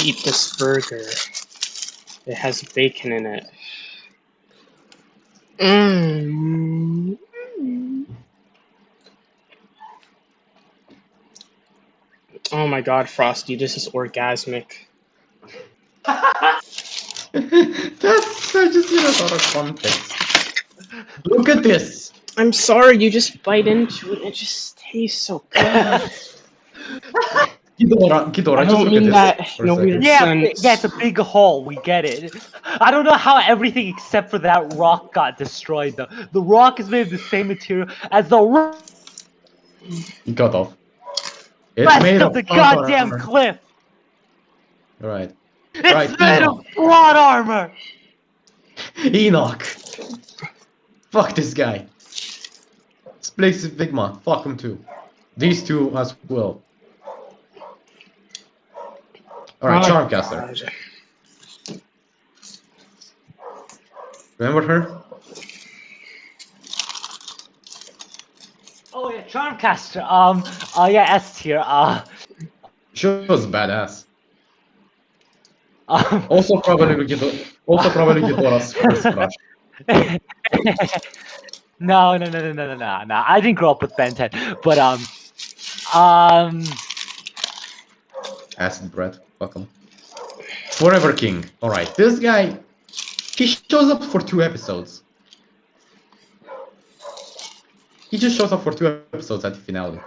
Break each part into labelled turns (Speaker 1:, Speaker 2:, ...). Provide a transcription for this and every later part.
Speaker 1: eat this burger. It has bacon in it. Mmm. Oh my god, Frosty, this is orgasmic.
Speaker 2: That's just out of context. Look at this!
Speaker 1: I'm sorry, you just bite into it and it just tastes so good.
Speaker 2: Ghidorah,
Speaker 1: I
Speaker 2: just
Speaker 1: don't
Speaker 2: look
Speaker 1: mean
Speaker 2: at
Speaker 1: that
Speaker 2: this
Speaker 1: in a weird
Speaker 2: second.
Speaker 1: sense.
Speaker 3: Yeah, it's a big hole. We get it. I don't know how everything except for that rock got destroyed, though. The rock is made of the same material as the
Speaker 2: He got off. It's
Speaker 3: rest
Speaker 2: made
Speaker 3: of the
Speaker 2: plot
Speaker 3: goddamn
Speaker 2: armor.
Speaker 3: cliff.
Speaker 2: Right.
Speaker 3: It's
Speaker 2: Right,
Speaker 3: made of plot armor.
Speaker 2: Enoch! Fuck this guy. This place is Figma. Fuck him too. These two as well. Alright,
Speaker 1: Oh,
Speaker 2: Charmcaster.
Speaker 1: God.
Speaker 2: Remember her?
Speaker 3: Oh yeah, Charmcaster. Yeah, S tier.
Speaker 2: She was badass.
Speaker 3: Um,
Speaker 2: Also probably Ghidorah's first crush.
Speaker 3: No. I didn't grow up with Ben 10, but
Speaker 2: Acid breath. Fuck him. Forever King. Alright, this guy, he shows up for 2 episodes. He just shows up for 2 episodes at the finale.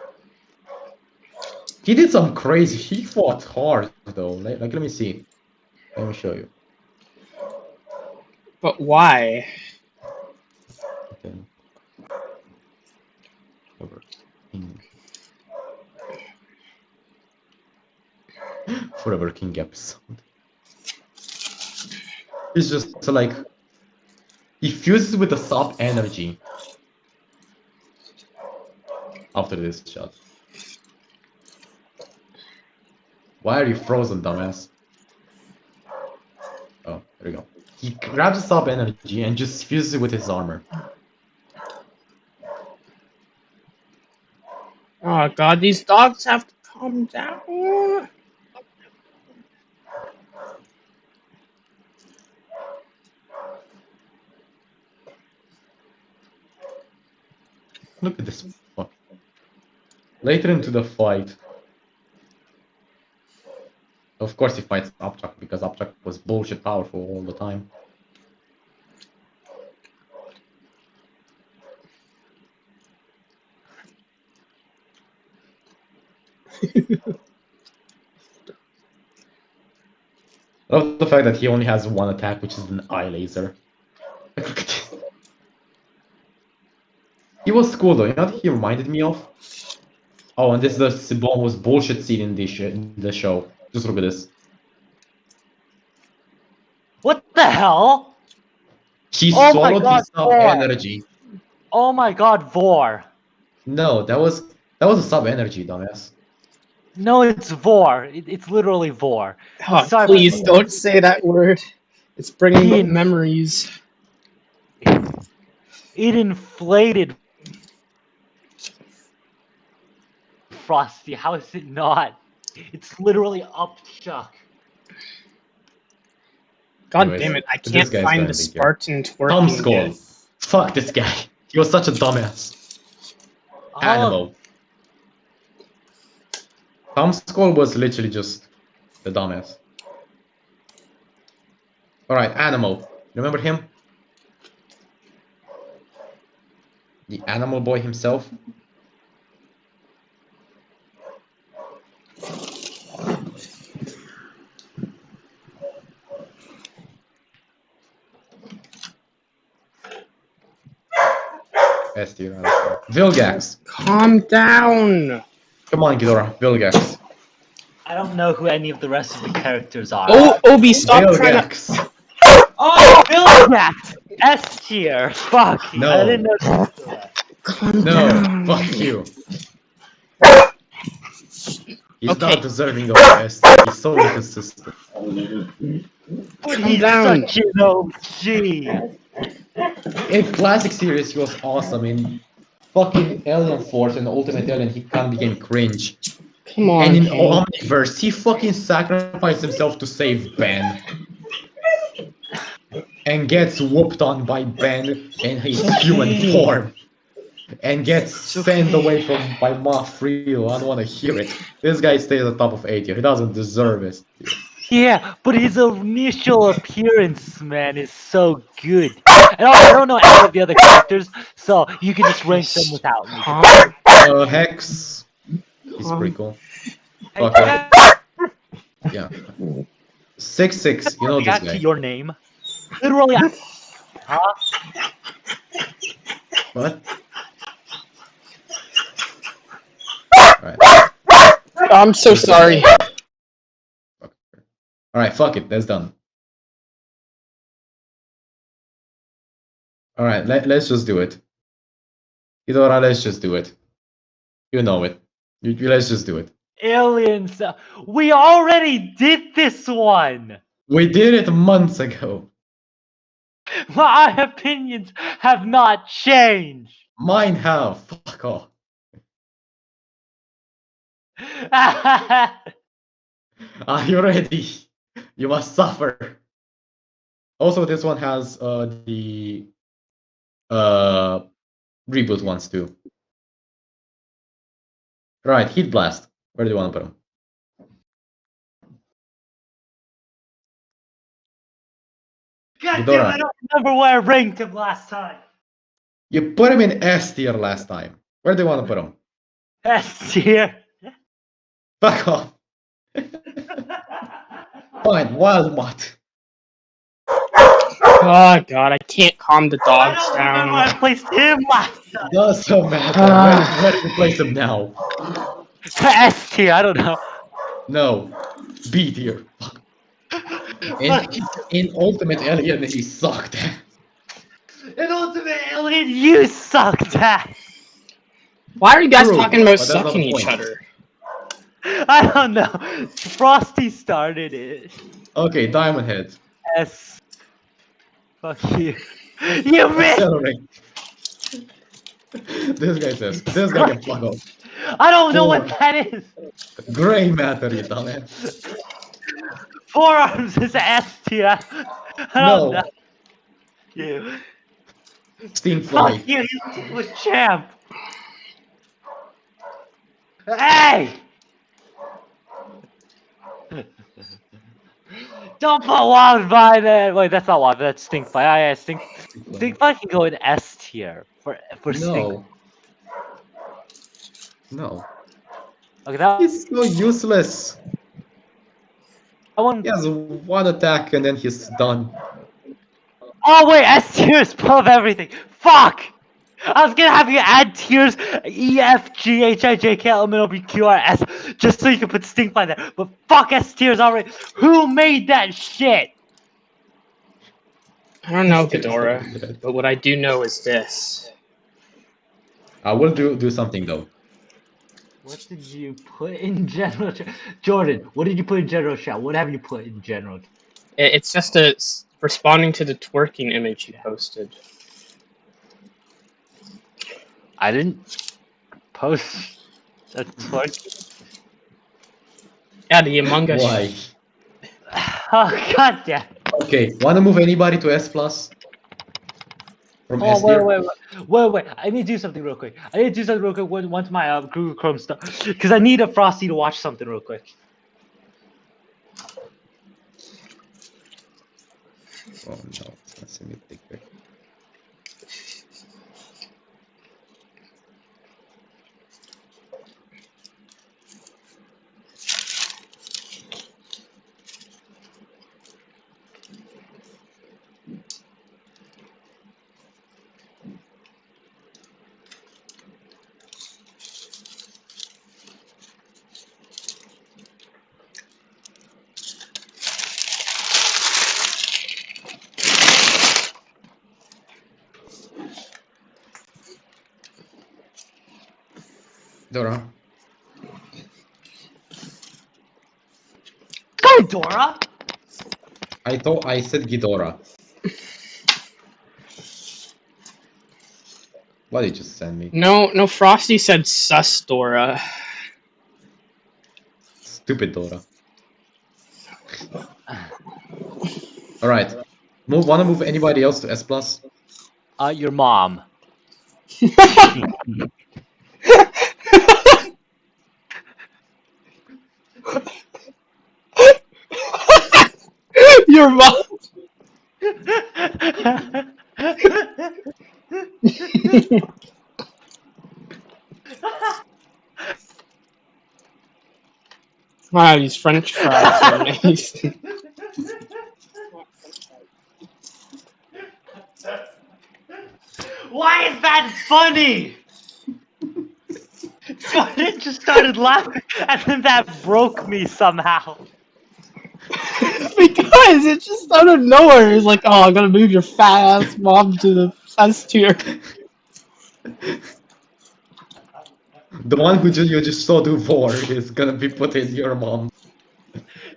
Speaker 2: He did some crazy. He fought hard though. Like let me see. Let me show you.
Speaker 1: But why?
Speaker 2: Okay. Forever King. Forever King episode. It's just so like he fuses with the sub energy after this shot. Why are you frozen, dumbass? Oh, there we go. He grabs the sub energy and just fuses it with his armor.
Speaker 1: Oh god, these dogs have to calm down.
Speaker 2: Look at this fuck. Later into the fight, of course he fights Upchuck because Upchuck was bullshit powerful all the time. I love the fact that he only has one attack, which is an eye laser. Look at this. He was cool though, you know what he reminded me of? Oh, and this is the most bullshit scene in the show. Just look at this.
Speaker 3: what the hell?
Speaker 2: She
Speaker 3: Oh my
Speaker 2: swallowed
Speaker 3: God,
Speaker 2: the sub
Speaker 3: Thor.
Speaker 2: energy.
Speaker 3: Oh my god, Vor.
Speaker 2: No, that was a sub energy, dumbass.
Speaker 3: No, it's Vor. It's literally Vor.
Speaker 1: Oh,
Speaker 3: Sorry,
Speaker 1: please
Speaker 3: but-
Speaker 1: don't say that word. It's bringing
Speaker 3: He-
Speaker 1: up memories.
Speaker 3: It inflated Frosty. How is it not? It's literally Upchuck.
Speaker 1: God
Speaker 2: Anyways,
Speaker 1: damn it, I
Speaker 2: this
Speaker 1: can't
Speaker 2: guy's
Speaker 1: find
Speaker 2: gonna
Speaker 1: the
Speaker 2: be here.
Speaker 1: Spartan
Speaker 2: Tom
Speaker 1: twerking
Speaker 2: Skull.
Speaker 1: again.
Speaker 2: Fuck this guy. He was such a dumbass. Animal. Tom Skull was literally just the dumbass. Alright, Animal. Remember him? The animal boy himself? Vilgax.
Speaker 1: Calm down.
Speaker 2: Come on, Ghidorah. Vilgax.
Speaker 3: I don't know who any of the rest of the characters are.
Speaker 1: Oh, Obi, stop trying to.
Speaker 2: Vilgax.
Speaker 3: Oh, Vilgax! S tier. Fuck.
Speaker 2: No.
Speaker 3: I didn't know.
Speaker 1: Calm
Speaker 2: No,
Speaker 1: down.
Speaker 2: fuck you. He's
Speaker 1: Okay.
Speaker 2: not deserving of best. He's so inconsistent.
Speaker 3: He's
Speaker 1: down.
Speaker 3: such an OG.
Speaker 2: In classic series, he was awesome. In fucking Alien Force and Ultimate Alien, he kind of became cringe.
Speaker 1: Come on,
Speaker 2: And in
Speaker 1: Kane.
Speaker 2: Omniverse, he fucking sacrificed himself to save Ben. And gets whooped on by Ben in his human form. And gets sent away from by Mafrio. I don't want to hear it. This guy stays at the top of 8 here. He doesn't deserve it.
Speaker 3: Yeah, but his initial appearance, man, is so good. And I don't know any of the other characters, so you can just rank them without me.
Speaker 2: Hex. He's pretty cool.
Speaker 3: Hey,
Speaker 2: Okay. Yeah. 6-6. You know this
Speaker 3: react
Speaker 2: guy.
Speaker 3: to your name. Literally, huh?
Speaker 2: What? Alright.
Speaker 1: I'm so sorry.
Speaker 2: Alright, fuck it. That's done. Alright, let's just do it. Ghidorah, let's just do it. You know it. Let's just do it.
Speaker 3: Aliens. We already did this one.
Speaker 2: We did it months ago.
Speaker 3: My opinions have not changed.
Speaker 2: Mine have. Fuck off. Are you ready? You must suffer. Also, this one has the reboot ones too. Right, Heat Blast. Where do you want to put him?
Speaker 3: God damn,
Speaker 2: Ghidorah.
Speaker 3: I don't remember where I ranked him last time.
Speaker 2: You put him in S tier last time. Where do you want to put him?
Speaker 3: S tier.
Speaker 2: Fuck off. Fine, Wild Mutt.
Speaker 1: Oh god, I can't calm the
Speaker 3: I
Speaker 1: dogs
Speaker 3: don't remember where I
Speaker 1: down.
Speaker 3: placed him last time.
Speaker 2: Doesn't matter. Where do you place him now?
Speaker 3: S tier, I don't know.
Speaker 2: No. B tier. Fuck. In Ultimate Alien, he sucked.
Speaker 3: In Ultimate Alien, you sucked ass.
Speaker 1: Why are you guys
Speaker 2: True,
Speaker 1: talking about
Speaker 2: but that's not
Speaker 1: sucking
Speaker 2: the
Speaker 1: each
Speaker 2: point.
Speaker 1: other?
Speaker 3: I don't know. Frosty started it.
Speaker 2: Okay, Diamond Head.
Speaker 3: S. Fuck you. You missed!
Speaker 2: Accelerate. This guy says, this guy can fuck off.
Speaker 3: I don't know what that is.
Speaker 2: Gray matter, you dumbass.
Speaker 3: Forearms is S tier. I don't
Speaker 2: No.
Speaker 3: know. You.
Speaker 2: Stingfly.
Speaker 3: Fuck you, you was champ. Hey! Don't put Wildfire there. Wait, that's not Wildfire, that's Stinkfly. Yeah, Stinkfly can go in S tier for Stink.
Speaker 2: No. No.
Speaker 3: Okay, that
Speaker 2: He's so useless.
Speaker 3: one.
Speaker 2: He has one attack and then he's done.
Speaker 3: Oh wait, S tier is above everything. Fuck! I was gonna have you add tiers E, F, G, H, I, J, K, L, M, N, O, P, Q, R, S, just so you can put Stinkfly there. But fuck S tiers already. Who made that shit?
Speaker 1: I don't know, Ghidorah, but what I do know is this.
Speaker 2: I will do something though.
Speaker 3: What did you put in general chat? Jordan, what did you put in general chat? What have you put in general chat?
Speaker 1: It's just responding to the twerking image you posted.
Speaker 3: I didn't post a twerk.
Speaker 1: Yeah, the Among Us.
Speaker 2: Why?
Speaker 3: Oh god damn.
Speaker 2: Okay, wanna move anybody to S plus? From S
Speaker 3: Oh
Speaker 2: tier?
Speaker 3: wait! I need to do something real quick. Once my Google Chrome stuff, because I need a Frosty to watch something real quick.
Speaker 2: Oh no, that's a mythic. Dora.
Speaker 3: Go Dora!
Speaker 2: I said Ghidorah. What did you just send me?
Speaker 1: No, Frosty said sus Dora.
Speaker 2: Stupid Dora. Alright. Wanna move anybody else to S+?
Speaker 3: Your mom.
Speaker 1: Your mom. Wow, these French fries are amazing.
Speaker 3: Why is that funny? I just started laughing, and then that broke me somehow.
Speaker 1: Because it just out of nowhere is like, oh, I'm gonna move your fat ass mom to the S tier.
Speaker 2: The one who you just saw do 4 is gonna be put in your mom.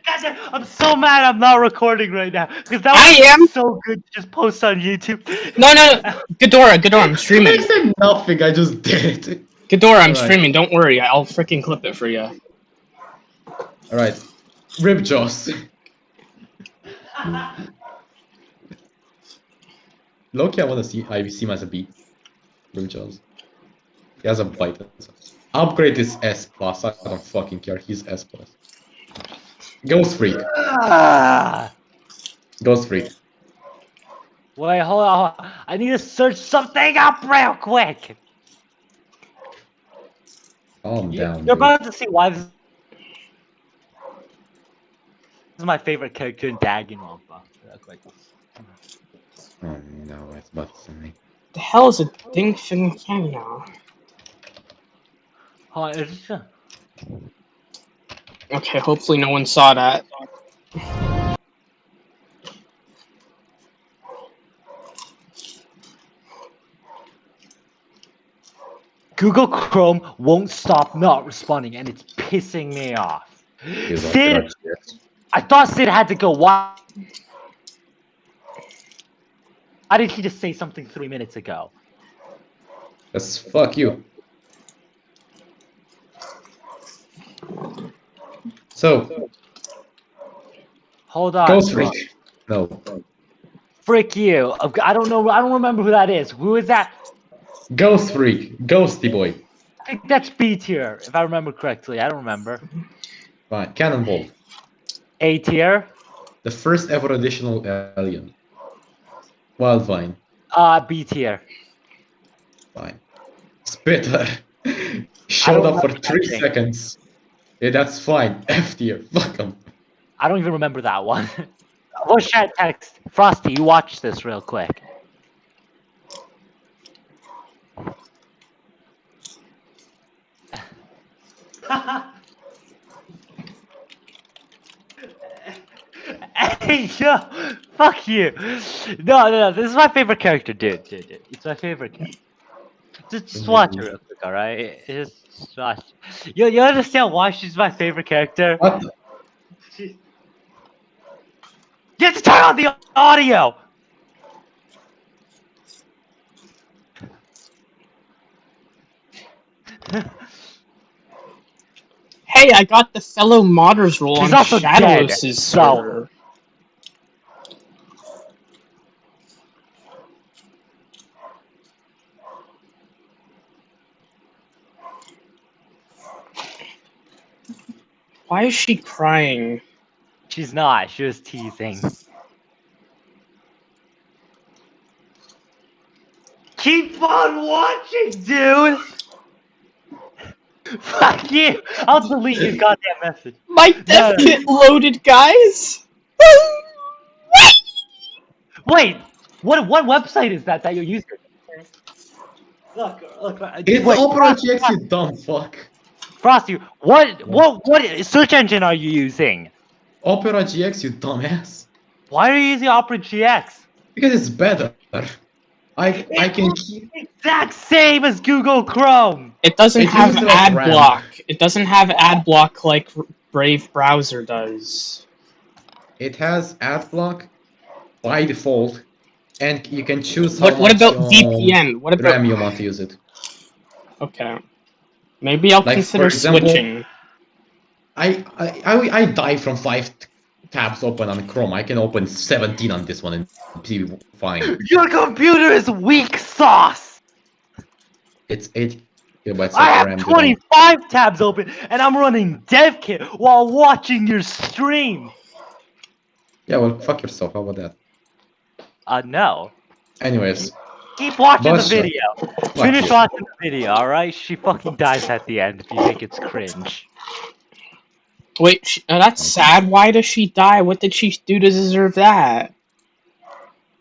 Speaker 3: Goddamn, I'm so mad I'm not recording right now because that
Speaker 1: I
Speaker 3: was
Speaker 1: am.
Speaker 3: so good to just post on YouTube.
Speaker 1: No, Ghidorah, I'm
Speaker 2: I
Speaker 1: streaming.
Speaker 2: said nothing, I just did it.
Speaker 1: Ghidorah, I'm
Speaker 2: Alright.
Speaker 1: streaming. Don't worry, I'll freaking clip it for you.
Speaker 2: Alright. Rip Joss. Loki, I wanna see him as a B. Rip Joss. He has a bite. Upgrade is S+. I don't fucking care. He's S+. Ghost Freak. Ghost Freak.
Speaker 3: Wait, hold on. I need to search something up real quick.
Speaker 2: Calm down,
Speaker 3: You're
Speaker 2: dude.
Speaker 3: about to see why this is my favorite character in Danganronpa. Real quick.
Speaker 2: Oh no, it's about something.
Speaker 1: The hell is a ding fin camera?
Speaker 3: Hold on, it's just,
Speaker 1: Okay, hopefully no one saw that.
Speaker 3: Google Chrome won't stop not responding, and it's pissing me off. Sid, I thought Sid had to go. Why did he just say something 3 minutes ago?
Speaker 2: That's fuck you. So,
Speaker 3: Hold on.
Speaker 2: Ghost Freak. No.
Speaker 3: Frick you. I don't know. I don't remember who that is. Who is that?
Speaker 2: Ghost Freak. Ghosty boy.
Speaker 3: I think that's B tier, if I remember correctly. I don't remember.
Speaker 2: Fine. Cannonball.
Speaker 3: A tier.
Speaker 2: The first ever additional alien. Wildvine.
Speaker 3: B tier.
Speaker 2: Fine. Spitter. Showed up for
Speaker 3: remember that
Speaker 2: 3
Speaker 3: thing.
Speaker 2: seconds. Yeah, that's fine. F tier. Fuck him.
Speaker 3: I don't even remember that one. Voice chat text. Frosty, you watch this real quick. Hey, yo, fuck you. No, this is my favorite character, dude. It's my favorite character. Just watch it real quick, alright? Just watch. You understand why she's my favorite character?
Speaker 2: What?
Speaker 3: You have to turn on the audio!
Speaker 1: Hey, I got the fellow modders role
Speaker 3: She's
Speaker 1: on
Speaker 3: also
Speaker 1: Shadowless's
Speaker 3: dead,
Speaker 1: server. Why is she crying?
Speaker 3: She's not, she was teasing. Keep on watching, dude! Fuck you! I'll delete your goddamn message.
Speaker 1: My death kit loaded, guys!
Speaker 3: Wait! What website is that you're using? Look,
Speaker 2: It's
Speaker 3: wait,
Speaker 2: Opera GX, you dumb fuck.
Speaker 3: Frosty, what search engine are you using?
Speaker 2: Opera GX, you dumbass.
Speaker 3: Why are you using Opera GX?
Speaker 2: Because it's better. I can keep.
Speaker 3: Exact same as Google Chrome.
Speaker 1: It doesn't
Speaker 2: It
Speaker 1: have
Speaker 2: uses
Speaker 1: ad
Speaker 2: RAM.
Speaker 1: block. It doesn't have ad block like Brave browser does.
Speaker 2: It has ad block by default, and you can choose how
Speaker 1: What
Speaker 2: much
Speaker 1: about VPN? What
Speaker 2: RAM
Speaker 1: about...
Speaker 2: you want to use it.
Speaker 1: Okay. Maybe I'll
Speaker 2: Like,
Speaker 1: consider
Speaker 2: for example,
Speaker 1: switching.
Speaker 2: I die from 5 tabs open on Chrome. I can open 17 on this one and be fine.
Speaker 3: Your computer is weak sauce!
Speaker 2: It's 8 GB
Speaker 3: I
Speaker 2: of
Speaker 3: have
Speaker 2: RAM.
Speaker 3: 25 tabs open and I'm running DevKit while watching your stream!
Speaker 2: Yeah, well, fuck yourself. How about that?
Speaker 3: No.
Speaker 2: Anyways,
Speaker 3: Keep watching the
Speaker 2: Buster,
Speaker 3: video.
Speaker 2: fuck
Speaker 3: Finish
Speaker 2: you.
Speaker 3: watching the video, alright? She fucking dies at the end if you think it's cringe.
Speaker 1: Wait, that's sad. Why does she die? What did she do to deserve that?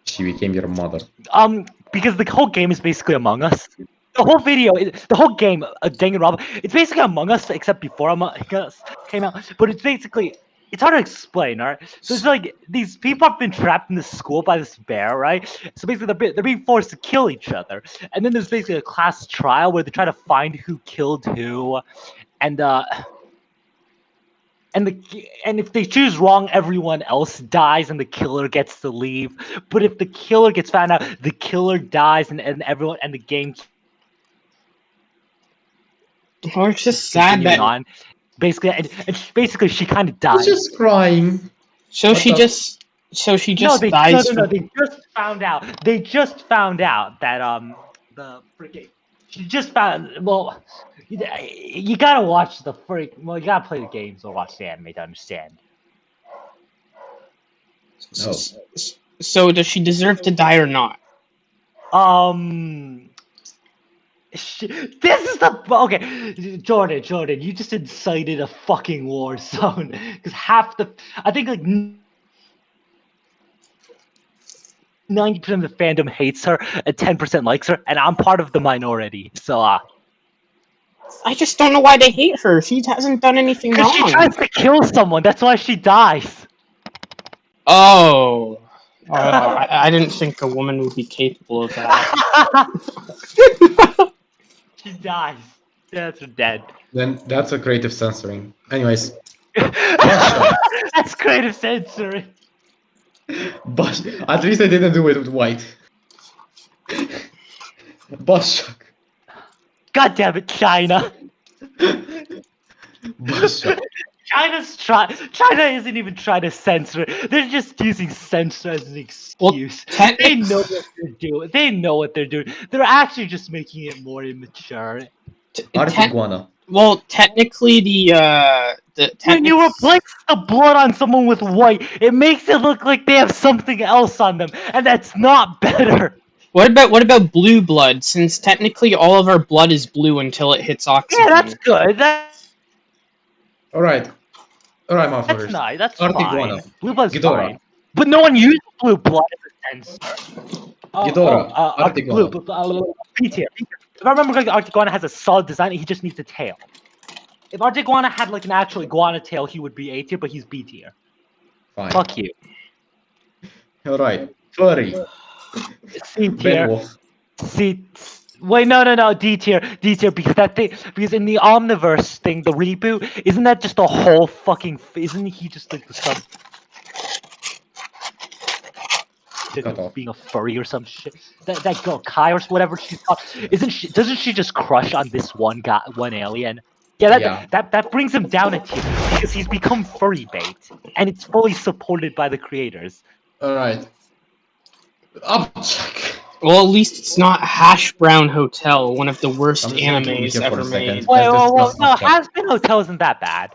Speaker 2: She became your mother.
Speaker 3: Because the whole game is basically Among Us. The whole video, the whole game, Danganronpa, it's basically Among Us, except before Among Us came out. But it's basically, it's hard to explain, alright? So it's like, these people have been trapped in this school by this bear, right? So basically, they're being forced to kill each other. And then there's basically a class trial where they try to find who killed who. And if they choose wrong, everyone else dies and the killer gets to leave. But if the killer gets found out, the killer dies and everyone and the game
Speaker 1: Oh, it's just sad
Speaker 3: continuing
Speaker 1: that.
Speaker 3: on. Basically, basically she kind of
Speaker 2: She's
Speaker 3: dies.
Speaker 2: just crying.
Speaker 1: So
Speaker 2: What
Speaker 1: she
Speaker 2: the-
Speaker 1: just. So she just dies.
Speaker 3: No. They just found out. They just found out that the freaking. She just found. Well, you gotta watch the freak. Well, you gotta play the games or watch the anime to understand.
Speaker 2: No.
Speaker 1: So does she deserve to die or not?
Speaker 3: This is the okay, Jordan. You just incited a fucking war zone because I think like 90% of the fandom hates her and 10% likes her, and I'm part of the minority. So
Speaker 1: I just don't know why they hate her. She hasn't done anything
Speaker 3: because she
Speaker 1: wrong.
Speaker 3: tries to kill someone, that's why she dies.
Speaker 1: Oh. I didn't think a woman would be capable of that.
Speaker 3: She dies. That's her dead.
Speaker 2: Then that's a creative censoring. Anyways,
Speaker 3: That's creative censoring.
Speaker 2: but at least I didn't do it with white. Bushok.
Speaker 3: God damn it, China.
Speaker 2: Bushok.
Speaker 3: China isn't even trying to censor it. They're just using censor as an excuse.
Speaker 1: Well,
Speaker 3: They know what they're doing. They know what they're doing. They're actually just making it more immature.
Speaker 2: Artiguana.
Speaker 1: Well, technically
Speaker 3: When you replace the blood on someone with white, it makes it look like they have something else on them, and that's not better.
Speaker 1: What about blue blood? Since technically all of our blood is blue until it hits oxygen.
Speaker 3: Yeah, that's good.
Speaker 2: Alright, motherfuckers.
Speaker 3: That's nice. That's
Speaker 2: Artiguana.
Speaker 3: fine. Blue blood's
Speaker 2: Ghidorah.
Speaker 3: fine. But no one uses blue blood as a censor.
Speaker 2: Ghidorah. Artiguana.
Speaker 3: B tier. If I remember correctly, Artiguana has a solid design. He just needs a tail. If Artiguana had like an actual iguana tail, he would be A tier, but he's B tier.
Speaker 2: Fine.
Speaker 3: Fuck you.
Speaker 2: Alright. Furry.
Speaker 3: C tier.
Speaker 2: Benwolf.
Speaker 3: Wait, no, D tier, because in the Omniverse thing, the reboot, isn't that just a whole fucking, isn't he just like the sub,
Speaker 2: Cut off.
Speaker 3: being a furry or some shit? That girl, Kai or whatever she's called, doesn't she just crush on this one alien? Yeah, that brings him down a tier, because he's become furry bait, and it's fully supported by the creators.
Speaker 2: Alright. Object.
Speaker 1: Well, at least it's not Hash Brown Hotel, one of the worst
Speaker 2: I'm just gonna keep
Speaker 1: animes
Speaker 2: it here for
Speaker 1: ever
Speaker 2: a second.
Speaker 1: made.
Speaker 3: Well, no,
Speaker 2: Object.
Speaker 3: Has-Been Hotel isn't that bad.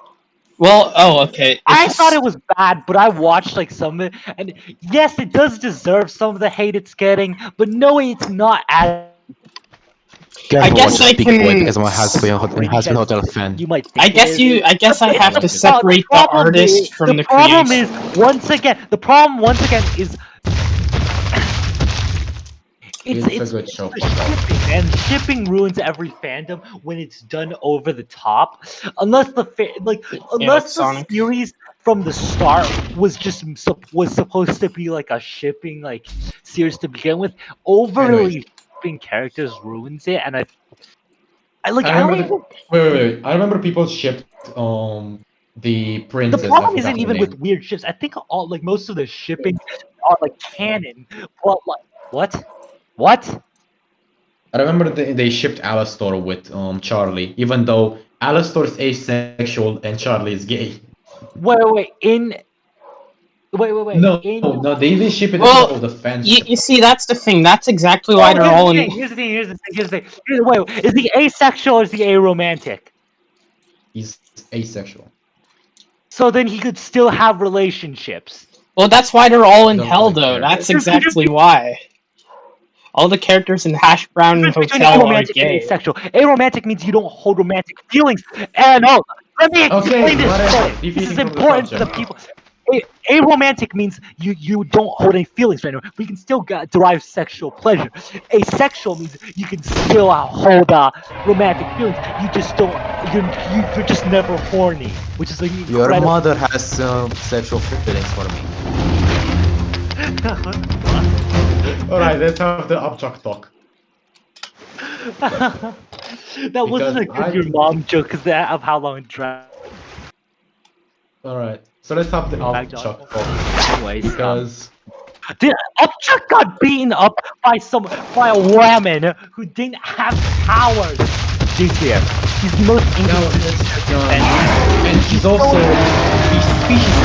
Speaker 1: Well, okay.
Speaker 3: I thought it was bad, but I watched like some of it, and yes, it does deserve some of the hate it's getting, but no, it's not as.
Speaker 1: I guess I can.
Speaker 4: As my Has-Been Hotel fan.
Speaker 3: You might. Think
Speaker 1: I guess I have to separate the artist from the
Speaker 3: problem
Speaker 1: creation.
Speaker 3: The problem once again is.
Speaker 2: It's a good show.
Speaker 3: the shipping, and shipping ruins every fandom when it's done over the top. Unless the
Speaker 1: Sonic.
Speaker 3: series from the start was supposed to be like a shipping like series to begin with, overly shipping characters ruins it, and I
Speaker 2: Wait. I remember people shipped the princess.
Speaker 3: the problem
Speaker 2: I forgot
Speaker 3: isn't
Speaker 2: the
Speaker 3: even
Speaker 2: name.
Speaker 3: with weird ships. I think like most of the shipping are like canon, but like what?
Speaker 2: I remember they shipped Alastor with Charlie, even though Alastor is asexual and Charlie is gay.
Speaker 3: Wait.
Speaker 2: No,
Speaker 3: In
Speaker 2: no, they even ship it at the
Speaker 1: Well,
Speaker 2: top of the fence.
Speaker 1: you see, that's the thing. That's exactly why they're all in.
Speaker 3: Here's the thing. Wait, is he asexual or is he aromantic?
Speaker 2: He's asexual.
Speaker 3: So then he could still have relationships.
Speaker 1: Well, that's why they're all in
Speaker 2: Don't
Speaker 1: hell,
Speaker 2: really
Speaker 1: though.
Speaker 2: care.
Speaker 1: That's exactly why. All the characters in Hash Brown
Speaker 3: Difference between
Speaker 1: Hotel are
Speaker 3: aromantic and
Speaker 1: gay.
Speaker 3: asexual. Aromantic means you don't hold romantic feelings. And no, let me explain this.
Speaker 2: whatever.
Speaker 3: This
Speaker 2: Deviating
Speaker 3: is
Speaker 2: from the
Speaker 3: important to the
Speaker 2: subject.
Speaker 3: people. Aromantic means you don't hold any feelings right now. We can still derive sexual pleasure. Asexual means you can still hold romantic feelings. You just don't. You're just never horny, which is like
Speaker 4: Your
Speaker 3: incredible.
Speaker 4: mother has sexual feelings for me.
Speaker 2: Alright, let's have the object talk.
Speaker 3: That wasn't a
Speaker 2: Because
Speaker 3: good your mom joke because of how long it dragged.
Speaker 2: Alright, so let's have the
Speaker 3: Back
Speaker 2: object
Speaker 3: to
Speaker 2: talk.
Speaker 3: Anyways,
Speaker 2: Because
Speaker 3: Dude, Upchuck got beaten up by a woman who didn't have powers. This year, he's the most inconsistent.
Speaker 2: and he's also he's species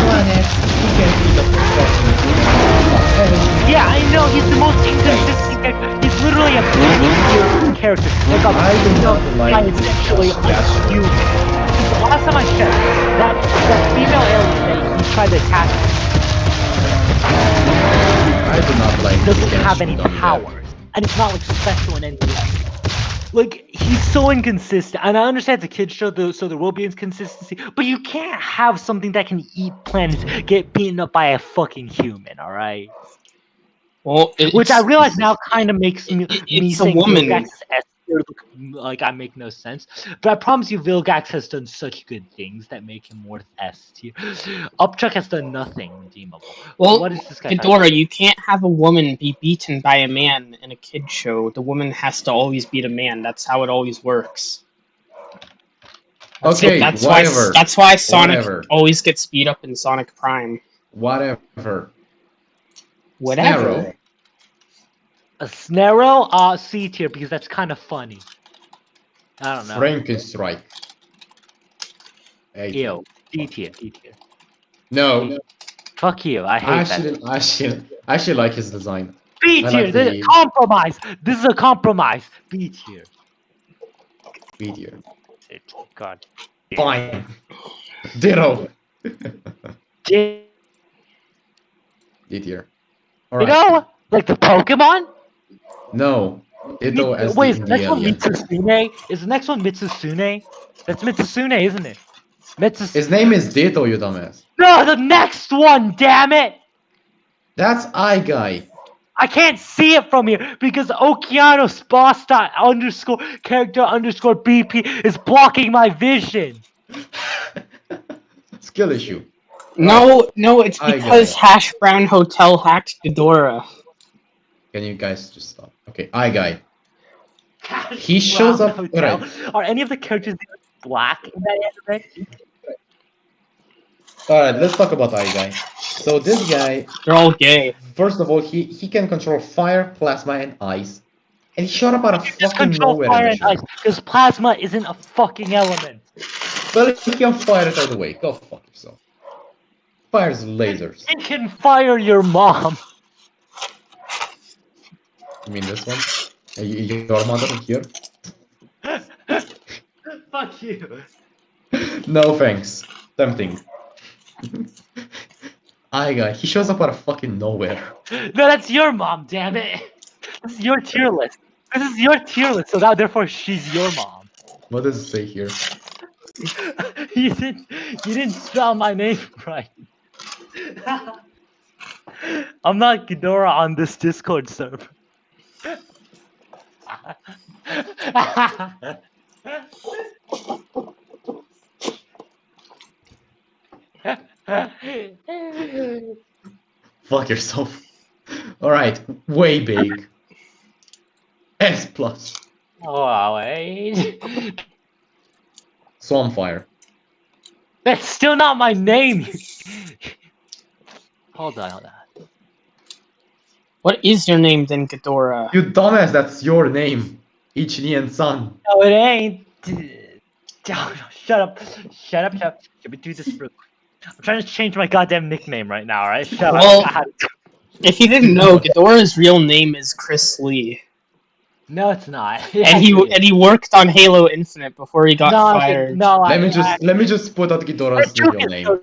Speaker 2: planet. He can't eat up fucking
Speaker 3: Yeah, I know he's the most inconsistent character. He's literally a B character. Like a
Speaker 2: I do not like this
Speaker 3: sexually
Speaker 2: Gas.
Speaker 3: unhuman. The last time I checked, that female alien that he tried to attack
Speaker 2: I do not like
Speaker 3: doesn't
Speaker 2: this
Speaker 3: have any
Speaker 2: shit on that.
Speaker 3: powers, and it's not like special in any way. Like he's so inconsistent, and I understand it's a kids show, so there will be inconsistency. But you can't have something that can eat planets get beaten up by a fucking human, all right?
Speaker 1: Well,
Speaker 3: Which I realize now kind of makes me
Speaker 1: it's a
Speaker 3: saying
Speaker 1: woman.
Speaker 3: Vilgax's S look like I make no sense. But I promise you, Vilgax has done such good things that make him worth S tier. Upchuck has done nothing redeemable.
Speaker 1: Well,
Speaker 3: What is this guy?
Speaker 1: Ghidorah, you can't have a woman be beaten by a man in a kid show. The woman has to always beat a man. That's how it always works.
Speaker 2: Okay,
Speaker 1: That's
Speaker 2: whatever.
Speaker 1: That's why Sonic
Speaker 2: Whatever.
Speaker 1: always gets beat up in Sonic Prime.
Speaker 2: Whatever.
Speaker 1: Whatever.
Speaker 2: Snarrow.
Speaker 3: A Snarrow, C tier because that's kind of funny. I don't know.
Speaker 2: Frankenstrike. A.
Speaker 3: Ew. D tier.
Speaker 2: No,
Speaker 3: Fuck you. I hate that.
Speaker 2: I actually like his design.
Speaker 3: B
Speaker 2: I
Speaker 3: tier.
Speaker 2: like
Speaker 3: This
Speaker 2: the-
Speaker 3: is compromise. This is a compromise. B tier.
Speaker 2: Meteor.
Speaker 3: God.
Speaker 2: Fine. Ditto.
Speaker 3: D-
Speaker 2: Meteor.
Speaker 3: You
Speaker 2: Alright.
Speaker 3: know, like the Pokemon.
Speaker 2: No. Ditto as
Speaker 3: Wait, is
Speaker 2: the
Speaker 3: the next one
Speaker 2: alien.
Speaker 3: Mitsusune? Is the next one Mitsusune? That's Mitsusune, isn't it?
Speaker 2: His name is Ditto, you dumbass.
Speaker 3: No, the next one. Damn it!
Speaker 2: That's I guy.
Speaker 3: I can't see it from here because Okeanos boss dot underscore character underscore BP is blocking my vision.
Speaker 2: Skill issue.
Speaker 1: No, it's
Speaker 2: I
Speaker 1: because
Speaker 2: got
Speaker 1: Hash Brown Hotel hacked Ghidorah.
Speaker 2: Can you guys just stop? Okay, I guy. He shows
Speaker 3: Brown
Speaker 2: up-
Speaker 3: Hotel.
Speaker 2: alright.
Speaker 3: Are any of the characters black in that anime?
Speaker 2: Alright, let's talk about I guy. So this guy,
Speaker 1: They're all gay.
Speaker 2: first of all, he can control fire, plasma, and ice. And he showed up out of
Speaker 3: Just
Speaker 2: fucking
Speaker 3: control
Speaker 2: nowhere.
Speaker 3: fire
Speaker 2: in
Speaker 3: and
Speaker 2: the show.
Speaker 3: ice because plasma isn't a fucking element.
Speaker 2: Well, he can fire it either way. Go fuck yourself. Fires lasers.
Speaker 3: It can fire your mom.
Speaker 2: You mean this one? Your mother here?
Speaker 3: Fuck you.
Speaker 2: No thanks. Tempting. I guy, he shows up out of fucking nowhere.
Speaker 3: No, that's your mom, damn it. This is your tier list. This is your tier list, so now therefore she's your mom.
Speaker 2: What does it say here?
Speaker 3: you didn't spell my name right. I'm not Ghidorah on this Discord server.
Speaker 2: Fuck yourself. Alright, way big. S plus.
Speaker 3: Oh wait.
Speaker 2: Swampfire.
Speaker 3: That's still not my name. Hold on.
Speaker 1: What is your name then, Ghidorah?
Speaker 2: You dumbass, that's your name. Ichini and Sun.
Speaker 3: No, it ain't. Shut up. Shut up. Shut up. Let me do this real quick. I'm trying to change my goddamn nickname right now, alright? Shut
Speaker 1: Well-
Speaker 3: up.
Speaker 1: If you didn't know, Ghidorah's real name is Chris Lee,
Speaker 3: No, it's not.
Speaker 1: and he worked on Halo Infinite before he got
Speaker 3: no,
Speaker 1: fired.
Speaker 3: no,
Speaker 2: Let me just put out Ghidorah's real name.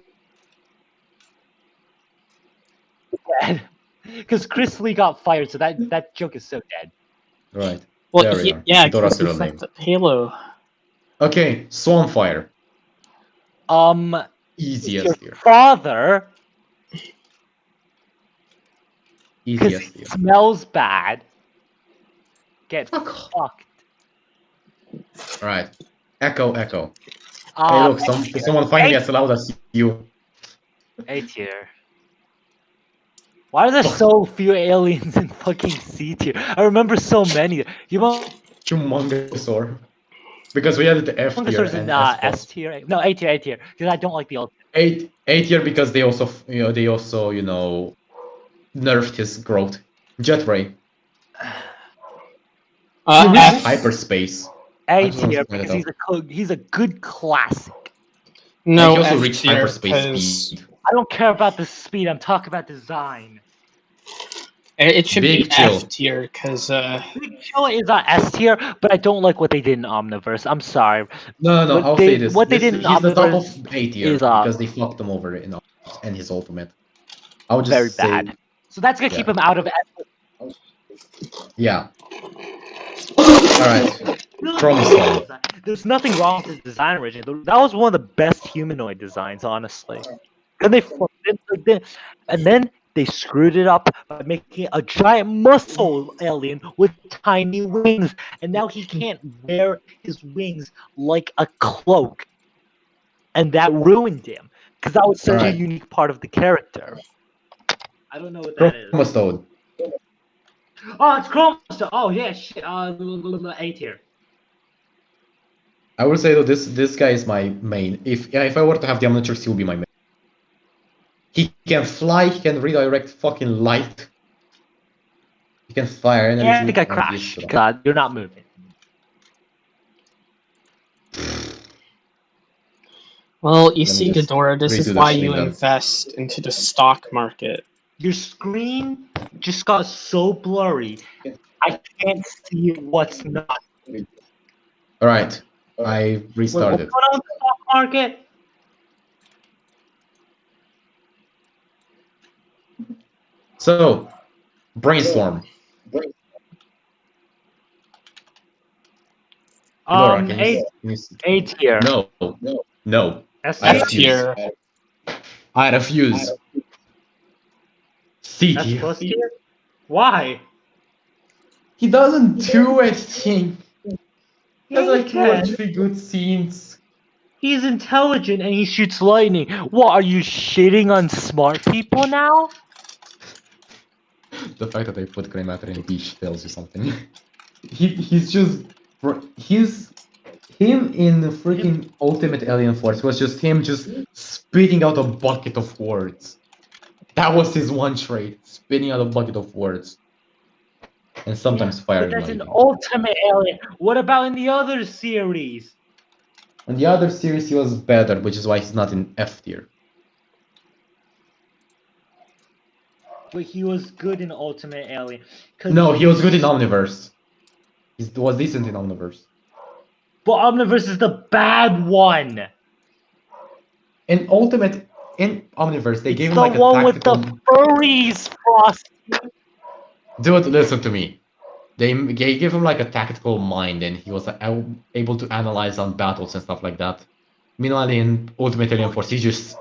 Speaker 3: Because Chris Lee got fired, so that joke is so dead.
Speaker 2: Right.
Speaker 1: Well,
Speaker 2: There we are.
Speaker 1: yeah,
Speaker 2: Ghidorah's
Speaker 1: because he
Speaker 2: real name.
Speaker 1: fucked up Halo.
Speaker 2: Okay, Swarmfire.
Speaker 3: Your
Speaker 2: Easiest here.
Speaker 3: father, because
Speaker 2: Easiest
Speaker 3: it
Speaker 2: here.
Speaker 3: smells bad, get
Speaker 2: Fuck.
Speaker 3: fucked.
Speaker 2: Alright. Echo. Hey, look, someone finally as loud as you.
Speaker 3: A tier. Why are there so few aliens in fucking C tier? I remember so many.
Speaker 2: Humongosaur. Because we added the F tier
Speaker 3: Humongousaur's
Speaker 2: and
Speaker 3: in
Speaker 2: S+.
Speaker 3: S tier. No, A tier. Because I don't like the old.
Speaker 2: A tier because they also, nerfed his growth. Jetray. He reached
Speaker 1: F.
Speaker 2: hyperspace.
Speaker 3: A
Speaker 2: just want to
Speaker 3: tier
Speaker 2: point it
Speaker 3: because he's a good classic.
Speaker 1: No,
Speaker 2: he also
Speaker 1: F
Speaker 2: reached
Speaker 1: tier,
Speaker 2: hyperspace
Speaker 1: 'cause
Speaker 2: speed.
Speaker 3: I don't care about the speed. I'm talking about design.
Speaker 1: it should
Speaker 2: Big
Speaker 1: be
Speaker 2: chill.
Speaker 1: F tier, because
Speaker 3: Big Chill is on S tier, but I don't like what they did in Omniverse. I'm sorry.
Speaker 2: No,
Speaker 3: What
Speaker 2: I'll
Speaker 3: they-
Speaker 2: say this.
Speaker 3: what they did in
Speaker 2: He's the top
Speaker 3: Omniverse
Speaker 2: of A tier
Speaker 3: is,
Speaker 2: because they fucked him over in Omniverse and his ultimate. I would just
Speaker 3: very
Speaker 2: say,
Speaker 3: bad. So that's gonna keep him out of S.
Speaker 2: yeah. Alright. Chromosome.
Speaker 3: There's nothing wrong with the design originally. That was one of the best humanoid designs, honestly. And then they screwed it up by making a giant muscle alien with tiny wings, and now he can't wear his wings like a cloak, and that ruined him because that was such a
Speaker 2: Alright.
Speaker 3: unique part of the character. I don't know what that is.
Speaker 2: Chromostone.
Speaker 3: Oh, it's Chromosome. Oh yeah, shit. A tier.
Speaker 2: I would say though this guy is my main. If I were to have the Omnitrix, he would be my main. He can fly, he can redirect fucking light. He can fire energy.
Speaker 3: Yeah, I think I
Speaker 2: and
Speaker 3: crashed.
Speaker 2: he's-
Speaker 3: God, you're not moving.
Speaker 1: well, you
Speaker 2: Let
Speaker 1: see,
Speaker 2: me just
Speaker 1: Ghidorah, this
Speaker 2: redo
Speaker 1: is
Speaker 2: the
Speaker 1: why
Speaker 2: stream
Speaker 1: you
Speaker 2: then.
Speaker 1: invest into the stock market.
Speaker 3: Your screen just got so blurry. I can't see what's not.
Speaker 2: Alright. I
Speaker 3: Wait, what's
Speaker 2: restarted.
Speaker 3: going on with the stock market?
Speaker 2: So, brainstorm. Ghidorah, can you
Speaker 3: A tier.
Speaker 2: No.
Speaker 3: S
Speaker 2: I
Speaker 3: tier.
Speaker 1: F tier.
Speaker 2: I refuse. C
Speaker 3: S
Speaker 2: tier.
Speaker 3: plus tier. Why?
Speaker 2: He doesn't do anything. He has
Speaker 3: Yeah,
Speaker 2: like
Speaker 3: he
Speaker 2: two or
Speaker 3: can.
Speaker 2: three good scenes.
Speaker 3: He's intelligent and he shoots lightning. What, are you shitting on smart people now?
Speaker 2: The fact that they put Grey Matter in Beach tells you something. He's him in the freaking Ultimate Alien Force was just him just spitting out a bucket of words. That was his one trait, spitting out a bucket of words. And sometimes
Speaker 3: But
Speaker 2: firing
Speaker 3: that's an
Speaker 2: lightning.
Speaker 3: ultimate alien. What about in the other series?
Speaker 2: In the other series he was better, which is why he's not in F tier.
Speaker 3: But he was good in Ultimate Alien.
Speaker 2: No, he was good in Omniverse. He was decent in Omniverse.
Speaker 3: But Omniverse is the bad one.
Speaker 2: In Omniverse, they
Speaker 3: It's
Speaker 2: gave him
Speaker 3: the
Speaker 2: like a
Speaker 3: one with
Speaker 2: tactical.
Speaker 3: the furries, Frosty.
Speaker 2: Dude, listen to me. They gave him like a tactical mind, and he was able to analyze on battles and stuff like that. Meanwhile, in Ultimate Alien Force, he just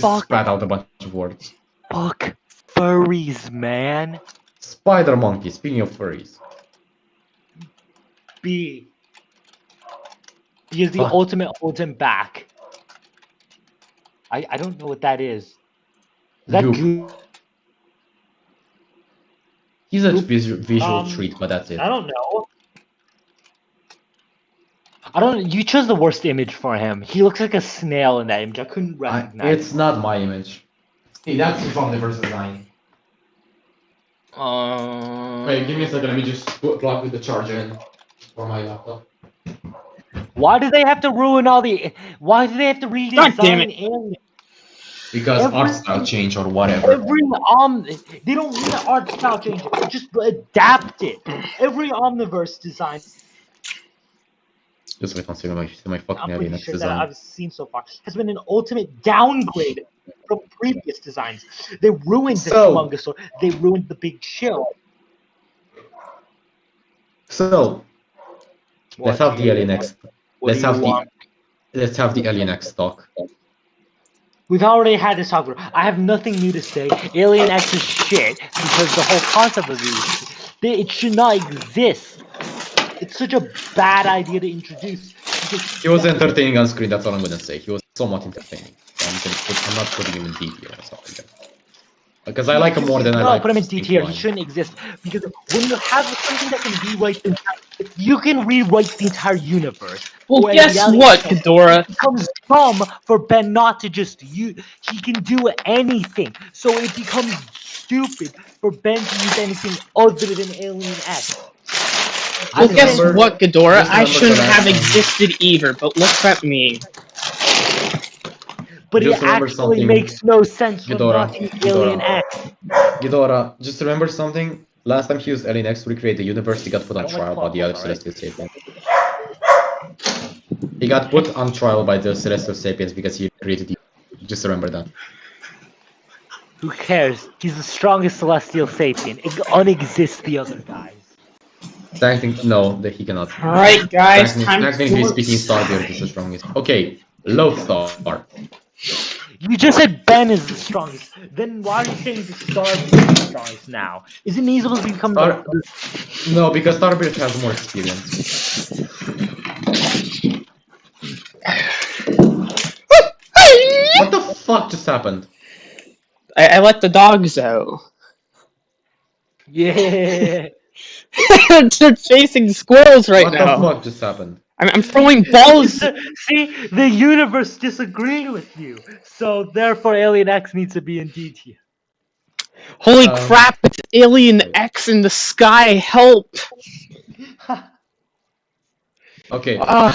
Speaker 3: Fuck.
Speaker 2: spat out a bunch of words.
Speaker 3: Fuck furries, man.
Speaker 2: Spider Monkey. Speaking of furries,
Speaker 3: B. He is the
Speaker 2: Fuck.
Speaker 3: ultimate Holden back. I don't know what that is. Is that
Speaker 2: Goop.
Speaker 3: Goop?
Speaker 2: He's a
Speaker 3: Goop.
Speaker 2: visual treat, but that's it.
Speaker 3: I don't know. I don't. You chose the worst image for him. He looks like a snail in that image. I couldn't recognize.
Speaker 2: It's not my image. Hey, that's his Omniverse design. Wait, give me a second. Let me just plug the charger in for my laptop.
Speaker 3: Why do they have to ruin all the? Why do they have to
Speaker 1: God damn
Speaker 3: redesign
Speaker 1: it.
Speaker 3: Alien?
Speaker 2: Because art style change or whatever.
Speaker 3: They don't need an art style change. Just adapt it. Every omniverse design,
Speaker 2: Just wait until my fucking
Speaker 3: I'm
Speaker 2: Alien
Speaker 3: pretty
Speaker 2: X
Speaker 3: sure that
Speaker 2: design.
Speaker 3: I've seen so far, has been an ultimate downgrade from previous designs. They ruined the
Speaker 2: So-
Speaker 3: Humongousaur. They ruined the Big Chill.
Speaker 2: So let's have the Alien X.
Speaker 3: What
Speaker 2: Let's
Speaker 3: do you
Speaker 2: have
Speaker 3: want?
Speaker 2: let's have the Alien X talk.
Speaker 3: We've already had this talk. I have nothing new to say. Alien X is shit because the whole concept of it should not exist. It's such a bad idea to introduce.
Speaker 2: He was entertaining on screen, that's all I'm gonna say. He was somewhat entertaining. So I'm not putting him in D tier or something like that. Because I like him more than I like
Speaker 3: put him in D tier. He
Speaker 2: Line.
Speaker 3: shouldn't exist because when you have something that can rewrite the you can rewrite the entire universe.
Speaker 1: Well,
Speaker 3: Where
Speaker 1: guess
Speaker 3: reality
Speaker 1: what,
Speaker 3: it
Speaker 1: Ghidorah?
Speaker 3: becomes dumb for Ben not to just use. He can do anything, so it becomes stupid for Ben to use anything other than Alien X.
Speaker 1: Well,
Speaker 2: Just
Speaker 1: guess
Speaker 2: remember-
Speaker 1: what, Ghidorah?
Speaker 2: just
Speaker 1: I
Speaker 2: remember
Speaker 1: shouldn't
Speaker 2: the last
Speaker 1: have
Speaker 2: time-
Speaker 1: existed either, but look at me.
Speaker 3: But it
Speaker 2: Just remember
Speaker 3: actually
Speaker 2: something,
Speaker 3: makes no sense for
Speaker 2: Ghidorah,
Speaker 3: not to use Alien
Speaker 2: Ghidorah.
Speaker 3: X.
Speaker 2: Ghidorah, just remember something. Last time he used Alien X to recreate the universe, he got put on
Speaker 3: I don't like
Speaker 2: trial by the
Speaker 3: plot
Speaker 2: other
Speaker 3: holes, alright?
Speaker 2: Celestial Sapiens. He got put on trial by the Celestial Sapiens because he created the. Just remember that.
Speaker 3: Who cares? He's the strongest celestial sapien. It unexists the other guys.
Speaker 2: No, that he cannot.
Speaker 1: Alright, guys, time
Speaker 2: Technically
Speaker 1: to...
Speaker 2: speaking, Starbeard is the strongest. Okay, Loadstar.
Speaker 3: You just said Ben is the strongest. Then why are you saying the Starbeard is the strongest now? Isn't he supposed to become
Speaker 2: Star-
Speaker 3: the...
Speaker 2: No, because Starbeard has more experience. What the fuck just happened?
Speaker 1: I let the dogs out.
Speaker 3: Yeah.
Speaker 1: They're chasing squirrels right
Speaker 2: What
Speaker 1: now.
Speaker 2: the fuck just happened?
Speaker 1: I'm throwing balls.
Speaker 3: See, the universe disagreed with you, so therefore Alien X needs to be in D tier.
Speaker 1: Holy crap, it's Alien X in the sky, help!
Speaker 2: Okay,
Speaker 1: Uh,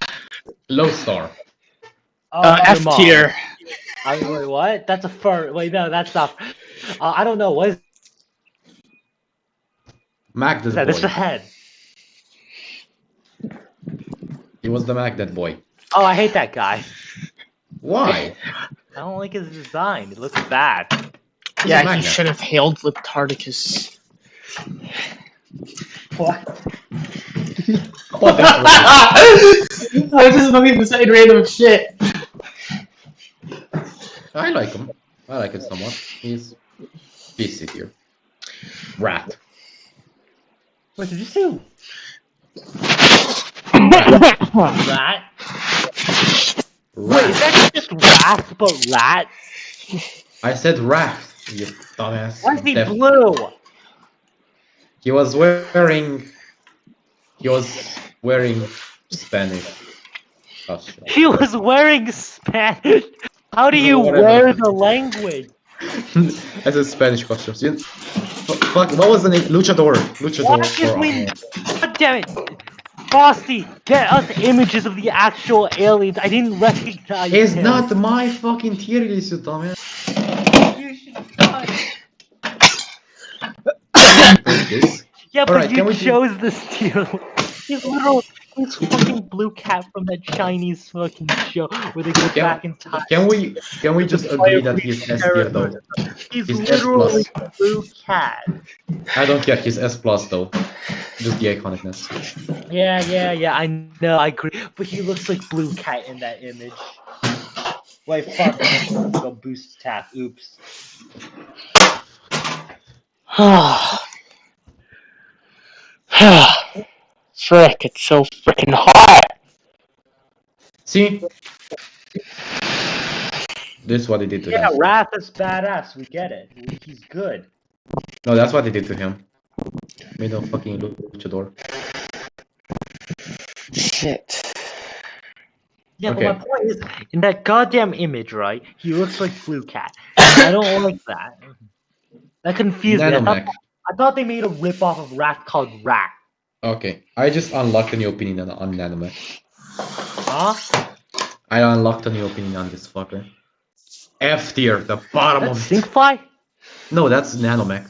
Speaker 2: Loadstar.
Speaker 1: F tier.
Speaker 3: Wait, what? That's a fur. Wait, no, that's not. I don't know. What is
Speaker 2: Mac this
Speaker 3: that? It's
Speaker 2: boy.
Speaker 3: the head.
Speaker 2: He was the Magnet boy.
Speaker 3: Oh, I hate that guy.
Speaker 2: Why?
Speaker 3: I don't like his design. It looks bad.
Speaker 2: He's a
Speaker 1: Yeah, he
Speaker 2: magnet.
Speaker 1: should have hailed Liptardicus.
Speaker 3: What?
Speaker 2: What the hell?
Speaker 1: I was just looking beside random shit.
Speaker 2: I like him. I like it somewhat. He's PC here. Rat.
Speaker 3: Wait, did you say rat? Wait, is that just wrath but rat?
Speaker 2: I said rat, you dumbass.
Speaker 3: Why is he
Speaker 2: Def-
Speaker 3: blue?
Speaker 2: He was wearing Spanish costume.
Speaker 3: He was wearing Spanish. How do you
Speaker 2: Whatever.
Speaker 3: wear the language?
Speaker 2: I said Spanish costumes. Fuck, what was the name? Luchador.
Speaker 3: Why did we? God damn it! Frosty, get us images of the actual aliens. I didn't recognize
Speaker 2: It's
Speaker 3: him.
Speaker 2: not my fucking tier list, you dumbass.
Speaker 3: You should not.
Speaker 2: This.
Speaker 3: Yeah, but
Speaker 2: Alright,
Speaker 3: you
Speaker 2: can we
Speaker 3: chose this tier. He's fucking Blue Cat from that Chinese fucking show where they go back in time.
Speaker 2: Can we just agree that he's S tier though?
Speaker 3: He's
Speaker 2: He's S
Speaker 3: literally
Speaker 2: plus.
Speaker 3: Blue Cat.
Speaker 2: I don't care. He's S plus though. Just the iconicness.
Speaker 3: Yeah, I know, I agree. But he looks like Blue Cat in that image. Wait, fuck. Go boost tap. Oops.
Speaker 1: Frick, it's so frickin' hot.
Speaker 2: See? This is what they did to
Speaker 3: Yeah,
Speaker 2: him.
Speaker 3: Wrath is badass. We get it. He's good.
Speaker 2: No, that's what they did to him. Made him fucking luchador.
Speaker 1: Shit.
Speaker 3: Yeah,
Speaker 2: Okay.
Speaker 3: but my point is, in that goddamn image, right? He looks like Blue Cat. I don't like that. That confused me.
Speaker 2: Nanomech.
Speaker 3: I thought they made a ripoff of Rat called Rat.
Speaker 2: Okay, I just unlocked a new opinion on Nanomech.
Speaker 3: Huh?
Speaker 2: I unlocked a new opinion on this fucker. F tier, the bottom
Speaker 3: That's
Speaker 2: of it.
Speaker 3: Stinkfly?
Speaker 2: No, that's Nanomech.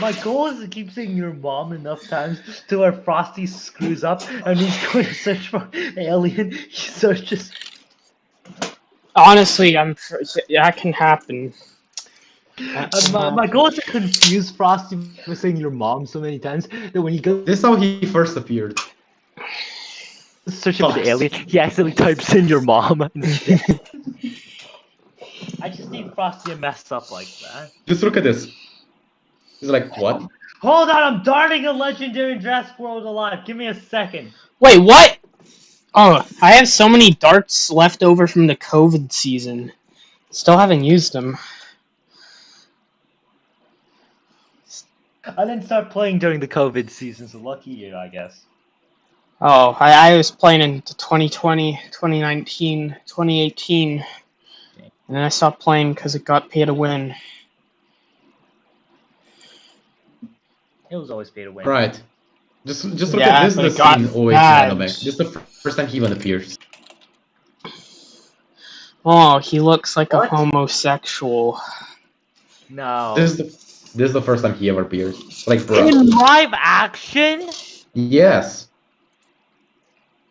Speaker 3: My goal is to keep saying your mom enough times to where Frosty screws up and he's going to search for alien. He searches.
Speaker 1: Honestly, that can happen.
Speaker 3: My goal is to confuse Frosty by saying your mom so many times that when he goes
Speaker 2: This is how he first appeared.
Speaker 3: searching for the alien, he accidentally types in your mom instead. I just need Frosty to mess up like that.
Speaker 2: Just look at this. He's like, what?
Speaker 3: Hold on, I'm darting a legendary Jurassic World alive. Give me a second.
Speaker 1: Wait, what? Oh, I have so many darts left over from the COVID season. Still haven't used them.
Speaker 3: I didn't start playing during the COVID season, so lucky you, I guess.
Speaker 1: Oh, I was playing in 2020, 2019, 2018. And then I stopped playing because it got pay to win.
Speaker 3: It was always pay to win.
Speaker 2: Right. Just look
Speaker 1: Yeah,
Speaker 2: at this.
Speaker 1: but
Speaker 2: The
Speaker 1: it got
Speaker 2: scene always
Speaker 1: bad.
Speaker 2: Nanomech. This is the first time he even appears.
Speaker 1: Oh, he looks like
Speaker 3: What?
Speaker 1: a homosexual.
Speaker 3: No.
Speaker 2: This is the first time he ever appears. Like, bro.
Speaker 3: In live action?
Speaker 2: Yes.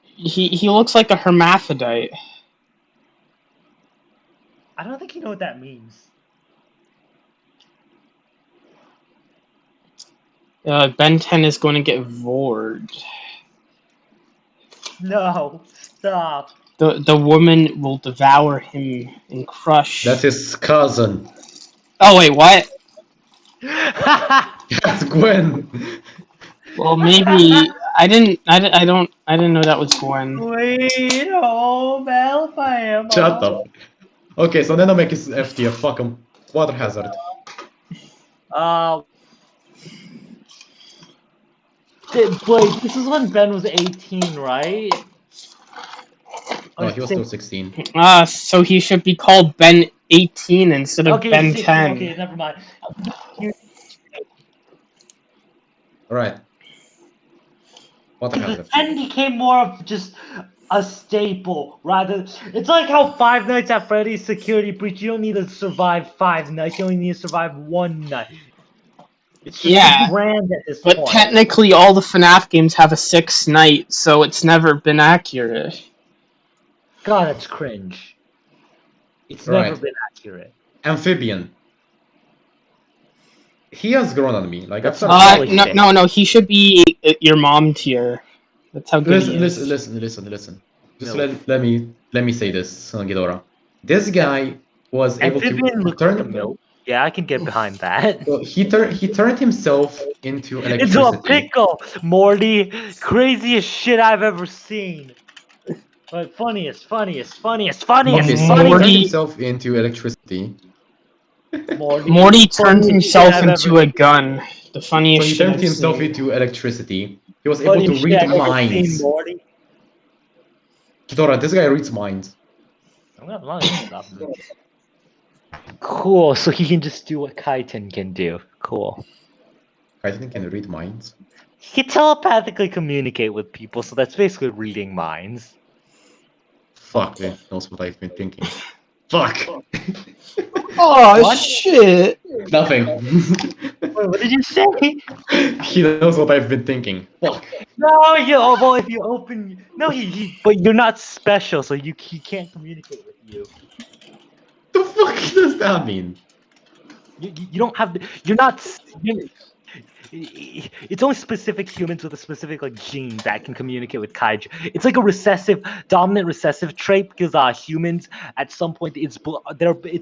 Speaker 1: He looks like a hermaphrodite.
Speaker 3: I don't think you know what that means.
Speaker 1: Ben 10 is going to get vored.
Speaker 3: No. Stop.
Speaker 1: The woman will devour him and crush.
Speaker 2: That's his cousin.
Speaker 1: Oh wait, what?
Speaker 2: That's Gwen.
Speaker 1: Well, maybe I didn't know that was Gwen.
Speaker 3: Sweet home Alabama.
Speaker 2: Shut up. Okay, so Nanomech is F tier. Fuck him. Water hazard.
Speaker 3: Wait, this is when Ben was 18, right?
Speaker 2: No, he was still 16.
Speaker 1: So he should be called Ben 18 instead of
Speaker 3: Okay,
Speaker 1: Ben
Speaker 3: 16,
Speaker 1: 10.
Speaker 3: okay, never mind.
Speaker 2: Alright. Water hazard.
Speaker 3: 10 became more of just a staple, rather. It's like how Five Nights at Freddy's security breach, you don't need to survive 5 nights, you only need to survive 1 night. It's just
Speaker 1: Yeah,
Speaker 3: a brand at this
Speaker 1: but
Speaker 3: point.
Speaker 1: technically all the FNAF games have a 6th night, so it's never been accurate.
Speaker 3: God, that's cringe. It's
Speaker 2: Right.
Speaker 3: never been accurate.
Speaker 2: Amphibian. He has grown on me. Like, I've
Speaker 3: Really thick.
Speaker 1: No, he should be your mom tier. That's how good he is.
Speaker 2: Listen. Just
Speaker 3: No.
Speaker 2: let me say this, Ghidorah. This guy was able
Speaker 3: Amphibian
Speaker 2: to
Speaker 3: looks like a
Speaker 2: turn.
Speaker 3: milk. Yeah, I can get behind that.
Speaker 2: Well, he turned himself into electricity.
Speaker 3: Into a pickle, Morty. Craziest shit I've ever seen. But funniest.
Speaker 2: Okay, so
Speaker 1: Morty-
Speaker 2: he turned himself into electricity.
Speaker 1: Morty turned
Speaker 3: funniest
Speaker 1: himself
Speaker 3: shit I've
Speaker 1: into
Speaker 3: ever
Speaker 1: a gun. The
Speaker 2: So
Speaker 1: funniest
Speaker 2: he
Speaker 1: shit
Speaker 2: turned
Speaker 1: I've
Speaker 2: himself
Speaker 1: seen.
Speaker 2: into electricity. He was able to
Speaker 3: Funniest shit
Speaker 2: read
Speaker 3: I've ever seen,
Speaker 2: minds.
Speaker 3: Morty.
Speaker 2: Ghidorah, this guy reads minds.
Speaker 3: I'm not lying. Stop him. Cool. So he can just do what Kaiten can do. Cool.
Speaker 2: I think he can read minds.
Speaker 3: He can telepathically communicate with people, so that's basically reading minds.
Speaker 2: Fuck, he knows what I've been thinking. Fuck!
Speaker 1: Oh
Speaker 3: What?
Speaker 1: shit!
Speaker 2: Nothing.
Speaker 3: Wait, what did you say?
Speaker 2: He knows what I've been thinking. Fuck.
Speaker 3: No, well, if you open, no, but you're not special, so he can't communicate with you.
Speaker 2: The fuck does that mean?
Speaker 3: You don't have, you're not, it's only specific humans with a specific like gene that can communicate with kaiju. It's like a dominant recessive trait because humans at some point it's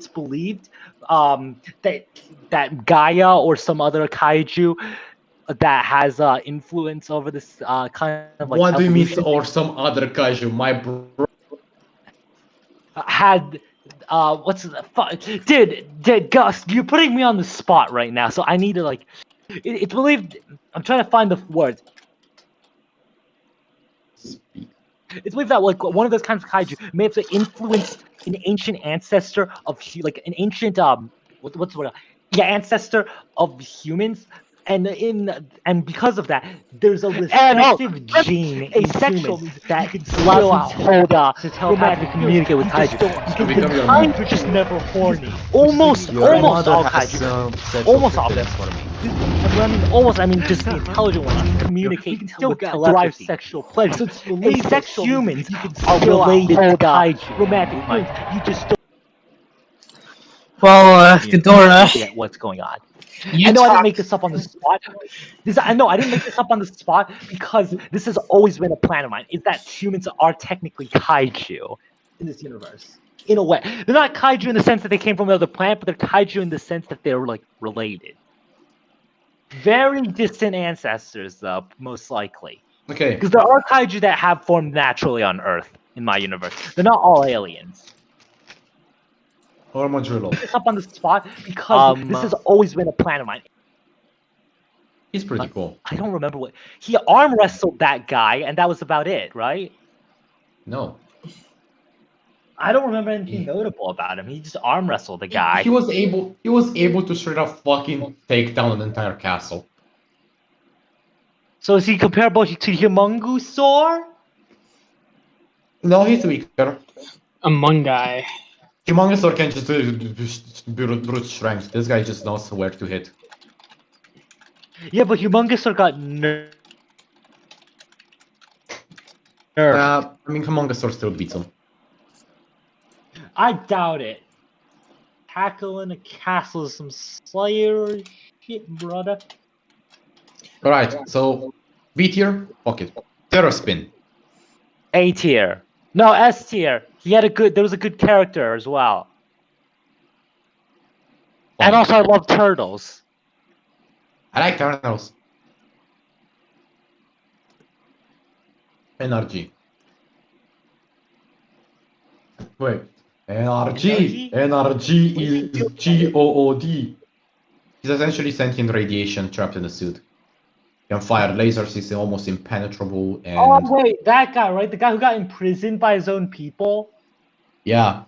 Speaker 3: believed that Gaia or some other kaiju that has influence over this kind of like
Speaker 2: What do you mean,
Speaker 3: evolution
Speaker 2: or some other kaiju? My bro.
Speaker 3: had what's the fuck, dude, Gus, you're putting me on the spot right now, so I need to like. It's believed. I'm trying to find the words.
Speaker 2: Speak.
Speaker 3: It's believed that like one of those kinds of kaiju may have influenced an ancient ancestor of like an ancient what's the word? Yeah, ancestor of humans. And because of that, there's a recessive gene in humans that allows you to telepathically communicate with kaiju. Because the kaiju just never horny. Almost
Speaker 4: Your
Speaker 3: all
Speaker 4: mother has
Speaker 3: kaiju.
Speaker 4: some sexual
Speaker 3: Almost all.
Speaker 4: preference for me.
Speaker 3: I mean, just the intelligent ones can communicate with derive sexual pleasure. Asexual humans are related to kaiju. Romantic ones. You just don't
Speaker 1: Well, Ghidorah,
Speaker 3: get what's going on.
Speaker 1: you
Speaker 3: I know I didn't
Speaker 1: talk.
Speaker 3: make this up on the spot. I didn't make this up on the spot because this has always been a plan of mine. Is that humans are technically kaiju in this universe, in a way. They're not kaiju in the sense that they came from another planet, but they're kaiju in the sense that they're like related. Very distant ancestors, though, most likely.
Speaker 2: Okay.
Speaker 3: Because there are kaiju that have formed naturally on Earth in my universe. They're not all aliens.
Speaker 2: Armadillo.
Speaker 3: This up on the spot because this has always been a plan of mine.
Speaker 2: He's pretty cool.
Speaker 3: I don't remember what he arm wrestled that guy, and that was about it, right?
Speaker 2: No.
Speaker 3: I don't remember anything notable about him. He just arm wrestled the guy.
Speaker 2: He was able to straight up fucking take down an entire castle.
Speaker 3: So is he comparable to Humongosaur?
Speaker 2: No, he's weaker.
Speaker 1: Among Guy.
Speaker 2: Humongousaur can just do brute strength. This guy just knows where to hit.
Speaker 3: Yeah, but Humongosaur got nerfed.
Speaker 2: I mean, Humongousaur still beats him.
Speaker 3: I doubt it. Tackling a castle is some Slayer shit, brother.
Speaker 2: Alright, so B tier, fuck it. Terra Spin.
Speaker 3: A tier. No, S tier. There was a good character as well. And also I love turtles.
Speaker 2: I like turtles. NRG. Wait. NRG. NRG is GOOD. He's essentially sentient radiation trapped in a suit. Can fire lasers, he's almost impenetrable, and...
Speaker 3: Oh, wait, that guy, right? The guy who got imprisoned by his own people?
Speaker 2: Yeah.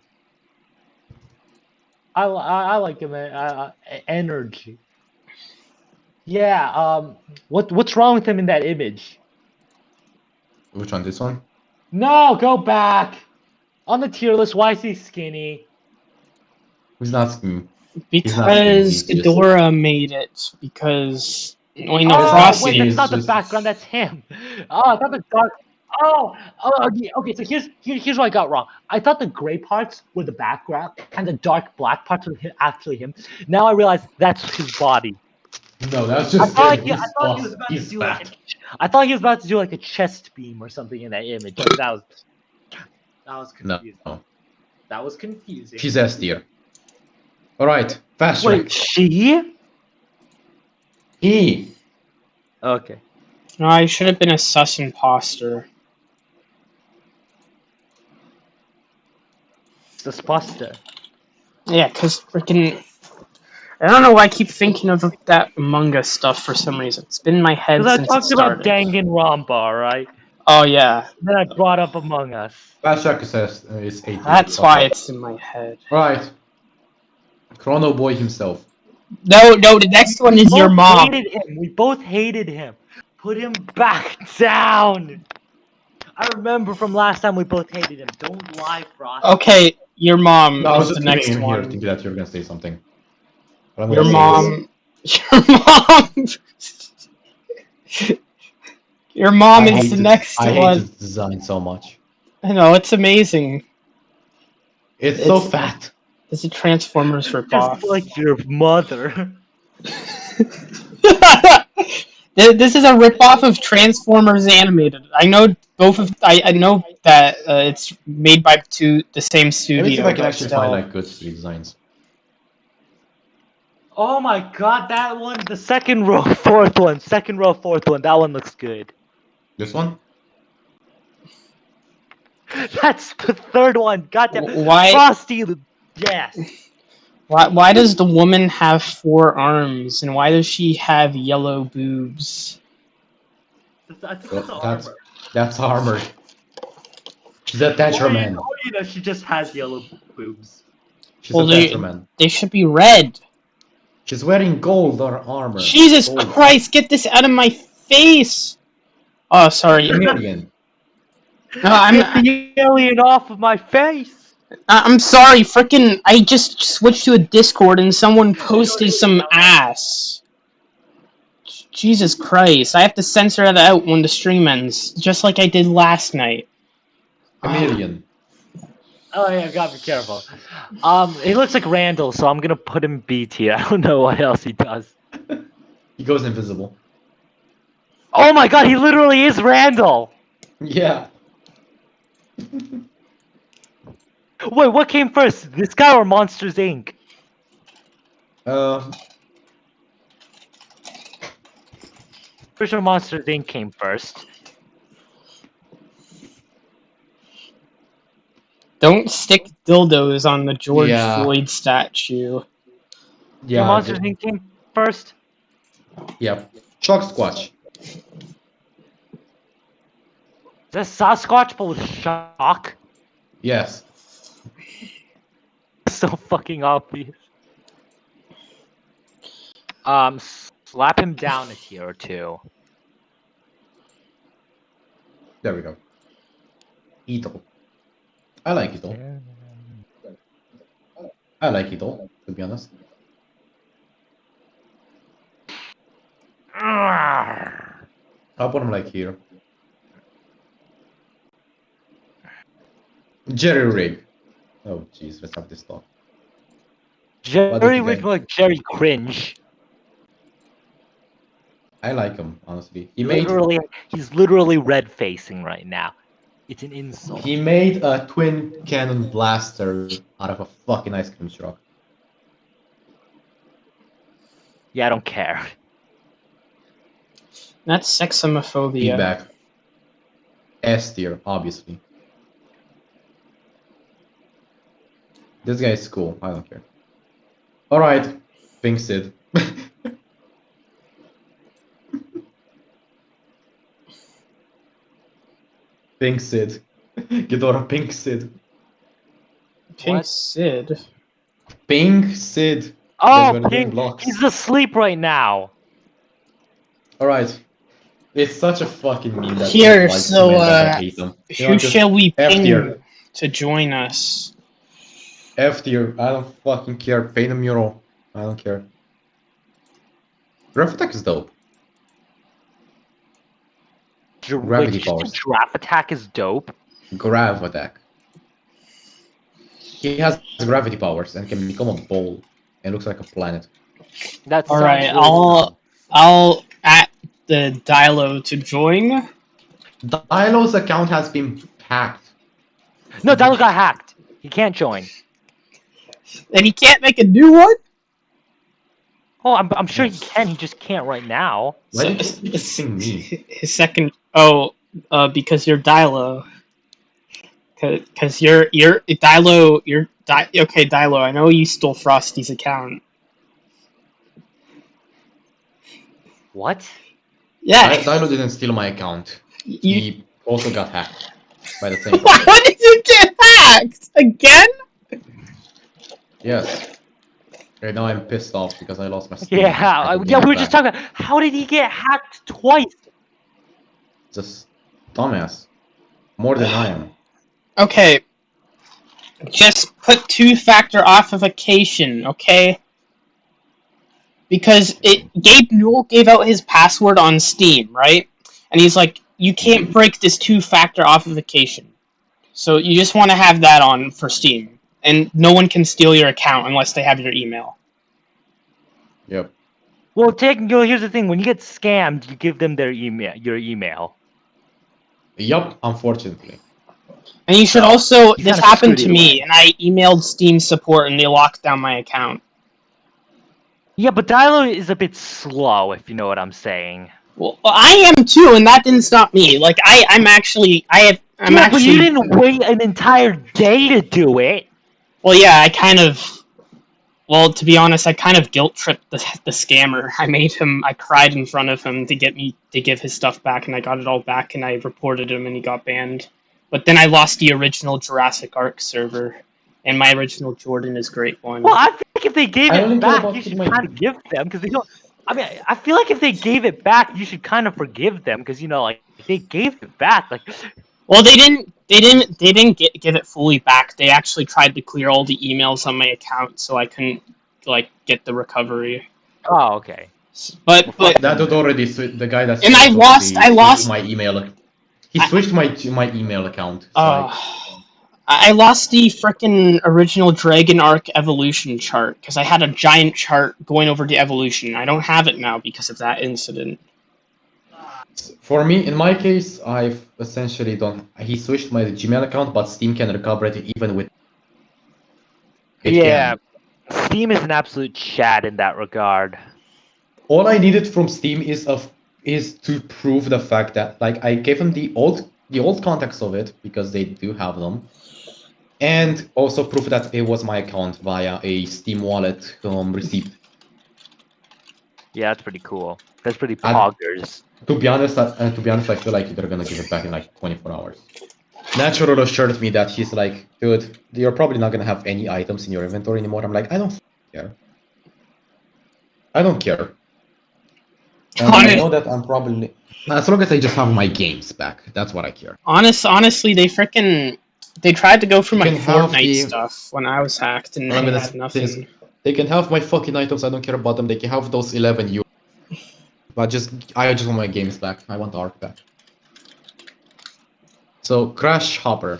Speaker 3: I like him. Energy. Yeah, what's wrong with him in that image?
Speaker 2: Which one, this one?
Speaker 3: No, go back! On the tier list, why is he skinny?
Speaker 2: He's not skinny.
Speaker 1: Because Ghidorah made it. Because... Well, no,
Speaker 3: Oh,
Speaker 1: Frosty.
Speaker 3: wait, that's not the
Speaker 2: just-
Speaker 3: background, that's him. Oh, I thought the dark... yeah, okay, so here's what I got wrong. I thought the gray parts were the background, and the dark black parts were actually him. Now I realize that's his body.
Speaker 2: No, that's
Speaker 3: I
Speaker 2: just
Speaker 3: thought,
Speaker 2: him.
Speaker 3: he, I thought he was about to
Speaker 2: He's
Speaker 3: do
Speaker 2: fat.
Speaker 3: like I thought he was about to do like a chest beam or something in that image. Like, that was
Speaker 2: No,
Speaker 3: confusing.
Speaker 2: no.
Speaker 3: That was confusing.
Speaker 2: She's S tier. Alright, fast track.
Speaker 3: Wait, she?
Speaker 2: He.
Speaker 3: Okay.
Speaker 1: No, I should have been a sus imposter.
Speaker 3: The Buster.
Speaker 1: Yeah, because freaking... I don't know why I keep thinking of that Among Us stuff for some reason. It's been in my head
Speaker 3: Because I
Speaker 1: since it
Speaker 3: talked about
Speaker 1: started.
Speaker 3: Danganronpa, right?
Speaker 1: Oh, yeah.
Speaker 3: Then I brought up Among Us.
Speaker 2: Fast track is S tier.
Speaker 1: That's why it's in my head.
Speaker 2: Right. Chrono Boy himself.
Speaker 1: No, the next one is your
Speaker 3: Both
Speaker 1: mom.
Speaker 3: hated him. We both hated him. Put him back down. I remember from last time we both hated him. Don't lie, Frost.
Speaker 1: Okay, your mom
Speaker 2: No, I was
Speaker 1: is the
Speaker 2: just
Speaker 1: next
Speaker 2: here
Speaker 1: one.
Speaker 2: thinking that you were gonna say something. But I'm
Speaker 1: Your
Speaker 2: gonna say
Speaker 1: mom. Your mom
Speaker 2: this.
Speaker 1: is the next
Speaker 2: I hate
Speaker 1: one.
Speaker 2: this design so much.
Speaker 1: I know, it's amazing.
Speaker 2: It's so
Speaker 1: It's-
Speaker 2: fat.
Speaker 1: It's a Transformers ripoff.
Speaker 3: Just like your mother.
Speaker 1: This is a ripoff of Transformers Animated. I know both of. I know that it's made by the same studio.
Speaker 2: Let me see if I can
Speaker 1: but
Speaker 2: actually
Speaker 1: still.
Speaker 2: find like good street designs.
Speaker 3: Oh my god, that one, the second row, fourth one. Second row, fourth one. That one looks good.
Speaker 2: This one?
Speaker 3: That's the third one. Goddamn.
Speaker 1: Why?
Speaker 3: Frosty. Yes.
Speaker 1: Why does the woman have 4 arms, and why does she have yellow boobs?
Speaker 3: I think
Speaker 2: Well,
Speaker 3: that's
Speaker 2: that's-
Speaker 3: armor.
Speaker 2: That's armor. She's a Tetraman.
Speaker 3: Or, you know, she just has yellow boobs.
Speaker 2: She's
Speaker 1: Well,
Speaker 2: a Tetraman.
Speaker 1: they should be red.
Speaker 2: She's wearing gold or armor.
Speaker 1: Jesus
Speaker 2: Gold.
Speaker 1: Christ, get this out of my face! Oh, sorry.
Speaker 2: Alien.
Speaker 1: No, I'm
Speaker 3: Get the alien off of my face!
Speaker 1: I'm sorry, frickin' I just switched to a Discord and someone posted some ass. Jesus Christ, I have to censor that out when the stream ends, just like I did last night.
Speaker 2: Chameleon.
Speaker 3: Oh yeah, gotta be careful. He looks like Randall, so I'm gonna put him B tier. I don't know what else he does.
Speaker 2: He goes invisible.
Speaker 3: Oh my god, he literally is Randall!
Speaker 2: Yeah.
Speaker 3: Wait, what came first? This guy or Monsters Inc? Pretty sure Monsters Inc came first.
Speaker 1: Don't stick dildos on the George
Speaker 2: Yeah.
Speaker 1: Floyd statue.
Speaker 3: Yeah, Monsters Inc came first.
Speaker 2: Yep. Shock Squatch.
Speaker 3: Is that Sasquatch but with shock?
Speaker 2: Yes.
Speaker 3: So fucking obvious. Slap him down a tier or two.
Speaker 2: There we go. Ito. I like Ito. I like Ito, to be honest. I'll put him like here. Jerry Rig. Oh jeez, let's have this talk. What did
Speaker 3: Jerry
Speaker 2: you
Speaker 3: would
Speaker 2: think?
Speaker 3: like Jerry cringe.
Speaker 2: I like him, honestly. He's
Speaker 3: Literally red facing right now. It's an insult.
Speaker 2: he made a twin cannon blaster out of a fucking ice cream truck.
Speaker 3: Yeah, I don't care.
Speaker 1: That's sexomophobia.
Speaker 2: Feedback. S tier, obviously. This guy is cool. I don't care. Alright. Pink Sid. Pink Sid. Ghidorah Pink Sid.
Speaker 1: Pink
Speaker 3: What?
Speaker 1: Sid.
Speaker 2: Pink Sid.
Speaker 3: Oh,
Speaker 2: That's where the
Speaker 3: Pink,
Speaker 2: blocks.
Speaker 3: he's asleep right now.
Speaker 2: Alright. It's such a fucking meme that
Speaker 1: Here,
Speaker 2: people like
Speaker 1: so,
Speaker 2: to that I hate them. You know,
Speaker 1: Who
Speaker 2: just
Speaker 1: shall we
Speaker 2: F
Speaker 1: ping
Speaker 2: tier.
Speaker 1: to join us?
Speaker 2: F tier. I don't fucking care. Paint a mural. I don't care. Graph Attack is dope. Gravity
Speaker 3: Wait, did you
Speaker 2: powers.
Speaker 3: say Giraffe Attack is dope?
Speaker 2: Grav Attack. He has gravity powers and can become a ball and looks like a planet.
Speaker 3: That's
Speaker 1: Alright, I'll at the Dilo to join.
Speaker 2: Dilo's account has been hacked.
Speaker 3: No, Dialo got hacked. He can't join.
Speaker 1: And he can't make a new one?
Speaker 3: Oh, I'm sure he can. He just can't right now.
Speaker 2: Why
Speaker 1: So-
Speaker 2: did you sing me?
Speaker 1: His second... Oh, because you're Dilo. Because you're Dilo... Okay, Dilo, I know you stole Frosty's account.
Speaker 3: What?
Speaker 1: Yeah.
Speaker 2: Dilo didn't steal my account.
Speaker 1: You...
Speaker 2: He also got hacked by the same
Speaker 1: Why
Speaker 2: person.
Speaker 1: did you get hacked? Again?
Speaker 2: Yes. Right now I'm pissed off because I lost my Steam.
Speaker 3: Yeah, we were just talking about how did he get hacked twice?
Speaker 2: Just dumbass. More than I am.
Speaker 1: Okay. Just put two-factor authentication, okay? Because Gabe Newell gave out his password on Steam, right? And he's like, you can't break this two-factor authentication. So you just want to have that on for Steam. And no one can steal your account unless they have your email.
Speaker 2: Yep.
Speaker 3: Well, technically, here's the thing: when you get scammed, you give them their email, your email.
Speaker 2: Yup, unfortunately.
Speaker 1: And you should also...
Speaker 3: You
Speaker 1: This
Speaker 3: gotta
Speaker 1: happened
Speaker 3: screw
Speaker 1: to
Speaker 3: it
Speaker 1: me, and I emailed Steam support, and they locked down my account.
Speaker 3: Yeah, but Dialo is a bit slow, if you know what I'm saying.
Speaker 1: Well, I am too, and that didn't stop me. Like, I'm actually... I'm
Speaker 3: yeah,
Speaker 1: actually...
Speaker 3: but you didn't wait an entire day to do it.
Speaker 1: Well, yeah, I kind of... Well, to be honest, I kind of guilt-tripped the scammer. I cried in front of him to get me to give his stuff back, and I got it all back, and I reported him, and he got banned. But then I lost the original Jurassic ARK server, and my original Jordan is Great One.
Speaker 3: Well, I feel like if they gave
Speaker 2: I only
Speaker 3: it
Speaker 2: care
Speaker 3: back,
Speaker 2: about
Speaker 3: you should
Speaker 2: my-
Speaker 3: kind of give them because they don't. I mean, I feel like if they gave it back, you should kind of forgive them because like they gave it back. Like,
Speaker 1: Well, they didn't give it fully back. They actually tried to clear all the emails on my account, so I couldn't get the recovery.
Speaker 3: oh, okay.
Speaker 1: But
Speaker 2: That dude already the guy that's
Speaker 1: And I lost
Speaker 2: my email. He switched my email account. So
Speaker 1: I lost the frickin' original Dragon Arc evolution chart because I had a giant chart going over the evolution. I don't have it now because of that incident.
Speaker 2: for me, in my case, I've essentially done. He switched my Gmail account, but Steam can recover it even with. It
Speaker 3: Yeah,
Speaker 2: can.
Speaker 3: Steam is an absolute chat in that regard.
Speaker 2: All I needed from Steam is to prove the fact that I gave him the old contacts of it because they do have them, and also proof that it was my account via a Steam wallet receipt.
Speaker 3: Yeah, that's pretty cool. That's pretty
Speaker 2: I-
Speaker 3: poggers.
Speaker 2: To be honest, I feel like they're gonna give it back in 24 hours. Natural assured me that he's like, dude, you're probably not gonna have any items in your inventory anymore. I'm like, I don't care. I don't care. And I know that I'm probably as long as I just have my games back. That's what I care.
Speaker 1: Honestly, they tried to go for my
Speaker 2: can have
Speaker 1: Fortnite
Speaker 2: the-
Speaker 1: stuff when I was hacked, and
Speaker 2: What I'm
Speaker 1: I
Speaker 2: gonna
Speaker 1: had
Speaker 2: say
Speaker 1: nothing.
Speaker 2: is, they can have my fucking items. I don't care about them. They can have those 11 euros. But I just want my games back. I want the ARK back. So Crash Hopper.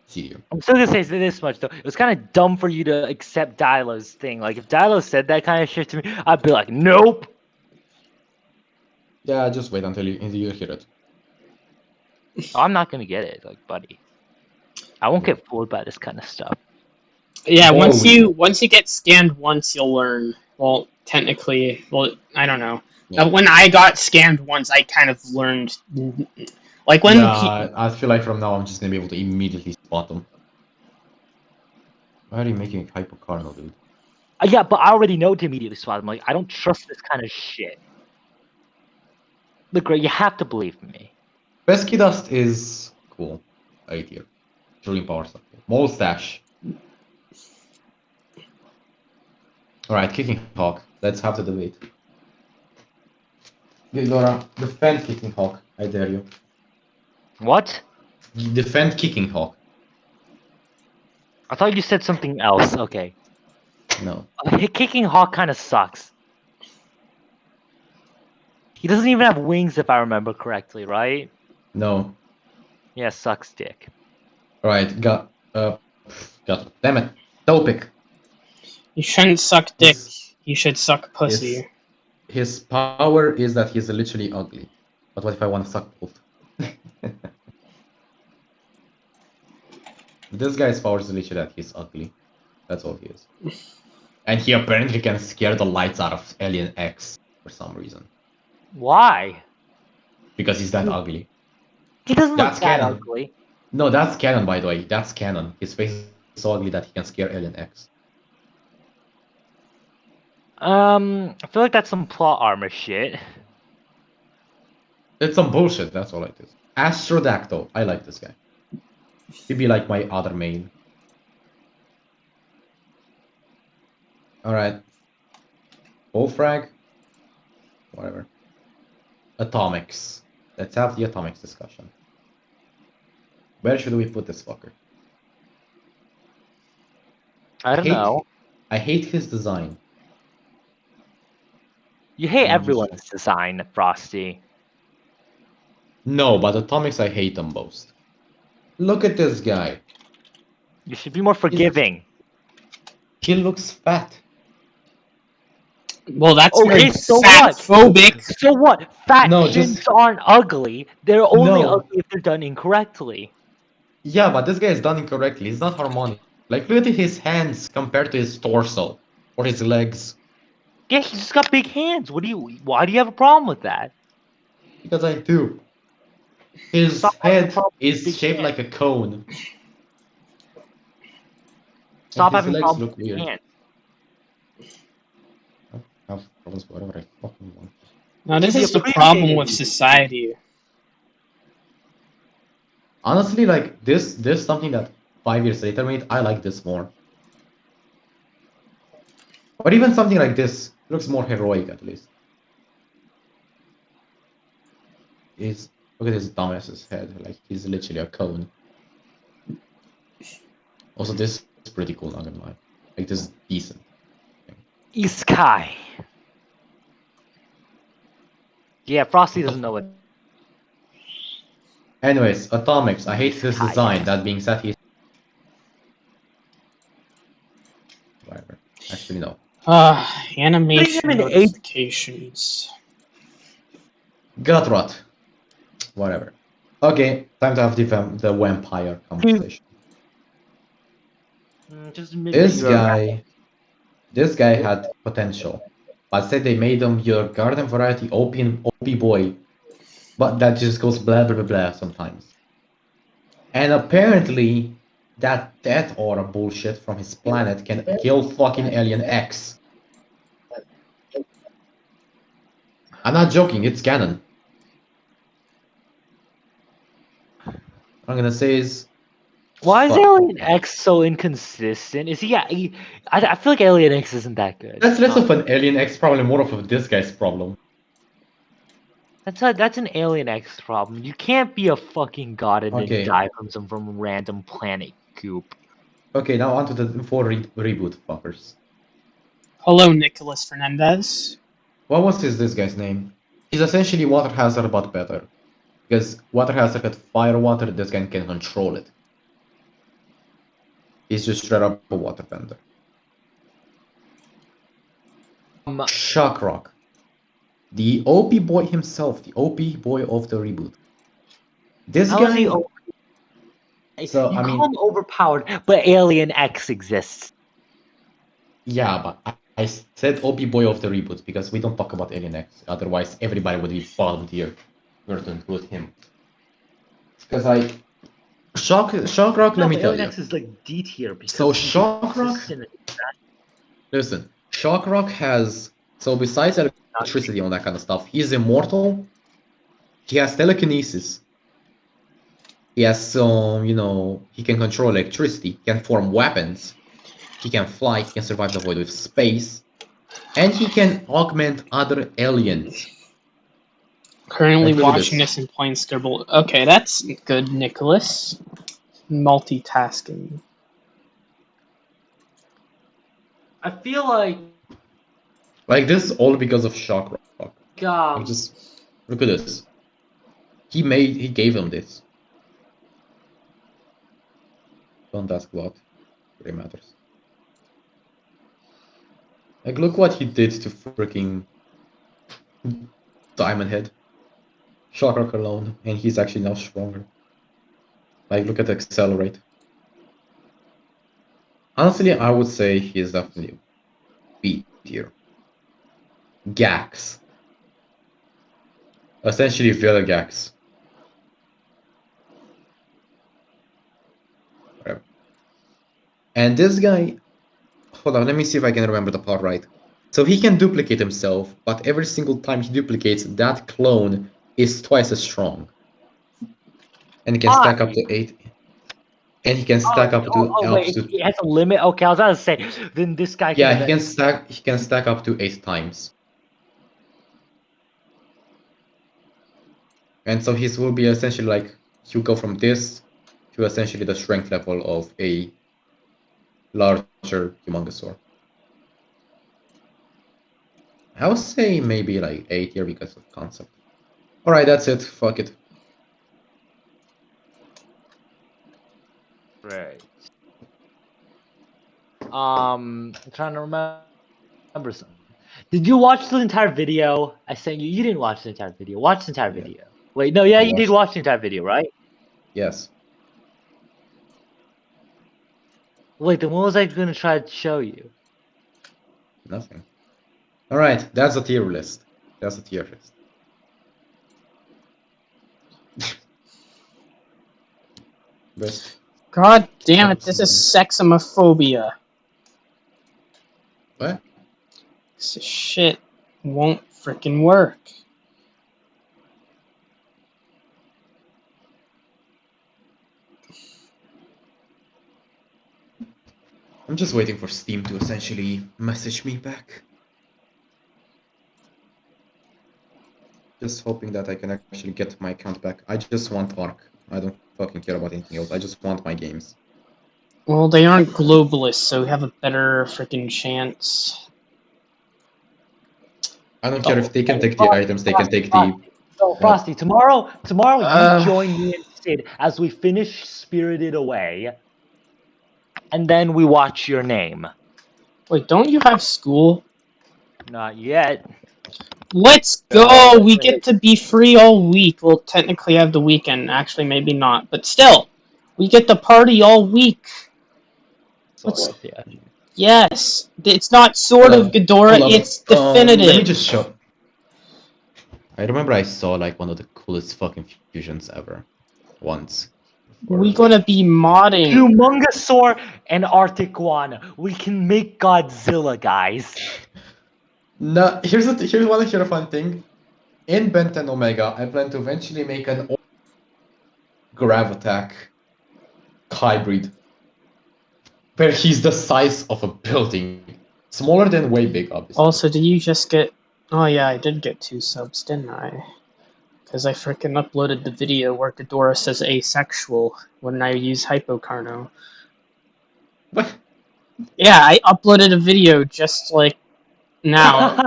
Speaker 2: See you.
Speaker 3: I'm still gonna say this much though. It was kind of dumb for you to accept Dilo's thing. Like, if Dilo said that kind of shit to me, I'd be like, nope.
Speaker 2: Yeah, just wait until you hear it.
Speaker 3: I'm not gonna get it, like, buddy. I won't get fooled by this kind of stuff.
Speaker 1: Yeah,
Speaker 2: Oh,
Speaker 1: once you get scanned once, you'll learn. Well, technically, I don't know.
Speaker 2: Yeah.
Speaker 1: When I got scanned once, I kind of learned. Like when
Speaker 2: I feel like from now I'm just gonna be able to immediately spot them. Why are you making a Hypo Carno, dude?
Speaker 3: Yeah, but I already know to immediately spot them. Like, I don't trust this kind of shit. Look, Ray, you have to believe me.
Speaker 2: Pesky Dust is cool. Right here. Dream Power Supply. Molestache. Alright, Kicking Hawk. Let's have the debate. Laura, defend Kicking Hawk. I dare you.
Speaker 3: What?
Speaker 2: Defend Kicking Hawk.
Speaker 3: I thought you said something else. Okay.
Speaker 2: No.
Speaker 3: Kicking Hawk kind of sucks. He doesn't even have wings, if I remember correctly, right?
Speaker 2: No.
Speaker 3: Yeah, sucks dick.
Speaker 2: Alright, got. Damn it. Topic.
Speaker 1: you shouldn't suck dick,
Speaker 2: His-
Speaker 1: you should suck pussy.
Speaker 2: His power is that he's literally ugly. But what if I want to suck both? This guy's power is literally that he's ugly. That's all he is. And he apparently can scare the lights out of Alien X for some reason.
Speaker 3: Why?
Speaker 2: Because he's that ugly.
Speaker 3: He doesn't
Speaker 2: That's
Speaker 3: look that
Speaker 2: canon.
Speaker 3: ugly.
Speaker 2: No, that's canon, by the way. That's canon. His face is so ugly that he can scare Alien X.
Speaker 3: I feel like that's some plot armor shit.
Speaker 2: It's some bullshit, that's all it is. Astrodactyl. I like this guy. He'd be like my other main. Alright. Bullfrag. Whatever. Atomics. Let's have the atomics discussion. Where should we put this fucker?
Speaker 3: I don't know.
Speaker 2: I hate his design.
Speaker 3: You hate everyone's design, Frosty.
Speaker 2: No, but atomics I hate them most. Look at this guy.
Speaker 3: You should be more forgiving.
Speaker 2: He looks fat.
Speaker 1: Well, that's
Speaker 3: Okay,
Speaker 1: very
Speaker 3: so
Speaker 1: fat phobic.
Speaker 3: So what? Fat
Speaker 2: No,
Speaker 3: shins
Speaker 2: just-
Speaker 3: aren't ugly. They're only
Speaker 2: No.
Speaker 3: ugly if they're done incorrectly.
Speaker 2: Yeah, but this guy is done incorrectly. He's not harmonic. Like, look at his hands compared to his torso or his legs.
Speaker 3: Yeah, he's just got big hands. Why do you have a problem with that?
Speaker 2: Because I do. His
Speaker 3: Stop having
Speaker 2: head
Speaker 3: problems with
Speaker 2: is
Speaker 3: big
Speaker 2: shaped
Speaker 3: hands.
Speaker 2: like a cone.
Speaker 3: Stop
Speaker 2: And his
Speaker 3: having
Speaker 2: legs
Speaker 3: problems
Speaker 2: look
Speaker 3: with big
Speaker 2: weird.
Speaker 3: hands.
Speaker 2: I have problems with whatever I fucking want.
Speaker 1: Now, this
Speaker 3: You
Speaker 1: is the
Speaker 3: appreciate
Speaker 1: problem
Speaker 3: it.
Speaker 1: with society.
Speaker 2: Honestly, like this something that 5 years later made. I like this more. Or even something like this looks more heroic at least. Is look at his dumbass's head, like he's literally a cone. Also, this is pretty cool, not gonna lie. Like this is decent.
Speaker 3: Isekai. Yeah, Frosty doesn't know it.
Speaker 2: Anyways, Atomics, I hate his
Speaker 3: Isekai.
Speaker 2: design. That being said, he's whatever. Actually, no.
Speaker 1: Animation
Speaker 3: Putting him in
Speaker 1: notifications.
Speaker 2: Gut rot. Whatever. Okay, time to have the vampire conversation.
Speaker 3: Just admit that
Speaker 2: This
Speaker 3: you're a rat.
Speaker 2: this guy had potential, but said they made him your garden variety OP boy, but that just goes blah blah blah blah sometimes. And apparently, that death aura bullshit from his planet can kill fucking Alien X. I'm not joking, it's canon. What I'm gonna say is,
Speaker 3: Why is
Speaker 2: fuck.
Speaker 3: Alien X so inconsistent? Is I feel like Alien X isn't that good.
Speaker 2: That's less of an Alien X problem, more of a this guy's problem.
Speaker 3: That's an Alien X problem. You can't be a fucking god and
Speaker 2: Okay.
Speaker 3: then die from some random planet goop.
Speaker 2: Okay, now onto the reboot fuckers.
Speaker 1: Hello, Nicholas Fernandez.
Speaker 2: What was this guy's name? He's essentially Water Hazard but better. Because Water Hazard had fire water, this guy can control it. He's just straight up a waterbender. Shock Rock. The OP boy himself, the OP boy of the reboot. This
Speaker 3: How is
Speaker 2: guy.
Speaker 3: he OP?
Speaker 2: So,
Speaker 3: you
Speaker 2: I
Speaker 3: call
Speaker 2: mean,
Speaker 3: him overpowered, but Alien X exists.
Speaker 2: yeah, but I said OP boy of the reboot because we don't talk about Alien X. Otherwise, everybody would be bottom tier. We're to include him. Because like, Shock Rock, let me tell
Speaker 3: Alien
Speaker 2: you.
Speaker 3: X is like D tier because
Speaker 2: So
Speaker 3: he's
Speaker 2: Shock Rock.
Speaker 3: consistent.
Speaker 2: Listen, Shock Rock has, so besides electricity and all that kind of stuff, he's immortal. He has telekinesis. He has some, he can control electricity, he can form weapons, he can fly, he can survive the void with space, and he can augment other aliens.
Speaker 1: Currently
Speaker 2: Like, look at
Speaker 1: watching
Speaker 2: this.
Speaker 1: this and playing Scribble. Okay, that's good, Nicholas. Multitasking.
Speaker 3: I feel like
Speaker 2: Like, this is all because of Shock Rock. Like, just look at this. He gave him this. Don't ask what. It really matters. Like, look what he did to freaking Diamond Head. Shock Rock alone, and he's actually now stronger. Like, look at the Accelerate. Honestly, I would say he's definitely B tier. Gax. Essentially, Villa Gax. Whatever. And this guy, hold on, let me see if I can remember the part right. So he can duplicate himself, but every single time he duplicates, that clone is twice as strong. And he can stack up to 8. And he can stack up to
Speaker 3: wait, it has a limit. Okay, I was about to say, then this guy.
Speaker 2: Yeah, he can stack up to 8 times. And so his will be essentially like you go from this to essentially the strength level of a larger Humongosaur. I would say maybe like 8 here because of concept. Alright, that's it. Fuck it.
Speaker 3: Right. I'm trying to remember something. Did you watch the entire video? I sent you. You didn't watch the entire video. Watch the entire video. Wait, no, yeah, you did watch the entire video, right?
Speaker 2: Yes.
Speaker 3: Wait, then what was I gonna try to show you?
Speaker 2: Nothing. Alright, that's a tier list. That's a tier list. Best.
Speaker 1: God damn it, this is sexomophobia.
Speaker 2: What?
Speaker 1: This shit won't frickin' work.
Speaker 2: I'm just waiting for Steam to essentially message me back. Just hoping that I can actually get my account back. I just want ARK. I don't fucking care about anything else. I just want my games.
Speaker 1: Well, they aren't globalists, so we have a better freaking chance.
Speaker 2: I don't care if they can take the items, they can take the...
Speaker 3: So Frosty, tomorrow
Speaker 1: Uh,
Speaker 3: you join me and Sid as we finish Spirited Away, and then we watch Your Name.
Speaker 1: Wait, don't you have school?
Speaker 3: Not yet.
Speaker 1: Let's go! We get to be free all week. We'll technically have the weekend. Actually, maybe not. But still, we get to party all week.
Speaker 3: Sort of, yeah.
Speaker 1: Yes. It's not sort of Ghidorah, it's definitive.
Speaker 2: Let me just show... I remember I saw like one of the coolest fucking fusions ever. Once.
Speaker 1: We're gonna be modding.
Speaker 3: Humongosaur and Arctic-Iguana. We can make Godzilla, guys.
Speaker 2: No, here's a fun thing. In Ben 10 Omega, I plan to eventually make an Grav-Attack hybrid. Where he's the size of a building. Smaller than way big, obviously.
Speaker 1: Also, did you just get... Oh yeah, I did get 2 subs, didn't I? Because I freaking uploaded the video where Ghidorah says asexual when I use Hypo Carno.
Speaker 2: What?
Speaker 1: Yeah, I uploaded a video just like now.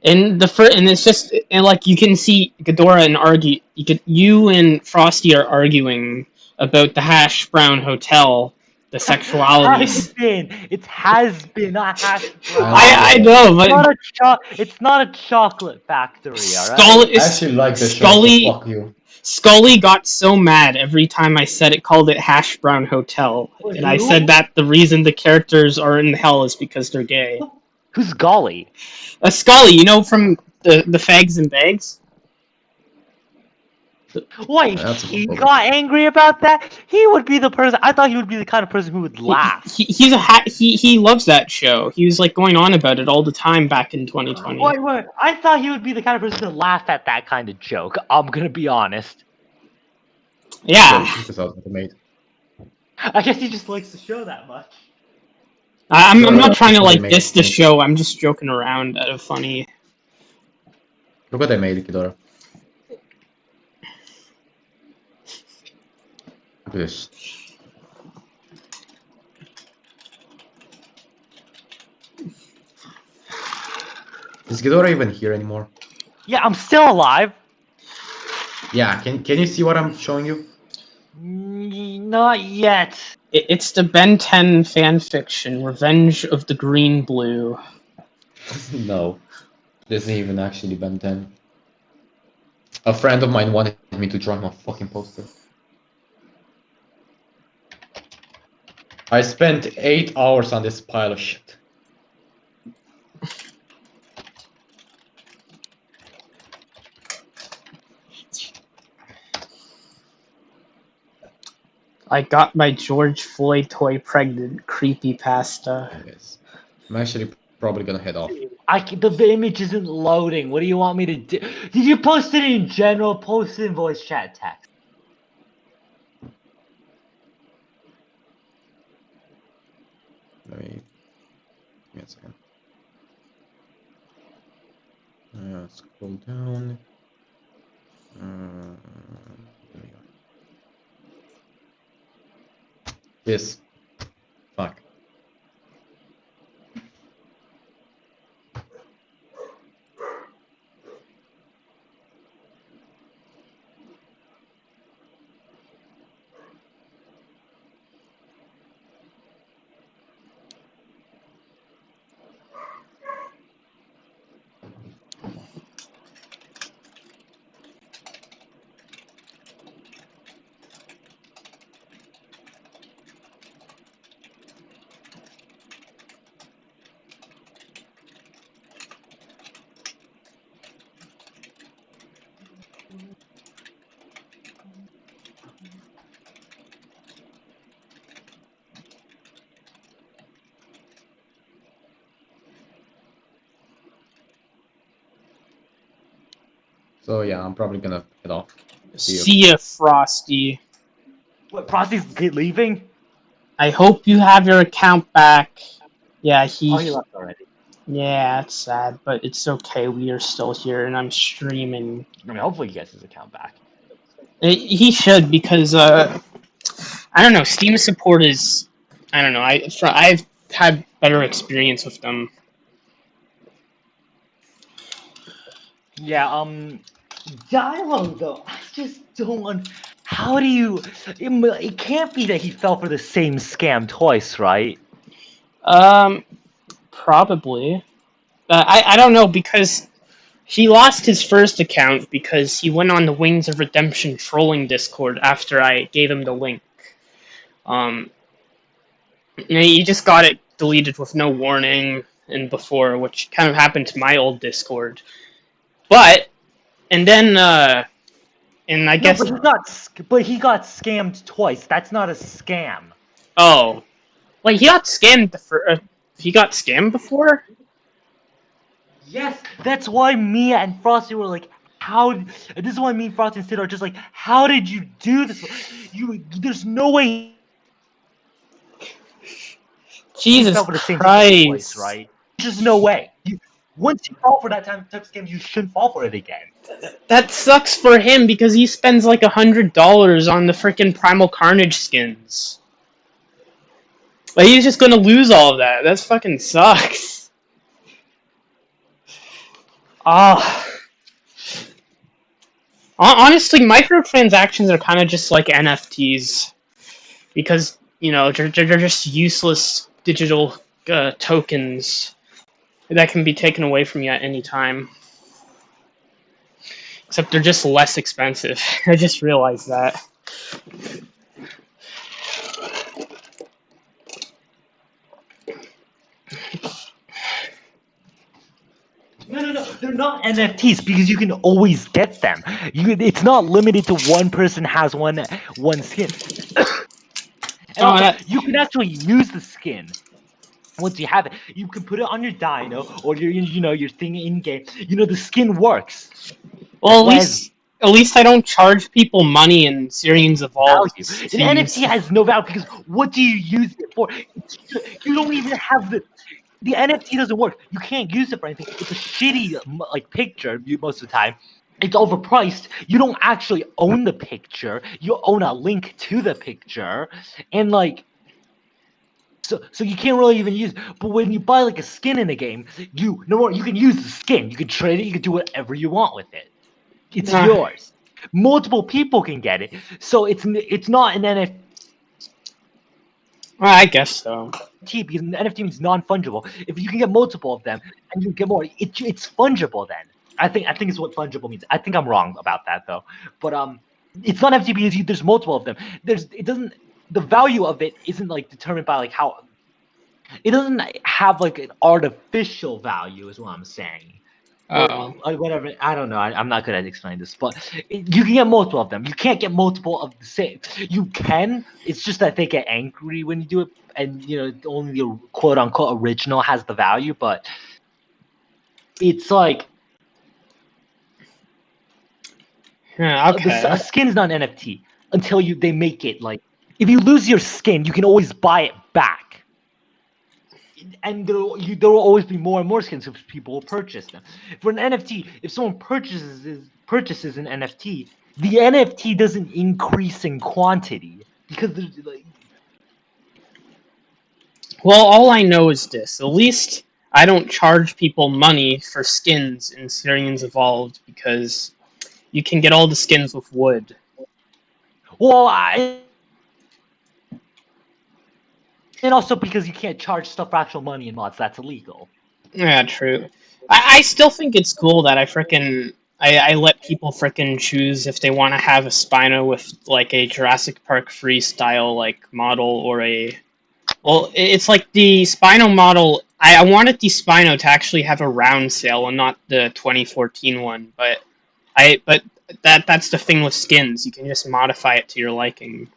Speaker 1: And it's just and like you can see Ghidorah and argue. You and Frosty are arguing about the Hash Brown Hotel, the sexuality.
Speaker 3: It has been a hash brown.
Speaker 1: I know, but
Speaker 3: it's not a chocolate factory, alright?
Speaker 2: I actually like the show, so fuck you.
Speaker 1: Scully got so mad every time I said it, called it Hash Brown Hotel, and I said that the reason the characters are in hell is because they're gay.
Speaker 3: Who's Golly?
Speaker 1: Scully, you know from the Fags and Bags?
Speaker 3: Wait, he got angry about that? He would be the person. I thought he would be the kind of person who would laugh.
Speaker 1: He loves that show. He was like going on about it all the time back in 2020.
Speaker 3: Wait. I thought he would be the kind of person to laugh at that kind of joke. I'm gonna be honest.
Speaker 1: Yeah.
Speaker 3: I guess he just likes the show that much.
Speaker 1: I'm not trying to like diss the show. I'm just joking around out of funny.
Speaker 2: Look what I made, Ghidorah. Look at this. Is Ghidorah even here anymore?
Speaker 3: Yeah, I'm still alive.
Speaker 2: Yeah, can you see what I'm showing you?
Speaker 3: Not yet.
Speaker 1: It's the Ben 10 fanfiction, Revenge of the Green Blue.
Speaker 2: No. This isn't even actually Ben 10. A friend of mine wanted me to draw him a fucking poster. I spent 8 hours on this pile of shit.
Speaker 1: I got my George Floyd toy pregnant creepypasta.
Speaker 2: Yes. I'm actually probably gonna head off.
Speaker 3: The image isn't loading. What do you want me to do? Did you post it in general? Post it in voice chat text.
Speaker 2: Let me... Give me a second. Scroll down. There we go. Yes. Fuck. So yeah, I'm probably gonna head off.
Speaker 1: See ya, Frosty.
Speaker 3: What, Frosty's leaving?
Speaker 1: I hope you have your account back. Yeah,
Speaker 3: Oh, he left already.
Speaker 1: Yeah, it's sad, but it's okay. We are still here, and I'm streaming.
Speaker 3: I mean, hopefully he gets his account back.
Speaker 1: He should because I don't know. Steam support is I don't know. I've had better experience with them.
Speaker 3: Yeah, Dialogue though, I just don't. How do you? It can't be that he fell for the same scam twice, right?
Speaker 1: Probably. I don't know because he lost his first account because he went on the Wings of Redemption trolling Discord after I gave him the link. And he just got it deleted with no warning and before, which kind of happened to my old Discord. But and then and I guess
Speaker 3: but he got scammed twice. That's not a scam.
Speaker 1: oh, like he got scammed he got scammed before.
Speaker 3: Yes, that's why Mia and Frosty were like, "How?" This is why me and Frosty and Sid are just like, "How did you do this? There's no way."
Speaker 1: Jesus
Speaker 3: he fell for the same
Speaker 1: Christ!
Speaker 3: twice, right? There's no way. Once you fall for that type of scam, you shouldn't fall for it again.
Speaker 1: That sucks for him because he spends like $100 on the freaking Primal Carnage skins. Like he's just gonna lose all of that. That fucking sucks. Ah. Honestly, microtransactions are kind of just like NFTs because they're just useless digital tokens that can be taken away from you at any time. Except they're just less expensive. I just realized that.
Speaker 3: No. They're not NFTs because you can always get them. It's not limited to one person has one skin. And also, you can actually use the skin. Once you have it, you can put it on your dino or your thing in game. The skin works.
Speaker 1: Well, at least I don't charge people money in Syrians Evolved.
Speaker 3: An NFT has no value because what do you use it for? You don't even have the NFT doesn't work. You can't use it for anything. It's a shitty picture most of the time. It's overpriced. You don't actually own the picture. You own a link to the picture, and so you can't really even use it. But when you buy a skin in a game, you can use the skin. You can trade it. You can do whatever you want with it. It's yours. Multiple people can get it, so it's not an NFT.
Speaker 1: Well, I guess so.
Speaker 3: Because an NFT means non-fungible. If you can get multiple of them and you get more, it's fungible then. I think is what fungible means. I think I'm wrong about that though. But it's not NFT because there's multiple of them. The value of it isn't determined by how. It doesn't have an artificial value, is what I'm saying. Whatever. I don't know. I'm not good at explaining this, but you can get multiple of them. You can't get multiple of the same. You can. It's just that they get angry when you do it, and only the quote unquote original has the value. But it's
Speaker 1: okay.
Speaker 3: A skin is not an NFT until they make it if you lose your skin, you can always buy it back. And there will always be more and more skins if people will purchase them. For an NFT, if someone purchases an NFT, the NFT doesn't increase in quantity because there's
Speaker 1: Well, all I know is this. At least I don't charge people money for skins in Syrians Evolved because you can get all the skins with wood.
Speaker 3: Well, and also because you can't charge stuff for actual money in mods, that's illegal.
Speaker 1: Yeah, true. I still think it's cool that I let people frickin' choose if they want to have a Spino with a Jurassic Park freestyle model or it's the Spino model. I wanted the Spino to actually have a round sail and not the 2014 one, but that's the thing with skins. You can just modify it to your liking.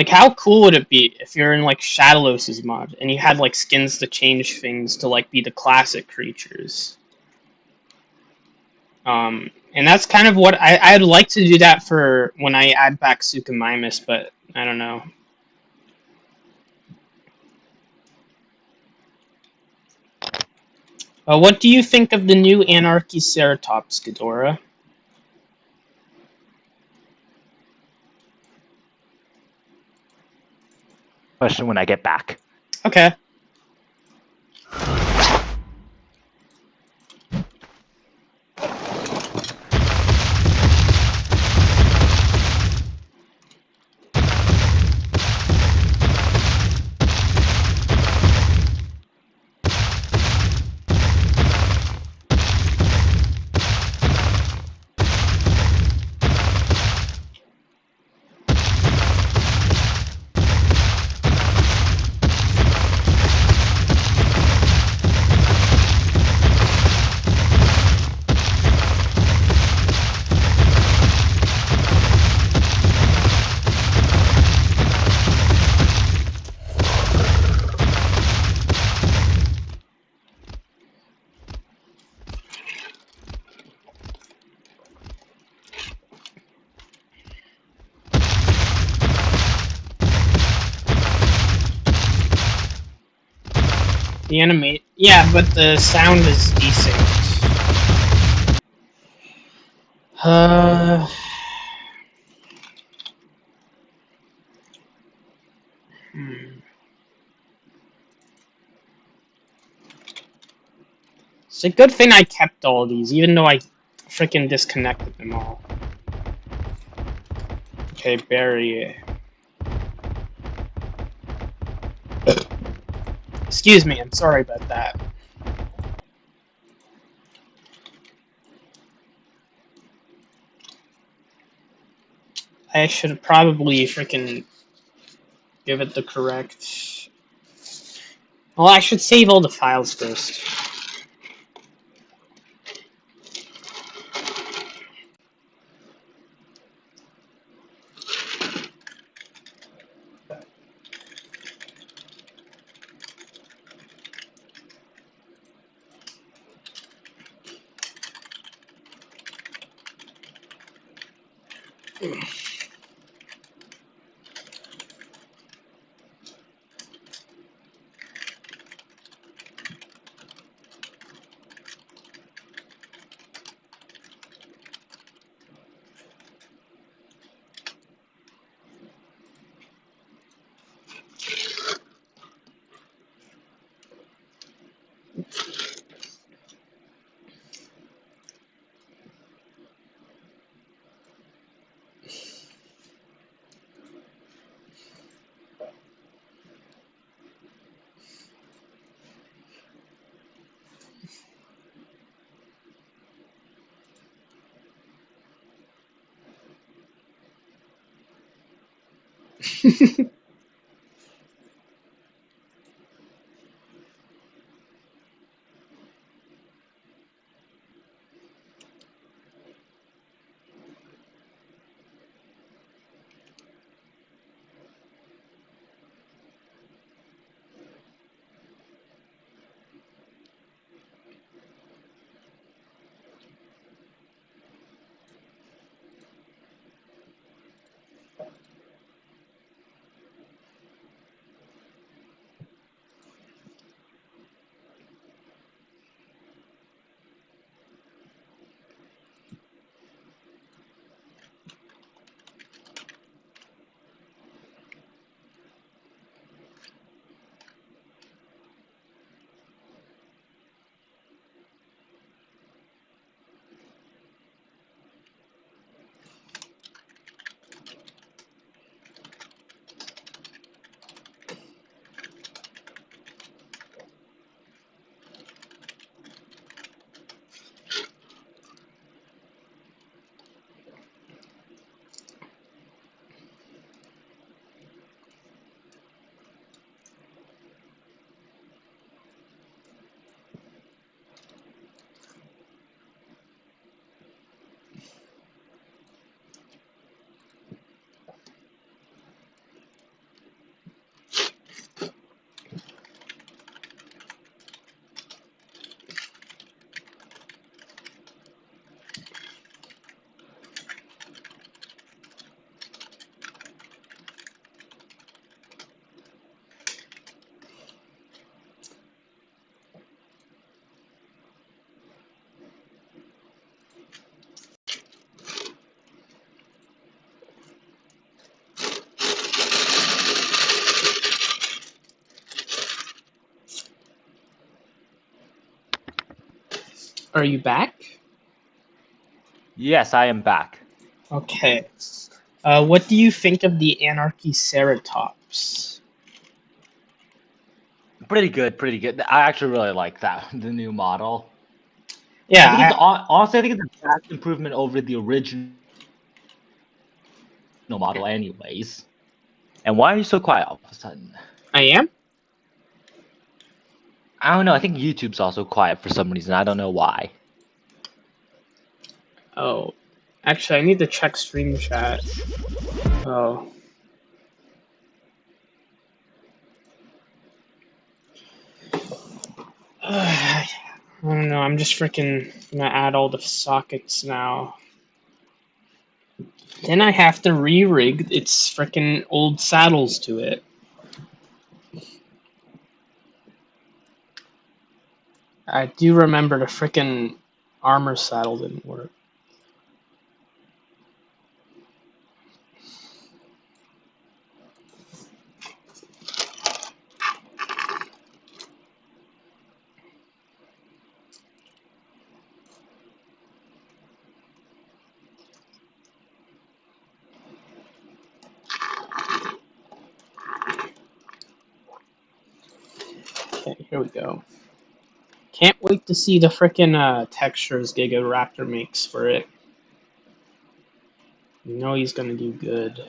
Speaker 1: How cool would it be if you're in Shadowlos's mod and you had skins to change things to be the classic creatures? And that's kind of what I'd like to do that for when I add back Suchomimus, but I don't know. What do you think of the new Anarchy Ceratops, Ghidorah?
Speaker 3: Question when I get back.
Speaker 1: Okay. The animate, yeah, but the sound is decent. Hmm. It's a good thing I kept all these, even though I freaking disconnected them all. Okay, Barry. Excuse me, I'm sorry about that. I should probably freaking give it the correct. Well, I should save all the files first. Are you back?
Speaker 3: Yes, I am back.
Speaker 1: Okay. What do you think of the Anarchy Ceratops?
Speaker 3: Pretty good, pretty good. I actually really like that, the new model.
Speaker 1: Yeah,
Speaker 3: I think it's honestly, I think it's a vast improvement over the original model, anyways. And why are you so quiet all of a sudden?
Speaker 1: I am.
Speaker 3: I don't know. I think YouTube's also quiet for some reason. I don't know why.
Speaker 1: Oh, actually, I need to check stream chat. Oh. I don't know. I'm just freaking gonna add all the sockets now. Then I have to re-rig its freaking old saddles to it. I do remember the freaking armor saddle didn't work. Okay, here we go. Can't wait to see the frickin' textures Giga makes for it. You know he's gonna do good.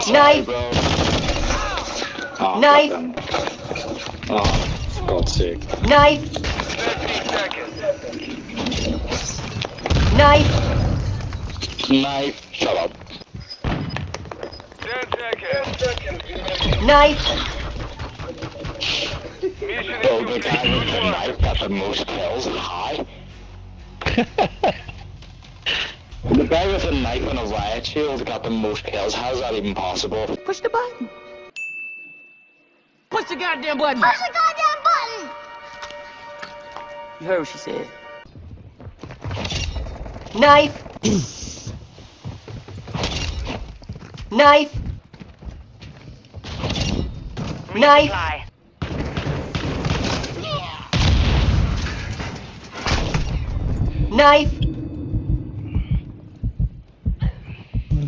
Speaker 5: Knife!
Speaker 6: Oh,
Speaker 5: Knife!
Speaker 6: oh, for God's sake.
Speaker 5: Knife! Knife!
Speaker 6: Knife. Shut up.
Speaker 5: Knife!
Speaker 6: Oh, the guy with the knife got the most kills. Hi. The guy with a knife and a riot shield got the most kills. How is that even possible?
Speaker 5: Push the button! Push the goddamn button! Push the goddamn button! You heard what she said. Knife! Knife! Knife! Knife!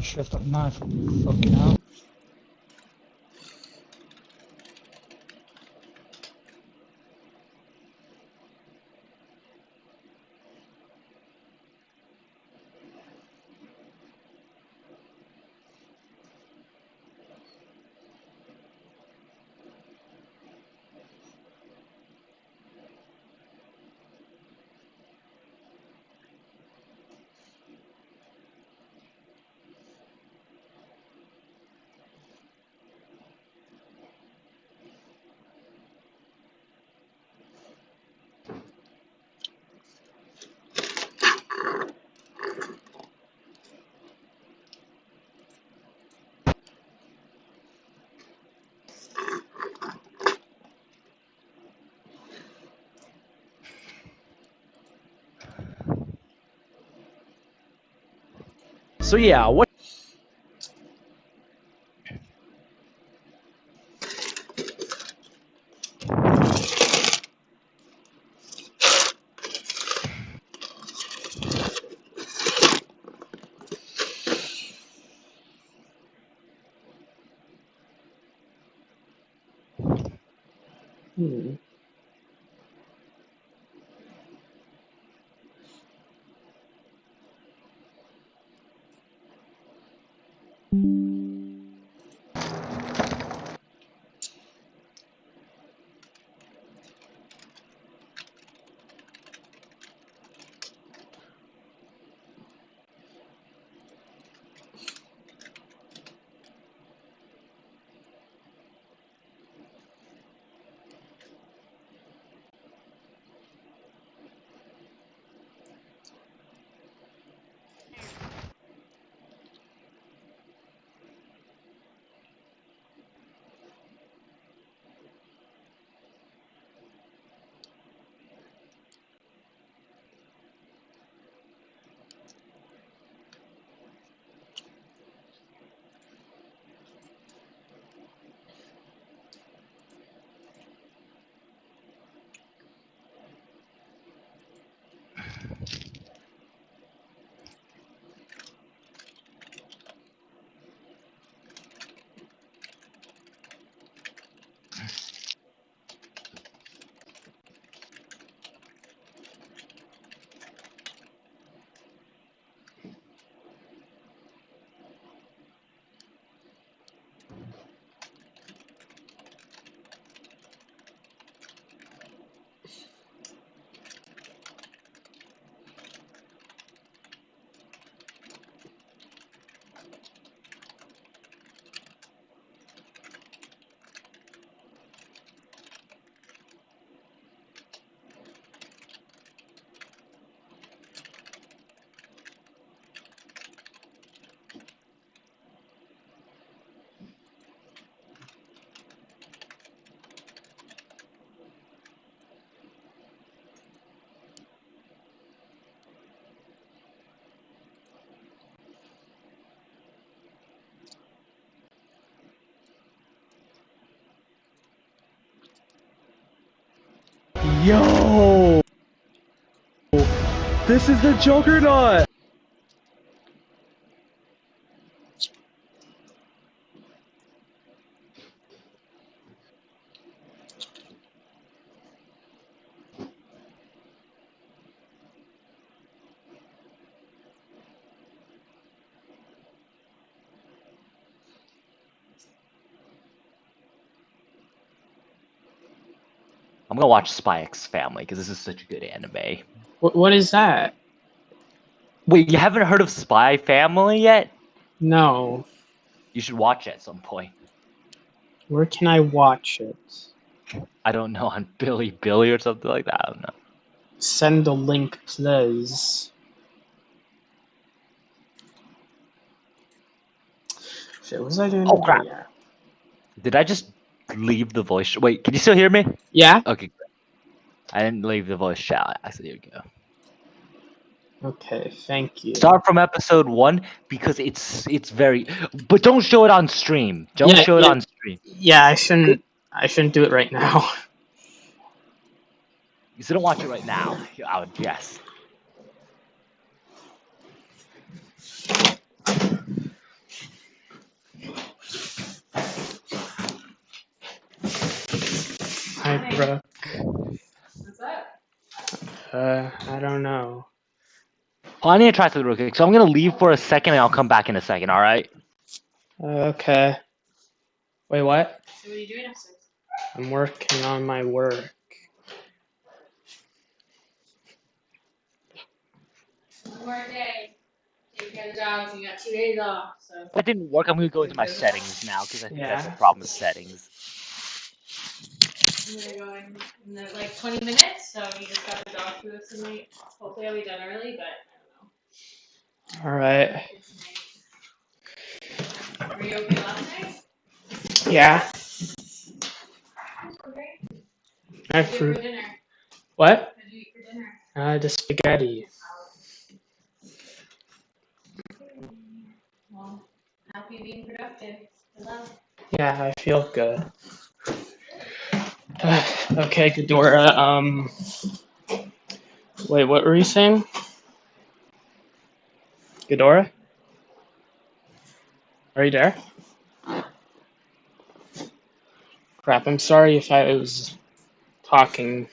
Speaker 7: Shift that knife fucking out.
Speaker 3: So yeah, what?
Speaker 1: Hmm.
Speaker 8: Yo! This is the Juggernaut!
Speaker 3: I'm gonna watch Spy X Family because this is such a good anime.
Speaker 1: What is that?
Speaker 3: Wait, you haven't heard of Spy Family yet?
Speaker 1: No.
Speaker 3: You should watch it at some point.
Speaker 1: Where can I watch it?
Speaker 3: I don't know, on Billy or something like that. I don't know.
Speaker 1: Send the link, please. Shit, what was I doing?
Speaker 3: Oh, crap.
Speaker 1: Yeah.
Speaker 3: Did I just leave the voice? Wait, can you still hear me?
Speaker 1: Yeah?
Speaker 3: Okay, great. I didn't leave the voice chat. So here we go.
Speaker 1: Okay, thank you.
Speaker 3: Start from episode 1 because it's very. But don't show it on stream. Don't
Speaker 1: Yeah,
Speaker 3: show it
Speaker 1: yeah.
Speaker 3: on stream.
Speaker 1: Yeah, I shouldn't do it right now.
Speaker 3: You shouldn't watch it right now. I would guess.
Speaker 1: Hi, Brooke.
Speaker 9: What's up?
Speaker 1: I don't know.
Speaker 3: Oh, I need to try something real quick. So I'm gonna leave for a second and I'll come back in a second. All right.
Speaker 1: Okay. Wait, what?
Speaker 9: So what are you doing upstairs?
Speaker 1: I'm working on my work.
Speaker 9: One more day. Take care of the dogs. You got 2 days off, so.
Speaker 3: If that didn't work, I'm gonna go into my settings now because I think that's the
Speaker 1: Yeah.
Speaker 3: problem with settings.
Speaker 9: I'm gonna go in like 20 minutes, so you just got the dog food tonight. Hopefully I'll be done early, but I don't know.
Speaker 1: Alright.
Speaker 9: Were you okay last night?
Speaker 1: Yeah.
Speaker 9: Okay.
Speaker 1: I
Speaker 9: What did you
Speaker 1: fruit.
Speaker 9: eat for dinner?
Speaker 1: What?
Speaker 9: What did you eat for dinner?
Speaker 1: The spaghetti.
Speaker 9: Well, happy being productive. Good luck.
Speaker 1: Yeah, I feel good. Okay, Ghidorah, wait, what were you saying? Ghidorah? Are you there? Crap, I'm sorry if I was talking.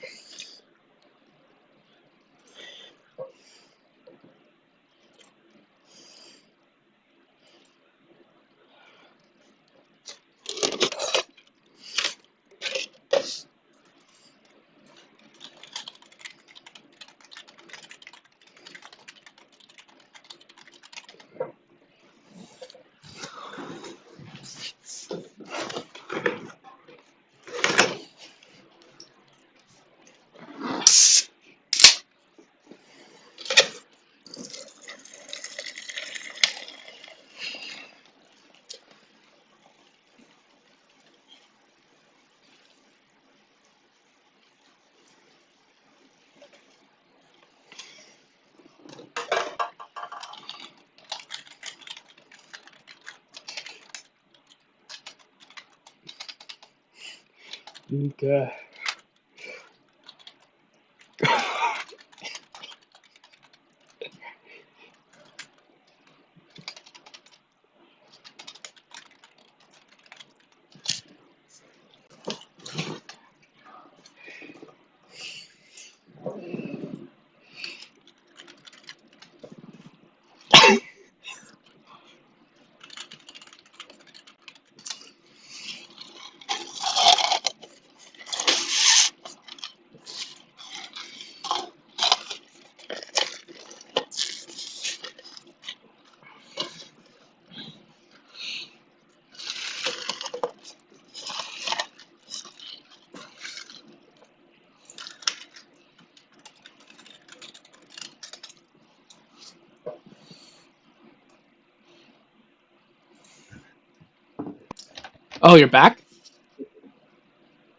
Speaker 1: Good. Oh, you're back?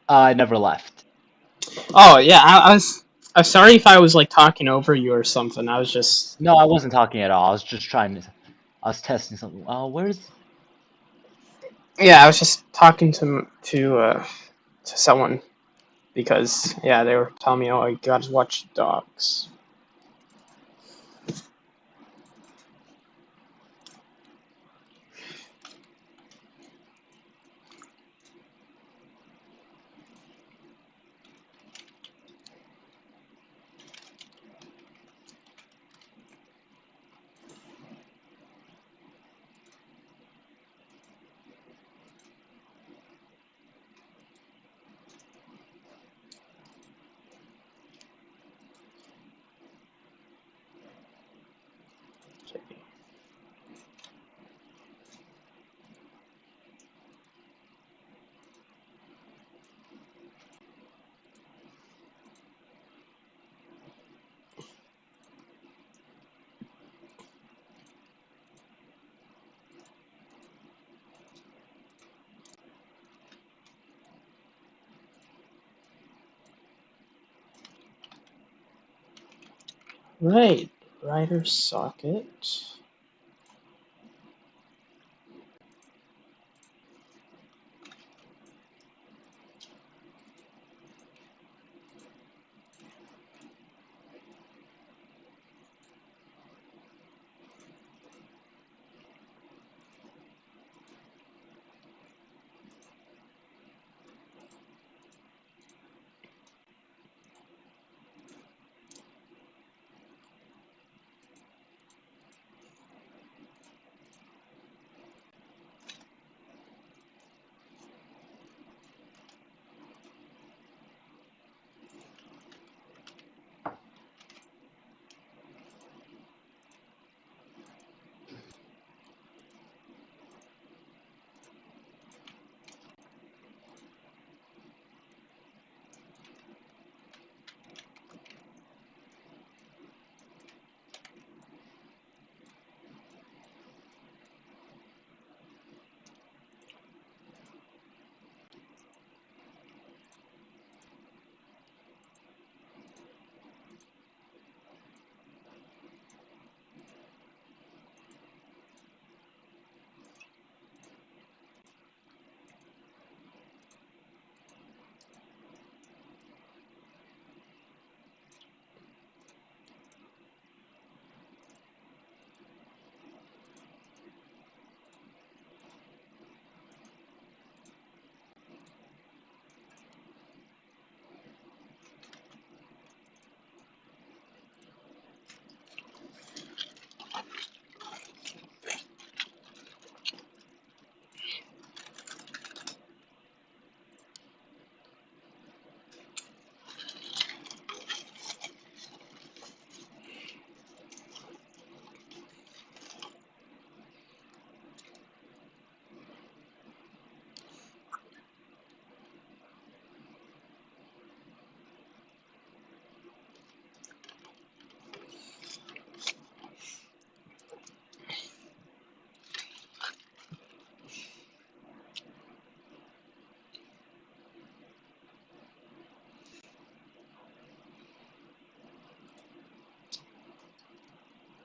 Speaker 3: I never left.
Speaker 1: Oh, yeah, I'm sorry if I was, like, talking over you or something. I was just...
Speaker 3: No, I wasn't talking at all. I was just trying to. I was testing something. Where's?
Speaker 1: Yeah, I was just talking to someone because yeah, they were telling me, oh, you gotta watch dogs. Okay. Right, writer socket.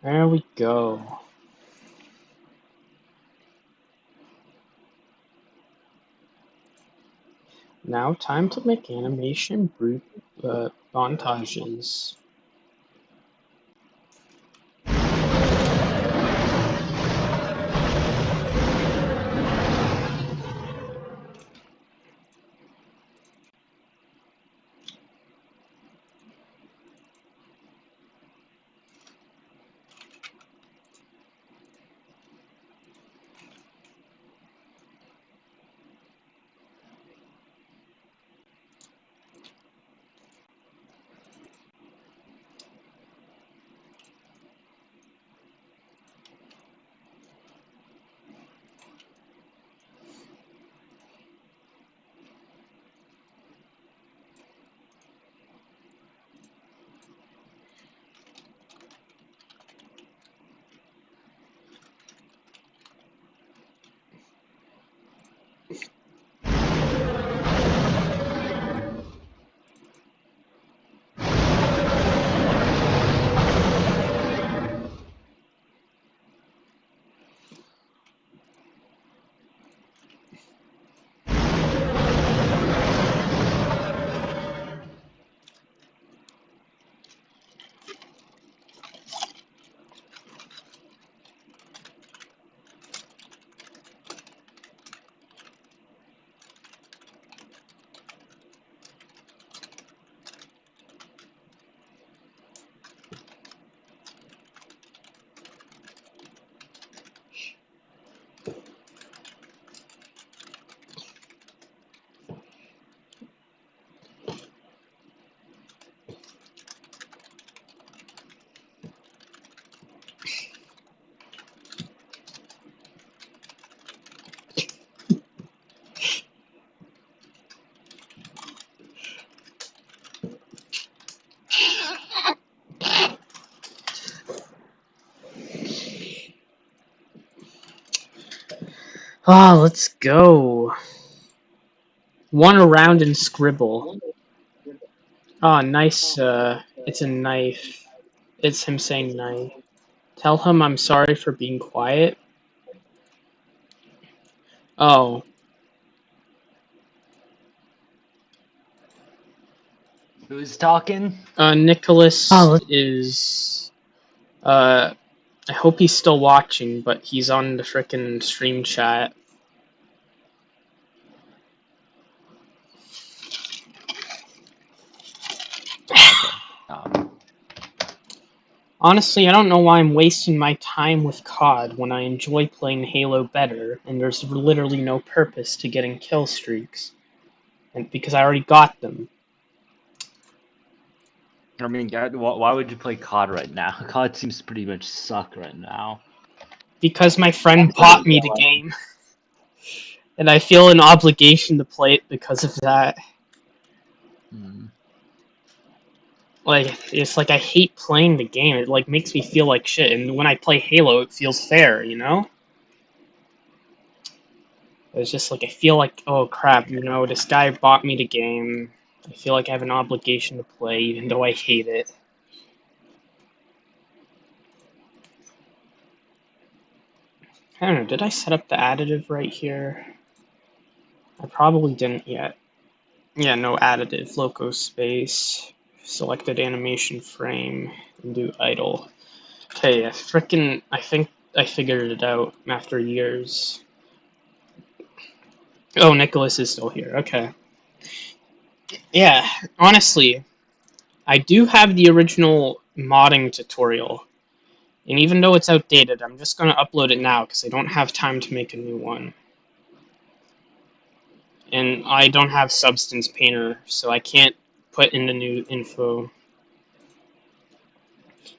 Speaker 1: There we go. Now time to make animation montages. Ah, let's go. One around and scribble. Ah, nice. It's a knife. It's him saying knife. Tell him I'm sorry for being quiet. Oh,
Speaker 3: Who's talking?
Speaker 1: Nicholas is. I hope he's still watching, but he's on the frickin' stream chat. Honestly, I don't know why I'm wasting my time with COD when I enjoy playing Halo better, and there's literally no purpose to getting kill streaks. And because I already got them.
Speaker 3: I mean, why would you play COD right now? COD seems to pretty much suck right now.
Speaker 1: Because my friend bought me the game. And I feel an obligation to play it because of that. Like, it's like I hate playing the game. It like makes me feel like shit. And when I play Halo, it feels fair, you know? It's just like I feel like, oh crap, you know, this guy bought me the game. I feel like I have an obligation to play, even though I hate it. I don't know, did I set up the additive right here? I probably didn't yet. Yeah, no additive. Loco space. Selected animation frame. And do idle. Okay, yeah, frickin' I think I figured it out after years. Oh, Nicholas is still here. Okay. Yeah, honestly, I do have the original modding tutorial. And even though it's outdated, I'm just going to upload it now because I don't have time to make a new one. And I don't have Substance Painter, so I can't put in the new info.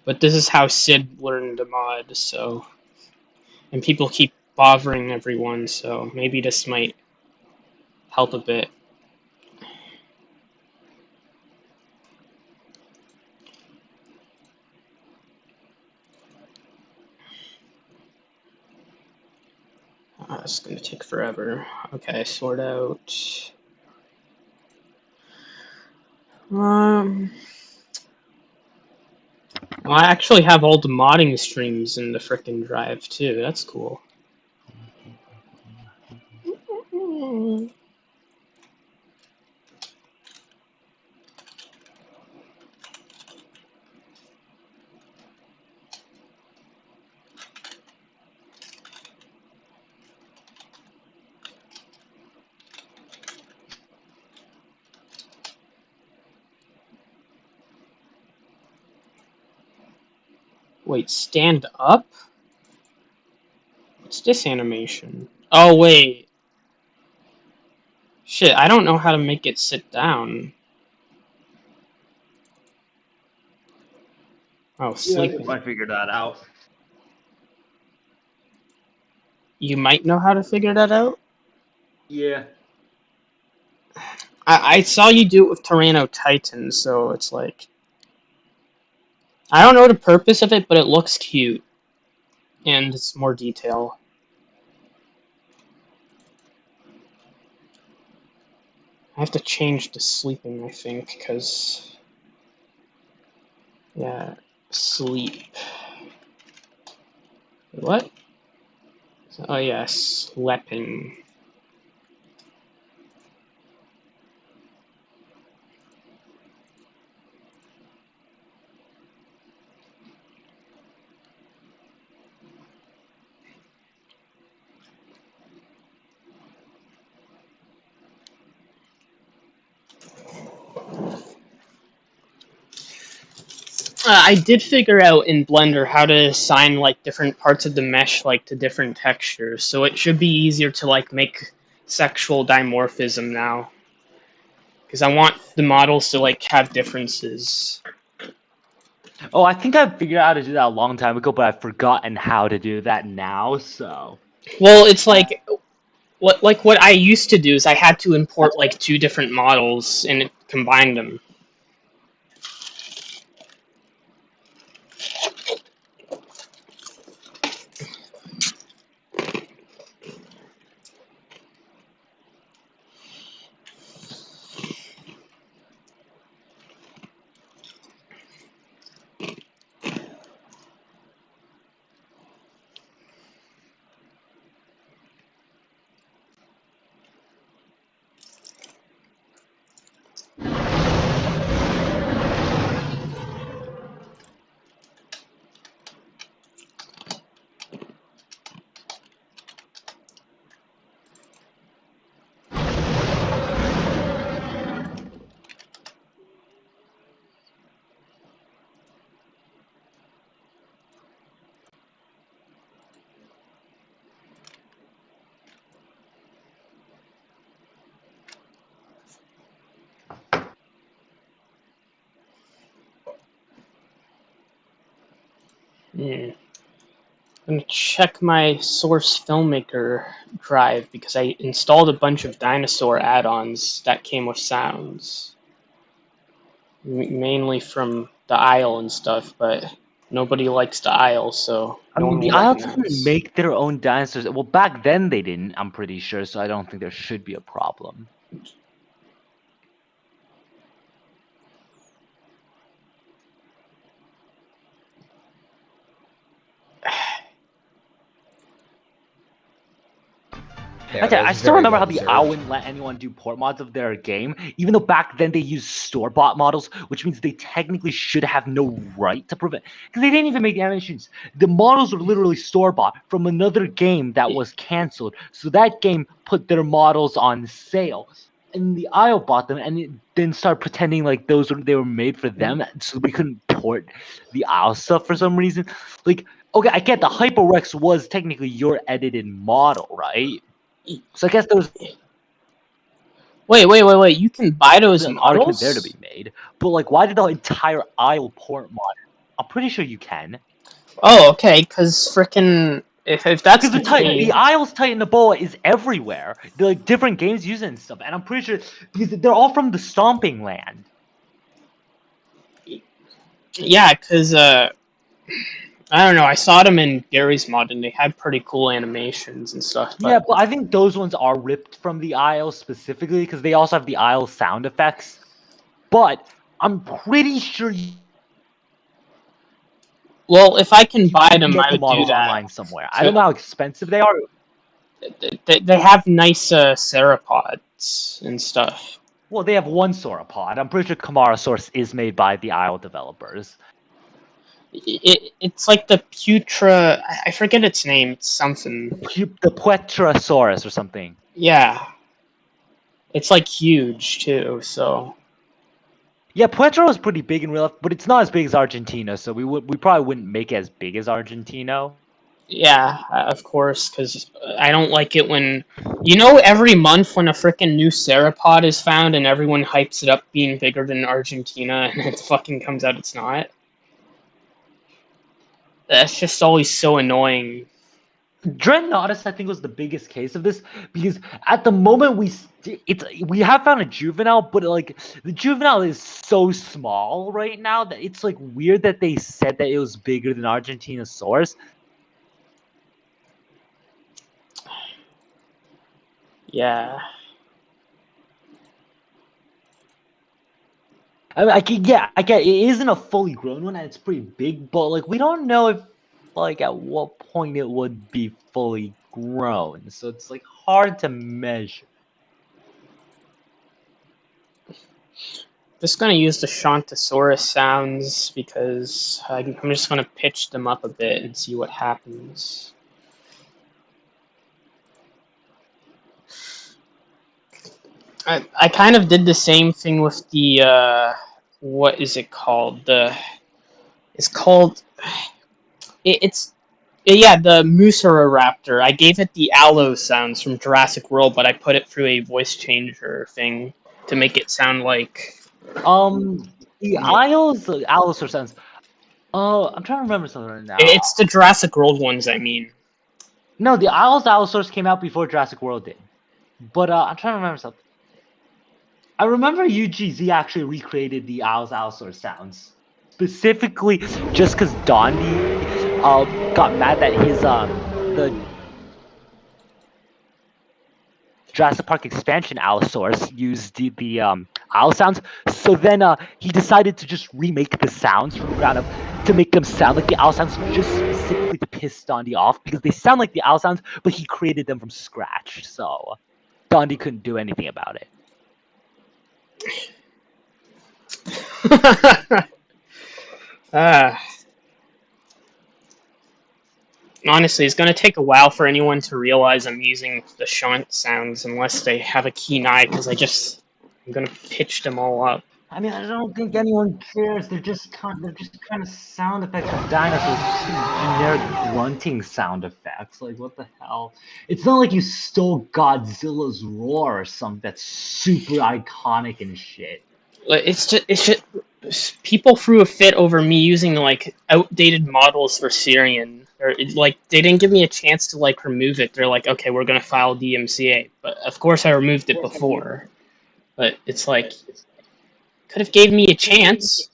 Speaker 1: But this is how Sid learned the mod, so... And people keep bothering everyone, so maybe this might help a bit. It's gonna take forever. Okay, sort out. Well, I actually have all the modding streams in the frickin' drive too. That's cool. Wait, stand up? What's this animation? Oh, wait. Shit, I don't know how to make it sit down. Oh, sleeping.
Speaker 3: I figured that out.
Speaker 1: You might know how to figure that out?
Speaker 3: Yeah.
Speaker 1: I saw you do it with Tyranno Titan, so it's like... I don't know the purpose of it, but it looks cute. And it's more detail. I have to change to sleeping, I think, because... Yeah, sleep. What? Oh yeah, sleeping. I did figure out in Blender how to assign like different parts of the mesh like to different textures, so it should be easier to like make sexual dimorphism now. Because I want the models to like have differences.
Speaker 3: Oh, I think I figured out how to do that a long time ago, but I've forgotten how to do that now, so...
Speaker 1: Well, it's like what I used to do is I had to import like two different models and combine them. Hmm. I'm gonna check my Source Filmmaker drive because I installed a bunch of dinosaur add-ons that came with sounds, mainly from the Isle and stuff. But nobody likes the Isle, so
Speaker 3: I
Speaker 1: no
Speaker 3: mean,
Speaker 1: one
Speaker 3: the
Speaker 1: will
Speaker 3: Isles didn't
Speaker 1: recognize.
Speaker 3: make their own dinosaurs. Well, back then they didn't, I'm pretty sure, so I don't think there should be a problem.
Speaker 2: Yeah,
Speaker 3: Okay, I
Speaker 2: that's
Speaker 3: still
Speaker 2: very
Speaker 3: remember
Speaker 2: well
Speaker 3: how the Owl
Speaker 2: deserved.
Speaker 3: wouldn't let anyone do port mods of their game, even though back then they used store-bought models, which means they technically should have no right to prevent, because they didn't even make the animations. The models were literally store-bought from another game that was canceled, so that game put their models on sale. And the Isle bought them, and it then started pretending like they were made for them, so we couldn't port the Isle stuff for some reason. Like, okay, I get the Hypo Rex was technically your edited model, right? So I guess there was
Speaker 1: Wait! You can buy those
Speaker 3: an argument there to
Speaker 1: models?
Speaker 3: be made, but like, why did the entire Isle port mod? I'm pretty sure you can,
Speaker 1: Oh, okay. Because frickin' if that's
Speaker 3: because
Speaker 1: the case,
Speaker 3: the Isle's Titan Ebola is everywhere. They're like different games use it and stuff, and I'm pretty sure because they're all from the Stomping Land.
Speaker 1: yeah. Because I don't know. I saw them in Gary's mod, and they had pretty cool animations and stuff.
Speaker 3: Yeah,
Speaker 1: But
Speaker 3: but I think those ones are ripped from the Isle specifically because they also have the Isle sound effects. But I'm pretty sure you
Speaker 1: well, if I can buy
Speaker 3: can
Speaker 1: them,
Speaker 3: get
Speaker 1: I
Speaker 3: the
Speaker 1: would do
Speaker 3: models
Speaker 1: that.
Speaker 3: online somewhere. I don't know how expensive they are.
Speaker 1: They have nice Ceropods and stuff.
Speaker 3: Well, they have one sauropod. I'm pretty sure Camarasaurus is made by the Isle developers.
Speaker 1: It's like the Putra. I forget its name. It's something.
Speaker 3: The Pletrosaurus or something.
Speaker 1: Yeah, it's like huge too. So
Speaker 3: Yeah, Pletro is pretty big in real life, but it's not as big as Argentina, so we probably wouldn't make it as big as Argentina.
Speaker 1: yeah, of course, because I don't like it when every month when a freaking new Ceropod is found and everyone hypes it up being bigger than Argentina, and it fucking comes out it's not. That's just always so annoying.
Speaker 3: Dreadnoughtus, I think, was the biggest case of this because at the moment we have found a juvenile, but like the juvenile is so small right now that it's like weird that they said that it was bigger than Argentinosaurus.
Speaker 1: Yeah.
Speaker 3: I mean, I get it isn't a fully grown one and it's pretty big, but like we don't know if like at what point it would be fully grown, so it's like hard to measure.
Speaker 1: Just gonna use the Shantosaurus sounds because I'm just gonna pitch them up a bit and see what happens. I kind of did the same thing with the what is it called? It's called it's yeah, the Raptor. I gave it the aloe sounds from Jurassic World, but I put it through a voice changer thing to make it sound like
Speaker 3: The Allosaur sounds. Oh, I'm trying to remember something right now.
Speaker 1: it's the Jurassic World ones. I mean,
Speaker 3: No, the Allosaurus came out before Jurassic World did. But I'm trying to remember something. I remember UGZ actually recreated the Allosaurus sounds specifically just because Dondi got mad that his the Jurassic Park expansion Allosaurus used the owl sounds. So then he decided to just remake the sounds from the ground up to make them sound like the owl sounds, just specifically to piss Dondi off because they sound like the owl sounds, but he created them from scratch. So Dondi couldn't do anything about it.
Speaker 1: honestly, it's gonna take a while for anyone to realize I'm using the shunt sounds unless they have a keen eye, because I'm gonna pitch them all up.
Speaker 3: I mean, I don't think anyone cares. They're just kind of sound effects of dinosaurs, just generic grunting sound effects. Like, what the hell? It's not like you stole Godzilla's roar or something that's super iconic and shit.
Speaker 1: It's just people threw a fit over me using like outdated models for Syrian. Or like they didn't give me a chance to like remove it. They're like, okay, we're gonna file DMCA, but of course I removed it before. But it's like could have gave me a chance.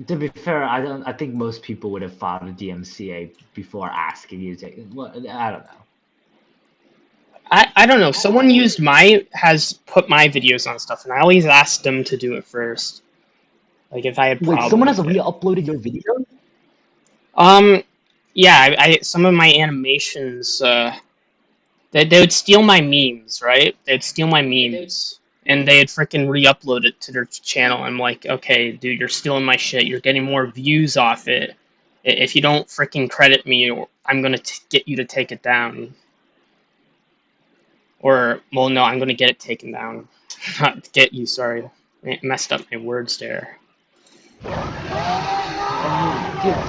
Speaker 3: To be fair, I think most people would have filed a DMCA before asking you to take. Well, I don't know.
Speaker 1: I don't know. Someone has put my videos on stuff, and I always ask them to do it first. Like if I had
Speaker 3: Wait,
Speaker 1: problems
Speaker 3: someone has
Speaker 1: with it.
Speaker 3: re-uploaded your video?
Speaker 1: Yeah, I some of my animations, they would steal my memes, right? They'd steal my memes, and they'd freaking re-upload it to their channel. I'm like, okay, dude, you're stealing my shit. You're getting more views off it. If you don't freaking credit me, I'm gonna get you to take it down. Or, well, no, I'm gonna get it taken down. Not get you, sorry. I messed up my words there.
Speaker 3: Here's the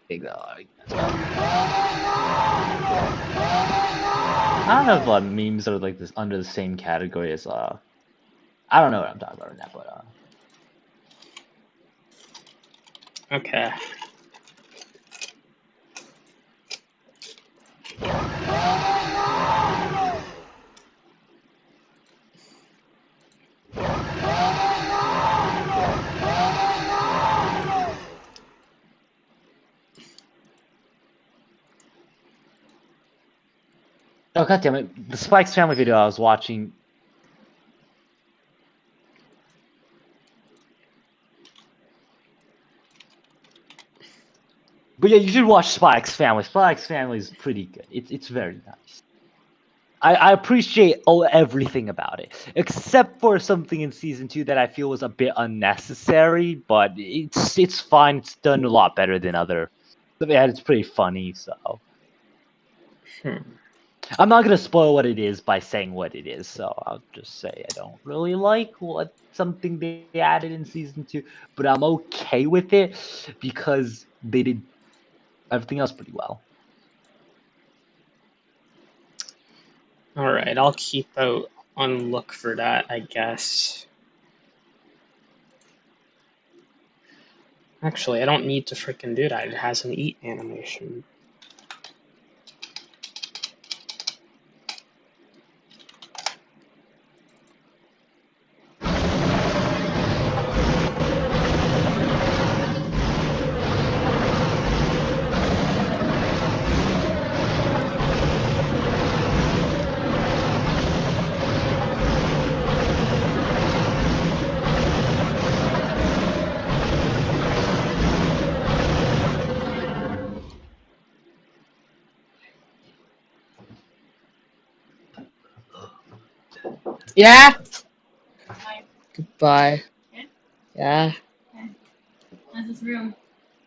Speaker 3: thing. I don't know if memes are like this under the same category as I don't know what I'm talking about right now, but
Speaker 1: Okay.
Speaker 3: oh god damn it! The Spike's Family video I was watching. But yeah, you should watch Spike's Family. Spike's Family is pretty good. It's very nice. I appreciate everything about it, except for something in season 2 that I feel was a bit unnecessary. But it's fine. It's done a lot better than other. Yeah, it's pretty funny. So I'm not gonna spoil what it is by saying what it is. So I'll just say I don't really like what something they added in season 2, but I'm okay with it because they did everything else pretty well.
Speaker 1: Alright, I'll keep out on look for that, I guess. Actually, I don't need to freaking do that. It has an eat animation. Yeah? Goodbye.
Speaker 9: Yeah?
Speaker 1: Yeah?
Speaker 9: How's this room?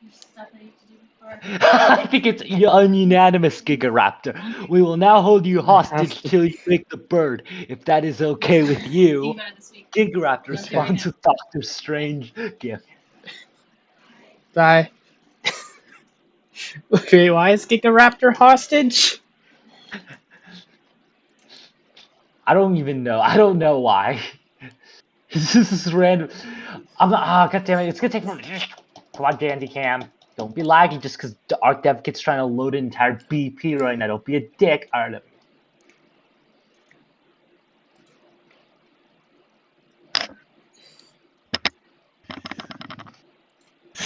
Speaker 9: There's stuff I need to do before.
Speaker 3: I think it's ununanimous, Gigaraptor. We will now hold you hostage till you break the bird. If that is okay with you,
Speaker 9: Think about it this week.
Speaker 3: Gigaraptor
Speaker 9: Okay,
Speaker 3: responds
Speaker 9: right
Speaker 3: with Doctor Strange gift.
Speaker 1: Bye. Okay, why is Gigaraptor hostage?
Speaker 3: I don't even know. I don't know why. This is random. I'm not. Ah, God damn it! It's gonna take more. Come on, Dandy Cam. Don't be laggy just because the Arc Dev Kit's trying to load an entire BP right now. Don't be a dick. All right. There we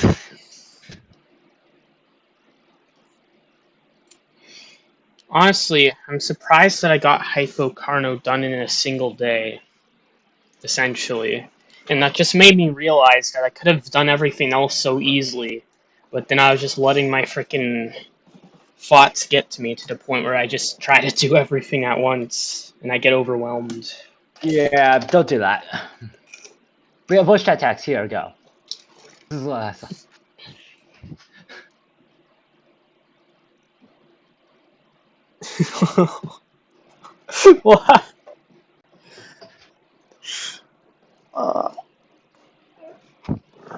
Speaker 3: go.
Speaker 1: Honestly, I'm surprised that I got Hypo Carno done in a single day, essentially. And that just made me realize that I could have done everything else so easily, but then I was just letting my freaking thoughts get to me to the point where I just try to do everything at once, and I get overwhelmed.
Speaker 3: Yeah, don't do that. We have voice chat text. Here, go. This is what I saw.
Speaker 1: What?
Speaker 3: Hold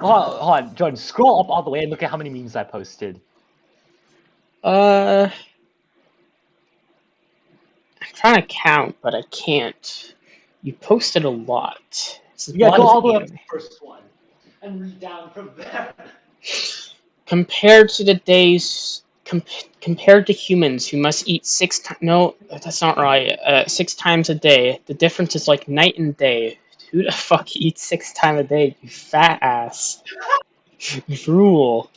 Speaker 3: on, Jordan. Scroll up all the way and look at how many memes I posted.
Speaker 1: I'm trying to count, but I can't. You posted a lot. It's a
Speaker 3: Yeah,
Speaker 1: lot
Speaker 3: go
Speaker 1: of
Speaker 3: all the way up to
Speaker 1: anime.
Speaker 3: the first one. And read down from there.
Speaker 1: Compared to the days, compared to humans who must eat 6 times. No, that's not right. 6 times a day. The difference is like night and day. Who the fuck eats 6 times a day? You fat ass. Drool.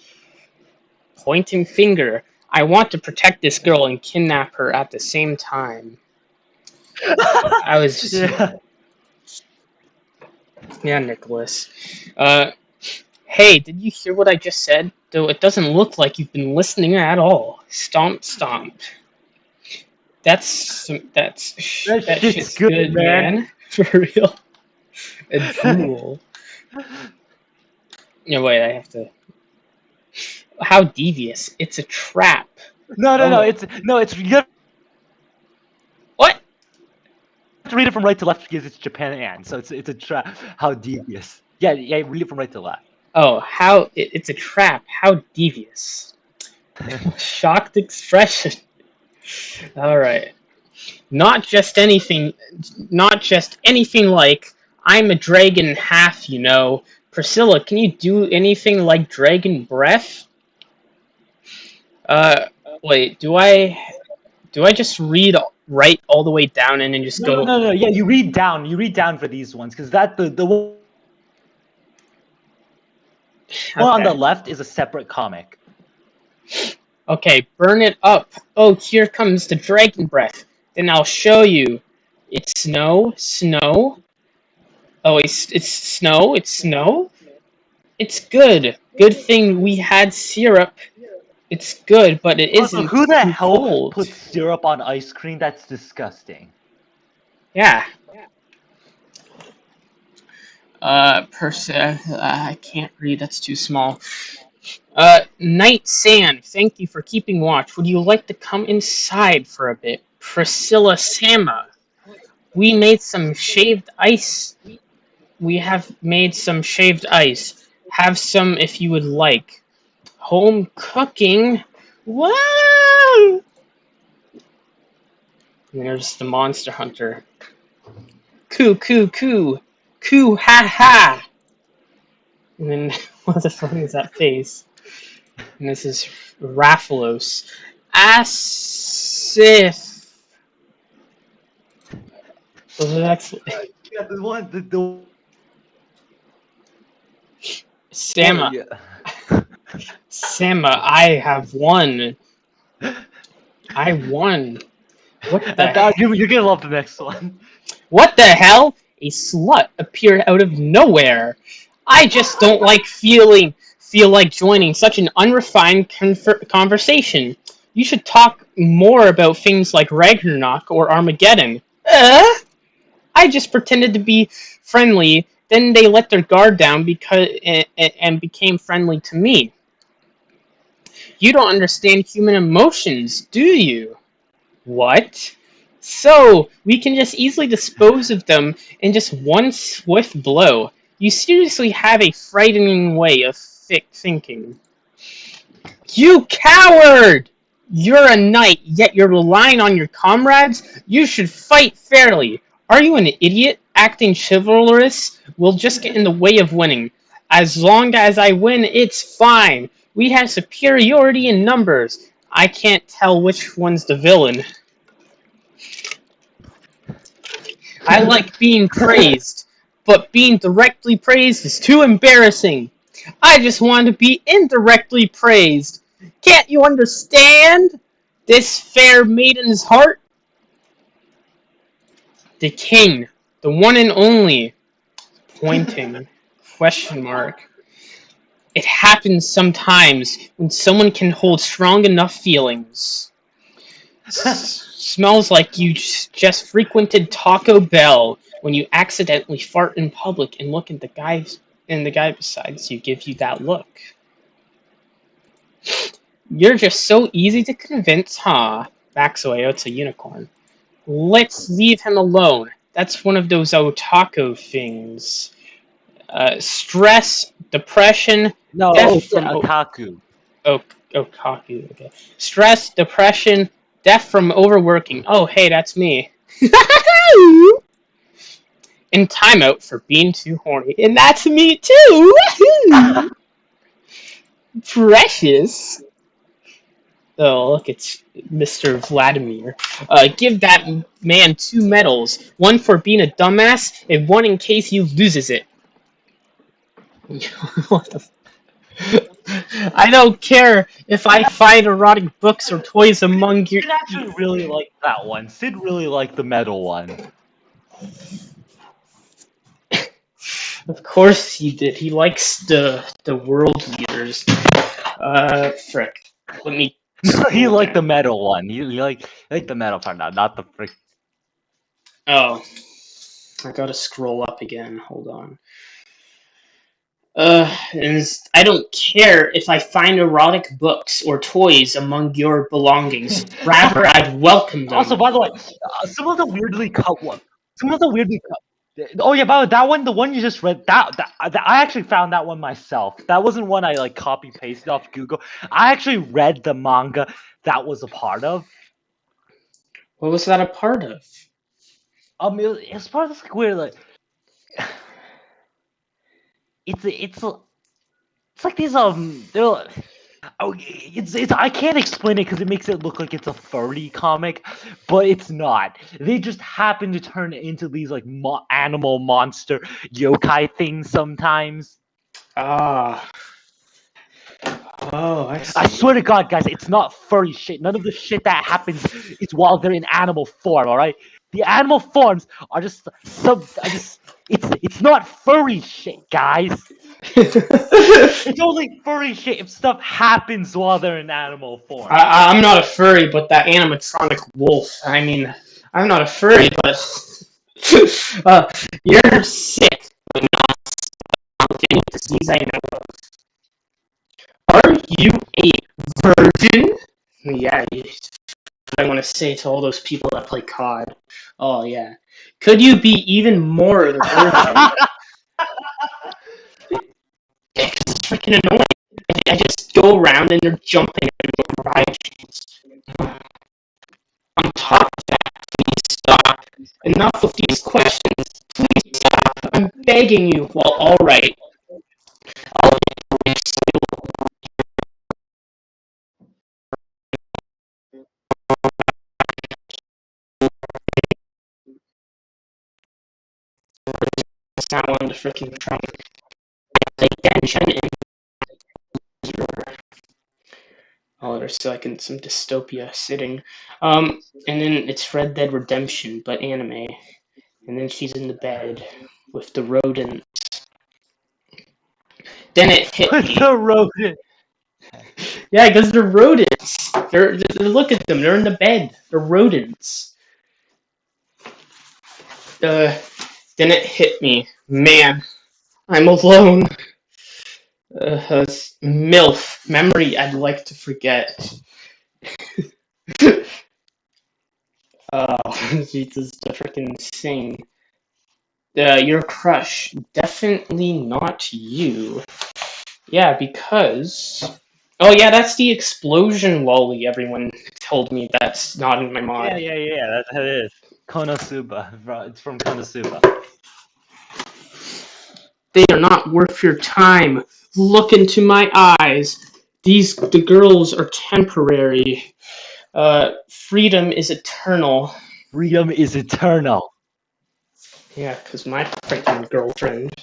Speaker 1: Pointing finger. I want to protect this girl and kidnap her at the same time. I was. Yeah, Nicholas. Hey, did you hear what I just said? Though it doesn't look like you've been listening at all. Stomp, stomp. That shit's good, man. For real. A drool. No, wait, I have to. How devious! It's a trap.
Speaker 3: No,
Speaker 1: Oh.
Speaker 3: it's you have
Speaker 1: What?
Speaker 3: to read it from right to left because it's Japan, so it's a trap. How devious. Yeah, read it from right to left.
Speaker 1: Oh, how it's a trap. How devious. Shocked expression. All right. Not just anything like I'm a dragon half, you know. Priscilla, can you do anything like dragon breath? Wait, do I just write all the way down and then just go?
Speaker 3: No. Yeah, you read down for these ones because the one on the left is a separate comic.
Speaker 1: Okay, burn it up. Oh, here comes the dragon breath. Then I'll show you. It's snow. Oh, it's snow. It's snow. It's good. Good thing we had syrup. It's good, but it
Speaker 3: Also,
Speaker 1: isn't
Speaker 3: who the
Speaker 1: too
Speaker 3: hell
Speaker 1: cold.
Speaker 3: puts syrup on ice cream? That's disgusting.
Speaker 1: Yeah. I can't read. That's too small. Night Sand, thank you for keeping watch. Would you like to come inside for a bit? Priscilla Sama, we made some shaved ice. We have made some shaved ice. Have some if you would like. Home cooking. Whoa! And there's the Monster Hunter. Coo, coo, coo. Coo, ha, ha. And then, what the fuck is that face? And this is Raphalos. Asif. Those are actually...
Speaker 3: Yeah, the one, the
Speaker 1: Sama.
Speaker 3: Yeah.
Speaker 1: Sama, I have won. I won. What the
Speaker 3: You're gonna love the next one.
Speaker 1: What the hell? A slut appeared out of nowhere. I just don't feel like joining such an unrefined conversation. You should talk more about things like Ragnarok or Armageddon. I just pretended to be friendly, then they let their guard down and became friendly to me. You don't understand human emotions, do you? What? So, we can just easily dispose of them in just one swift blow. You seriously have a frightening way of thinking. You coward! You're a knight, yet you're relying on your comrades? You should fight fairly. Are you an idiot? Acting chivalrous will just get in the way of winning. As long as I win, it's fine. We have superiority in numbers. I can't tell which one's the villain. I like being praised, but being directly praised is too embarrassing. I just want to be indirectly praised. Can't you understand? This fair maiden's heart? The king, the one and only, pointing, question mark. It happens sometimes when someone can hold strong enough feelings. Smells like you just frequented Taco Bell when you accidentally fart in public and look at the guy besides you give you that look. You're just so easy to convince, huh? Backs away. Oh, it's a unicorn. Let's leave him alone. That's one of those otaku things. Stress, depression,
Speaker 3: No,
Speaker 1: death from
Speaker 3: otaku.
Speaker 1: Otaku. Okay. Stress, depression, death from overworking. Oh, hey, that's me. in timeout for being too horny. And that's me too! Woohoo! Precious! Oh, look, it's Mr. Vladimir. Give that man 2 medals. One for being a dumbass, and one in case he loses it. What the I don't care if I find erotic books or toys among your...
Speaker 3: Sid actually really liked that one. Sid really liked the metal one.
Speaker 1: Of course he did. He likes the world leaders. Frick. Let me...
Speaker 3: He liked the metal one. He liked the metal part, not the frick.
Speaker 1: Oh. I gotta scroll up again. Hold on. And I don't care if I find erotic books or toys among your belongings. Rather, I'd welcome them.
Speaker 3: Also, by the way, some of the weirdly cut one. Some of the weirdly cut. Oh yeah, by the way, that one, the one you just read, that I actually found that one myself. That wasn't one I like copy pasted off Google. I actually read the manga that was a part of.
Speaker 1: What was that a part of?
Speaker 3: It's part of this like weird like. It's like these they're. Oh, it's I can't explain it because it makes it look like it's a furry comic, but it's not. They just happen to turn into these like animal monster yokai things sometimes.
Speaker 1: Ah. Oh, I see.
Speaker 3: I swear to God, guys, it's not furry shit. None of the shit that happens is while they're in animal form. All right, the animal forms are just it's not furry shit, guys. It's only furry shit if stuff happens while they're in animal form.
Speaker 1: I'm not a furry, but that animatronic wolf. I mean, I'm not a furry, but you're sick, but not any disease I know of. Are you a virgin? Yeah, I want to say to all those people that play COD. Oh yeah, could you be even more of a virgin? It's freaking annoying. I just go around and they're jumping and ride. On top of that, please stop. Enough of these questions. Please stop. I'm begging you. Well, alright. It's not one to freaking try and pay attention and oh, there's like in some dystopia sitting. And then it's Red Dead Redemption, but anime. And then she's in the bed with the rodent. Then it hit me.
Speaker 3: The rodent.
Speaker 1: Yeah, because they're rodents. They're look at them. They're in the bed. They're rodents. Then it hit me. Man, I'm alone. MILF. Memory I'd like to forget. Oh, Jesus, to freaking sing. Your crush. Definitely not you. Yeah, because... Oh yeah, that's the explosion lolly everyone told me that's not in my mod.
Speaker 3: Yeah, that is. Konosuba. It's from Konosuba.
Speaker 1: They are not worth your time. Look into my eyes. The girls are temporary. Freedom is eternal.
Speaker 3: Freedom is eternal.
Speaker 1: Yeah, because my freaking girlfriend.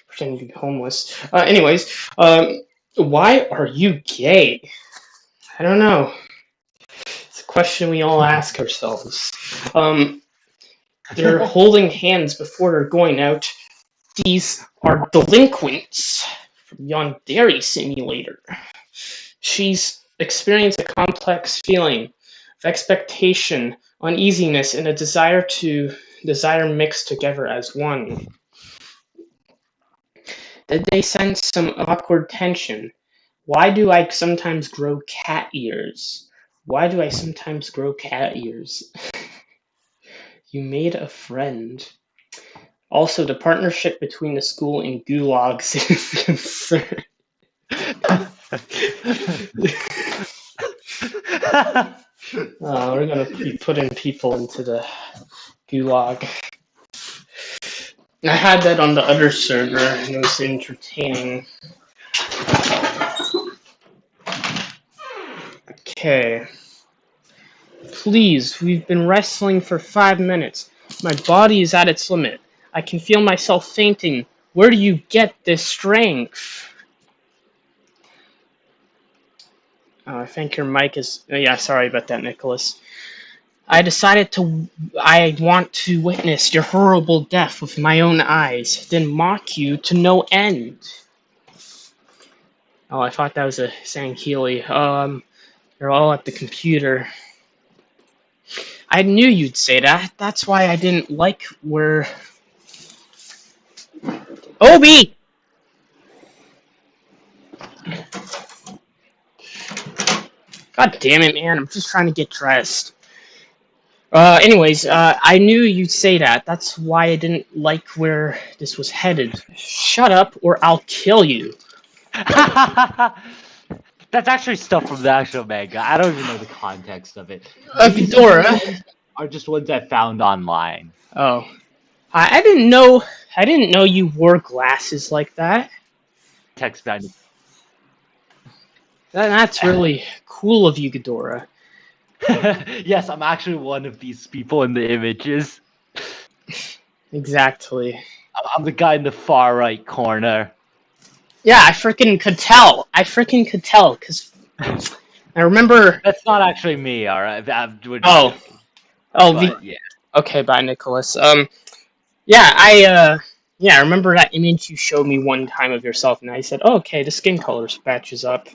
Speaker 1: Pretending to be homeless. Anyways, why are you gay? I don't know. It's a question we all ask ourselves. They're holding hands before they're going out. These are delinquents from Yandere Simulator. She's experienced a complex feeling of expectation, uneasiness, and a desire mixed together as one. Did they sense some awkward tension? Why do I sometimes grow cat ears? Why do I sometimes grow cat ears? You made a friend. Also, the partnership between the school and gulags is concerned. We're gonna be putting people into the gulag. I had that on the other server, and it was entertaining. Okay. Please, we've been wrestling for 5 minutes. My body is at its limit. I can feel myself fainting. Where do you get this strength? Oh, I think your mic is... Oh, yeah, sorry about that, Nicholas. I want to witness your horrible death with my own eyes, then mock you to no end. Oh, I thought that was a saying Healy. You're all at the computer. I knew you'd say that. That's why I didn't like where... Obi! God damn it, man. I'm just trying to get dressed. Anyways, I knew you'd say that. That's why I didn't like where this was headed. Shut up, or I'll kill you.
Speaker 3: That's actually stuff from the actual manga. I don't even know the context of it. These
Speaker 1: Ghidorah.
Speaker 3: are just ones I found online.
Speaker 1: Oh. I didn't know... I didn't know you wore glasses like that.
Speaker 3: Text behind
Speaker 1: That's really cool of you, Ghidorah.
Speaker 3: it. Yes, I'm actually one of these people in the images.
Speaker 1: Exactly.
Speaker 3: I'm the guy in the far right corner.
Speaker 1: Yeah, I freaking could tell. Because I remember...
Speaker 3: That's not actually me, alright? We're just
Speaker 1: Oh.
Speaker 3: joking.
Speaker 1: Oh,
Speaker 3: But, yeah.
Speaker 1: Okay, bye, Nicholas. Yeah, I remember that image you showed me one time of yourself, and I said, oh, okay, the skin color matches up.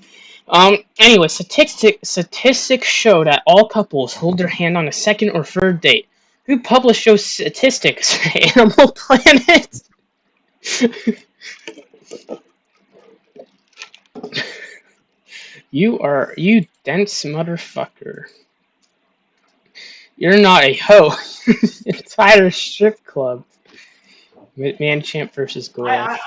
Speaker 1: Anyway, statistics show that all couples hold their hand on a second or third date. Who published those statistics? Animal Planet? You dense motherfucker. You're not a hoe. Entire strip club. Manchamp versus Gorilla.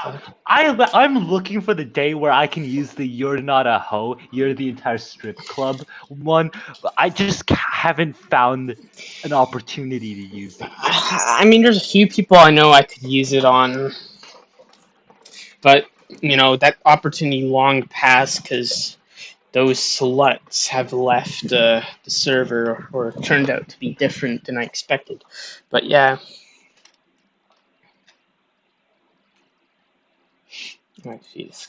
Speaker 3: I'm looking for the day where I can use the "you're not a hoe, you're the entire strip club" one, but I just haven't found an opportunity to use it.
Speaker 1: I mean, there's a few people I know I could use it on, but that opportunity long passed because those sluts have left the server or turned out to be different than I expected. But yeah. Oh, jeez.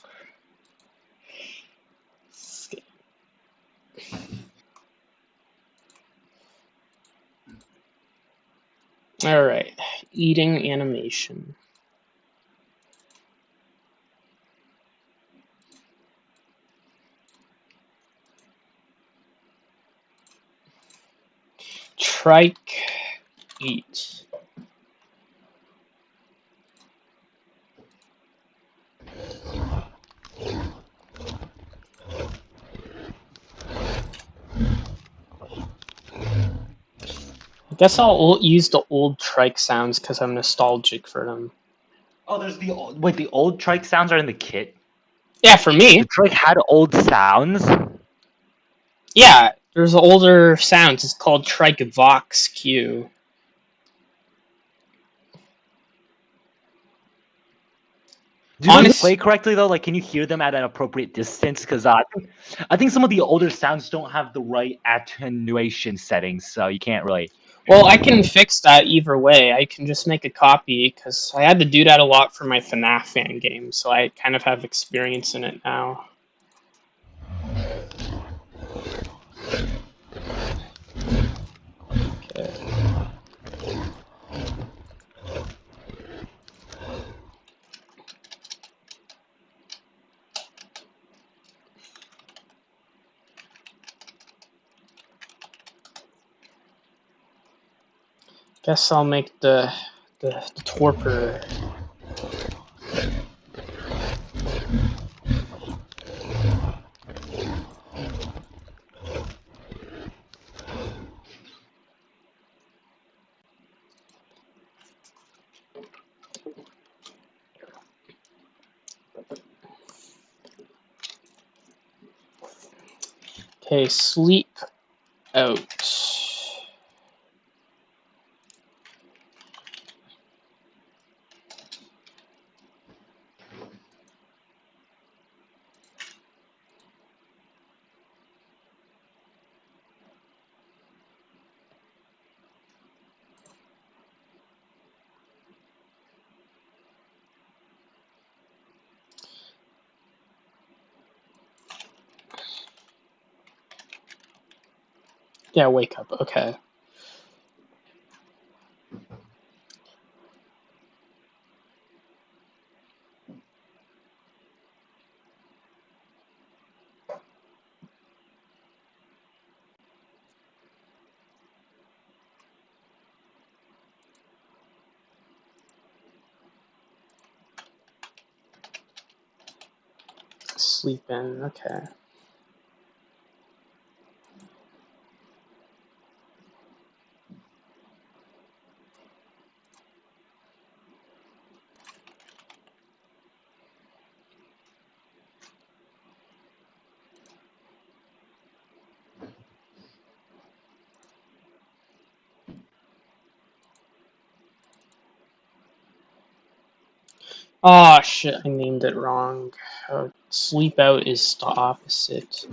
Speaker 1: Alright. Eating animation. Trike. Eat. I guess I'll use the old trike sounds because I'm nostalgic for them.
Speaker 3: Oh, there's the old, wait, the old trike sounds are in the kit?
Speaker 1: Yeah, for me.
Speaker 3: The trike had old sounds?
Speaker 1: Yeah, there's older sounds. It's called Trike Vox Q.
Speaker 3: Do they play correctly though? Like, can you hear them at an appropriate distance? Because I think some of the older sounds don't have the right attenuation settings, so you can't really.
Speaker 1: Well, I can fix that either way. I can just make a copy because I had to do that a lot for my FNAF fan game, so I kind of have experience in it now. Okay. Guess I'll make the torpor. Okay, sleep out. Yeah, wake up. Okay. Sleep in. Okay. Oh shit! I named it wrong. Sleep out is the opposite.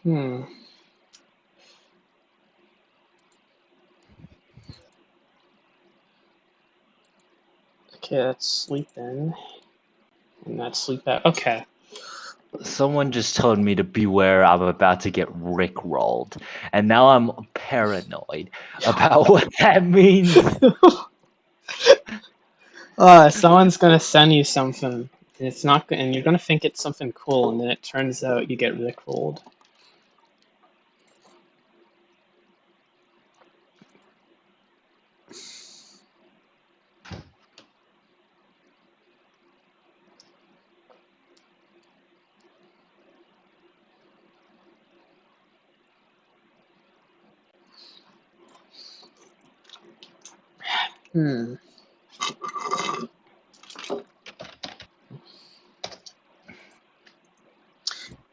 Speaker 1: Hmm. Okay, that's sleep in, and that's sleep out. Okay.
Speaker 3: Someone just told me to beware I'm about to get rickrolled, and now I'm paranoid about what that means.
Speaker 1: Someone's gonna send you something. And it's not, and you're gonna think it's something cool, and then it turns out you get rickrolled. Hmm.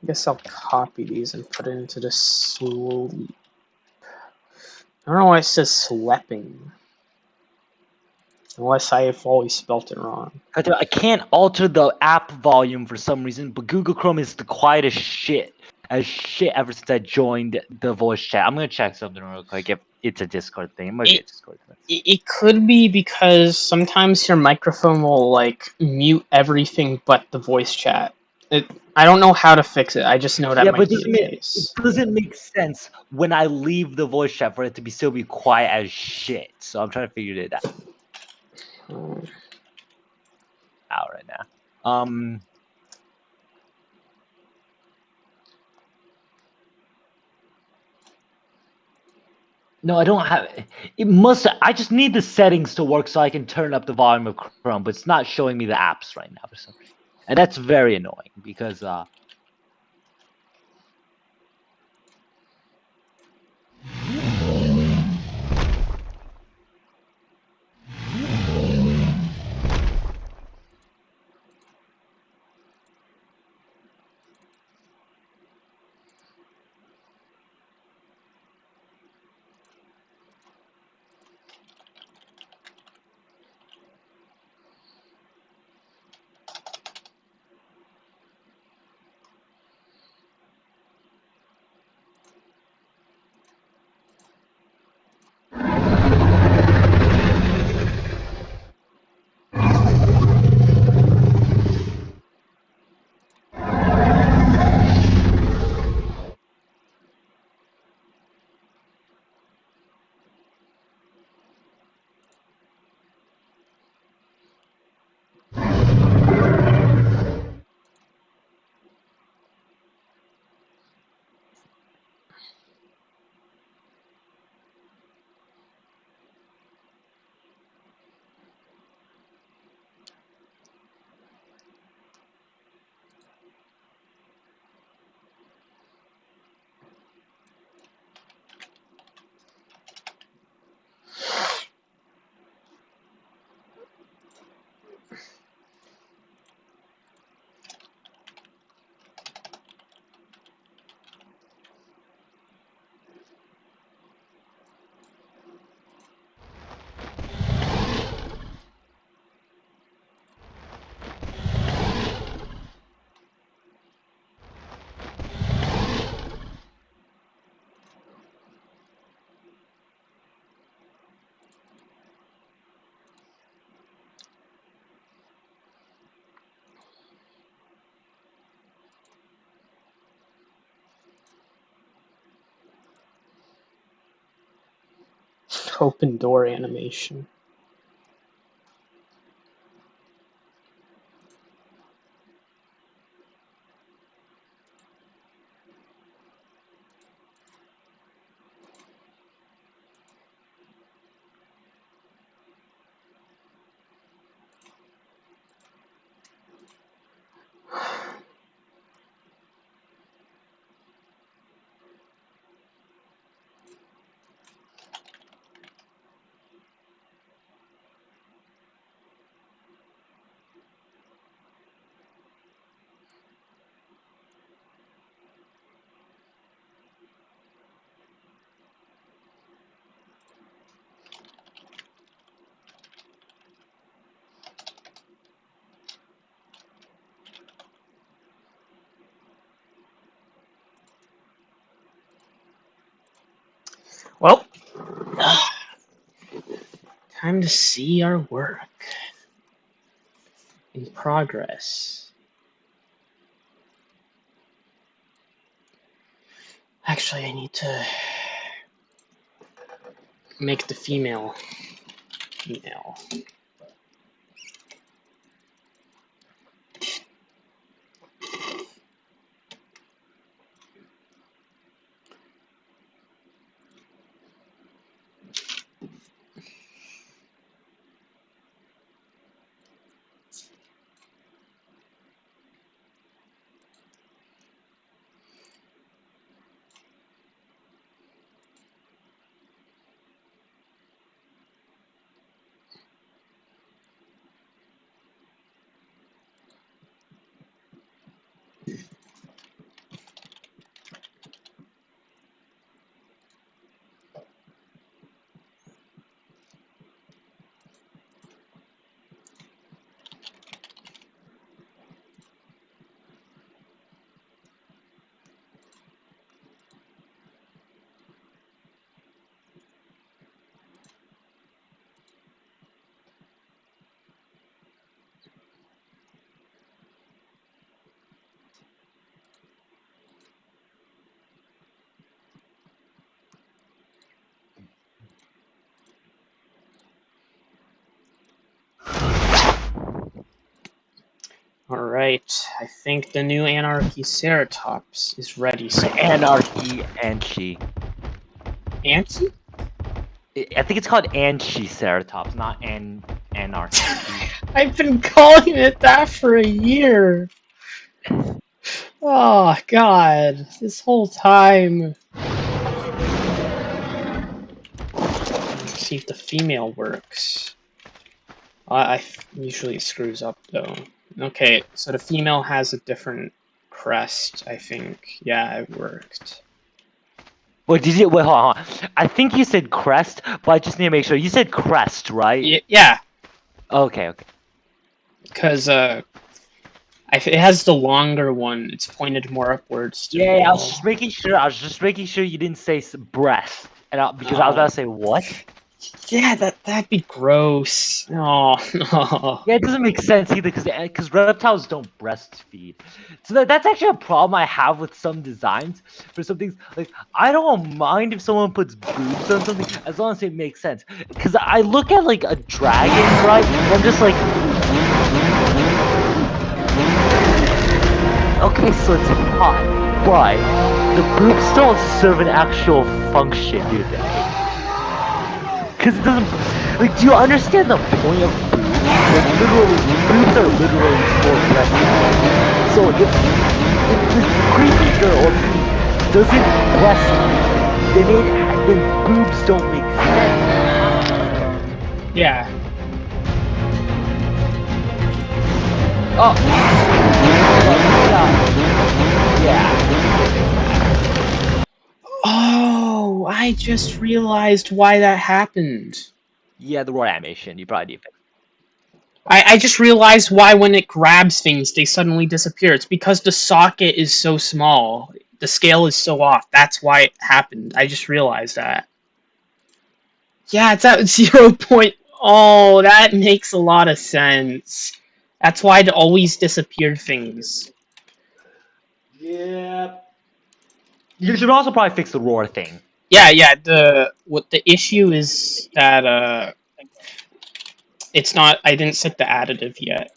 Speaker 1: I guess I'll copy these and put it into the sleep. I don't know why it says sleeping. Unless I have always spelt it wrong.
Speaker 3: I can't alter the app volume for some reason, but Google Chrome is the quietest shit ever since I joined the voice chat. I'm gonna check something real quick if it's a Discord thing. It might be a Discord thing.
Speaker 1: It could be because sometimes your microphone will like mute everything but the voice chat. I don't know how to fix it. I just know that
Speaker 3: Yeah, but
Speaker 1: might
Speaker 3: it
Speaker 1: be
Speaker 3: doesn't
Speaker 1: the
Speaker 3: make,
Speaker 1: case.
Speaker 3: it doesn't make sense when I leave the voice chat for it to still be quiet as shit. So I'm trying to figure it out right now. No, I don't have it. Must I just need the settings to work so I can turn up the volume of Chrome, but it's not showing me the apps right now for some reason. And that's very annoying because
Speaker 1: Open door animation. Well, time to see our work in progress. Actually, I need to make the female. Alright, I think the new Anarchy Ceratops is ready. So
Speaker 3: Anarchy Anchi.
Speaker 1: Anarchy?
Speaker 3: I think it's called Anchi Ceratops, not Anarchy.
Speaker 1: I've been calling it that for a year. Oh god, this whole time. Let's see if the female works. Usually it screws up though. Okay, so the female has a different crest, I think. Yeah, it worked.
Speaker 3: Wait, hold on. I think you said crest, but I just need to make sure. You said crest, right?
Speaker 1: Yeah,
Speaker 3: Okay.
Speaker 1: because it has the longer one. It's pointed more upwards.
Speaker 3: Yeah, I was just making sure. You didn't say breast, because I was about to say what?
Speaker 1: Yeah, that'd be gross. Oh no.
Speaker 3: Yeah, it doesn't make sense either, because reptiles don't breastfeed. So that's actually a problem I have with some designs. For some things, like I don't mind if someone puts boobs on something as long as it makes sense. Because I look at like a dragon, right? And I'm just like, okay, so it's hot, but the boobs don't serve an actual function, do they? Because it doesn't. Like, do you understand the point of boobs? Like, literally, boobs are literally for breastfeeding. So if the creepy girl or doesn't breastfeed, then boobs don't make sense.
Speaker 1: Yeah.
Speaker 3: Oh. Yeah.
Speaker 1: Oh, I just realized why that happened.
Speaker 3: Yeah, the raw animation. You probably need.
Speaker 1: I just realized why when it grabs things, they suddenly disappear. It's because the socket is so small. The scale is so off. That's why it happened. I just realized that. Yeah, it's at 0. Oh, that makes a lot of sense. That's why it always disappeared things.
Speaker 3: Yeah. You should also probably fix the roar thing.
Speaker 1: Yeah. The issue is that it's not. I didn't set the additive yet.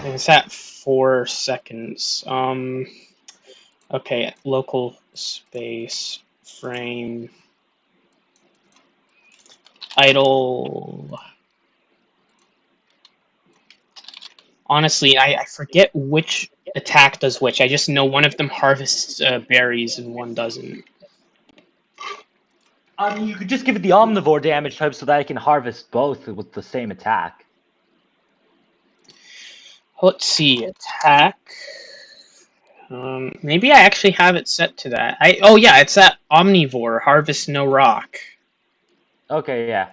Speaker 1: It's at 4 seconds. Okay, local space frame idle. Honestly, I forget which attack does which. I just know one of them harvests berries and one doesn't.
Speaker 3: You could just give it the omnivore damage type so that it can harvest both with the same attack.
Speaker 1: Let's see, attack. Maybe I actually have it set to that. Oh yeah, it's that omnivore, harvest no rock.
Speaker 3: Okay, yeah.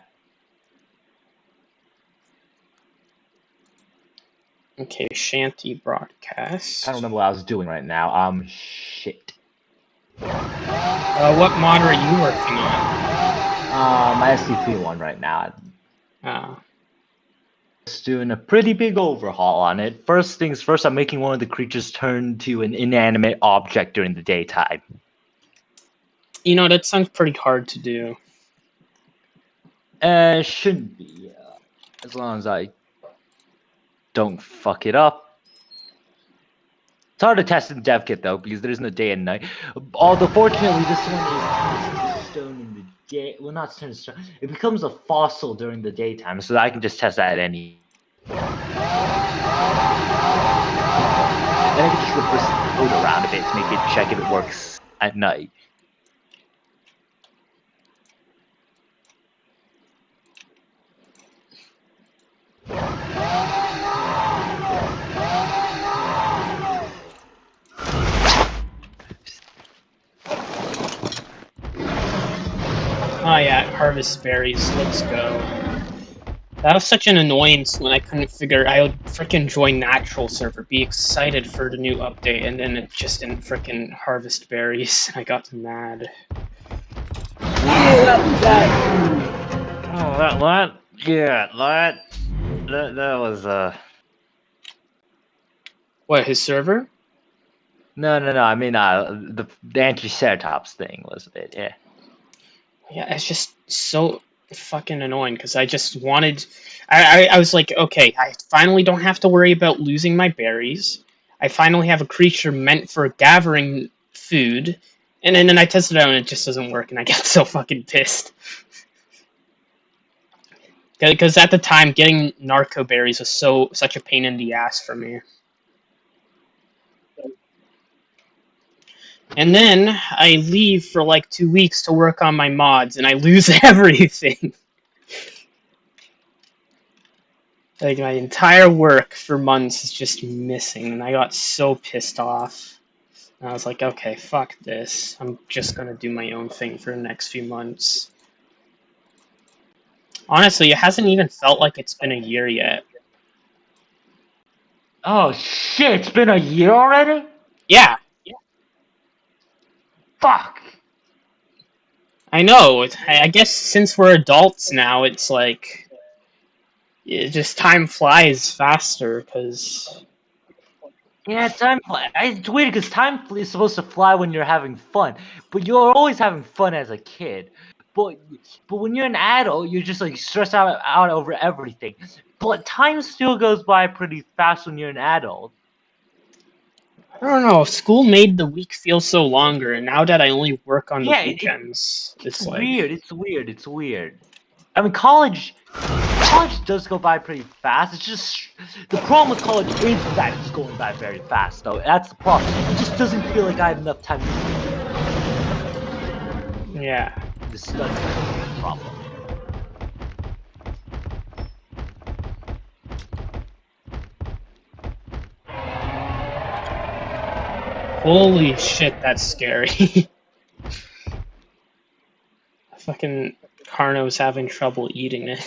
Speaker 1: Okay, shanty broadcast.
Speaker 3: I don't remember what I was doing right now. Shit.
Speaker 1: What mod are you working on?
Speaker 3: My SCP one right now. Just doing a pretty big overhaul on it. First things first, I'm making one of the creatures turn to an inanimate object during the daytime.
Speaker 1: You know, that sounds pretty hard to do.
Speaker 3: Shouldn't be. As long as I don't fuck it up. It's hard to test in dev kit though, because there isn't a day and night. Although fortunately this one is turns to stone in the day. Well, not turns to stone. It becomes a fossil during the daytime, so that I can just test that at any. Then I can just reverse the code around a bit to make it check if it works at night.
Speaker 1: Oh yeah, harvest berries. Let's go. That was such an annoyance when I couldn't figure. I would freaking join natural server, be excited for the new update, and then it just didn't freaking harvest berries. I got mad.
Speaker 3: That was
Speaker 1: What, his server?
Speaker 3: No. I mean, the anti-ceratops thing was a bit, yeah.
Speaker 1: Yeah, it's just so. fucking annoying because I just wanted. I was like, okay, I finally don't have to worry about losing my berries. I finally have a creature meant for gathering food, and then I tested it out and it just doesn't work, and I get so fucking pissed. Because at the time, getting narco berries was such a pain in the ass for me. And then I leave for like 2 weeks to work on my mods, and I lose everything. Like, my entire work for months is just missing, and I got so pissed off. And I was like, okay, fuck this. I'm just gonna do my own thing for the next few months. Honestly, it hasn't even felt like it's been a year yet.
Speaker 3: Oh shit! It's been a year already.
Speaker 1: Yeah,
Speaker 3: Fuck.
Speaker 1: I know. I guess since we're adults now, it's like... just time flies faster, because...
Speaker 3: Yeah, time fly. It's weird because time is supposed to fly when you're having fun, but you're always having fun as a kid. But when you're an adult, you're just like stressed out over everything. But time still goes by pretty fast when you're an adult.
Speaker 1: I don't know, school made the week feel so longer, and now that I only work on the
Speaker 3: Yeah,
Speaker 1: weekends,
Speaker 3: it's
Speaker 1: like...
Speaker 3: weird. It's weird. It's weird. I mean, college does go by pretty fast. It's just the problem with college is that it's going by very fast, though. That's the problem. It just doesn't feel like I have enough time
Speaker 1: Yeah.
Speaker 3: to study. That's the problem.
Speaker 1: Holy shit, that's scary. Fucking Carno's having trouble eating it.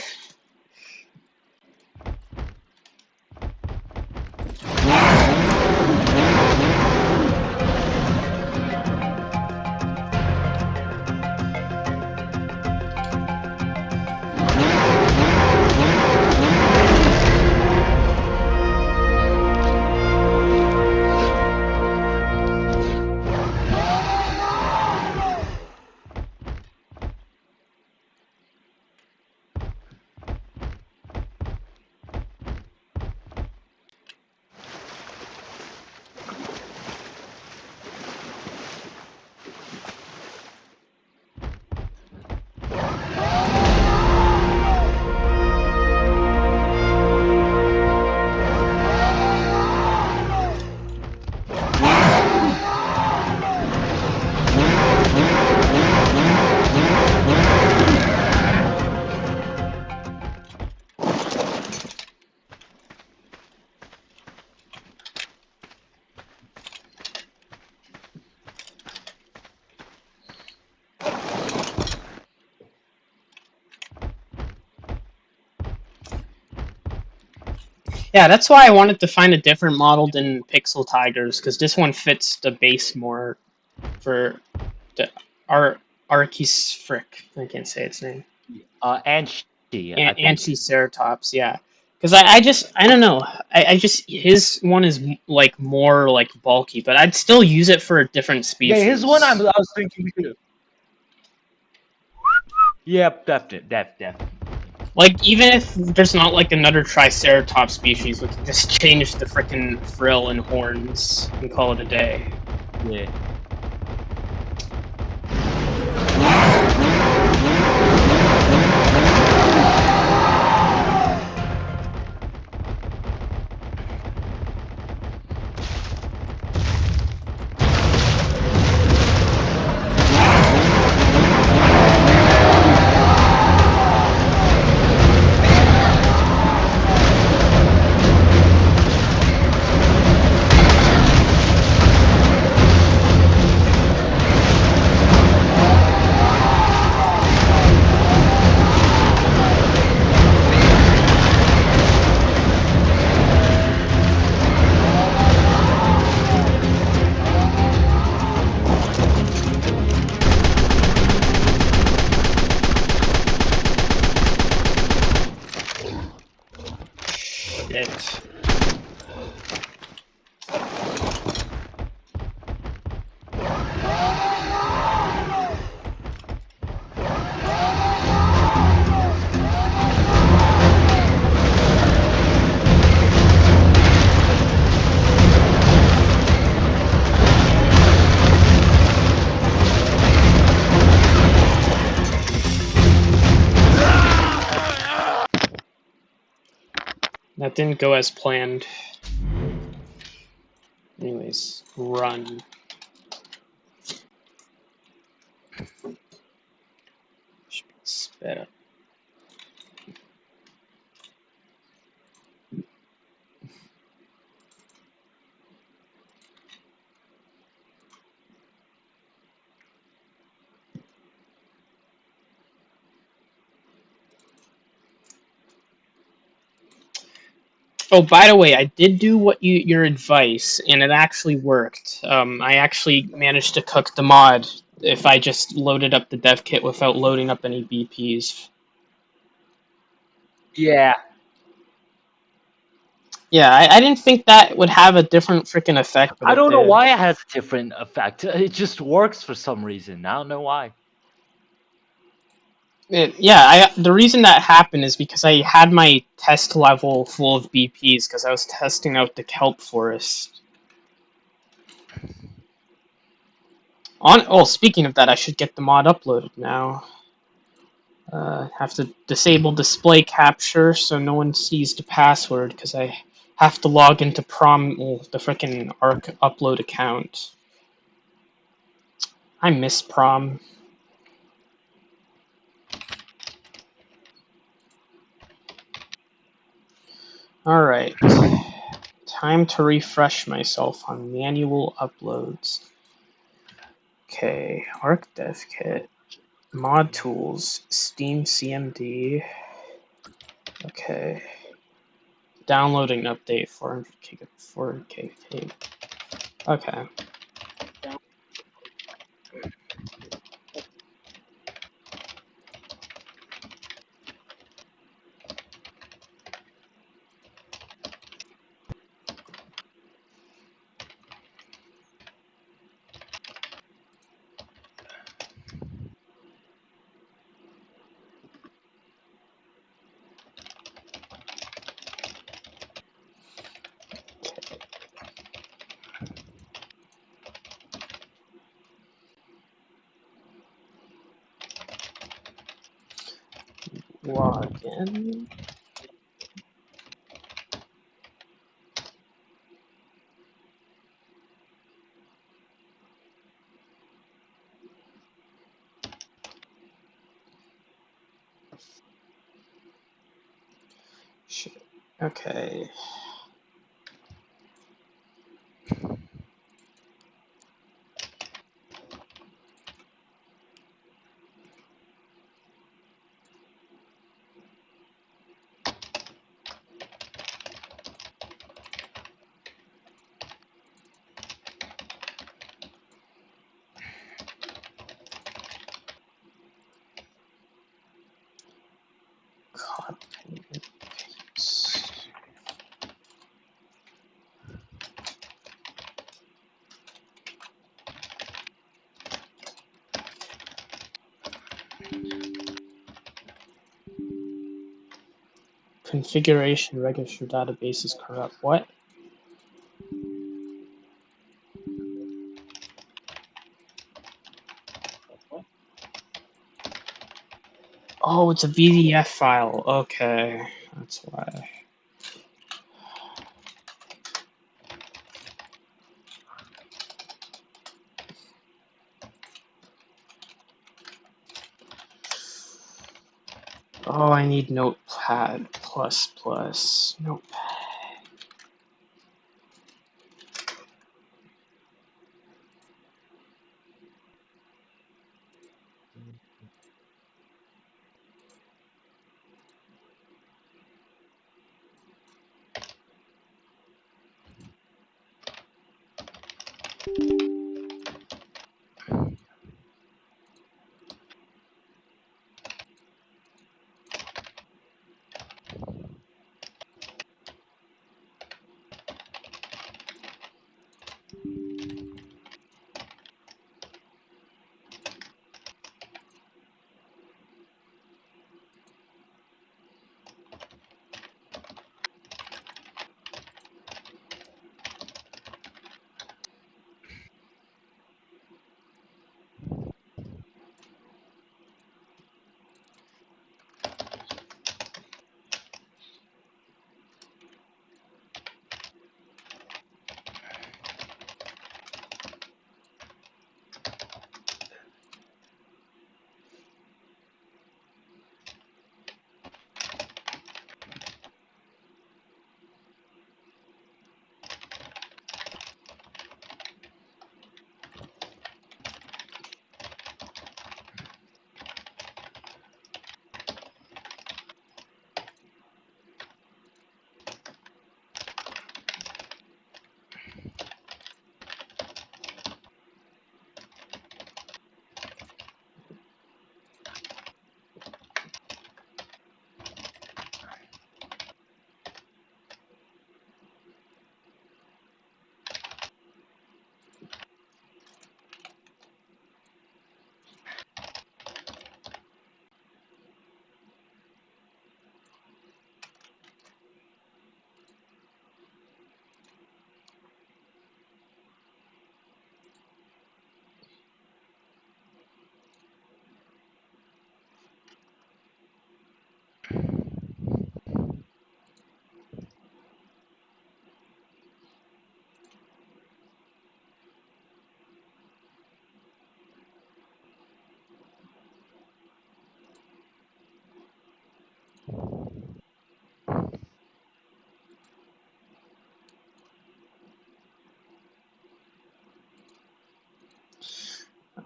Speaker 1: Yeah, that's why I wanted to find a different model than Pixel Tigers, because this one fits the base more for the Archis Frick. I can't say its name. Anchiceratops, yeah. Because I don't know. I just, his one is like more like bulky, but I'd still use it for a different species.
Speaker 3: Yeah, his one I was thinking too. Yep, definitely.
Speaker 1: Like, even if there's not like another Triceratops species, we can just change the frickin' frill and horns and call it a day.
Speaker 3: Yeah.
Speaker 1: That didn't go as planned. Anyways, run. Should be sped up. Oh, by the way, I did do your advice, and it actually worked. I actually managed to cook the mod if I just loaded up the dev kit without loading up any BPs.
Speaker 3: Yeah.
Speaker 1: Yeah, I didn't think that would have a different freaking effect, but
Speaker 3: I
Speaker 1: it
Speaker 3: don't know
Speaker 1: did.
Speaker 3: why it has a different effect. It just works for some reason. I don't know why.
Speaker 1: The reason that happened is because I had my test level full of BPs because I was testing out the kelp forest. Speaking of that, I should get the mod uploaded now. Have to disable display capture so no one sees the password because I have to log into the frickin' ARK upload account. I miss prom. Alright. Time to refresh myself on manual uploads. Okay, ARK Dev Kit. Mod tools. Steam CMD. Okay. Downloading update 4K. Okay. Log in. Shit. Okay. Copy and paste. Configuration register database is corrupt. What? Oh, it's a VDF file. Okay, that's why. Oh, I need Notepad++. Notepad.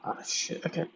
Speaker 1: Oh, shit, okay.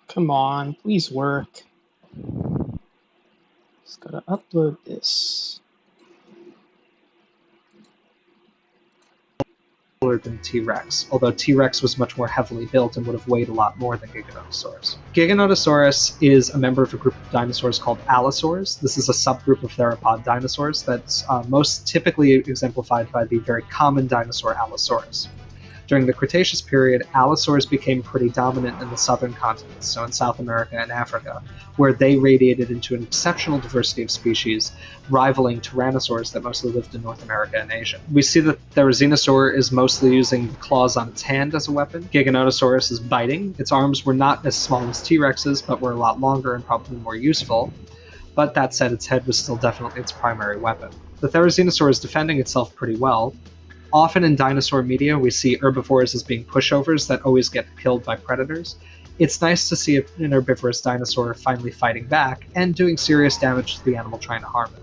Speaker 1: Come on, please work. Just gotta upload this.
Speaker 8: Than T-Rex, although T-Rex was much more heavily built and would have weighed a lot more than Giganotosaurus. Giganotosaurus is a member of a group of dinosaurs called allosaurs. This is a subgroup of theropod dinosaurs that's most typically exemplified by the very common dinosaur Allosaurus. During the Cretaceous period, allosaurs became pretty dominant in the southern continents, so in South America and Africa, where they radiated into an exceptional diversity of species, rivaling tyrannosaurs that mostly lived in North America and Asia. We see that Therizinosaur is mostly using claws on its hand as a weapon. Giganotosaurus is biting. Its arms were not as small as T-Rex's, but were a lot longer and probably more useful. But that said, its head was still definitely its primary weapon. The Therizinosaur is defending itself pretty well. Often in dinosaur media, we see herbivores as being pushovers that always get killed by predators. It's nice to see an herbivorous dinosaur finally fighting back and doing serious damage to the animal trying to harm it.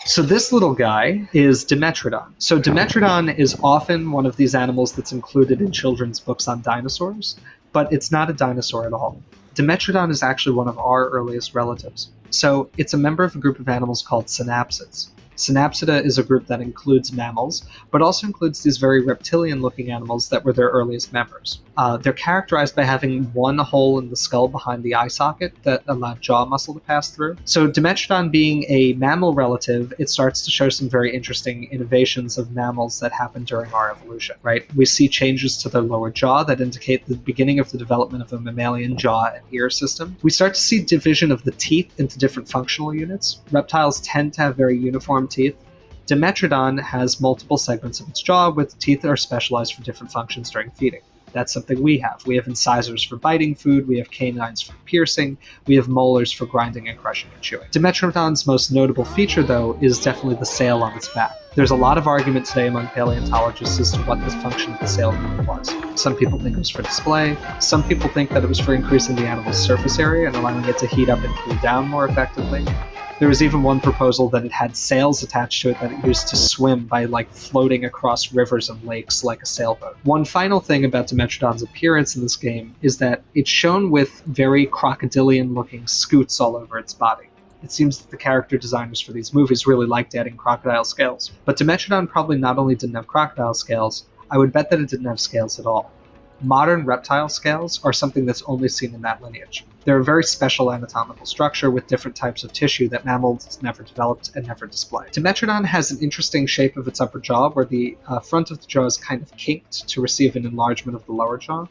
Speaker 8: So this little guy is Dimetrodon. So Dimetrodon is often one of these animals that's included in children's books on dinosaurs, but it's not a dinosaur at all. Dimetrodon is actually one of our earliest relatives. So it's a member of a group of animals called synapsids. Synapsida is a group that includes mammals, but also includes these very reptilian-looking animals that were their earliest members. They're characterized by having one hole in the skull behind the eye socket that allowed jaw muscle to pass through. So Dimetrodon being a mammal relative, it starts to show some very interesting innovations of mammals that happened during our evolution, right? We see changes to their lower jaw that indicate the beginning of the development of a mammalian jaw and ear system. We start to see division of the teeth into different functional units. Reptiles tend to have very uniform teeth. Dimetrodon has multiple segments of its jaw, with teeth that are specialized for different functions during feeding. That's something we have. We have incisors for biting food, we have canines for piercing, we have molars for grinding and crushing and chewing. Dimetrodon's most notable feature, though, is definitely the sail on its back. There's a lot of argument today among paleontologists as to what the function of the sail really was. Some people think it was for display, some people think that it was for increasing the animal's surface area and allowing it to heat up and cool down more effectively. There was even one proposal that it had sails attached to it that it used to swim by floating across rivers and lakes like a sailboat. One final thing about Dimetrodon's appearance in this game is that it's shown with very crocodilian-looking scoots all over its body. It seems that the character designers for these movies really liked adding crocodile scales. But Dimetrodon probably not only didn't have crocodile scales, I would bet that it didn't have scales at all. Modern reptile scales are something that's only seen in that lineage. They're a very special anatomical structure with different types of tissue that mammals never developed and never displayed. Dimetrodon has an interesting shape of its upper jaw where the front of the jaw is kind of kinked to receive an enlargement of the lower jaw.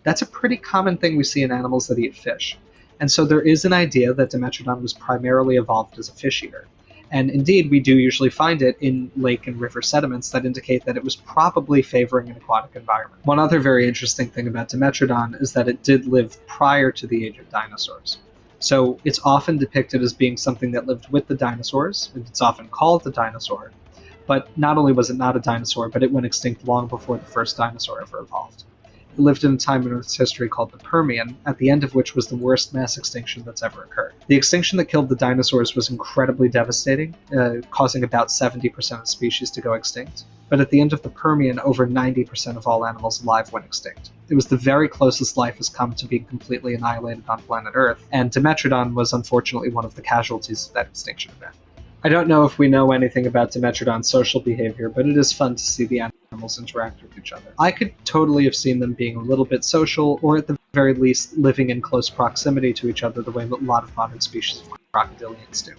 Speaker 8: That's a pretty common thing we see in animals that eat fish. And so there is an idea that Dimetrodon was primarily evolved as a fish eater. And indeed, we do usually find it in lake and river sediments that indicate that it was probably favoring an aquatic environment. One other very interesting thing about Dimetrodon is that it did live prior to the age of dinosaurs. So it's often depicted as being something that lived with the dinosaurs, and it's often called the dinosaur. But not only was it not a dinosaur, but it went extinct long before the first dinosaur ever evolved. It lived in a time in Earth's history called the Permian, at the end of which was the worst mass extinction that's ever occurred. The extinction that killed the dinosaurs was incredibly devastating, causing about 70% of species to go extinct. But at the end of the Permian, over 90% of all animals alive went extinct. It was the very closest life has come to being completely annihilated on planet Earth, and Dimetrodon was unfortunately one of the casualties of that extinction event. I don't know if we know anything about Dimetrodon's social behavior, but it is fun to see the animals interact with each other. I could totally have seen them being a little bit social, or at the very least living in close proximity to each other the way that a lot of modern species of crocodilians do.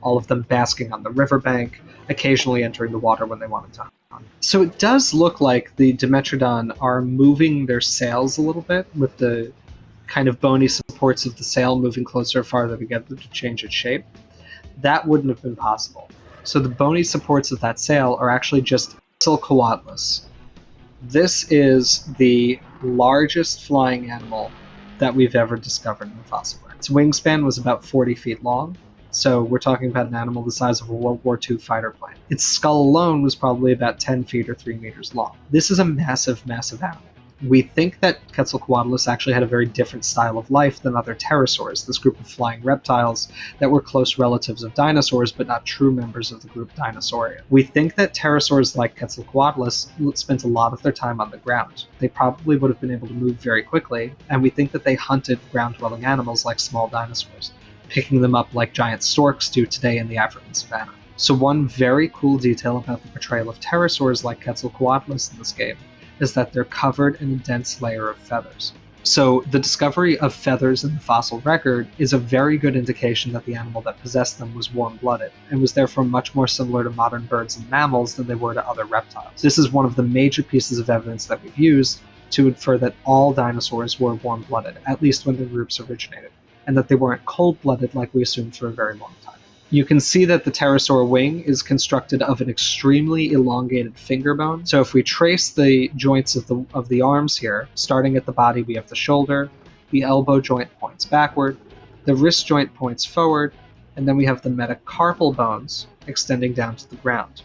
Speaker 8: All of them basking on the riverbank, occasionally entering the water when they wanted to hunt. So it does look like the Dimetrodon are moving their sails a little bit, with the kind of bony supports of the sail moving closer or farther together to change its shape. That wouldn't have been possible. So the bony supports of that sail are actually just Quetzalcoatlus. This is the largest flying animal that we've ever discovered in the fossil record. Its wingspan was about 40 feet long, so we're talking about an animal the size of a World War II fighter plane. Its skull alone was probably about 10 feet or 3 meters long. This is a massive, massive animal. We think that Quetzalcoatlus actually had a very different style of life than other pterosaurs, this group of flying reptiles that were close relatives of dinosaurs but not true members of the group Dinosauria. We think that pterosaurs like Quetzalcoatlus spent a lot of their time on the ground. They probably would have been able to move very quickly, and we think that they hunted ground-dwelling animals like small dinosaurs, picking them up like giant storks do today in the African savanna. So one very cool detail about the portrayal of pterosaurs like Quetzalcoatlus in this game is that they're covered in a dense layer of feathers. So the discovery of feathers in the fossil record is a very good indication that the animal that possessed them was warm-blooded, and was therefore much more similar to modern birds and mammals than they were to other reptiles. This is one of the major pieces of evidence that we've used to infer that all dinosaurs were warm-blooded, at least when the groups originated, and that they weren't cold-blooded like we assumed for a very long time. You can see that the pterosaur wing is constructed of an extremely elongated finger bone. So if we trace the joints of the arms here, starting at the body, we have the shoulder, the elbow joint points backward, the wrist joint points forward, and then we have the metacarpal bones extending down to the ground.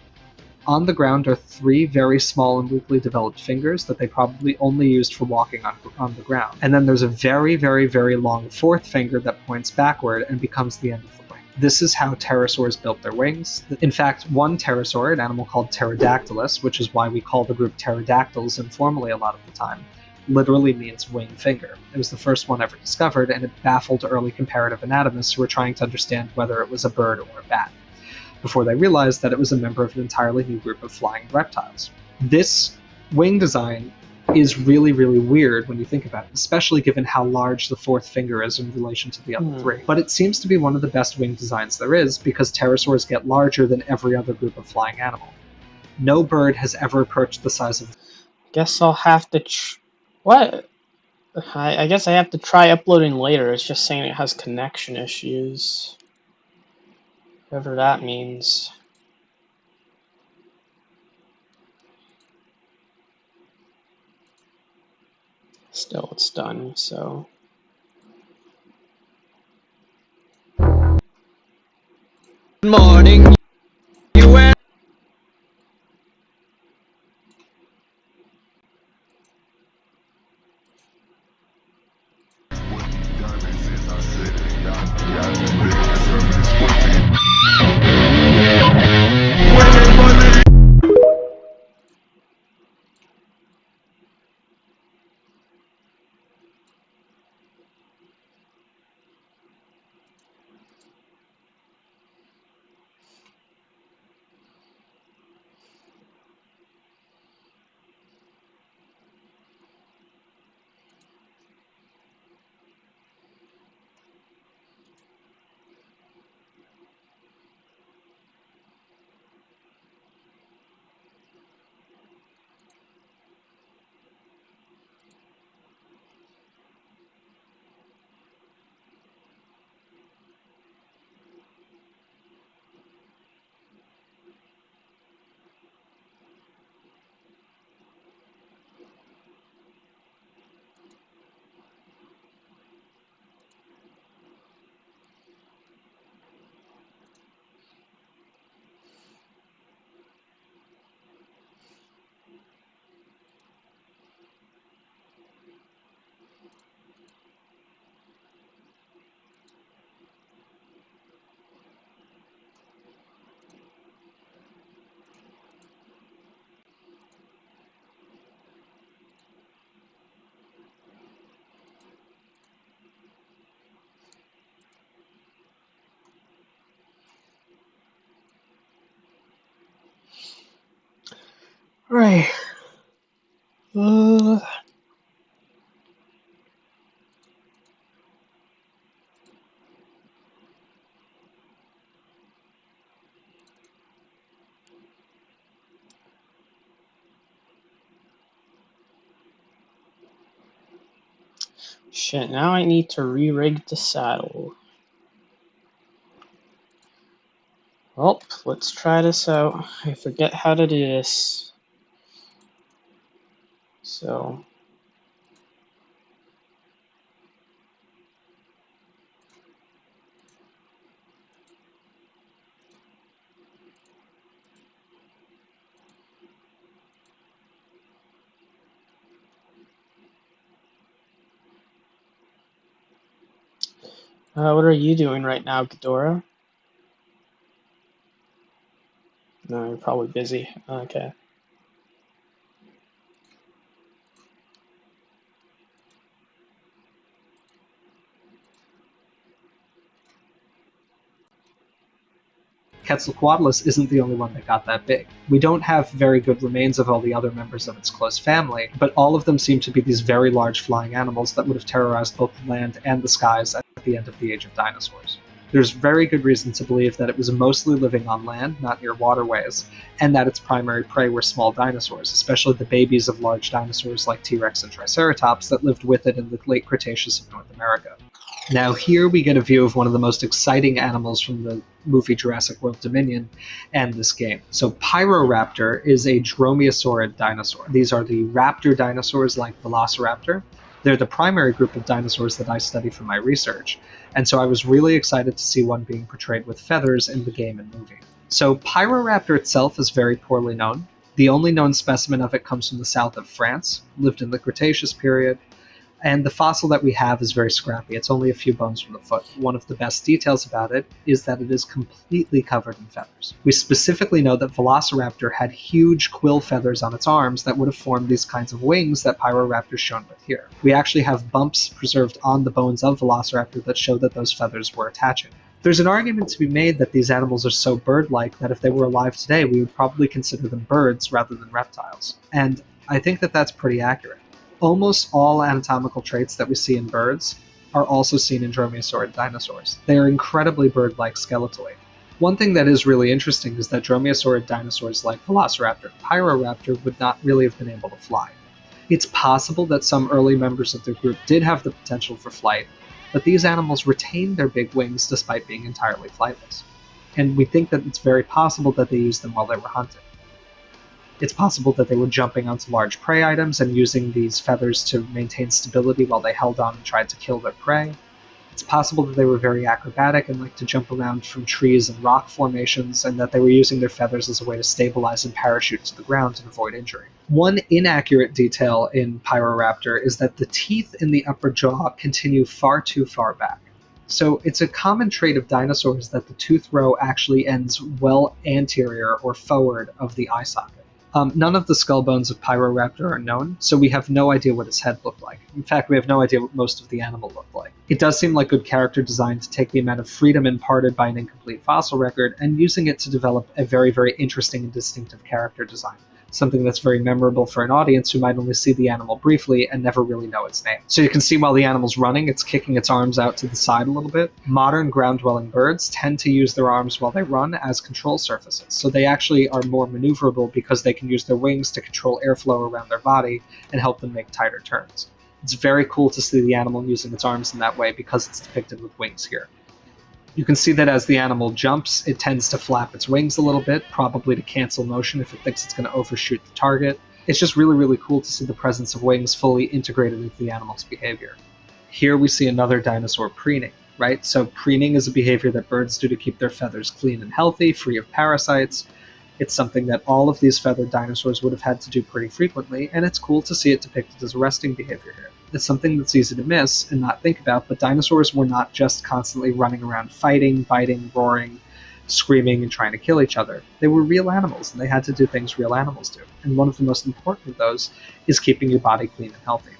Speaker 8: On the ground are 3 very small and weakly developed fingers that they probably only used for walking on the ground. And then there's a very, very, very long 4th finger that points backward and becomes the end of the wing. This is how pterosaurs built their wings. In fact, one pterosaur, an animal called Pterodactylus, which is why we call the group pterodactyls informally a lot of the time, literally means wing finger. It was the first one ever discovered, and it baffled early comparative anatomists who were trying to understand whether it was a bird or a bat, before they realized that it was a member of an entirely new group of flying reptiles. This wing design is really, really weird when you think about it, especially given how large the 4th finger is in relation to the other 3. But it seems to be one of the best wing designs there is, because pterosaurs get larger than every other group of flying animal. No bird has ever approached the size of...
Speaker 1: Guess I'll have to... What? I guess I have to try uploading later. It's just saying it has connection issues. Whatever that means. Still, it's done, so...
Speaker 10: Good morning, US.
Speaker 1: Right. Shit, now I need to re-rig the saddle. Well, let's try this out. I forget how to do this. So... what are you doing right now, Ghidorah? No, you're probably busy. Okay.
Speaker 8: Quetzalcoatlus isn't the only one that got that big. We don't have very good remains of all the other members of its close family, but all of them seem to be these very large flying animals that would have terrorized both the land and the skies at the end of the Age of Dinosaurs. There's very good reason to believe that it was mostly living on land, not near waterways, and that its primary prey were small dinosaurs, especially the babies of large dinosaurs like T-Rex and Triceratops that lived with it in the late Cretaceous of North America. Now here we get a view of one of the most exciting animals from the movie Jurassic World Dominion and this game. So Pyroraptor is a dromaeosaurid dinosaur. These are the raptor dinosaurs like Velociraptor. They're the primary group of dinosaurs that I study for my research, and so I was really excited to see one being portrayed with feathers in the game and movie. So Pyroraptor itself is very poorly known. The only known specimen of it comes from the south of France, lived in the Cretaceous period, and the fossil that we have is very scrappy. It's only a few bones from the foot. One of the best details about it is that it is completely covered in feathers. We specifically know that Velociraptor had huge quill feathers on its arms that would have formed these kinds of wings that Pyroraptor is shown with here. We actually have bumps preserved on the bones of Velociraptor that show that those feathers were attaching. There's an argument to be made that these animals are so bird-like that if they were alive today, we would probably consider them birds rather than reptiles. And I think that that's pretty accurate. Almost all anatomical traits that we see in birds are also seen in dromaeosaurid dinosaurs. They are incredibly bird-like skeletally. One thing that is really interesting is that dromaeosaurid dinosaurs like Velociraptor and Pyroraptor would not really have been able to fly. It's possible that some early members of their group did have the potential for flight, but these animals retained their big wings despite being entirely flightless. And we think that it's very possible that they used them while they were hunting. It's possible that they were jumping onto large prey items and using these feathers to maintain stability while they held on and tried to kill their prey. It's possible that they were very acrobatic and liked to jump around from trees and rock formations, and that they were using their feathers as a way to stabilize and parachute to the ground and avoid injury. One inaccurate detail in Pyroraptor is that the teeth in the upper jaw continue far too far back. So it's a common trait of dinosaurs that the tooth row actually ends well anterior or forward of the eye socket. None of the skull bones of Pyroraptor are known, so we have no idea what its head looked like. In fact, we have no idea what most of the animal looked like. It does seem like good character design to take the amount of freedom imparted by an incomplete fossil record and using it to develop a very, very interesting and distinctive character design. Something that's very memorable for an audience who might only see the animal briefly and never really know its name. So you can see while the animal's running, it's kicking its arms out to the side a little bit. Modern ground-dwelling birds tend to use their arms while they run as control surfaces. So they actually are more maneuverable because they can use their wings to control airflow around their body and help them make tighter turns. It's very cool to see the animal using its arms in that way because it's depicted with wings here. You can see that as the animal jumps, it tends to flap its wings a little bit, probably to cancel motion if it thinks it's going to overshoot the target. It's just really, really cool to see the presence of wings fully integrated into the animal's behavior. Here we see another dinosaur preening, right? So preening is a behavior that birds do to keep their feathers clean and healthy, free of parasites. It's something that all of these feathered dinosaurs would have had to do pretty frequently, and it's cool to see it depicted as a resting behavior here. It's something that's easy to miss and not think about, but dinosaurs were not just constantly running around fighting, biting, roaring, screaming, and trying to kill each other. They were real animals, and they had to do things real animals do. And one of the most important of those is keeping your body clean and healthy.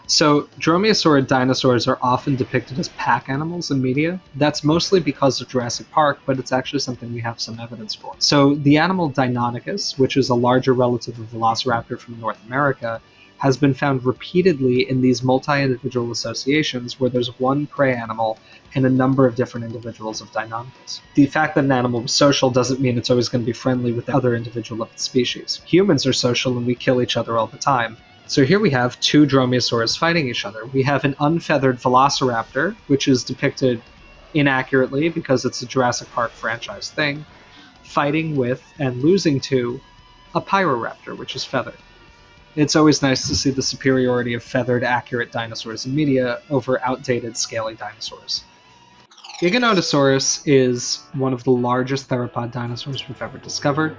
Speaker 8: So, dromaeosaurid dinosaurs are often depicted as pack animals in media. That's mostly because of Jurassic Park, but it's actually something we have some evidence for. So, the animal Deinonychus, which is a larger relative of Velociraptor from North America, has been found repeatedly in these multi-individual associations where there's one prey animal and a number of different individuals of Deinonychus. The fact that an animal was social doesn't mean it's always going to be friendly with the other individual of its species. Humans are social and we kill each other all the time. So here we have two dromaeosaurs fighting each other. We have an unfeathered velociraptor, which is depicted inaccurately because it's a Jurassic Park franchise thing, fighting with and losing to a pyroraptor, which is feathered. It's always nice to see the superiority of feathered, accurate dinosaurs in media over outdated, scaly dinosaurs. Giganotosaurus is one of the largest theropod dinosaurs we've ever discovered.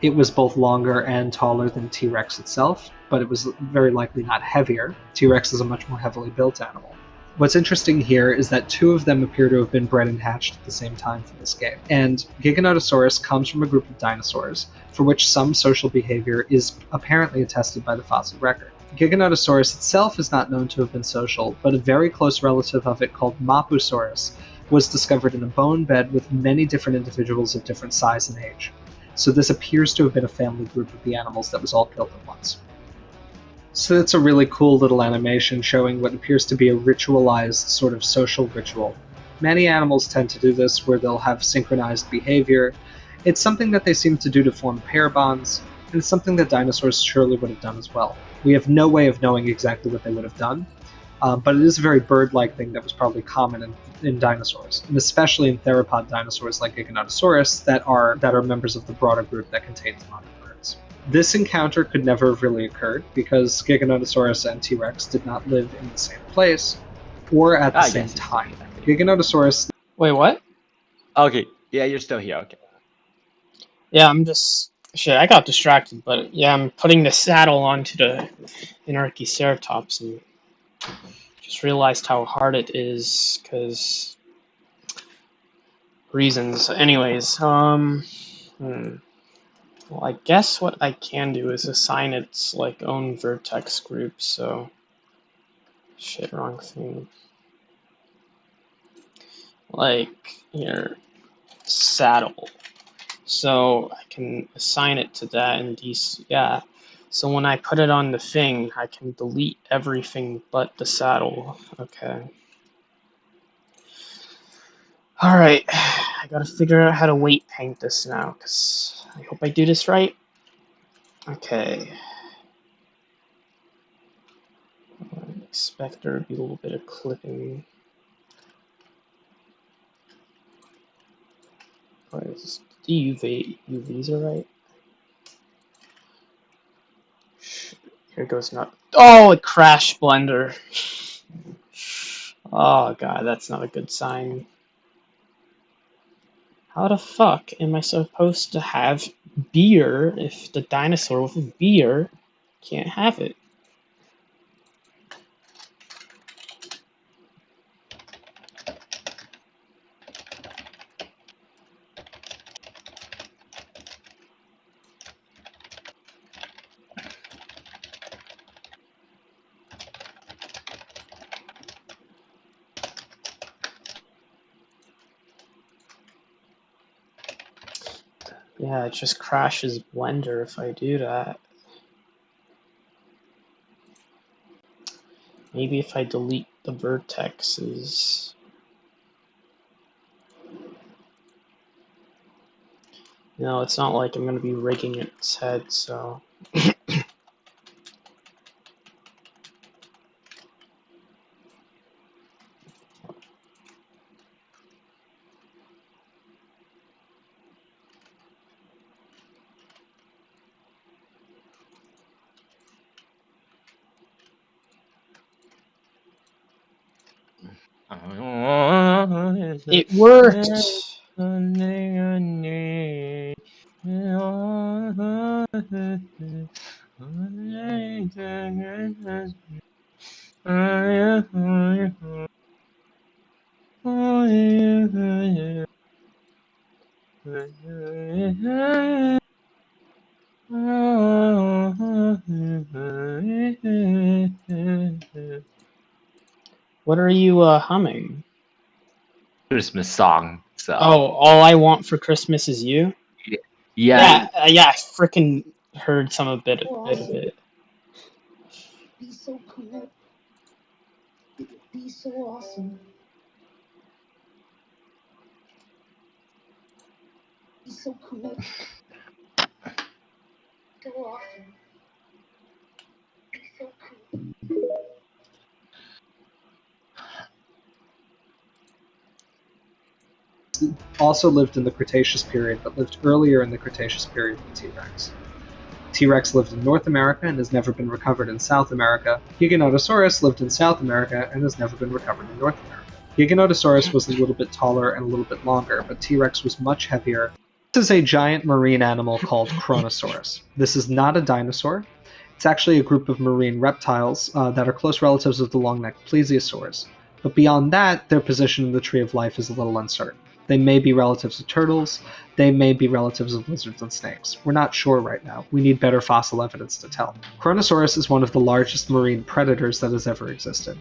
Speaker 8: It was both longer and taller than T-Rex itself, but it was very likely not heavier. T-Rex is a much more heavily built animal. What's interesting here is that two of them appear to have been bred and hatched at the same time for this game. And Giganotosaurus comes from a group of dinosaurs for which some social behavior is apparently attested by the fossil record. Giganotosaurus itself is not known to have been social, but a very close relative of it called Mapusaurus was discovered in a bone bed with many different individuals of different size and age. So this appears to have been a family group of the animals that was all killed at once. So it's a really cool little animation showing what appears to be a ritualized sort of social ritual. Many animals tend to do this where they'll have synchronized behavior. It's something that they seem to do to form pair bonds, and it's something that dinosaurs surely would have done as well. We have no way of knowing exactly what they would have done, but it is a very bird-like thing that was probably common in dinosaurs, and especially in theropod dinosaurs like Giganotosaurus that are members of the broader group that contains modern birds. This encounter could never have really occurred because Giganotosaurus and T-Rex did not live in the same place or at the same time. Giganotosaurus.
Speaker 1: Wait, what?
Speaker 3: Okay, yeah, you're still here. Okay.
Speaker 1: Yeah, I'm just shit. I got distracted, but yeah, I'm putting the saddle onto the Anarchiceratops and just realized how hard it is because reasons. Anyways, well, I guess what I can do is assign its like own vertex group. So, shit, wrong thing. Like here, saddle. So I can assign it to that and yeah. So when I put it on the thing, I can delete everything but the saddle. Okay. Alright, I gotta figure out how to weight paint this now, because I hope I do this right. Okay. I expect there to be a little bit of clipping. Alright, the UVs are right. Here goes not. Oh, it crashed Blender. Oh god, that's not a good sign. How the fuck am I supposed to have beer if the dinosaur with a beer can't have it? Yeah, it just crashes Blender if I do that. Maybe if I delete the vertexes. No, it's not like I'm going to be rigging its head, so... It worked! What are you humming?
Speaker 3: Christmas song. So.
Speaker 1: Oh, All I Want for Christmas Is You?
Speaker 3: Yeah.
Speaker 1: Yeah, I freaking heard some bit of it.
Speaker 5: Be so cool. Be so awesome. Be so cool. So awesome. Be so cool.
Speaker 8: Also lived in the Cretaceous period, but lived earlier in the Cretaceous period than T-Rex. T-Rex lived in North America and has never been recovered in South America. Giganotosaurus lived in South America and has never been recovered in North America. Giganotosaurus was a little bit taller and a little bit longer, but T-Rex was much heavier. This is a giant marine animal called Kronosaurus. This is not a dinosaur. It's actually a group of marine reptiles that are close relatives of the long-necked plesiosaurs. But beyond that, their position in the tree of life is a little uncertain. They may be relatives of turtles, they may be relatives of lizards and snakes. We're not sure right now. We need better fossil evidence to tell. Kronosaurus is one of the largest marine predators that has ever existed.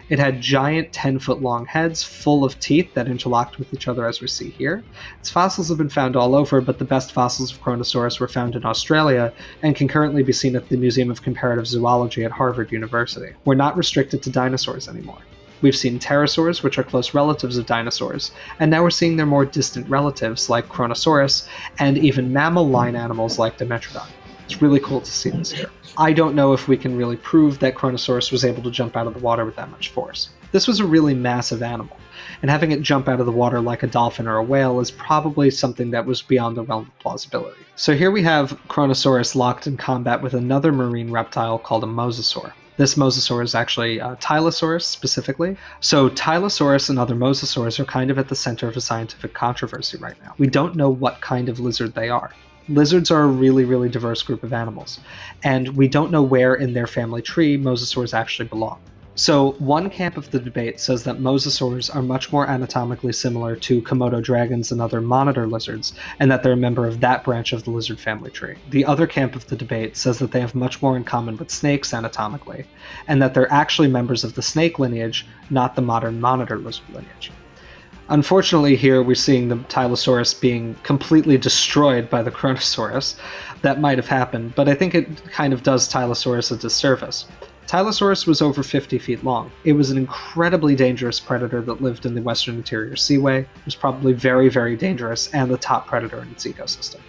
Speaker 8: It had giant 10-foot long heads full of teeth that interlocked with each other as we see here. Its fossils have been found all over, but the best fossils of Kronosaurus were found in Australia and can currently be seen at the Museum of Comparative Zoology at Harvard University. We're not restricted to dinosaurs anymore. We've seen pterosaurs, which are close relatives of dinosaurs, and now we're seeing their more distant relatives like Kronosaurus, and even mammal line animals like Dimetrodon. It's really cool to see this here. I don't know if we can really prove that Kronosaurus was able to jump out of the water with that much force. This was a really massive animal, and having it jump out of the water like a dolphin or a whale is probably something that was beyond the realm of plausibility. So here we have Kronosaurus locked in combat with another marine reptile called a mosasaur. This mosasaur is actually Tylosaurus specifically. So Tylosaurus and other mosasaurs are kind of at the center of a scientific controversy right now. We don't know what kind of lizard they are. Lizards are a really, really diverse group of animals, and we don't know where in their family tree mosasaurs actually belong. So one camp of the debate says that mosasaurs are much more anatomically similar to Komodo dragons and other monitor lizards, and that they're a member of that branch of the lizard family tree. The other camp of the debate says that they have much more in common with snakes anatomically, and that they're actually members of the snake lineage, not the modern monitor lizard lineage. Unfortunately, here we're seeing the Tylosaurus being completely destroyed by the Kronosaurus. That might have happened, but I think it kind of does Tylosaurus a disservice. Tylosaurus was over 50 feet long. It was an incredibly dangerous predator that lived in the Western Interior Seaway. It was probably very, very dangerous and the top predator in its ecosystem.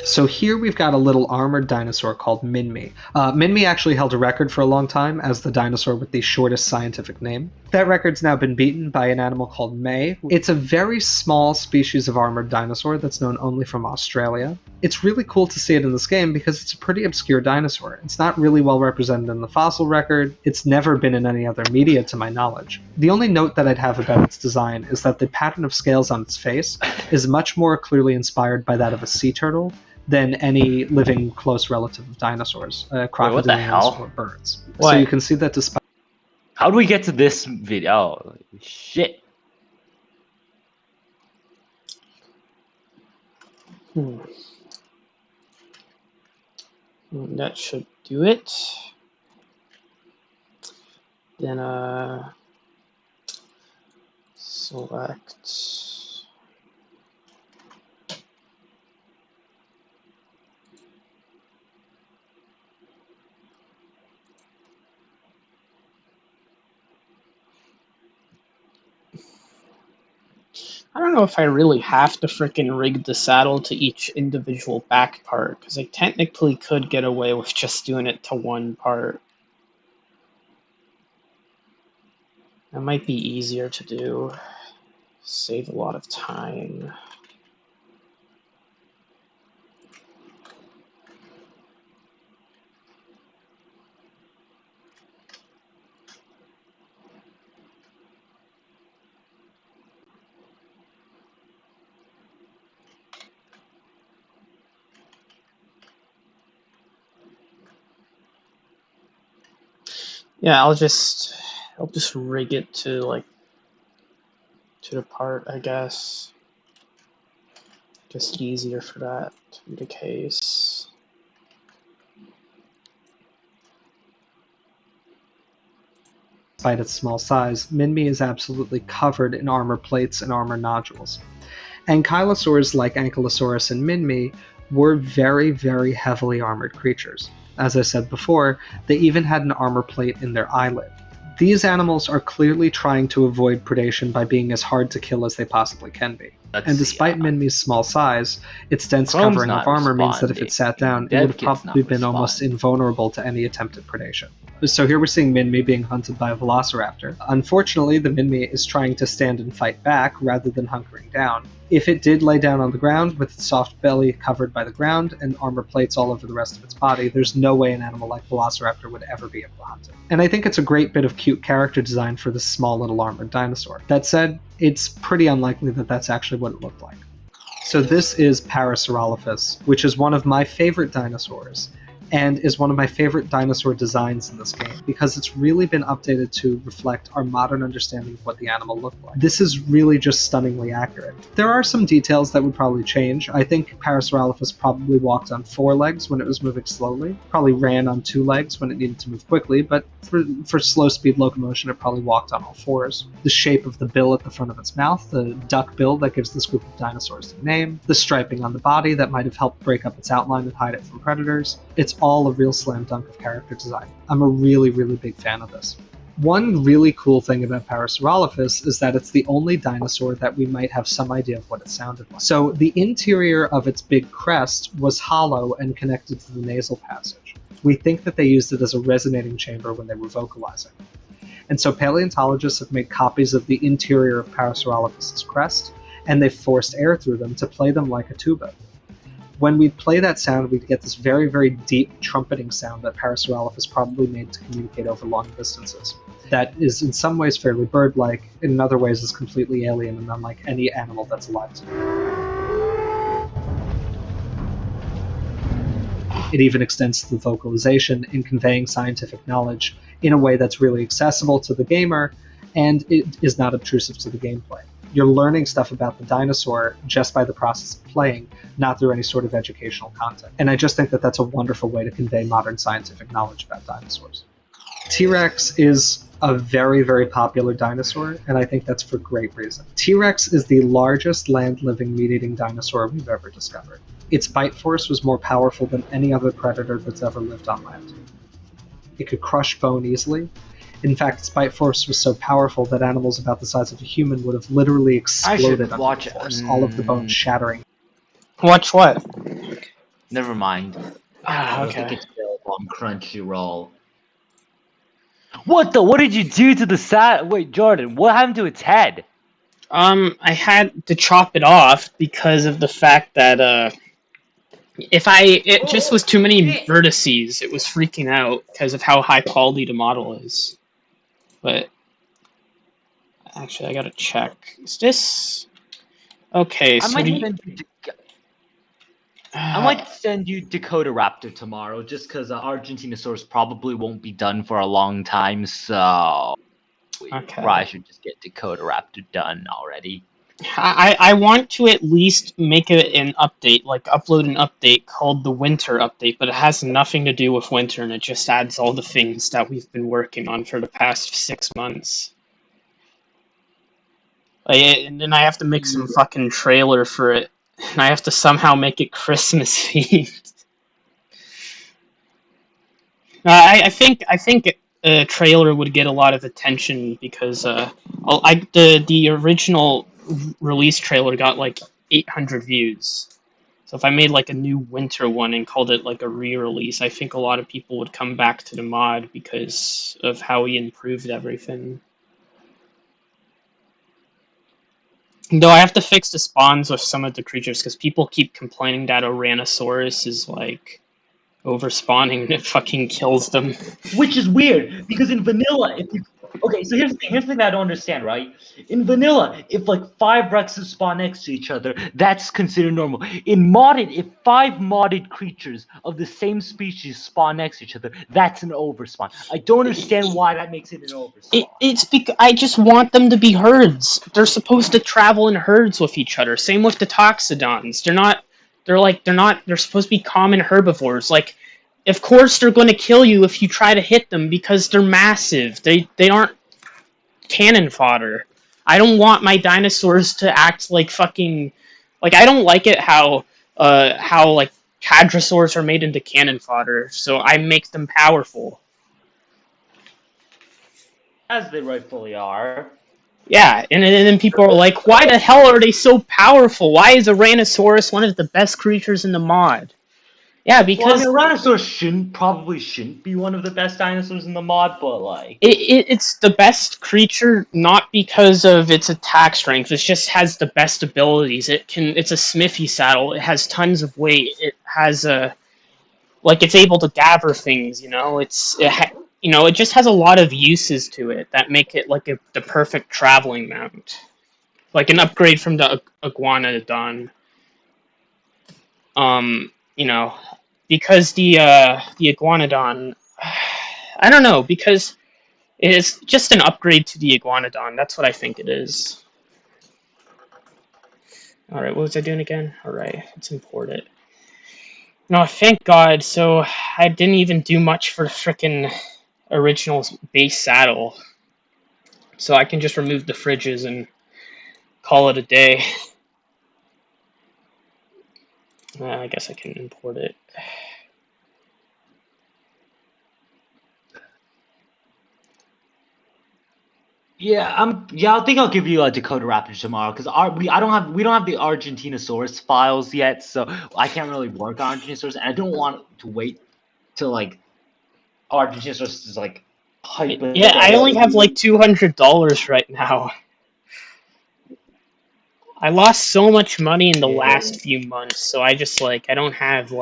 Speaker 8: So here we've got a little armored dinosaur called Minmi. Minmi actually held a record for a long time as the dinosaur with the shortest scientific name. That record's now been beaten by an animal called May. It's a very small species of armored dinosaur that's known only from Australia. It's really cool to see it in this game because it's a pretty obscure dinosaur. It's not really well represented in the fossil record. It's never been in any other media to my knowledge. The only note that I'd have about its design is that the pattern of scales on its face is much more clearly inspired by that of a sea turtle than any living close relative of dinosaurs, crocodiles or birds.
Speaker 1: What?
Speaker 8: So you can see that despite...
Speaker 3: How do we get to this video? Shit.
Speaker 1: That should do it. Then select. I don't know if I really have to frickin' rig the saddle to each individual back part, because I technically could get away with just doing it to one part. That might be easier to do. Save a lot of time. Yeah, I'll just rig it to like to the part, I guess. Just easier for that to be the case.
Speaker 8: Despite its small size, Minmi is absolutely covered in armor plates and armor nodules. Ankylosaurs like Ankylosaurus and Minmi were very, very heavily armored creatures. As I said before, they even had an armor plate in their eyelid. These animals are clearly trying to avoid predation by being as hard to kill as they possibly can be. And despite Minmi's small size, its dense
Speaker 3: Chrome's
Speaker 8: covering of
Speaker 3: not
Speaker 8: armor means that if it
Speaker 3: responding.
Speaker 8: sat down, it
Speaker 3: Dev
Speaker 8: would have
Speaker 3: kit's
Speaker 8: probably
Speaker 3: not
Speaker 8: been almost
Speaker 3: responding.
Speaker 8: invulnerable to any attempted predation. So here we're seeing Minmi being hunted by a velociraptor. Unfortunately, the Minmi is trying to stand and fight back rather than hunkering down. If it did lay down on the ground with its soft belly covered by the ground and armor plates all over the rest of its body, there's no way an animal like Velociraptor would ever be able to hunt it. And I think it's a great bit of cute character design for this small little armored dinosaur. That said, it's pretty unlikely that that's actually what it looked like. So this is Parasaurolophus, which is one of my favorite dinosaurs, and is one of my favorite dinosaur designs in this game, because it's really been updated to reflect our modern understanding of what the animal looked like. This is really just stunningly accurate. There are some details that would probably change. I think Parasaurolophus probably walked on 4 legs when it was moving slowly, probably ran on 2 legs when it needed to move quickly, but for slow speed locomotion it probably walked on all 4s. The shape of the bill at the front of its mouth, the duck bill that gives this group of dinosaurs their name, the striping on the body that might have helped break up its outline and hide it from predators, it's all a real slam dunk of character design. I'm a really, really big fan of this. One really cool thing about Parasaurolophus is that it's the only dinosaur that we might have some idea of what it sounded like. So the interior of its big crest was hollow and connected to the nasal passage. We think that they used it as a resonating chamber when they were vocalizing. And so paleontologists have made copies of the interior of Parasaurolophus's crest, and they've forced air through them to play them like a tuba. When we play that sound, we get this very, very deep trumpeting sound that Parasaurolophus probably made to communicate over long distances. That is in some ways fairly bird-like, in other ways is completely alien and unlike any animal that's alive today. It even extends to the vocalization in conveying scientific knowledge in a way that's really accessible to the gamer, and it is not obtrusive to the gameplay. You're learning stuff about the dinosaur just by the process of playing, not through any sort of educational content. And I just think that that's a wonderful way to convey modern scientific knowledge about dinosaurs. T-Rex is a very, very popular dinosaur, and I think that's for great reason. T-Rex is the largest land-living meat-eating dinosaur we've ever discovered. Its bite force was more powerful than any other predator that's ever lived on land. It could crush bone easily. In fact, its bite force was so powerful that animals about the size of a human would have literally exploded under the force, all of the bones shattering.
Speaker 1: Watch what?
Speaker 3: Never mind.
Speaker 1: Ah,
Speaker 4: I think
Speaker 1: okay.
Speaker 4: it's available on Crunchyroll.
Speaker 3: What did you do to the Wait, Jordan, what happened to its head?
Speaker 1: I had to chop it off because of the fact that It just was too many vertices. It was freaking out because of how high quality the model is. But actually, I gotta check. Is this okay?
Speaker 3: I
Speaker 1: So
Speaker 3: might send you. I might send you Dakota Raptor tomorrow, just because Argentinosaurus probably won't be done for a long time. So we probably should just get Dakota Raptor done already.
Speaker 1: I want to at least make it an update, like upload an update called the Winter Update, but it has nothing to do with winter, and it just adds all the things that we've been working on for the past 6 months. And then I have to make some fucking trailer for it, and I have to somehow make it Christmas themed. I think a trailer would get a lot of attention because the original release trailer got like 800 views. So if I made like a new winter one and called it like a re-release, I think a lot of people would come back to the mod because of how he improved everything. Though I have to fix the spawns with some of the creatures because people keep complaining that Oranosaurus is like over spawning and it fucking kills them.
Speaker 3: Which is weird because in vanilla, if you okay, so here's the thing. Here's the thing that I don't understand, right? In vanilla, if like 5 Rexes spawn next to each other, that's considered normal. In modded, if 5 modded creatures of the same species spawn next to each other, that's an overspawn. I don't understand why that makes it an overspawn.
Speaker 1: It's because I just want them to be herds. They're supposed to travel in herds with each other. Same with the Toxodons. They're supposed to be common herbivores. Like, of course they're going to kill you if you try to hit them because they're massive. They aren't cannon fodder. I don't want my dinosaurs to act like fucking like I don't like it how like hadrosaurs are made into cannon fodder. So I make them powerful.
Speaker 3: As they rightfully are.
Speaker 1: Yeah, and then people are like, why the hell are they so powerful? Why is Tyrannosaurus one of the best creatures in the mod? Yeah, because
Speaker 3: Well, I mean, Tyrannosaurus probably shouldn't be one of the best dinosaurs in the mod, but like
Speaker 1: it's the best creature not because of its attack strength. It just has the best abilities. It's a smithy saddle. It has tons of weight. It has it's able to gather things. It just has a lot of uses to it that make it like the perfect traveling mount. Like an upgrade from the Iguanodon. Because the Iguanodon, I don't know, because it is just an upgrade to the Iguanodon. That's what I think it is. Alright, what was I doing again? Alright, let's import it. No, thank God, so I didn't even do much for the frickin' original base saddle. So I can just remove the fridges and call it a day. I guess I can import it.
Speaker 3: Yeah, I think I'll give you a Dakota Raptor tomorrow because we don't have the Argentinosaurus files yet, so I can't really work on Argentinosaurus, and I don't want to wait till like Argentinosaurus is like hyper.
Speaker 1: Yeah, I only have like $200 right now. I lost so much money in the last few months, so I just I don't have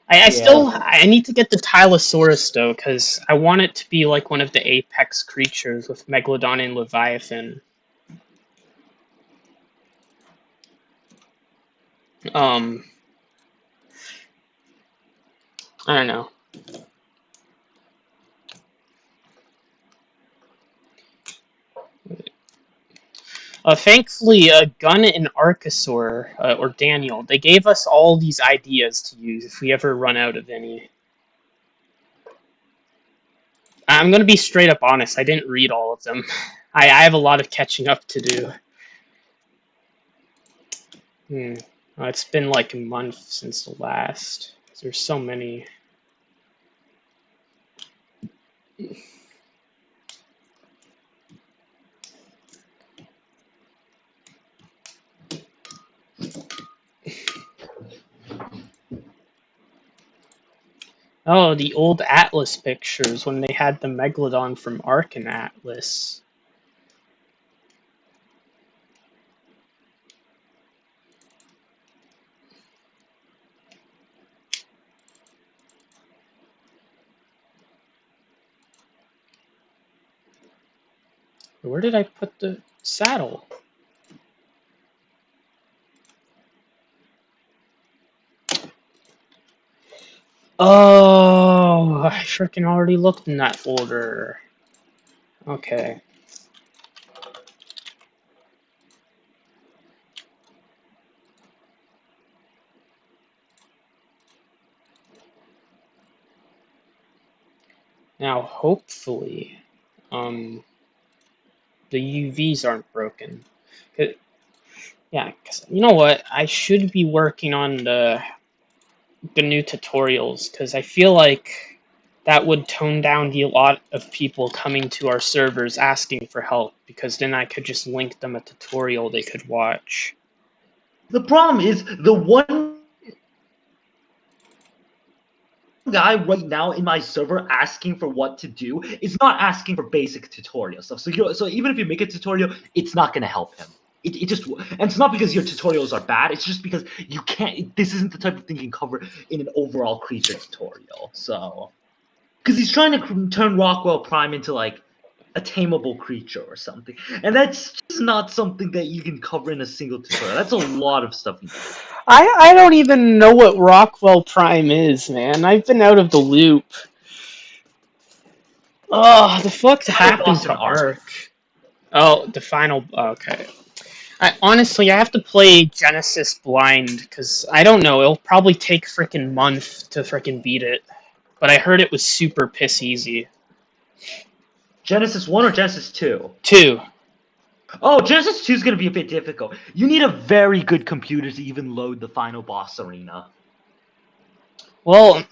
Speaker 1: I need to get the Tylosaurus though, because I want it to be like one of the apex creatures with Megalodon and Leviathan. I don't know. Thankfully, Gunn and Archosaur, or Daniel, they gave us all these ideas to use if we ever run out of any. I'm going to be straight up honest, I didn't read all of them. I have a lot of catching up to do. It's been like a month since the last. There's so many. Oh, the old Atlas pictures when they had the Megalodon from ARK and Atlas. Where did I put the saddle? Oh, I freaking already looked in that folder. Okay. Now, hopefully, the UVs aren't broken. Yeah, 'cause you know what? I should be working on the new tutorials, because I feel like that would tone down the lot of people coming to our servers asking for help, because then I could just link them a tutorial they could watch.
Speaker 4: The problem is the one guy right now in my server asking for what to do is not asking for basic tutorial stuff. So even if you make a tutorial, it's not gonna help him. It just, and it's not because your tutorials are bad. It's just because you can't. This isn't the type of thing you can cover in an overall creature tutorial. So, because he's trying to turn Rockwell Prime into like a tameable creature or something, and that's just not something that you can cover in a single tutorial. That's a lot of stuff.
Speaker 1: I don't even know what Rockwell Prime is, man. I've been out of the loop. Oh, the fuck happened to ARK? Oh, the final. Okay. Honestly, I have to play Genesis blind, because I don't know. It'll probably take frickin' month to frickin' beat it. But I heard it was super piss easy.
Speaker 4: Genesis 1 or Genesis 2?
Speaker 1: 2.
Speaker 4: Oh, Genesis 2 is going to be a bit difficult. You need a very good computer to even load the final boss arena.
Speaker 1: Well,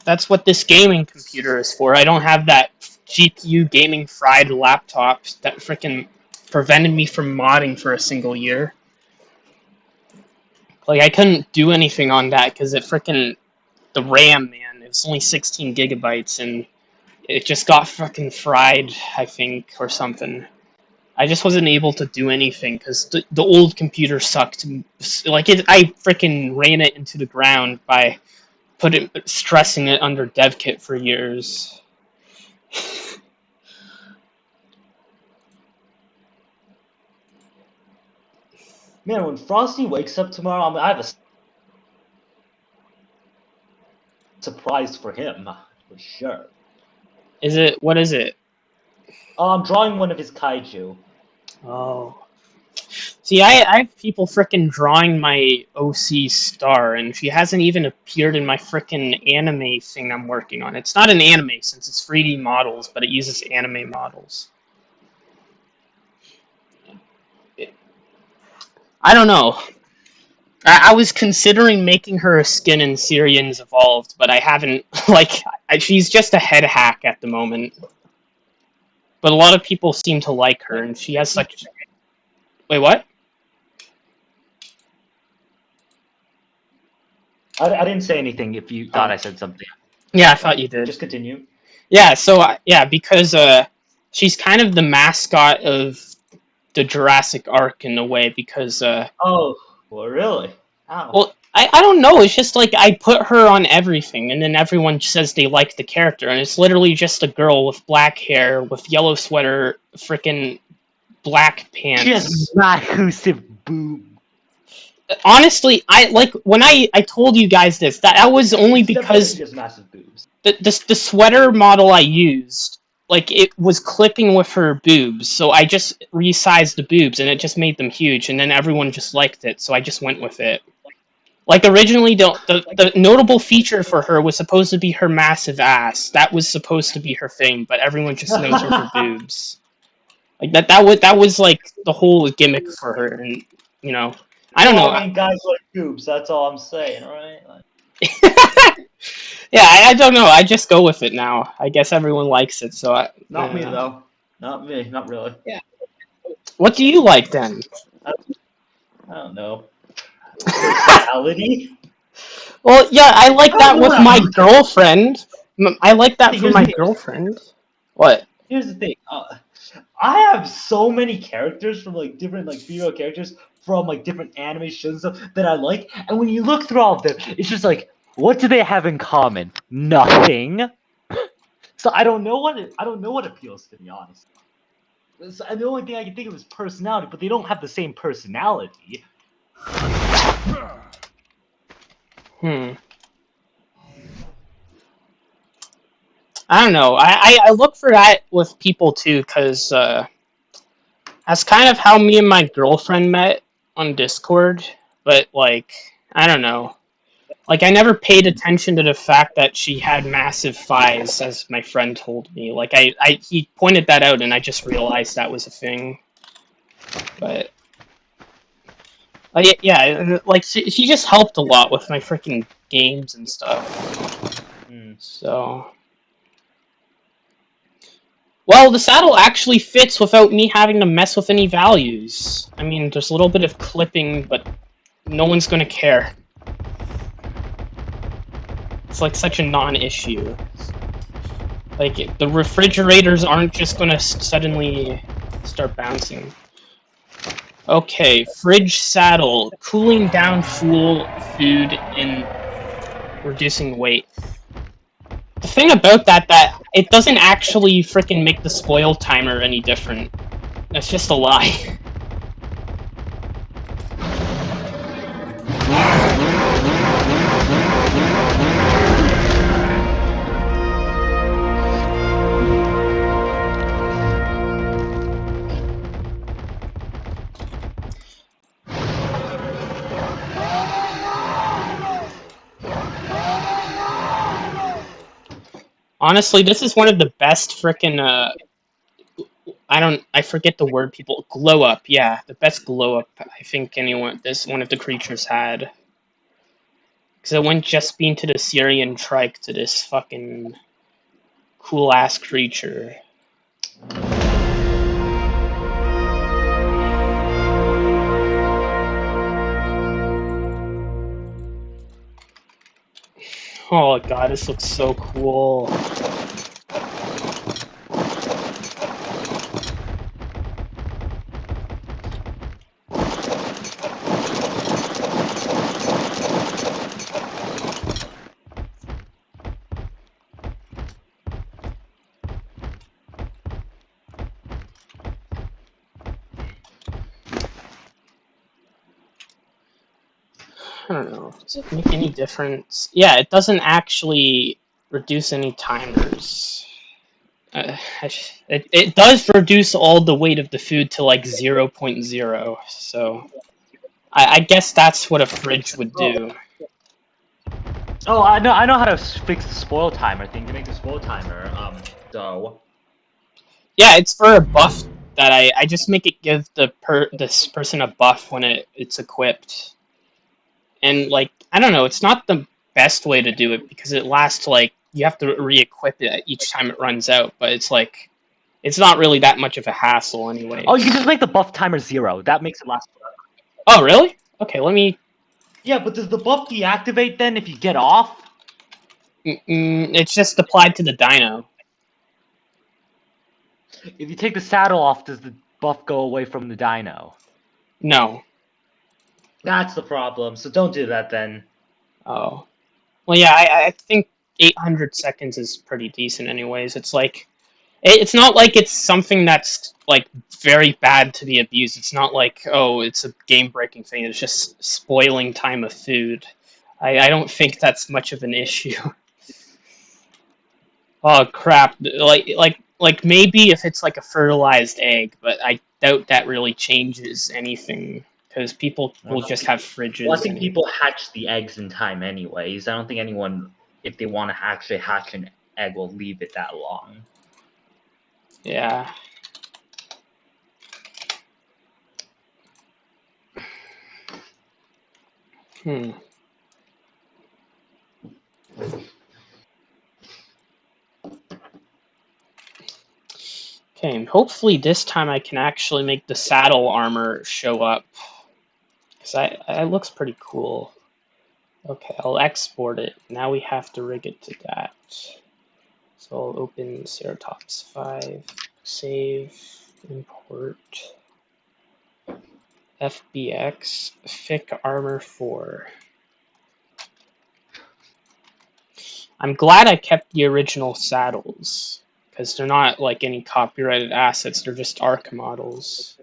Speaker 1: that's what this gaming computer is for. I don't have that GPU gaming fried laptop that frickin' prevented me from modding for a single year. Like, I couldn't do anything on that because it frickin' the RAM, man, it was only 16 gigabytes, and it just got frickin' fried, I think, or something. I just wasn't able to do anything because the old computer sucked. Like, I frickin' ran it into the ground by stressing it under dev kit for years.
Speaker 4: Man, when Frosty wakes up tomorrow, I have a surprise for him, for sure.
Speaker 1: What is it?
Speaker 4: I'm drawing one of his kaiju.
Speaker 1: Oh. See, I have people frickin' drawing my OC star, and she hasn't even appeared in my frickin' anime thing I'm working on. It's not an anime since it's 3D models, but it uses anime models. I don't know. I was considering making her a skin in Syrians Evolved, but I haven't. Like, she's just a head hack at the moment. But a lot of people seem to like her, and she has such. Wait, what?
Speaker 4: I didn't say anything if you thought I said something.
Speaker 1: Yeah, I thought you did.
Speaker 4: Just continue.
Speaker 1: Yeah, so, because she's kind of the mascot of the Jurassic Ark in a way, because...
Speaker 4: Oh, well, really? Ow.
Speaker 1: Well, I don't know, it's just like I put her on everything, and then everyone says they like the character, and it's literally just a girl with black hair, with yellow sweater, frickin' black pants.
Speaker 4: She has massive boobs.
Speaker 1: Honestly, when I told you guys this, that was only because
Speaker 4: She has massive boobs.
Speaker 1: the sweater model I used, like, it was clipping with her boobs, so I just resized the boobs, and it just made them huge, and then everyone just liked it, so I just went with it. Like, originally, the notable feature for her was supposed to be her massive ass. That was supposed to be her thing, but everyone just knows her for boobs. Like, that was like, the whole gimmick for her, and, you know... I don't know.
Speaker 4: I mean, guys like boobs, that's all I'm saying, right?
Speaker 1: Yeah, I don't know. I just go with it now. I guess everyone likes it, so
Speaker 4: Not me, though. Not me, not really.
Speaker 1: Yeah. What do you like, then?
Speaker 4: I don't know. Personality?
Speaker 1: Well, yeah, I like that with my girlfriend. I like that for my girlfriend. What?
Speaker 4: Here's the thing. I have so many characters from, like, different, like, female characters from, like, different animations and stuff that I like, and when you look through all of them, it's just like, what do they have in common? Nothing. So I don't know what appeals, to be honest. And the only thing I can think of is personality, but they don't have the same personality.
Speaker 1: I don't know. I look for that with people too, because that's kind of how me and my girlfriend met on Discord. But like, I don't know. Like, I never paid attention to the fact that she had massive thighs, as my friend told me. Like, he pointed that out, and I just realized that was a thing. But yeah, like she just helped a lot with my freaking games and stuff. So, well, the saddle actually fits without me having to mess with any values. I mean, there's a little bit of clipping, but no one's gonna care. It's like such a non-issue. Like, the refrigerators aren't just gonna suddenly start bouncing. Okay, fridge saddle. Cooling down food and reducing weight. The thing about that it doesn't actually freaking make the spoil timer any different. That's just a lie. Honestly, this is one of the best frickin' I forget the word people glow up, yeah. The best glow up I think one of the creatures had. Because it went just being to the Syrian trike to this fucking cool ass creature. Oh god, this looks so cool. I don't know. Does it make any difference? Yeah, it doesn't actually reduce any timers. It does reduce all the weight of the food to like 0.0, so I guess that's what a fridge would do.
Speaker 4: Oh, I know how to fix the spoil timer thing to make the spoil timer. So.
Speaker 1: Yeah, it's for a buff that I just make it give this person a buff when it's equipped. And like, I don't know, it's not the best way to do it because it lasts like you have to re-equip it each time it runs out, but it's like it's not really that much of a hassle anyway.
Speaker 4: Oh, you can just make the buff timer 0. That makes it last forever.
Speaker 1: Oh, really? Okay, let me...
Speaker 4: Yeah, but does the buff deactivate then if you get off?
Speaker 1: It's just applied to the dino.
Speaker 4: If you take the saddle off, does the buff go away from the dino?
Speaker 1: No.
Speaker 4: That's the problem, so don't do that then.
Speaker 1: Oh. Well, yeah, I think 800 seconds is pretty decent anyways. It's like... It's not like it's something that's, like, very bad to be abused. It's not like, oh, it's a game-breaking thing. It's just spoiling time of food. I don't think that's much of an issue. Oh, crap. Like, maybe if it's, like, a fertilized egg, but I doubt that really changes anything. Because people will just have fridges.
Speaker 4: Well, I think people hatch the eggs in time anyways. I don't think anyone, if they want to actually hatch an egg, will leave it that long.
Speaker 1: Yeah. Okay, hopefully this time I can actually make the saddle armor show up. Because it looks pretty cool. Okay, I'll export it. Now we have to rig it to that. So I'll open Ceratops 5, save, import, FBX, Fic Armor 4. I'm glad I kept the original saddles. because they're not like any copyrighted assets. They're just ARK models.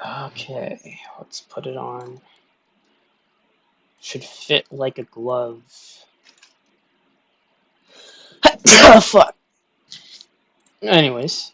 Speaker 1: Okay, let's put it on. Should fit like a glove. Oh, fuck. Anyways.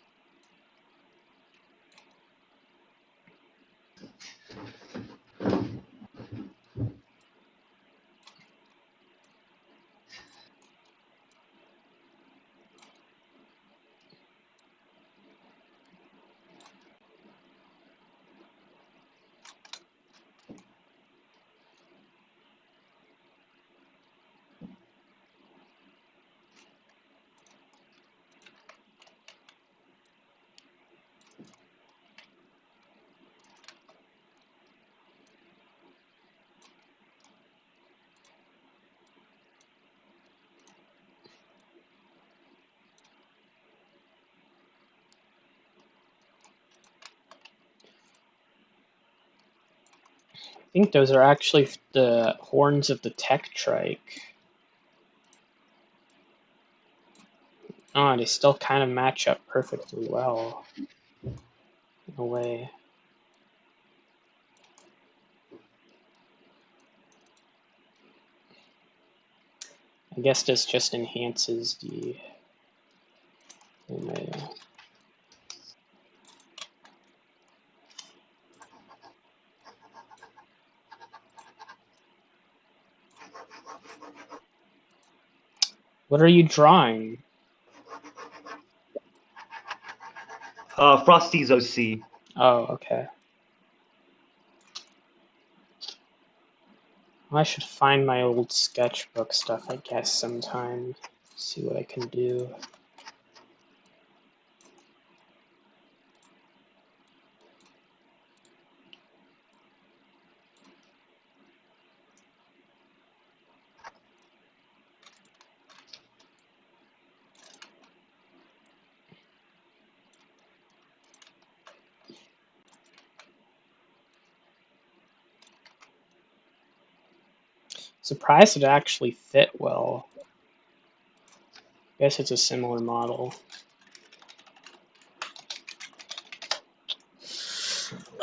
Speaker 1: I think those are actually the horns of the tech trike. Oh, they still kind of match up perfectly well. In a way. I guess this just enhances the image. What are you drawing?
Speaker 4: Frosty's OC.
Speaker 1: Oh, okay. Well, I should find my old sketchbook stuff, I guess, sometime. See what I can do. Surprised it actually fit well. I guess it's a similar model.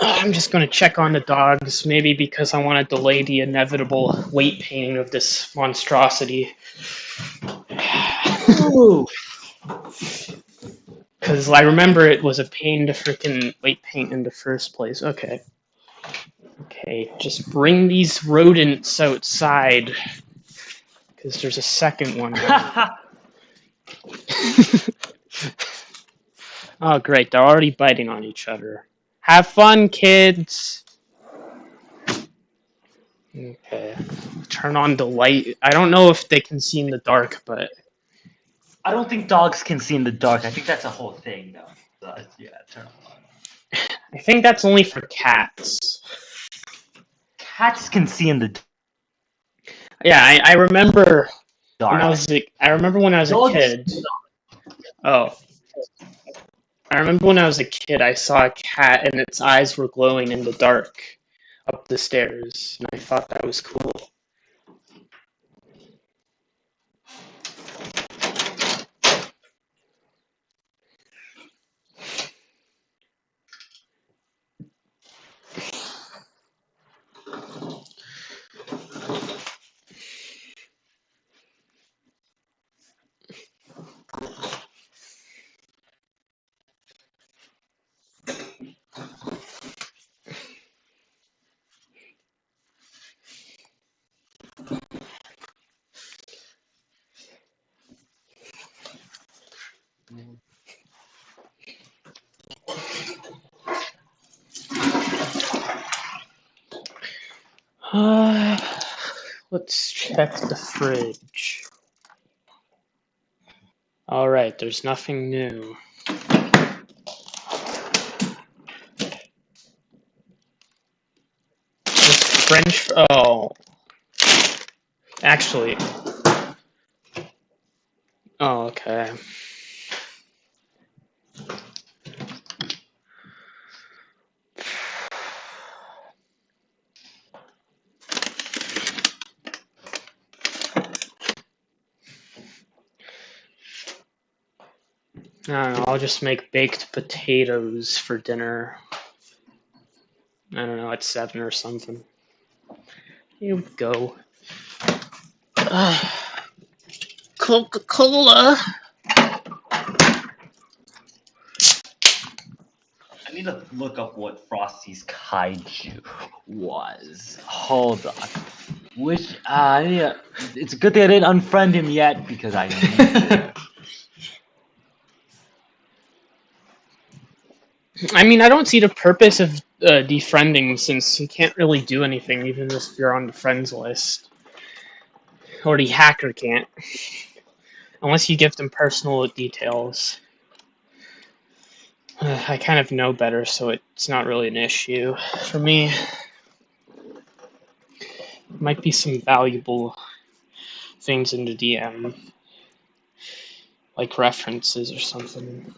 Speaker 1: I'm just going to check on the dogs, maybe because I want to delay the inevitable weight painting of this monstrosity. Because I remember it was a pain to freaking weight paint in the first place. Okay. Okay, just bring these rodents outside. Because there's a second one now. Oh, great. They're already biting on each other. Have fun, kids! Okay. Turn on the light. I don't know if they can see in the dark, but...
Speaker 4: I don't think dogs can see in the dark. I think that's a whole thing, though. Yeah, turn on.
Speaker 1: I think that's only for cats.
Speaker 4: Cats can see in the
Speaker 1: Yeah, I remember
Speaker 4: dark.
Speaker 1: when I was a kid. Oh. I remember when I was a kid, I saw a cat and its eyes were glowing in the dark up the stairs, and I thought that was cool. Let's check the fridge. Alright, there's nothing new. This French... Oh. Actually... Oh, okay. I don't know. I'll just make baked potatoes for dinner. I don't know, at 7 or something. Here we go. Coca-Cola.
Speaker 4: I need to look up what Frosty's kaiju was. Hold on. Which yeah, it's a good thing I didn't unfriend him yet because I need to.
Speaker 1: I mean, I don't see the purpose of defriending since you can't really do anything even if you're on the friends list. Or the hacker can't. Unless you give them personal details. I kind of know better, so it's not really an issue for me. Might be some valuable things in the DM. Like references or something.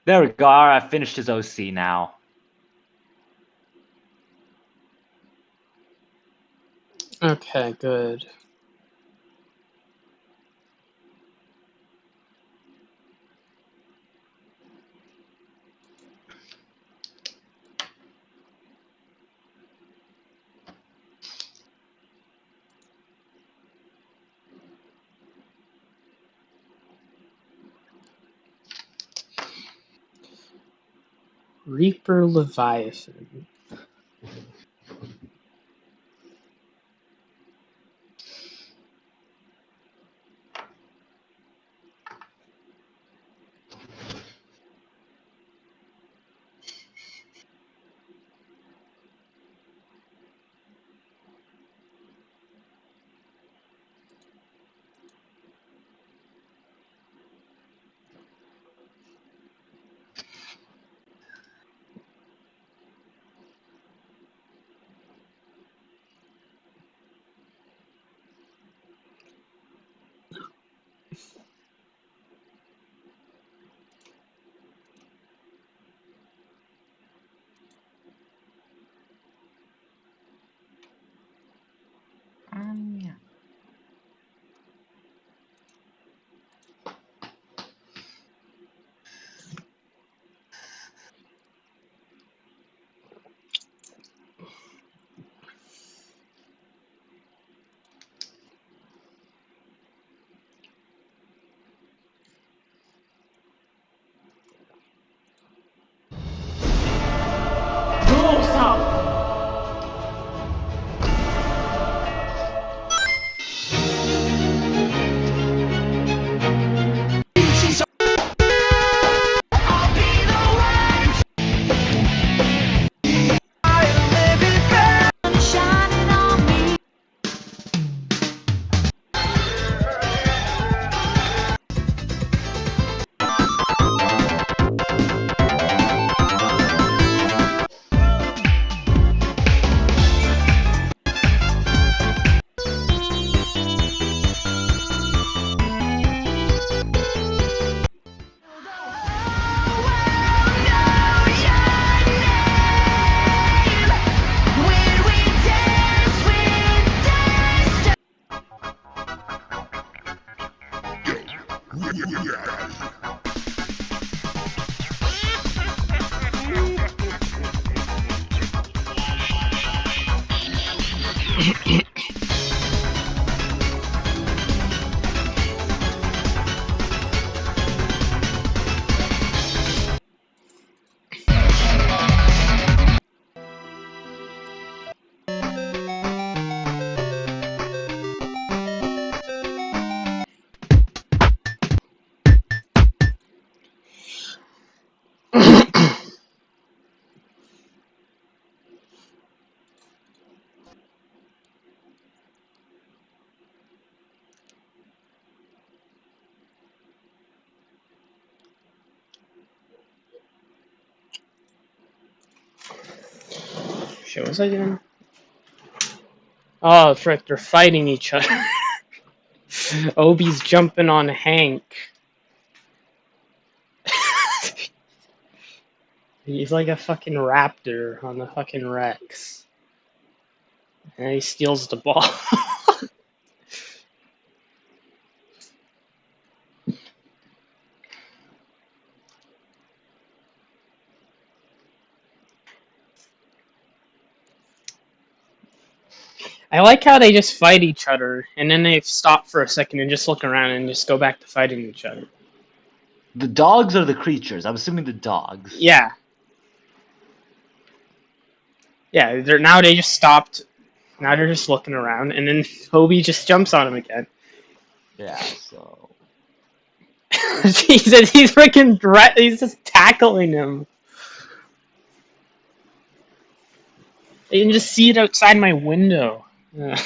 Speaker 3: There we go. Alright, I finished his OC now.
Speaker 1: Okay, good. Reaper Leviathan.
Speaker 3: Yeah.
Speaker 5: Shining on me.
Speaker 1: Shit, what was I doing? Oh, frick, they're fighting each other. Obi's jumping on Hank. He's like a fucking raptor on the fucking Rex. And he steals the ball. I like how they just fight each other, and then they stop for a second and just look around and just go back to fighting each other.
Speaker 4: The dogs are the creatures. I'm assuming the dogs.
Speaker 1: Yeah. Yeah, now they just stopped. Now they're just looking around, and then Obi just jumps on him again.
Speaker 4: Yeah, so...
Speaker 1: Jesus, he's freaking he's just tackling him. You can just see it outside my window. Yeah.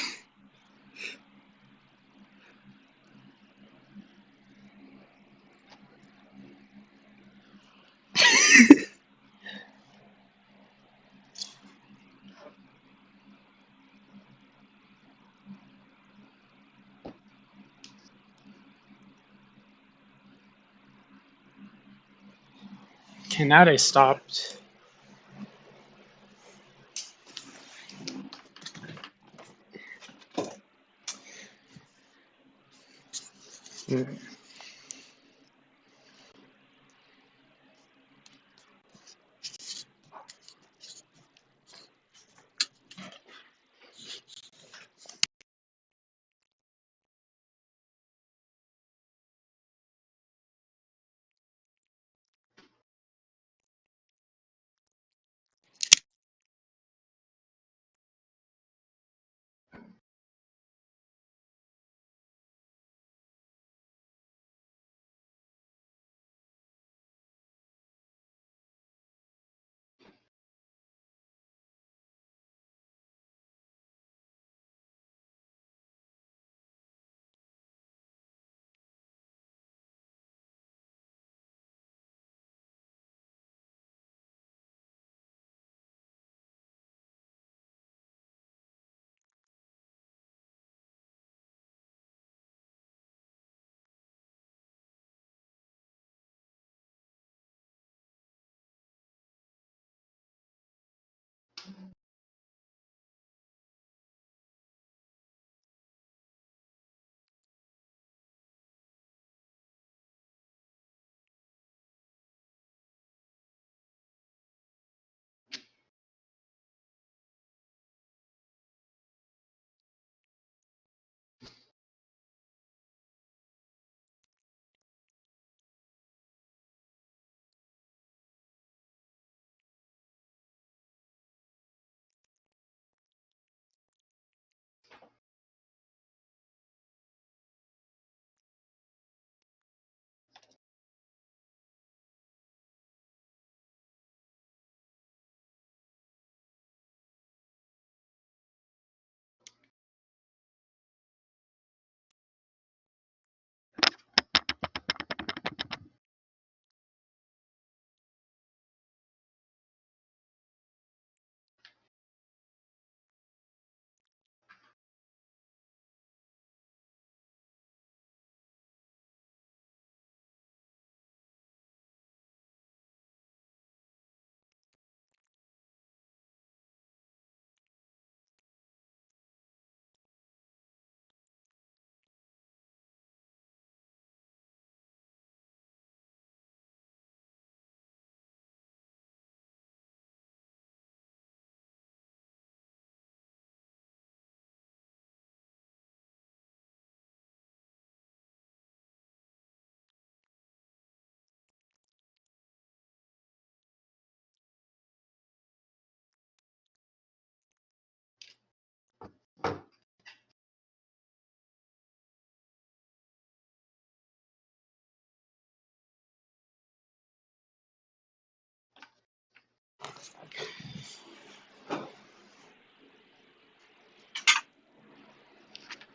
Speaker 1: Okay, now they stopped. Mm.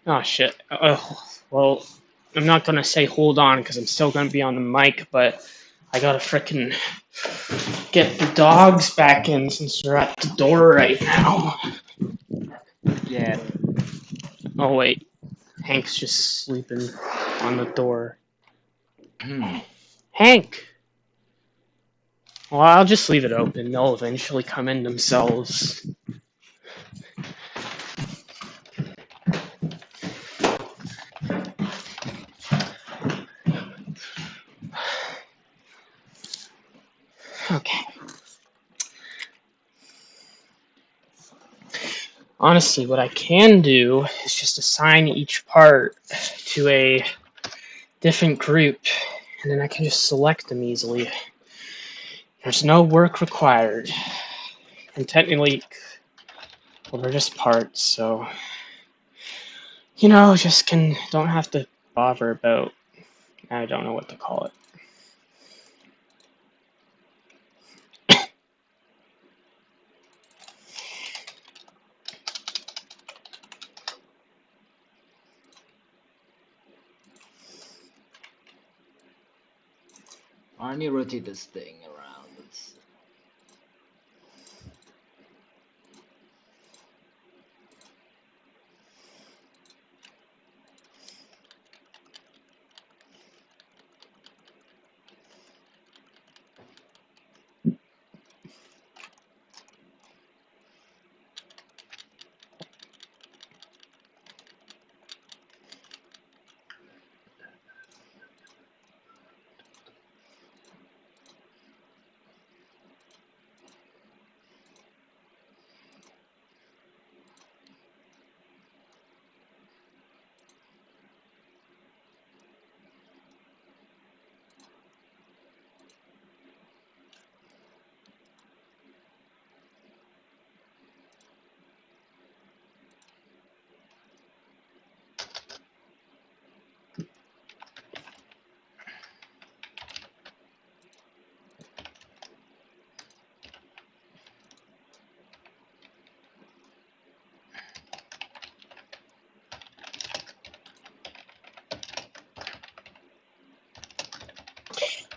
Speaker 1: Oh shit. Well, I'm not gonna say hold on because I'm still gonna be on the mic, but I gotta frickin' get the dogs back in since they're at the door right now.
Speaker 3: Yeah.
Speaker 1: Oh wait, Hank's just sleeping on the door. Hank! Well, I'll just leave it open. They'll eventually come in themselves. Okay. Honestly, what I can do is just assign each part to a different group, and then I can just select them easily. There's no work required. And technically, well, they're just parts, so just don't have to bother about. I don't know what to call it.
Speaker 3: I need to rotate this thing around. Let's...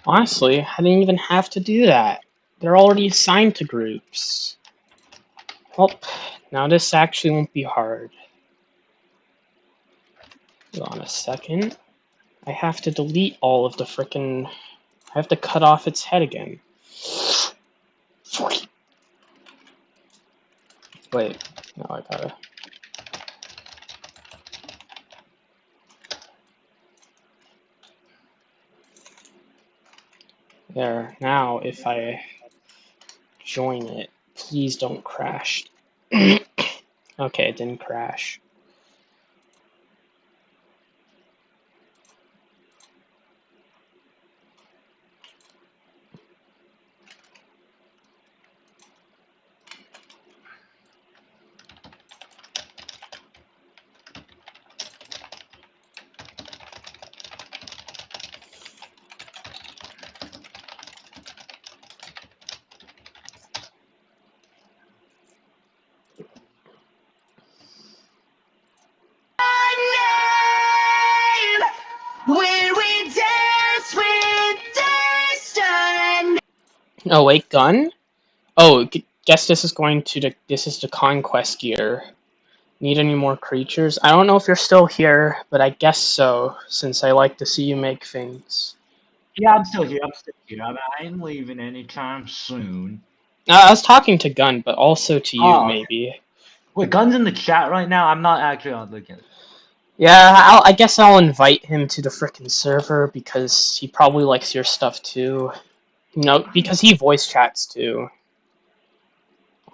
Speaker 1: Honestly, I didn't even have to do that. They're already assigned to groups. Well, now this actually won't be hard. Hold on a second. I have to delete all of the frickin'... I have to cut off its head again. Wait, no, I gotta... There, now if I join it, please don't crash. Okay, it didn't crash. Oh wait, gun? Oh, guess this is this is the conquest gear. Need any more creatures? I don't know if you're still here, but I guess so, since I like to see you make things.
Speaker 3: Yeah, I'm still here. I ain't leaving anytime soon.
Speaker 1: I was talking to Gun, but also to you,
Speaker 3: Oh, okay.
Speaker 1: maybe.
Speaker 3: Wait, Gun's in the chat right now? I'm not actually on looking.
Speaker 1: Yeah, I guess I'll invite him to the frickin' server, because he probably likes your stuff too. Because he voice chats too.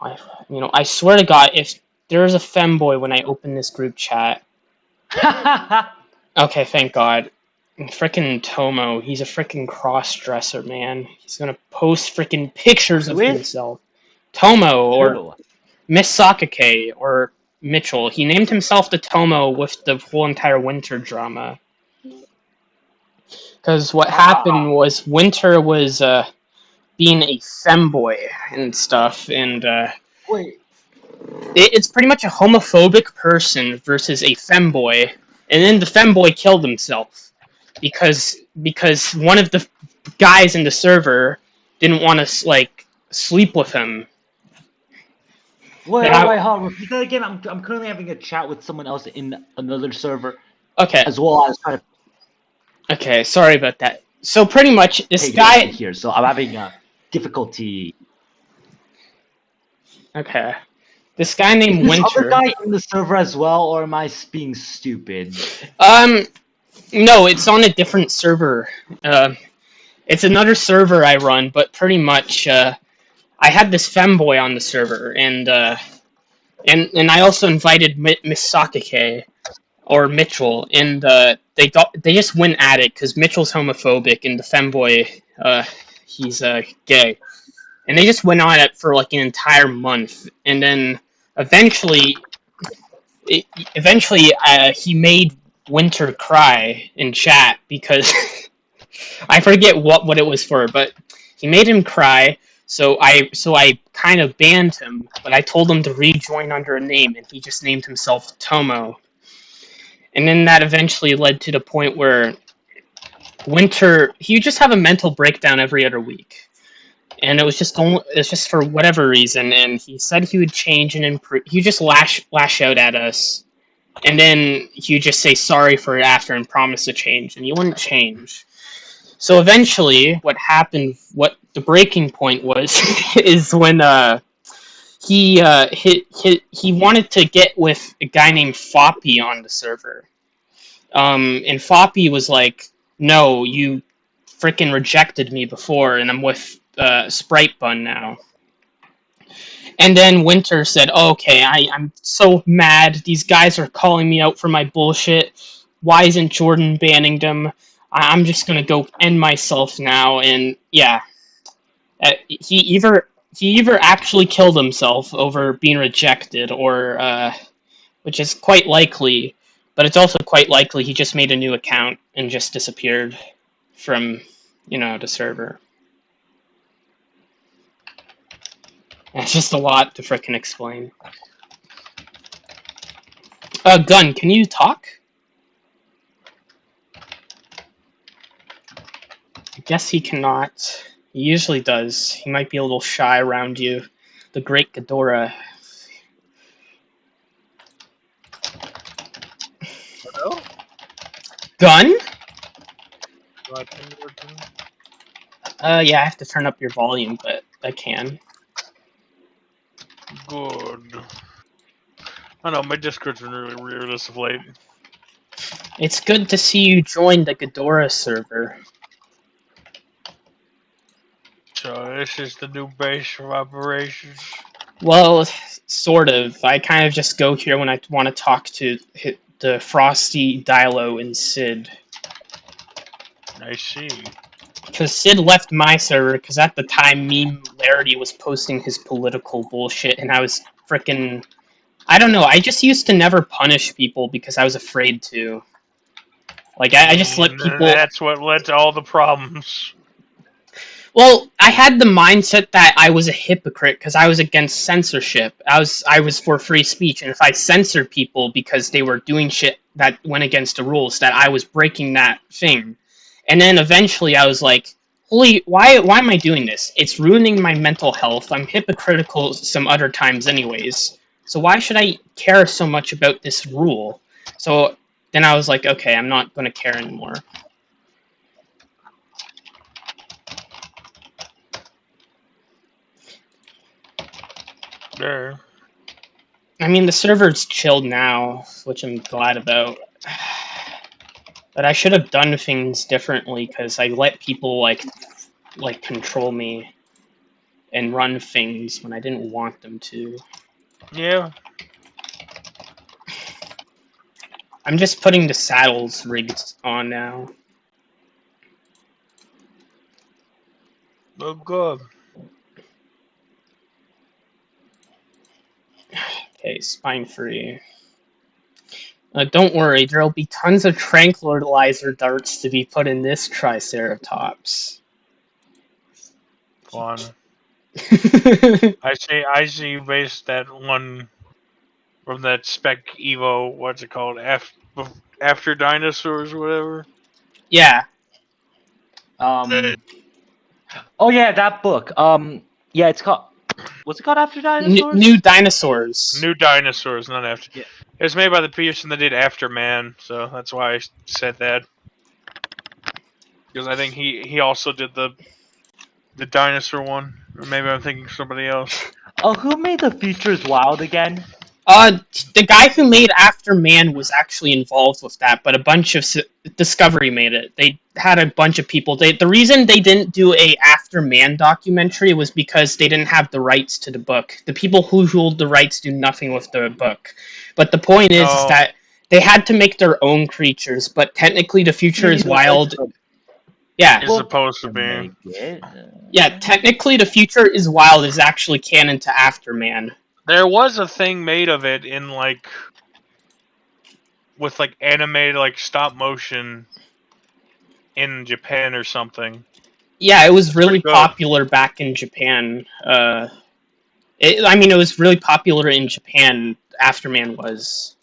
Speaker 1: I swear to God, if there's a femboy when I open this group chat... Okay, thank God. Frickin' Tomo, he's a frickin' cross-dresser, man. He's gonna post frickin' pictures of himself. Tomo, or Miss Sakake, or Mitchell. He named himself the Tomo with the whole entire Winter drama. Because what happened was Winter was being a femboy and stuff, and
Speaker 3: Wait.
Speaker 1: It's pretty much a homophobic person versus a femboy, and then the femboy killed himself because one of the guys in the server didn't want to sleep with him.
Speaker 4: Wait,
Speaker 1: Yeah.
Speaker 4: hold on. Repeat that again. I'm currently having a chat with someone else in another server,
Speaker 1: Okay.
Speaker 4: as well as trying to
Speaker 1: Okay, sorry about that. So pretty much this
Speaker 4: take
Speaker 1: guy.
Speaker 4: it here. So I'm having difficulty.
Speaker 1: Okay. This guy
Speaker 4: Is
Speaker 1: named
Speaker 4: this other
Speaker 1: Winter.
Speaker 4: guy in the server as well, or am I being stupid?
Speaker 1: No, it's on a different server. It's another server I run, but pretty much, I had this femboy on the server, and I also invited Miss Sakake, or Mitchell, and they just went at it, because Mitchell's homophobic, and the femboy, he's, gay. And they just went on it for, like, an entire month, and then, eventually, he made Winter cry in chat, because I forget what it was for, but he made him cry. So I kind of banned him, but I told him to rejoin under a name, and he just named himself Tomo. And then that eventually led to the point where Winter, he would just have a mental breakdown every other week, and it's just for whatever reason. And he said he would change and improve. He would just lash out at us, and then he would just say sorry for it after and promise to change, and he wouldn't change. So eventually, what happened, what the breaking point was, is when he wanted to get with a guy named Foppy on the server, and Foppy was like, "No, you freaking rejected me before, and I'm with Sprite Bun now." And then Winter said, oh, "Okay, I'm so mad. These guys are calling me out for my bullshit. Why isn't Jordan banning them? I'm just gonna go end myself now." And yeah, he either actually killed himself over being rejected, or which is quite likely, but it's also quite likely he just made a new account and just disappeared from, the server. That's just a lot to frickin' explain. Gun, can you talk? I guess he cannot. He usually does. He might be a little shy around you. The great Ghidorah.
Speaker 11: Hello?
Speaker 1: Gun?
Speaker 11: Do I think you're doing-
Speaker 1: Yeah, I have to turn up your volume, but I can.
Speaker 11: Good. I know, my Discord's been really weird as of late.
Speaker 1: It's good to see you join the Ghidorah server.
Speaker 11: So this is the new base of operations.
Speaker 1: Well, sort of. I kind of just go here when I want to talk to the Frosty, Dilo, and Sid.
Speaker 11: I see.
Speaker 1: Because Sid left my server, because at the time, Meme Larity was posting his political bullshit, and I was frickin'... I don't know, I just used to never punish people because I was afraid to. Like, I just let people...
Speaker 11: That's what led to all the problems.
Speaker 1: Well, I had the mindset that I was a hypocrite because I was against censorship. I was for free speech, and if I censored people because they were doing shit that went against the rules, that I was breaking that thing. And then eventually I was like, holy, why am I doing this? It's ruining my mental health. I'm hypocritical some other times anyways. So why should I care so much about this rule? So then I was like, okay, I'm not going to care anymore.
Speaker 11: There.
Speaker 1: I mean, the server's chilled now, which I'm glad about. But I should have done things differently, because I let people, like control me and run things when I didn't want them to.
Speaker 11: Yeah.
Speaker 1: I'm just putting the saddles rigs on now.
Speaker 11: Oh, good.
Speaker 1: Okay, spine free. Don't worry, there'll be tons of tranquilizer darts to be put in this Triceratops.
Speaker 11: Fun. I see you based that one from that Spec Evo, what's it called? After Dinosaurs or whatever?
Speaker 1: Yeah.
Speaker 4: Oh yeah, that book.
Speaker 3: Yeah, it's called. What's it called after dinosaurs?
Speaker 1: New Dinosaurs.
Speaker 11: New Dinosaurs, not after.
Speaker 3: Yeah.
Speaker 11: It was made by the person that did After Man, so that's why I said that. Because I think he also did the dinosaur one, or maybe I'm thinking somebody else.
Speaker 3: Oh, who made the Futures Wild again?
Speaker 1: The guy who made After Man was actually involved with that, but a bunch of Discovery made it. They had a bunch of people. The reason they didn't do a After Man documentary was because they didn't have the rights to the book. The people who hold the rights do nothing with the book. But the point is that they had to make their own creatures. But technically, the Future is Wild. Yeah,
Speaker 11: It's supposed to be.
Speaker 1: Yeah, technically, the Future is Wild is actually canon to After Man.
Speaker 11: There was a thing made of it in with animated stop motion in Japan or something.
Speaker 1: Yeah, it was really popular back in Japan. It was really popular in Japan. Afterman was.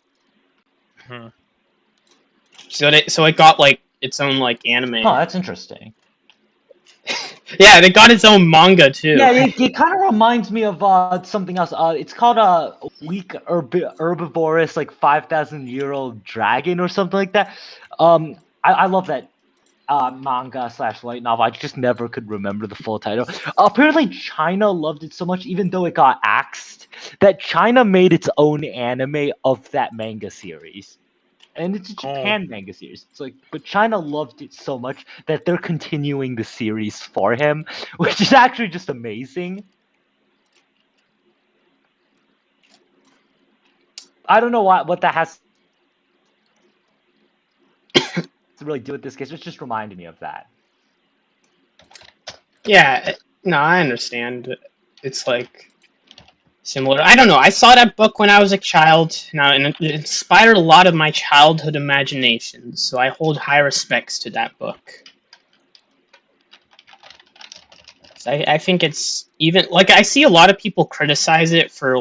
Speaker 1: So it got its own anime.
Speaker 3: Oh, that's interesting.
Speaker 1: Yeah, it got its own manga too.
Speaker 3: Yeah, it kind of reminds me of something else. It's called a weak herbivorous 5,000-year-old dragon or something like that. I love that manga / light novel. I just never could remember the full title. Apparently, China loved it so much, even though it got axed, that China made its own anime of that manga series. And it's a Japan manga series. But China loved it so much that they're continuing the series for him, which is actually just amazing. I don't know what that has to really do with this case. It's just reminded me of that.
Speaker 1: Yeah, no, I understand. It's similar. I don't know. I saw that book when I was a child, and it inspired a lot of my childhood imagination. So I hold high respects to that book. So I think it's even I see a lot of people criticize it for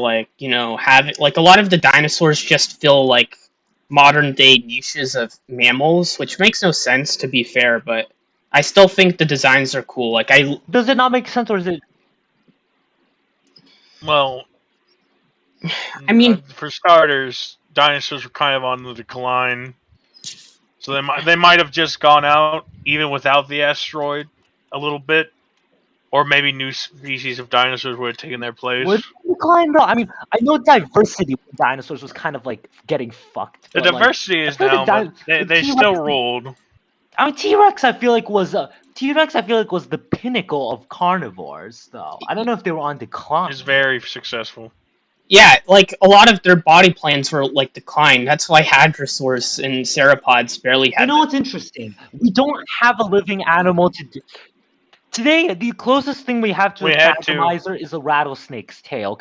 Speaker 1: having a lot of the dinosaurs just fill modern day niches of mammals, which makes no sense to be fair. But I still think the designs are cool.
Speaker 3: Does it not make sense, or is it?
Speaker 11: Well,
Speaker 1: I mean,
Speaker 11: for starters, dinosaurs were kind of on the decline, so they might have just gone out even without the asteroid a little bit, or maybe new species of dinosaurs would have taken their place.
Speaker 3: Would decline though? I mean, I know diversity with dinosaurs was kind of getting fucked.
Speaker 11: The diversity is now, but they still ruled.
Speaker 3: I mean, T-Rex, I feel like was the pinnacle of carnivores, though. I don't know if they were on decline.
Speaker 11: It's very successful.
Speaker 1: Yeah, a lot of their body plans were decline. That's why hadrosaurs and sauropods barely had.
Speaker 3: You know what's interesting? We don't have a living animal to do. Today, the closest thing we have to a thagomizer is a rattlesnake's tail,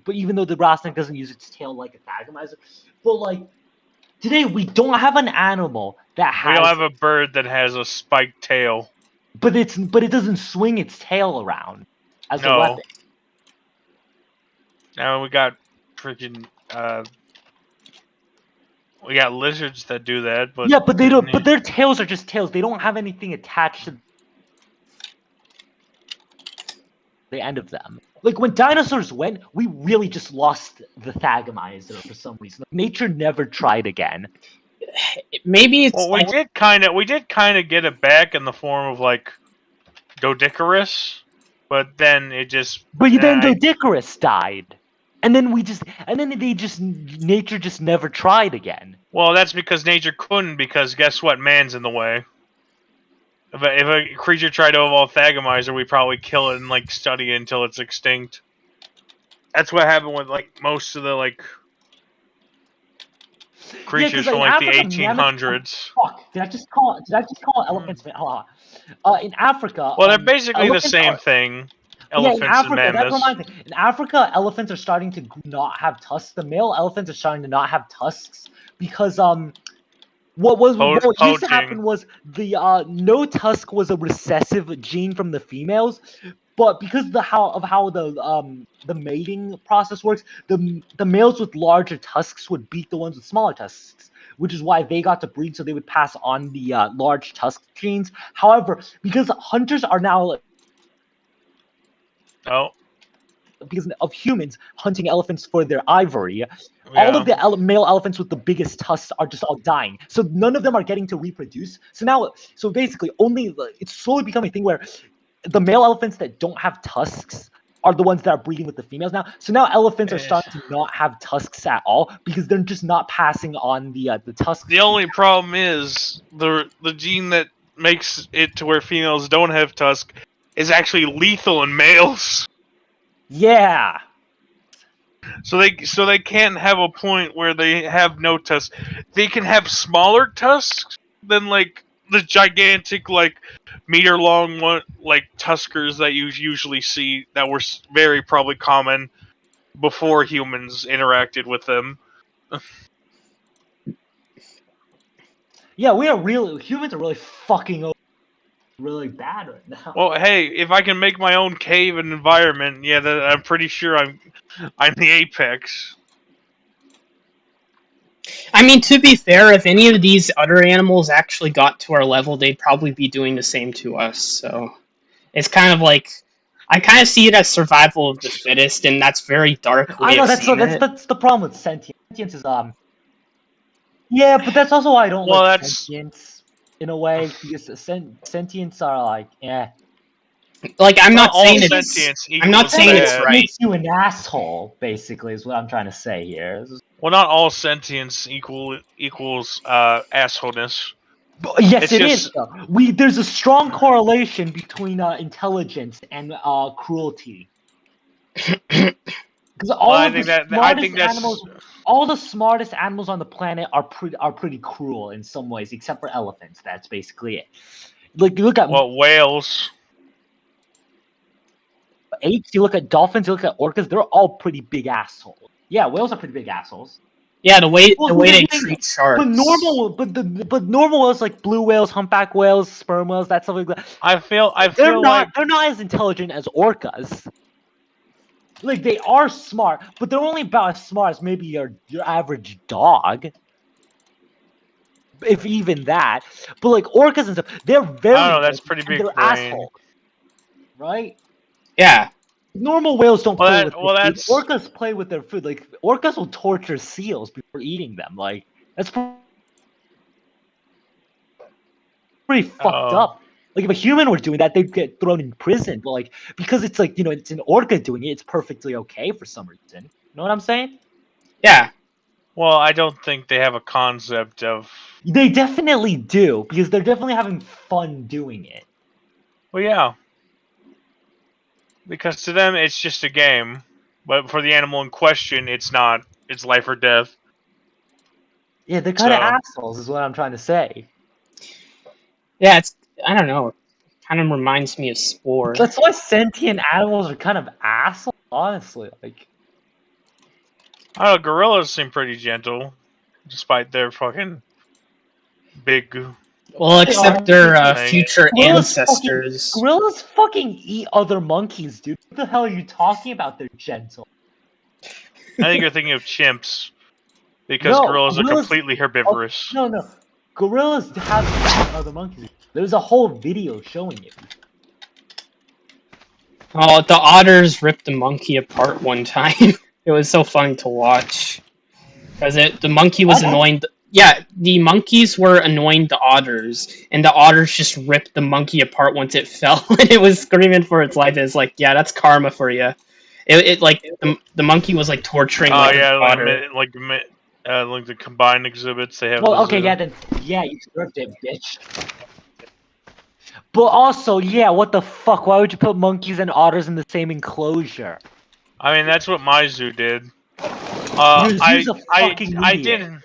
Speaker 3: but even though the rattlesnake doesn't use its tail like a thagomizer, but today we don't have an animal that has.
Speaker 11: We don't have a bird that has a spiked tail.
Speaker 3: But it doesn't swing its tail around as a weapon.
Speaker 11: Now we got freaking we got lizards that do that, but
Speaker 3: yeah, but they don't. But their tails are just tails. They don't have anything attached to the end of them. When dinosaurs went, we really just lost the thagomizer for some reason. Nature never tried again.
Speaker 1: Maybe it's.
Speaker 11: Well, we did kind of get it back in the form of Doedicurus, but then it just.
Speaker 3: But then Doedicurus died, and then nature just never tried again.
Speaker 11: Well, that's because nature couldn't, because guess what? Man's in the way. If a creature tried to evolve Thagomizer, we'd probably kill it and study it until it's extinct. That's what happened with most of the creatures from the 1800s.
Speaker 3: Fuck! Did I just call elephants? In Africa.
Speaker 11: Well, they're basically the same thing. Elephants
Speaker 3: in Africa,
Speaker 11: and mammoths.
Speaker 3: That reminds me. In Africa, elephants are starting to not have tusks. The male elephants are starting to not have tusks because what used to happen was the no tusk was a recessive gene from the females, but because of how the mating process works, the males with larger tusks would beat the ones with smaller tusks, which is why they got to breed, so they would pass on the large tusk genes. However, because hunters are now
Speaker 4: because of humans hunting elephants for their ivory. All of the male elephants with the biggest tusks are just all dying. So none of them are getting to reproduce. So basically, it's slowly becoming a thing where the male elephants that don't have tusks are the ones that are breeding with the females now. So now elephants are starting to not have tusks at all because they're just not passing on the tusks.
Speaker 11: The only problem is the gene that makes it to where females don't have tusks is actually lethal in males.
Speaker 4: Yeah.
Speaker 11: So they can't have a point where they have no tusks. They can have smaller tusks than like the gigantic like meter long one like tuskers that you usually see that were very probably common before humans interacted with them.
Speaker 4: Yeah, humans are really fucking over really bad right now.
Speaker 11: Well, hey, if I can make my own cave and environment, yeah, I'm pretty sure I'm the apex.
Speaker 1: I mean, to be fair, if any of these other animals actually got to our level, they'd probably be doing the same to us. So it's kind of like I kind of see it as survival of the fittest, and that's very dark.
Speaker 4: I know that's the problem with sentience. Sentience is yeah, but that's also why I don't like sentience in a way because sentience are like
Speaker 1: Like I'm not saying
Speaker 11: it's
Speaker 1: right.
Speaker 4: Makes you an asshole, basically, is what I'm trying to say here.
Speaker 11: Well, not all sentience equals assholeness.
Speaker 4: Yes, it is. There's a strong correlation between intelligence and cruelty. Because all the smartest animals on the planet are pretty cruel in some ways, except for elephants. That's basically it. Like you look at
Speaker 11: whales.
Speaker 4: Apes, you look at dolphins, you look at orcas, they're all pretty big assholes. Yeah, whales are pretty big assholes.
Speaker 1: Yeah, the way they treat sharks.
Speaker 4: But normal whales like blue whales, humpback whales, sperm whales, that stuff like that.
Speaker 11: they're
Speaker 4: not as intelligent as orcas. Like they are smart, but they're only about as smart as maybe your average dog. If even that. But like orcas and stuff, they're very
Speaker 11: I don't know, that's pretty big brain.
Speaker 4: Assholes. Right?
Speaker 1: Yeah.
Speaker 4: Normal whales don't play with their food. Orcas play with their food. Like orcas will torture seals before eating them. Like that's pretty fucked up. Like if a human were doing that, they'd get thrown in prison. But like because it's like it's an orca doing it, it's perfectly okay for some reason. You know what I'm saying?
Speaker 1: Yeah.
Speaker 11: Well, I don't think they have a concept of.
Speaker 4: They definitely do because they're definitely having fun doing it.
Speaker 11: Well, yeah. Because to them, it's just a game. But for the animal in question, it's not. It's life or death.
Speaker 4: Yeah, they're kind of assholes, is what I'm trying to say.
Speaker 1: Yeah, I don't know. It kind of reminds me of Spore.
Speaker 4: That's why sentient animals are kind of assholes, honestly. Like,
Speaker 11: I don't know, gorillas seem pretty gentle. Despite their fucking big.
Speaker 1: Well, except their future ancestors.
Speaker 4: Gorillas fucking eat other monkeys, dude. What the hell are you talking about? They're gentle.
Speaker 11: I think you're thinking of chimps. Because gorillas are completely herbivorous.
Speaker 4: No. Gorillas have eaten other monkeys. There's a whole video showing it.
Speaker 1: Oh, the otters ripped a monkey apart one time. It was so funny to watch. Because the monkey was annoying. Yeah, the monkeys were annoying the otters, and the otters just ripped the monkey apart once it fell, and it was screaming for its life. It's like, yeah, that's karma for you. It like the monkey was like torturing.
Speaker 11: Oh yeah, like the combined exhibits they have.
Speaker 4: Well, okay, you ripped it, bitch. But also, yeah, what the fuck? Why would you put monkeys and otters in the same enclosure?
Speaker 11: I mean, that's what my zoo did.
Speaker 4: I
Speaker 11: didn't.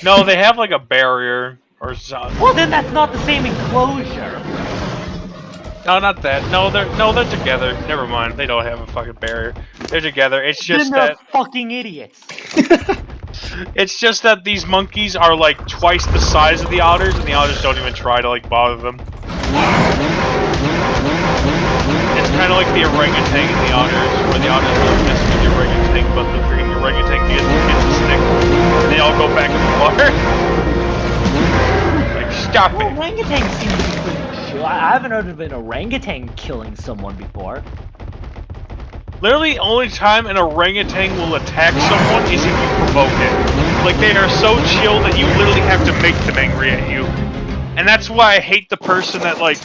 Speaker 11: No, they have like a barrier or something.
Speaker 4: Well, then that's not the same enclosure.
Speaker 11: No, not that. No, they're together. Never mind. They don't have a fucking barrier. They're together. It's just
Speaker 4: they're fucking idiots.
Speaker 11: It's just that these monkeys are like twice the size of the otters, and the otters don't even try to like bother them. It's kind of like the orangutan and the otters, where the otters don't mess with the orangutan, but the freaking orangutan gets the stick, and they all go back in the water. Like, stop it!
Speaker 4: Orangutan seems to be pretty chill. I haven't heard of an orangutan killing someone before.
Speaker 11: Literally, only time an orangutan will attack someone is if you provoke it. Like, they are so chill that you literally have to make them angry at you. And that's why I hate the person that, like...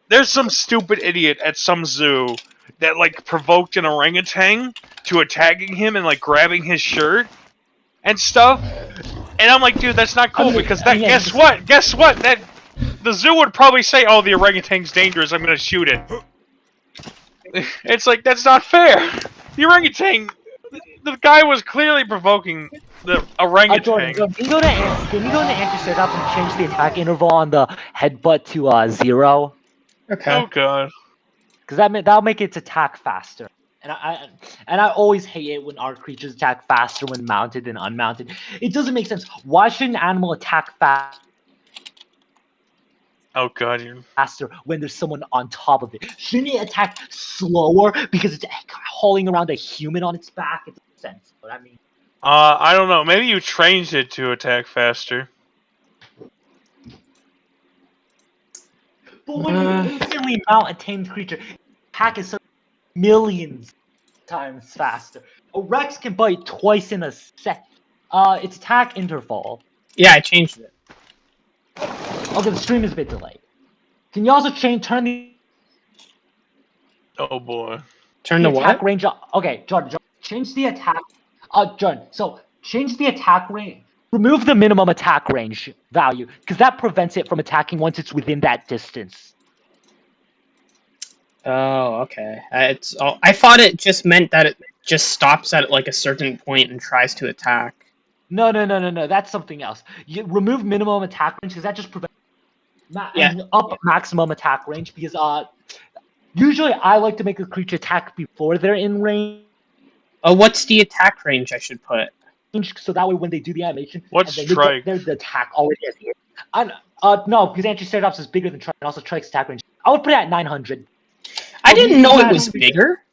Speaker 11: There's some stupid idiot at some zoo that, like, provoked an orangutan to attacking him and, like, grabbing his shirt and stuff. And I'm like, dude, that's not cool, because that... Guess what? Guess what? That... The zoo would probably say, oh, the orangutan's dangerous, I'm gonna shoot it. It's like, that's not fair. The orangutan, the guy was clearly provoking the orangutan.
Speaker 3: Jordan, can you go to anti-setup and change the attack interval on the headbutt to 0?
Speaker 1: Okay.
Speaker 11: Oh god.
Speaker 3: Because that'll make its attack faster. And I always hate it when our creatures attack faster when mounted than unmounted. It doesn't make sense. Why should an animal attack
Speaker 11: Oh god, you're...
Speaker 3: faster when there's someone on top of it? Shouldn't it attack slower because it's hauling around a human on its back? It doesn't make sense. But I mean,
Speaker 11: I don't know. Maybe you changed it to attack faster.
Speaker 3: but when you instantly mount a tamed creature, attack is so millions times faster. A Rex can bite twice in a sec. Its attack interval.
Speaker 1: Yeah, I changed it.
Speaker 3: Okay, the stream is a bit delayed. Can you also turn the
Speaker 11: Oh boy.
Speaker 1: Turn the
Speaker 3: attack
Speaker 1: what?
Speaker 3: range up? Okay, Jordan, change the attack. Jordan, so change the attack range. Remove the minimum attack range value, because that prevents it from attacking once it's within that distance.
Speaker 1: Oh, okay. I thought it just meant that it just stops at like a certain point and tries to attack.
Speaker 3: No. That's something else. You remove minimum attack range because that just prevents up maximum attack range. Because usually I like to make a creature attack before they're in range.
Speaker 1: Oh, what's the attack range I should put?
Speaker 3: So that way when they do the animation,
Speaker 11: What's Trike?
Speaker 3: Their attack already is here. No, because Anti-Ceratops is bigger than Trike, and also Trike's attack range. I would put it at 900.
Speaker 1: I didn't know it was bigger.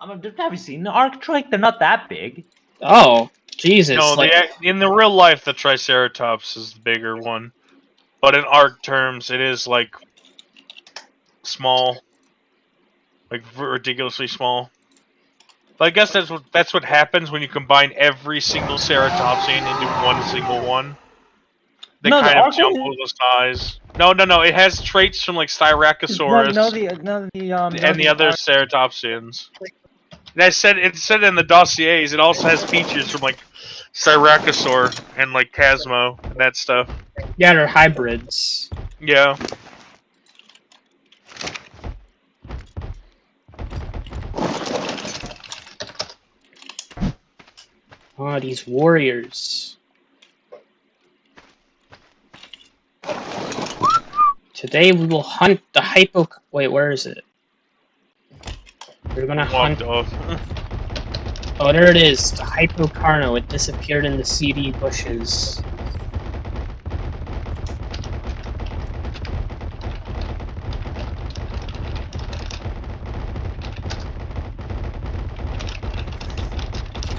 Speaker 3: Have you seen the ARK Trike? They're not that big.
Speaker 1: Oh, Jesus.
Speaker 11: No, in the real life, the Triceratops is the bigger one. But in ARK terms, it is, like, small. Like, ridiculously small. But I guess that's what happens when you combine every single Ceratopsian into one single one. They kind of jumble the size. No. It has traits from like Styracosaurus and the other Ceratopsians. It said in the dossiers. It also has features from like Styracosaur and like Chasmo and that stuff.
Speaker 1: Yeah, they're hybrids.
Speaker 11: Yeah.
Speaker 1: Oh, these warriors. Today we will hunt the Hypo... Wait, where is it? We're gonna hunt...
Speaker 11: Off.
Speaker 1: Oh, there it is. The Hypo Carno. It disappeared in the CD bushes.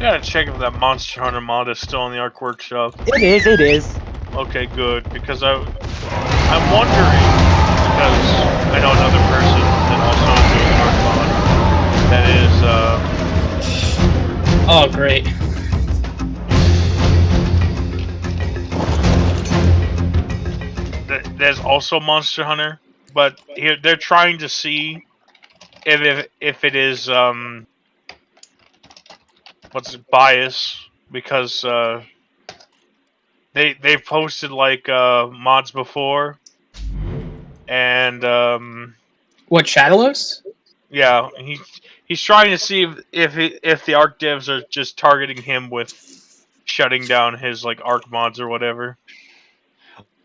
Speaker 11: Gotta check if that Monster Hunter mod is still in the ARK Workshop.
Speaker 3: It is.
Speaker 11: Okay, good, because I'm wondering, because I know another person that also is doing ARK mod, that is,
Speaker 1: Oh, great.
Speaker 11: There's also Monster Hunter, but here they're trying to see if it is, what's it, bias, because, They've posted like mods before, and
Speaker 1: what, Shadowless?
Speaker 11: Yeah, he's trying to see if the ARK devs are just targeting him with shutting down his like ARK mods or whatever.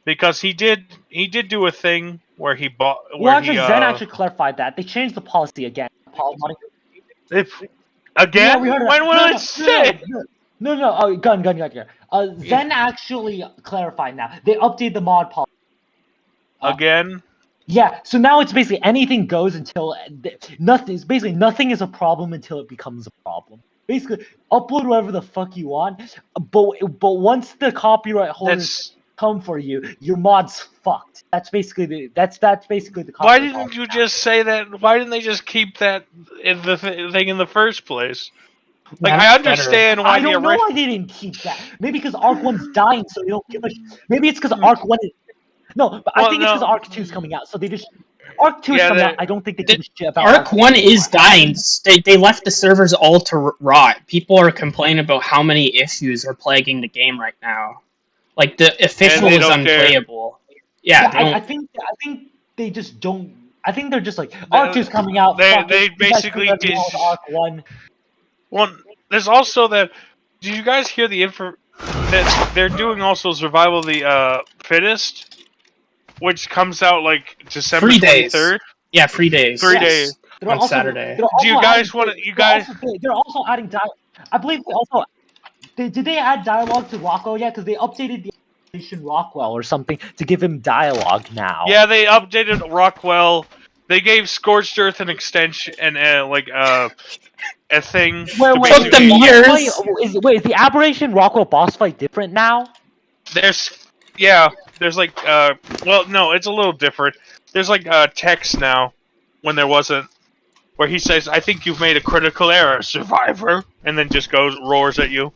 Speaker 11: Because he did do a thing where he bought.
Speaker 3: Well, actually, Zen actually clarified that they changed the policy again.
Speaker 11: Again?
Speaker 3: Yeah,
Speaker 11: when will it say?
Speaker 3: No. Oh, gun. Zen actually clarified now. They updated the mod policy.
Speaker 11: Again?
Speaker 3: Yeah. So now it's basically anything goes until nothing. Basically, nothing is a problem until it becomes a problem. Basically, upload whatever the fuck you want. But once the copyright holders
Speaker 4: come for you, your mod's fucked. That's basically the
Speaker 11: Why
Speaker 4: concept
Speaker 11: didn't you just say that? Why didn't they just keep that in the thing in the first place? Like, I
Speaker 1: That's better.
Speaker 11: understand why
Speaker 4: I don't know why they didn't keep that. Maybe because Arc 1's dying, so they don't give a. Maybe it's because Arc 1 is. No, but I
Speaker 11: Well,
Speaker 4: think it's because
Speaker 11: no.
Speaker 4: Arc 2 is coming out, so they just. Arc 2 is
Speaker 11: Yeah,
Speaker 4: coming out.
Speaker 11: they-
Speaker 4: I don't think they give a shit about
Speaker 1: Arc 1 is dying. They left the servers all to rot. People are complaining about how many issues are plaguing the game right now. Like, the official
Speaker 11: they
Speaker 1: is
Speaker 11: don't care.
Speaker 1: unplayable. Yeah, they don't.
Speaker 4: I think they just don't. I think they're just like Arc 2 is coming out. Fuck
Speaker 11: They
Speaker 4: it. You guys
Speaker 11: basically
Speaker 4: can
Speaker 11: did.
Speaker 4: with Arc 1.
Speaker 11: Well, there's also that. Did you guys hear the info that they're doing also Survival of the Fittest, which comes out like December
Speaker 1: 3 days.
Speaker 11: 23rd?
Speaker 1: Yeah, 3 days.
Speaker 11: 3
Speaker 4: Yes.
Speaker 11: days.
Speaker 4: They're
Speaker 1: On
Speaker 4: also,
Speaker 1: Saturday.
Speaker 4: They're
Speaker 11: Do you
Speaker 4: also
Speaker 11: guys
Speaker 4: adding-
Speaker 11: want to? You guys?
Speaker 4: They're also adding dialogue. I believe they also. Did they add dialogue to Rockwell yet? Because they updated the Operation Rockwell or something to give him dialogue now.
Speaker 11: Yeah, they updated Rockwell. They gave Scorched Earth an extension and a thing.
Speaker 4: Wait,
Speaker 11: to
Speaker 4: wait,
Speaker 1: Took them
Speaker 11: basically-
Speaker 1: years.
Speaker 4: Is the Aberration Rockwell boss fight different now?
Speaker 11: There's like well, no, it's a little different. There's like text now when there wasn't, where he says, "I think you've made a critical error, survivor," and then just roars at you.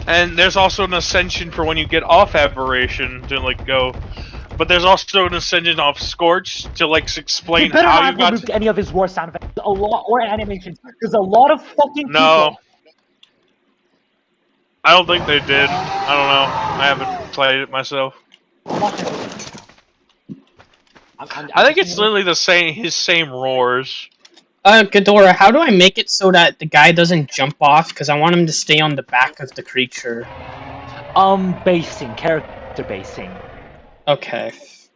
Speaker 11: And there's also an ascension for when you get off Aberration to like go, but there's also an ascension off Scorch to like explain
Speaker 4: He better
Speaker 11: how
Speaker 4: not
Speaker 11: you got
Speaker 4: remove
Speaker 11: to.
Speaker 4: any of his war sound effects, a lot or animations. There's a lot of fucking
Speaker 11: No.
Speaker 4: people.
Speaker 11: I don't think they did. I don't know. I haven't played it myself. I think it's literally the same. His same roars.
Speaker 1: Ghidorah, how do I make it so that the guy doesn't jump off? Because I want him to stay on the back of the creature.
Speaker 4: Character basing.
Speaker 1: Okay,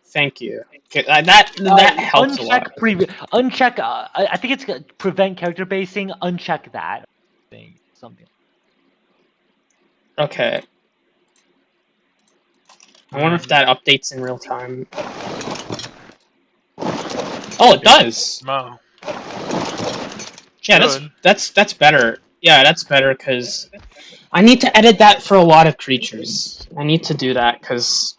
Speaker 1: thank you. That helps a lot.
Speaker 4: Uncheck. I think it's gonna prevent character basing. Uncheck that. Something.
Speaker 1: Okay. I wonder if that updates in real time. Oh, it does.
Speaker 11: No.
Speaker 1: Yeah, that's better. Yeah, that's better because I need to edit that for a lot of creatures. I need to do that because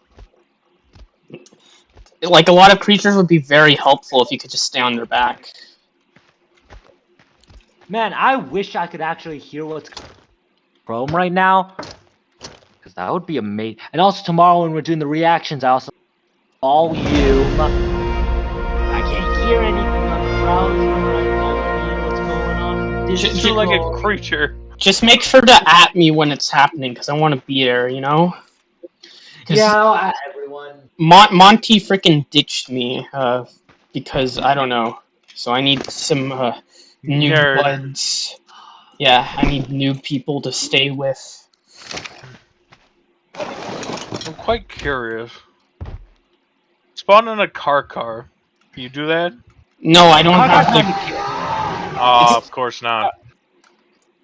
Speaker 1: like a lot of creatures would be very helpful if you could just stay on their back.
Speaker 4: Man, I wish I could actually hear what's Chrome right now, because that would be amazing. And also tomorrow when we're doing the reactions, I also all you. I can't hear anything on the browser. I don't hear what's going on.
Speaker 11: Just do like a creature.
Speaker 1: Just make sure to at me when it's happening because I want to be there, you know?
Speaker 4: Yeah, I'll at everyone.
Speaker 1: Monty freaking ditched me because I don't know. So I need some new buds. Yeah, I need new people to stay with.
Speaker 11: I'm quite curious. Spawn in a car. Can you do that?
Speaker 1: No, I don't have the.
Speaker 11: Oh, of course not.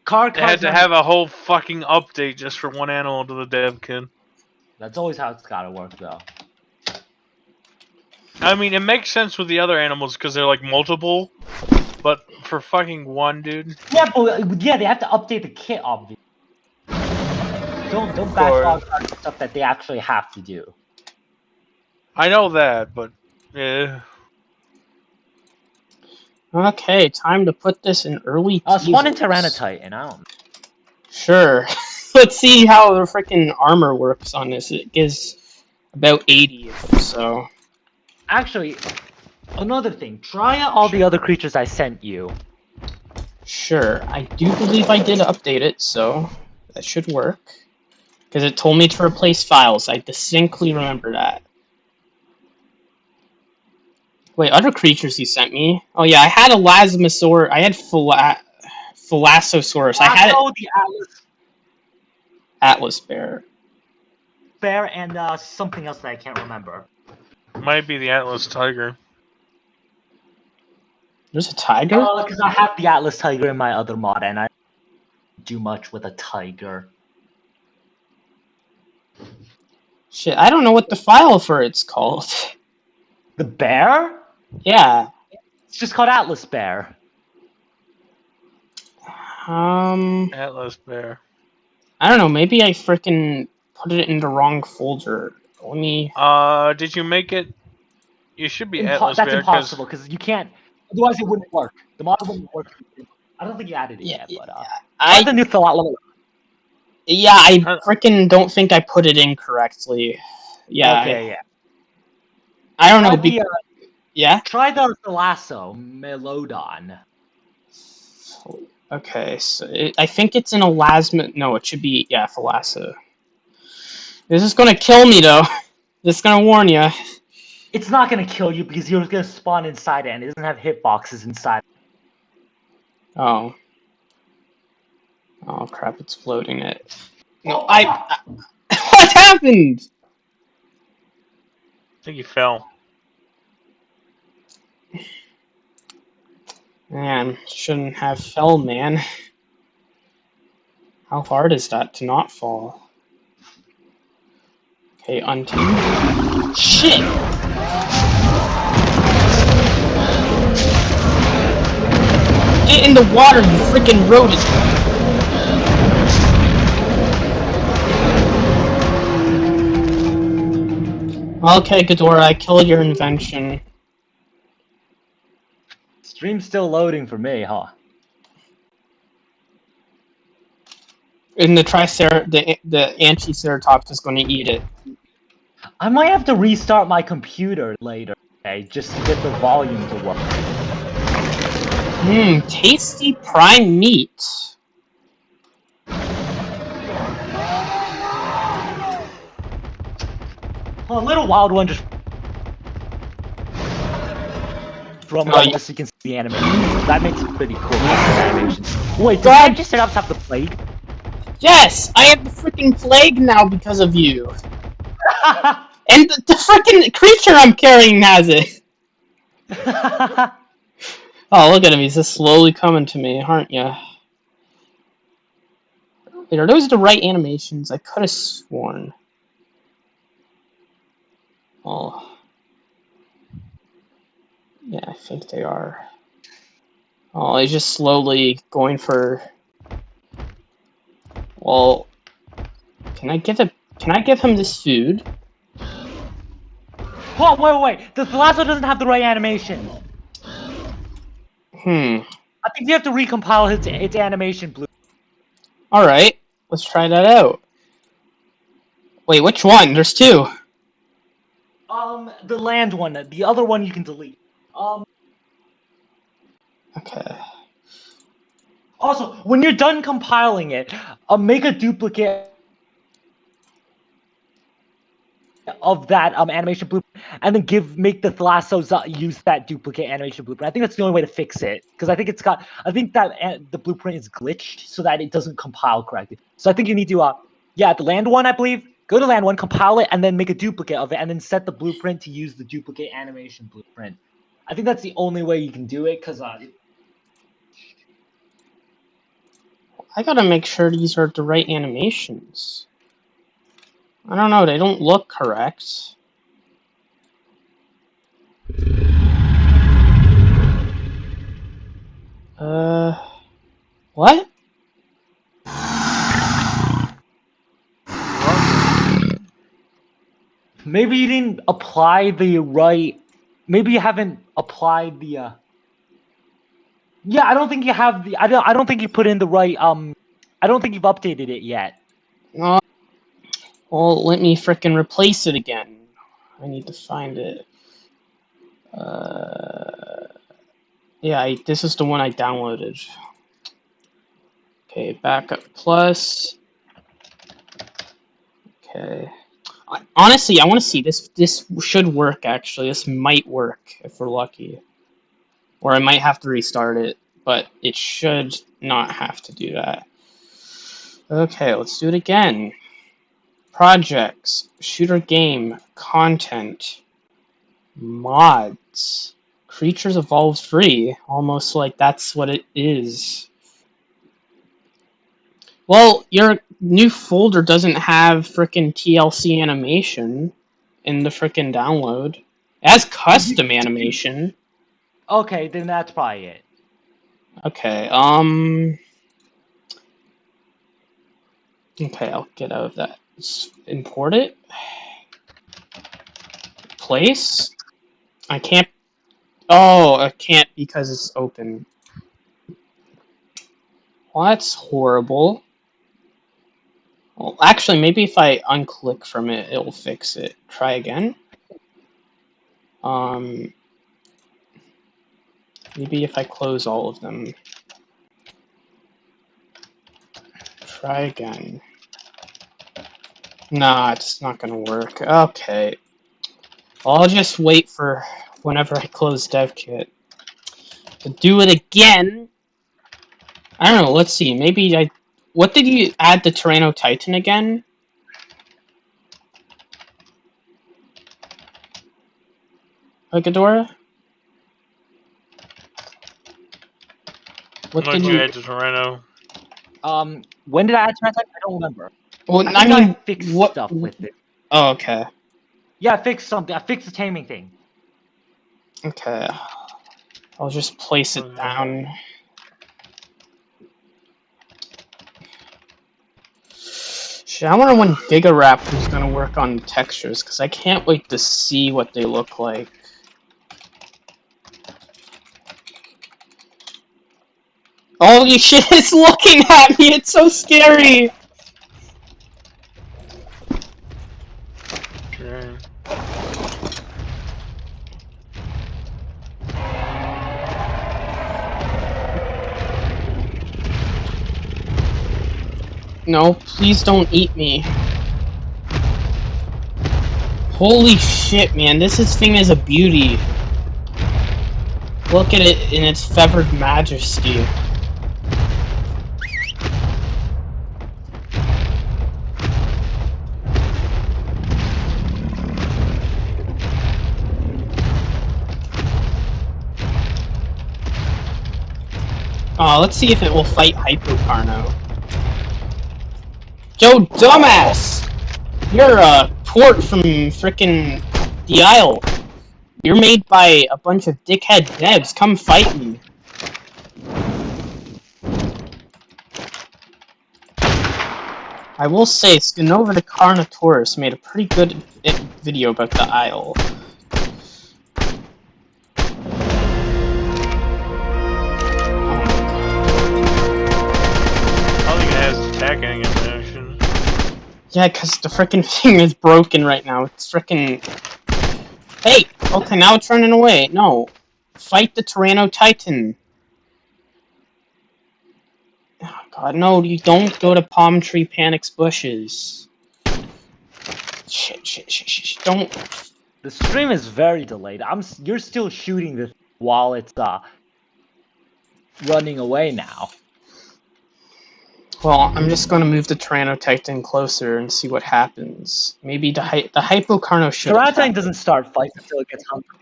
Speaker 4: They
Speaker 11: had to have a whole fucking update just for one animal to the dev kit.
Speaker 4: That's always how it's gotta work, though.
Speaker 11: I mean, it makes sense with the other animals because they're like multiple, but for fucking one, dude.
Speaker 4: Yeah, but they have to update the kit, obviously. Don't backlog stuff that they actually have to do.
Speaker 11: I know that, but yeah.
Speaker 1: Okay, time to put this in early.
Speaker 4: Spawn in Tyranitytan, I don't know.
Speaker 1: Sure. Let's see how the freaking armor works on this. It gives about 80, so.
Speaker 4: Actually, another thing. Try out all the other creatures I sent you.
Speaker 1: Sure. I do believe I did update it, so that should work. Because it told me to replace files. I distinctly remember that. Wait, other creatures you sent me? Oh yeah, I had a Lasmosaur. I had Thalassosaurus. I had
Speaker 4: the
Speaker 1: Atlas Bear.
Speaker 4: Bear and something else that I can't remember.
Speaker 11: Might be the Atlas Tiger.
Speaker 1: There's a tiger?
Speaker 4: Because I have the Atlas Tiger in my other mod, and I don't do much with a tiger.
Speaker 1: Shit, I don't know what the file for it's called.
Speaker 4: The bear?
Speaker 1: Yeah.
Speaker 4: It's just called Atlas Bear.
Speaker 11: Atlas Bear.
Speaker 1: I don't know. Maybe I freaking put it in the wrong folder. Let me.
Speaker 11: Did you make it? You should be
Speaker 4: That's
Speaker 11: Atlas
Speaker 4: impossible because you can't. Otherwise, it wouldn't work. The model wouldn't work. I don't think you added it yet, but try the new fill-out level.
Speaker 1: Yeah, I freaking don't think I put it in correctly. Yeah.
Speaker 4: Okay, yeah.
Speaker 1: I don't know.
Speaker 4: Yeah. Try the lasso, Melodon.
Speaker 1: Okay, so I think it's an elasma. No, it should be Thalassa. This is gonna kill me though. Just gonna warn you.
Speaker 4: It's not gonna kill you because you're gonna spawn inside it, and it doesn't have hitboxes inside.
Speaker 1: Oh. Oh crap! It's floating it. No, I what happened?
Speaker 11: I think you fell.
Speaker 1: Man, shouldn't have fell, man. How hard is that to not fall? Okay, untangle. Shit! Get in the water, you freaking rodent! Okay, Ghidorah, I killed your invention.
Speaker 4: Stream's still loading for me, huh?
Speaker 1: And the the Anticeratops is going to eat it.
Speaker 4: I might have to restart my computer later, okay, just to get the volume to work.
Speaker 1: Tasty prime meat.
Speaker 4: A little wild one just from just so you can see the animation. That makes it pretty cool. Animations. Wait, does Anticeratops have the plague?
Speaker 1: Yes, I have the freaking plague now because of you. And the freaking creature I'm carrying has it. Oh, look at him. He's just slowly coming to me, aren't you? Wait, are those the right animations? I could have sworn. Oh. Yeah, I think they are. Oh, he's just slowly going for... Well... Can I give him this food?
Speaker 4: Oh, wait. The Thalasso's doesn't have the right animation. I think you have to recompile its animation blue.
Speaker 1: Alright, let's try that out. Wait, which one? There's two.
Speaker 4: The land one. The other one you can delete.
Speaker 1: Okay.
Speaker 4: Also, when you're done compiling it, make a duplicate of that animation blueprint, and then make the Thalassos use that duplicate animation blueprint. I think that's the only way to fix it, because I think that the blueprint is glitched so that it doesn't compile correctly. So I think you need to the land one, I believe. Go to land one, compile it, and then make a duplicate of it, and then set the blueprint to use the duplicate animation blueprint. I think that's the only way you can do it, because
Speaker 1: I gotta make sure these are the right animations. I don't know, they don't look correct. What?
Speaker 4: Maybe you didn't apply the right... Maybe you haven't applied the... Yeah, I don't think you have the... I don't think you put in the right... I don't think you've updated it yet.
Speaker 1: Well, let me frickin' replace it again. I need to find it. Yeah, this is the one I downloaded. Okay, backup plus. Okay. Honestly, I want to see this. This should work, actually. This might work, if we're lucky. Or I might have to restart it, but it should not have to do that. Okay, let's do it again. Projects, shooter game, content, mods, creatures evolved free. Almost like that's what it is. Well, your new folder doesn't have frickin' TLC animation in the frickin' download. It has custom animation.
Speaker 4: Okay, then that's probably it.
Speaker 1: Okay, Okay, I'll get out of that. Import it. Place. I can't. Oh, I can't because it's open. Well, that's horrible. Well, actually, maybe if I unclick from it, it'll fix it. Try again. Maybe if I close all of them. Try again. Nah, it's not gonna work. Okay. I'll just wait for whenever I close DevKit. To do it again. I don't know, let's see. Maybe I... What did you add the Tyranno Titan again? Ghidorah? What
Speaker 11: What
Speaker 1: did
Speaker 11: you
Speaker 1: you...
Speaker 11: add to Toronto?
Speaker 3: When did I add Translate? I don't remember.
Speaker 1: Well,
Speaker 3: I mean,
Speaker 1: mean,
Speaker 3: fixed
Speaker 1: what...
Speaker 3: stuff with it.
Speaker 1: Oh, okay.
Speaker 3: Yeah, I fixed something. I fixed the taming thing.
Speaker 1: Okay. I'll just place it down. Shit, I wonder when Gigaraptor is gonna work on textures, because I can't wait to see what they look like. Holy shit, it's looking at me! It's so scary!
Speaker 11: Okay.
Speaker 1: No, please don't eat me. Holy shit, man, this thing is a beauty. Look at it in its feathered majesty. Let's see if it will fight Hypo Carno. Yo, dumbass! You're a port from frickin' the Isle. You're made by a bunch of dickhead devs. Come fight me. I will say, Skinova the Carnotaurus made a pretty good video about the Isle.
Speaker 11: I don't think it has attacking animation.
Speaker 1: Yeah, because the frickin' thing is broken right now. It's frickin'... Hey! Okay, now it's running away. No. Fight the Tyranno Titan. Oh god, no, you don't go to Palm Tree Panic's bushes. Shit, don't...
Speaker 3: The stream is very delayed. You're still shooting this while it's running away now.
Speaker 1: Well, I'm just going to move the Tyranno Titan closer and see what happens. Maybe the Hypo Carno should
Speaker 3: Tyranno
Speaker 1: attack.
Speaker 3: Titan doesn't start fights until it gets hungry.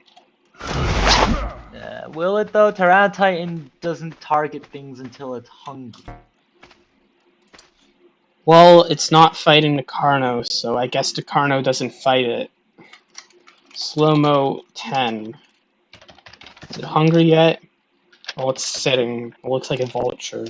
Speaker 3: Will it though? Tyranno Titan doesn't target things until it's hungry.
Speaker 1: Well, it's not fighting the Carno, so I guess the Carno doesn't fight it. Slow-mo 10. Is it hungry yet? Oh, it's sitting. It looks like a vulture.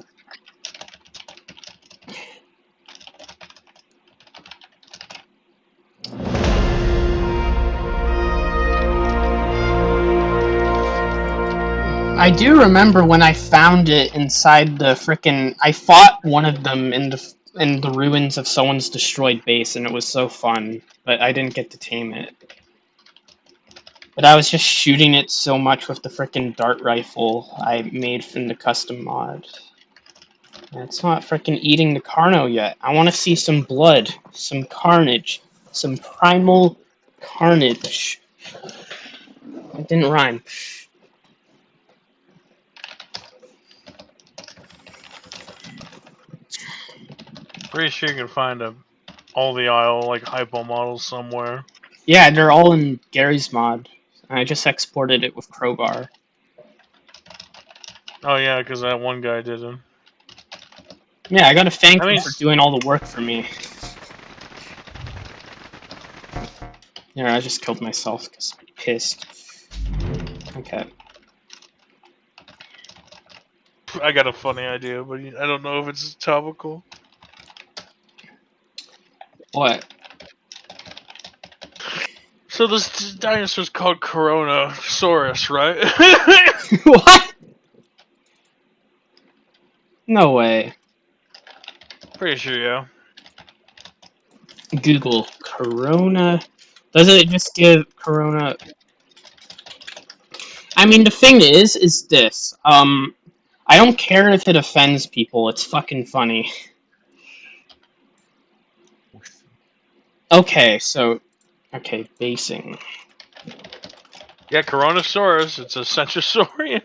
Speaker 1: I do remember when I found it inside the frickin'... I fought one of them in the ruins of someone's destroyed base, and it was so fun. But I didn't get to tame it. But I was just shooting it so much with the frickin' dart rifle I made from the custom mod. And it's not frickin' eating the Carno yet. I want to see some blood, some carnage, some primal carnage. It didn't rhyme.
Speaker 11: Pretty sure you can find all the Isle like Hypo models somewhere.
Speaker 1: Yeah, they're all in Gary's mod. I just exported it with Crowbar.
Speaker 11: Oh yeah, because that one guy did them.
Speaker 1: Yeah, I gotta thank
Speaker 11: I
Speaker 1: him
Speaker 11: mean,
Speaker 1: for doing all the work for me. Yeah, I just killed myself because I'm pissed. Okay.
Speaker 11: I got a funny idea, but I don't know if it's topical.
Speaker 1: What?
Speaker 11: So this dinosaur's called Coronasaurus, right?
Speaker 1: What? No way.
Speaker 11: Pretty sure, yeah.
Speaker 1: Google Corona. Does it just give Corona? I mean, the thing is this. I don't care if it offends people. It's fucking funny. Okay, so, basing.
Speaker 11: Yeah, Coronasaurus. It's a Centrosaurian.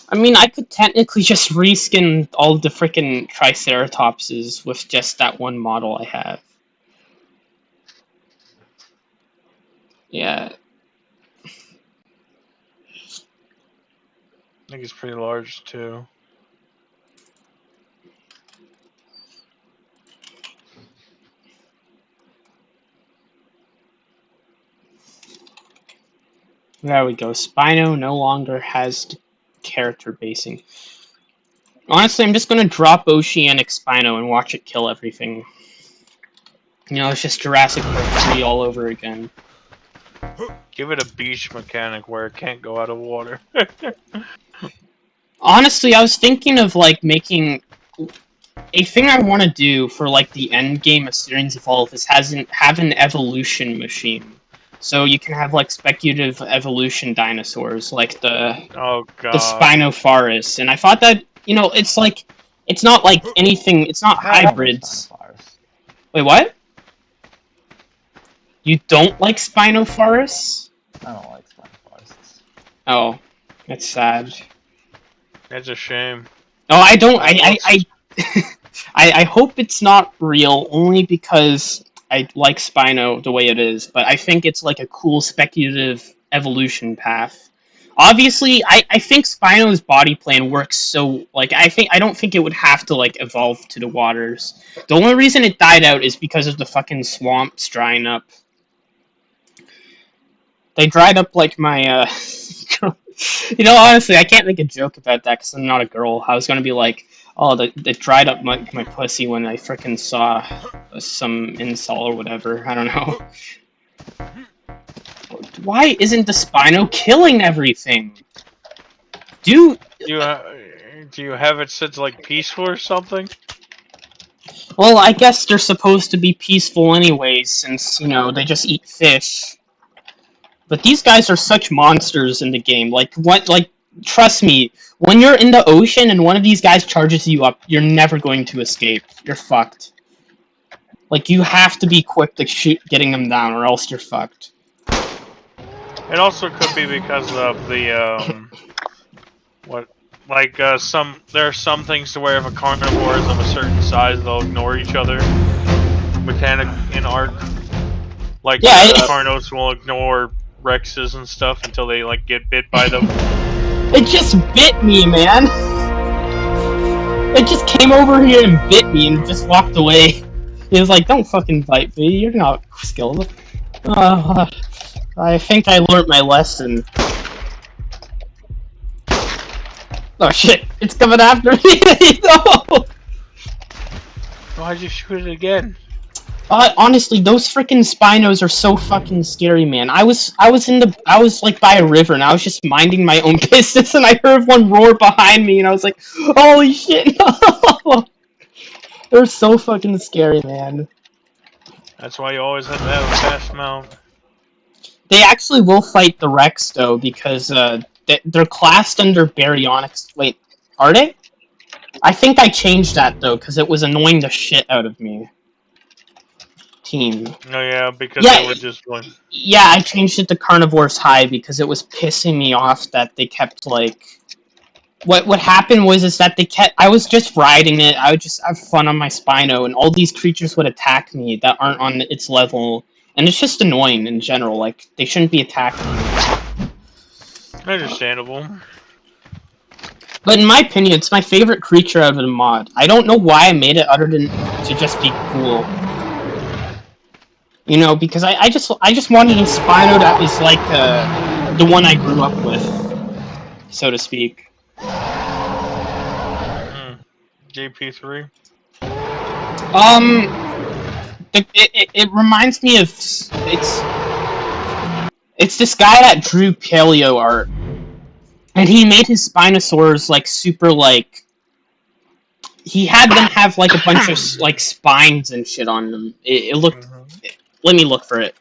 Speaker 1: I mean, I could technically just reskin all the frickin' Triceratopses with just that one model I have. Yeah.
Speaker 11: I think it's pretty large too.
Speaker 1: There we go. Spino no longer has character basing. Honestly, I'm just gonna drop Oceanic Spino and watch it kill everything. You know, it's just Jurassic Park 3 all over again.
Speaker 11: Give it a beach mechanic where it can't go out of water.
Speaker 1: Honestly, I was thinking of, like, making... A thing I want to do for, like, the end game of Series Evolve is have an evolution machine. So you can have, like, speculative evolution dinosaurs, like the Spinosaurus. And I thought that, you know, it's like... It's not like anything... It's not hybrids. Wait, what? You don't like Spinosaurus?
Speaker 12: I don't like Spinosaurus.
Speaker 1: Oh, that's sad.
Speaker 11: That's a shame.
Speaker 1: No, I don't. I hope it's not real, only because I like Spino the way it is. But I think it's like a cool speculative evolution path. Obviously, I think Spino's body plan works so, like, I don't think it would have to, like, evolve to the waters. The only reason it died out is because of the fucking swamps drying up. They dried up, like, my, You know, honestly, I can't make a joke about that because I'm not a girl. I was gonna be like, oh, they dried up my pussy when I frickin' saw some incel or whatever. I don't know. Why isn't the Spino killing everything? Dude!
Speaker 11: Do you have it set to, like, peaceful or something?
Speaker 1: Well, I guess they're supposed to be peaceful anyways, since, you know, they just eat fish. But these guys are such monsters in the game. Like, what? Like, trust me, when you're in the ocean and one of these guys charges you up, you're never going to escape. You're fucked. Like, you have to be quick to getting them down, or else you're fucked.
Speaker 11: It also could be because of the there are some things to where if a carnivore is of a certain size, they'll ignore each other. Mechanic in ARK, like Carnos will ignore Rexes and stuff until they, like, get bit by them.
Speaker 1: It just bit me, man! It just came over here and bit me and just walked away. It was like, don't fucking bite me, you're not skilled. I think I learned my lesson. Oh shit, it's coming after me! No!
Speaker 11: Why'd you shoot it again?
Speaker 1: Honestly, those freaking Spinos are so fucking scary, man. I was like by a river and I was just minding my own business and I heard one roar behind me and I was like, holy shit, no! They're so fucking scary, man.
Speaker 11: That's why you always have to have a fast mount.
Speaker 1: They actually will fight the Rex though, because they're classed under baryonyx. Wait, are they? I think I changed that though, because it was annoying the shit out of me. Team.
Speaker 11: Oh yeah, because they were just going.
Speaker 1: Yeah, I changed it to Carnivore's High because it was pissing me off that they kept, like... What happened was that they kept... I was just riding it, I would just have fun on my Spino, and all these creatures would attack me that aren't on its level. And it's just annoying in general, like, they shouldn't be attacking me.
Speaker 11: Understandable.
Speaker 1: But in my opinion, it's my favorite creature out of the mod. I don't know why I made it other than to just be cool. You know, because I just wanted a Spino that was like the one I grew up with, so to speak.
Speaker 11: JP3.
Speaker 1: It reminds me of it's this guy that drew paleo art, and he made his Spinosaurs like super like he had them have like a bunch of like spines and shit on them. It looked. Let me look for it.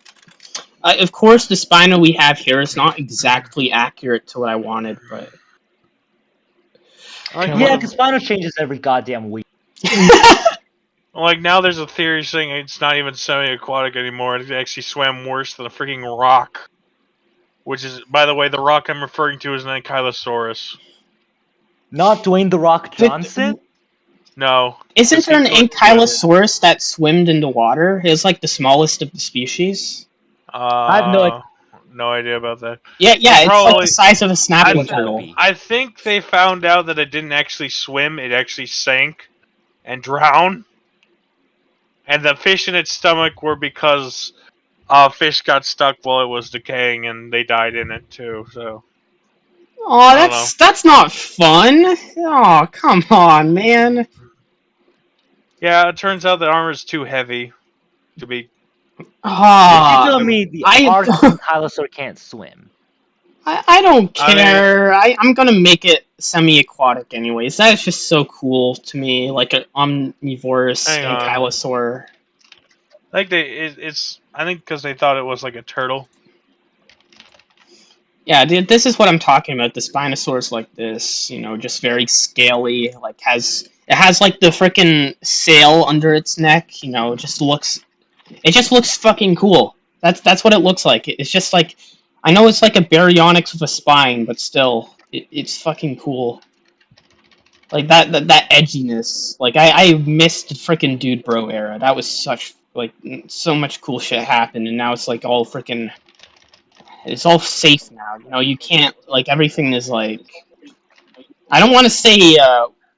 Speaker 1: Of course, the Spino we have here is not exactly accurate to what I wanted, but
Speaker 3: Yeah, because Spino changes every goddamn week.
Speaker 11: Like, now there's a theory saying it's not even semi-aquatic anymore. It actually swam worse than a freaking rock. Which is, by the way, the rock I'm referring to is an Ankylosaurus.
Speaker 3: Not Dwayne "The Rock" Johnson?
Speaker 11: No.
Speaker 1: Isn't there an
Speaker 11: Because he
Speaker 1: Ankylosaurus that swimmed into water? It's like the smallest of the species.
Speaker 3: I have no idea.
Speaker 11: No idea about that.
Speaker 1: Yeah, it's
Speaker 11: probably,
Speaker 1: like the size of a snapping turtle.
Speaker 11: I think they found out that it didn't actually swim, it actually sank and drowned. And the fish in its stomach were because fish got stuck while it was decaying and they died in it too, so.
Speaker 1: Oh, that's not fun. Oh, come on, man.
Speaker 11: Yeah, it turns out the armor's too heavy to be.
Speaker 3: You're telling me the ARK Ankylosaur can't swim?
Speaker 1: I don't care. I'm gonna make it semi-aquatic anyways. That's just so cool to me, like an omnivorous Ankylosaur.
Speaker 11: I think because they thought it was like a turtle.
Speaker 1: Yeah, dude, this is what I'm talking about. The Spinosaurus like this, just very scaly. Like it has like the freaking sail under its neck. It just looks fucking cool. That's what it looks like. It's just like, I know it's like a baryonyx with a spine, but still, it's fucking cool. Like that edginess. Like I missed the freaking Dude Bro era. That was such like so much cool shit happened, and now it's like all freaking. It's all safe now. You can't like everything is like. I don't want to say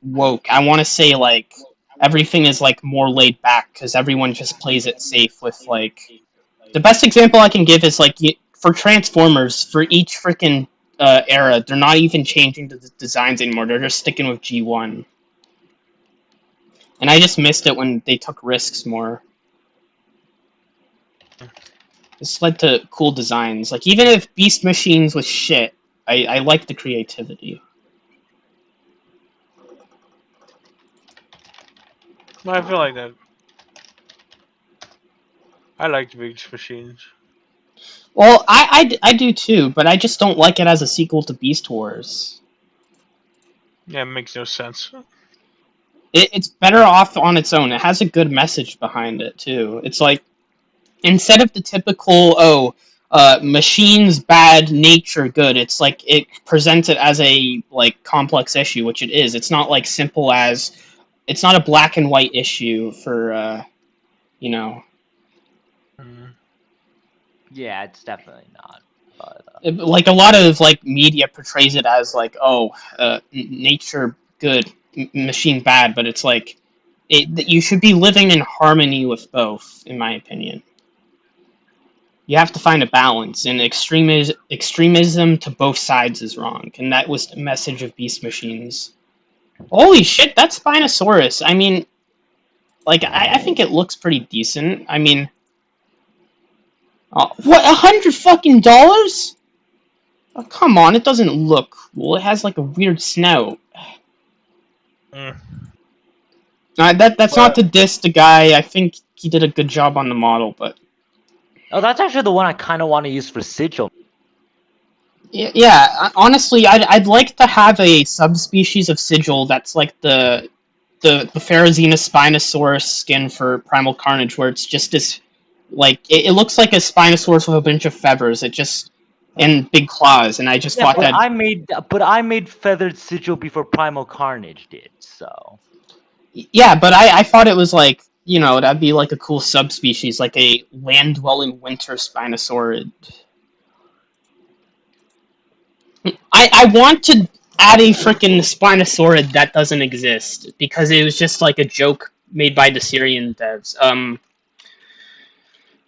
Speaker 1: woke. I want to say like everything is like more laid back because everyone just plays it safe with like. The best example I can give is like for Transformers, for each freaking era, they're not even changing the designs anymore. They're just sticking with G1. And I just missed it when they took risks more. This led to cool designs. Like, even if Beast Machines was shit, I like the creativity.
Speaker 11: I feel like that. I like Beast Machines.
Speaker 1: Well, I do too, but I just don't like it as a sequel to Beast Wars.
Speaker 11: Yeah, it makes no sense.
Speaker 1: It's better off on its own. It has a good message behind it too. It's like, instead of the typical machines bad, nature good, it's like it presents it as a like complex issue, which it is. It's not like simple as, it's not a black and white issue for
Speaker 3: Yeah, it's definitely not. But,
Speaker 1: like a lot of like media portrays it as like, nature good, machine bad, but it's like you should be living in harmony with both, in my opinion. You have to find a balance, and extremism to both sides is wrong, and that was the message of Beast Machines. Holy shit, that's Spinosaurus. I mean, like, I think it looks pretty decent. I mean, what, $100 fucking dollars? Oh, come on, it doesn't look cool. It has like a weird snout. That's not to diss the guy. I think he did a good job on the model, but.
Speaker 3: Oh, that's actually the one I kind of want to use for Sigil.
Speaker 1: Yeah, honestly, I'd like to have a subspecies of Sigil that's like the Pharazina Spinosaurus skin for Primal Carnage, where it's just this, like, it looks like a Spinosaurus with a bunch of feathers, and big claws, and I just thought that.
Speaker 3: I made feathered Sigil before Primal Carnage did, so.
Speaker 1: Yeah, but I thought it was like, that'd be like a cool subspecies, like a land-dwelling winter Spinosaurid. I want to add a freaking Spinosaurid that doesn't exist, because it was just like a joke made by the Syrian devs.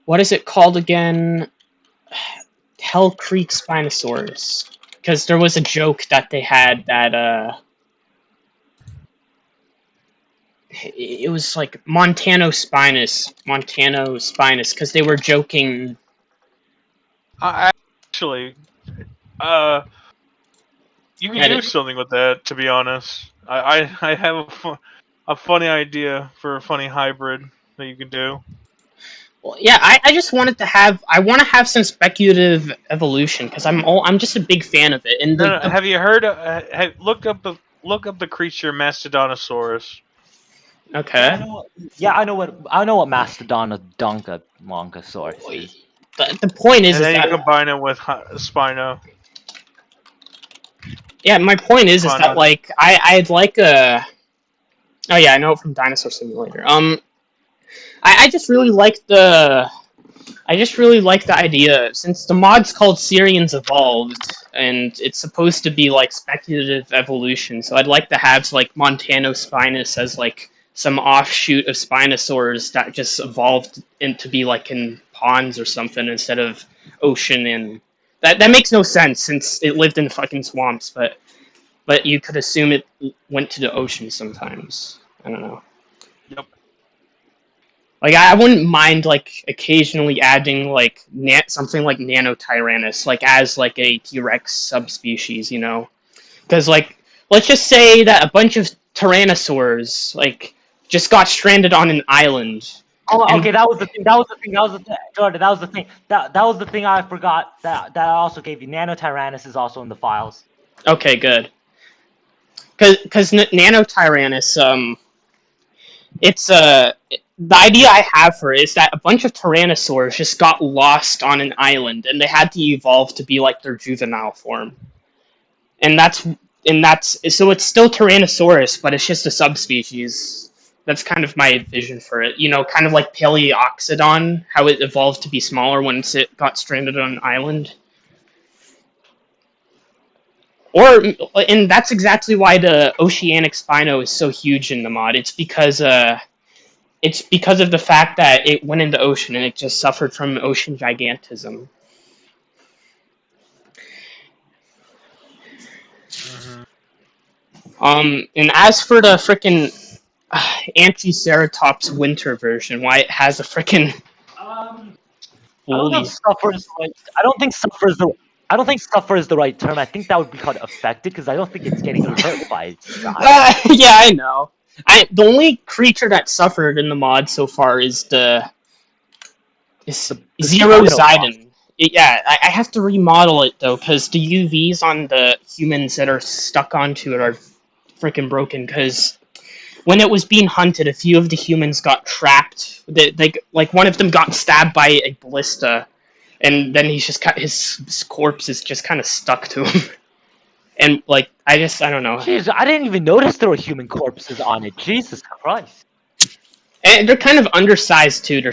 Speaker 1: What is it called again? Hell Creek Spinosaurus. Because there was a joke that they had that, it was like Montano Spinus, because they were joking.
Speaker 11: Actually, you can do something with that. To be honest, I have a funny idea for a funny hybrid that you can do.
Speaker 1: Well, yeah, I just wanted to have some speculative evolution because I'm just a big fan of it. And
Speaker 11: Have you heard? Look up the creature Mastodontosaurus.
Speaker 1: Okay.
Speaker 3: Yeah, I know what Mastodontonkasaurus is.
Speaker 1: The point is,
Speaker 11: and then
Speaker 1: that
Speaker 11: you combine it with Spino.
Speaker 1: Yeah, my point is that like I'd like a. Oh yeah, I know it from Dinosaur Simulator. I just really like the. I just really like the idea, since the mod's called Syrians Evolved, and it's supposed to be like speculative evolution. So I'd like to have like Montano Spinus as like some offshoot of Spinosaurs that just evolved into be like in ponds or something instead of ocean. And that makes no sense since it lived in fucking swamps, but you could assume it went to the ocean sometimes. I don't know.
Speaker 11: Yep.
Speaker 1: Like, I wouldn't mind, like, occasionally adding, like, something like Nanotyrannus, like, as, like, a T-Rex subspecies, you know? Because, like, let's just say that a bunch of Tyrannosaurs, like, just got stranded on an island.
Speaker 3: Oh, okay, that was the thing, Jordan, that was the thing. That was the thing I forgot, that I also gave you. Nanotyrannus is also in the files.
Speaker 1: Okay, good. Because Nanotyrannus, it's the idea I have for it is that a bunch of Tyrannosaurs just got lost on an island, and they had to evolve to be like their juvenile form. And that's so it's still Tyrannosaurus, but it's just a subspecies. That's kind of my vision for it. You know, kind of like Paleoxodon, how it evolved to be smaller once it got stranded on an island. And that's exactly why the Oceanic Spino is so huge in the mod. It's because of the fact that it went into ocean and it just suffered from ocean gigantism. And as for the frickin' Anticeratops winter version, why it has a frickin'
Speaker 3: I don't think suffer is the right. I don't think suffer is the right term. I think that would be called affected, because I don't think it's getting hurt by its size.
Speaker 1: Yeah, I know. The only creature that suffered in the mod so far is the Zero Zidon. Yeah, I have to remodel it though, because the UVs on the humans that are stuck onto it are freaking broken. Because when it was being hunted, a few of the humans got trapped. Like one of them got stabbed by a ballista, and then he's just his corpse is just kind of stuck to him. And like I don't know.
Speaker 3: Jeez, I didn't even notice there were human corpses on it. Jesus Christ.
Speaker 1: And they're kind of undersized too. They're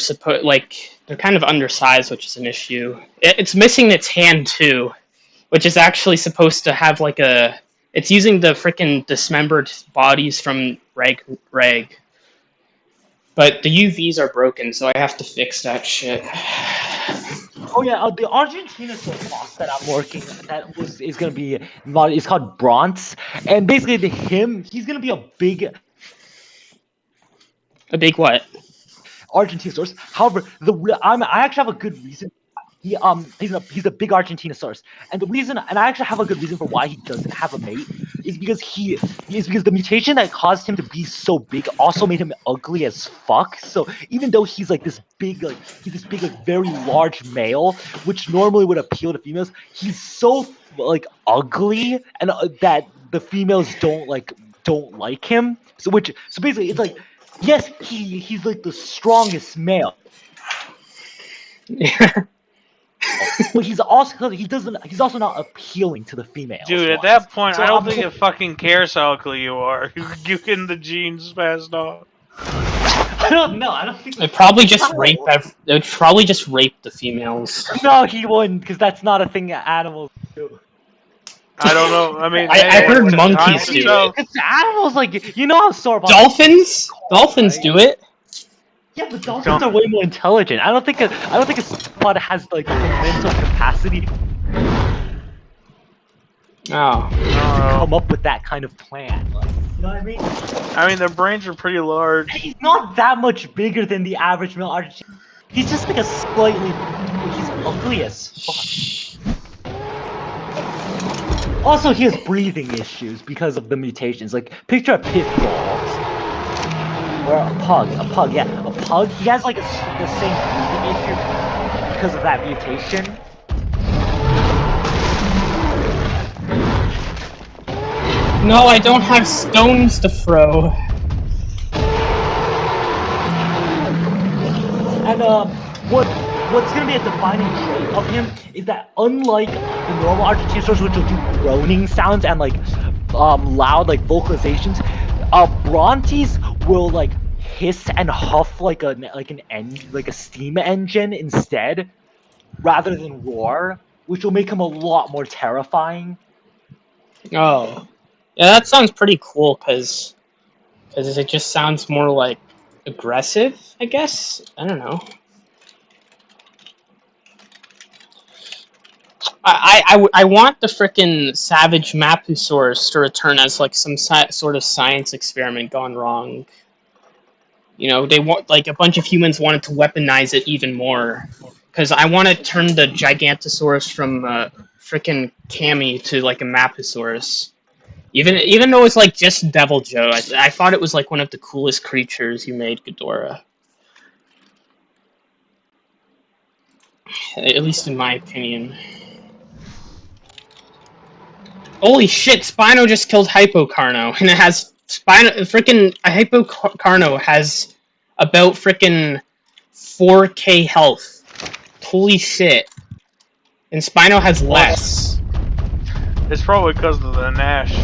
Speaker 1: kind of undersized, which is an issue. It's missing its hand too, which is actually supposed to have like a. It's using the frickin' dismembered bodies from Reg. But the UVs are broken, so I have to fix that shit.
Speaker 3: Oh yeah, the Argentina boss that I'm working is gonna be it's called Bronze, and basically he's gonna be a big.
Speaker 1: A big what?
Speaker 3: Argentinosaurus. However, I actually have a good reason. He's a big Argentinosaurus, and I actually have a good reason for why he doesn't have a mate is because the mutation that caused him to be so big also made him ugly as fuck. So even though he's this big very large male, which normally would appeal to females, he's so ugly and that the females don't like him. So basically it's like, yes, he's the strongest male. But he's also not appealing to the females.
Speaker 11: Dude, at that point, I don't think it fucking cares how ugly you are. You getting the genes passed on.
Speaker 3: I don't know. I don't think
Speaker 1: It'd probably just rape. It would probably just rape the females.
Speaker 3: No, he wouldn't, because that's not a thing that animals do.
Speaker 11: I don't know. I mean,
Speaker 1: I heard monkeys do it.
Speaker 3: It's animals how Sorbonne.
Speaker 1: Dolphins do it.
Speaker 3: Yeah, but dolphins are way more intelligent. I don't think a spot has the mental capacity to come up with that kind of plan. You know what I mean?
Speaker 11: I mean, their brains are pretty large.
Speaker 3: He's not that much bigger than the average male Argentine. He's just like a slightly. He's ugly as fuck. Also, he has breathing issues because of the mutations. Like, picture a pit bull. Or a pug, yeah. A pug, he has like the same breathing issue because of that mutation.
Speaker 1: No, I don't have stones to throw.
Speaker 3: And what's gonna be a defining trait of him is that unlike the normal Argentinosaurus, which will do groaning sounds and like loud like vocalizations, Brontes will like hiss and huff like a steam engine instead, rather than roar, which will make him a lot more terrifying.
Speaker 1: Oh. Yeah, that sounds pretty cool, because it just sounds more, like, aggressive, I guess? I don't know. I want the frickin' Savage Mapusaurus to return as, like, some sort of science experiment gone wrong. You know, they want, like, a bunch of humans wanted to weaponize it even more. Because I want to turn the Gigantosaurus from, frickin' Cami to, like, a Mapusaurus. Even though it's like just Devil Joe, I thought it was like one of the coolest creatures you made, Ghidorah. At least in my opinion. Holy shit! Spino just killed Hypo Carno, and it has frickin' Hypo Carno has about frickin' 4k health. Holy shit! And Spino has less.
Speaker 11: It's probably because of the Nash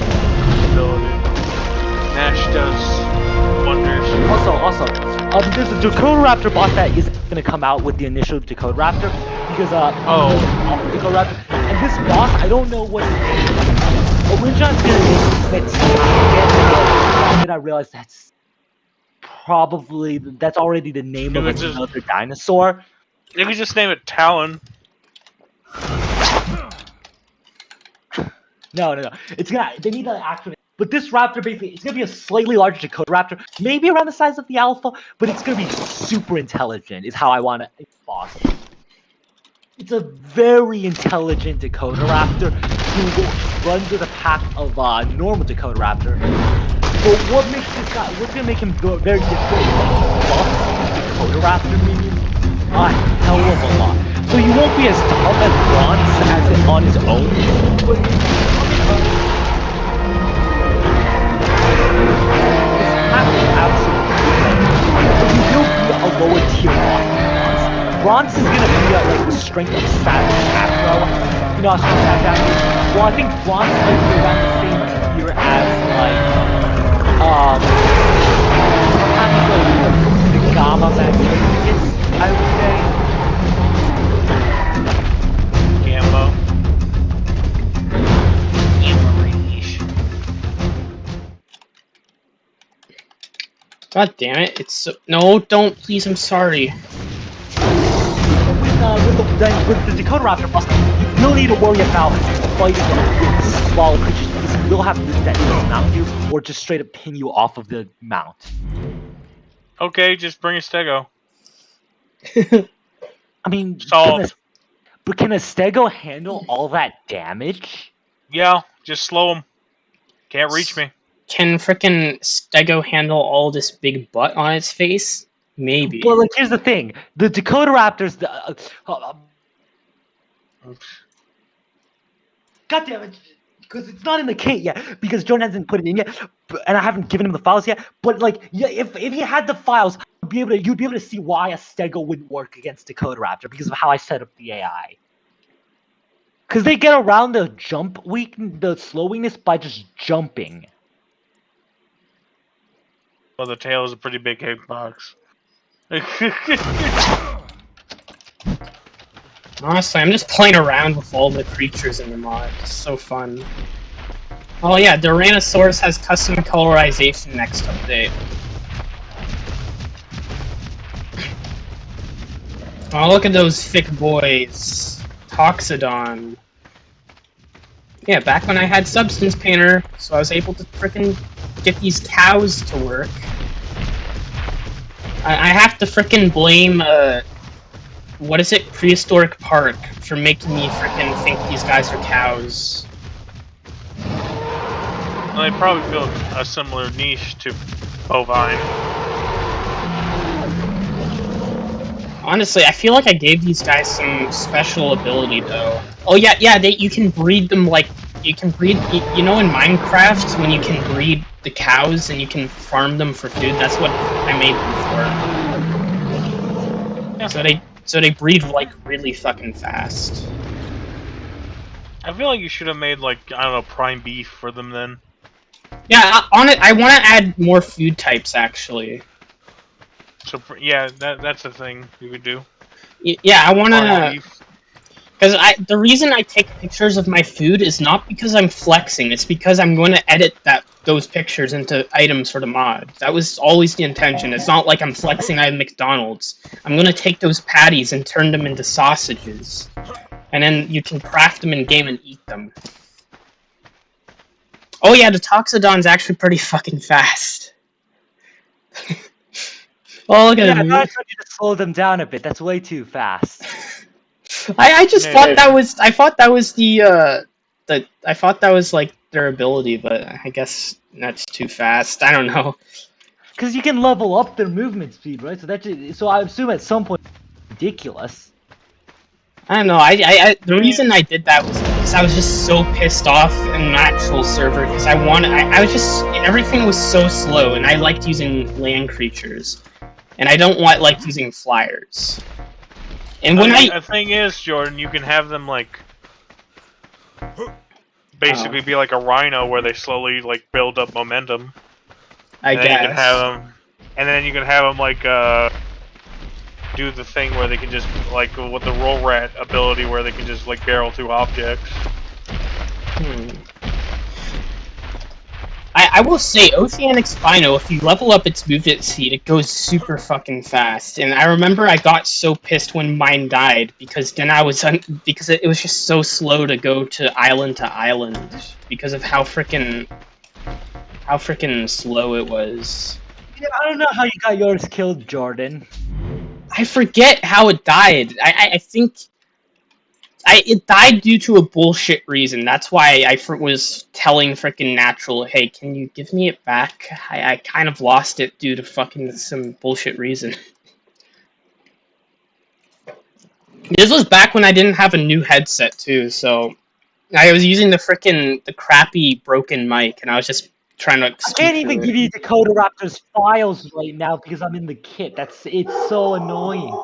Speaker 11: ability. Nash does wonders.
Speaker 3: Also, there's a Dakotaraptor boss that is gonna come out with the initial Dakotaraptor because Dakotaraptor, and this boss I don't know what. Originally I was gonna name it Metallic, then I realized that's already the name of another dinosaur.
Speaker 11: You could just name it Talon.
Speaker 3: No. They need to activate. But this raptor basically, it's gonna be a slightly larger Dakotaraptor, maybe around the size of the Alpha, but it's gonna be super intelligent. Is how I want to boss. It's a very intelligent Dakotaraptor who will run to the pack of normal Dakotaraptor. But what's gonna make him very different? Dakotaraptor minion, a hell of a lot. So you won't be as tough as Bronze as it on his own. But you will be a lower tier boss. Bronze is gonna be at like the strength of Savage Afro. You know how strong Savage Afro is? Well, I think Bronze might be around the same tier as perhaps the Gamma Magnificus, I would say.
Speaker 1: God damn it! It's so no, don't please. I'm sorry.
Speaker 3: With the Dakotaraptor boss, you don't need to worry about fighting with smaller creatures because you will have to that dismount you or just straight up pin you off of the mount.
Speaker 11: Okay, just bring a Stego.
Speaker 3: I mean, can a Stego handle all that damage?
Speaker 11: Yeah, just slow him. Can't reach me.
Speaker 1: Can frickin' Stego handle all this big butt on its face? Maybe.
Speaker 3: Well, like, here's the thing. The Dakotaraptors... God damn it. Because it's not in the kit yet. Because Jordan hasn't put it in yet. And I haven't given him the files yet. But, like, yeah, if he had the files, you'd be able to see why a Stego wouldn't work against Dakotaraptor. Because of how I set up the AI. Because they get around the the slow weakness by just jumping.
Speaker 11: Well, the tail is a pretty big hitbox.
Speaker 1: Honestly, I'm just playing around with all the creatures in the mod. It's so fun. Oh yeah, Tyrannosaurus has custom colorization next update. Oh, look at those thick boys. Toxodon. Yeah, back when I had Substance Painter, so I was able to frickin' get these cows to work. I have to frickin' blame, what is it? Prehistoric Park for making me frickin' think these guys are cows.
Speaker 11: Well, they probably built a similar niche to bovine.
Speaker 1: Honestly, I feel like I gave these guys some special ability, though. Oh yeah, you can breed them like... You can breed... You know in Minecraft, when you can breed the cows and you can farm them for food? That's what I made them for. Yeah. So they breed, like, really fucking fast.
Speaker 11: I feel like you should have made, like, I don't know, prime beef for them then.
Speaker 1: Yeah, I want to add more food types, actually.
Speaker 11: So, yeah, that's a thing you could do.
Speaker 1: Yeah, I want to... Because the reason I take pictures of my food is not because I'm flexing, it's because I'm going to edit those pictures into items for the mod. That was always the intention. It's not like I'm flexing at McDonald's. I'm going to take those patties and turn them into sausages. And then you can craft them in-game and eat them. Oh yeah, the Toxodon's actually pretty fucking fast. Oh, look at him.
Speaker 3: I thought I told you to slow them down a bit. That's way too fast.
Speaker 1: I just thought that was... I thought that was I thought that was, like, their ability, but I guess that's too fast. I don't know.
Speaker 3: Because you can level up their movement speed, right? So I assume at some point it's ridiculous.
Speaker 1: I don't know. The reason I did that was because I was just so pissed off in an actual server because I was just... Everything was so slow, and I liked using land creatures. And I don't like using flyers. And when
Speaker 11: The thing is, Jordan, you can have them, like, basically be like a rhino where they slowly, like, build up momentum.
Speaker 1: I guess.
Speaker 11: You can have them, and then you can have them, like, do the thing where they can just, like, with the roll rat ability where they can just, like, barrel through objects.
Speaker 1: I will say, Oceanic Spino, if you level up its movement speed, it goes super fucking fast. And I remember I got so pissed when mine died, because then I was... because it was just so slow to go to island, because of how frickin' slow it was.
Speaker 3: Yeah, I don't know how you got yours killed, Jordan.
Speaker 1: I forget how it died. I think... it died due to a bullshit reason. That's why I was telling frickin' Natural, hey, can you give me it back? I kind of lost it due to fucking some bullshit reason. This was back when I didn't have a new headset, too, so... I was using the crappy broken mic, and I was just trying to...
Speaker 3: I can't even give you Dakota Raptor's files right now because I'm in the kit. It's so annoying.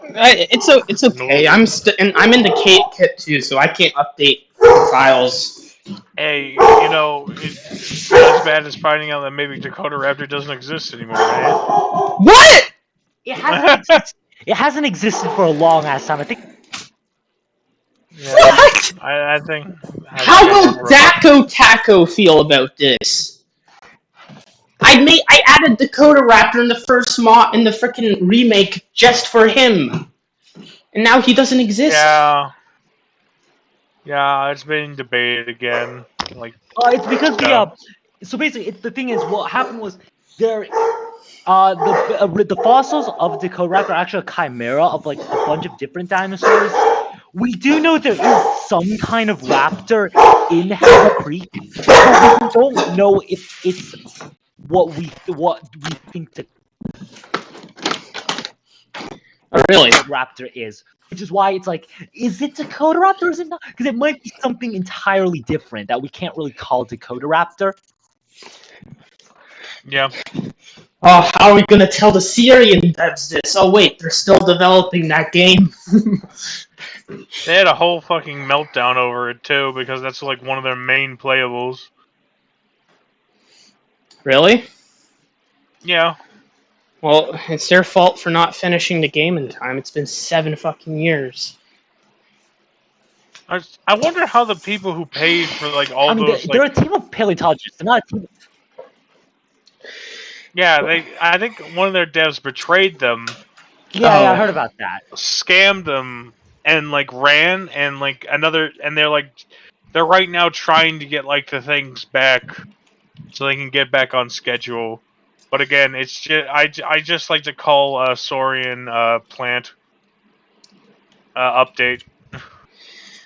Speaker 1: It's okay. I'm in the kit too, so I can't update the files.
Speaker 11: Hey, you know, it's not as bad as finding out that maybe Dakota Raptor doesn't exist anymore, man.
Speaker 1: What?
Speaker 3: It hasn't existed for a long ass time. I think.
Speaker 11: Yeah,
Speaker 1: what?
Speaker 11: I think.
Speaker 1: How will Daco Taco feel about this? I added Dakota Raptor in the first mod in the frickin' remake just for him, and now he doesn't exist.
Speaker 11: Yeah, it's been debated again. Like,
Speaker 3: it's because so basically, the thing is, what happened was the fossils of Dakota Raptor are actually a chimera of like a bunch of different dinosaurs. We do know there is some kind of raptor in Hypo Creek, but we don't know if it's what we think the
Speaker 1: really
Speaker 3: raptor is, which is why it's like, is it Dakota Raptor or is it not? Because it might be something entirely different that we can't really call Dakota Raptor.
Speaker 11: Yeah.
Speaker 1: Oh, how are we gonna tell the Syrian devs this? Oh wait, they're still developing that game.
Speaker 11: They had a whole fucking meltdown over it too, because that's like one of their main playables.
Speaker 1: Really?
Speaker 11: Yeah.
Speaker 1: Well, it's their fault for not finishing the game in time. It's been 7 fucking years.
Speaker 11: I wonder how the people who paid for like all those.
Speaker 3: They're a team of paleontologists. They're not a team.
Speaker 11: Yeah, I think one of their devs betrayed them.
Speaker 3: Yeah, I heard about that.
Speaker 11: Scammed them and like ran and like another, and they're right now trying to get like the things back. so they can get back on schedule. But again, it's just I just like to call Saurian plant update.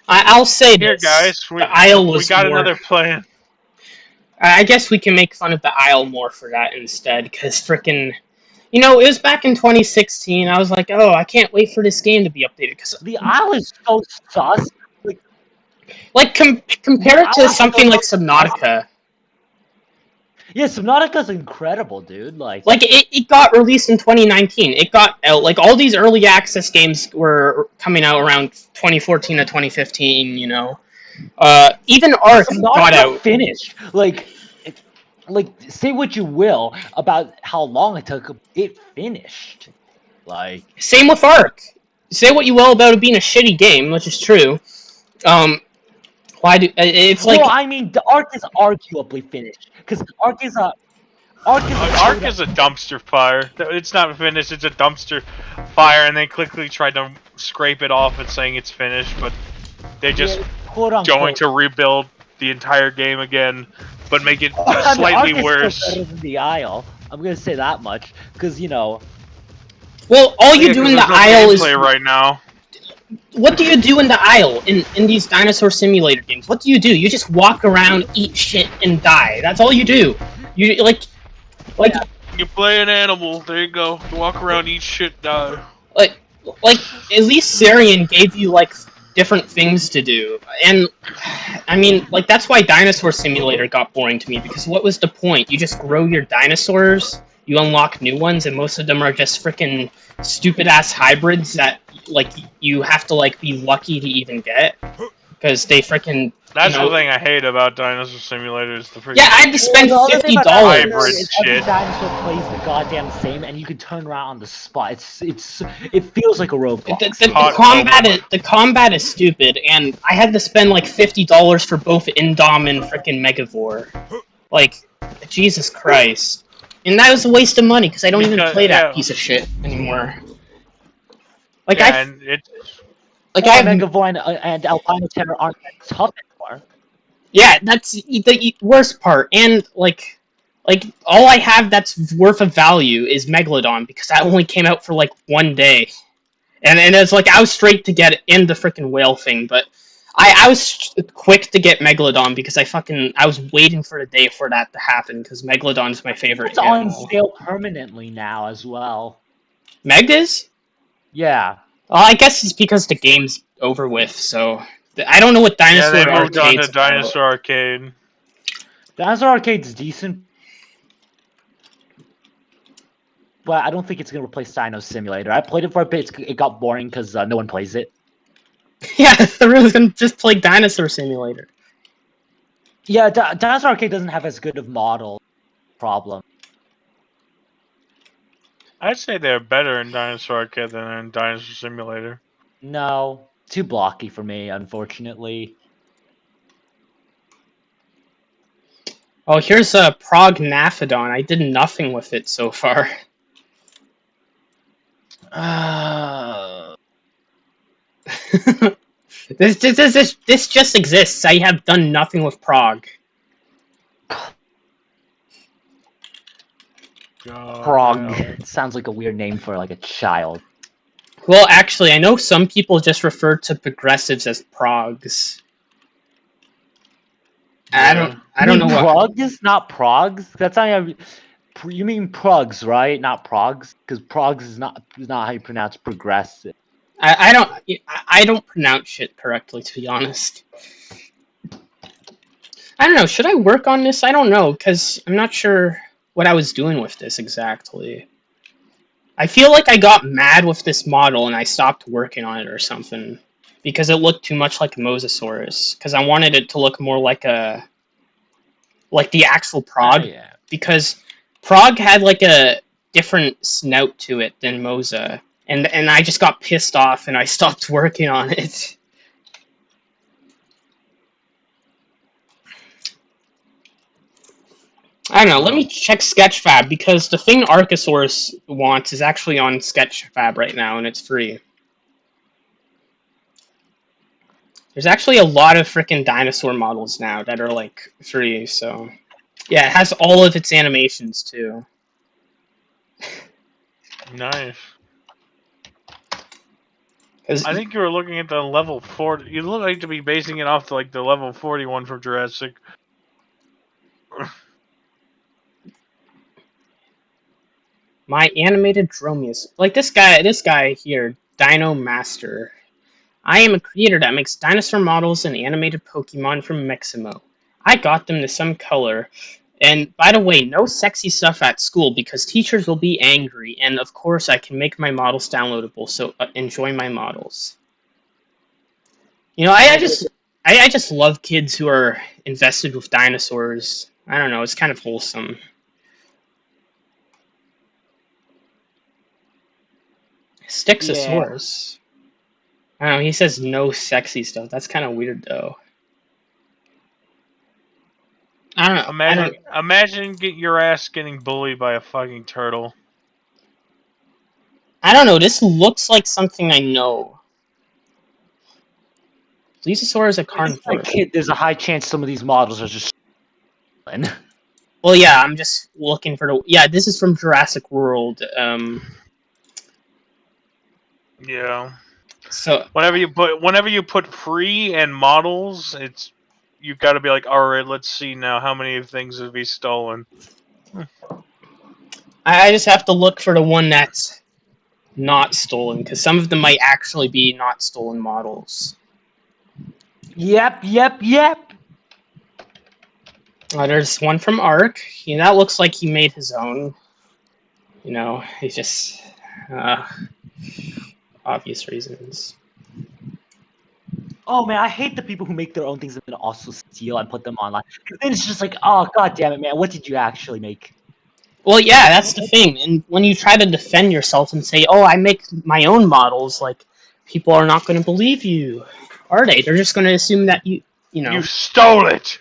Speaker 1: I'll say
Speaker 11: Here,
Speaker 1: this:
Speaker 11: guys,
Speaker 1: the Isle was
Speaker 11: we got
Speaker 1: more.
Speaker 11: another plan.
Speaker 1: I guess we can make fun of the Isle more for that instead, because frickin', you know, it was back in 2016. I was like, oh, I can't wait for this game to be updated, because
Speaker 3: The Isle is so sus.
Speaker 1: like compare it to something like Subnautica.
Speaker 3: Yeah, Subnautica's incredible, dude. Like
Speaker 1: it got released in 2019. It got out. Like all these early access games were coming out around 2014 to 2015. You know, even ARK got
Speaker 3: Subnautica
Speaker 1: out.
Speaker 3: finished. Like say what you will about how long it took, it finished. Like
Speaker 1: Same with ARK. Say what you will about it being a shitty game, which is true. Why do it's like?
Speaker 3: Well, I mean, the ARK is arguably finished because ARK is a
Speaker 11: ARK is a dumpster fire. It's not finished. It's a dumpster fire, and they quickly tried to scrape it off and saying it's finished, but they just going to rebuild the entire game again, but make it slightly worse.
Speaker 3: Is still better than the Isle. I'm gonna say that much because you know.
Speaker 1: Well, all you do in the Isle is
Speaker 11: right now.
Speaker 1: What do you do in the Isle in these dinosaur simulator games? What do? You just walk around, eat shit, and die. That's all you do. You like
Speaker 11: you play an animal. There you go. You walk around, eat shit, die.
Speaker 1: Like at least Sarian gave you like different things to do, and I mean like that's why Dinosaur Simulator got boring to me, because what was the point? You just grow your dinosaurs, you unlock new ones, and most of them are just freaking stupid ass hybrids that like you have to like be lucky to even get, because they freaking.
Speaker 11: That's the thing I hate about Dinosaur Simulator is the freaking.
Speaker 1: Yeah, I had to spend $50.
Speaker 11: Hybrid shit.
Speaker 3: Every dinosaur plays the goddamn same, and you can turn around on the spot. It feels like a Roblox.
Speaker 1: The combat is stupid, and I had to spend like $50 for both Indom and freaking Megavore. Like, Jesus Christ. And that was a waste of money, because I don't even play that piece of shit anymore. Like,
Speaker 3: Megavore and Alpine Tenor aren't that tough anymore.
Speaker 1: Yeah, that's the worst part, and like all I have that's worth of value is Megalodon, because that only came out for like one day, and it's like I was straight to get it in the freaking whale thing, but I was quick to get Megalodon because I was waiting for the day for that to happen, because Megalodon's my favorite.
Speaker 3: It's on sale permanently now as well.
Speaker 1: Meg is?
Speaker 3: Yeah.
Speaker 1: Well, I guess it's because the game's over with, so I don't know what Dinosaur
Speaker 11: Arcade's moved on to
Speaker 1: about.
Speaker 11: Dinosaur Arcade.
Speaker 3: Dinosaur Arcade's decent, but I don't think it's gonna replace Dino Simulator. I played it for a bit. It got boring because no one plays it.
Speaker 1: Yeah, they're really gonna just play Dinosaur Simulator.
Speaker 3: Yeah, Dinosaur Arcade doesn't have as good of model problem.
Speaker 11: I'd say they're better in Dinosaur Arcade than in Dinosaur Simulator.
Speaker 3: No, too blocky for me, unfortunately.
Speaker 1: Oh, here's a Prognathodon. I did nothing with it so far. This just exists. I have done nothing with Prog.
Speaker 3: Prog sounds like a weird name for like a child.
Speaker 1: Well, actually, I know some people just refer to progressives as progs.
Speaker 3: Yeah.
Speaker 1: I don't know what.
Speaker 3: Progs, not progs. That's not. You mean progs, right? Not progs, because progs is not how you pronounce progressive.
Speaker 1: I don't pronounce shit correctly, to be honest. I don't know. Should I work on this? I don't know, because I'm not sure what I was doing with this exactly. I feel like I got mad with this model and I stopped working on it or something, because it looked too much like a Mosasaurus. Because I wanted it to look more like the actual Prog.
Speaker 3: Oh, yeah.
Speaker 1: Because Prog had like a different snout to it than Mosa, and I just got pissed off and I stopped working on it. I don't know, let me check Sketchfab, because the thing Archosaurus wants is actually on Sketchfab right now, and it's free. There's actually a lot of frickin' dinosaur models now that are, like, free, so... Yeah, it has all of its animations too.
Speaker 11: Nice.
Speaker 1: 'Cause
Speaker 11: I think you were looking at the level 40. You look like to be basing it off like the level 41 from Jurassic.
Speaker 1: my animated Dromius, like this guy here, Dino Master. I am a creator that makes dinosaur models and animated Pokemon from Meximo. I got them to some color. And by the way, no sexy stuff at school because teachers will be angry. And of course, I can make my models downloadable, so enjoy my models. You know, I just love kids who are invested with dinosaurs. I don't know, it's kind of wholesome. Styxosaurus. I don't know, he says no sexy stuff. That's kind of weird, though. I don't know.
Speaker 11: Imagine get your ass getting bullied by a fucking turtle.
Speaker 1: I don't know. This looks like something I know. Plesiosaur is a carnivore.
Speaker 3: Kid, there's a high chance some of these models are just.
Speaker 1: Well, yeah, I'm just looking for the. Yeah, this is from Jurassic World.
Speaker 11: Yeah.
Speaker 1: So
Speaker 11: whenever you put free and models, it's you've got to be like, all right, let's see now how many things have been stolen.
Speaker 1: I just have to look for the one that's not stolen because some of them might actually be not stolen models.
Speaker 3: Yep.
Speaker 1: There's one from ARK. Yeah, that looks like he made his own. You know, he's just obvious reasons.
Speaker 3: Oh man, I hate the people who make their own things and then also steal and put them online. Then it's just like, oh god damn it, man, what did you actually make?
Speaker 1: Well, yeah, that's the thing. And when you try to defend yourself and say, "Oh, I make my own models," like people are not going to believe you, are they? They're just going to assume that you know.
Speaker 11: You stole it.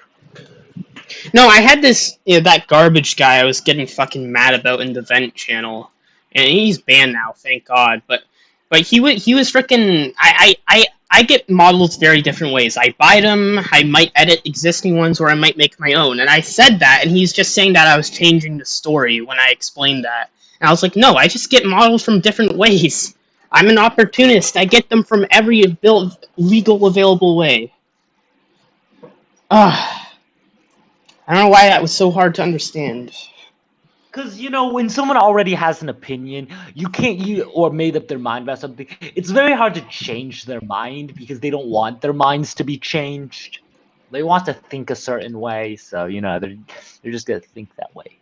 Speaker 1: No, I had this that garbage guy I was getting fucking mad about in the vent channel, and he's banned now, thank God. But he was freaking. I get models very different ways. I buy them. I might edit existing ones, or I might make my own. And I said that, and he's just saying that I was changing the story when I explained that. And I was like, no, I just get models from different ways. I'm an opportunist. I get them from every legal available way. I don't know why that was so hard to understand.
Speaker 3: Because, you know, when someone already has an opinion, or made up their mind about something, it's very hard to change their mind because they don't want their minds to be changed. They want to think a certain way, so, you know, they're just going to think that way.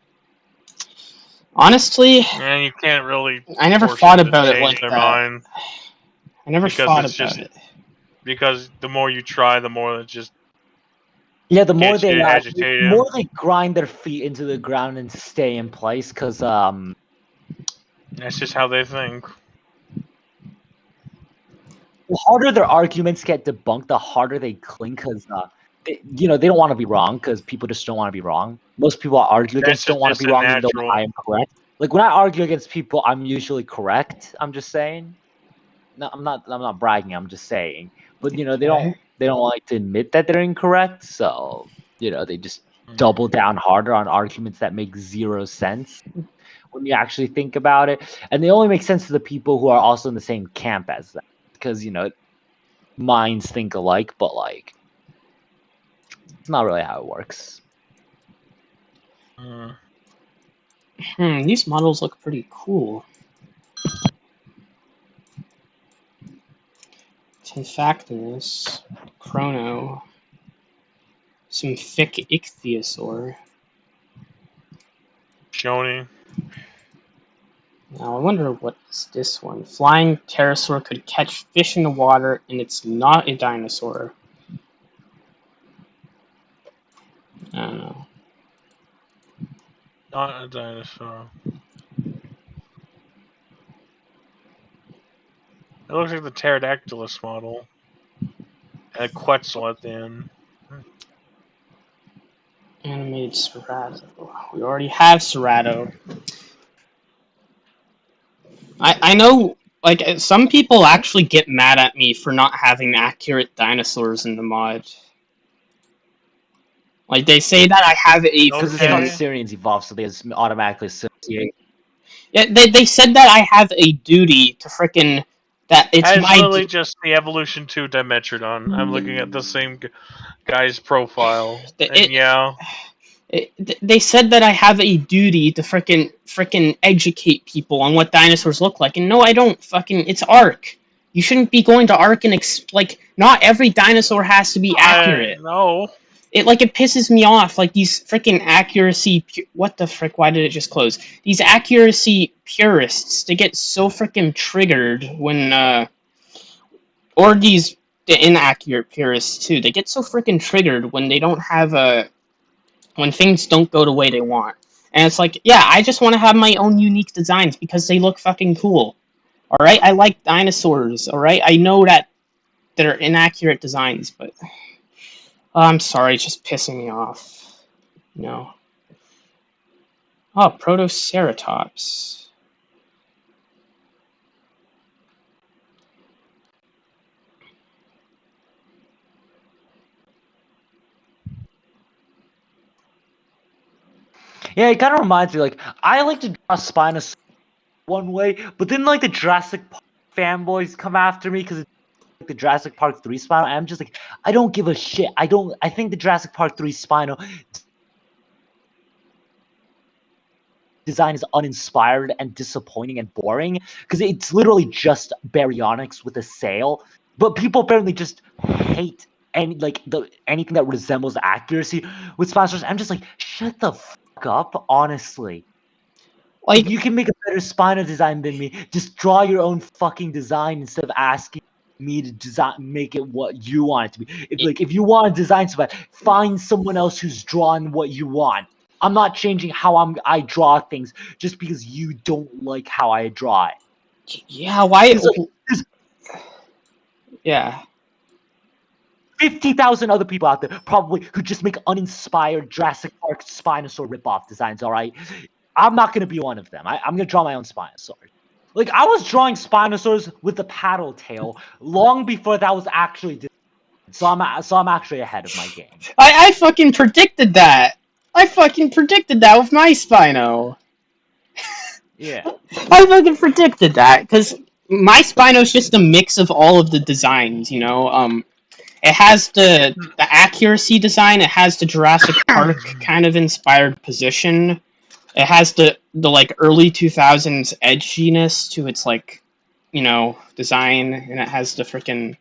Speaker 1: Honestly,
Speaker 11: and you can't really.
Speaker 1: I never thought about it like that.
Speaker 11: Mind
Speaker 1: I never thought about it.
Speaker 11: Because the more you try, the more it just.
Speaker 3: Yeah, the more they grind their feet into the ground and stay in place, because
Speaker 11: that's just how they think.
Speaker 3: The harder their arguments get debunked, the harder they cling, because they don't want to be wrong, because people just don't want to be wrong. Most people I argue against don't want to be wrong, even though I am correct. Like when I argue against people, I'm usually correct. I'm just saying. No, I'm not bragging. I'm just saying. But they don't like to admit that they're incorrect, so they just double down harder on arguments that make zero sense when you actually think about it, and they only make sense to the people who are also in the same camp as them, because minds think alike, but like it's not really how it works.
Speaker 1: These models look pretty cool. Tenfactinus, Chrono, some thick ichthyosaur.
Speaker 11: Shoni.
Speaker 1: Now I wonder what is this one. Flying pterosaur could catch fish in the water, and it's not a dinosaur. I don't know.
Speaker 11: Not a dinosaur. It looks like the Pterodactylus model. And a Quetzal at the end.
Speaker 1: Animated Cerato. We already have Cerato. I know, like, some people actually get mad at me for not having accurate dinosaurs in the mod. Like, they say that I have a...
Speaker 3: Because it's not
Speaker 11: Okay.
Speaker 3: Syrians evolved, so they just automatically associate.
Speaker 1: Yeah, they said that I have a duty to frickin'... That it's
Speaker 11: It's
Speaker 1: my...
Speaker 11: literally just the Evolution 2 Dimetrodon. I'm looking at the same guy's profile. And yeah.
Speaker 1: They said that I have a duty to frickin' educate people on what dinosaurs look like, and no, I don't. Fucking, it's ARK. You shouldn't be going to ARK and like, not every dinosaur has to be accurate.
Speaker 11: No.
Speaker 1: It pisses me off. Like, these frickin' accuracy. What the frick? Why did it just close? These accuracy purists. They get so frickin' triggered when or the inaccurate purists too. They get so frickin' triggered when they don't have a. When things don't go the way they want. And it's like, yeah, I just want to have my own unique designs because they look fucking cool. Alright? I like dinosaurs, alright? I know that they're inaccurate designs, but... I'm sorry, it's just pissing me off. No. Oh, Protoceratops.
Speaker 3: Yeah, it kind of reminds me, like, I like to draw Spinosaurus one way, but then, like, the Jurassic Park fanboys come after me because it's like the Jurassic Park 3 Spino, and I'm just like, I don't give a shit. I think the Jurassic Park 3 Spino design is uninspired and disappointing and boring, because it's literally just baryonyx with a sail, but people apparently just hate anything that resembles accuracy with Spinosaurus. I'm just like, shut the fuck up, honestly.
Speaker 1: Like,
Speaker 3: if you can make a better Spino design than me, just draw your own fucking design instead of asking me to make it what you want it to be. If you want to design something, find someone else who's drawn what you want. I'm not changing how I draw things just because you don't like how I draw it.
Speaker 1: Yeah, why?
Speaker 3: Yeah. 50,000 other people out there probably who just make uninspired Jurassic Park Spinosaur ripoff designs, alright? I'm not going to be one of them. I'm going to draw my own Spinosaur. Like, I was drawing Spinosaurs with the paddle tail long before that was actually designed. So I'm actually ahead of my game.
Speaker 1: I fucking predicted that! I fucking predicted that with my Spino!
Speaker 3: Yeah.
Speaker 1: I fucking predicted that, because my Spino's just a mix of all of the designs, you know? It has the accuracy design, it has the Jurassic Park kind of inspired position, it has the like early 2000s edginess to its, like, you know, design, and it has the freaking,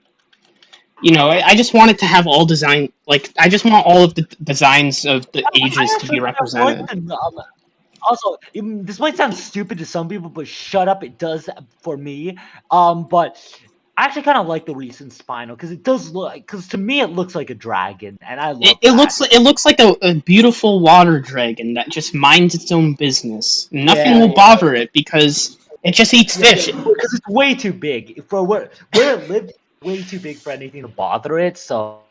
Speaker 1: you know, I just want it to have all design, like, I just want all of the designs of the ages to be represented.
Speaker 3: Also, this might sound stupid to some people, but shut up, it does for me. But I actually kind of like the recent Spino because it does look. Because to me, it looks like a dragon, and I love
Speaker 1: it looks like a beautiful water dragon that just minds its own business. Nothing will bother it because it just eats fish.
Speaker 3: Because it's way too big for where it lived. Way too big for anything to bother it. So.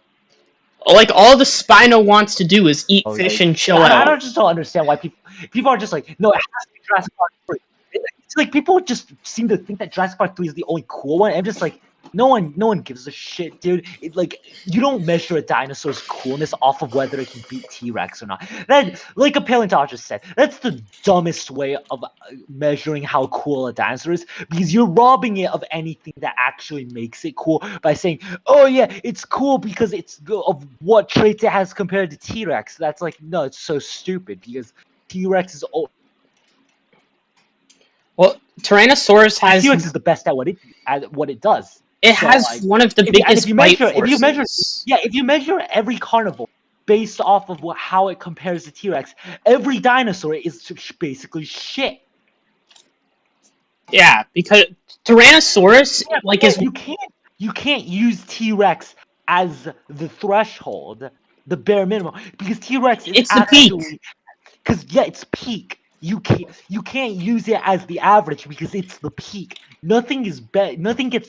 Speaker 1: Like, all the Spino wants to do is eat fish and chill out.
Speaker 3: I don't understand why people are just like, no, it has to be Jurassic Park 3. It's like people just seem to think that Jurassic Park 3 is the only cool one. I'm just like, no one gives a shit, dude. You don't measure a dinosaur's coolness off of whether it can beat T-Rex or not. That, like a paleontologist said, that's the dumbest way of measuring how cool a dinosaur is, because you're robbing it of anything that actually makes it cool by saying, oh yeah, it's cool because it's of what traits it has compared to T-Rex. That's like, no, it's so stupid because T-Rex is old.
Speaker 1: Well, Tyrannosaurus has...
Speaker 3: T-Rex is the best at what it does.
Speaker 1: It has one of the biggest bite forces.
Speaker 3: If you measure every carnivore based off of how it compares to T-Rex, every dinosaur is basically shit.
Speaker 1: Yeah, because Tyrannosaurus is...
Speaker 3: You can't use T-Rex as the threshold, the bare minimum, because T-Rex is
Speaker 1: the peak.
Speaker 3: Because it's peak. You can't use it as the average because it's the peak. Nothing gets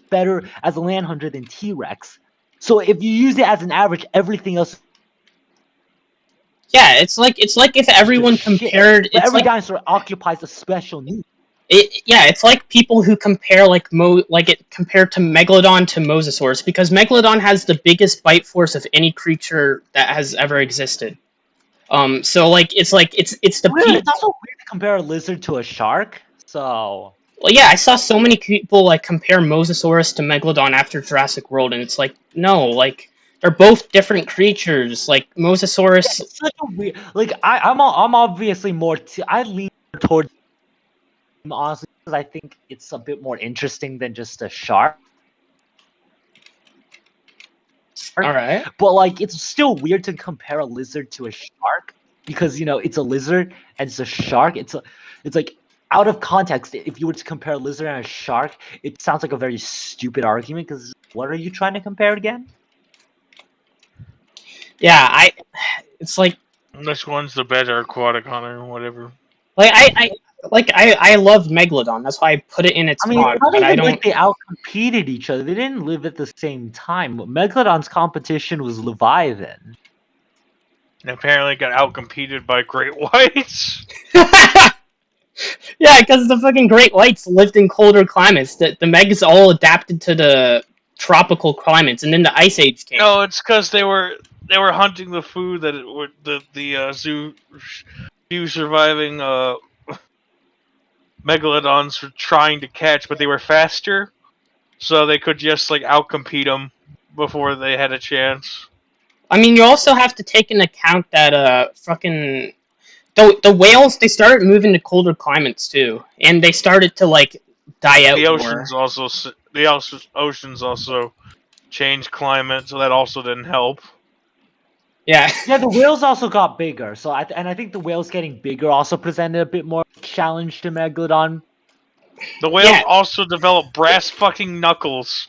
Speaker 3: better as a land hunter than T-Rex. So if you use it as an average, everything else.
Speaker 1: Yeah, it's like if everyone compared.
Speaker 3: Every dinosaur occupies a special need.
Speaker 1: It's like people who compare compared to Megalodon to Mosasaurus, because Megalodon has the biggest bite force of any creature that has ever existed. So it's the
Speaker 3: Really, it's also weird to compare a lizard to a shark. So.
Speaker 1: Well, yeah, I saw so many people like compare Mosasaurus to Megalodon after Jurassic World, and it's like no, like they're both different creatures. Like Mosasaurus.
Speaker 3: It's such a weird. Like I'm obviously more. I lean towards honestly because I think it's a bit more interesting than just a shark.
Speaker 1: All right.
Speaker 3: But like, it's still weird to compare a lizard to a shark because it's a lizard and it's a shark. It's like out of context. If you were to compare a lizard and a shark, it sounds like a very stupid argument. Because what are you trying to compare again?
Speaker 1: Yeah, it's like
Speaker 11: Which one's the better aquatic hunter or whatever?
Speaker 1: like I love Megalodon. That's why I put it in its
Speaker 3: I mean,
Speaker 1: pod,
Speaker 3: it's not
Speaker 1: but I
Speaker 3: even
Speaker 1: don't.
Speaker 3: like they outcompeted each other. They didn't live at the same time. Megalodon's competition was Leviathan.
Speaker 11: And apparently got outcompeted by great whites.
Speaker 1: Yeah, because the fucking great whites lived in colder climates. The Megas all adapted to the tropical climates, and then the Ice Age came.
Speaker 11: No, it's because they were hunting the food that the zoo few surviving megalodons were trying to catch, but they were faster, so they could just like outcompete them before they had a chance.
Speaker 1: I mean, you also have to take into account that fucking the whales, they started moving to colder climates too, and they started to like die out
Speaker 11: The
Speaker 1: more.
Speaker 11: oceans also changed climate, so that also didn't help.
Speaker 1: Yeah.
Speaker 3: Yeah, the whales also got bigger. So I think the whales getting bigger also presented a bit more challenge to Megalodon.
Speaker 11: The whales also developed brass fucking knuckles.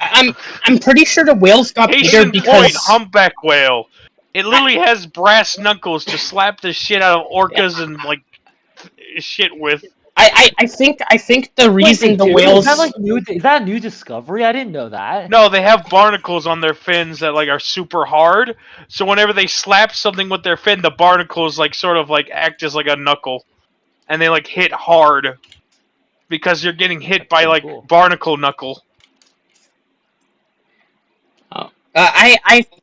Speaker 1: I'm pretty sure the whales got
Speaker 11: Case
Speaker 1: bigger
Speaker 11: in
Speaker 1: because
Speaker 11: point, humpback whale. It literally has brass knuckles to slap the shit out of orcas and like shit with.
Speaker 1: I think the reason the whales
Speaker 3: Is that a new discovery? I didn't know that.
Speaker 11: No, they have barnacles on their fins that like are super hard. So whenever they slap something with their fin, the barnacles like sort of like act as like a knuckle, and they like hit hard because you're getting hit by like barnacle knuckle.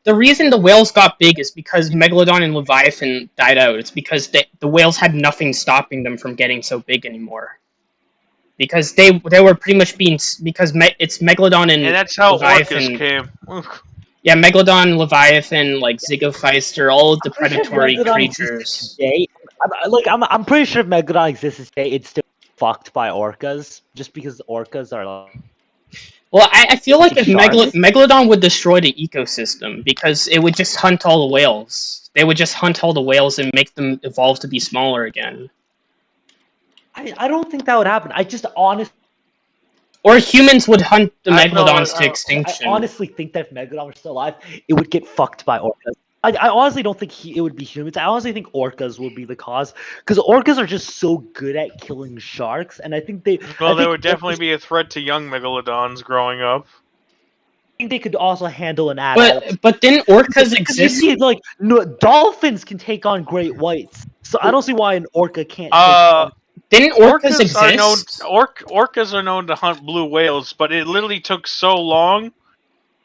Speaker 1: The reason the whales got big is because Megalodon and Leviathan died out. It's because the whales had nothing stopping them from getting so big anymore. Because they were pretty much being it's Megalodon and
Speaker 11: that's how
Speaker 1: Leviathan
Speaker 11: orcas came.
Speaker 1: Yeah, Megalodon, Leviathan, like Zygophyster, all of the predatory creatures.
Speaker 3: I'm pretty sure if Megalodon exists today, it's still fucked by orcas, just because orcas are like.
Speaker 1: Well, I feel like if Megalodon would destroy the ecosystem, because it would just hunt all the whales. They would just hunt all the whales and make them evolve to be smaller again.
Speaker 3: I don't think that would happen. I just honestly.
Speaker 1: Or humans would hunt the Megalodons to extinction.
Speaker 3: I honestly think that if Megalodon were still alive, it would get fucked by orcas. I honestly don't think it would be humans. I honestly think orcas would be the cause, because orcas are just so good at killing sharks, and I think they.
Speaker 11: Well, they would definitely be a threat to young megalodons growing up.
Speaker 3: I think they could also handle an adult.
Speaker 1: But didn't orcas exist?
Speaker 3: You see, dolphins can take on great whites, so I don't see why an orca can't.
Speaker 1: Didn't orcas exist?
Speaker 11: Orcas are known to hunt blue whales, but it literally took so long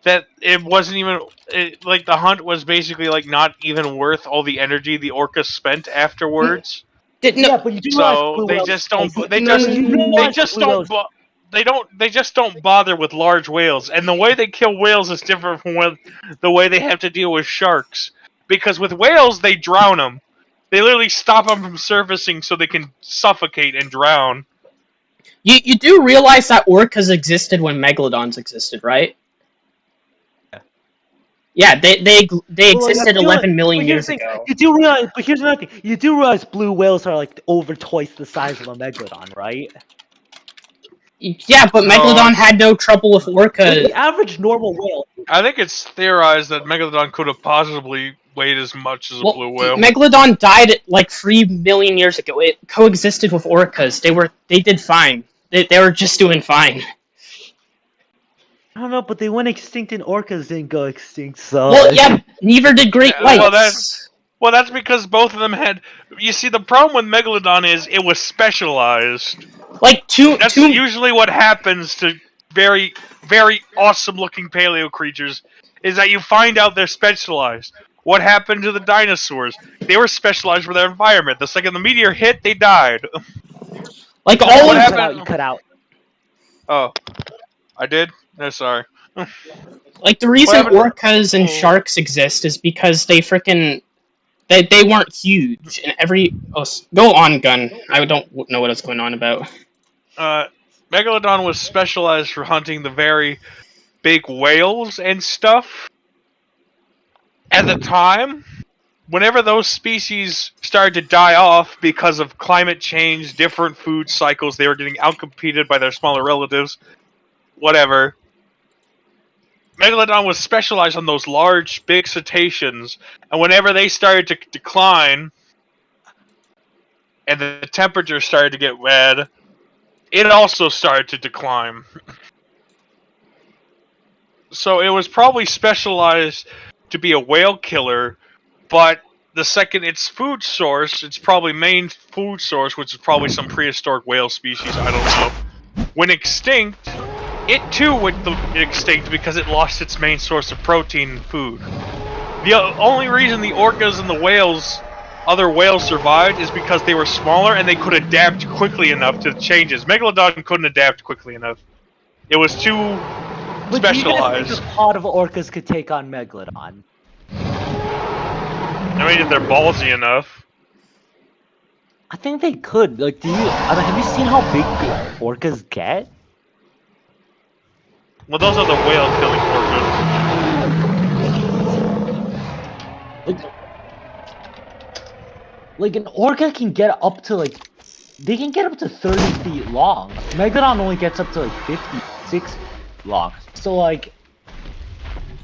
Speaker 11: that it wasn't even the hunt was basically like not even worth all the energy the orcas spent afterwards.
Speaker 3: But you do
Speaker 11: so they just don't. They just don't bother with large whales, and the way they kill whales is different from the way they have to deal with sharks. Because with whales, they drown them. They literally stop them from surfacing so they can suffocate and drown.
Speaker 1: You do realize that orcas existed when megalodons existed, right? Yeah, they existed 11 million years ago.
Speaker 3: You do realize, but here's another thing. You do realize blue whales are like over twice the size of a megalodon, right?
Speaker 1: Yeah, but Megalodon had no trouble with orcas.
Speaker 3: The average normal whale.
Speaker 11: I think it's theorized that Megalodon could have possibly weighed as much as a blue whale.
Speaker 1: Megalodon died like 3 million years ago. It coexisted with orcas. They did fine. They were just doing fine.
Speaker 3: I don't know, but they went extinct and orcas didn't go extinct, so...
Speaker 1: Well, yeah, neither did great whites.
Speaker 11: Well, that's because both of them had... You see, the problem with Megalodon is it was specialized. That's usually what happens to very, very awesome-looking paleo creatures, is that you find out they're specialized. What happened to the dinosaurs? They were specialized for their environment. The second the meteor hit, they died.
Speaker 1: Like
Speaker 3: Cut
Speaker 1: all
Speaker 3: out,
Speaker 1: of
Speaker 3: you cut out, you cut out.
Speaker 11: Oh, I did? No, sorry.
Speaker 1: like the reason
Speaker 11: happened to-
Speaker 1: orcas and
Speaker 11: Oh.
Speaker 1: sharks exist is because they freaking they weren't huge and go on gun. I don't know what I was going on about.
Speaker 11: Megalodon was specialized for hunting the very big whales and stuff. At the time, whenever those species started to die off because of climate change, different food cycles, they were getting outcompeted by their smaller relatives, whatever. Megalodon was specialized on those large, big cetaceans, and whenever they started to decline, and the temperature started to get red, it also started to decline. So it was probably specialized to be a whale killer, but the second its food source, its probably main food source, which is probably some prehistoric whale species, I don't know, went extinct, it too went extinct because it lost its main source of protein and food. The only reason the orcas and the whales, other whales, survived is because they were smaller and they could adapt quickly enough to changes. Megalodon couldn't adapt quickly enough. It was too
Speaker 3: But do you guys
Speaker 11: specialized.
Speaker 3: think a pod of orcas could take on Megalodon?
Speaker 11: I mean, if they're ballsy enough.
Speaker 3: I think they could. Like, have you seen how big the orcas get?
Speaker 11: Well, those are the whale-killing orcas.
Speaker 3: Like an orca can get up to they can get up to 30 feet long. Megalodon only gets up to like 56 long. So like,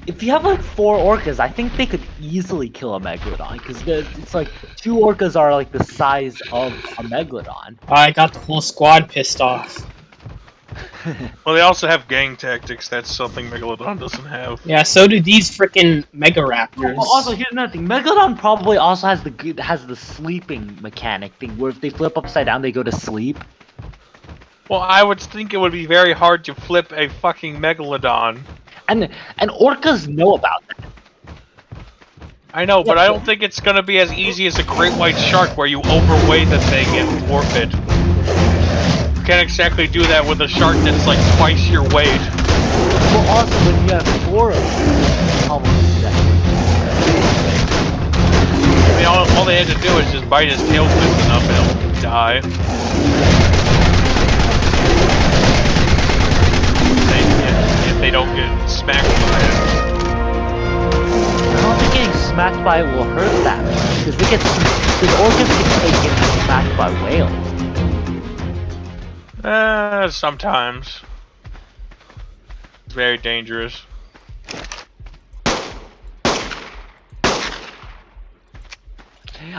Speaker 3: if you have like 4 orcas, I think they could easily kill a Megalodon because it's like 2 orcas are like the size of a Megalodon.
Speaker 1: I got the whole squad pissed off.
Speaker 11: Well, they also have gang tactics. That's something Megalodon doesn't have.
Speaker 1: Yeah, so do these freaking Mega Raptors.
Speaker 3: Well, also, here's another thing. Megalodon probably also has the sleeping mechanic thing, where if they flip upside down, they go to sleep.
Speaker 11: Well, I would think it would be very hard to flip a fucking Megalodon.
Speaker 3: And orcas know about that.
Speaker 11: I know, but I don't think it's gonna be as easy as a great white shark where you overweigh the thing and warp it. You can't exactly do that with a shark that's like twice your weight.
Speaker 3: Well, also, when you have 4 of them, probably do that.
Speaker 11: I mean, all they had to do is just bite his tail quick enough and he'll die. If they don't get smacked by it.
Speaker 3: I don't think getting smacked by it will hurt that much, because orcas can take getting smacked by whales.
Speaker 11: Sometimes. It's very dangerous.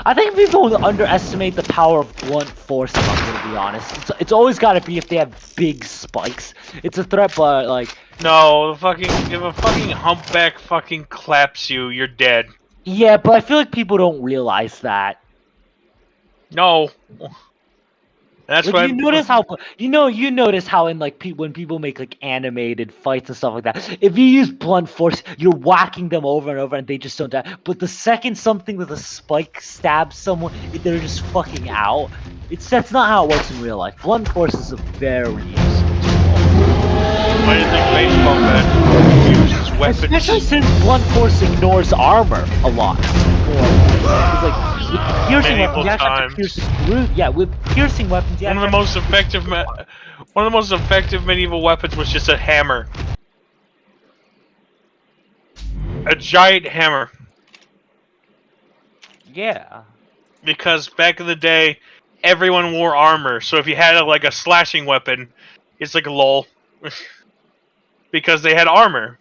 Speaker 3: I think people underestimate the power of blunt force, if I'm gonna be honest. It's always gotta be if they have big spikes. It's a threat, but like...
Speaker 11: No, if a fucking humpback fucking claps you, you're dead.
Speaker 3: Yeah, but I feel like people don't realize that.
Speaker 11: No. That's
Speaker 3: like,
Speaker 11: why
Speaker 3: you notice how in like when people make like animated fights and stuff like that, if you use blunt force, you're whacking them over and over and they just don't die. But the second something with a spike stabs someone, they're just fucking out. That's not how it works in real life. Blunt force is a very useful tool.
Speaker 11: Why do you think baseball bat uses weapons?
Speaker 3: Especially since blunt force ignores armor a lot. Because like with piercing weapons, you actually have to pierce through. Yeah, with piercing weapons,
Speaker 11: one of the most effective medieval weapons was just a hammer. A giant hammer.
Speaker 3: Yeah.
Speaker 11: Because back in the day, everyone wore armor. So if you had a slashing weapon, it's like a lol. Because they had armor.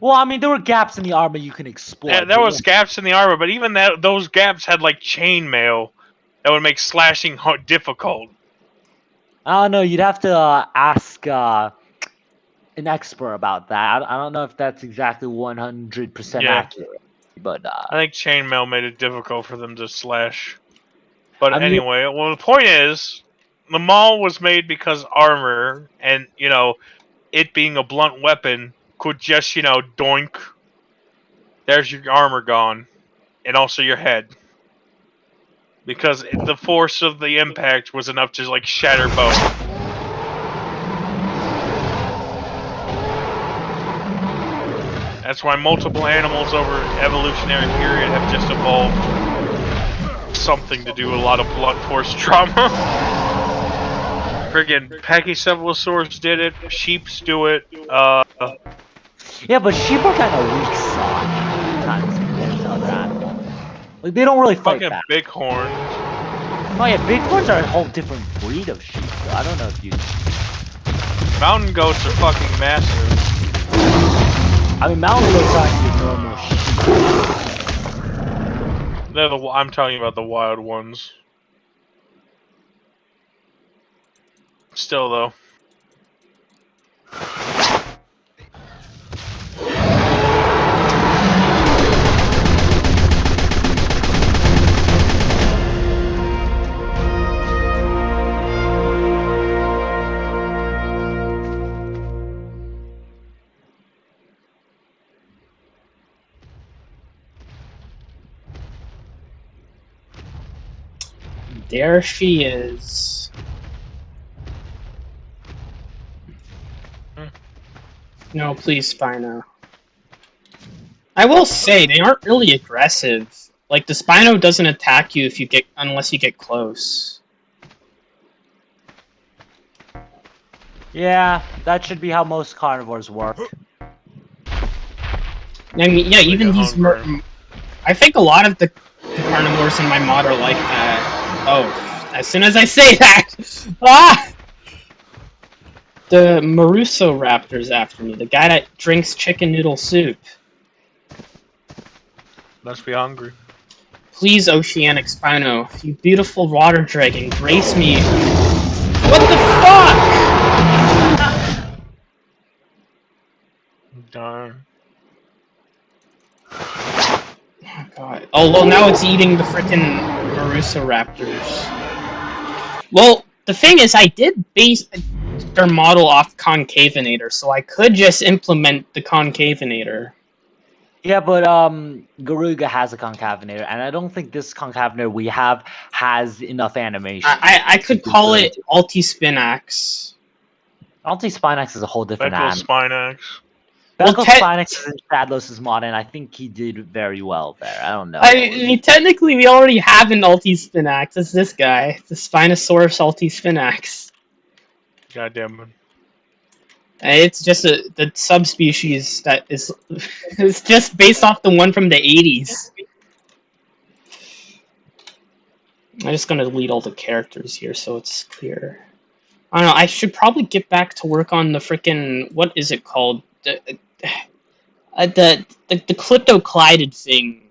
Speaker 3: Well, I mean, there were gaps in the armor you can exploit.
Speaker 11: Yeah, there was gaps in the armor, but even those gaps had like chainmail that would make slashing difficult.
Speaker 3: I don't know. You'd have to ask an expert about that. I don't know if that's exactly 100% accurate. But
Speaker 11: I think chainmail made it difficult for them to slash. But anyway, well, the point is, the maul was made because armor, and it being a blunt weapon could just doink. There's your armor gone. and also your head. Because the force of the impact was enough to like shatter both. That's why multiple animals over evolutionary period have just evolved something to do a lot of blunt force trauma. Friggin' Pachycephalosaurus did it, sheeps do it,
Speaker 3: Yeah, but sheep are kind of weak sometimes compared to other animals. Like, they don't really fight
Speaker 11: fucking
Speaker 3: back.
Speaker 11: bighorns.
Speaker 3: Oh yeah, bighorns are a whole different breed of sheep, though. I don't know if you...
Speaker 11: Mountain goats are fucking massive.
Speaker 3: I mean, mountain goats are actually normal sheep.
Speaker 11: They're I'm talking about the wild ones. Still, though.
Speaker 1: There she is. No, please, Spino. I will say, they aren't really aggressive. Like, the Spino doesn't attack you unless you get close.
Speaker 3: Yeah, that should be how most carnivores work.
Speaker 1: I mean, yeah, even these... I think a lot of the carnivores in my mod are like that. Oh, as soon as I say that! Ah! The Maruso Raptor's after me, the guy that drinks chicken noodle soup.
Speaker 11: Must be hungry.
Speaker 1: Please, Oceanic Spino, you beautiful water dragon, grace me. What the fuck?!
Speaker 11: Darn.
Speaker 1: Oh god. Oh, well, now it's eating the frickin' Maruso Raptors. Well, the thing is, I did base their model off Concavinator, so I could just implement the Concavinator.
Speaker 3: Yeah, but Garuga has a concavinator, and I don't think this concavinator we have has enough animation.
Speaker 1: I could call it Alti-Spinax.
Speaker 3: Alti-Spinax is a whole different
Speaker 11: Beckle
Speaker 3: animal.
Speaker 11: Spinax.
Speaker 3: Beckle Spinax is in Shadlow's mod, and I think he did very well there. I don't know.
Speaker 1: I mean, technically, we already have an Alti-Spinax. It's this guy. The Spinosaurus Alti-Spinax.
Speaker 11: Goddamn it.
Speaker 1: It's just the subspecies that is... it's just based off the one from the 80s. I'm just gonna delete all the characters here so it's clear. I don't know, I should probably get back to work on the frickin'... what is it called? The Cliptoclidid thing.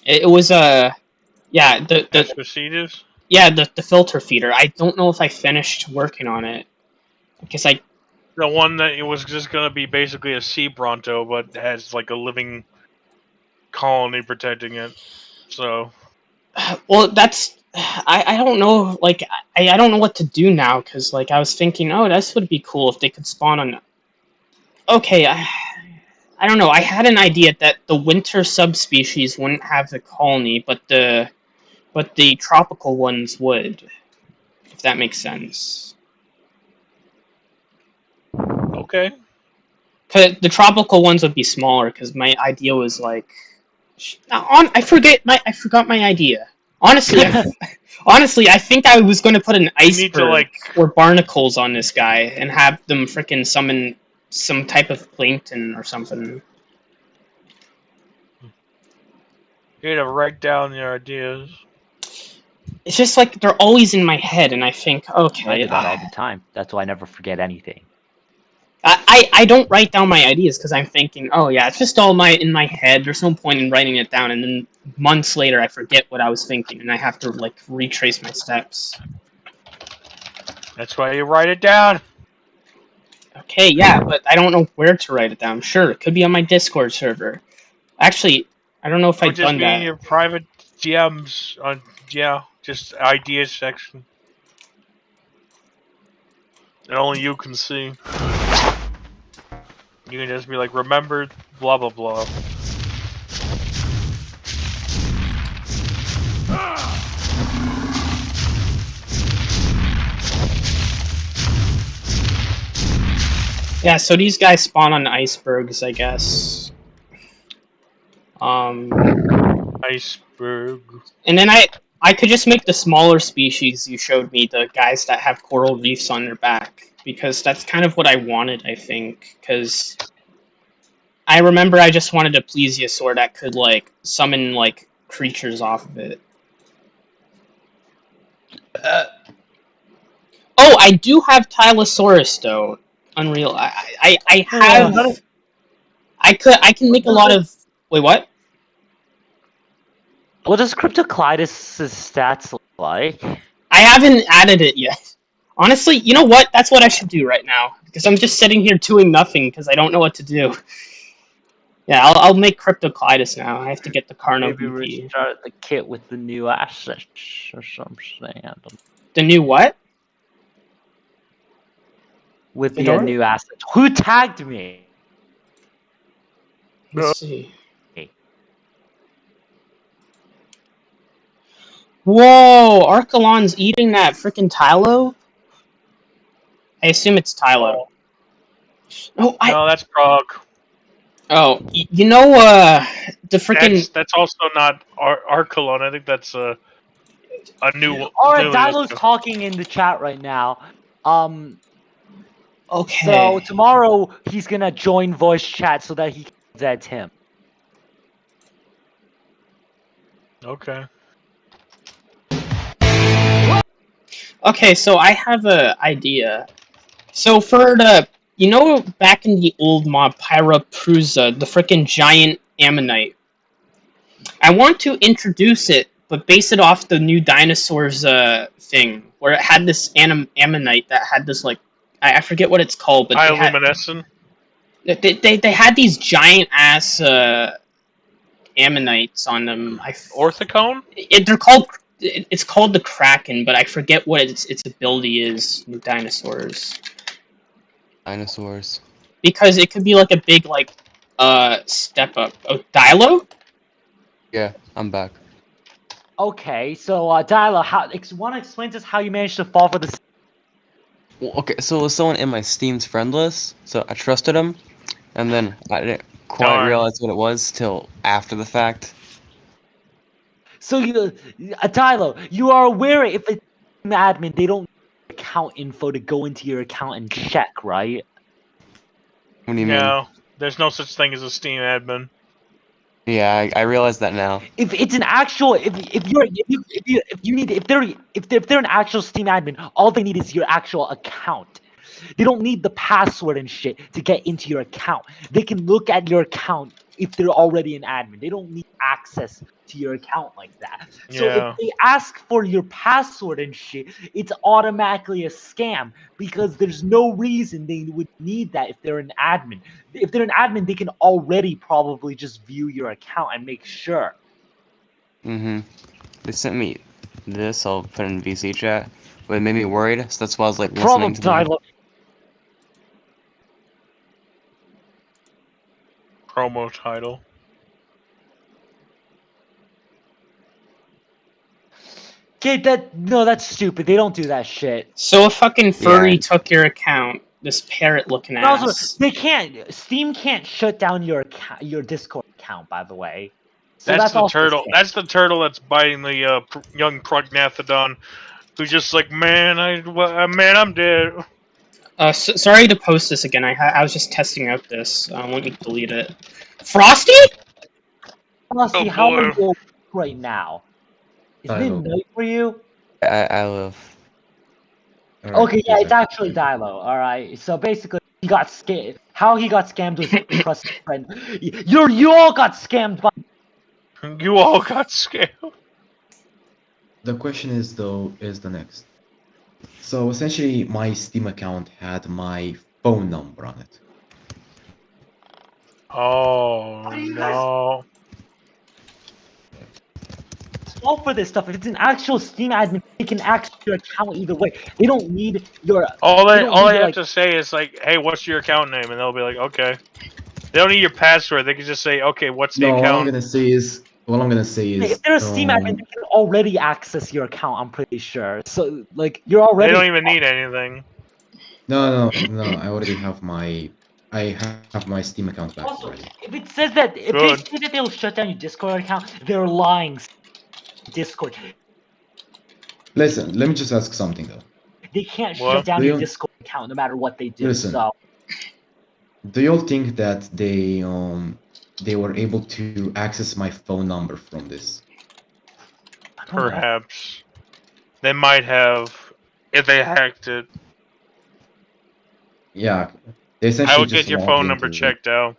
Speaker 1: It was yeah,
Speaker 11: Aspercetus?
Speaker 1: Yeah, the filter feeder. I don't know if I finished working on it. Because
Speaker 11: The one that it was just gonna be basically a sea bronto, but has like a living colony protecting it. So...
Speaker 1: well, that's... I don't know, like, I don't know what to do now, because, like, I was thinking, oh, this would be cool if they could spawn on... Okay, I don't know, I had an idea that the winter subspecies wouldn't have the colony, but the tropical ones would, if that makes sense.
Speaker 11: Okay.
Speaker 1: The tropical ones would be smaller, because my idea was, like... I forgot my idea. Honestly, I think I was going to put an iceberg or barnacles on this guy and have them frickin' summon some type of plankton or something.
Speaker 11: You gotta write down your ideas.
Speaker 1: It's just like they're always in my head, and I think, okay.
Speaker 3: I do that all the time. That's why I never forget anything.
Speaker 1: I don't write down my ideas because I'm thinking, oh yeah, it's just all in my head. There's no point in writing it down, and then months later I forget what I was thinking, and I have to like retrace my steps.
Speaker 11: That's why you write it down.
Speaker 1: Okay, yeah, but I don't know where to write it down. Sure, it could be on my Discord server. Actually, I don't know if I've done that.
Speaker 11: Just be in your private DMs on just ideas section. And only you can see. You can just be like, remember, blah blah blah.
Speaker 1: Yeah, so these guys spawn on icebergs, I guess.
Speaker 11: Iceberg.
Speaker 1: And then I could just make the smaller species you showed me, the guys that have coral reefs on their back, because that's kind of what I wanted, I think, because I remember I just wanted a plesiosaur that could, like, summon, like, creatures off of it. Oh, I do have Tylosaurus, though. Unreal. I have... I can make a lot of... Wait, what?
Speaker 3: What does Cryptoclydus' stats look like?
Speaker 1: I haven't added it yet. Honestly, you know what? That's what I should do right now. Because I'm just sitting here doing nothing because I don't know what to do. Yeah, I'll make Cryptoclydus now. I have to get the Carno
Speaker 3: Maybe
Speaker 1: BP.
Speaker 3: restart the kit with the new assets or something.
Speaker 1: The new what?
Speaker 3: With the
Speaker 1: Fedora?
Speaker 3: new assets. Who tagged me?
Speaker 1: Let's see. Whoa! Archelon's eating that freaking Tylo? I assume it's Tylo.
Speaker 11: No, that's Prague.
Speaker 1: Oh, you know, the freaking...
Speaker 11: That's also not Archelon. I think that's a new...
Speaker 3: Alright,
Speaker 11: new
Speaker 3: Dilo's talking in the chat right now.
Speaker 1: Okay.
Speaker 3: So tomorrow he's gonna join voice chat so that he can zed him.
Speaker 11: Okay.
Speaker 1: Okay, so I have a idea. So for the... You know, back in the old mob, Pyroprusa, the freaking giant ammonite, I want to introduce it, but base it off the new dinosaurs thing, where it had this ammonite that had this, like, I forget what it's called, but
Speaker 11: Bioluminescent?
Speaker 1: they had these giant ass ammonites on them.
Speaker 11: Orthicone?
Speaker 1: They're called... It's called the Kraken, but I forget what its ability is. New dinosaurs.
Speaker 13: Dinosaurs.
Speaker 1: Because it could be like a big step up. Oh, Dilo?
Speaker 13: Yeah, I'm back.
Speaker 3: Okay, so Dilo, wanna explain to us how you managed to fall for this?
Speaker 13: Well, okay, so it was someone in my Steam's friend list, so I trusted him, and then I didn't quite realize what it was till after the fact.
Speaker 3: So Dilo, you are aware if it's an admin, they don't need account info to go into your account and check, right?
Speaker 13: What do you mean?
Speaker 11: No, there's no such thing as a Steam admin.
Speaker 13: Yeah, I realize that now.
Speaker 3: If it's an actual, if they're an actual Steam admin, all they need is your actual account. They don't need the password and shit to get into your account. They can look at your account if they're already an admin. They don't need access to your account like that. So if they ask for your password and shit, it's automatically a scam because there's no reason they would need that if they're an admin. If they're an admin, they can already probably just view your account and make sure.
Speaker 13: Mm-hmm. They sent me this, I'll put it in VC chat, but it made me worried, so that's why I was like listening to them.
Speaker 11: Promo title.
Speaker 3: Okay, that's stupid. They don't do that shit.
Speaker 1: So a fucking furry took your account. This parrot-looking ass.
Speaker 3: Also, they can't. Steam can't shut down your account, your Discord account. By the way, so
Speaker 11: that's the
Speaker 3: also
Speaker 11: turtle. That's the turtle that's biting the young prognathodon, who's just like, man, I'm dead.
Speaker 1: Sorry to post this again. I was just testing out this. Let me delete it. Frosty?
Speaker 3: Frosty, how are you right now? Isn't it night for you?
Speaker 13: I live.
Speaker 3: Okay, yeah, it's actually Dilo. All right, so basically, he got scammed. How he got scammed was a trusted friend. You all got scammed by.
Speaker 11: You all got scammed.
Speaker 2: The question is the next. So essentially, my Steam account had my phone number on it.
Speaker 11: Oh no.
Speaker 3: All for this stuff. If it's an actual Steam admin, they can access your account either way. They don't need your.
Speaker 11: All they have to say is like, "Hey, what's your account name?" And they'll be like, "Okay." They don't need your password. They can just say, "Okay, what's the account?"
Speaker 2: What I'm gonna say is.
Speaker 3: If they're a Steam admin, they can already access your account. I'm pretty sure. So like, you're already.
Speaker 11: They don't even need anything.
Speaker 2: No. I already have my I have my Steam account back
Speaker 4: Also,
Speaker 2: already.
Speaker 4: if it says that if they
Speaker 11: Good.
Speaker 4: say that they'll shut down your Discord account, they're lying. Discord.
Speaker 2: Listen, let me just ask something though.
Speaker 4: They can't
Speaker 11: What?
Speaker 4: shut down
Speaker 2: Do
Speaker 4: your
Speaker 2: you-
Speaker 4: Discord account no matter what they do.
Speaker 2: Listen.
Speaker 4: So
Speaker 2: Do you all think that they were able to access my phone number from this?
Speaker 11: Perhaps. They might have if they hacked it.
Speaker 2: Yeah, they essentially
Speaker 11: I would
Speaker 2: just
Speaker 11: get your
Speaker 2: logged
Speaker 11: phone number
Speaker 2: into-
Speaker 11: checked out.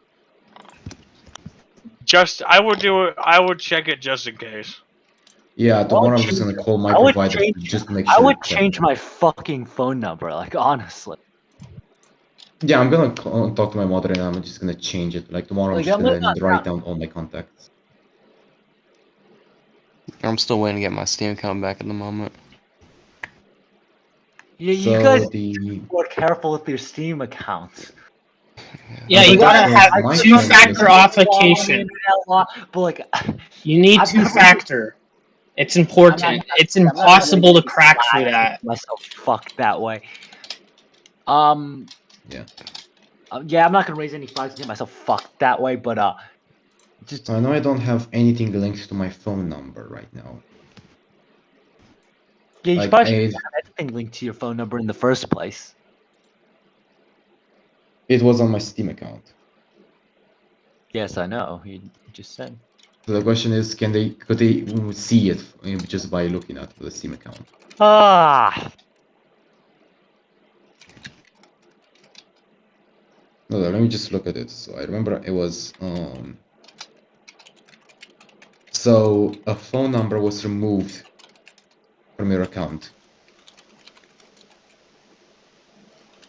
Speaker 11: I would do it. I would check it just in case.
Speaker 2: Yeah, tomorrow I'm just gonna call my
Speaker 4: I would
Speaker 2: provider
Speaker 4: change-
Speaker 2: just to make sure.
Speaker 4: I would
Speaker 2: it's checked.
Speaker 4: change my fucking phone number. Like honestly.
Speaker 2: Yeah, I'm gonna talk to my mother and I'm just gonna change it. Like tomorrow, I'm
Speaker 4: Like,
Speaker 2: just
Speaker 4: I'm
Speaker 2: gonna
Speaker 4: not-
Speaker 2: write down all my contacts.
Speaker 13: I'm still waiting to get my Steam account back at the moment.
Speaker 4: You
Speaker 2: So
Speaker 4: guys
Speaker 2: the
Speaker 4: be more careful with your Steam accounts.
Speaker 1: Yeah,
Speaker 2: But
Speaker 1: you gotta
Speaker 2: that's
Speaker 1: have
Speaker 2: my
Speaker 1: two-factor
Speaker 2: phone.
Speaker 1: authentication.
Speaker 4: But like,
Speaker 1: You need
Speaker 4: I've never-
Speaker 1: two-factor. It's important. It's impossible to crack through that.
Speaker 4: Myself fucked that way.
Speaker 2: Yeah.
Speaker 4: Yeah, I'm not gonna raise any flags to get myself fucked that way, but
Speaker 2: So I know I don't have anything linked to my phone number right now.
Speaker 4: yeah, you
Speaker 2: Like,
Speaker 4: probably
Speaker 2: I-
Speaker 4: shouldn't have anything linked to your phone number in the first place.
Speaker 2: It was on my Steam account.
Speaker 4: Yes, I know. You just said.
Speaker 2: So the question is, could they see it just by looking at the Steam account?
Speaker 4: Ah.
Speaker 2: No, let me just look at it. So I remember it was so a phone number was removed from your account.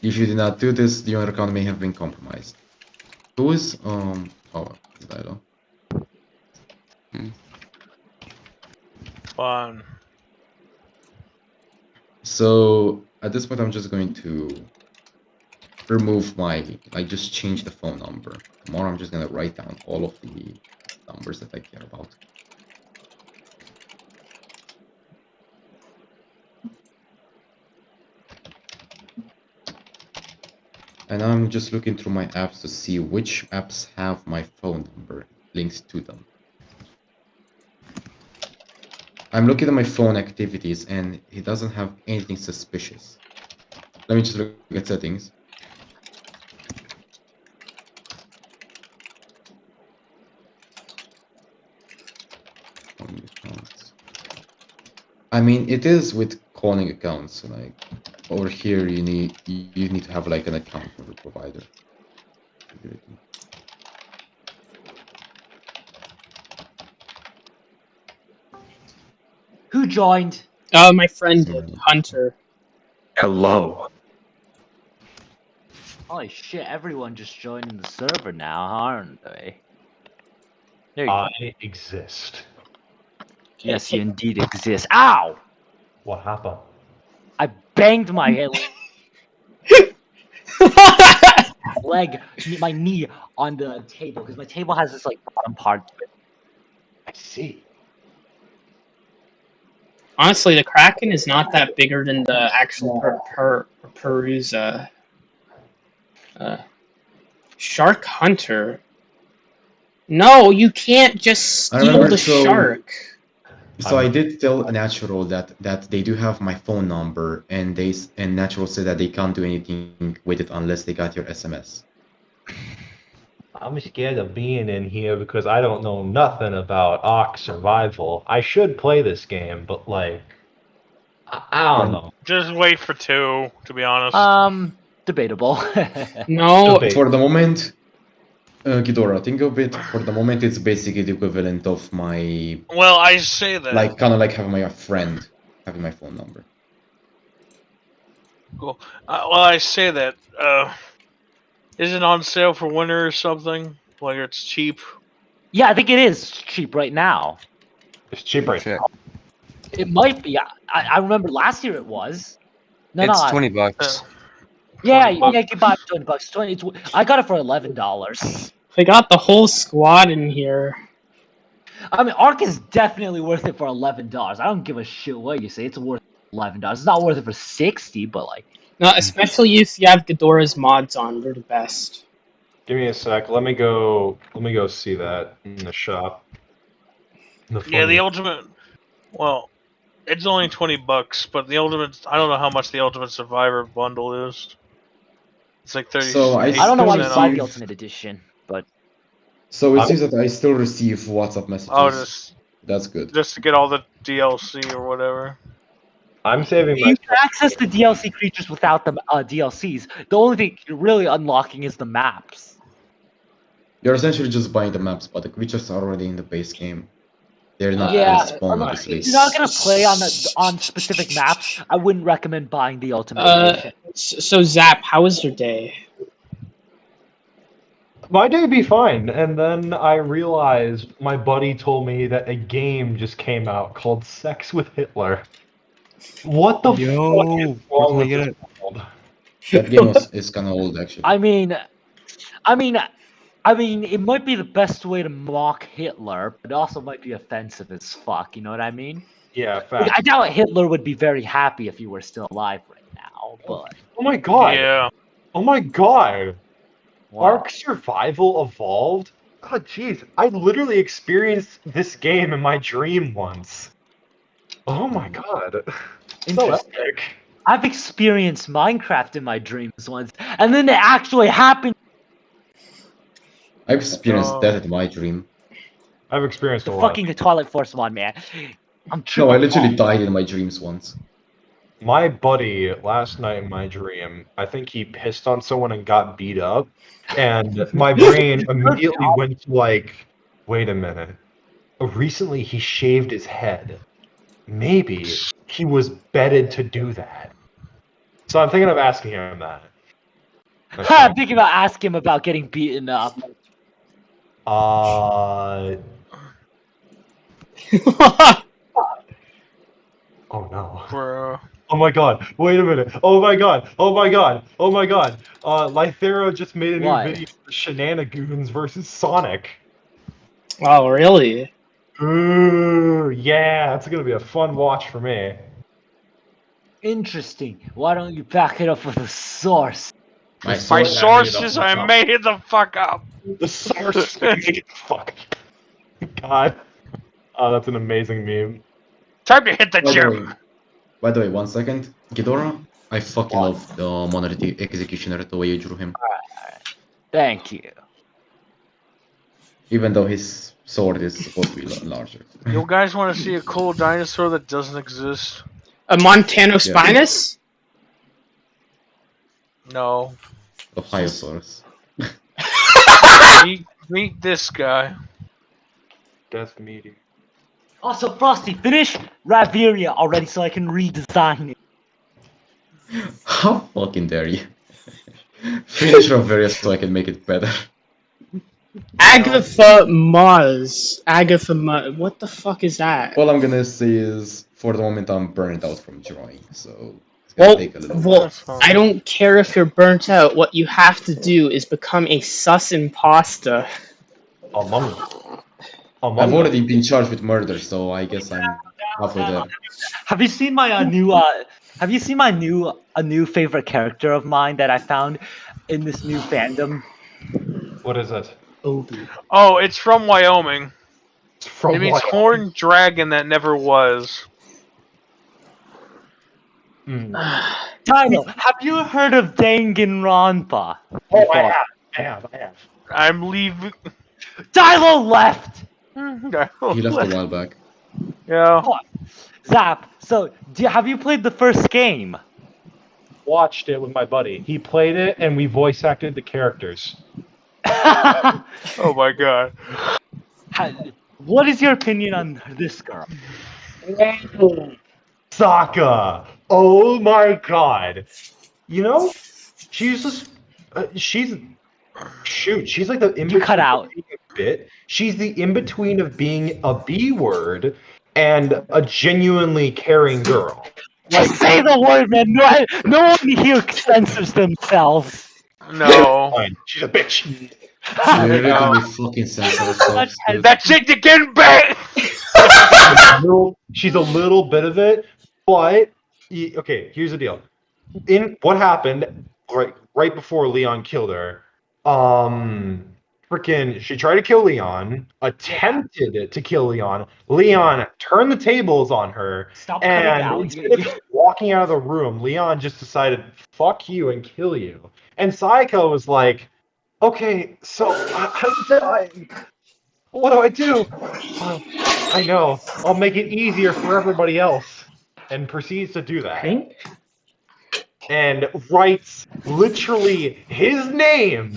Speaker 2: If you did not do this, your account may have been compromised. Who is Zylo.
Speaker 11: Fun.
Speaker 2: So at this point I'm just going to remove just change the phone number. Tomorrow I'm just gonna write down all of the numbers that I care about. And I'm just looking through my apps to see which apps have my phone number linked to them. I'm looking at my phone activities and it doesn't have anything suspicious. Let me just look at settings. I mean, it is with calling accounts. Like over here, you need to have like an account for the provider.
Speaker 4: Who joined?
Speaker 1: Oh, my friend did, Hunter.
Speaker 10: Hello.
Speaker 4: Holy shit! Everyone just joined in the server now, aren't they? There you go.
Speaker 14: I exist.
Speaker 4: Yes, you indeed exist. Ow!
Speaker 14: What happened?
Speaker 4: I banged my head. Leg, my knee on the table because my table has this like bottom part.
Speaker 14: I see.
Speaker 1: Honestly, the Kraken is not that bigger than the actual Perusa. Shark Hunter. No, you can't just
Speaker 2: I
Speaker 1: steal
Speaker 2: remember,
Speaker 1: the
Speaker 2: so-
Speaker 1: shark.
Speaker 2: So I did tell Natural that they do have my phone number, and Natural said that they can't do anything with it unless they got your SMS.
Speaker 14: I'm scared of being in here because I don't know nothing about ARK survival. I should play this game, but like, I don't know.
Speaker 11: Just wait for 2, to be honest.
Speaker 4: Debatable.
Speaker 1: No,
Speaker 2: For the moment, Ghidorah, think of it. For the moment, it's basically the equivalent of my
Speaker 11: Well, I say that.
Speaker 2: like kind of like having my friend having my phone number.
Speaker 11: Cool. Well, I say that. Is it on sale for winter or something? Like it's cheap?
Speaker 4: Yeah, I think it is cheap right now.
Speaker 14: It's cheap right now.
Speaker 4: It might be. I remember last year it was. No,
Speaker 13: It's
Speaker 4: no.
Speaker 13: $20.
Speaker 4: Yeah,
Speaker 11: $20.
Speaker 4: yeah, you can buy it for $20. I got it for $11.
Speaker 1: they got the whole squad in here.
Speaker 4: I mean, ARK is definitely worth it for $11. I don't give a shit what you say. It's worth $11. It's not worth it for $60, but like.
Speaker 1: No, especially if you have Ghidorah's mods on, they're the best.
Speaker 14: Give me a sec. Let me go see that in the shop.
Speaker 11: Yeah, the ultimate. Well, it's only $20, but the ultimate. I don't know how much the Ultimate Survivor bundle is. It's like 30.
Speaker 2: So
Speaker 3: I don't know why you buy the
Speaker 2: receive-
Speaker 3: Ultimate Edition, but
Speaker 2: So it seems that I still receive WhatsApp messages.
Speaker 11: Oh, just
Speaker 2: That's good.
Speaker 11: just to get all the DLC or whatever.
Speaker 14: I'm saving
Speaker 3: you can access the DLC creatures without the DLCs. The only thing you're really unlocking is the maps.
Speaker 2: You're essentially just buying the maps, but the creatures are already in the base game. They're not
Speaker 3: Yeah,
Speaker 2: spawned, obviously.
Speaker 3: if you're not gonna play on specific maps, I wouldn't recommend buying the Ultimate Edition.
Speaker 1: So Zap, how was your day?
Speaker 14: My day be fine, and then I realized my buddy told me that a game just came out called Sex with Hitler. What the fuck is wrong with this world?
Speaker 2: That game is kind of old, actually.
Speaker 3: I mean, it might be the best way to mock Hitler, but it also might be offensive as fuck. You know what I mean?
Speaker 14: Yeah,
Speaker 3: Like,
Speaker 14: fact.
Speaker 3: I doubt Hitler would be very happy if he were still alive right now. But
Speaker 14: Oh my god.
Speaker 11: Yeah.
Speaker 14: Oh my god.
Speaker 3: Wow.
Speaker 14: ARK Survival Evolved? God, jeez. I literally experienced this game in my dream once. Oh my god. So epic.
Speaker 3: I've experienced Minecraft in my dreams once, and then it actually happened.
Speaker 2: I've experienced that in my dream.
Speaker 14: I've experienced a
Speaker 3: The
Speaker 14: lot.
Speaker 3: fucking Twilight Force one, man.
Speaker 2: No, I literally died in my dreams once.
Speaker 14: My buddy, last night in my dream, I think he pissed on someone and got beat up. And my brain immediately went to like, wait a minute. Recently he shaved his head. Maybe he was bedded to do that. So I'm thinking of asking him that.
Speaker 3: I'm thinking about asking him about getting beaten up.
Speaker 14: Oh no.
Speaker 11: Bro.
Speaker 14: Oh my god, wait a minute. Oh my god, oh my god, oh my god. Lythero just made a new
Speaker 3: What?
Speaker 14: video for Shenanigans versus Sonic.
Speaker 1: Oh, really?
Speaker 14: Ooh, yeah, it's gonna be a fun watch for me.
Speaker 3: Interesting. Why don't you back it up with a source?
Speaker 11: My sources, I made it the fuck up.
Speaker 14: The source made it the fuck up. God. Oh, that's an amazing meme.
Speaker 11: Time to hit the
Speaker 2: By the
Speaker 11: gym.
Speaker 2: way- By the way, 1 second. Ghidorah, I fucking love the Monolith Executioner, the way you drew him.
Speaker 3: Alright. Thank you.
Speaker 2: Even though his sword is supposed to be larger.
Speaker 11: You guys want to see a cool dinosaur that doesn't exist?
Speaker 1: A Montano Spinus?
Speaker 11: No.
Speaker 2: Ohiosaurus.
Speaker 11: meet this guy.
Speaker 14: Death meteor.
Speaker 3: Also, Frosty, finish Raviria already so I can redesign it.
Speaker 2: How fucking dare you? Finish Raveria so I can make it better.
Speaker 1: Agatha Muzz. Agatha Muzz. What the fuck is that?
Speaker 2: All I'm gonna say is, for the moment, I'm burnt out from drawing, so it's gonna take a little
Speaker 1: Well, I don't care if you're burnt out. What you have to do is become a sus imposter.
Speaker 14: Among
Speaker 2: I've already been charged with murder, so I guess I'm halfway there.
Speaker 3: Have you seen my new Have you seen my new favorite character of mine that I found in this new fandom?
Speaker 14: What is it?
Speaker 11: Oh, it's from Wyoming.
Speaker 14: It's from
Speaker 11: it means
Speaker 14: Wyoming.
Speaker 11: horned dragon that never was.
Speaker 3: Tyler, have you heard of Danganronpa?
Speaker 14: Oh, I have.
Speaker 11: I'm leaving.
Speaker 3: Tyler left!
Speaker 2: He left a while back.
Speaker 11: Yeah.
Speaker 3: Zap, so have you played the first game?
Speaker 14: Watched it with my buddy. He played it, and we voice acted the characters.
Speaker 11: Oh my god.
Speaker 3: What is your opinion on this girl?
Speaker 14: Sokka! Oh my god! You know, she's just, she's like the in-between.
Speaker 3: You cut out.
Speaker 14: Bit. She's the in-between of being a B-word and a genuinely caring girl.
Speaker 3: Just say the word, man. No one here censors themselves.
Speaker 11: No.
Speaker 14: Fine. She's a bitch.
Speaker 2: We're really fucking sensitive.
Speaker 11: That chick again, babe!
Speaker 14: She's a little bit of it, but okay. Here's the deal. In what happened right before Leon killed her, freaking, she tried to kill Leon, attempted to kill Leon. Leon turned the tables on her,
Speaker 3: Stop cutting
Speaker 14: and
Speaker 3: out.
Speaker 14: instead of just walking out of the room, Leon just decided, fuck you and kill you. And Psycho was like, okay, so I'm dying. What do I do? Well, I know. I'll make it easier for everybody else. And proceeds to do that. And writes literally his name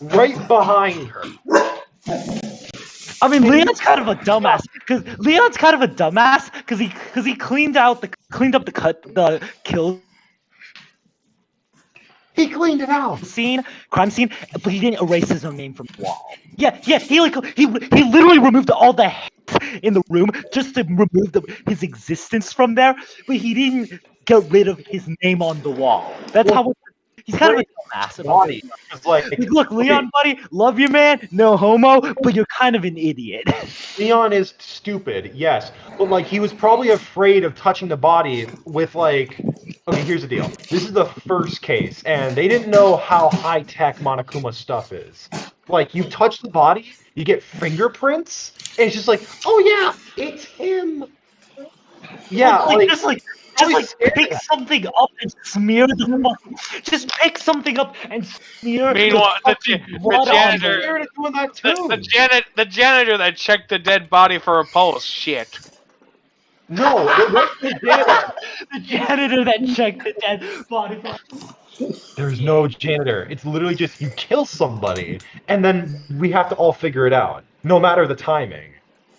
Speaker 14: right behind her.
Speaker 3: I mean, Leon's kind of a dumbass because he cleaned up the kill
Speaker 14: He cleaned it out.
Speaker 3: crime scene, but he didn't erase his own name from the wall. Yeah, he literally removed all the hits in the room just to remove his existence from there, but he didn't get rid of his name on the wall. That's how he's kind of a dumbass about it.
Speaker 14: Like,
Speaker 3: look, Leon, buddy, love you, man. No homo, but you're kind of an idiot.
Speaker 14: Leon is stupid, yes, but like he was probably afraid of touching the body with like. Okay, here's the deal. This is the first case, and they didn't know how high tech Monokuma stuff is. Like, you touch the body, you get fingerprints, and it's just like, oh yeah, it's him. Yeah,
Speaker 3: just pick something up and smear the fucking. Just pick something up and smear
Speaker 11: Meanwhile,
Speaker 3: the fucking blood
Speaker 11: janitor,
Speaker 3: on
Speaker 11: the janitor that checked the dead body for a pulse. Shit.
Speaker 14: No, the janitor.
Speaker 3: The janitor that checked the dead body.
Speaker 14: There's no janitor. It's literally just you kill somebody, and then we have to all figure it out, no matter the timing.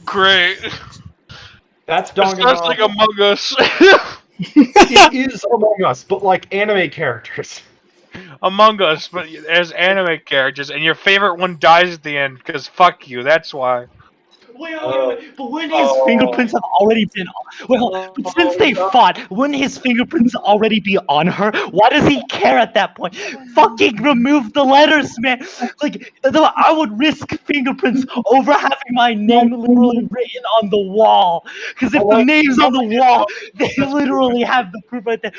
Speaker 11: Great.
Speaker 14: That's
Speaker 11: It's just like Among Us.
Speaker 14: It is Among Us, but like anime characters.
Speaker 11: Among Us, but as anime characters, and your favorite one dies at the end because fuck you. That's why.
Speaker 3: Wait, but wouldn't his fingerprints have already been on? But since they fought, wouldn't his fingerprints already be on her? Why does he care at that point? Fucking remove the letters, man! Like, I would risk fingerprints over having my name literally written on the wall. Because if the name's on the wall, they literally have the proof right there.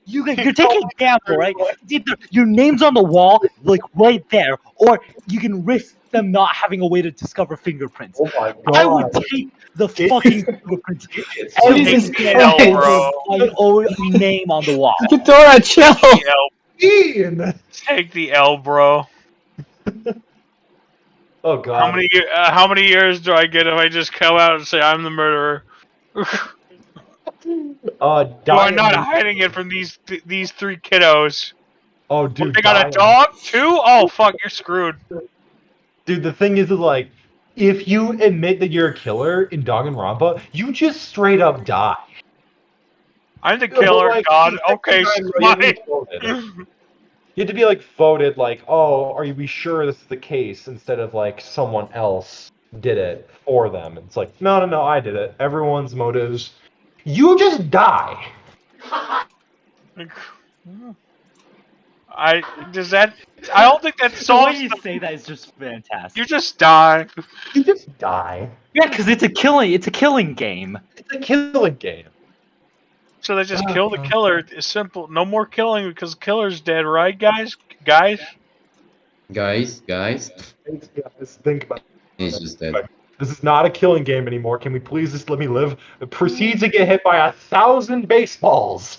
Speaker 3: You're taking a gamble, right? Either your name's on the wall, like right there, or you can risk them not having a way to discover fingerprints.
Speaker 14: Oh my god.
Speaker 3: I would take the fucking fingerprints every
Speaker 1: Jesus
Speaker 3: day
Speaker 1: Christ.
Speaker 3: my own name on the wall.
Speaker 1: Ghidorah, chill!
Speaker 11: Take the L, bro.
Speaker 14: Oh god.
Speaker 11: How many years do I get if I just come out and say I'm the murderer? You are not hiding it from these three kiddos.
Speaker 14: Oh, dude.
Speaker 11: What, they got a dog too? Oh fuck, you're screwed.
Speaker 14: Dude, the thing is like, if you admit that you're a killer in Danganronpa, you just straight up die.
Speaker 11: I'm the killer,
Speaker 14: Like,
Speaker 11: God.
Speaker 14: the
Speaker 11: Okay,
Speaker 14: second time,
Speaker 11: smite.
Speaker 14: You have to be like voted like, oh, are you sure this is the case, instead of like someone else did it for them. It's like, no, I did it. Everyone's motives. You just die.
Speaker 11: I don't think that
Speaker 3: The way
Speaker 11: solves.
Speaker 3: you say that is just fantastic.
Speaker 11: You just die.
Speaker 14: You just die.
Speaker 3: Yeah, because it's a killing game.
Speaker 14: It's a killing game.
Speaker 11: So they just kill the killer. It's simple. No more killing because the killer's dead, right, guys? Guys.
Speaker 2: Guys.
Speaker 14: Thanks, guys. Think about
Speaker 2: He's just dead.
Speaker 14: This is not a killing game anymore. Can we please just let me live? Proceeds to get hit by 1,000 baseballs.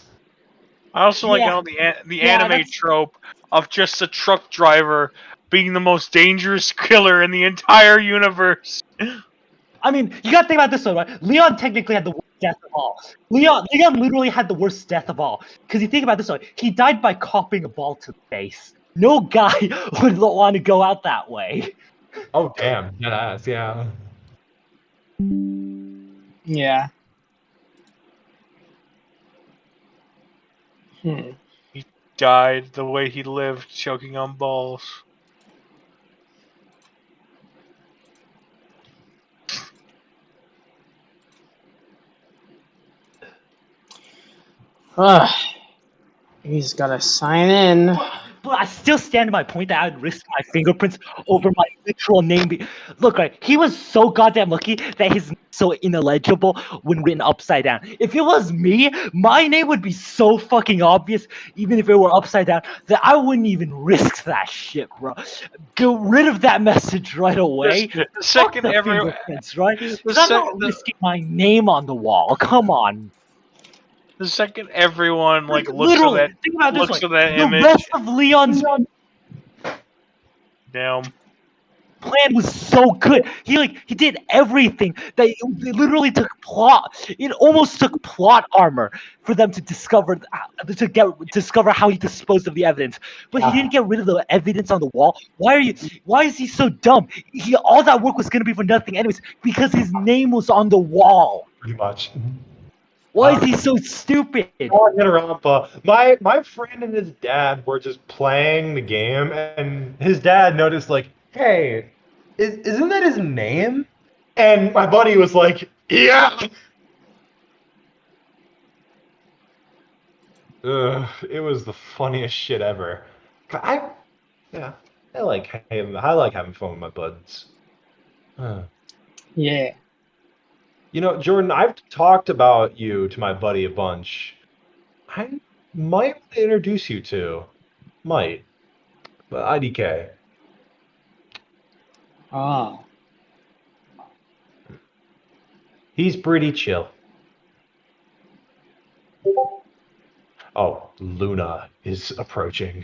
Speaker 11: I also like the anime trope of just a truck driver being the most dangerous killer in the entire universe.
Speaker 3: I mean, you gotta think about this though, right? Leon technically had the worst death of all. Leon literally had the worst death of all. Because you think about this though, he died by copping a ball to the face. No guy would want to go out that way.
Speaker 14: Oh damn, that ass, yeah.
Speaker 1: Yeah.
Speaker 11: He died the way he lived, choking on balls.
Speaker 1: He's gotta sign in.
Speaker 3: But I still stand to my point that I'd risk my fingerprints over my literal name. Look, right, he was so goddamn lucky that his name was so ineligible when written upside down. If it was me, my name would be so fucking obvious, even if it were upside down, that I wouldn't even risk that shit, bro. Get rid of that message right away.
Speaker 11: The
Speaker 3: Fuck
Speaker 11: second
Speaker 3: the
Speaker 11: every
Speaker 3: fingerprints, right?
Speaker 11: the
Speaker 3: Because I'm
Speaker 11: sec-
Speaker 3: not
Speaker 11: the-
Speaker 3: risking my name on the wall. Come on.
Speaker 11: The second everyone
Speaker 3: Like,
Speaker 11: looks at
Speaker 3: literally,
Speaker 11: that
Speaker 3: think about it this way.
Speaker 11: that
Speaker 3: The
Speaker 11: image,
Speaker 3: rest of Leon's
Speaker 11: damn.
Speaker 3: plan was so good. He did everything that it literally took plot. It almost took plot armor for them to discover how he disposed of the evidence. But he didn't get rid of the evidence on the wall. Why is he so dumb? All that work was gonna be for nothing anyways because his name was on the wall.
Speaker 14: Pretty much.
Speaker 3: Why is he so stupid?
Speaker 14: My friend and his dad were just playing the game, and his dad noticed, like, hey, isn't that his name? And my buddy was like, yeah. It was the funniest shit ever. I like having fun with my buds.
Speaker 1: Yeah.
Speaker 14: You know, Jordan, I've talked about you to my buddy a bunch. I might want to introduce you to. Might. But IDK.
Speaker 1: Ah.
Speaker 14: He's pretty chill. Oh, Luna is approaching.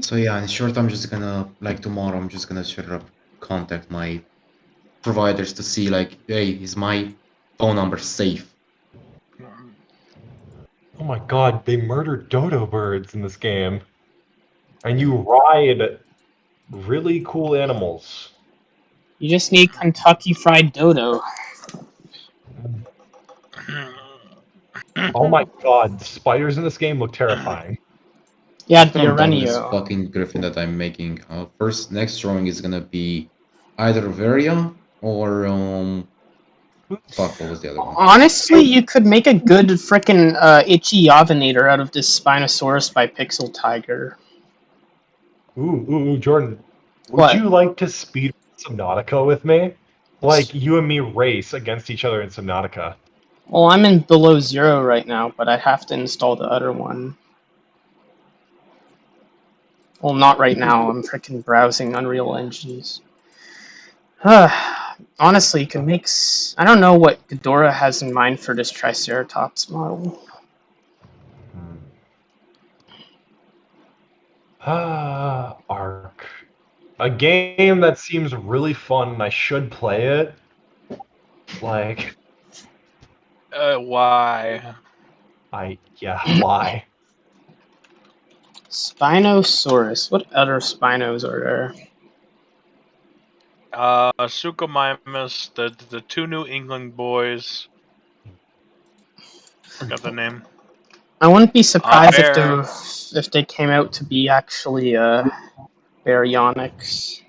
Speaker 2: So yeah, in short, I'm just gonna, like tomorrow, I'm just gonna straight up contact my providers to see, like, hey, is my phone number safe?
Speaker 14: Oh my god, they murdered dodo birds in this game. And you ride really cool animals.
Speaker 1: You just need Kentucky Fried Dodo.
Speaker 14: Oh my god, the spiders in this game look terrifying.
Speaker 1: Yeah,
Speaker 2: After I'm done with this
Speaker 1: Uranio.
Speaker 2: fucking griffin that I'm making, next drawing is gonna be either Varia or fuck, what was the other one?
Speaker 1: Honestly, you could make a good frickin' itchy Yavinator out of this Spinosaurus by Pixel Tiger.
Speaker 14: Ooh, Jordan. Would
Speaker 1: What?
Speaker 14: you like to speed Subnautica with me? Like, you and me race against each other in Subnautica.
Speaker 1: Well, I'm in below 0 right now, but I have to install the other one. Well, not right now. I'm frickin' browsing Unreal Engines. Honestly, you can make... I don't know what Ghidorah has in mind for this Triceratops model.
Speaker 14: ARK. A game that seems really fun and I should play it. Like...
Speaker 11: Why?
Speaker 14: Why?
Speaker 1: Spinosaurus. What other Spinos are there?
Speaker 11: Suchomimus, the two New England boys. Forgot the name.
Speaker 1: I wouldn't be surprised
Speaker 11: Bear.
Speaker 1: if they came out to be actually baryonyx.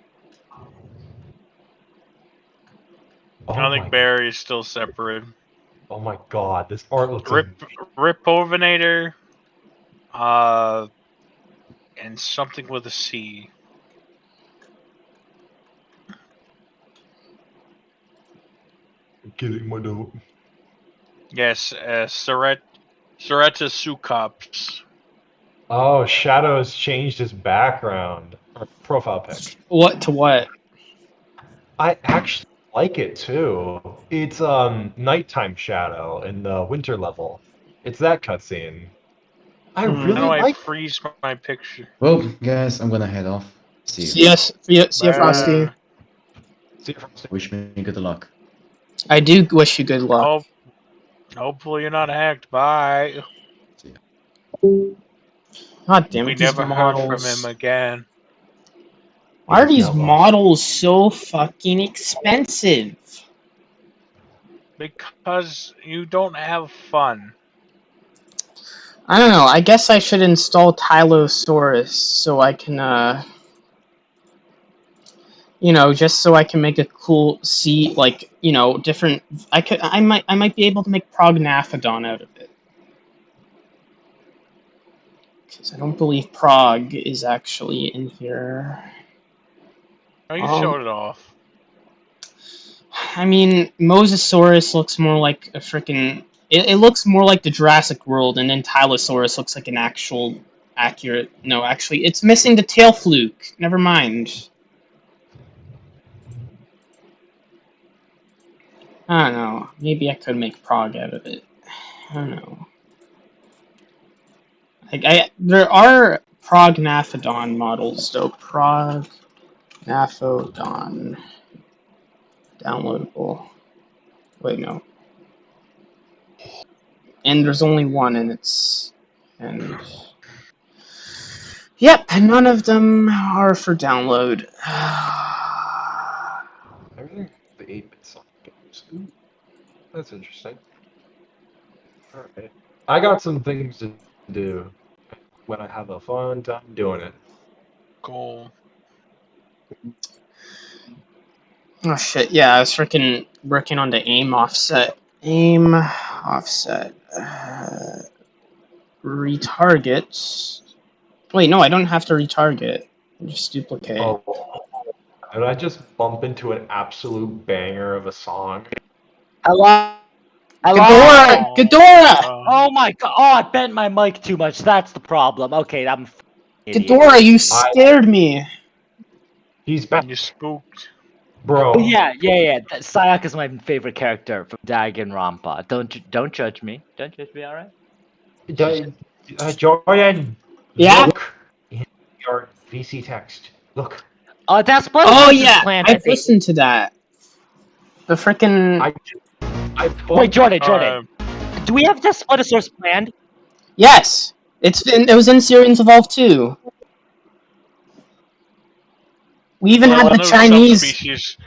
Speaker 11: I think Barry is still separate.
Speaker 14: Oh my god, this art looks
Speaker 11: Ripovinator, and something with a C.
Speaker 14: Getting my note.
Speaker 11: Yes, Ceratasucops.
Speaker 14: Oh, Shadow has changed his background. Or profile pic.
Speaker 1: What to what?
Speaker 14: I actually like it too. It's nighttime Shadow in the winter level. It's that cutscene. I really
Speaker 11: How do I
Speaker 14: like
Speaker 11: freeze my picture?
Speaker 2: Well, guys, I'm gonna head off. See you.
Speaker 1: See ya, Frosty.
Speaker 14: See you, Frosty.
Speaker 2: Wish me good luck.
Speaker 1: I do wish you good luck.
Speaker 11: Hopefully you're not hacked. Bye.
Speaker 1: God damn it,
Speaker 11: We
Speaker 1: these
Speaker 11: never heard from
Speaker 1: models.
Speaker 11: him again.
Speaker 1: Why are these models so fucking expensive?
Speaker 11: Because you don't have fun.
Speaker 1: I don't know, I guess I should install Tylosaurus so I can, you know, just so I can make a cool different... I might be able to make Prognathodon out of it. Because I don't believe Prague is actually in here.
Speaker 11: Oh, you showed it off.
Speaker 1: I mean, Mosasaurus looks more like a freaking. It looks more like the Jurassic World, and then Tylosaurus looks like an actual accurate. No, actually, it's missing the tail fluke. Never mind. I don't know. Maybe I could make Prague out of it. I don't know. There are Prognathodon models, though. Prognathodon. Downloadable. Wait, no. And there's only one, and it's... And... Yep, none of them are for download.
Speaker 14: Everything the 8-bit Sonic games. Ooh, that's interesting. Alright. I got some things to do when I have a fun time doing it.
Speaker 11: Cool.
Speaker 1: Oh shit, yeah, I was freaking working on the aim offset. Aim offset. Retarget. Wait, no, I don't have to retarget. Just duplicate.
Speaker 14: Oh, did I just bump into an absolute banger of a song?
Speaker 3: Hello?
Speaker 1: Ghidorah! Ghidorah!
Speaker 3: Oh my god! Oh, I bent my mic too much. That's the problem. Okay, I'm.
Speaker 1: Ghidorah, you scared me.
Speaker 14: He's back.
Speaker 11: You spooked.
Speaker 14: Bro.
Speaker 3: Oh yeah. Sayak is my favorite character from Danganronpa. Don't judge me. Don't judge me. All right.
Speaker 14: Jordan.
Speaker 1: Yeah.
Speaker 14: Look in your VC text. Look.
Speaker 3: That's Blood
Speaker 1: Oh
Speaker 3: Source's
Speaker 1: yeah,
Speaker 3: plan.
Speaker 1: I've listened to that. The frickin'...
Speaker 3: Wait, Jordan. Do we have this Blood Source planned?
Speaker 1: Yes! It was in Syrians Evolve 2. We even had the Chinese...
Speaker 11: Subspecies.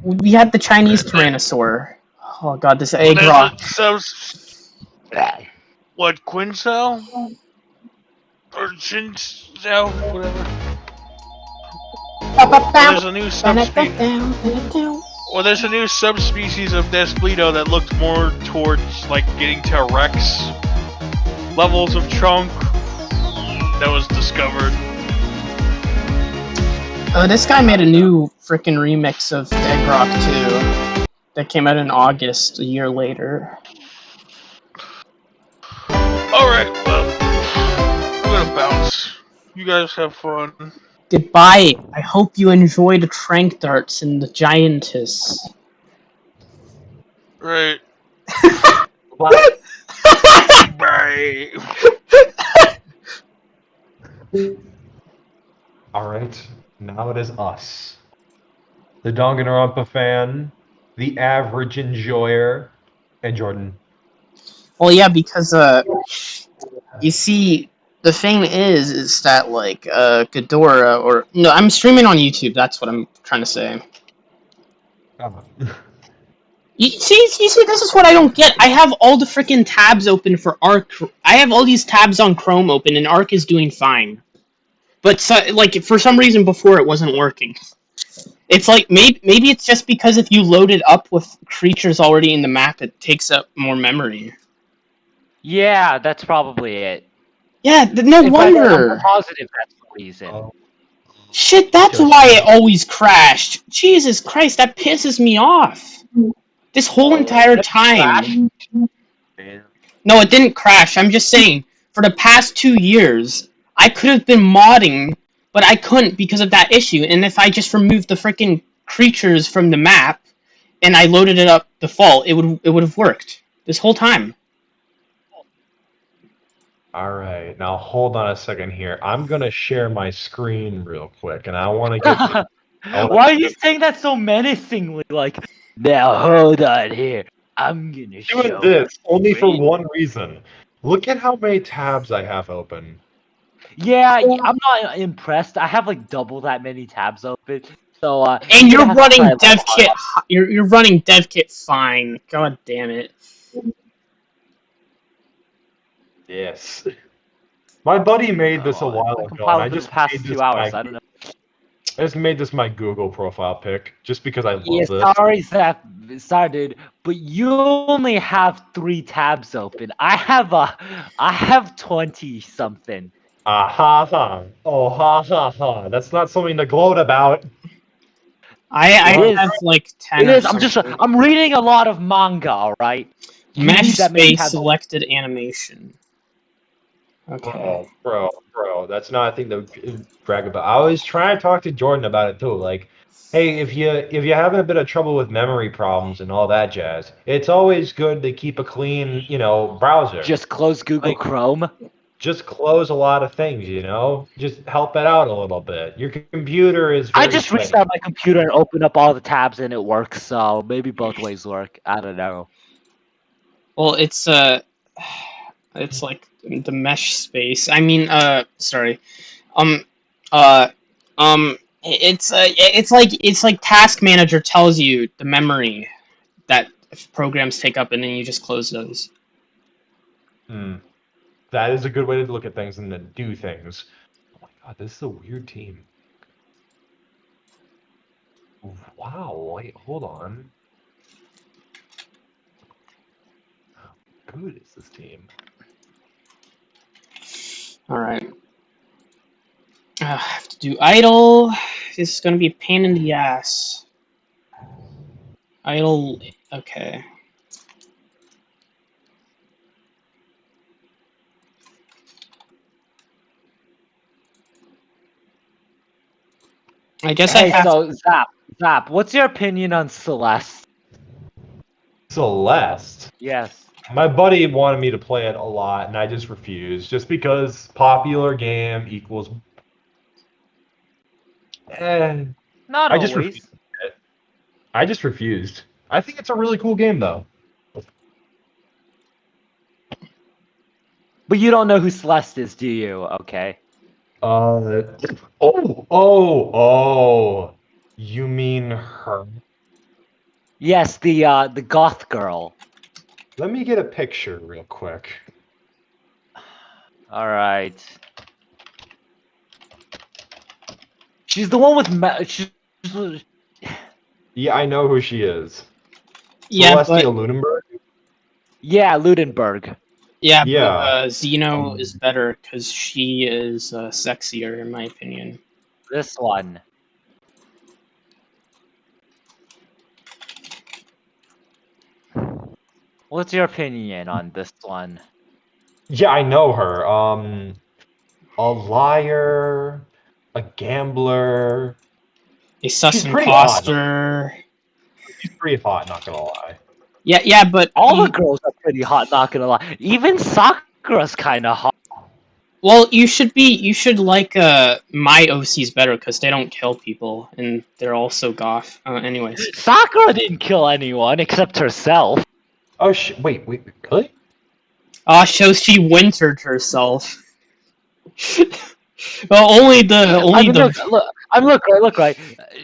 Speaker 1: We had the Chinese Tyrannosaur. Oh god, this egg rock.
Speaker 11: What, Quincell? Or Shincell? Whatever. Well, there's a new subspecies. Well, there's a new subspecies of Despledo that looked more towards like getting to Rex levels of chunk that was discovered.
Speaker 1: This guy made a new frickin' remix of Egg Rock 2 that came out in August, a year later.
Speaker 11: Alright, well, I'm gonna bounce. You guys have fun.
Speaker 1: Goodbye. I hope you enjoy the trank darts and the giantess.
Speaker 11: Right. Bye.
Speaker 14: Alright, now it is us. The Danganronpa fan, the average enjoyer, and Jordan.
Speaker 1: Well, yeah, because, you see, the thing is that, like, Ghidorah, or... No, I'm streaming on YouTube, that's what I'm trying to say.
Speaker 14: Oh.
Speaker 1: You see, this is what I don't get. I have all the freaking tabs open for ARK. I have all these tabs on Chrome open, and ARK is doing fine. But, like, for some reason before it wasn't working. It's like, maybe it's just because if you load it up with creatures already in the map, it takes up more memory.
Speaker 3: Yeah, that's probably it.
Speaker 1: Yeah, no wonder.
Speaker 3: I'm positive that's the reason.
Speaker 1: Shit, that's why it always crashed. Jesus Christ, that pisses me off. This whole entire time. No, it didn't crash. I'm just saying, for the past 2 years, I could have been modding, but I couldn't because of that issue. And if I just removed the freaking creatures from the map, and I loaded it up default, it would have worked this whole time.
Speaker 14: Alright, now hold on a second here. I'm gonna share my screen real quick, and I want to get...
Speaker 3: Why are you saying that so menacingly? Like, now hold on here. I'm gonna show
Speaker 14: doing this only for one reason. Look at how many tabs I have open.
Speaker 3: Yeah, I'm not impressed. I have like double that many tabs open. So
Speaker 1: and you're running DevKit. You're running DevKit fine. God damn it.
Speaker 14: Yes. My buddy made this a while ago, and I just
Speaker 3: past
Speaker 14: made
Speaker 3: 2 hours. I don't know.
Speaker 14: I just made this my Google profile pic just because I love this.
Speaker 3: Sorry, dude, but you only have 3 tabs open. I have 20 something.
Speaker 14: Ah ha ha. Oh ha ha ha. That's not something to gloat about.
Speaker 1: I
Speaker 3: It is.
Speaker 1: have like 10
Speaker 3: It
Speaker 1: or
Speaker 3: is.
Speaker 1: something.
Speaker 3: I'm reading a lot of manga. All right. You
Speaker 1: Mesh
Speaker 3: need that many
Speaker 1: space
Speaker 3: tabs.
Speaker 1: selected animation. Okay.
Speaker 14: Bro, that's not a thing to brag about. I was trying to talk to Jordan about it too. Like, hey, if you're having a bit of trouble with memory problems and all that jazz, it's always good to keep a clean, browser.
Speaker 3: Just close Google Chrome.
Speaker 14: Just close a lot of things, Just help it out a little bit. Your computer is very
Speaker 3: I just
Speaker 14: sweaty.
Speaker 3: restart my computer and open up all the tabs and it works. So maybe both ways work. I don't know.
Speaker 1: Well, it's like the mesh space. I mean, sorry. Uh, it's like Task Manager tells you the memory that programs take up, and then you just close those.
Speaker 14: That is a good way to look at things and to do things. Oh my god, this is a weird team. Wow, wait, hold on. How good is this team?
Speaker 1: All right. I have to do idle. This is gonna be a pain in the ass. Idle. Okay. I guess
Speaker 3: Hey,
Speaker 1: I have.
Speaker 3: so Zap, what's your opinion on Celeste?
Speaker 14: Celeste?
Speaker 3: Yes.
Speaker 14: My buddy wanted me to play it a lot, and I just refused. Just because popular game equals...
Speaker 3: Not
Speaker 14: I just
Speaker 3: always.
Speaker 14: refused. I just refused. I think it's a really cool game, though.
Speaker 3: But you don't know who Celeste is, do you? Okay.
Speaker 14: Oh. You mean her?
Speaker 3: Yes, the goth girl.
Speaker 14: Let me get a picture real quick.
Speaker 3: All right. She's the one with
Speaker 14: Yeah, I know who she is.
Speaker 1: Yeah,
Speaker 14: Celestia Lunenburg?
Speaker 3: Yeah, Ludenberg.
Speaker 1: Yeah,
Speaker 14: Yeah.
Speaker 1: but Xeno is better because she is sexier, in my opinion.
Speaker 3: This one. What's your opinion on this one?
Speaker 14: Yeah, I know her. A liar, a gambler.
Speaker 1: A sus
Speaker 14: She's pretty hot.
Speaker 1: imposter.
Speaker 14: She's pretty hot, not gonna lie.
Speaker 1: Yeah, but
Speaker 3: all the girls are pretty hot, not gonna lie. Even Sakura's kind of hot.
Speaker 1: Well, you should like my OCs better because they don't kill people and they're also goth. Anyways,
Speaker 3: Sakura didn't kill anyone except herself.
Speaker 14: Oh wait, really?
Speaker 1: Shows she wintered herself. Well, only the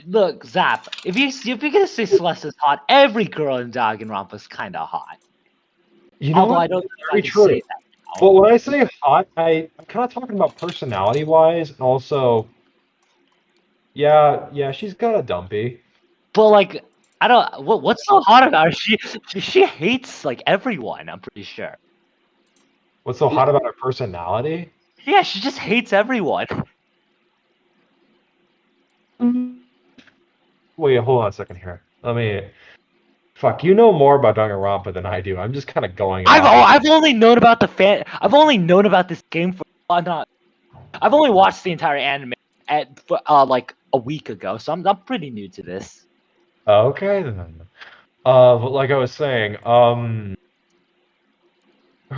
Speaker 3: Look, Zap. If you're gonna say Celeste is hot, every girl in Danganronpa is kind of hot.
Speaker 14: You know
Speaker 3: Although
Speaker 14: what?
Speaker 3: I don't
Speaker 14: Very
Speaker 3: think I can
Speaker 14: true.
Speaker 3: say that now.
Speaker 14: But when I say hot, I'm kind of talking about personality-wise, and also, yeah, she's got a dumpy.
Speaker 3: But like, I don't. What's so hot about her? She hates like everyone. I'm pretty sure.
Speaker 14: What's so hot about her personality?
Speaker 3: Yeah, she just hates everyone.
Speaker 14: Wait, hold on a second here. Let me. Fuck, you know more about Danganronpa than I do. I'm just kind of going.
Speaker 3: I've only known about I've only known about this game for not. I've only watched the entire anime like a week ago, so I'm pretty new to this.
Speaker 14: Okay then. But like I was saying, her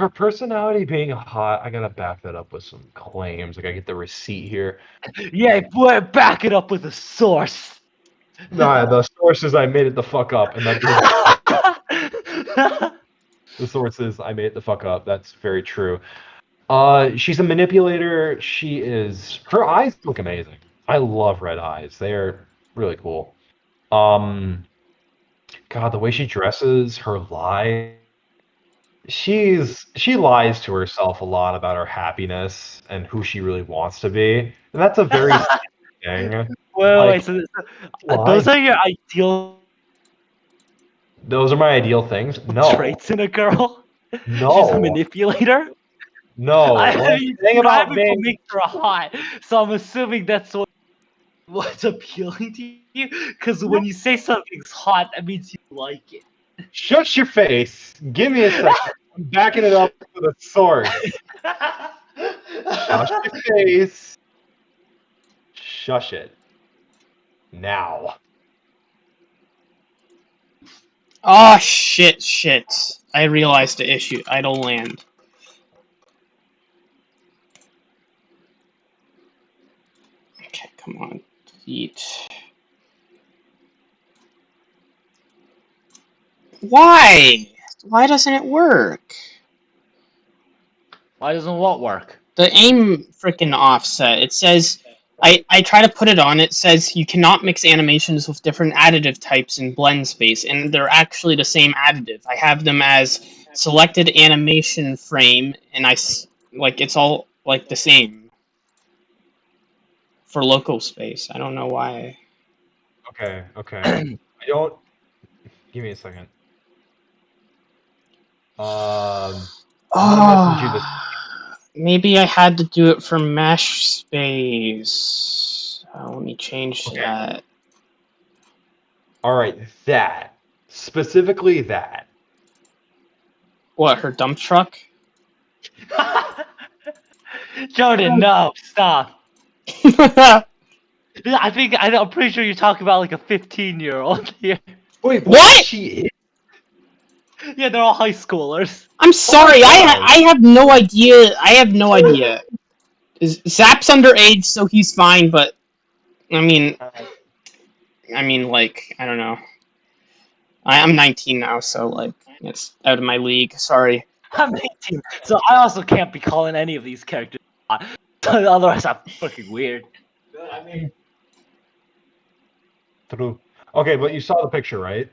Speaker 14: personality being hot, I gotta back that up with some claims. Like I get the receipt here.
Speaker 3: Yeah, but back it up with a source.
Speaker 14: Nah, the source is I made it the fuck up, and that the source is I made it the fuck up. That's very true. She's a manipulator. Her eyes look amazing. I love red eyes. They're really cool. God, the way she dresses, her lie. She lies to herself a lot about her happiness and who she really wants to be, and that's a very thing.
Speaker 3: Wait, so those are your ideal
Speaker 14: Those are my ideal things. No.
Speaker 3: traits in a girl?
Speaker 14: No.
Speaker 3: She's a manipulator?
Speaker 14: No, what I'm
Speaker 3: mean,
Speaker 14: saying about
Speaker 3: Hypo
Speaker 14: being
Speaker 3: makes her hot, so I'm assuming that's what's appealing to you. Because when you say something's hot, that means you like it.
Speaker 14: shut your face. Give me a second. I'm backing it up with a source. Shush your face. Shush it. Now.
Speaker 1: Oh shit. I realized the issue. Idle land. Okay, come on. Delete. Why? Why doesn't it work?
Speaker 3: Why doesn't what work?
Speaker 1: The aim freaking offset. It says I try to put it on. It says you cannot mix animations with different additive types in blend space, and they're actually the same additive. I have them as selected animation frame, and like it's all like the same for local space. I don't know why.
Speaker 14: Okay. I don't. Give me a second. I'm gonna message you this.
Speaker 1: Maybe I had to do it for mesh space. Let me change that.
Speaker 14: All right, that specifically that.
Speaker 1: What, her dump truck?
Speaker 3: Jordan, no, stop. I'm pretty sure you're talking about like a 15-year-old here.
Speaker 14: Wait,
Speaker 1: what?
Speaker 14: She is?
Speaker 3: Yeah, they're all high schoolers.
Speaker 1: I'm sorry, I have no idea. I have no idea. Zap's underage, so he's fine. But I mean, like, I don't know. I'm 19 now, so like, it's out of my league. Sorry.
Speaker 3: I'm 18, so I also can't be calling any of these characters hot. Otherwise, I'm fucking weird.
Speaker 14: I mean, true. Okay, but you saw the picture, right?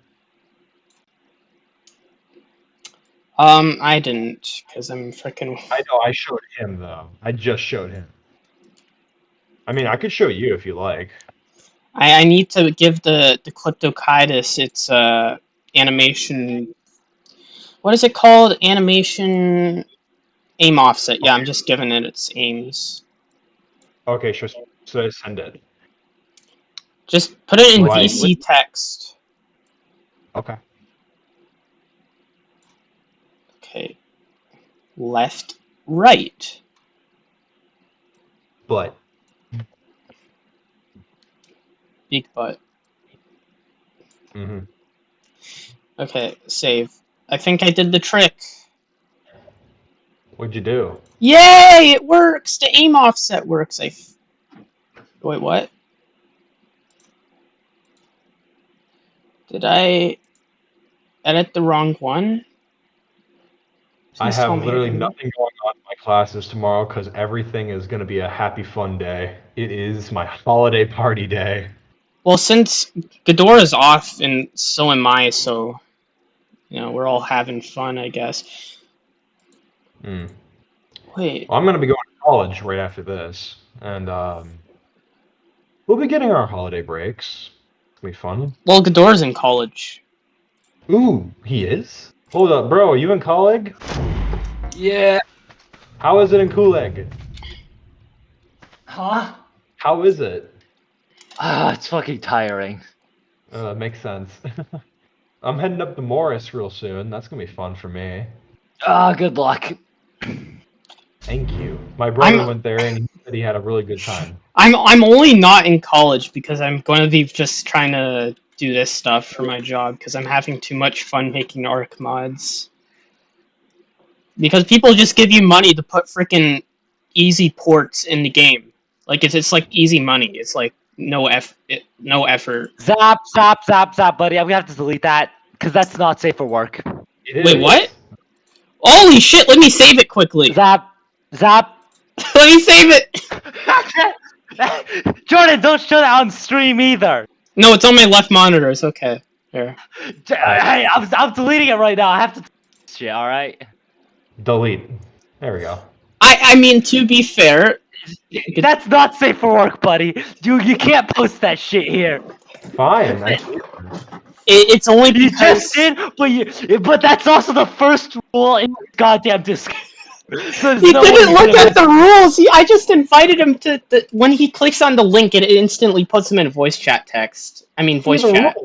Speaker 1: I didn't, because I'm freaking.
Speaker 14: I know. I showed him though. I just showed him. I mean, I could show you if you like.
Speaker 1: I need to give the Kleptokaitis its animation. What is it called? Animation aim offset. Yeah, I'm just giving it its aims.
Speaker 14: Okay, sure. So send it.
Speaker 1: Just put it in
Speaker 14: Like-
Speaker 1: VC text.
Speaker 14: Okay.
Speaker 1: Okay. Left, right.
Speaker 14: But.
Speaker 1: Big butt.
Speaker 14: Mm-hmm.
Speaker 1: Okay, save. I think I did the trick.
Speaker 14: What'd you do?
Speaker 1: Yay! It works! The aim offset works. Wait, what? Did I edit the wrong one?
Speaker 14: I
Speaker 1: Please tell
Speaker 14: have
Speaker 1: me
Speaker 14: literally
Speaker 1: again.
Speaker 14: nothing going on in my classes tomorrow because everything is going to be a happy, fun day. It is my holiday party day.
Speaker 1: Well, since Ghidorah's off and so am I, so we're all having fun, I guess.
Speaker 14: Hmm.
Speaker 1: Wait.
Speaker 14: Well, I'm going to be going to college right after this, and we'll be getting our holiday breaks. It'll be fun.
Speaker 1: Well, Ghidorah's in college.
Speaker 14: Ooh, he is? Hold up, bro. Are you in college?
Speaker 3: Yeah.
Speaker 14: How is it in Kuleg?
Speaker 3: Huh?
Speaker 14: How is it?
Speaker 3: It's fucking tiring.
Speaker 14: Makes sense. I'm heading up to Morris real soon. That's gonna be fun for me.
Speaker 3: Good luck.
Speaker 14: Thank you. My brother went there and he said he had a really good time.
Speaker 1: I'm only not in college because I'm going to be just trying to do this stuff for my job because I'm having too much fun making ARK mods. Because people just give you money to put freaking easy ports in the game. Like it's like easy money. It's like no effort.
Speaker 3: Zap, buddy. I'm gonna have to delete that because that's not safe for work.
Speaker 1: Wait, what? Holy shit! Let me save it quickly.
Speaker 3: Zap.
Speaker 1: Let me save it.
Speaker 3: Jordan, don't show that on stream either.
Speaker 1: No, it's on my left monitor. It's okay. Here.
Speaker 3: Hey, I'm deleting it right now. I have to. Shit. All right.
Speaker 14: Delete. There we go.
Speaker 1: I mean, to be fair,
Speaker 3: that's not safe for work, buddy. You can't post that shit here.
Speaker 14: Fine.
Speaker 1: It's only because
Speaker 3: you just did, but that's also the first rule in goddamn Discord. So
Speaker 1: He
Speaker 3: no
Speaker 1: didn't
Speaker 3: one
Speaker 1: look at the rules. I just invited him to. When he clicks on the link, it instantly puts him in voice chat text. I mean, voice chat.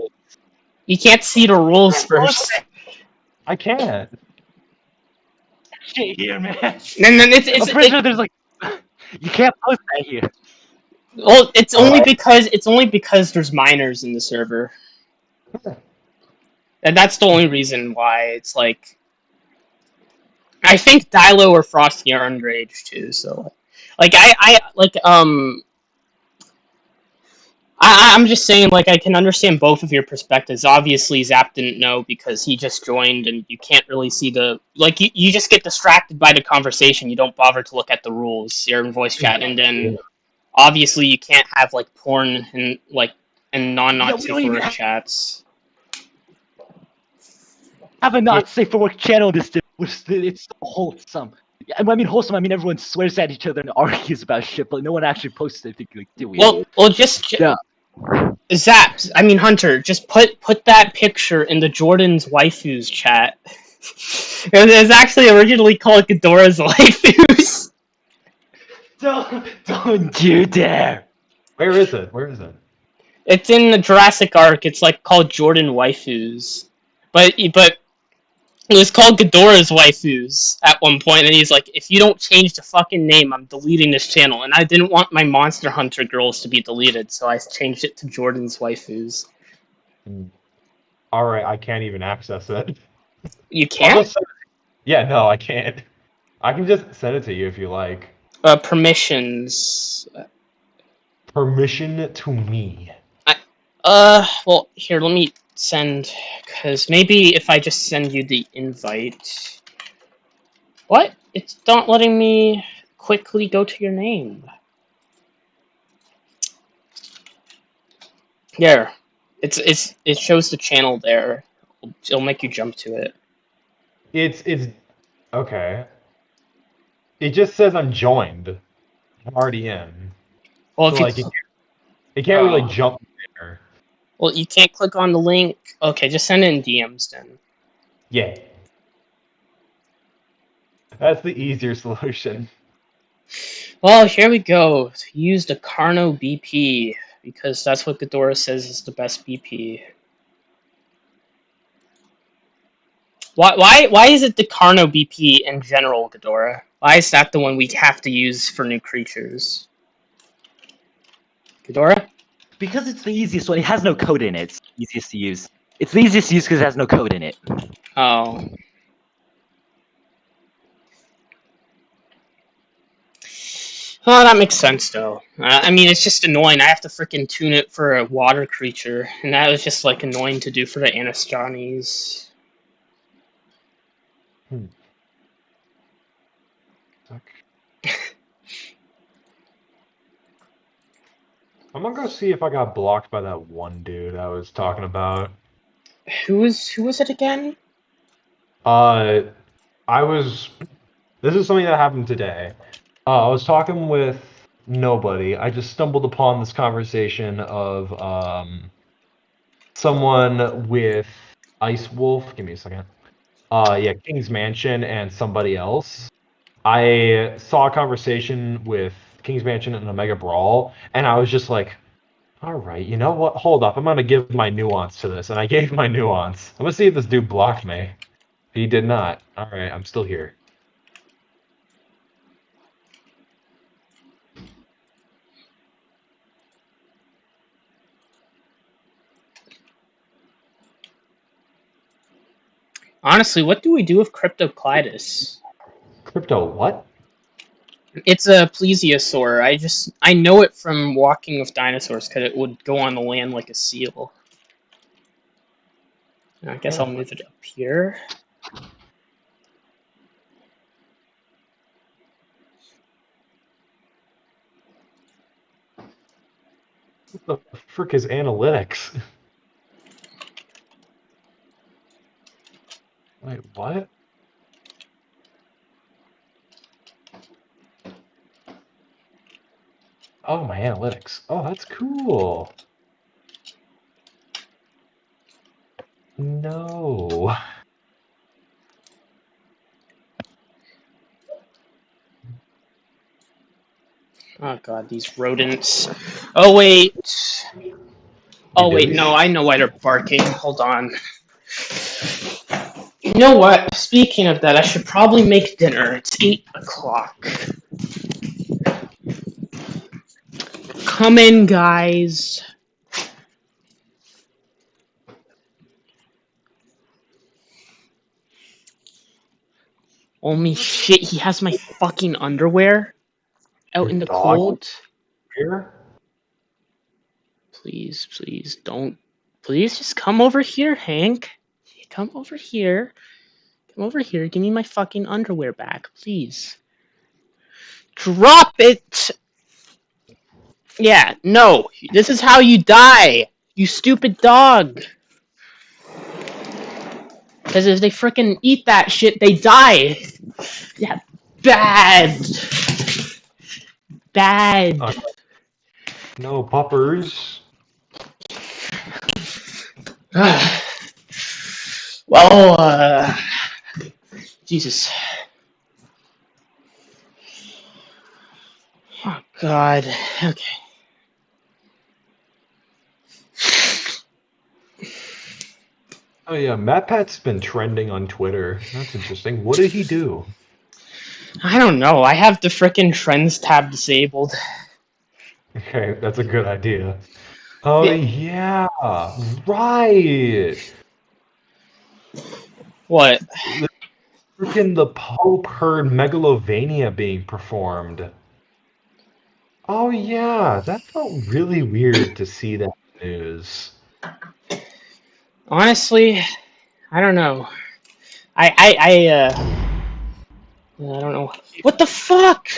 Speaker 1: You can't see the rules first.
Speaker 14: I can't.
Speaker 3: shit here, man.
Speaker 1: And then
Speaker 3: I'm pretty sure there's like you can't post that here.
Speaker 1: well, it's only because there's minors in the server. And that's the only reason why it's like. I think Dilo or Frosty are underage too, so like I'm just saying, like, I can understand both of your perspectives. Obviously, Zap didn't know because he just joined, and you can't really see the like. You just get distracted by the conversation. You don't bother to look at the rules. You're in voice chat, and then obviously you can't have like porn and not safe for work chats.
Speaker 3: Have a not safe for work channel. It's so wholesome. I mean wholesome. I mean everyone swears at each other and argues about shit, but no one actually posts anything. Like, do we?
Speaker 1: Well, just Zap. I mean Hunter. Just put that picture in the Jordan's waifus chat. It was actually originally called Ghidorah's waifus.
Speaker 3: Don't you dare!
Speaker 14: Where is it? Where is it?
Speaker 1: It's in the Jurassic Ark. It's like called Jordan waifus, but it was called Ghidorah's waifus at one point, and he's like, if you don't change the fucking name, I'm deleting this channel. And I didn't want my Monster Hunter girls to be deleted, so I changed it to Jordan's waifus.
Speaker 14: Alright, I can't even access it.
Speaker 1: You can't?
Speaker 14: Yeah, no, I can't. I can just send it to you if you like.
Speaker 1: Permissions.
Speaker 14: Permission to me.
Speaker 1: Well, here, let me send, because maybe if I just send you the invite... What? It's not letting me quickly go to your name. There. It shows the channel there. It'll make you jump to it.
Speaker 14: It's okay. It just says I'm joined. I'm already in.
Speaker 1: Well,
Speaker 14: so
Speaker 1: if
Speaker 14: like
Speaker 1: you...
Speaker 14: it can't really jump there.
Speaker 1: Well, you can't click on the link. Okay, just send it in DMs then.
Speaker 14: Yeah. That's the easier solution.
Speaker 1: Well, here we go. Use the Carno BP, because that's what Ghidorah says is the best BP. Why is it the Carno BP in general, Ghidorah? Why is that the one we have to use for new creatures? Ghidorah?
Speaker 3: Because it's the easiest one. It has no code in it. It's the easiest to use. It's the easiest to use because it has no code in it.
Speaker 1: Oh. Well, that makes sense, though. I mean, it's just annoying. I have to freaking tune it for a water creature, and that was just, like, annoying to do for the Anastonis.
Speaker 14: I'm gonna go see if I got blocked by that one dude I was talking about.
Speaker 1: Who was it again?
Speaker 14: This is something that happened today. I was talking with nobody. I just stumbled upon this conversation of someone with Ice Wolf. Give me a second. Yeah, King's Mansion and somebody else. I saw a conversation with King's Mansion and Omega Brawl, and I was just like, all right, you know what? Hold up. I'm going to give my nuance to this. And I gave my nuance. I'm going to see if this dude blocked me. He did not. All right, I'm still here.
Speaker 1: Honestly, what do we do with Cryptoclydus?
Speaker 14: Crypto what?
Speaker 1: It's a plesiosaur. I know it from Walking with Dinosaurs because it would go on the land like a seal. I guess I'll move it up here.
Speaker 14: What the frick is analytics? Wait, what? Oh, my analytics. Oh, that's cool. No.
Speaker 1: Oh god, these rodents. Oh wait. Oh wait, no, I know why they're barking. Hold on. You know what? Speaking of that, I should probably make dinner. It's 8 o'clock. Come in, guys. Holy shit, he has my fucking underwear out in the
Speaker 14: Dog
Speaker 1: cold.
Speaker 14: here?
Speaker 1: Please, please, don't. Please just come over here, Hank. Come over here. Come over here. Give me my fucking underwear back, please. Drop it! Yeah, no. This is how you die, you stupid dog. Because if they frickin' eat that shit, they die. Yeah, bad. Bad.
Speaker 14: No puppers.
Speaker 1: Well, Jesus. Oh, God. Okay.
Speaker 14: Oh yeah, MatPat's been trending on Twitter. That's interesting. What did he do?
Speaker 1: I don't know. I have the frickin' Trends tab disabled.
Speaker 14: Okay, that's a good idea. Oh yeah, right.
Speaker 1: What?
Speaker 14: Freaking the Pope heard Megalovania being performed. Oh yeah, that felt really weird to see that news.
Speaker 1: Honestly, I don't know. I don't know. What the fuck?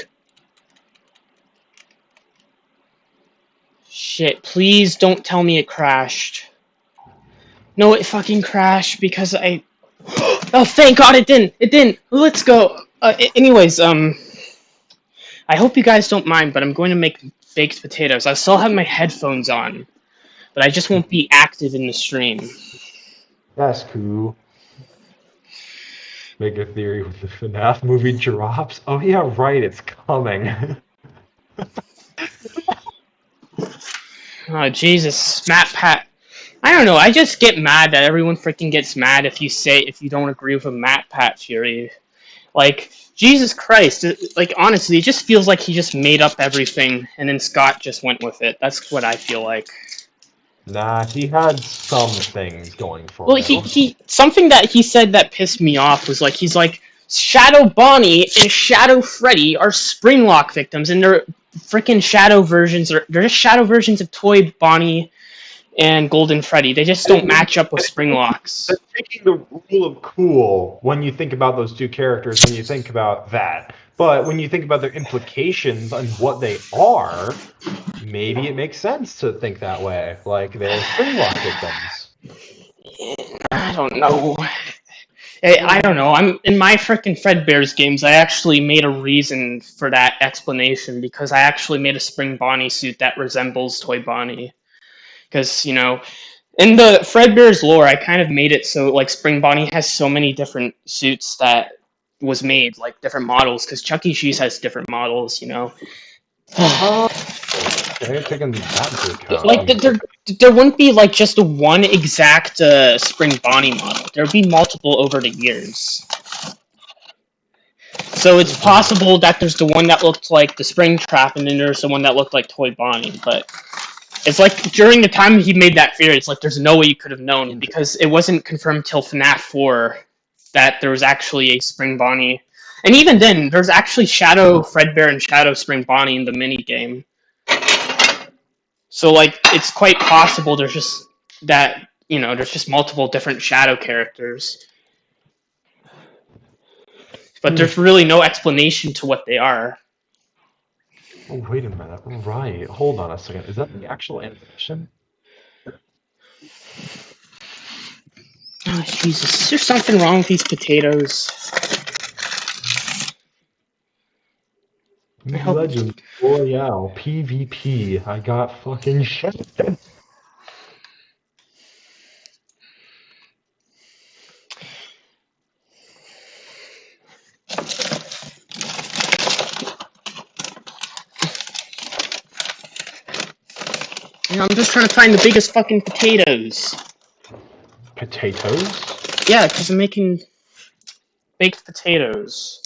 Speaker 1: Shit, please don't tell me it crashed. No, it fucking crashed because I... Oh, thank God it didn't! It didn't! Let's go! Anyways, I hope you guys don't mind, but I'm going to make baked potatoes. I still have my headphones on, but I just won't be active in the stream.
Speaker 14: That's cool. Make a theory when the FNAF movie drops. Oh yeah, right, it's coming.
Speaker 1: Oh, Jesus. MatPat. I don't know, I just get mad that everyone freaking gets mad if you don't agree with a MatPat Fury. Like, Jesus Christ, like, honestly, it just feels like he just made up everything, and then Scott just went with it. That's what I feel like.
Speaker 14: Nah, he had some things going for
Speaker 1: Well,
Speaker 14: him.
Speaker 1: something that he said that pissed me off was, like, he's like, Shadow Bonnie and Shadow Freddy are Springlock victims, and they're freaking shadow versions, they're just shadow versions of Toy Bonnie and Golden Freddy. They just don't match up with Springlocks.
Speaker 14: That's taking the rule of cool when you think about those two characters, when you think about that. But when you think about their implications on what they are, maybe it makes sense to think that way. Like, they're Springlock victims.
Speaker 1: I don't know. I don't know. I'm in my frickin' Fredbear's games. I actually made a reason for that explanation because I actually made a Spring Bonnie suit that resembles Toy Bonnie. Because in the Fredbear's lore, I kind of made it so like Spring Bonnie has so many different suits that was made, like different models. Because Chuck E. Cheese has different models,
Speaker 14: Okay, taking that into account.
Speaker 1: Like there wouldn't be like just one exact Spring Bonnie model. There'd be multiple over the years. So it's possible that there's the one that looked like the Spring Trap, and then there's the one that looked like Toy Bonnie. But it's like during the time he made that theory, it's like there's no way you could have known because it wasn't confirmed till FNAF 4 that there was actually a Spring Bonnie. And even then, there's actually Shadow Fredbear and Shadow Spring Bonnie in the mini game. So like it's quite possible there's just there's just multiple different Shadow characters. But there's really no explanation to what they are.
Speaker 14: Oh, wait a minute. Right. Hold on a second. Is that the actual animation?
Speaker 1: Oh, Jesus. Is there something wrong with these potatoes?
Speaker 14: Legend Royale PvP. I got fucking shit.
Speaker 1: I'm just trying to find the biggest fucking potatoes.
Speaker 14: Potatoes?
Speaker 1: Yeah, because I'm making baked potatoes.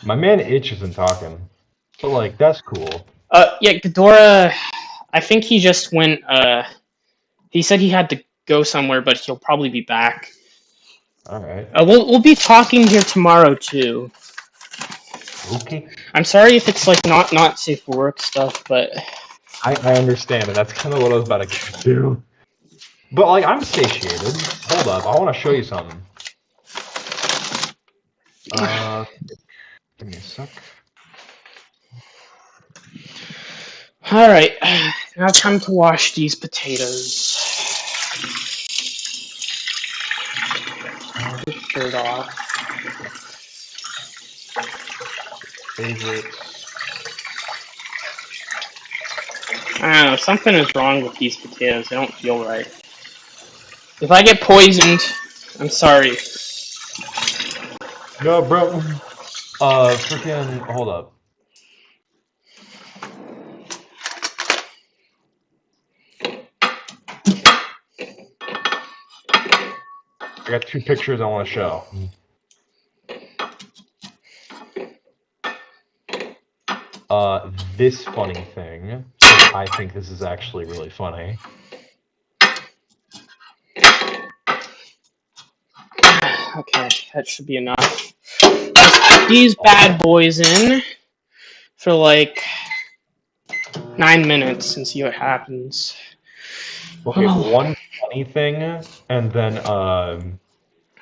Speaker 14: My man Itch isn't talking. But, like, that's cool.
Speaker 1: Yeah, Ghidorah, I think he just went, he said he had to go somewhere, but he'll probably be back.
Speaker 14: Alright.
Speaker 1: We'll be talking here tomorrow, too.
Speaker 14: Okay.
Speaker 1: I'm sorry if it's, like, not safe for work stuff, but...
Speaker 14: I understand, and that's kind of what I was about to get to. But, like, I'm satiated. Hold up, I want to show you something. Give me a sec.
Speaker 1: Alright, now time to wash these potatoes. Shirt off.
Speaker 14: Favorites.
Speaker 1: I don't know, something is wrong with these potatoes. They don't feel right. If I get poisoned, I'm sorry.
Speaker 14: No, bro. Freaking. Hold up. I got 2 pictures I want to show. This funny thing. I think this is actually really funny.
Speaker 1: Okay, that should be enough. Just put these bad boys in for like 9 minutes and see what happens.
Speaker 14: Okay,
Speaker 1: Oh.
Speaker 14: one funny thing, and then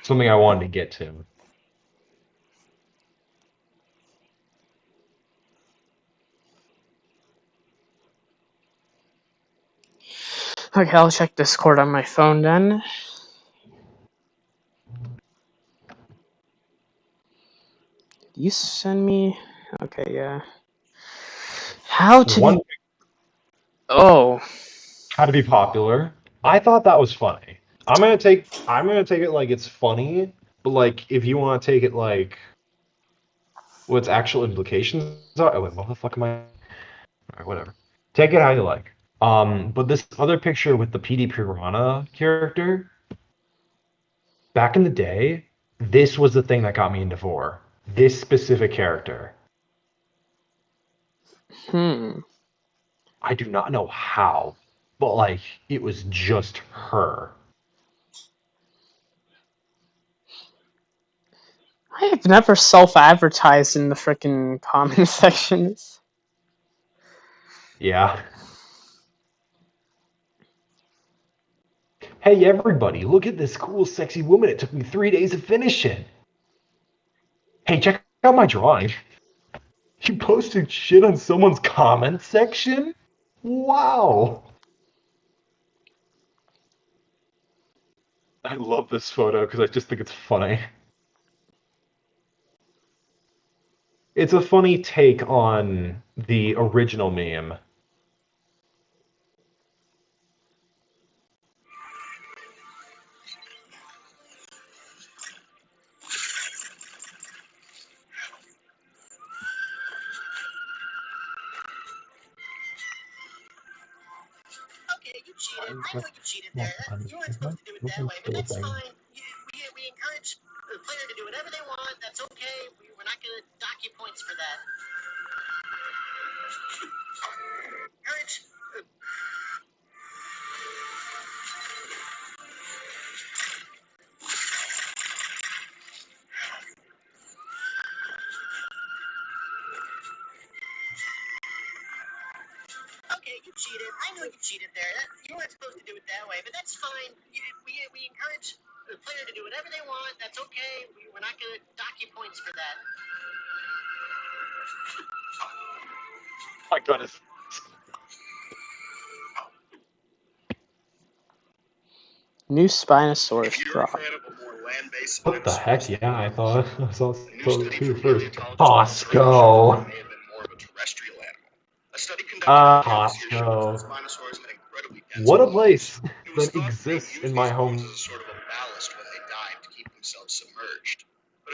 Speaker 14: something I wanted to get to.
Speaker 1: Okay, I'll check Discord on my phone then. Did you send me? Okay, yeah. How to...
Speaker 14: One
Speaker 1: Oh.
Speaker 14: How to be popular. I thought that was funny. I'm gonna take it like it's funny, but like if you want to take it like what its actual implications are. Oh wait, what the fuck am I? Alright, whatever. Take it how you like. But this other picture with the PD Piranha character, back in the day, this was the thing that got me into 4. This specific character. I do not know how, but like it was just her.
Speaker 1: I have never self-advertised in the frickin' comment sections.
Speaker 14: Yeah. Hey everybody, look at this cool sexy woman. It took me 3 days to finish it. Hey, check out my drawing. You posted shit on someone's comment section? Wow. I love this photo because I just think it's funny. It's a funny take on the original meme.
Speaker 15: Okay, you cheated. I know you cheated there. You weren't supposed to do it that way, but that's fine. We encourage the player to do whatever they want. That's okay. We're not going to dock you points for that. Encourage. Okay, you cheated. I know you cheated there. You weren't supposed to do it that way, but that's fine. We encourage the player to do whatever they want. That's okay. We're not going to dock you points for that.
Speaker 14: My goodness.
Speaker 1: New Spinosaurus drop.
Speaker 14: What the heck? Yeah, I thought I saw those 2 first. Costco. Costco. What a place that exists in my home.
Speaker 15: But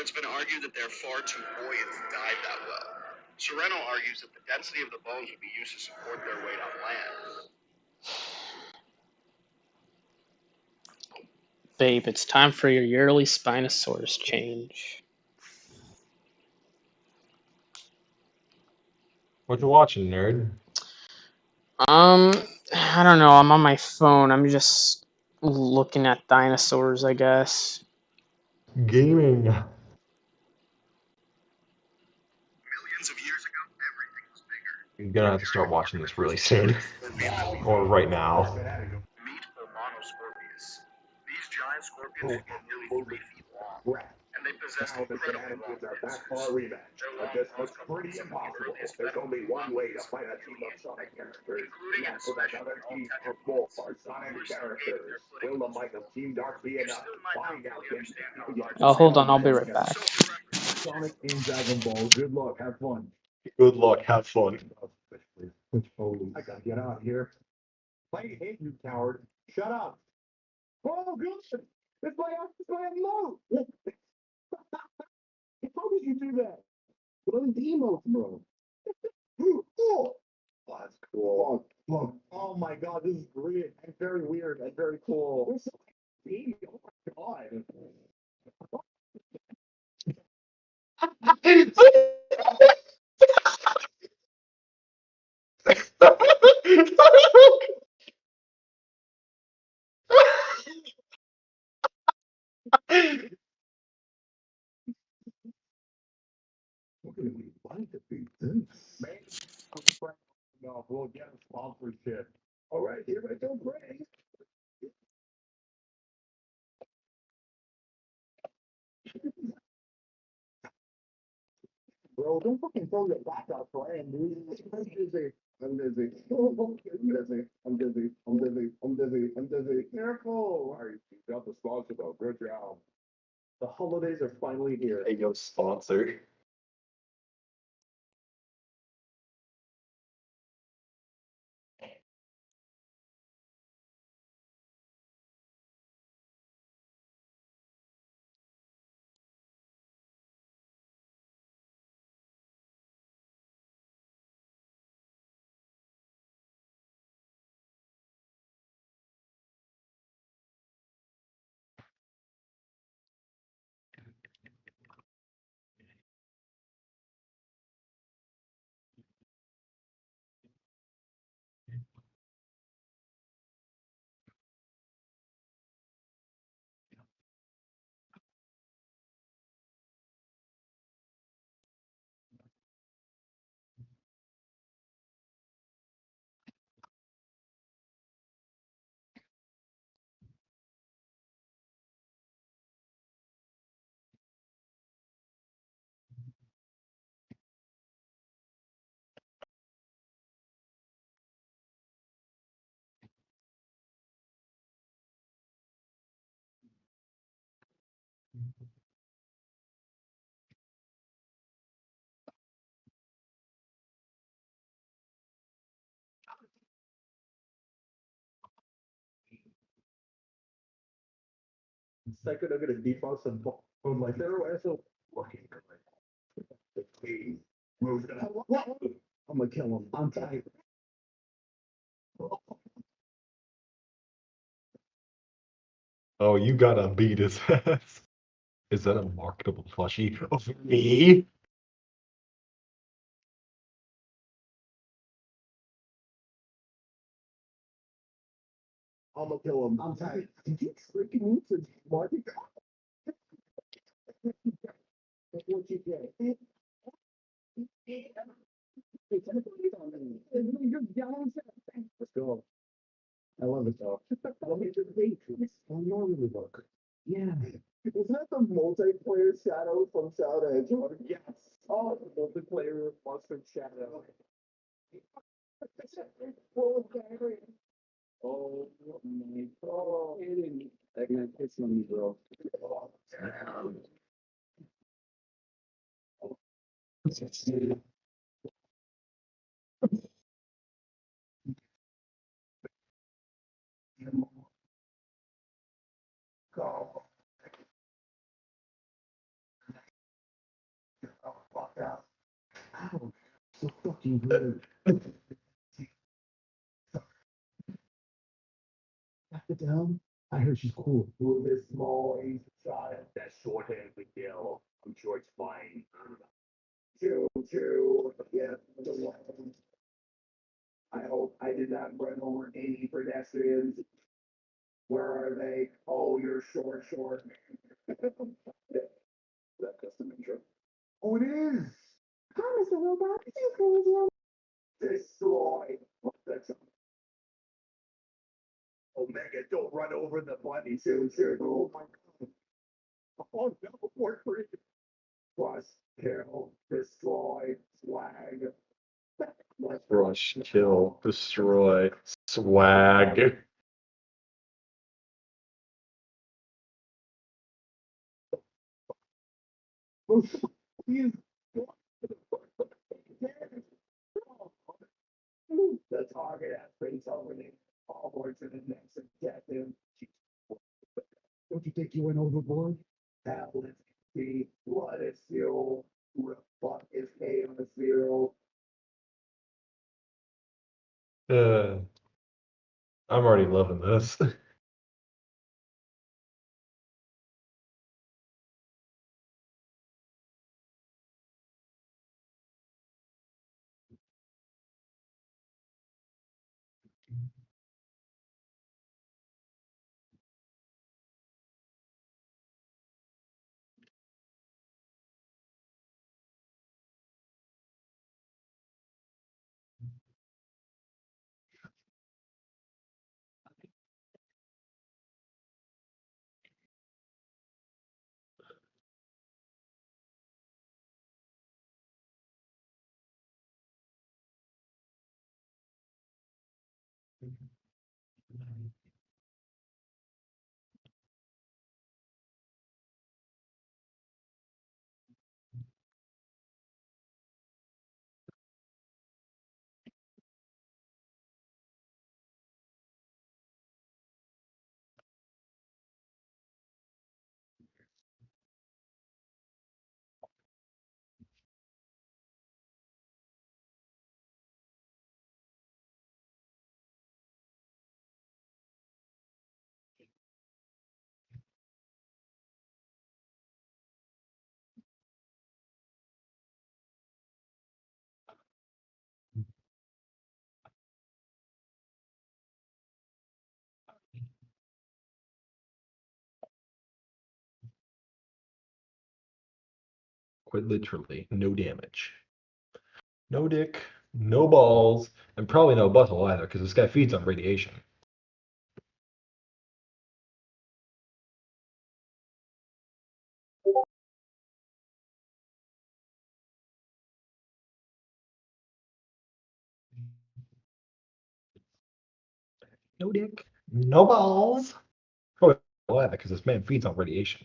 Speaker 15: it's been argued that they're far too buoyant to dive that well. Sereno argues that the density of the bones would be used to support their weight on land.
Speaker 1: Babe, it's time for your yearly Spinosaurus change.
Speaker 14: What you watching, nerd?
Speaker 1: I don't know. I'm on my phone. I'm just looking at dinosaurs, I guess.
Speaker 14: Gaming.
Speaker 15: Millions of years ago, everything was bigger.
Speaker 14: You're gonna have to start watching this really soon. Or right now.
Speaker 15: Meet Monoscorpius. These giant scorpions can get nearly 3 feet long, and they possess incredibly long pincers. Their long claws come from some of the earliest vertebrate monkeys, including and especially all tetrapods. Over some 8 of their footing was formed. You still might not fully understand how large
Speaker 1: Oh,
Speaker 15: this
Speaker 1: hold
Speaker 15: animal
Speaker 1: on. I'll be
Speaker 15: is.
Speaker 1: right back.
Speaker 15: So for reference,
Speaker 14: Sonic and Dragon Ball. Good luck. Have fun. Good luck. Have fun. I gotta get out of here. I hate you, coward. Shut up. Oh, good. It's my emote. How did you do that? What are the emotes, bro? Oh, that's cool. Look. Oh my god, this is great and very weird and very cool. This is oh my god. What do we like to be this? Man, no, we'll get a sponsorship. All right, here I go, Greg. Bro, don't fucking throw your back out playing, dude. I'm dizzy. I'm dizzy. I'm dizzy. I'm dizzy. I'm dizzy. I'm dizzy. I'm dizzy. Careful. All right, you got the sponsor though. Good job. The holidays are finally here. Hey, yo, sponsor. Second, I'm gonna defrost some boom like they're so fucking good. Please. I'm gonna kill him. I'm tired. Oh, you gotta beat his ass. Is that a marketable plushie of me? I'm gonna kill him. I'm tired. Did you freaking need to market? What you get? Let's go. I love it though. Let me just wait. It's a normally look. Yeah. Is that the multiplayer shadow from Shadow Hedgehog? Yes. Oh, the multiplayer monster shadow. Oh my god. That guy pissed on me, bro. Go. Oh, fuck out. Ow. So fucking good. Back it down.
Speaker 16: I heard she's cool. Well, this small, easy child, that short-haired McGill. I'm sure it's fine. Choo, choo. Yeah. I hope I did not run over any pedestrians. Where are they? Oh, you're short. That's the intro. Oh, it is. Hi, Mr. Robot. You crazy. Destroy. That's Omega, don't run over the bunny. Choo, choo. Oh my god. Oh no, we're free. Plus, kill, destroy, swag.
Speaker 14: Rush, kill, destroy, swag.
Speaker 16: The target has been terminated. All to the next objective. Don't you think you went overboard? Tablets empty. Blood is fuel. Who the fuck is chaos zero?
Speaker 14: I'm already loving this. Quite literally, no damage. No dick, no balls, and probably no butthole either, because this guy feeds on radiation. No dick, no balls. Probably no either, because this man feeds on radiation.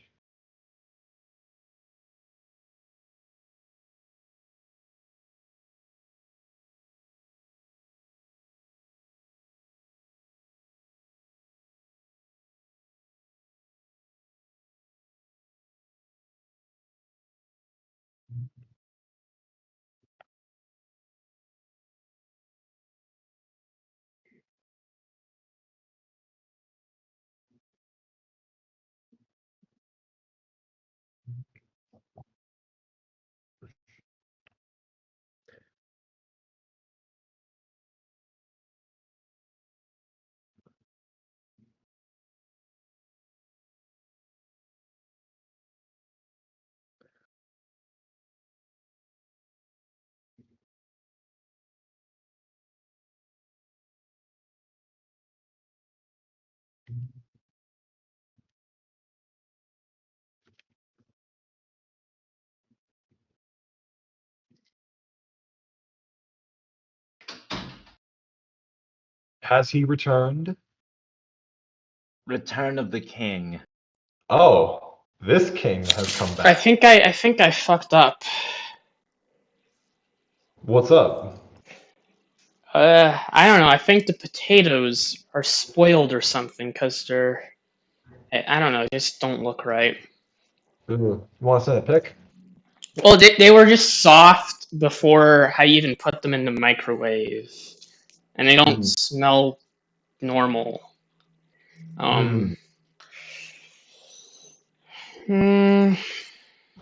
Speaker 14: Has he returned?
Speaker 4: Return of the King.
Speaker 14: Oh, this king has come
Speaker 1: I
Speaker 14: back.
Speaker 1: think I fucked up.
Speaker 14: What's up?
Speaker 1: I don't know. I think the potatoes are spoiled or something because they're. I don't know. Just don't look right.
Speaker 14: Ooh, you want to send a pic?
Speaker 1: Well, they were just soft before I even put them in the microwave, and they don't smell normal.
Speaker 14: Mm.
Speaker 1: Hmm.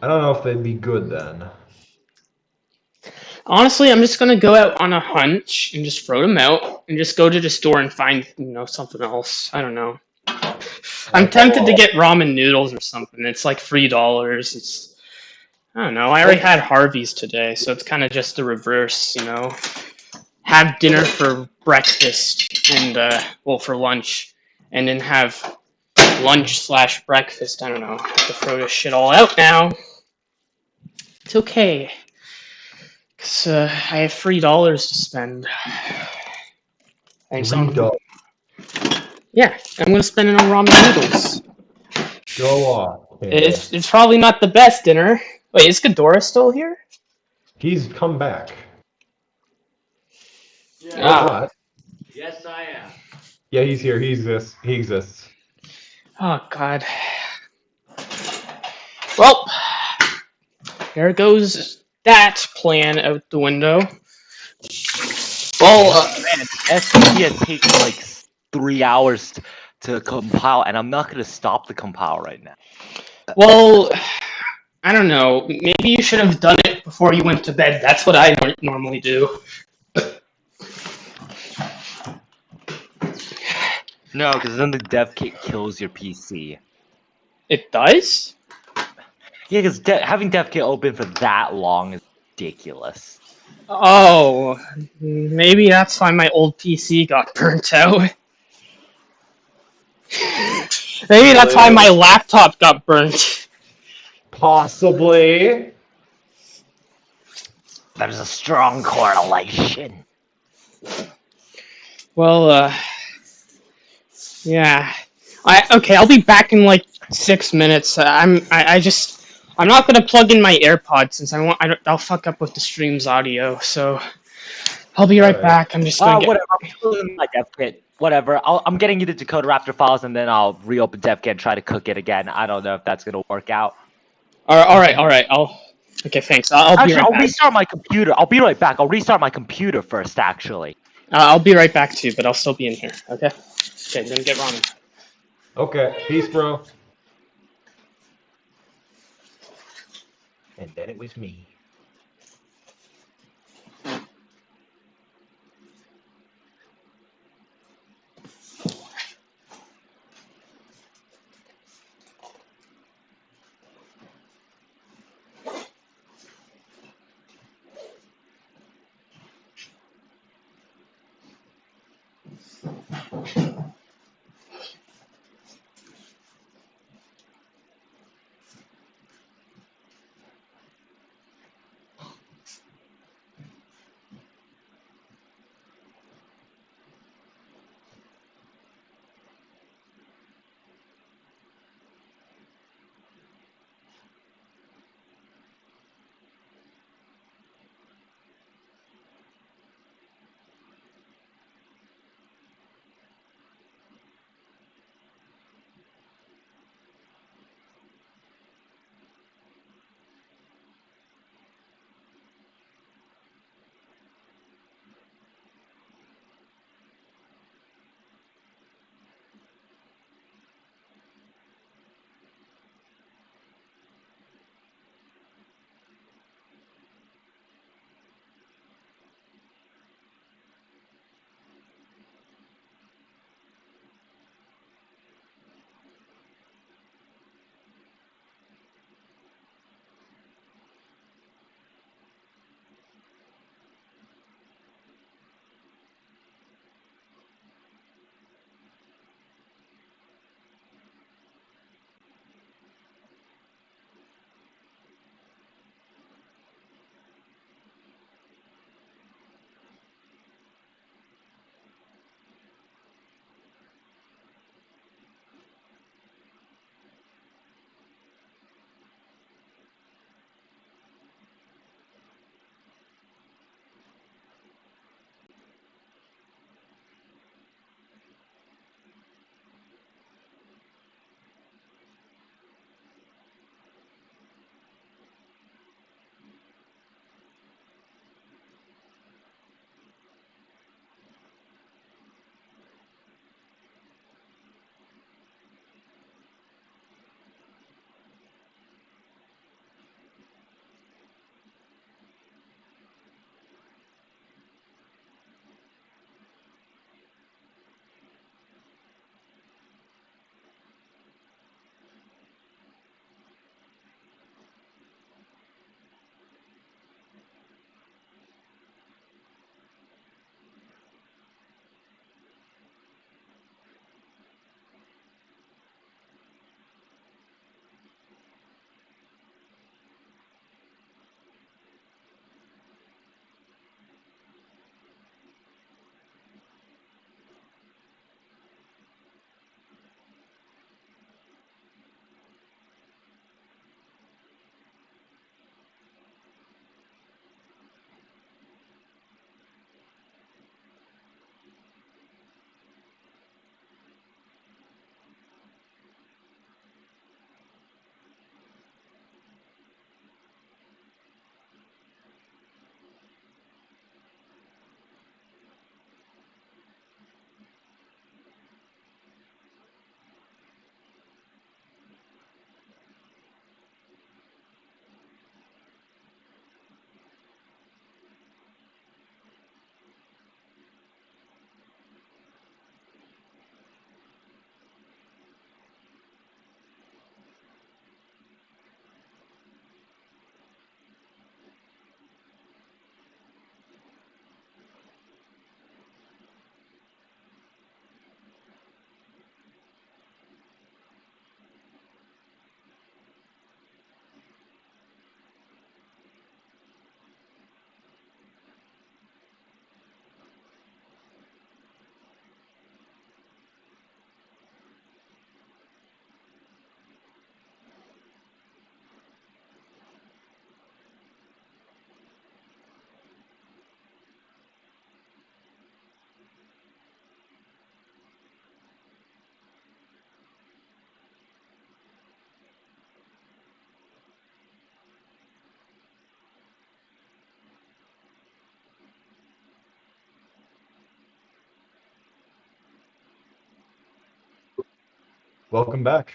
Speaker 14: I don't know if they'd be good then.
Speaker 1: Honestly, I'm just gonna go out on a hunch and just throw them out and just go to the store and find, something else. I don't know. I'm tempted to get ramen noodles or something. It's like $3. I don't know. I already had Harvey's today, so it's kind of just the reverse, Have dinner for breakfast and for lunch, and then have lunch/breakfast. I don't know. I have to throw this shit all out now. It's okay, cause I have $3 to spend.
Speaker 14: $3.
Speaker 1: Yeah, I'm gonna spend it on ramen noodles.
Speaker 14: Go off.
Speaker 1: It's probably not the best dinner. Wait, is Ghidorah still here?
Speaker 14: He's come back.
Speaker 1: Ah.
Speaker 4: Yes, I am.
Speaker 14: Yeah, he's here. He exists.
Speaker 1: Oh God. Well, there goes that plan out the window. Well,
Speaker 3: man, SCP takes like 3 hours to compile, and I'm not gonna stop the compile right now.
Speaker 1: Well, I don't know. Maybe you should have done it before you went to bed. That's what I normally do.
Speaker 3: No, because then the dev kit kills your PC.
Speaker 1: It does?
Speaker 3: Yeah, because having dev kit open for that long is ridiculous.
Speaker 1: Oh, maybe that's why my old PC got burnt out. Maybe that's why my laptop got burnt.
Speaker 14: Possibly.
Speaker 3: There's a strong correlation.
Speaker 1: Well, yeah. I'll be back in like 6 minutes. I'm not gonna plug in my AirPods since I'll fuck up with the stream's audio. So I'll be right back. I'm just gonna get.
Speaker 3: Whatever. I'm pulling my dev kit. Whatever. I'm getting you the Dakota Raptor files, and then I'll reopen dev kit and try to cook it again. I don't know if that's gonna work out.
Speaker 1: All right. Okay, thanks. I'll be right
Speaker 3: I'll
Speaker 1: back.
Speaker 3: restart my computer. I'll be right back. I'll restart my computer first, actually.
Speaker 1: I'll be right back too, but I'll still be in here. Okay. Okay, I'm gonna get ramen.
Speaker 14: Okay, peace, bro.
Speaker 10: And then it was me.
Speaker 14: Welcome back.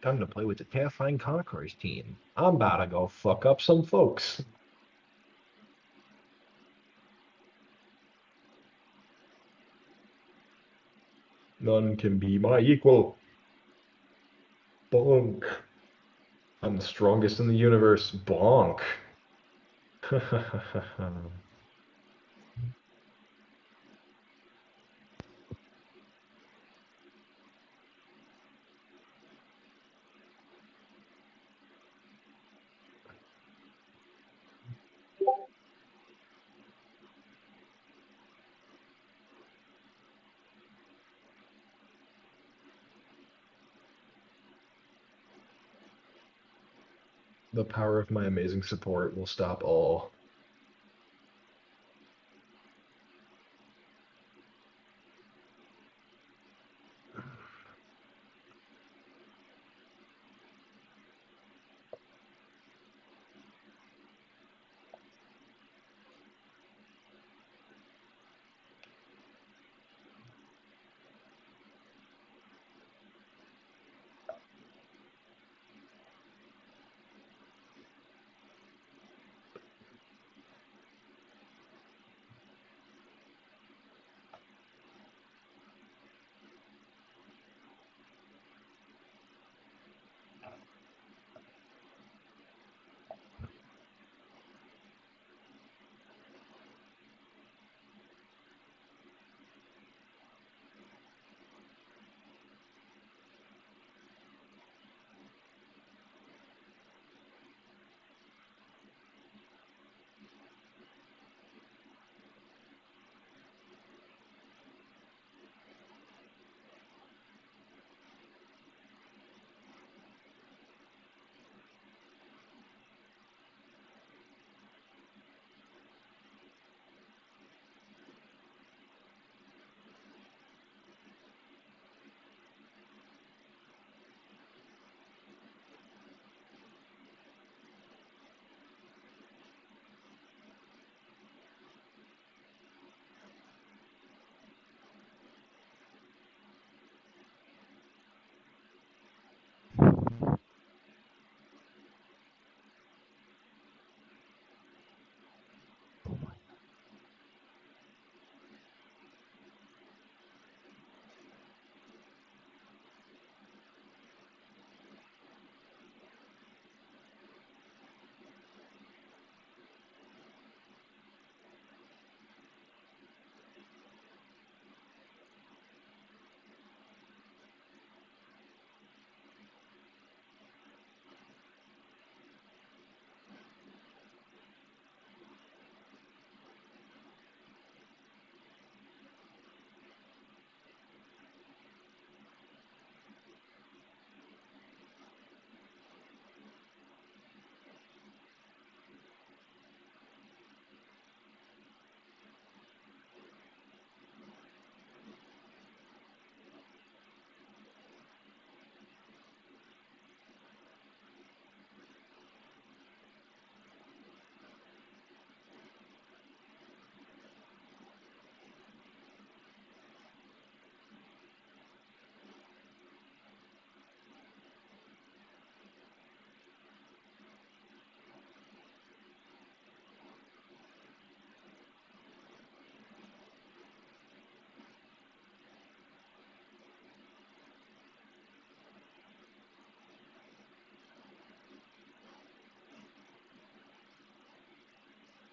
Speaker 14: Time to play with the Terrifying Conquerors team. I'm about to go fuck up some folks. None can be my equal. Bonk. I'm the strongest in the universe. Bonk. The power of my amazing support will stop all.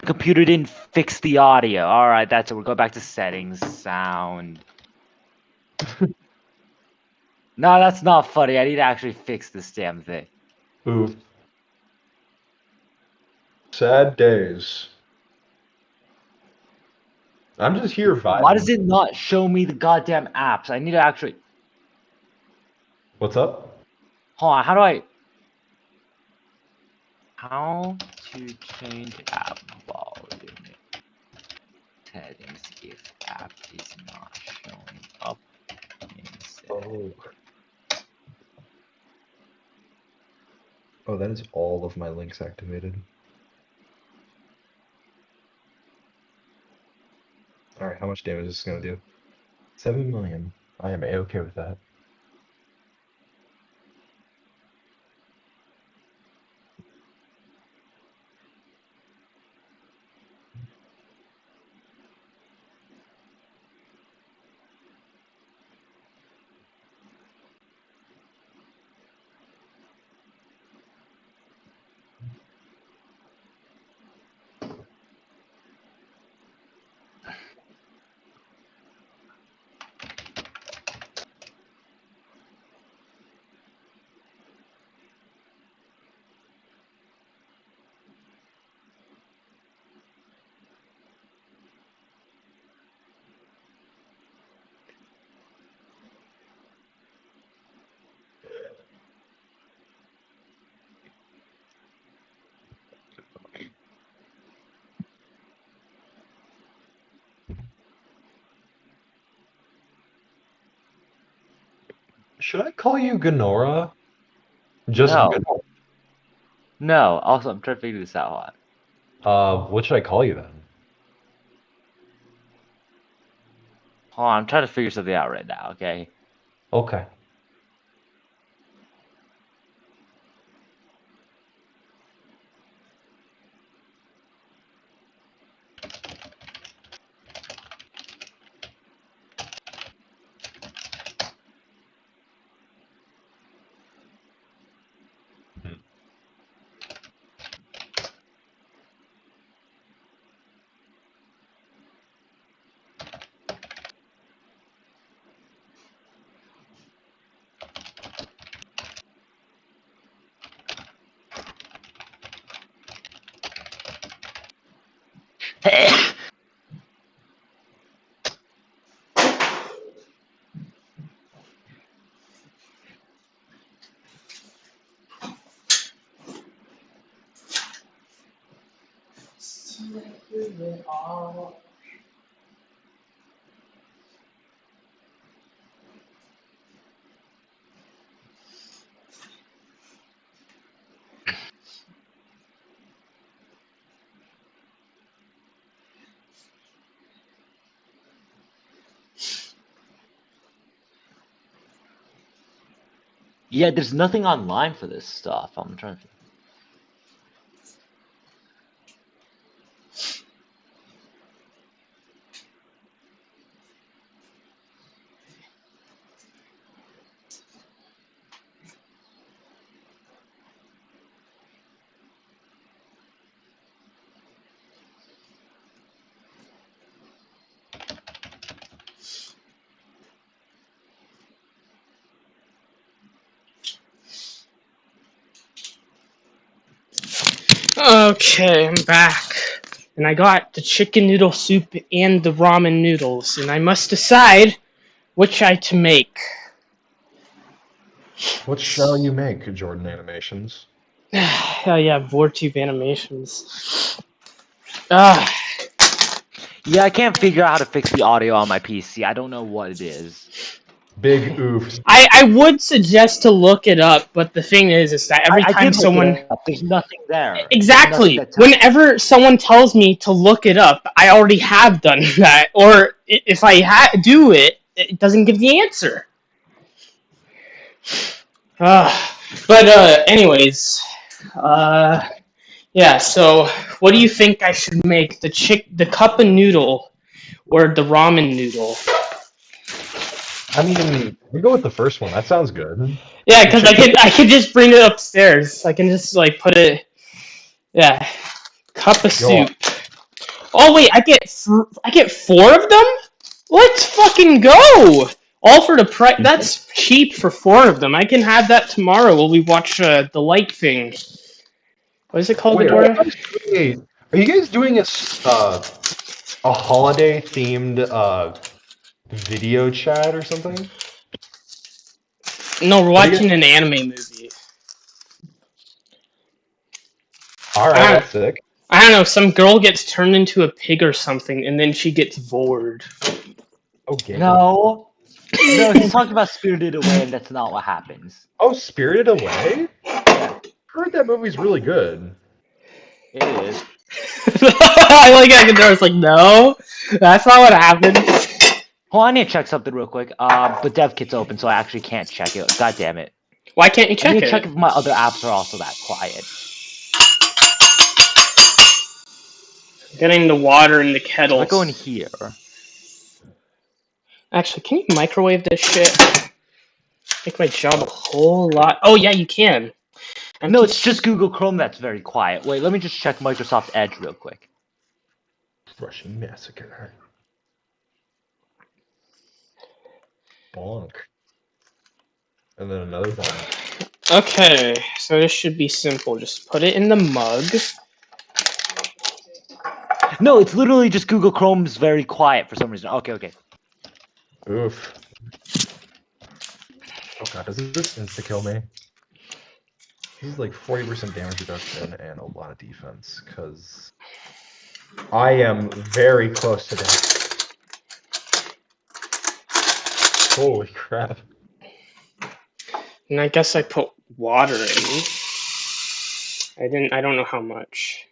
Speaker 3: Computer didn't fix the audio. All right, that's it. We'll go back to settings, sound. No, that's not funny. I need to actually fix this damn thing.
Speaker 14: Oof. Sad days. I'm just here vibing.
Speaker 3: Why does it not show me the goddamn apps? I need to actually.
Speaker 14: What's up?
Speaker 3: Hold on. How do I? How to change app volume settings if app is not showing up in settings?
Speaker 14: Oh. Oh, that is all of my links activated. Alright, how much damage is this gonna do? 7 million. I am A-okay with that. Should I call you Gonora? Just
Speaker 3: No.
Speaker 14: Gonora.
Speaker 3: No. Also, I'm trying to figure this out.
Speaker 14: What should I call you then?
Speaker 3: Hold on, I'm trying to figure something out right now. Okay.
Speaker 14: Okay.
Speaker 3: Yeah, there's nothing online for this stuff. I'm trying to.
Speaker 1: Okay, I'm back. And I got the chicken noodle soup and the ramen noodles, and I must decide which I to make.
Speaker 14: What shall you make, Jordan Animations?
Speaker 1: Oh yeah, VorTube animations. Ah,
Speaker 3: Yeah, I can't figure out how to fix the audio on my PC. I don't know what it is.
Speaker 14: Big oof.
Speaker 1: I would suggest to look it up, but the thing is that every
Speaker 3: I
Speaker 1: time
Speaker 3: did look
Speaker 1: someone
Speaker 3: it up. There's nothing there.
Speaker 1: exactly
Speaker 3: There's nothing that
Speaker 1: whenever someone tells me to look it up, I already have done that, or if I do it, it doesn't give the answer. But anyways, yeah. So, what do you think I should make? The cup of noodle, or the ramen noodle?
Speaker 14: I mean, we go with the first one. That sounds good.
Speaker 1: Yeah, because I could just bring it upstairs. I can just like put it. Yeah, cup of
Speaker 14: Go on.
Speaker 1: soup. Oh wait, I get 4 of them. Let's fucking go! All for the price. That's cheap for 4 of them. I can have that tomorrow while we watch the light thing. What is it called,
Speaker 14: Wait,
Speaker 1: Adora?
Speaker 14: are you guys doing a holiday themed video chat or something?
Speaker 1: No, we're watching an anime movie.
Speaker 14: All right, that's sick.
Speaker 1: I don't know. Some girl gets turned into a pig or something, and then she gets bored.
Speaker 14: Okay.
Speaker 3: No. No, he's talking about Spirited Away, and that's not what happens.
Speaker 14: Oh, Spirited Away?
Speaker 3: Yeah.
Speaker 14: heard that movie's really good.
Speaker 3: It is.
Speaker 1: I like Agador's like, no, that's not what happened.
Speaker 3: Hold on, I need to check something real quick. The dev kit's open, so I actually can't check it. God damn it.
Speaker 1: Why can't you
Speaker 3: I
Speaker 1: check
Speaker 3: need to
Speaker 1: it?
Speaker 3: check if my other apps are also that quiet.
Speaker 1: Getting the water in the kettle.
Speaker 3: I go in here.
Speaker 1: Actually, can you microwave this shit? Make my job a whole lot. Oh yeah, you can.
Speaker 3: No, it's just Google Chrome that's very quiet. Wait, let me just check Microsoft Edge real quick.
Speaker 14: Russian massacre. Bonk. And then another bonk.
Speaker 1: Okay, so this should be simple. Just put it in the mug.
Speaker 3: No, it's literally just Google Chrome's very quiet for some reason. Okay.
Speaker 14: Oof. Oh god, does this insta-kill me? This is like 40% damage reduction and a lot of defense, because I am very close to death. Holy crap.
Speaker 1: And I guess I put water in. I don't know how much.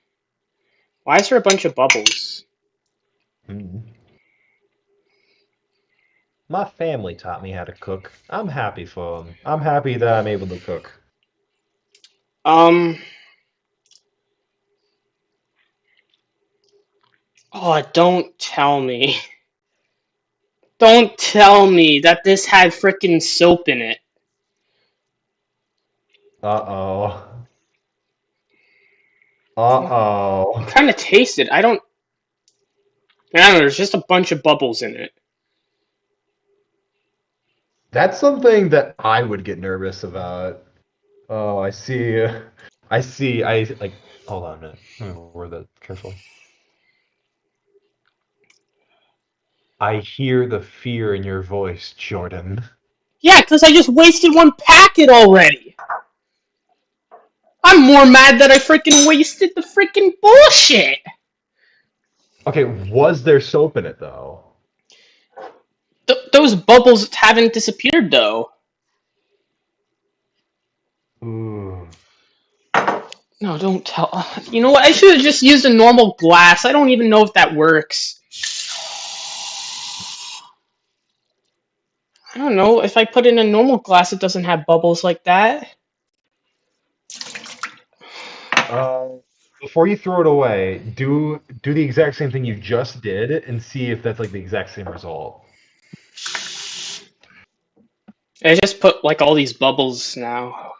Speaker 1: Why is there a bunch of bubbles?
Speaker 14: My family taught me how to cook. I'm happy for them. I'm happy that I'm able to cook.
Speaker 1: Oh, don't tell me. Don't tell me that this had frickin' soap in it.
Speaker 14: Uh-oh. Uh-oh.
Speaker 1: I'm trying to taste it. I don't know, there's just a bunch of bubbles in it.
Speaker 14: That's something that I would get nervous about. Oh, I see. Hold on a minute. Let me word that carefully. I hear the fear in your voice, Jordan.
Speaker 1: Yeah, because I just wasted one packet already. I'm more mad that I frickin' wasted the frickin' bullshit.
Speaker 14: Okay, was there soap in it, though?
Speaker 1: Those bubbles haven't disappeared, though.
Speaker 14: Ooh.
Speaker 1: No, don't tell. You know what? I should have just used a normal glass. I don't even know if that works. I don't know. If I put in a normal glass, it doesn't have bubbles like that.
Speaker 14: Before you throw it away, do the exact same thing you just did and see if that's like the exact same result.
Speaker 1: I just put like all these bubbles now.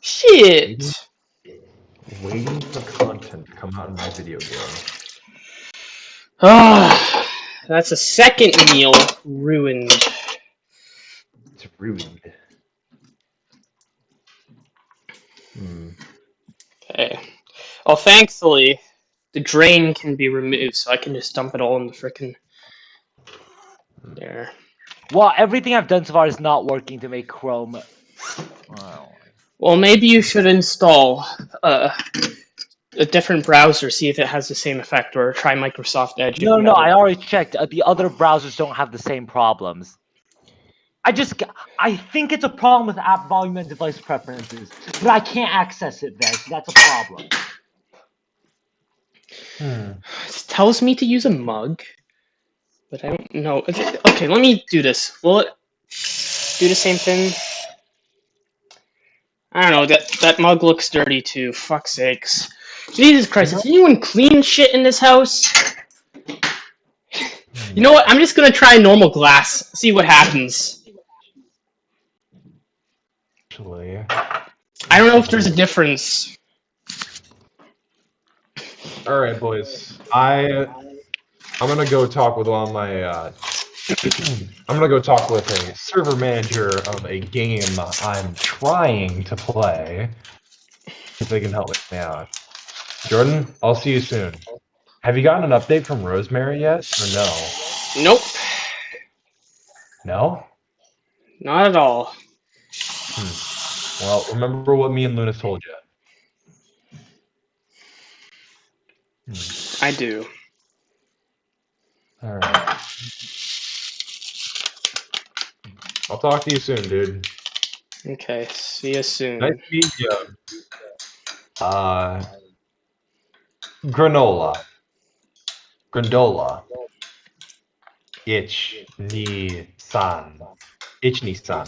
Speaker 1: Shit.
Speaker 14: Waiting for content to come out in my video game.
Speaker 1: Ah, that's a second meal ruined.
Speaker 14: It's ruined.
Speaker 1: Okay. Well, thankfully, the drain can be removed, so I can just dump it all in the frickin' there.
Speaker 3: Well, everything I've done so far is not working to make Chrome. Wow.
Speaker 1: Well, maybe you should install a different browser, see if it has the same effect, or try Microsoft Edge.
Speaker 3: No, I already checked. The other browsers don't have the same problems. I think it's a problem with app volume and device preferences, but I can't access it there, so that's a problem.
Speaker 1: It tells me to use a mug, but I don't know. Okay, let me do this. Will it do the same thing? I don't know. That mug looks dirty too. Fuck's sakes. Jesus Christ! Does anyone clean shit in this house? You know what? I'm just gonna try normal glass. See what happens.
Speaker 14: Actually,
Speaker 1: I don't know if there's a difference.
Speaker 14: all right, boys. I'm gonna go talk with one of my. I'm gonna go talk with a server manager of a game I'm trying to play. If they can help me out. Jordan, I'll see you soon. Have you gotten an update from Rosemary yet, or no?
Speaker 1: Nope.
Speaker 14: No?
Speaker 1: Not at all.
Speaker 14: Well, remember what me and Luna told you.
Speaker 1: I do.
Speaker 14: Alright. I'll talk to you soon, dude.
Speaker 1: Okay, see you soon.
Speaker 14: Nice meeting you. Granola. Grandola. Ich-ni-san. Ich-ni-san.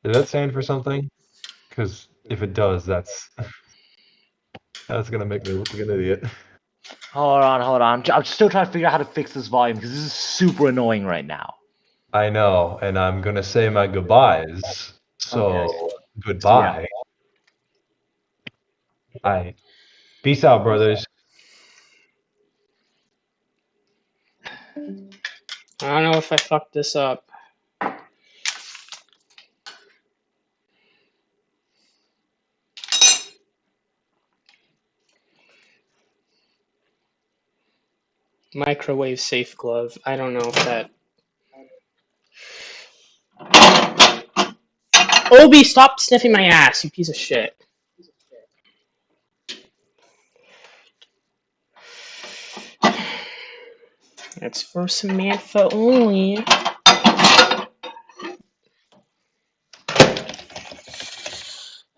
Speaker 14: Does that stand for something? Because if it does, that's gonna make me look like an idiot.
Speaker 4: Hold on. I'm still trying to figure out how to fix this volume because this is super annoying right now.
Speaker 14: I know, and I'm gonna say my goodbyes. So
Speaker 4: Okay.
Speaker 14: goodbye. Alright. Peace out, brothers.
Speaker 1: I don't know if I fucked this up. Microwave safe glove. I don't know if that. Obi, stop sniffing my ass, you piece of shit. It's for Samantha only.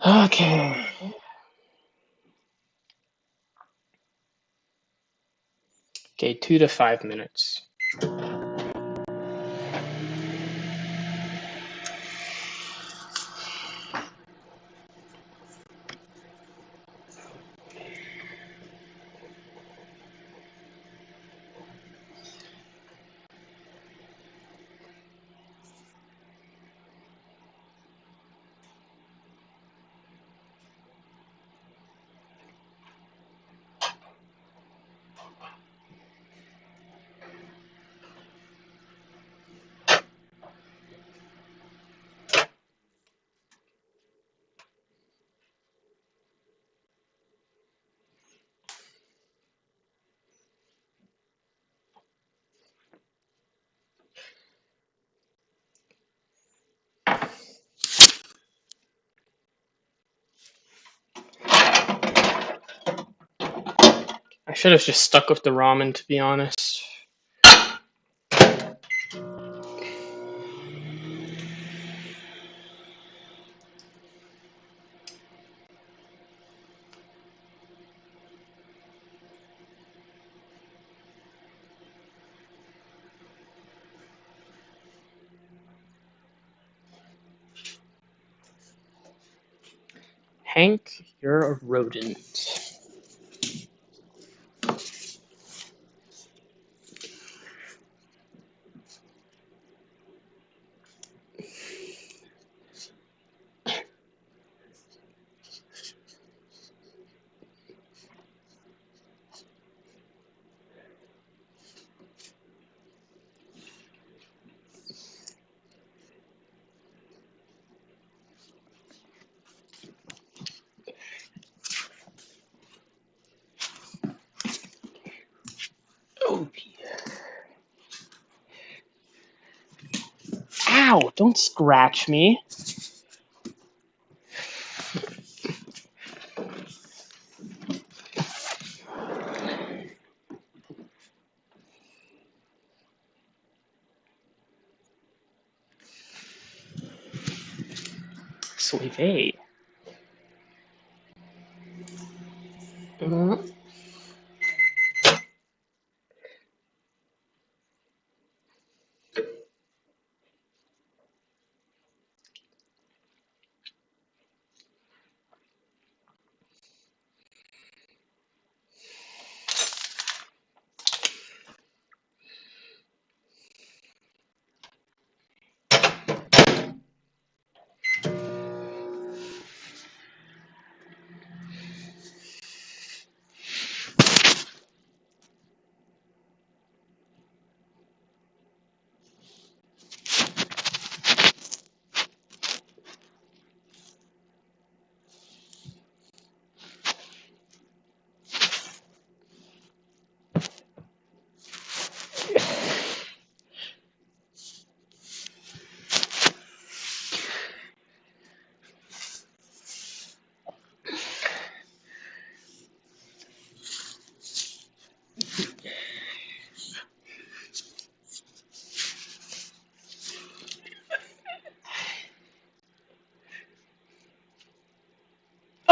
Speaker 1: Okay. Okay, 2 to 5 minutes. I should have just stuck with the ramen, to be honest. Hank, you're a rodent. Oh. Ow! Don't scratch me. Sweet.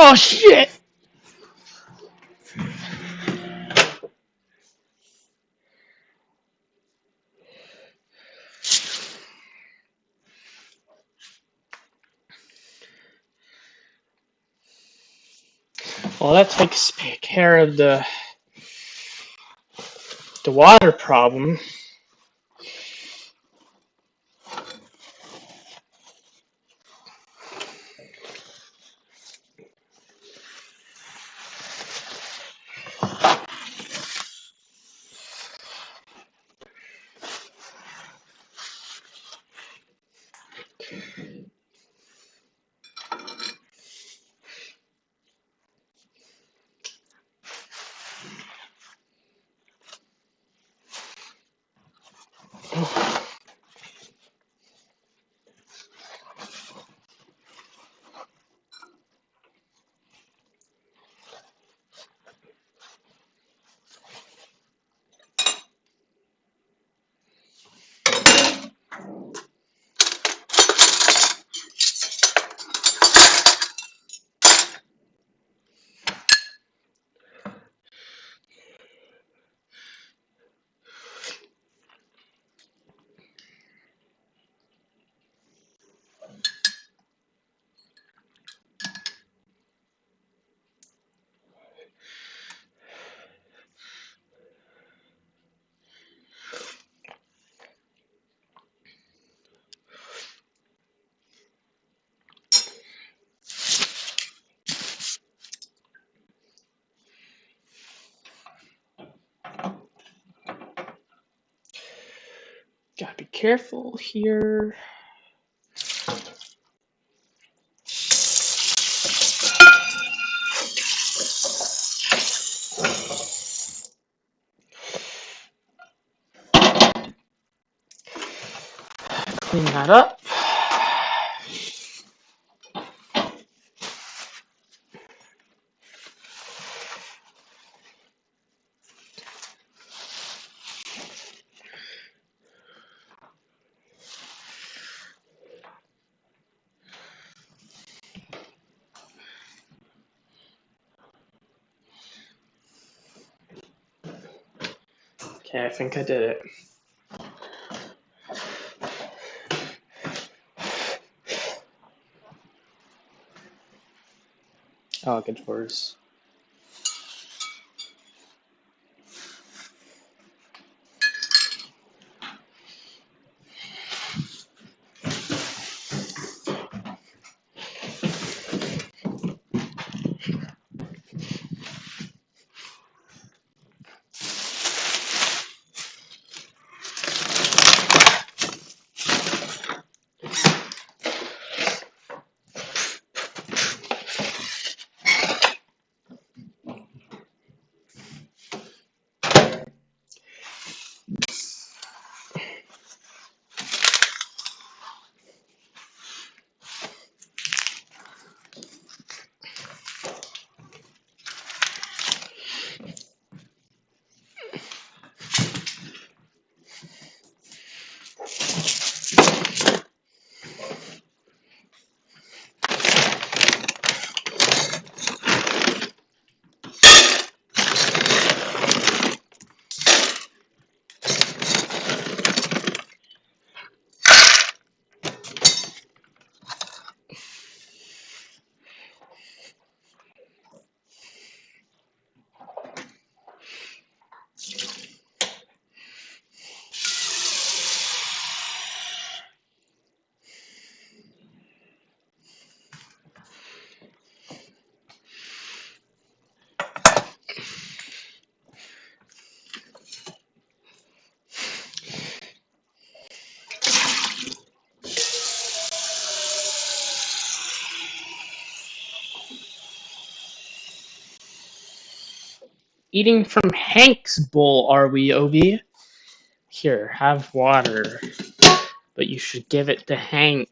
Speaker 1: Oh shit! Well, that takes care of the water problem. Gotta be careful here. Clean that up. Okay, I think I did it. Oh, good words. Eating from Hank's bowl, are we, Obi? Here, have water. But you should give it to Hank.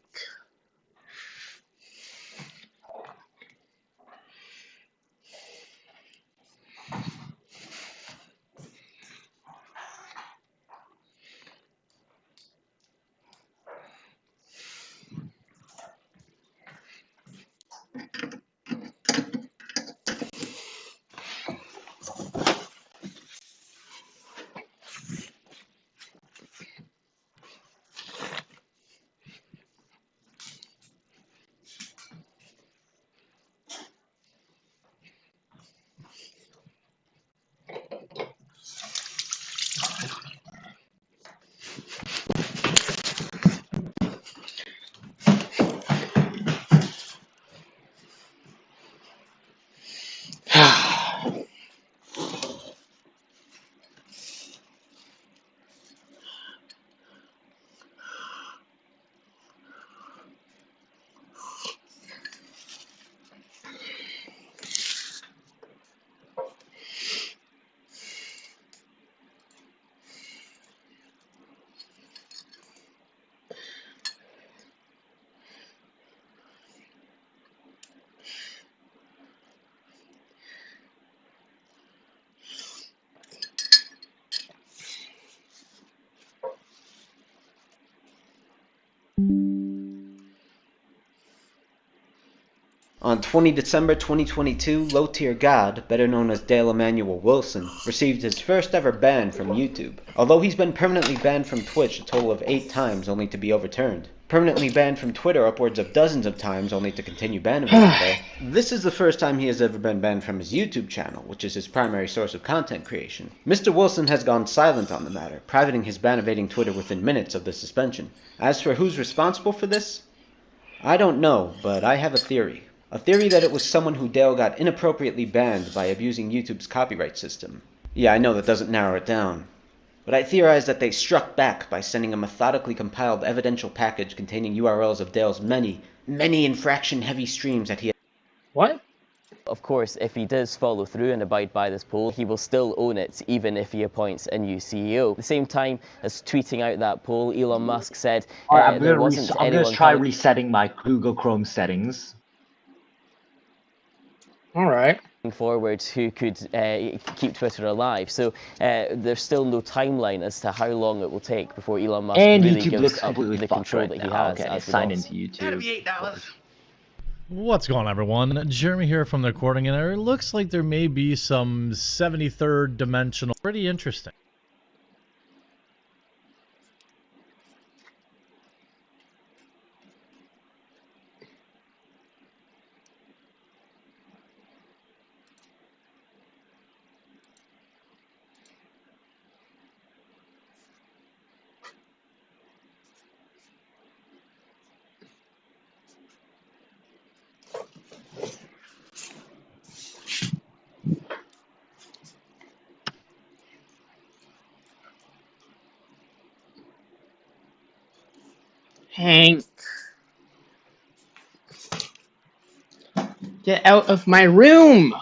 Speaker 17: On 20 December 2022, low-tier God, better known as Dale Emmanuel Wilson, received his first ever ban from YouTube. Although he's been permanently banned from Twitch a total of 8 times only to be overturned. Permanently banned from Twitter upwards of dozens of times only to continue banning there. This is the first time he has ever been banned from his YouTube channel, which is his primary source of content creation. Mr. Wilson has gone silent on the matter, privating his ban evading Twitter within minutes of the suspension. As for who's responsible for this, I don't know, but I have a theory. A theory that it was someone who Dale got inappropriately banned by abusing YouTube's copyright system. Yeah, I know that doesn't narrow it down. But I theorize that they struck back by sending a methodically compiled evidential package containing URLs of Dale's many infraction-heavy streams that he had.
Speaker 1: What?
Speaker 18: Of course, if he does follow through and abide by this poll, he will still own it, even if he appoints a new CEO. At the same time as tweeting out that poll, Elon Musk said
Speaker 4: I'm
Speaker 18: there
Speaker 4: gonna
Speaker 18: wasn't
Speaker 4: I'm
Speaker 18: anyone
Speaker 4: gonna try
Speaker 18: coming
Speaker 4: resetting my Google Chrome settings.
Speaker 1: All right.
Speaker 18: forward who could keep Twitter alive. So there's still no timeline as to how long it will take before Elon Musk
Speaker 4: And
Speaker 18: really
Speaker 4: YouTube
Speaker 18: gives
Speaker 4: looks
Speaker 18: up
Speaker 4: completely
Speaker 18: the
Speaker 4: fucked
Speaker 18: control
Speaker 4: right
Speaker 18: that he
Speaker 4: now.
Speaker 18: has.
Speaker 4: Okay,
Speaker 18: as with
Speaker 4: sign
Speaker 18: all.
Speaker 4: into YouTube.
Speaker 19: What's going on, everyone? Jeremy here from the recording, and it looks like there may be some 73rd dimensional. Pretty interesting.
Speaker 1: Hank. Get out of my room!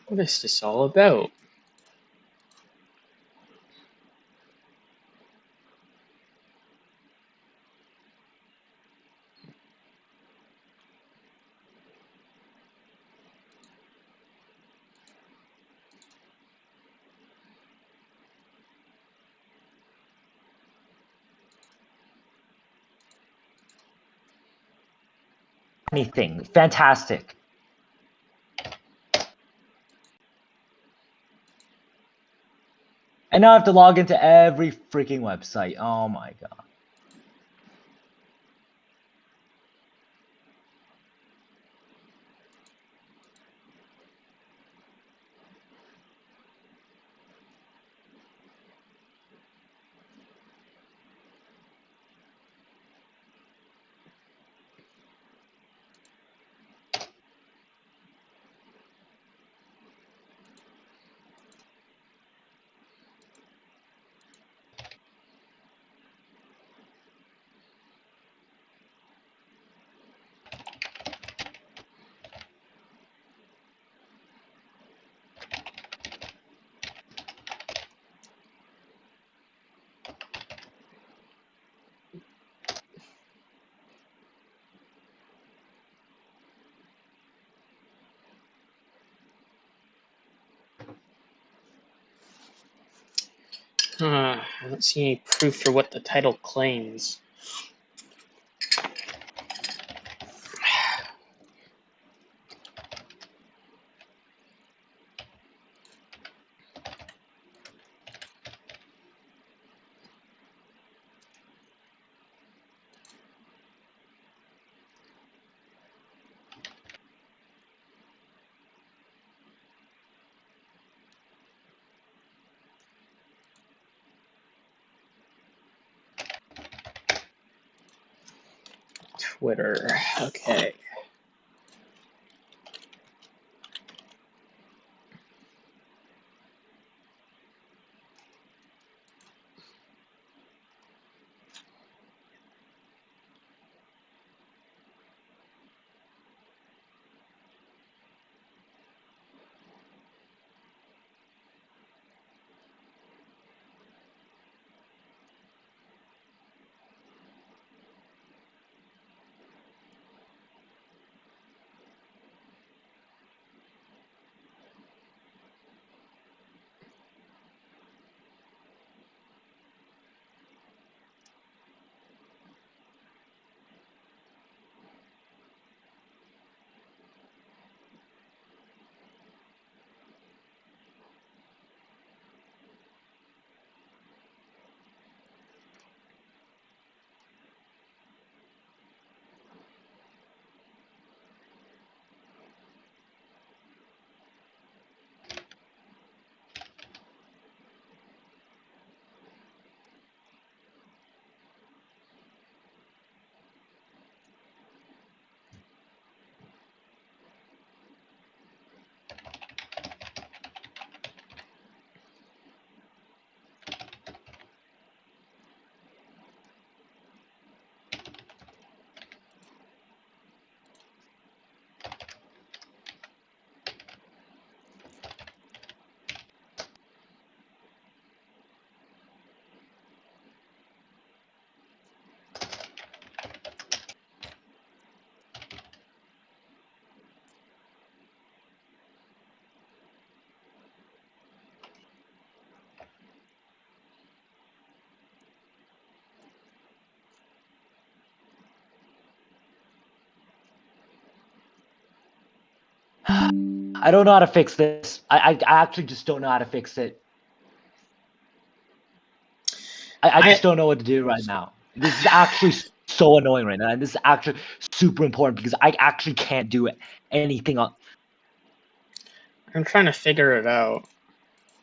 Speaker 1: What is this all about?
Speaker 4: Anything. Fantastic. And now I have to log into every freaking website. Oh my god.
Speaker 1: I don't see any proof for what the title claims. Twitter. Okay.
Speaker 4: I don't know how to fix this. I actually just don't know how to fix it. I just don't know what to do right now. This is actually so annoying right now, and this is actually super important because I actually can't do anything on.
Speaker 1: I'm trying to figure it out.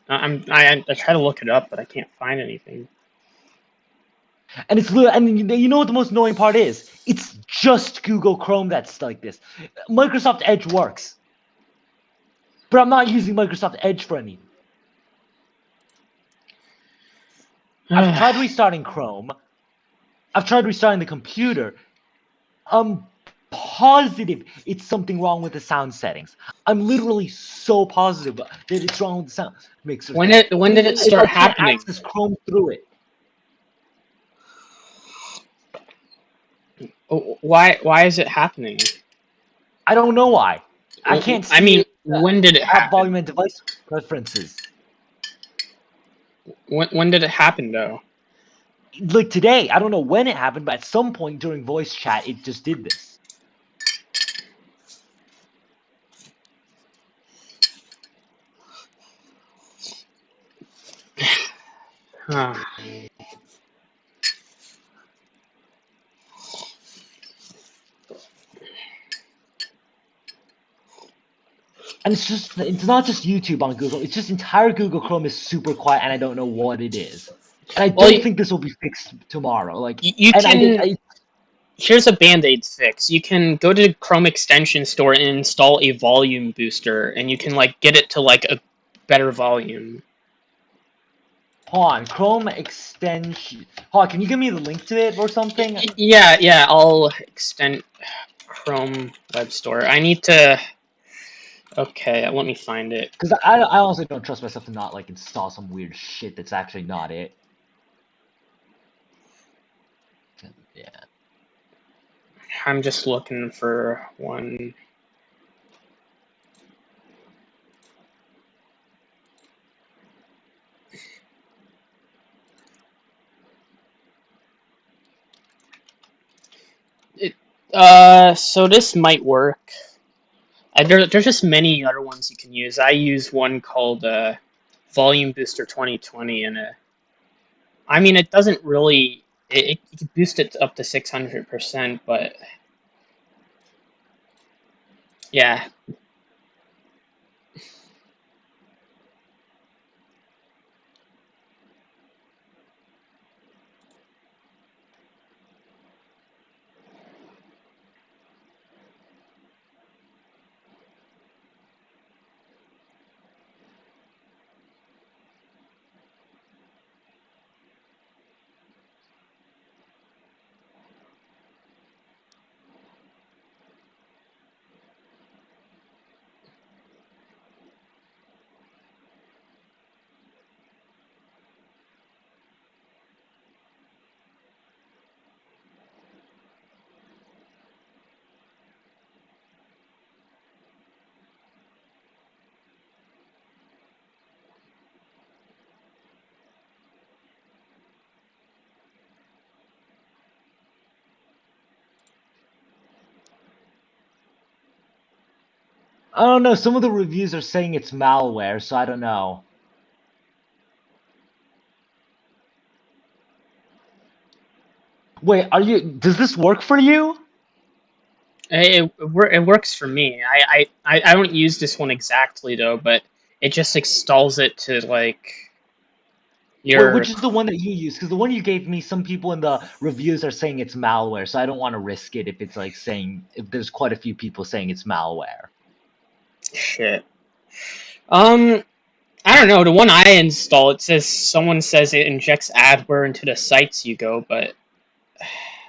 Speaker 1: I try to look it up, but I can't find anything.
Speaker 4: And it's and you know what the most annoying part is? It's just Google Chrome that's like this. Microsoft Edge works, but I'm not using Microsoft Edge for anything. I've tried restarting Chrome. I've tried restarting the computer. I'm positive it's something wrong with the sound settings. I'm literally so positive that it's wrong with the sound mixer.
Speaker 1: When did it start happening?
Speaker 4: I can't access Chrome through it.
Speaker 1: Why is it happening?
Speaker 4: I don't know why. I can't see.
Speaker 1: I mean, when did it happen?
Speaker 4: Volume and device preferences.
Speaker 1: When did it happen though?
Speaker 4: Like today, I don't know when it happened, but at some point during voice chat, it just did this. And it's not just YouTube on Google. It's just entire Google Chrome is super quiet, and I don't know what it is. And I don't think this will be fixed tomorrow. Like
Speaker 1: Here's a Band-Aid fix. You can go to Chrome Extension Store and install a volume booster, and you can like get it to like a better volume.
Speaker 4: Hold on, Chrome Extension. Hold on, can you give me the link to it or something?
Speaker 1: Yeah, I'll extend Chrome Web Store. I need to. Okay, let me find it.
Speaker 4: Because I honestly don't trust myself to not like install some weird shit that's actually not it. Yeah.
Speaker 1: I'm just looking for one. So this might work. There's just many other ones you can use. I use one called Volume Booster 2020, and I mean it doesn't really it you can boost it up to 600%, but yeah.
Speaker 4: I don't know. Some of the reviews are saying it's malware, so I don't know. Wait, does this work for you?
Speaker 1: It works for me. I don't use this one exactly though, but it just installs it to like your.
Speaker 4: Wait, which is the one that you use? Because the one you gave me, some people in the reviews are saying it's malware, so I don't want to risk it if it's like saying if there's quite a few people saying it's malware.
Speaker 1: Shit. I don't know. The one I install, it says someone says it injects adware into the sites you go, but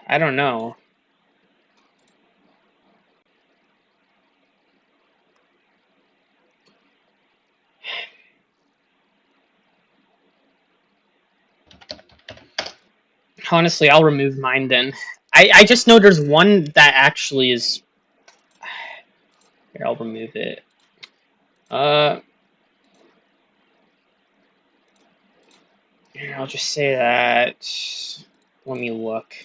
Speaker 1: I don't know. Honestly, I'll remove mine then. I just know there's one that actually is. Here, I'll remove it. Here, I'll just say that. Let me look.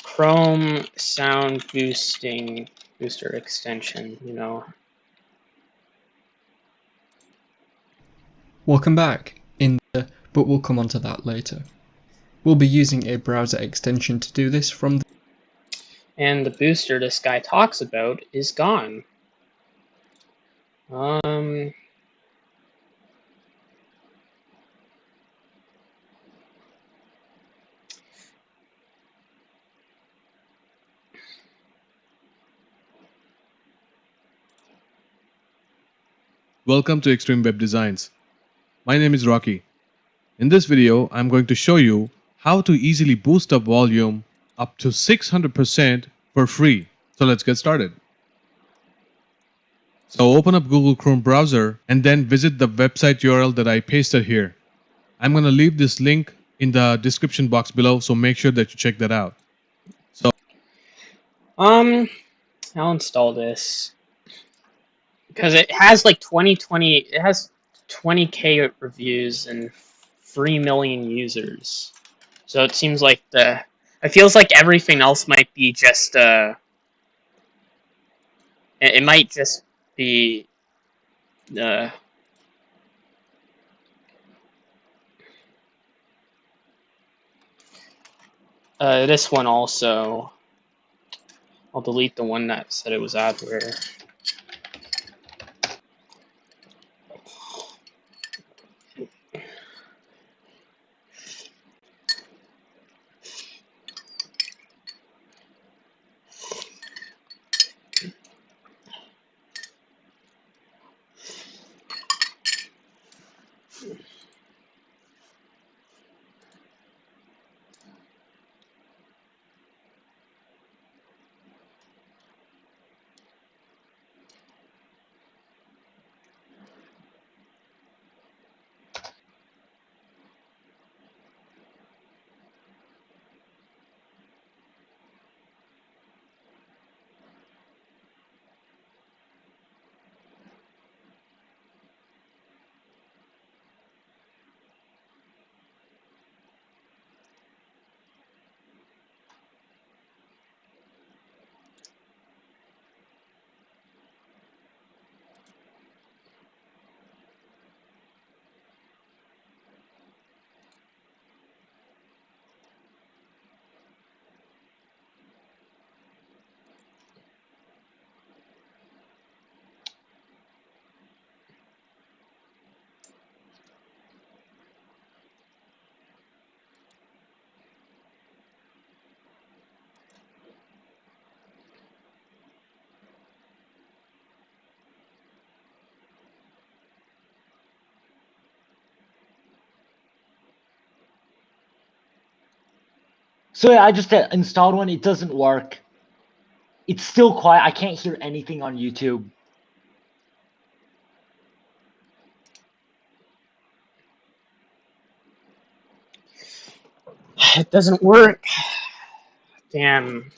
Speaker 1: Chrome sound booster extension.
Speaker 20: Welcome back, but we'll come on to that later. We'll be using a browser extension to do this from the
Speaker 1: And the booster this guy talks about is gone.
Speaker 21: Welcome to Extreme Web Designs. My name is Rocky. In this video, I'm going to show you how to easily boost up volume up to 600% for free. So let's get started. So open up Google Chrome browser and then visit the website URL that I pasted here. I'm going to leave this link in the description box below, so make sure that you check that out. So
Speaker 1: I'll install this because it has like 2020. It has 20K reviews and 3 million users. So it seems like it feels like everything else might be just it might just be this one also. I'll delete the one that said it was adware.
Speaker 4: So yeah, I just installed one. It doesn't work. It's still quiet. I can't hear anything on YouTube.
Speaker 1: It doesn't work. Damn.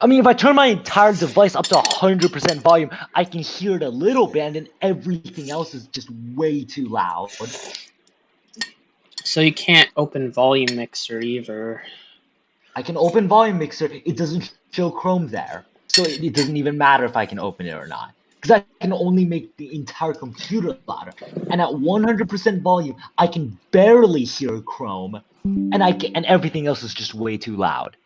Speaker 4: I mean, if I turn my entire device up to 100% volume, I can hear it a little bit, and then everything else is just way too loud.
Speaker 1: So you can't open Volume Mixer either.
Speaker 4: I can open Volume Mixer. It doesn't show Chrome there. So it doesn't even matter if I can open it or not. Because I can only make the entire computer louder. And at 100% volume, I can barely hear Chrome. And everything else is just way too loud.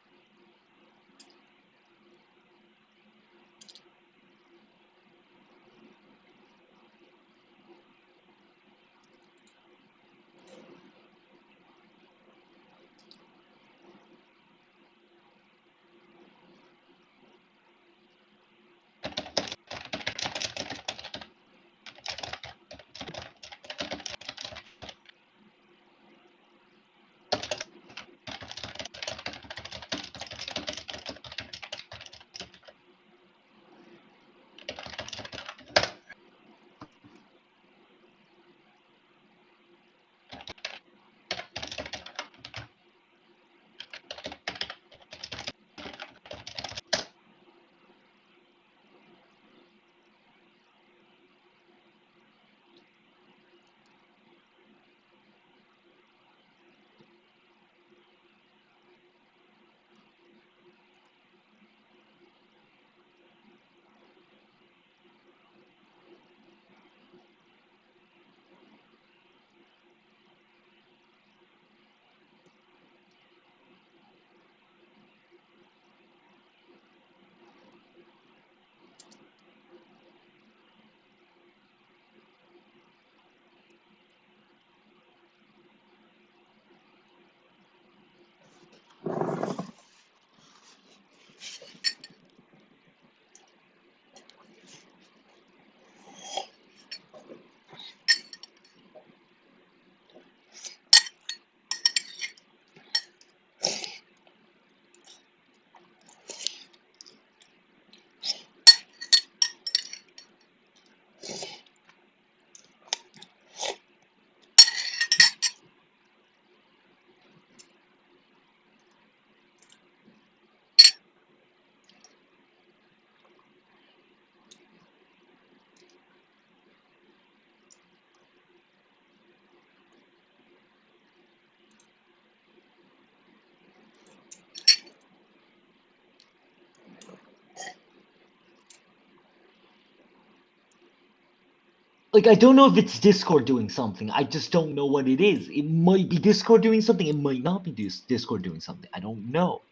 Speaker 4: Like, I don't know if it's Discord doing something. I just don't know what it is. It might be Discord doing something. It might not be Discord doing something. I don't know.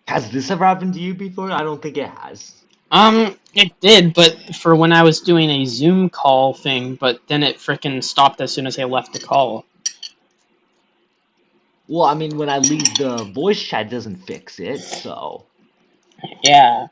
Speaker 4: Has this ever happened to you before? I don't think it has.
Speaker 1: It did, but for when I was doing a Zoom call thing, but then it frickin' stopped as soon as I left the call.
Speaker 4: Well, I mean, when I leave the voice chat, it doesn't fix it, so.
Speaker 1: Yeah.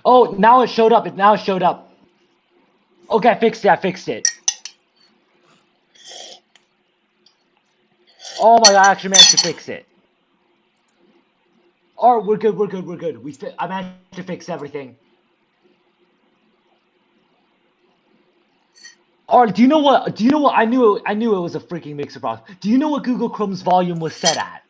Speaker 4: Oh, now it showed up. Now it showed up. Okay, I fixed it. I fixed it. Oh my god, I actually managed to fix it. Alright, we're good. We're good. We're good. I managed to fix everything. Alright, do you know what? Do you know what? I knew it was a freaking mixer problem. Do you know what Google Chrome's volume was set at?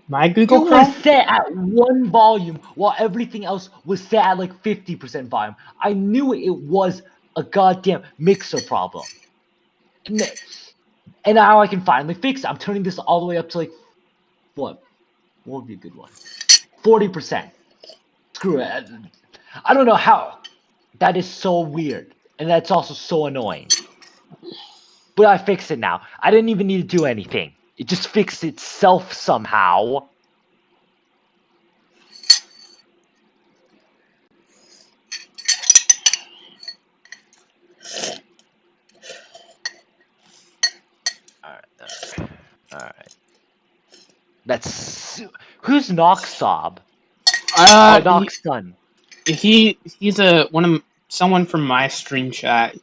Speaker 1: My Google
Speaker 4: It
Speaker 1: Chrome?
Speaker 4: was set at 1 volume while everything else was set at like 50% volume. I knew it was a goddamn mixer problem. And now I can finally fix it. I'm turning this all the way up to like, what? What would be a good one? 40%. Screw it. I don't know how. That is so weird. And that's also so annoying. But I fixed it now. I didn't even need to do anything. It just fixed itself somehow. Alright. That's... Who's Noxob? Nox son.
Speaker 1: He's someone from my stream chat.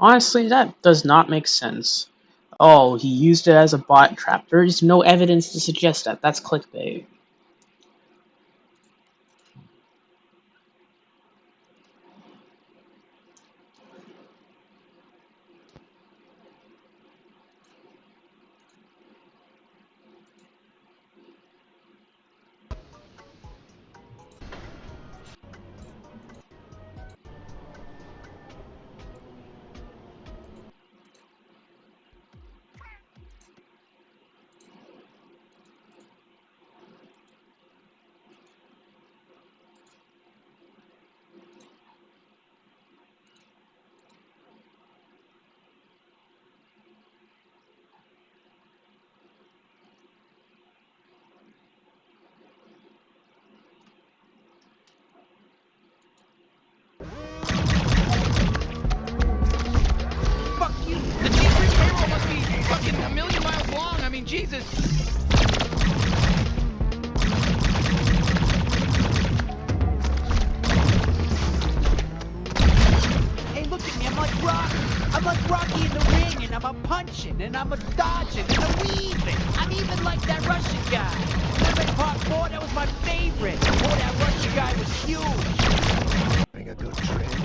Speaker 1: Honestly, that does not make sense. Oh, he used it as a bot trap. There is no evidence to suggest that. That's clickbait.
Speaker 6: Fuck you! The G3 payroll must be fucking a million miles long. I mean, Jesus.
Speaker 22: Hey, look at me, I'm like Rocky. I'm like Rocky in the ring, and I'm a punching, and I'm a dodging, and a weaving. I'm even like that Russian guy. Remember in part 4, that was my favorite. Oh, that Russian guy was huge. Bring a good trade.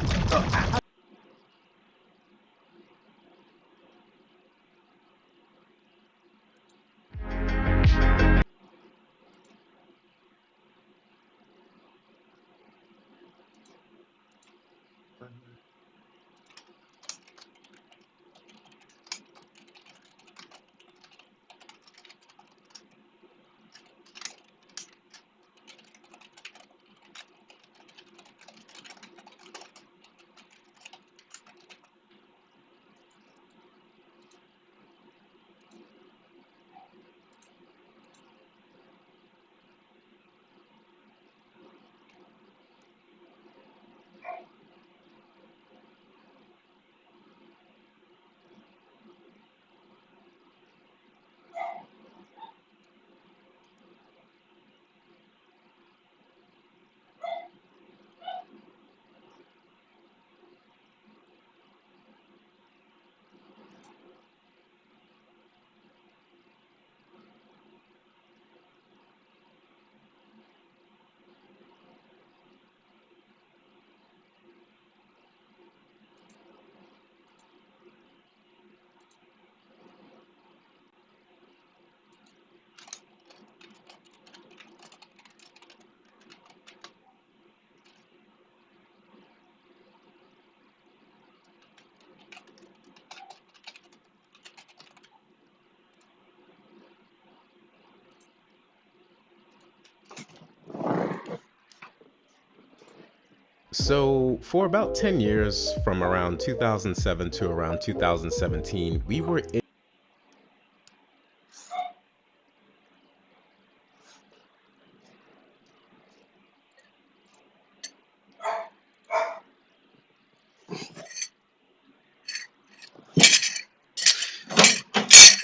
Speaker 23: So, for about 10 years, from around 2007 to around 2017, we were in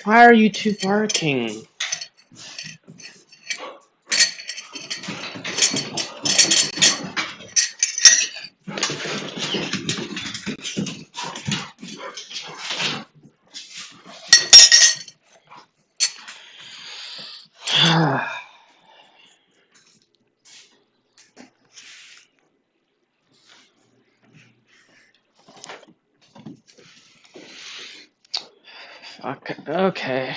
Speaker 1: Why are you two barking? Fuck. Okay.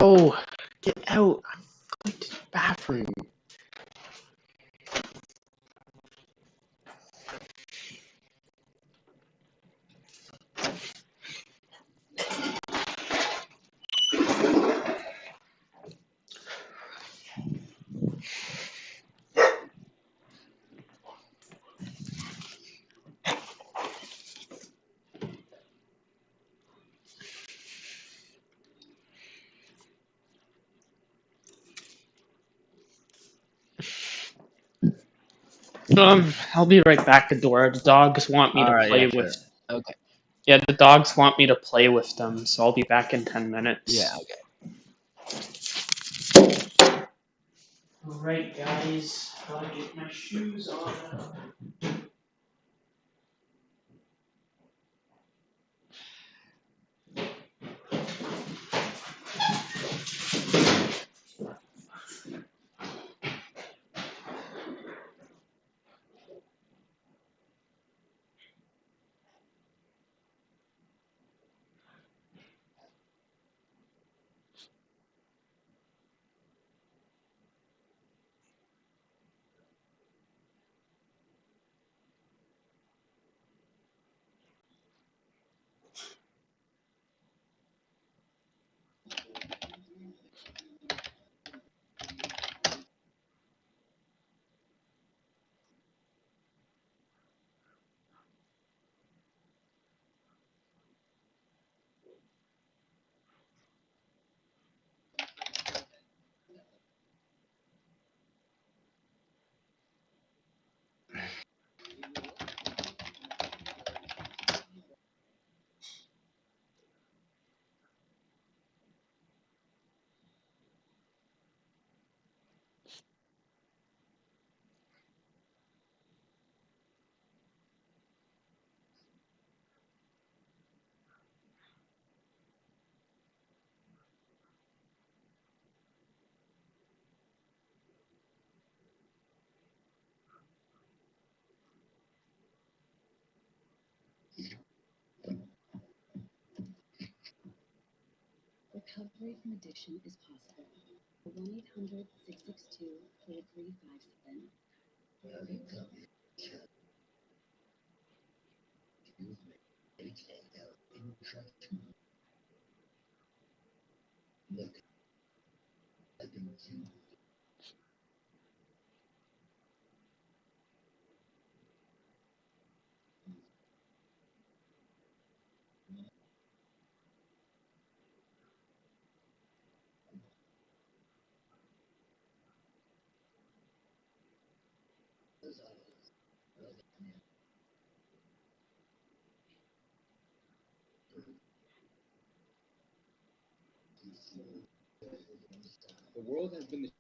Speaker 1: No, get out. I'm going to the bathroom. I'll be right back, Adora. The dogs want me to
Speaker 18: Alright,
Speaker 1: play
Speaker 18: yeah, sure.
Speaker 1: with.
Speaker 18: Okay.
Speaker 1: Yeah, the dogs want me to play with them, so I'll be back in 10 minutes.
Speaker 18: Yeah, okay.
Speaker 1: Alright, guys. Gotta get my shoes on.
Speaker 7: Recovery from addiction is possible. 1-800-662-4357.
Speaker 8: The world has been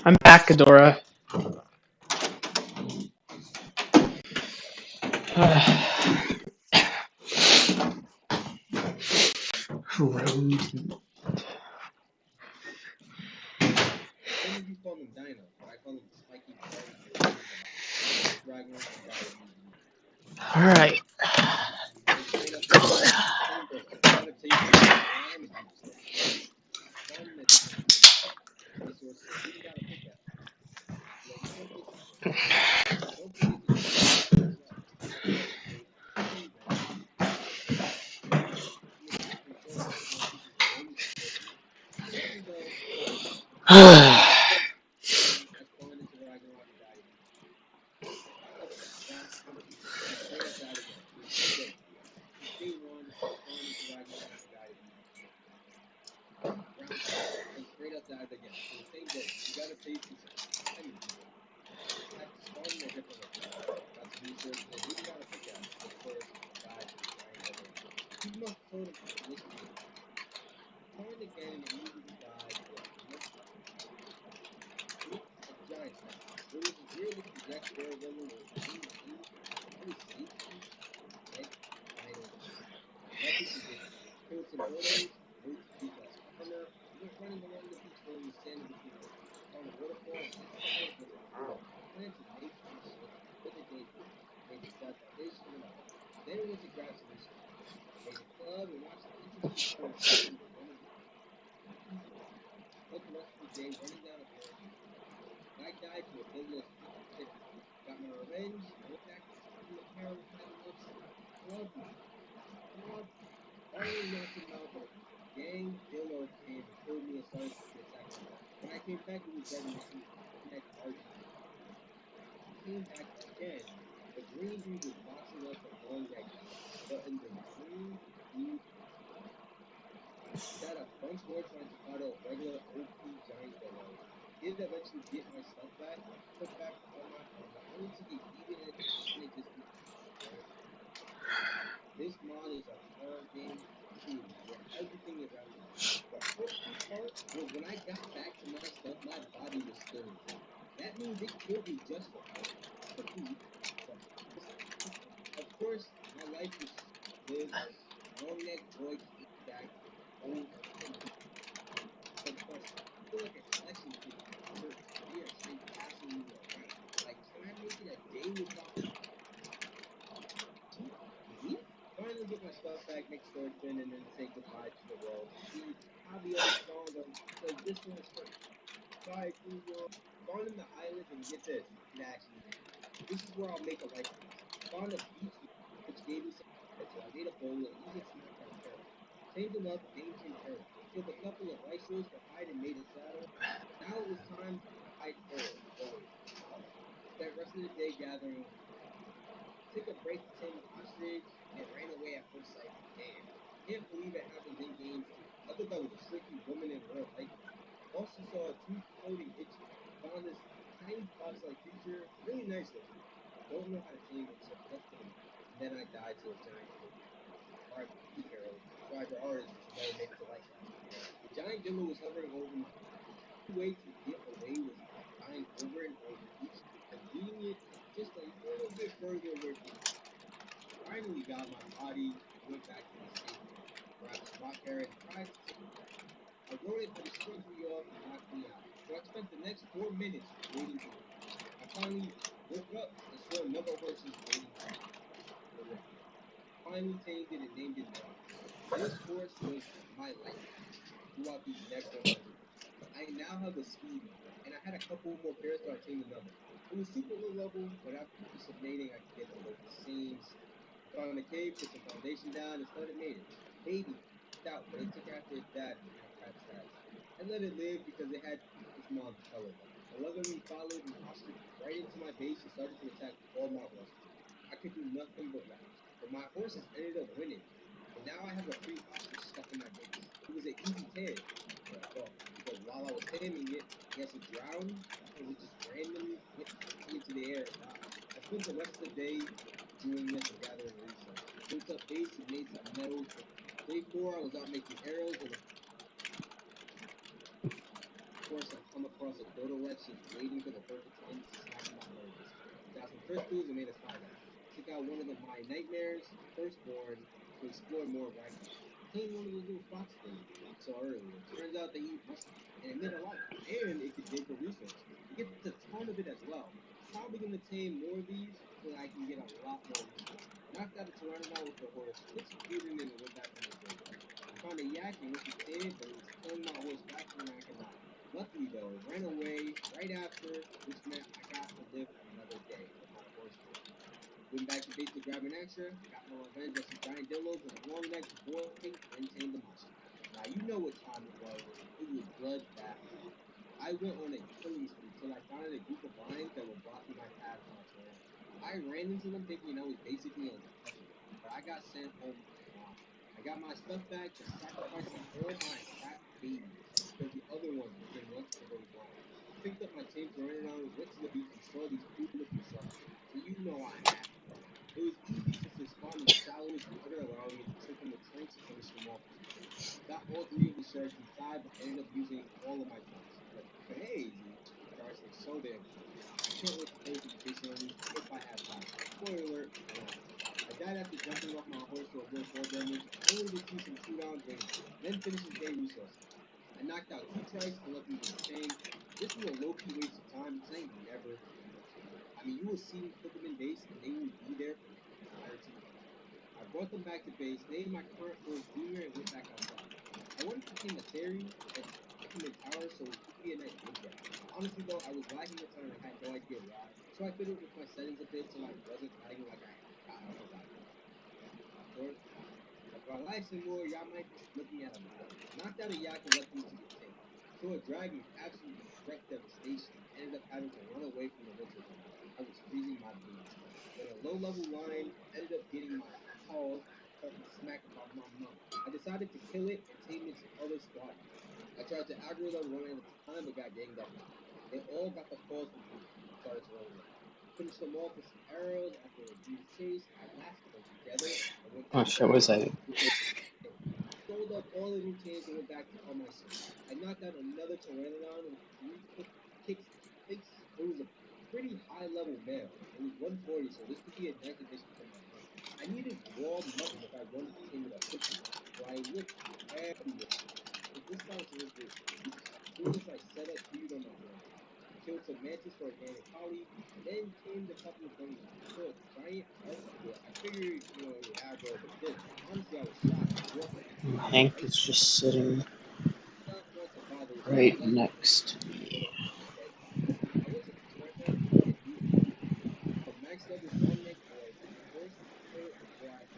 Speaker 1: I'm back, Ghidorah.
Speaker 8: Some of you call them Dino, but I call them spiky balls with wings and eyes. Once the dragon wants to die immediately.
Speaker 1: Alright.
Speaker 8: Like straight up like that. Same boat. You gotta taste it. Slime is useless. Spawn in a different resources. You even gotta pick at. Like it's simple as that. Don't forget to grab the rest of the shells. That's why it's great. Team bench. Make it different choice. More pieces of wings and more beef. Even though I spawned into Ragnarok and died immediately. Up ground and straight up died again. In the same day. Day one, I spawned into Ragnarok and died immediately. Ground and straight up died again. In the same day. You gotta taste this. I mean, have to spawn in a different location. Got some resources and even got a pickaxe. But first, died to a giant yellow. Keep him off the totem pole. Listen to me. Spawned again and immediately died to a giant star. It was as weird as the Jack Sparrow villain with green wings. I was safety, red dino. Nothing to do. Killed some dodos, rode to beach like Carno, and went running along the beach filling the sand in between waves. Found a waterfall, and inside was a pool. Planned to make my ship for the day. Made a sad foundation and all. Then went to grab some resources. Made a club and watched the interesting part of fighting with one of the easy. Spent the rest of the day running down a pair of beaches. I died to a villas chicken. Got my revenge, went back to see the pair was had enough. Clubbed me. Clubbed me. Finally knocked him out, but a gang Dillo came and killed me and started to attack my boat. When I came back, it was dead and neck arching. Came back again. The green dude was boxing up a long red guy. But in the green dude got a bunch more trying to fight a regular OP giant Dillo. Did eventually get my stuff back, put back all my armor, only to get eaten and it just this mod is a horror game, truly, where everything is around me. The hurtful part was when I got back to my stuff, my body was still intact. That means it killed me just for fun. For food. But of course, my life was lived. Long neck boy came back to old but question. I feel like a collection kid. They are straight passing me around. Like, can I make it a day without me? Finally get my stuff back, make storage bin, and then say goodbye to the world. See, I'll be other songs because this one is for bye to the world. Spawn in the islands and get this. It actually, this is where I'll make a life piece. Spawn a beach, which gave me some. So I made a bowl and used it to knock down turtles. Tamed them up, named him Turtle. Killed a couple of rice rolls for hide and made a saddle. Now it was time to fight forward. Spent the rest of the day gathering. Took a break to tame a ostrich and ran away at first sight. Damn. Can't believe it happens in games too. I thought that was a tricky woman in real life. Also saw a tooth floating itch. Found this tiny fox-like creature. Really nice looking. Don't know how to tame it, so left it alone. And then I died to a giant dillo. Alright, Harold. Tried your hardest, but you never made it to life. The giant dillo was hovering over me. The only way to get away was dying over and over each and leading it just a little bit further away from me. Finally got my body and went back to the safe room. Grabbed some rock hair and tried to take it. I rode it, but it shrugged me off and knocked me out. So I spent the next 4 minutes waiting to leave. I finally woke up and saw another horse waiting for me. Finally tamed it and named it Dog. This horse was my life throughout these next 100. I now have a speed mode, and I had a couple more pairs, so I tamed another. It was super low level, but after some mating, I could get below the same. Found a cave, put some foundation down, and started mating. Baby, stout, but it took after its dad and a crap stats. I let it live because it had its mom's color. The leatherwing followed an ostrich right into my base and started to attack all my horses. I could do nothing but watch. But my horses ended up winning. And now I have a free ostrich stuck in my base. It was an easy tame. But I thought, because while I was taming it, I guess it drowned because it just randomly went into the air and died. I spent the rest of the day doing this and gathering resources. Built up base and made some metal. Day 4, I was out making arrows and of course I come across across a dodo ledge just waiting for the perfect time to smack him on notice. We got some crystals and made a skydive. Took out one of my nightmares, firstborn, to explore more of Ragnar. Tamed one of those little fox things I saw earlier. Turns out they eat mushrooms and emit a light, and it could dig for resources. It gets a ton of it as well. Probably gonna tame more of these so that I can get a lot more resources. Knocked out a pteranodon with the horse, put some food in it, and went back on my journey. I found a yak and went to tame it, but it was killing my horse faster than I could ride. Luckily though, it ran away right after, which meant I got to live another day with my horse with me. Went back to base to grab an extra, got my revenge on some giant dillos with a long neck boy, and tamed the monster. Now you know what time it was. It was bloodbath time. I went on a killing spree till I found a group of vines that were blocking my path to my terrain. I ran into them thinking I was basically untouchable, but I got sent home blind. I got my stuff back, but sacrificing all my crap babies because the other ones didn't want to convert blind. I picked up my tame pteranodon, went to the beach, and saw these cool-looking sharks. So you know I had to play. It was easy since they spawned in the shallowest water, allowing me to trick them with tranks and finish them off with some food. Got all three of the sharks inside, but ended up using all of my points. But hey, these sharks look so damn cool. I can't wait to play through the chasing on these if I have time. Spoiler alert, I won't. I died after jumping off my horse to avoid fall damage, only to see some 2 rounds waiting for me. Then finished the day resourcing. I knocked out 2 trice, collecting just the same. This was a low-key waste of time because I ain't never used them. I mean, you will see me put them in base, and they will be there for the entirety of the game. I brought them back to base, named my current horse Junior, and went back outside. I wanted to tame a Terry and stick him in tower so he could be a nice wood guy. Honestly though, I was lagging a ton and I had no idea why, so I fiddled with my settings a bit till I wasn't lagging like I was lagging. Sure. While I say more, y'all might be looking at a battle. Knocked out a yak and left him to get tamed. So a dragon absolutely wrecked devastation and ended up having to run away from the winter zone. I was freezing my boots. Then a low level lion ended up getting my paws talking smack about my mama. I decided to kill it and tame its other squad mates. I tried to aggro them one at a time but got ganged up on. They all got the paws from Junior and started to run away. Finished them off with some arrows after a brief chase. I lasted them together and went
Speaker 1: Oh
Speaker 8: back
Speaker 1: shit,
Speaker 8: home.
Speaker 1: what is that?
Speaker 8: Sold up all the routines and went back on my search. I knocked out another pteranodon with 3 kicks to the face. It was a pretty high level male. It was 140, so this could be a nice addition to my hunt. I needed raw mutton if I wanted to tame it up quickly, so I looked everywhere. The discounts were useless. As soon as I set up food on my journey, I killed some mantis for organic poly, then tamed a couple of penguins. I saw a giant arc where I figured, it would aggro, but it didn't. Honestly, I was shocked. It walked
Speaker 1: Hank
Speaker 8: right
Speaker 1: is
Speaker 8: past
Speaker 1: just sitting
Speaker 8: did not want to bother with me. I
Speaker 1: right
Speaker 8: let him
Speaker 1: next to me.
Speaker 8: okay. I wasn't threatened and needed food. A max level long neck boy, a horse, turtle, and giraffe.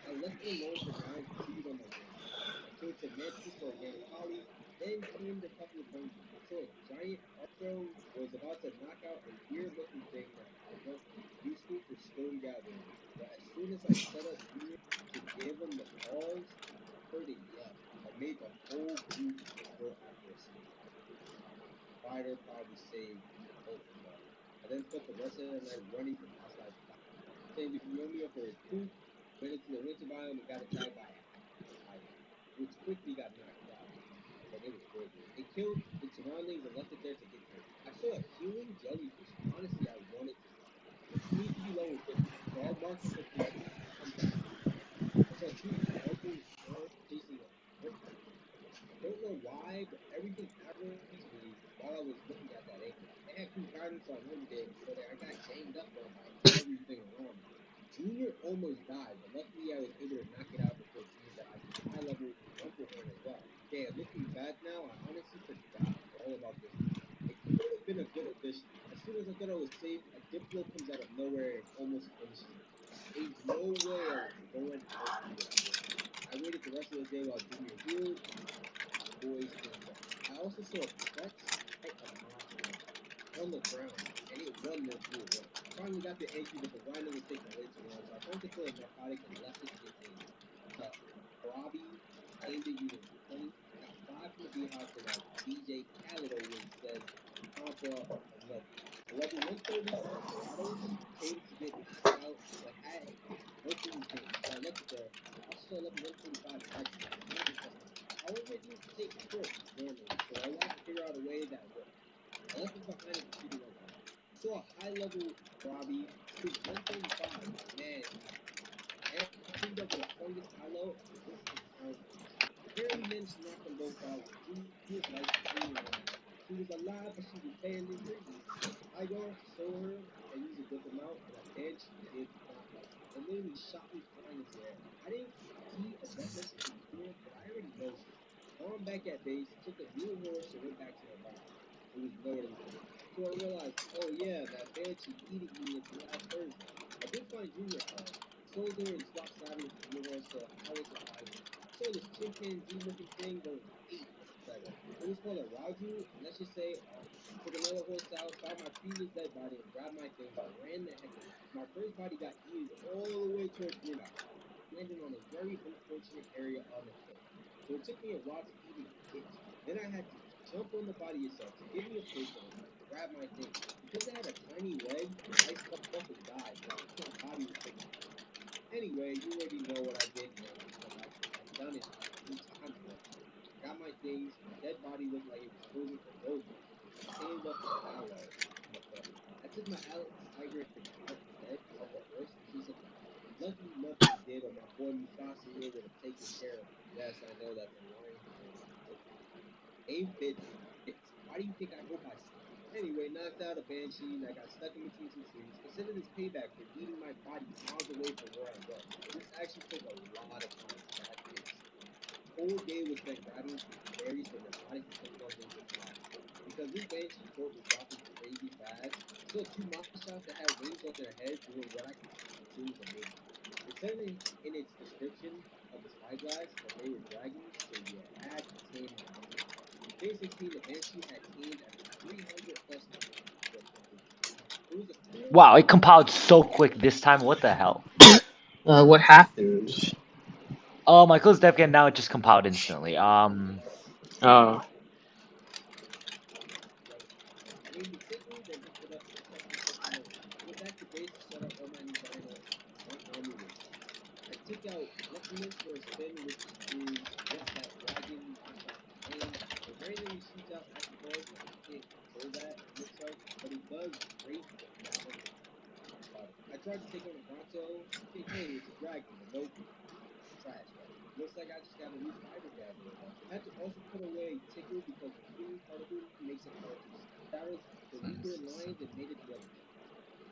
Speaker 8: I left them alone for now and continued on my journey. I killed some mantis for organic poly, then tamed a couple of penguins. I saw a giant archo was about to knock out a weird looking thing that I felt useful for stone gathering. But as soon as I set up Junior to give him the pause, I heard a yell that made the whole group go after a snake. Spider probably saved both of us. I then spent the rest of the night running from outside spider. Tamed a Kiyomiya for his poop, went into the winter biome and got attacked by a spider, which quickly got knocked out. And it was horrible. It killed its surroundings and left it there to get tamed. I saw a healing jellyfish, and honestly, I wanted to stab it. But you need to be level 50, so I marked it for collection and come back to it. I saw 2 elbows chasing a riptide. Don't know why, but everything aggroed me while I was looking at that angle. It had cool patterns, so I landed it, but I got ganged up on by everything around me. Junior almost died, but luckily I was able to knock it out before Junior got a high level Rumplehorn as well. Damn, looking back now, I honestly forgot all about this one. It could have been a good addition. As soon as I thought I was safe, a Diplo comes out of nowhere and almost finishes me. Ain't no way I was going out through this door. I waited the rest of the day while Junior healed and boys things up. I also saw a Trex fight a monster on the ground, and it won most blew away. I finally got the entry, but the grinding was taking way too long, so I turned it to a narcotic and left it to get tamed. The Arabi tamed it using honey. Got 5 from the beehive because, as DJ Khaled always says, time for another. A level 130 Eldorado tamed to get knocked out, but had most of them tamed, so I left it there. I also saw level 145 Badger, another custom. However, it needs to take perks normally, so I will have to figure out a way that works. left it behind and treated it like that. Saw a high level Robbie, stood 135. Man, and teamed up with a fungus Kylo, and this is how it goes. Barely managed to knock them both out with Junior's life streaming on me. She was alive, but she was barely breathing. I go to show her I use a good amount, and a banshee did not like it. It literally shot me flying into the air. I didn't see a death message from Junior, but I already know shit. Now I'm back at base, took a new horse, and went back to my body. It was nowhere to be found. So I realized, oh yeah, that banshee eating me into last Thursday. I did find Junior, however. Sold her and swapped saddles with the new horse, so I was surprised. I saw this chimpanzee looking thing going 8-7. It was called a Raju, and let's just say ARK. Took another horse out, found my previous dead body, and grabbed my things and ran the heck away. My first body got eaten all the way towards Green Mountain, landing on a very unfortunate area on the cliff. So it took me a while to even get to it. Then I had to jump on the body itself to give me a place to land and grab my things. Because it had a tiny leg, I fell off and died just as my body was taken out. Anyway, you already know what I did next because I've done it like 3 times already. Got my things. My dead body looked like it was posing for Vogue pictures. Standing up for Kylo on the cliff. I took my Alex Tiger out the bed of the horse in case something happened. Lucky nothing did, or my boy Mufasa here would have taken care of me. Yes, I know that's a lying name. Name fits. Why do you think I go by Sly? Anyway, knocked out a banshee and I got stuck in between some trees. Consider this payback for eating my body miles away from where I was. This actually took a lot of time, sad to say. Whole day was spent grabbing berries from their bodies to cook ones into salads. Because this banshee corpse was dropping crazy fast, I saw 2 monster shots that had wings on their heads doing what I could assume was a movement. It said in its description of the spyglass that they were dragons, so you had to tame them quickly. Day 16, the Banshee had tamed at 300 plus times before it completed. It was a cool.
Speaker 4: Wow, it compiled so quick this time. What the hell?
Speaker 1: What happened?
Speaker 4: Oh, Michael's Devgan now it just compiled instantly.
Speaker 1: Oh.
Speaker 8: I named it Tickle, then hooked it up to the custom system mode. Went back to base to start up all my new dino, and my army was set. I took out Luckiness for a spin, which is what that dragon monster is named. It randomly shoots out action cards, and I can't control that, it looks like, but it does great with Goblin and Tank. I tried to take on a Bronto, thinking, hey, it's a dragon, but nope, trash can. Looks like I just gotta lose Fiber Gatherer then. Had to also put away Tickle because the human particle makes it hard to see. Shadowed the weaker lines and made it the other team.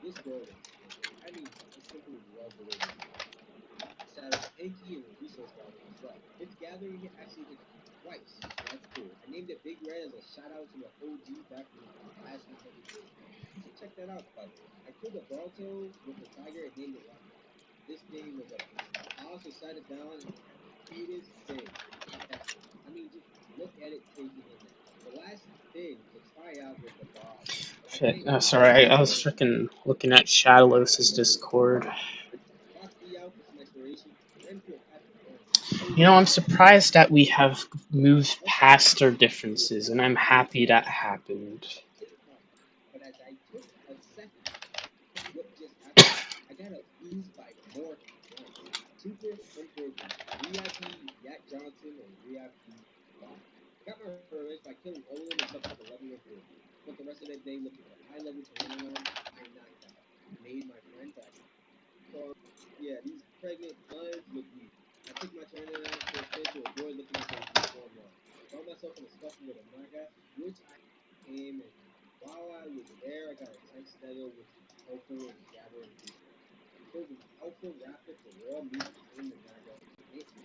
Speaker 8: This world is broken. I mean, I simply love the way this is going. Shadowed Enki and the Resource Goblin as well. Its gathering hit actually hit twice, so that's cool. I named it Big Red as a shout out to the OG back from the last 100 days. You should check that out, by the way. I killed a Bronto with the Tiger and named it Rocket. This thing was a beast. I also sat it down and it had the cutest thing. Yeah, I mean, just look at it taking a nap. The last thing to try out was the Barrage, but I
Speaker 1: Shit.
Speaker 8: can't
Speaker 1: Oh,
Speaker 8: wait to
Speaker 1: sorry.
Speaker 8: see
Speaker 1: I was freaking looking at Shadowless's Discord.
Speaker 8: Rock D out for some exploration, ran into a patch of thorns. It was
Speaker 1: You know, I'm
Speaker 8: rough,
Speaker 1: surprised that we have moved
Speaker 8: also
Speaker 1: past our
Speaker 8: really
Speaker 1: differences, and I'm
Speaker 8: really
Speaker 1: happy that happened.
Speaker 8: but as I took a second what just happened, I got abused by more clients. Super unfortunate. RIP Yak Johnson and RIP Bob. I got my revenge by killing all of them except for the level 1 4. Spent the rest of that day looking for high level Pteranodons I knocked out. Made my friend back. So yeah, these pregnant buds look weird. I took my Pteranodons for a spin to avoid looking at those deformed ones. Found myself in a scuffle with a Naga, which I came and while I was there, I got a tight steadle, which was helpful in gathering resources. Killed an alpha raptor for raw meat to tame the Naga, and it was easy.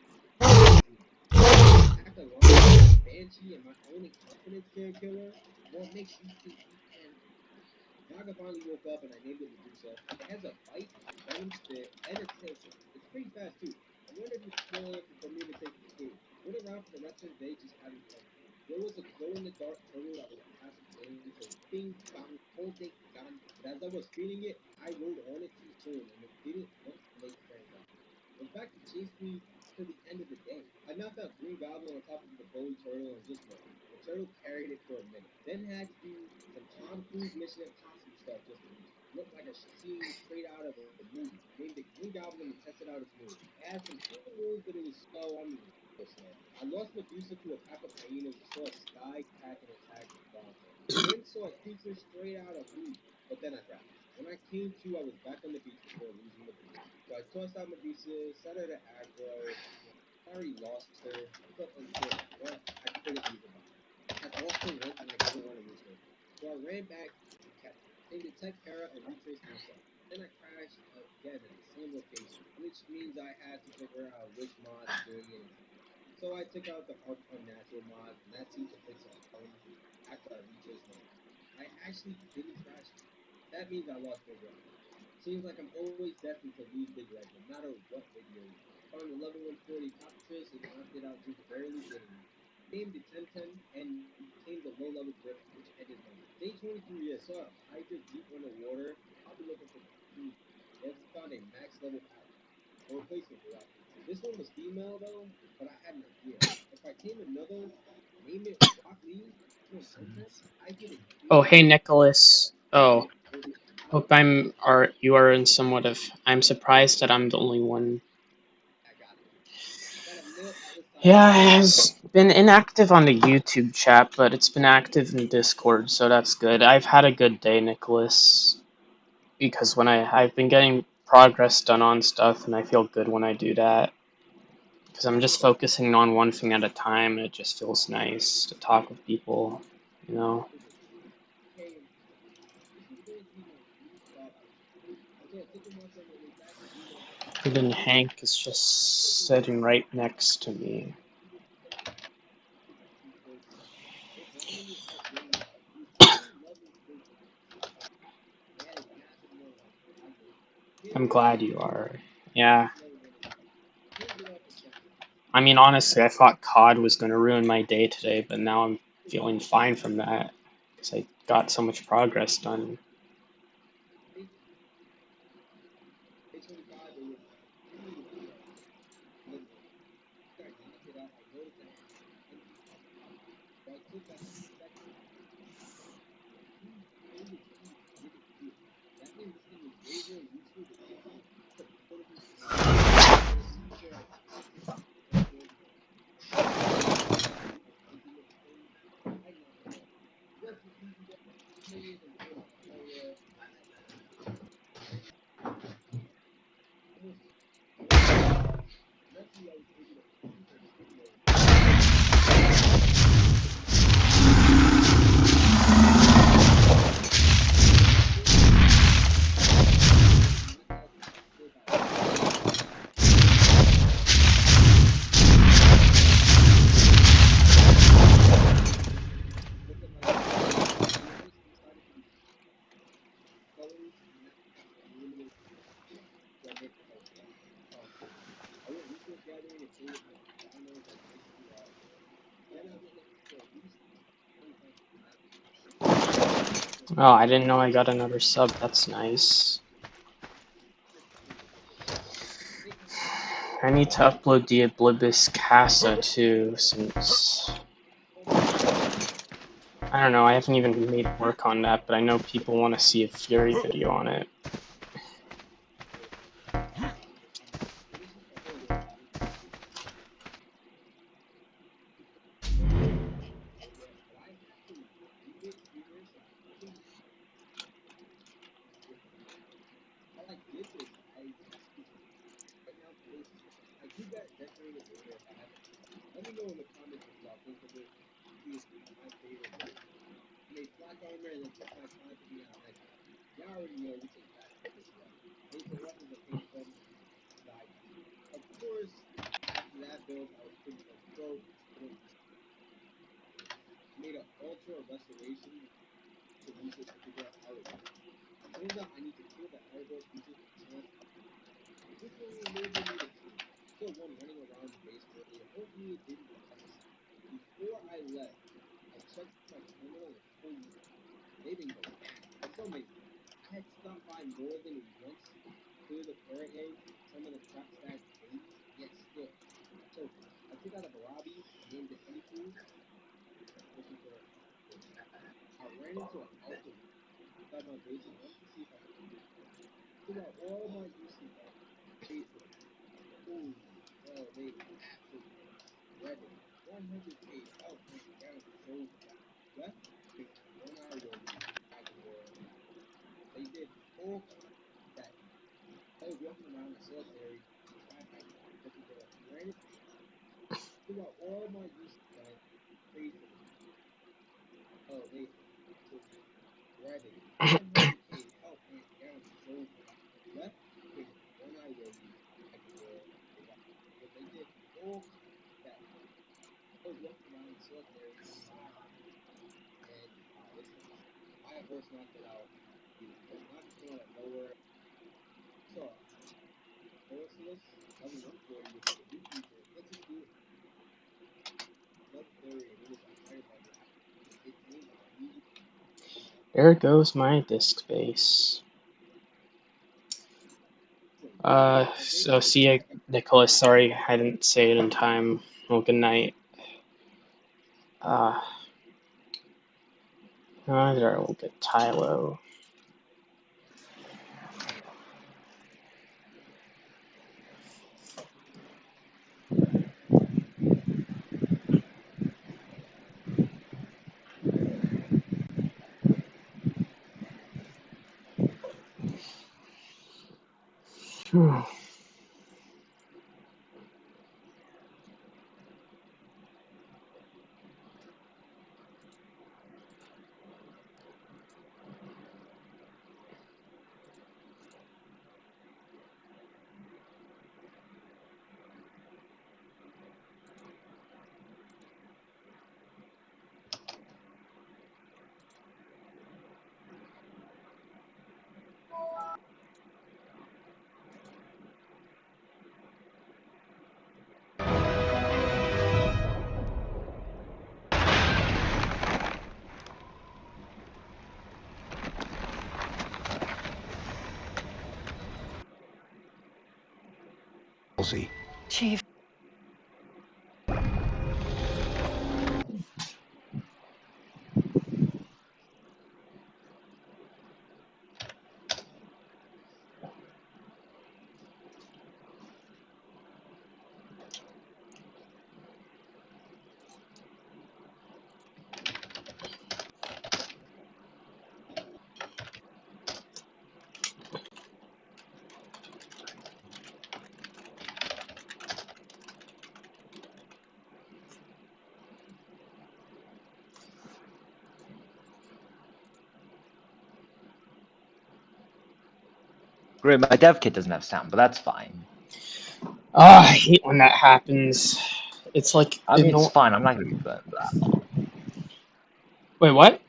Speaker 8: Attack a lion, banshee, and my only confidence killer. What makes you think you can? Naga finally woke up and I named it Medusa. It has a bite, venom spit, and a tail swing. It's pretty fast too. I wonder if it's slow enough for me to take it to cave. Went around for the rest of the day just having fun. There was a glow in the dark turtle that was a passive thing, so bing bang ponte gun. But as I was feeding it, I rode on it too soon and it didn't want to make friends after. In fact, it chased me till the end of the day. I knocked out Green Goblin on top of the bully turtle and just went. The turtle carried it for a minute. Then had to do some Tom Cruise Mission Impossible stuff just to beat it. Looked like a scene straight out of a movie. I named it Green Goblin to test it out its moves. It had some cool moves, but it was slow. I mean, so slow. I lost Medusa to a pack of hyenas and saw a sky cat and attack Bronto. Went saw a creature straight out of food, but then I drowned. When I came to, I was back on the beach before losing Medusa. So I tossed out Medusa, set her to aggro. I already lost her. I felt unfair, but I couldn't lose her body. I'd lost her once and I didn't want to lose her. So I ran back and kept her. Named it Tech Para and retraced myself. Then I crashed again in the same location, which means I had to figure out which mod's doing it. So I took out the ARK Unnatural mod, and that seemed to fix a problem after I retraced my. I actually didn't crash. That means I lost Big Red. Seems like I'm always destined to lose Big Red, no matter what video. Found a level 140 Cockatrice and knocked it out just barely getting me. Named it 1010 and tamed the low level drift, which ended my day. Day 23, I saw a Hydra deep underwater. I'll be looking for food. Then found a max level pack. A replacement for that. This one was female though, but I had an idea. If I tame another, name it Rock Lee, or 1010, I get a
Speaker 1: Oh,
Speaker 8: clean
Speaker 1: hey Nicholas. Oh, hope you are in somewhat of. I'm surprised that I'm the only one. Yeah, it has been inactive on the YouTube chat, but it's been active in Discord, so that's good. I've had a good day, Nicholas, because when I've been getting progress done on stuff, and I feel good when I do that. Because I'm just focusing on one thing at a time, and it just feels nice to talk with people, you know. Even Hank is just sitting right next to me. I'm glad you are. Yeah. I mean, honestly, I thought COD was going to ruin my day today, but now I'm feeling fine from that. Because I got so much progress done. Oh, I didn't know I got another sub. That's nice. I need to upload the Oblivious Casa too, since... I don't know, I haven't even made work on that, but I know people want to see a Fury video on it.
Speaker 8: around the military, backpack, looking for granted. Think about all my uses done, paid for them. Oh, they to me, granted, 100K help hands down to show me left with one eye ready at the world. But they did all that. I was walking around the military and this is my horse knocked it out. He knocked someone at nowhere. So Merciless, level 140 with the new feature. Let's just do it. Level 30 and it was a higher level. It came out immediately.
Speaker 1: There goes my disk space. So see ya, Nicholas. Sorry, I didn't say it in time. Well, good night. There we'll get Tylo.
Speaker 22: Chief.
Speaker 4: Great, my dev kit doesn't have sound, but that's fine.
Speaker 1: I hate when that happens. It's like
Speaker 4: I mean, it's fine. I'm not gonna be doing it for that long.
Speaker 1: Wait, what?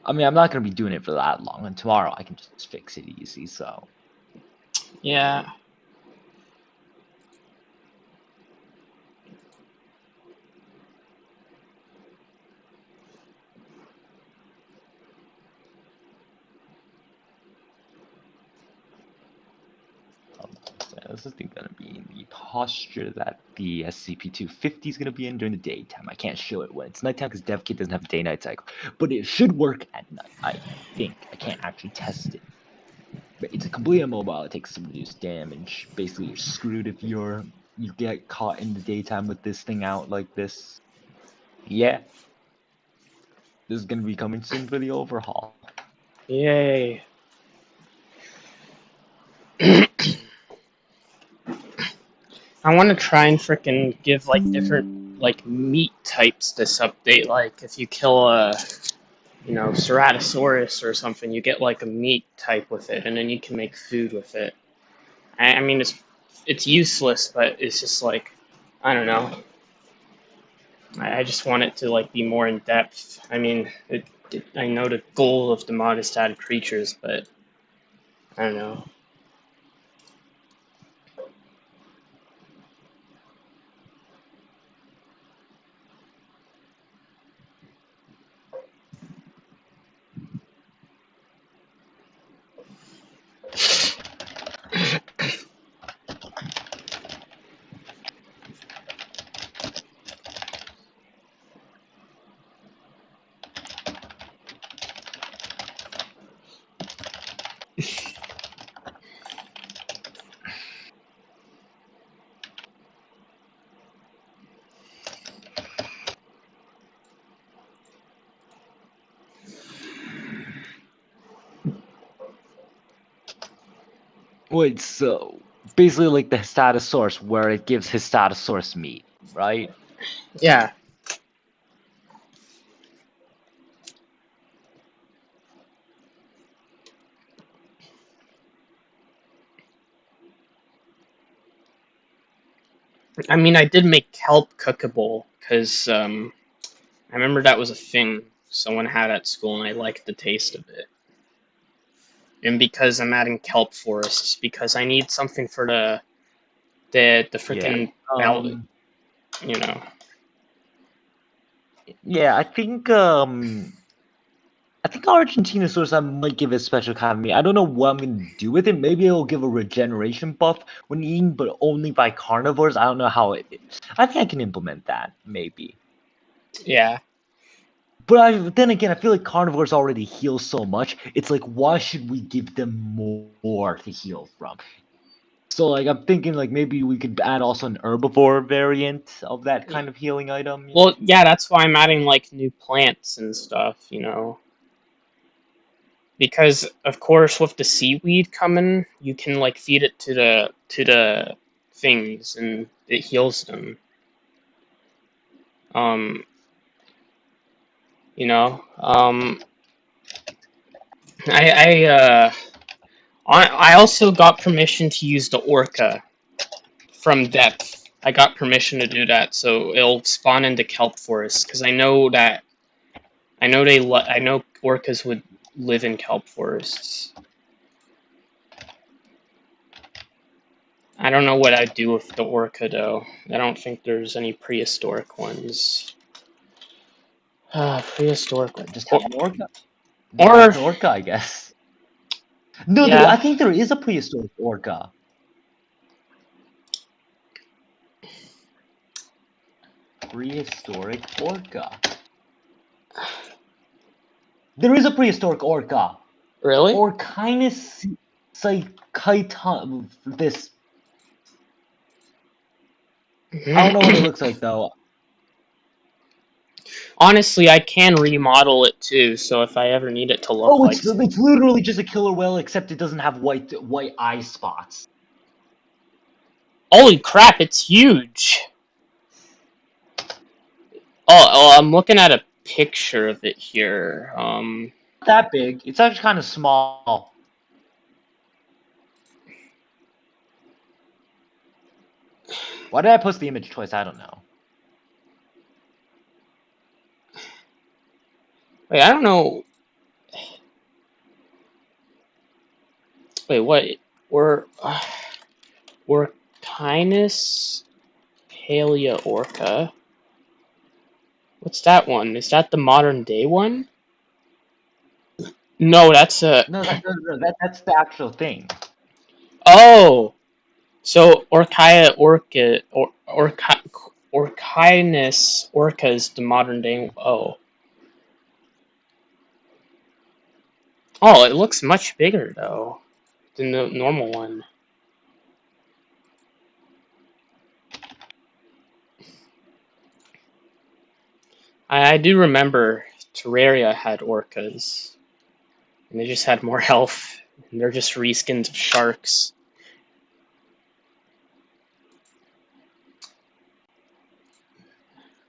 Speaker 4: I mean, I'm not gonna be doing it for that long, and tomorrow I can just fix it easy. So
Speaker 1: Yeah.
Speaker 4: this is gonna be in the posture that the SCP-250 is gonna be in during the daytime. I can't show it when it's nighttime because dev kit doesn't have a day-night cycle, but it should work at night. I think I can't actually test it. But it's a complete immobile. It takes some reduced damage. Basically, you're screwed if you get caught in the daytime with this thing out like this. Yeah. This is gonna be coming soon for the overhaul.
Speaker 1: Yay. I want to try and frickin' give like different like meat types this update. Like if you kill a Ceratosaurus or something, you get like a meat type with it, and then you can make food with it. I mean, it's useless, but it's just like I don't know. I just want it to like be more in depth. I mean, I know the goal of the mod is to add creatures, but I don't know.
Speaker 3: Wait, so basically like the Statosaurus where it gives his Statosaurus meat, right?
Speaker 1: Yeah. I mean, I did make kelp cookable because I remember that was a thing someone had at school, and I liked the taste of it. And because I'm adding kelp forests, because I need something for the
Speaker 3: Yeah.
Speaker 1: freaking ballot, you know.
Speaker 3: Yeah, I think Argentina source I might give it a special kind of meat. I don't know what I'm gonna do with it. Maybe it'll give a regeneration buff when eaten, but only by carnivores. I don't know how it. I think I can implement that, maybe.
Speaker 1: Yeah.
Speaker 3: But then again, I feel like carnivores already heal so much. It's like, why should we give them more to heal from? So like, I'm thinking like maybe we could add also an herbivore variant of that kind of healing item.
Speaker 1: Well, yeah, that's why I'm adding like new plants and stuff, you know. Because of course, with the seaweed coming, you can like feed it to the things, and it heals them. Um, you know, I also got permission to use the orca from depth. I got permission to do that, so it'll spawn into kelp forests. Because I know orcas would live in kelp forests. I don't know what I'd do with the orca though. I don't think there's any prehistoric ones. Prehistoric ones.
Speaker 3: Just have an orca.
Speaker 1: Or
Speaker 3: Have an orca, I guess. No,
Speaker 1: yeah.
Speaker 3: I think there is a prehistoric orca. Prehistoric orca. There is a prehistoric orca.
Speaker 1: Really?
Speaker 3: Orchinus psychiton. This. I don't know what it looks like though.
Speaker 1: Honestly, I can remodel it too, so if I ever need it to look
Speaker 3: Oh,
Speaker 1: like
Speaker 3: it's literally just a killer whale, except it doesn't have white eye spots.
Speaker 1: holy crap, it's huge. I'm looking at a picture of it here.
Speaker 3: Not that big. It's actually kind of small. Why did I post the image twice? I don't know.
Speaker 1: Wait, I don't know. Wait, what? Orchinus paleoorca. What's that one? Is that the modern day one? No, that's a.
Speaker 3: No, that's the actual thing.
Speaker 1: Oh, so Orchinus orca is the modern day. Oh, it looks much bigger though than the normal one. I do remember Terraria had orcas, and they just had more health, and they're just reskins of sharks.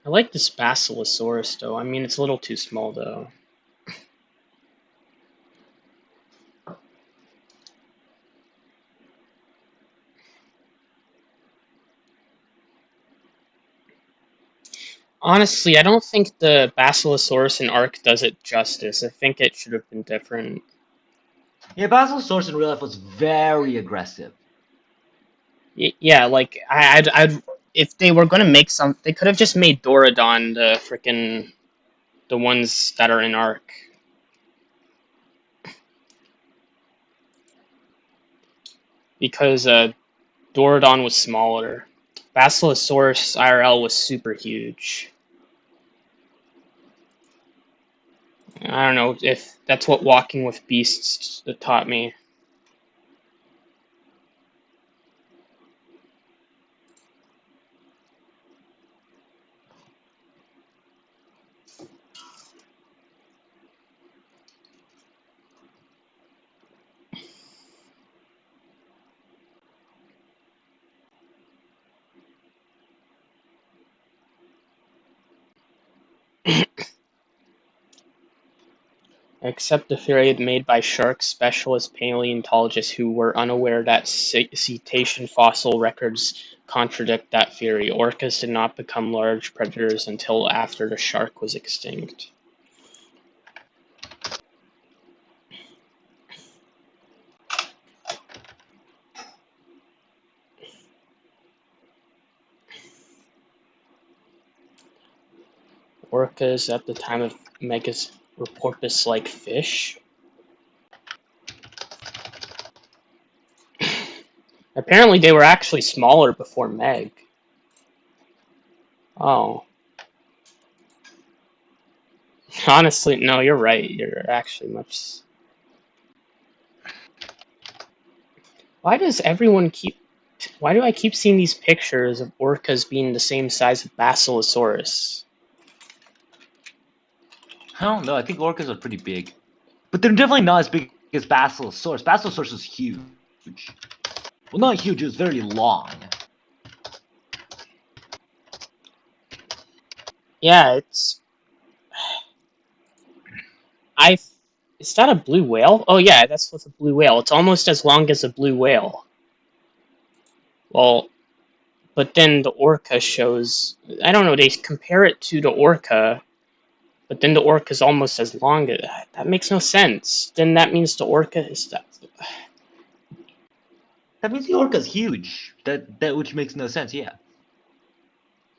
Speaker 1: I like this Basilosaurus though. I mean, it's a little too small though. Honestly, I don't think the Basilosaurus in ARK does it justice. I think it should have been different.
Speaker 3: Yeah, Basilosaurus in real life was very aggressive.
Speaker 1: Yeah, like I'd if they were gonna make some, they could have just made Dorodon the ones that are in ARK. Because Dorodon was smaller. Basilosaurus IRL was super huge. I don't know if that's what Walking with Beasts taught me. Except the theory made by shark specialist paleontologists who were unaware that cetacean fossil records contradict that theory. Orcas did not become large predators until after the shark was extinct. Orcas at the time of Megas were porpoise-like fish. Apparently they were actually smaller before Meg. Oh. Honestly, no, you're right. You're actually much... Why do I keep seeing these pictures of orcas being the same size as Basilosaurus?
Speaker 4: I don't know. I think orcas are pretty big, but they're definitely not as big as Basilosaurus. Basilosaurus is huge. Well, not huge. It was very long.
Speaker 1: Yeah, it's... Is that a blue whale? Oh yeah, that's what's a blue whale. It's almost as long as a blue whale. Well, but then the orca shows... I don't know, they compare it to the orca, but then the orca is almost as long. That makes no sense. Then that means the orca is...
Speaker 4: That means the orca's huge. That which makes no sense. Yeah.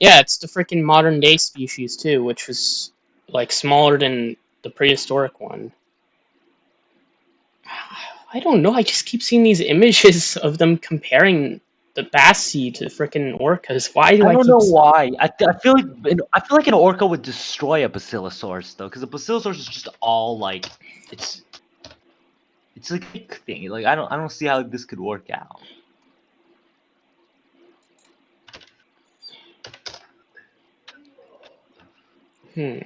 Speaker 1: Yeah, it's the freaking modern day species too, which was like smaller than the prehistoric one. I don't know. I just keep seeing these images of them comparing the bass sea to freaking orcas. Why do
Speaker 4: I
Speaker 1: I
Speaker 4: don't
Speaker 1: keep?
Speaker 4: know why. I feel like an orca would destroy a basilosaurus though, because a basilosaurus is just all like it's like a big thing. Like I don't see how this could work out.
Speaker 1: Hmm.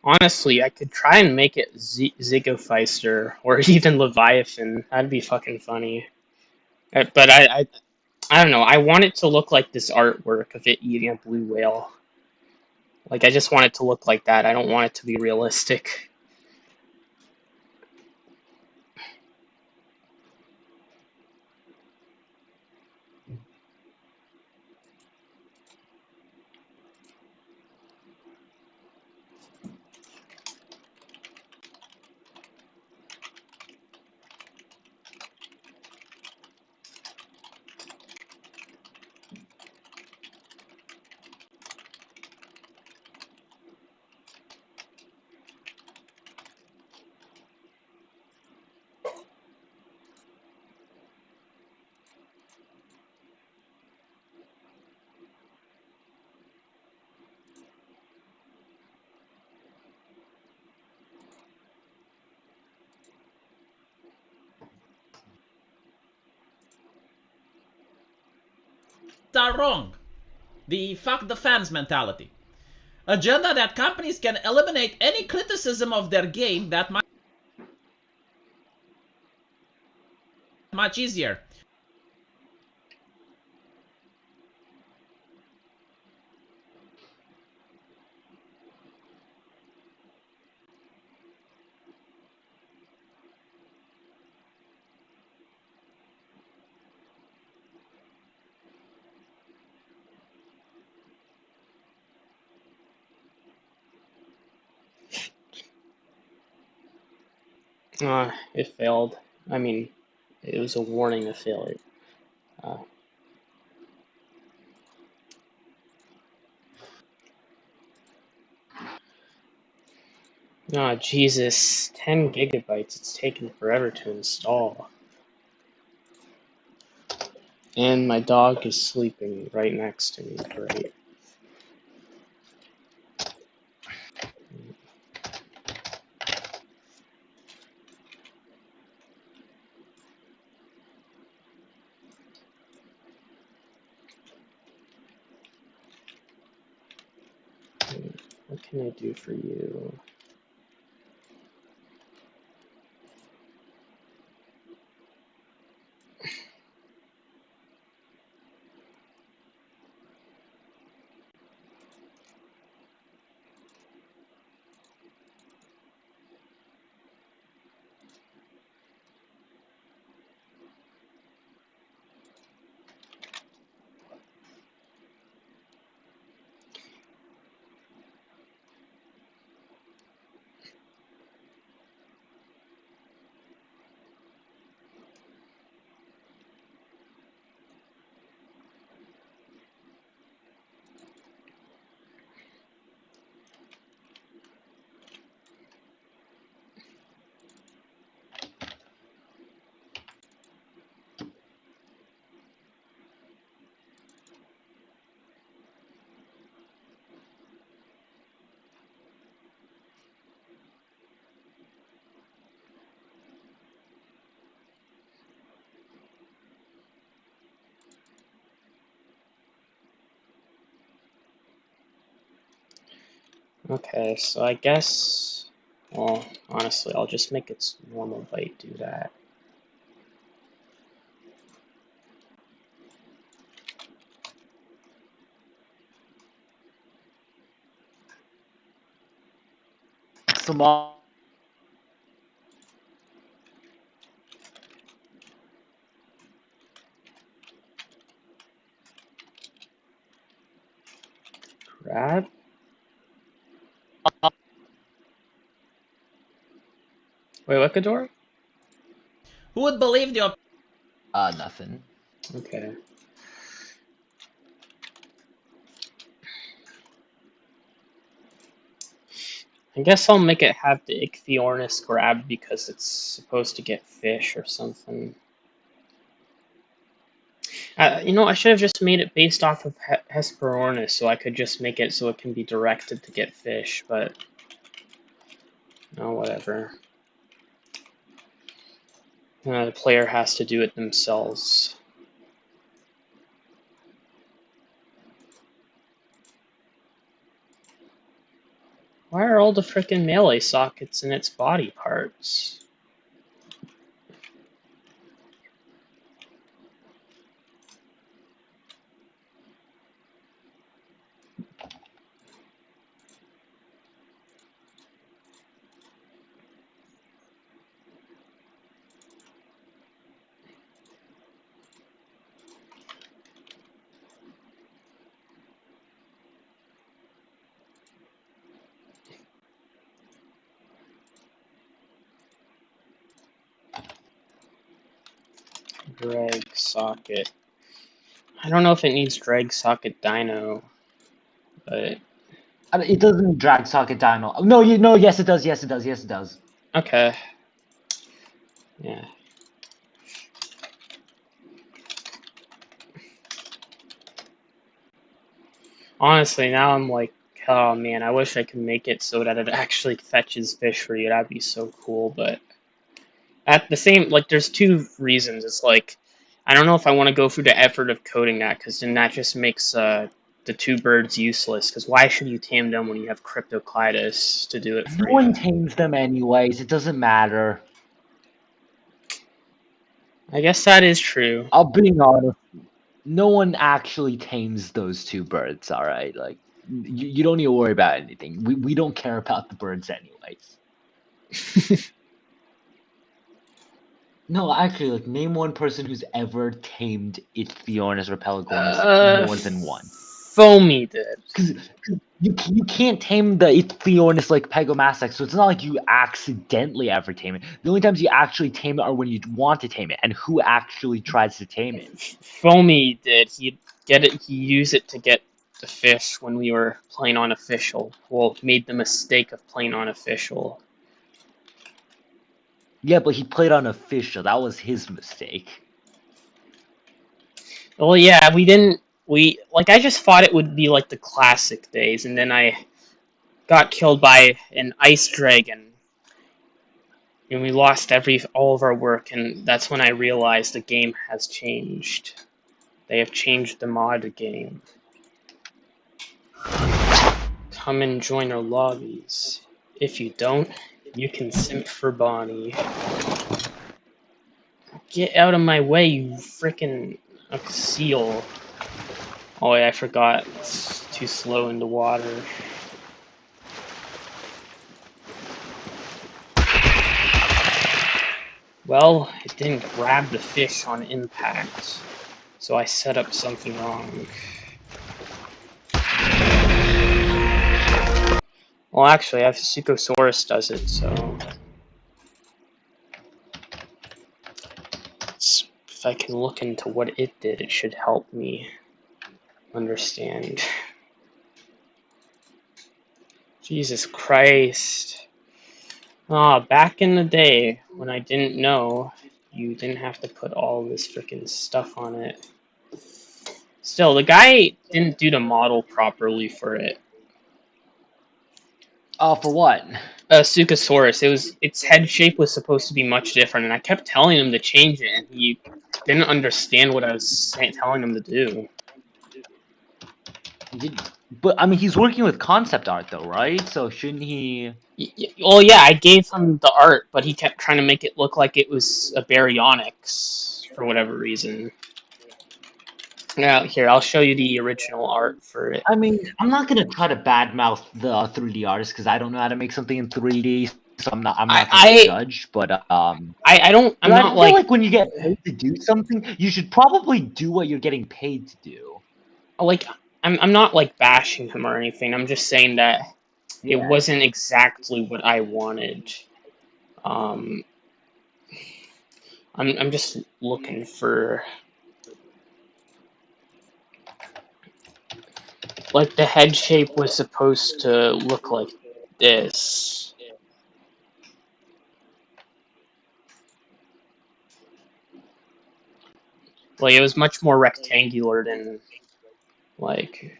Speaker 1: Honestly, I could try and make it Zygophyster or even Leviathan. That'd be fucking funny. But I don't know. I want it to look like this artwork of it eating a blue whale. Like, I just want it to look like that. I don't want it to be realistic.
Speaker 5: Are wrong. The fuck the fans mentality. Agenda that companies can eliminate any criticism of their game that much easier.
Speaker 1: It failed. I mean, it was a warning of failure. Oh, Jesus. 10 gigabytes. It's taken forever to install. And my dog is sleeping right next to me. Great. can I do for you? Okay, so I guess, well, honestly, I'll just make its normal bite do that.
Speaker 3: Small.
Speaker 1: Crab? Wait, what, Ghidorah?
Speaker 5: Who would believe the
Speaker 3: Nothing.
Speaker 1: Okay. I guess I'll make it have the Ichthyornis grab because it's supposed to get fish or something. You know, I should have just made it based off of Hesperornis, so I could just make it so it can be directed to get fish, but... Oh, whatever. The player has to do it themselves. Why are all the frickin' melee sockets in its body parts? Drag socket. I don't know if it needs drag socket dino, but...
Speaker 3: It doesn't drag socket dino. No, yes it does, yes it does, yes it does.
Speaker 1: Okay. Yeah. Honestly, now I'm like, oh man, I wish I could make it so that it actually fetches fish for you. That'd be so cool, but... At the same, like, there's two reasons. It's like, I don't know if I want to go through the effort of coding that, because then that just makes the two birds useless. Because why should you tame them when you have Cryptoclitus to do it for
Speaker 3: No
Speaker 1: you?
Speaker 3: one tames them anyways, it doesn't matter.
Speaker 1: I guess that is true.
Speaker 3: I'll be honest. No one actually tames those two birds, alright? Like, you don't need to worry about anything. We don't care about the birds anyways. No, actually, like, name one person who's ever tamed Ichthyornis or Pelagornis more than one.
Speaker 1: Foamy did.
Speaker 3: Because you can't tame the Ichthyornis like Pegomastax, so it's not like you accidentally ever tame it. The only times you actually tame it are when you want to tame it, and who actually tries to tame it?
Speaker 1: Foamy did. He'd get it. He used it to get the fish when we were playing on official. Well, made the mistake of playing on official.
Speaker 3: Yeah, but he played on official. That was his mistake.
Speaker 1: Well, yeah, we didn't. I just thought it would be like the classic days, and then I got killed by an ice dragon, and we lost all of our work, and that's when I realized the game has changed. They have changed the mod game. Come and join our lobbies. If you don't, you can simp for Bonnie. Get out of my way, you frickin' seal. Oh yeah, I forgot. It's too slow in the water. Well, it didn't grab the fish on impact, so I set up something wrong. Well, actually, I have Suchosaurus does it, so... If I can look into what it did, it should help me understand. Jesus Christ. Ah, back in the day, when I didn't know, you didn't have to put all this freaking stuff on it. Still, the guy didn't do the model properly for it.
Speaker 4: Oh, for what?
Speaker 1: Suchosaurus. Its head shape was supposed to be much different, and I kept telling him to change it, and he didn't understand what I was telling him to do.
Speaker 4: But I mean, he's working with concept art, though, right? So shouldn't he?
Speaker 1: Well, yeah, I gave him the art, but he kept trying to make it look like it was a baryonyx for whatever reason. Now, here, I'll show you the original art for it.
Speaker 4: I mean, I'm not gonna try to badmouth the 3D artist because I don't know how to make something in 3D, so I'm not gonna judge. But I'm
Speaker 1: not
Speaker 4: like when you get paid to do something, you should probably do what you're getting paid to do.
Speaker 1: Like, I'm not like bashing him or anything. I'm just saying that it wasn't exactly what I wanted. I'm just looking for, like, the head shape was supposed to look like this. Like, it was much more rectangular than, like,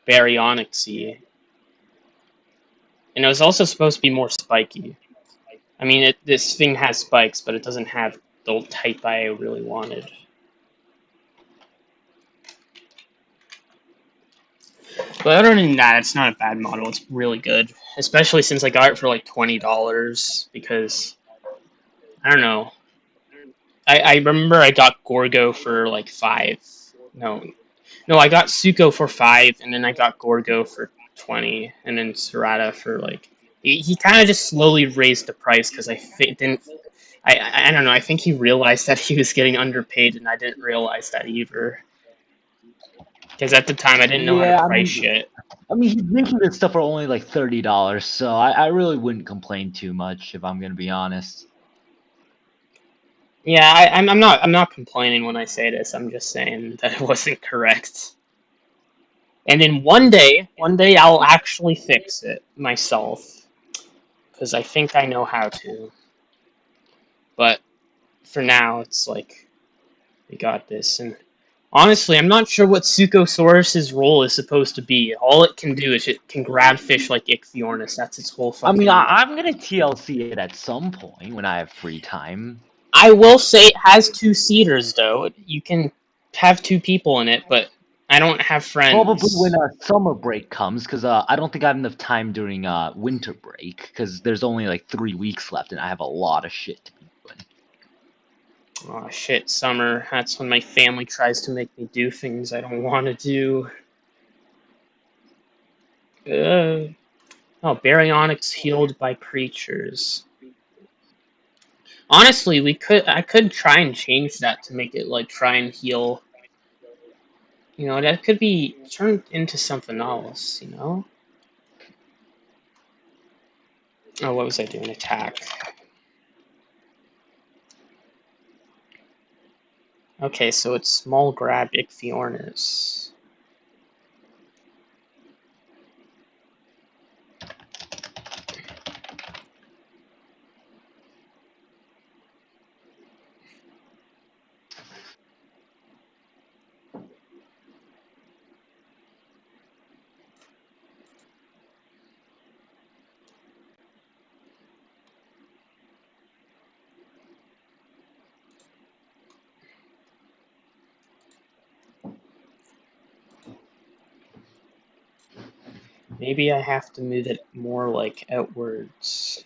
Speaker 1: baryonyx-y. And it was also supposed to be more spiky. I mean, this thing has spikes, but it doesn't have the type I really wanted. But other than that, it's not a bad model. It's really good. Especially since I got it for like $20, because, I don't know. I remember I got Gorgo for like 5. No, I got Suko for 5, and then I got Gorgo for 20, and then Serata for like... He kind of just slowly raised the price, because I don't know, I think he realized that he was getting underpaid, and I didn't realize that either. Because at the time, I didn't know how to price shit.
Speaker 4: I mean, he's making this stuff for only like $30, so I really wouldn't complain too much if I'm gonna be honest.
Speaker 1: Yeah, I'm not complaining when I say this. I'm just saying that it wasn't correct. And then one day I'll actually fix it myself, because I think I know how to. But for now, it's like, we got this. And honestly, I'm not sure what Suchosaurus's role is supposed to be. All it can do is it can grab fish like Ichthyornis. That's its whole fucking...
Speaker 4: I mean, I'm gonna TLC it at some point when I have free time.
Speaker 1: I will say it has 2 seaters, though. You can have 2 people in it, but I don't have friends.
Speaker 4: Probably when summer break comes, because I don't think I have enough time during winter break, because there's only like 3 weeks left, and I have a lot of shit to be doing.
Speaker 1: Oh shit, summer. That's when my family tries to make me do things I don't want to do. Oh, baryonyx healed by creatures. Honestly, I could try and change that to make it like try and heal. You know, that could be turned into something else, you know? Oh, what was I doing? Attack. Okay, so it's small grab Ichthyornis. Maybe I have to move it more like outwards.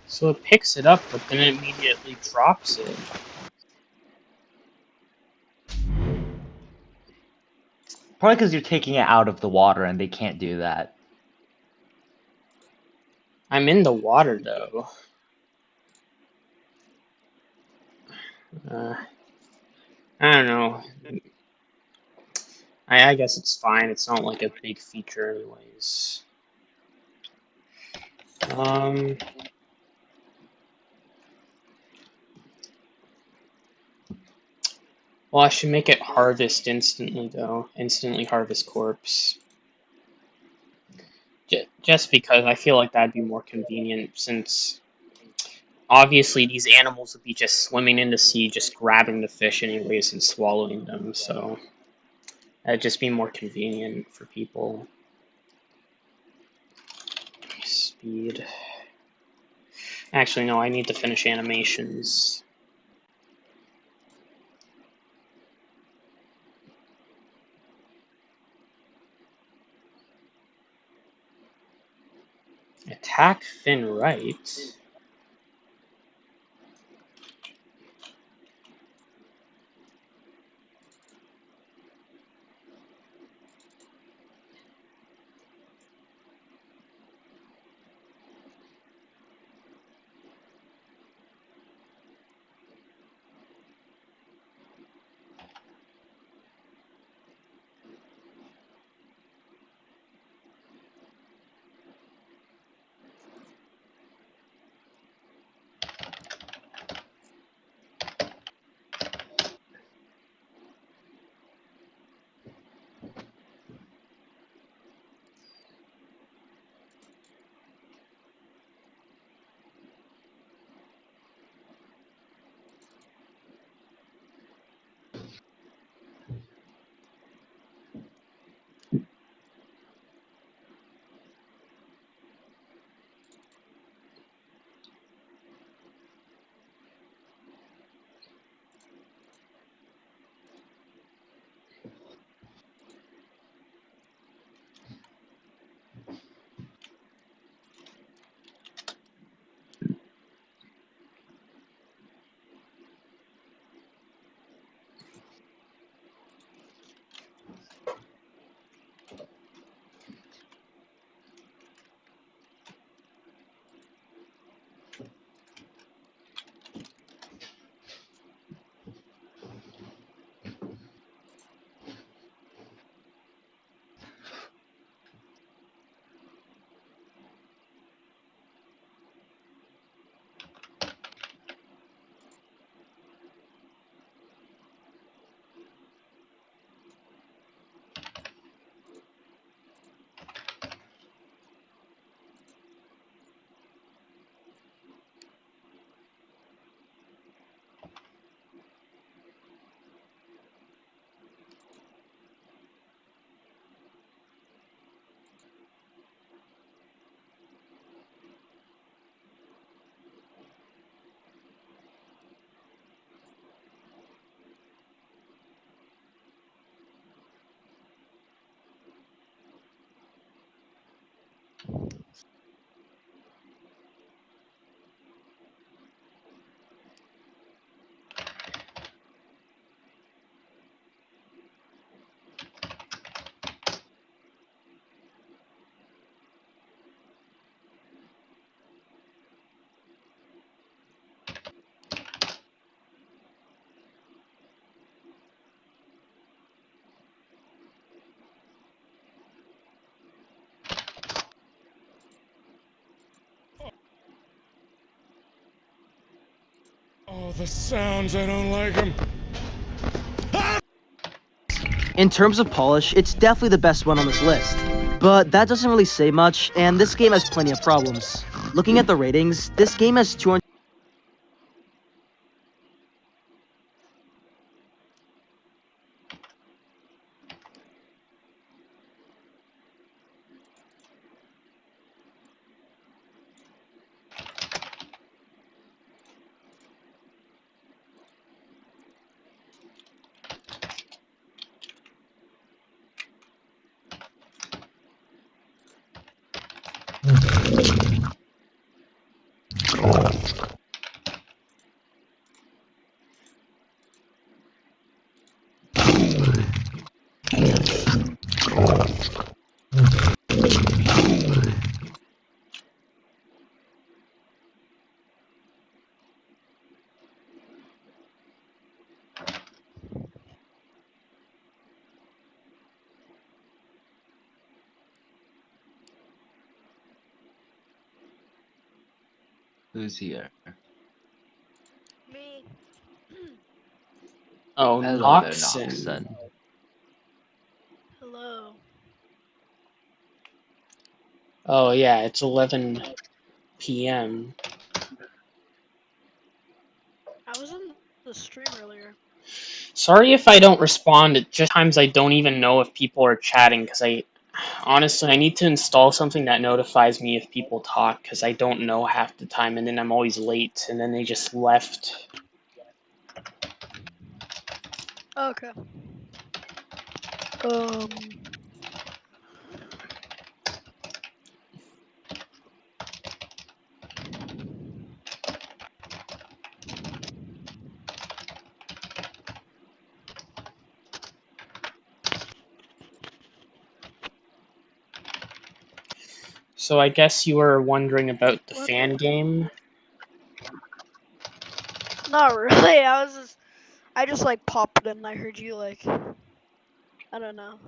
Speaker 1: So it picks it up, but then it immediately drops it.
Speaker 3: Probably because you're taking it out of the water and they can't do that.
Speaker 1: I'm in the water, though. I don't know. I guess it's fine. It's not like a big feature anyways. Well, I should make it harvest instantly, though. Instantly harvest corpse. Just because I feel like that'd be more convenient, since obviously these animals would be just swimming in the sea, just grabbing the fish anyways and swallowing them, so that'd just be more convenient for people. Speed. Actually, no, I need to finish animations. Attack fin right.
Speaker 21: Oh, the sounds, I don't like them.
Speaker 9: In terms of polish, it's definitely the best one on this list. But that doesn't really say much, and this game has plenty of problems. Looking at the ratings, this game has 200.
Speaker 4: Who's here?
Speaker 12: Me.
Speaker 1: Oh,
Speaker 4: Hello there,
Speaker 1: Noxon.
Speaker 4: Noxon.
Speaker 12: Hello.
Speaker 1: Oh yeah, it's 11 p.m.
Speaker 12: I was in the stream earlier.
Speaker 1: Sorry if I don't respond. At just times I don't even know if people are chatting because honestly I need to install something that notifies me if people talk because I don't know half the time, and then I'm always late, and then they just left.
Speaker 12: Okay.
Speaker 1: So I guess you were wondering about the fan game.
Speaker 12: Not really. I just like popped in. I heard you like. I don't know.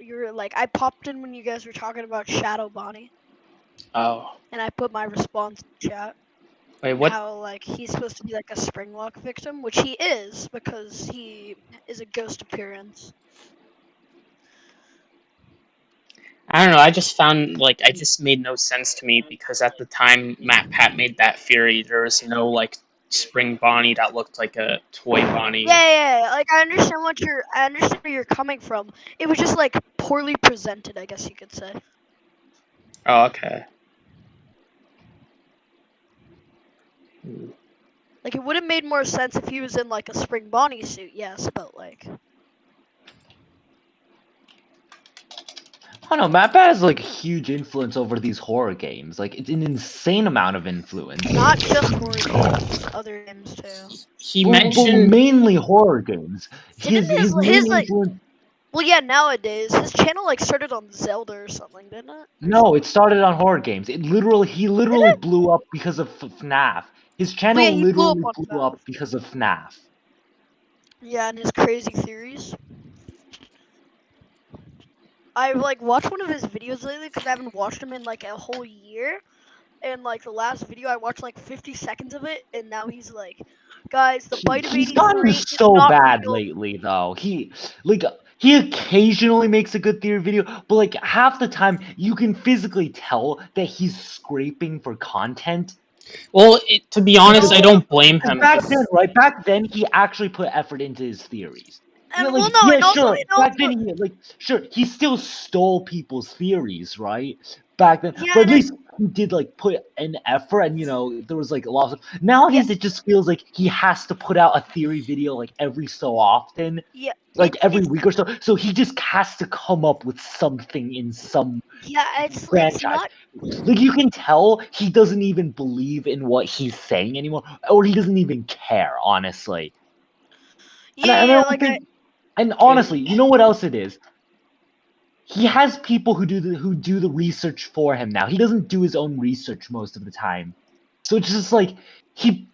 Speaker 12: You were like I popped in when you guys were talking about Shadow Bonnie.
Speaker 1: Oh.
Speaker 12: And I put my response in chat.
Speaker 1: Wait, what?
Speaker 12: How like he's supposed to be like a Springlock victim, which he is because he is a ghost appearance.
Speaker 1: I don't know, I just found, like, it just made no sense to me because at the time MatPat made that theory, there was no, like, spring Bonnie that looked like a toy Bonnie.
Speaker 12: Yeah. Like I understand where you're coming from. It was just like poorly presented, I guess you could say.
Speaker 1: Oh, okay.
Speaker 12: Like it would have made more sense if he was in like a spring Bonnie suit, yes, but like.
Speaker 4: I don't know, MatPat has like a huge influence over these horror games. Like it's an insane amount of influence.
Speaker 12: Not just horror games, other games too.
Speaker 1: He
Speaker 4: Well,
Speaker 1: mentioned
Speaker 4: mainly horror games. His main
Speaker 12: like.
Speaker 4: influence.
Speaker 12: Well, yeah, nowadays his channel like started on Zelda or something, didn't it?
Speaker 4: No, it started on horror games. He literally blew up because of FNAF. His channel
Speaker 12: yeah, he blew up
Speaker 4: literally
Speaker 12: on
Speaker 4: blew up because of FNAF.
Speaker 12: Yeah, and his crazy theories. I like watched one of his videos lately because I haven't watched him in like a whole year. And like the last video, I watched like 50 seconds of it, and now he's like, "Guys, the bite of
Speaker 4: He's
Speaker 12: 83
Speaker 4: gotten
Speaker 12: is
Speaker 4: so
Speaker 12: not
Speaker 4: bad
Speaker 12: real."
Speaker 4: lately, though. He occasionally makes a good theory video, but like half the time you can physically tell that he's scraping for content.
Speaker 1: Well, to be honest, I don't blame him.
Speaker 4: Back then, he actually put effort into his theories.
Speaker 12: And
Speaker 4: Yeah, like,
Speaker 12: well, no,
Speaker 4: yeah,
Speaker 12: and also,
Speaker 4: sure.
Speaker 12: and
Speaker 4: Back
Speaker 12: also,
Speaker 4: then, he still stole people's theories, right? Back then,
Speaker 12: Yeah,
Speaker 4: but at
Speaker 12: and
Speaker 4: least he did like put an effort, and there was like a lot of. Nowadays, it just feels like he has to put out a theory video like every so often,
Speaker 12: yeah,
Speaker 4: like every week or so. So he just has to come up with something in some
Speaker 12: yeah, it's
Speaker 4: franchise.
Speaker 12: not.
Speaker 4: Like you can tell he doesn't even believe in what he's saying anymore, or he doesn't even care, honestly. And honestly, you know what else it is? He has people who do the research for him now. He doesn't do his own research most of the time, so it's just like he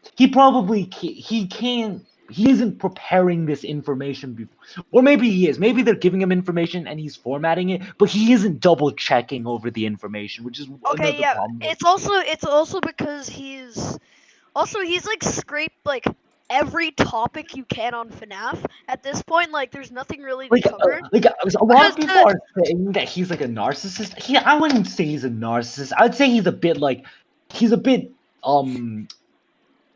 Speaker 4: isn't preparing this information before, or maybe he is. Maybe they're giving him information and he's formatting it, but he isn't double checking over the information, which is
Speaker 12: Okay,
Speaker 4: another
Speaker 12: yeah,
Speaker 4: problem.
Speaker 12: it's also because he's like scraped like every topic you can on FNAF. At this point, like, there's nothing really to cover.
Speaker 4: A lot of people are saying that he's like a narcissist. I wouldn't say he's a narcissist. I'd say he's a bit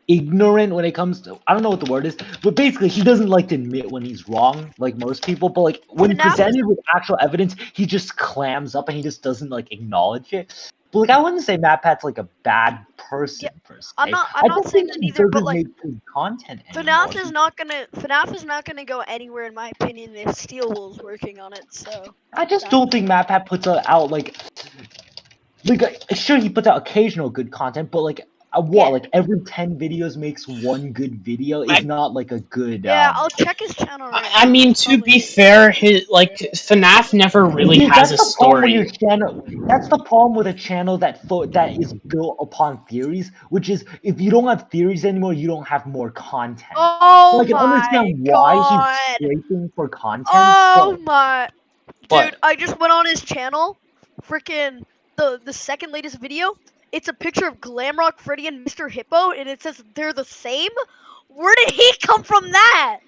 Speaker 4: ignorant when it comes to, I don't know what the word is, but basically he doesn't like to admit when he's wrong, like most people. But like when presented with actual evidence, he just clams up and he just doesn't like acknowledge it. But like I wouldn't say MatPat's like a bad person per se.
Speaker 12: I'm not
Speaker 4: just
Speaker 12: saying
Speaker 4: think
Speaker 12: that
Speaker 4: he
Speaker 12: either, but
Speaker 4: doesn't
Speaker 12: like
Speaker 4: make good content anymore.
Speaker 12: FNAF is not gonna go anywhere in my opinion if Steel Wool's working on it. So
Speaker 4: I just don't think MatPat puts out like sure he puts out occasional good content, but like like every 10 videos makes one good video is not like a good.
Speaker 12: Yeah, I'll check his channel right
Speaker 1: I mean, to be fair, his FNAF never really has a story.
Speaker 4: That's the problem with a channel that is built upon theories, which is if you don't have theories anymore, you don't have more content.
Speaker 12: Oh
Speaker 4: so I can understand why he's scraping for content.
Speaker 12: Oh my,
Speaker 4: but-
Speaker 12: dude! I just went on his channel. Freaking the second latest video. It's a picture of Glamrock Freddy and Mr. Hypo, and it says they're the same. Where did he come from? That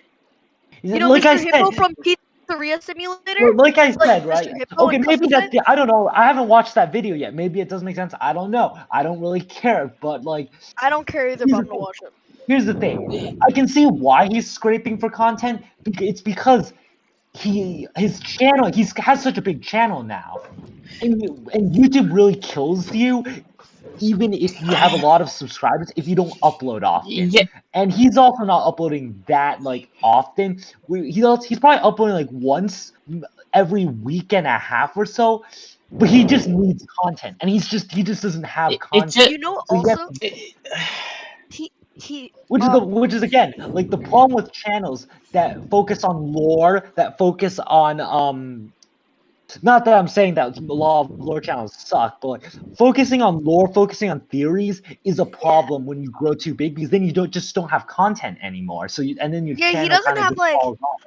Speaker 12: you know,
Speaker 4: like
Speaker 12: Mr.
Speaker 4: I
Speaker 12: Hypo
Speaker 4: said-
Speaker 12: from Pizzeria Simulator.
Speaker 4: Like I said, right?
Speaker 12: Mr. Hypo
Speaker 4: Okay,
Speaker 12: and
Speaker 4: maybe
Speaker 12: Custom
Speaker 4: that's I don't know. I haven't watched that video yet. Maybe it doesn't make sense. I don't know. I don't really care. But like,
Speaker 12: I don't care either, but I'm gonna watch it.
Speaker 4: Here's the thing. I can see why he's scraping for content. It's because his channel he has such a big channel now, and YouTube really kills you. Even if you have a lot of subscribers, if you don't upload often, and he's also not uploading that like often. He's probably uploading like once every week and a half or so, but he just needs content, and he just doesn't have content.
Speaker 12: You know,
Speaker 4: So
Speaker 12: also
Speaker 4: which is again like the problem with channels that focus on lore, that focus on not that I'm saying that a lot of lore channels suck, but like focusing on lore, focusing on theories is a problem when you grow too big, because then you don't have content anymore. So and then your channel
Speaker 12: he doesn't
Speaker 4: kind of
Speaker 12: have like
Speaker 4: falls off.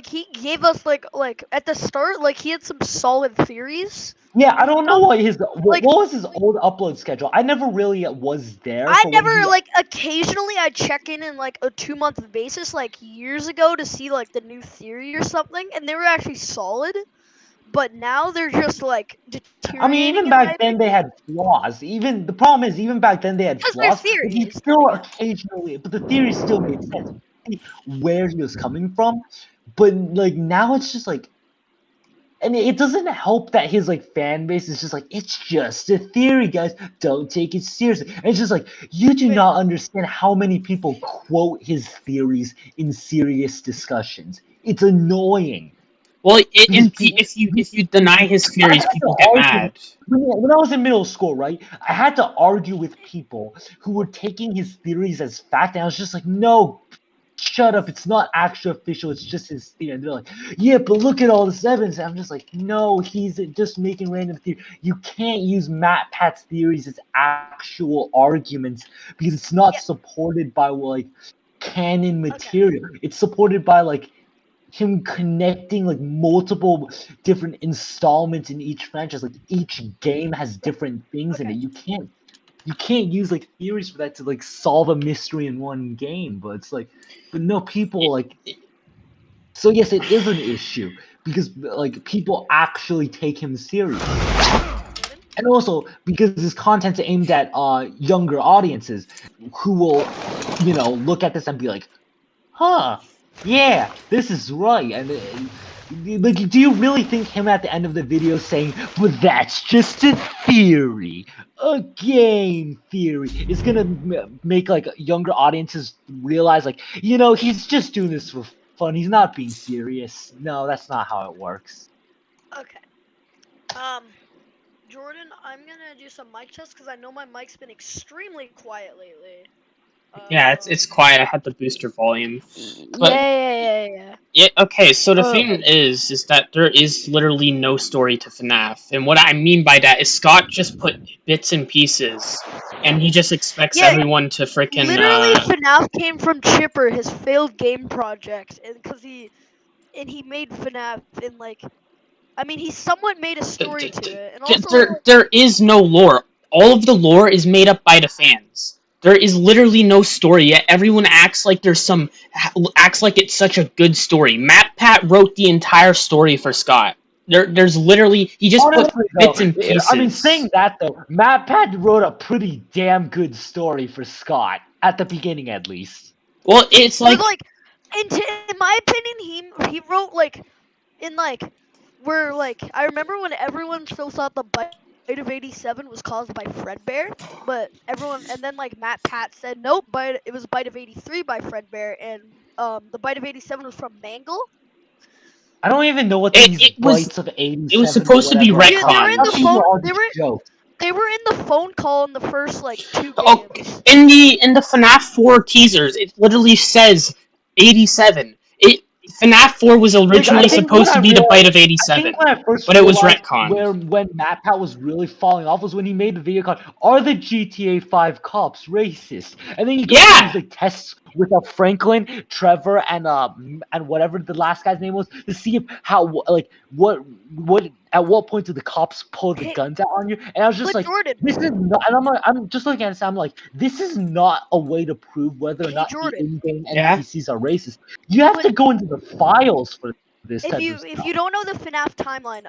Speaker 12: he gave us like at the start, like he had some solid theories.
Speaker 4: Yeah, I don't know what what was his old upload schedule. I never really was there.
Speaker 12: I
Speaker 4: for when
Speaker 12: never
Speaker 4: he-
Speaker 12: like occasionally I check in like a 2-month basis, like years ago, to see like the new theory or something, and they were actually solid. But now they're just like deteriorating.
Speaker 4: I mean, even back then they had flaws. The problem is, even back then they had flaws. But he still occasionally, but the theory still made sense. See where he was coming from, but like now it's just like, and it doesn't help that his like fan base is just like, it's just a theory, guys. Don't take it seriously. And it's just like, you do not understand how many people quote his theories in serious discussions. It's annoying.
Speaker 1: Well, if you deny his theories, people get mad.
Speaker 4: When I was in middle school, right, I had to argue with people who were taking his theories as fact, and I was just like, no, shut up, it's not actually official, it's just his theory. And they're like, yeah, but look at all this evidence. And I'm just like, no, he's just making random theories. You can't use MatPat's theories as actual arguments because it's not supported by like canon material. It's supported by like him connecting like multiple different installments in each franchise. Like each game has different things in it. You can't use like theories for that to like solve a mystery in one game. But it's like, but no, people like. So yes, it is an issue because like people actually take him serious, and also because his content's aimed at younger audiences who will, look at this and be like, huh. Yeah, this is right. And like, do you really think him at the end of the video saying, "But that's just a theory, a game theory," is gonna make like younger audiences realize, like, he's just doing this for fun. He's not being serious. No, that's not how it works.
Speaker 12: Okay. Jordan, I'm gonna do some mic tests because I know my mic's been extremely quiet lately.
Speaker 1: Yeah, it's quiet. I had to boost your volume. But
Speaker 12: Yeah.
Speaker 1: Okay, so the thing is that there is literally no story to FNAF, and what I mean by that is Scott just put bits and pieces, and he just expects everyone to freaking.
Speaker 12: Literally, FNAF came from Chipper, his failed game project, and because he made FNAF in like, I mean, he somewhat made a story to it, and also
Speaker 1: there is no lore. All of the lore is made up by the fans. There is literally no story yet. Everyone acts like acts like it's such a good story. Matt Pat wrote the entire story for Scott. There's literally he just put
Speaker 4: Honestly, though,
Speaker 1: bits and pieces.
Speaker 4: I mean, saying that though, Matt Pat wrote a pretty damn good story for Scott at the beginning, at least.
Speaker 1: Well, it's
Speaker 12: But like, in my opinion, he wrote like, in like, where like I remember when everyone still thought the bite of '87 was caused by Fredbear, but everyone and then like Matt Pat said nope, but it was bite of '83 by Fredbear, and the bite of '87 was from Mangle.
Speaker 4: I don't even know what these bites of '87.
Speaker 1: It was supposed to be
Speaker 12: Dude, they were
Speaker 1: retconned.
Speaker 12: in the phone.
Speaker 4: Jokes.
Speaker 12: They were in the phone call in the first like 2 games.
Speaker 1: Oh, in the FNAF 4 teasers, it literally says 87. FNAF 4 was originally supposed to be the bite of
Speaker 4: I
Speaker 1: 87,
Speaker 4: think when I first
Speaker 1: but it was
Speaker 4: realized
Speaker 1: retconned.
Speaker 4: when Matt Pat was really falling off was when he made the video called "Are the GTA 5 cops racist?" And then he goes through these like tests with Franklin, Trevor, and whatever the last guy's name was to see if what at what point do the cops pull the guns out on you? And I was just like, this is not. And I'm just looking at it. I'm like, this is not a way to prove whether or not the in-game NPCs are racist. You have to go into the files for this type of stuff.
Speaker 12: If you don't know the FNAF timeline,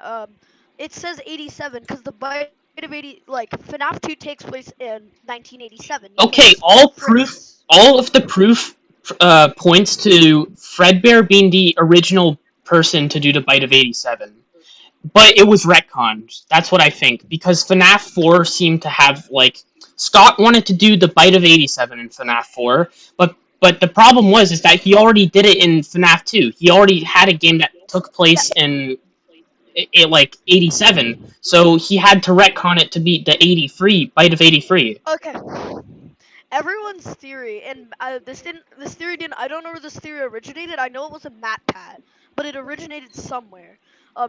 Speaker 12: it says 87 because the bite of 80 like FNAF 2 takes place in 1987.
Speaker 1: Okay, all of the proof points to Fredbear being the original person to do the bite of 87. But it was retconned. That's what I think. Because FNAF 4 seemed to have, like... Scott wanted to do the bite of 87 in FNAF 4, but the problem is that he already did it in FNAF 2. He already had a game that took place in like 87, so he had to retcon it to be the 83 bite of 83.
Speaker 12: Okay. Everyone's theory, and this theory didn't. I don't know where this theory originated. I know it was a Matt Pat, but it originated somewhere.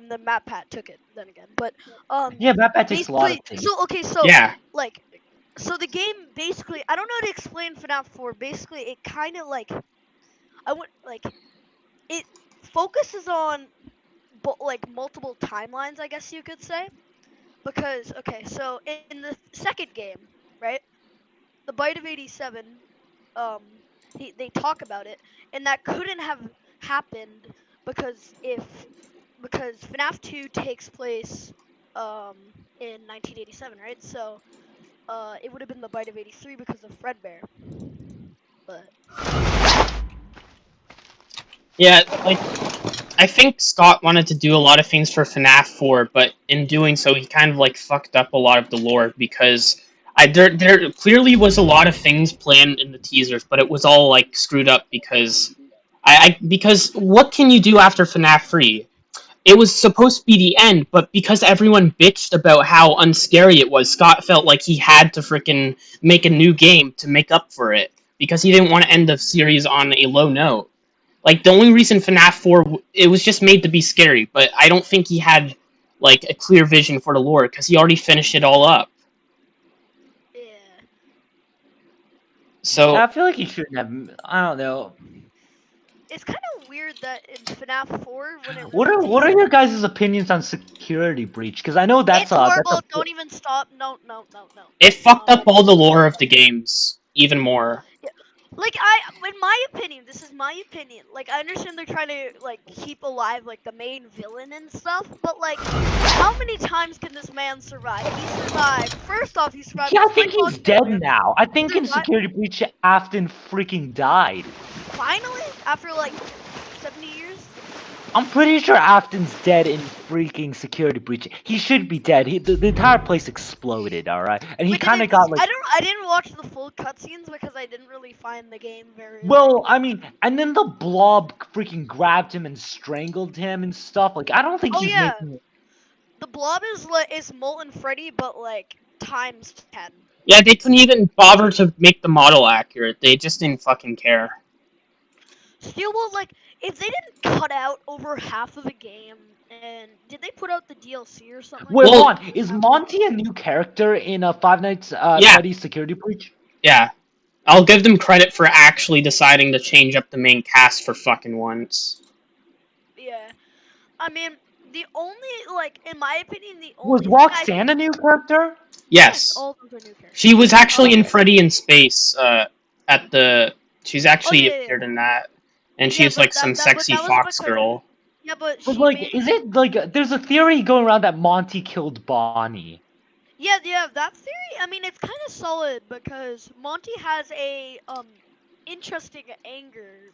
Speaker 12: Then Matt Pat took it. Then again, but
Speaker 4: yeah, Matt Pat takes a lot of things.
Speaker 12: So the game basically, I don't know how to explain FNAF 4. Basically, it kind of like, it focuses on like multiple timelines, I guess you could say. Because so in the second game, right, the bite of '87, they talk about it, and that couldn't have happened because FNAF 2 takes place in 1987, right? So it would have been the bite of '83 because of Fredbear. But
Speaker 1: yeah, like I think Scott wanted to do a lot of things for FNAF 4, but in doing so, he kind of like fucked up a lot of the lore because there clearly was a lot of things planned in the teasers, but it was all like screwed up because because what can you do after FNAF 3? It was supposed to be the end, but because everyone bitched about how unscary it was, Scott felt like he had to frickin' make a new game to make up for it because he didn't want to end the series on a low note. Like, the only reason FNAF 4, it was just made to be scary, but I don't think he had, like, a clear vision for the lore, because he already finished it all up.
Speaker 12: Yeah.
Speaker 1: So...
Speaker 4: I feel like he shouldn't have... I don't know.
Speaker 12: It's kind of weird that in FNAF 4, when it
Speaker 4: What are your guys' opinions on Security Breach? Because I know that's
Speaker 12: it's horrible. Don't even stop. No.
Speaker 1: It fucked up all the lore of the games, even more.
Speaker 12: Like, in my opinion, this is my opinion. Like, I understand they're trying to, like, keep alive, like, the main villain and stuff, but, like, how many times can this man survive? He survived. First off, he survived.
Speaker 4: Yeah, I think he's dead now. I think in Security Breach, Afton freaking died.
Speaker 12: Finally? After, like, 70 years?
Speaker 4: I'm pretty sure Afton's dead in freaking Security Breach. He should be dead. The entire place exploded, alright? And he kind of got, like...
Speaker 12: I didn't watch the full cutscenes because I didn't really find the game very...
Speaker 4: Well, I mean, and then the blob freaking grabbed him and strangled him and stuff. Like, I don't think he's making...
Speaker 12: The blob is Molten Freddy, but, like, times 10.
Speaker 1: Yeah, they couldn't even bother to make the model accurate. They just didn't fucking care.
Speaker 12: Still, well, like, if they didn't cut out over half of the game, and did they put out the DLC or something?
Speaker 4: Wait, hold on. Is Monty a new character in Five Nights at Freddy's Security Breach?
Speaker 1: Yeah. I'll give them credit for actually deciding to change up the main cast for fucking once.
Speaker 12: Yeah. I mean, The only, like, in my opinion, the
Speaker 3: Was
Speaker 12: only thing
Speaker 3: Roxanne a new character?
Speaker 1: Yes.
Speaker 12: all of them are new characters.
Speaker 1: She was actually in Freddy in Space, at the... She's actually
Speaker 12: yeah, yeah.
Speaker 1: appeared in that. And
Speaker 12: Yeah,
Speaker 1: she's
Speaker 12: but
Speaker 1: like some sexy
Speaker 12: that was
Speaker 1: fox
Speaker 12: because
Speaker 1: girl.
Speaker 12: yeah, but
Speaker 3: But
Speaker 12: she
Speaker 3: like,
Speaker 12: made
Speaker 3: is it like there's a theory going around that Monty killed Bonnie?
Speaker 12: yeah, that theory. I mean, it's kind of solid because Monty has a interesting anger.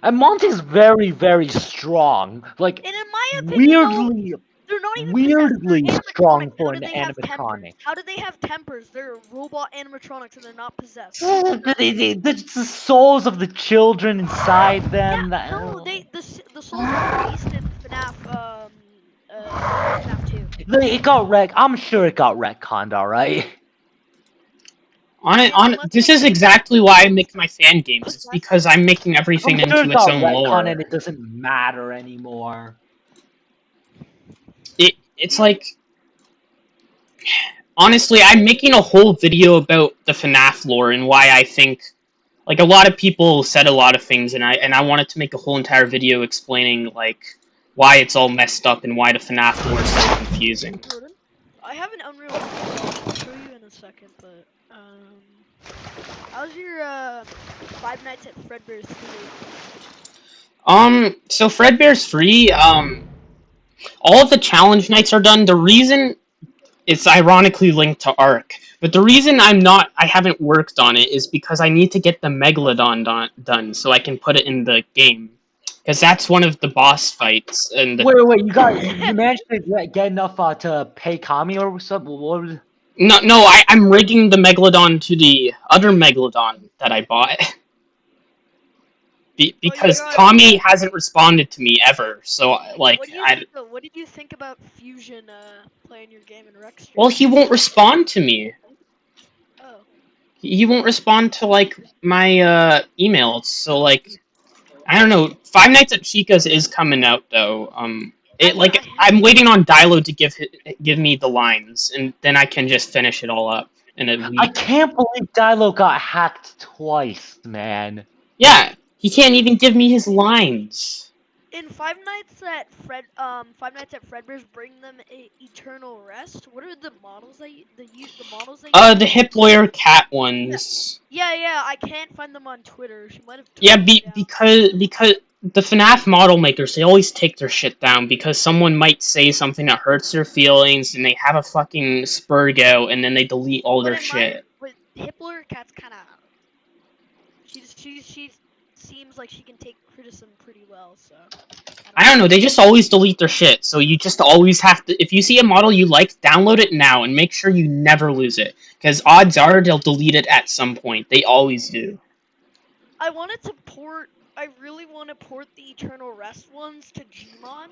Speaker 3: And Monty's very, very strong. Like
Speaker 12: And in my opinion, though,
Speaker 3: weirdly,
Speaker 12: they're not even possessed. They're
Speaker 3: weirdly strong
Speaker 12: animatronics.
Speaker 3: for
Speaker 12: How
Speaker 3: an
Speaker 12: do they have tempers?
Speaker 3: animatronic.
Speaker 12: How do they have tempers? They're robot animatronics and they're not possessed.
Speaker 3: It's the souls of the children inside them.
Speaker 12: Yeah, no, the souls are released in FNAF 2.
Speaker 3: It got wrecked. I'm sure it got retconned, alright?
Speaker 1: This is exactly why I make my fan games. It's because I'm making everything
Speaker 3: I'm sure
Speaker 1: into
Speaker 3: it
Speaker 1: its
Speaker 3: got
Speaker 1: own
Speaker 3: retconned
Speaker 1: lore.
Speaker 3: and it doesn't matter anymore.
Speaker 1: It's like... Honestly, I'm making a whole video about the FNAF lore and why I think... Like, a lot of people said a lot of things, and I wanted to make a whole entire video explaining, like, why it's all messed up and why the FNAF lore is so confusing.
Speaker 12: Jordan, I have an Unreal Engine. I'll show you in a second, but how's your Five Nights at Fredbear's 3?
Speaker 1: So Fredbear's free, all of the challenge nights are done. The reason it's ironically linked to ARK, but the reason I haven't worked on it is because I need to get the Megalodon done so I can put it in the game. Because that's one of the boss fights. And
Speaker 3: Wait, you managed to get enough to pay Kami or something? What was...
Speaker 1: No, I'm rigging the Megalodon to the other Megalodon that I bought. Because Tommy hasn't responded to me ever, so, like,
Speaker 12: What did you think about Fusion playing your game in Rex?
Speaker 1: Well, he won't respond to me.
Speaker 12: Oh.
Speaker 1: He won't respond to, like, my, emails, so, like, I don't know. Five Nights at Chica's is coming out, though. I'm waiting on Dilo to give me the lines, and then I can just finish it all up in a week.
Speaker 3: I can't believe Dilo got hacked twice, man.
Speaker 1: Yeah, he can't even give me his lines.
Speaker 12: In Five Nights at Fredbear's bring them eternal rest. What are the models they use?
Speaker 1: The hip lawyer cat ones.
Speaker 12: Yeah, I can't find them on Twitter. She might have.
Speaker 1: Yeah, because the FNAF model makers, they always take their shit down because someone might say something that hurts their feelings, and they have a fucking spurgo, and then they delete all their shit.
Speaker 12: But hip lawyer cat's kind of. She seems like she can take criticism pretty well, so.
Speaker 1: I don't know, they just always delete their shit, so you just always have to... If you see a model you like, download it now, and make sure you never lose it. Because odds are they'll delete it at some point. They always do.
Speaker 12: I really want to port the Eternal Rest ones to Gmon,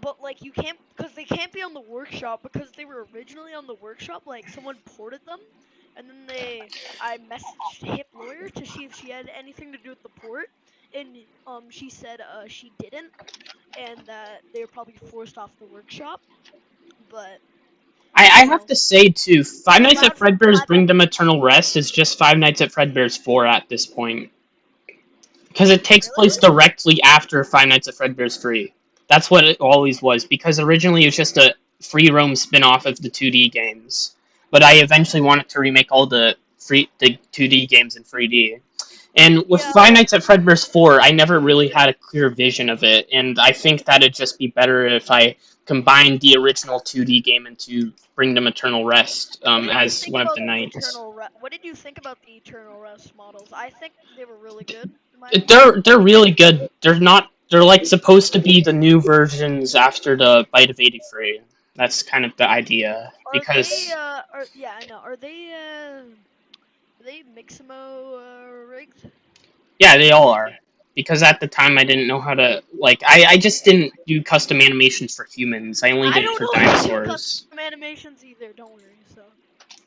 Speaker 12: but, like, you can't... Because they can't be on the workshop, because they were originally on the workshop, like, someone ported them, and then I messaged Hip Lawyer to see if she had anything to do with the port, and she said she didn't, and that they were probably forced off the workshop, but
Speaker 1: I have to say, too, Five Nights at Fredbear's Bring Them Eternal Rest is just Five Nights at Fredbear's 4 at this point. Because it takes place directly after Five Nights at Fredbear's Free. That's what it always was, because originally it was just a free roam spin-off of the 2D games. But I eventually wanted to remake all the 2D games in 3D. And with Five Nights at Fredbear's 4, I never really had a clear vision of it, and I think that it'd just be better if I combined the original 2D game into Bring Them Eternal Rest as one of the nights.
Speaker 12: What did you think about the Eternal Rest models? I think they were really good.
Speaker 1: They're really good. They're like supposed to be the new versions after the Bite of 83. That's kind of the idea. Because
Speaker 12: yeah, I know. Are they Mixamo rigged?
Speaker 1: Yeah, they all are. Because at the time I didn't know how to, like, I just didn't do custom animations for humans. I only did it for dinosaurs.
Speaker 12: Custom animations either, don't worry, so.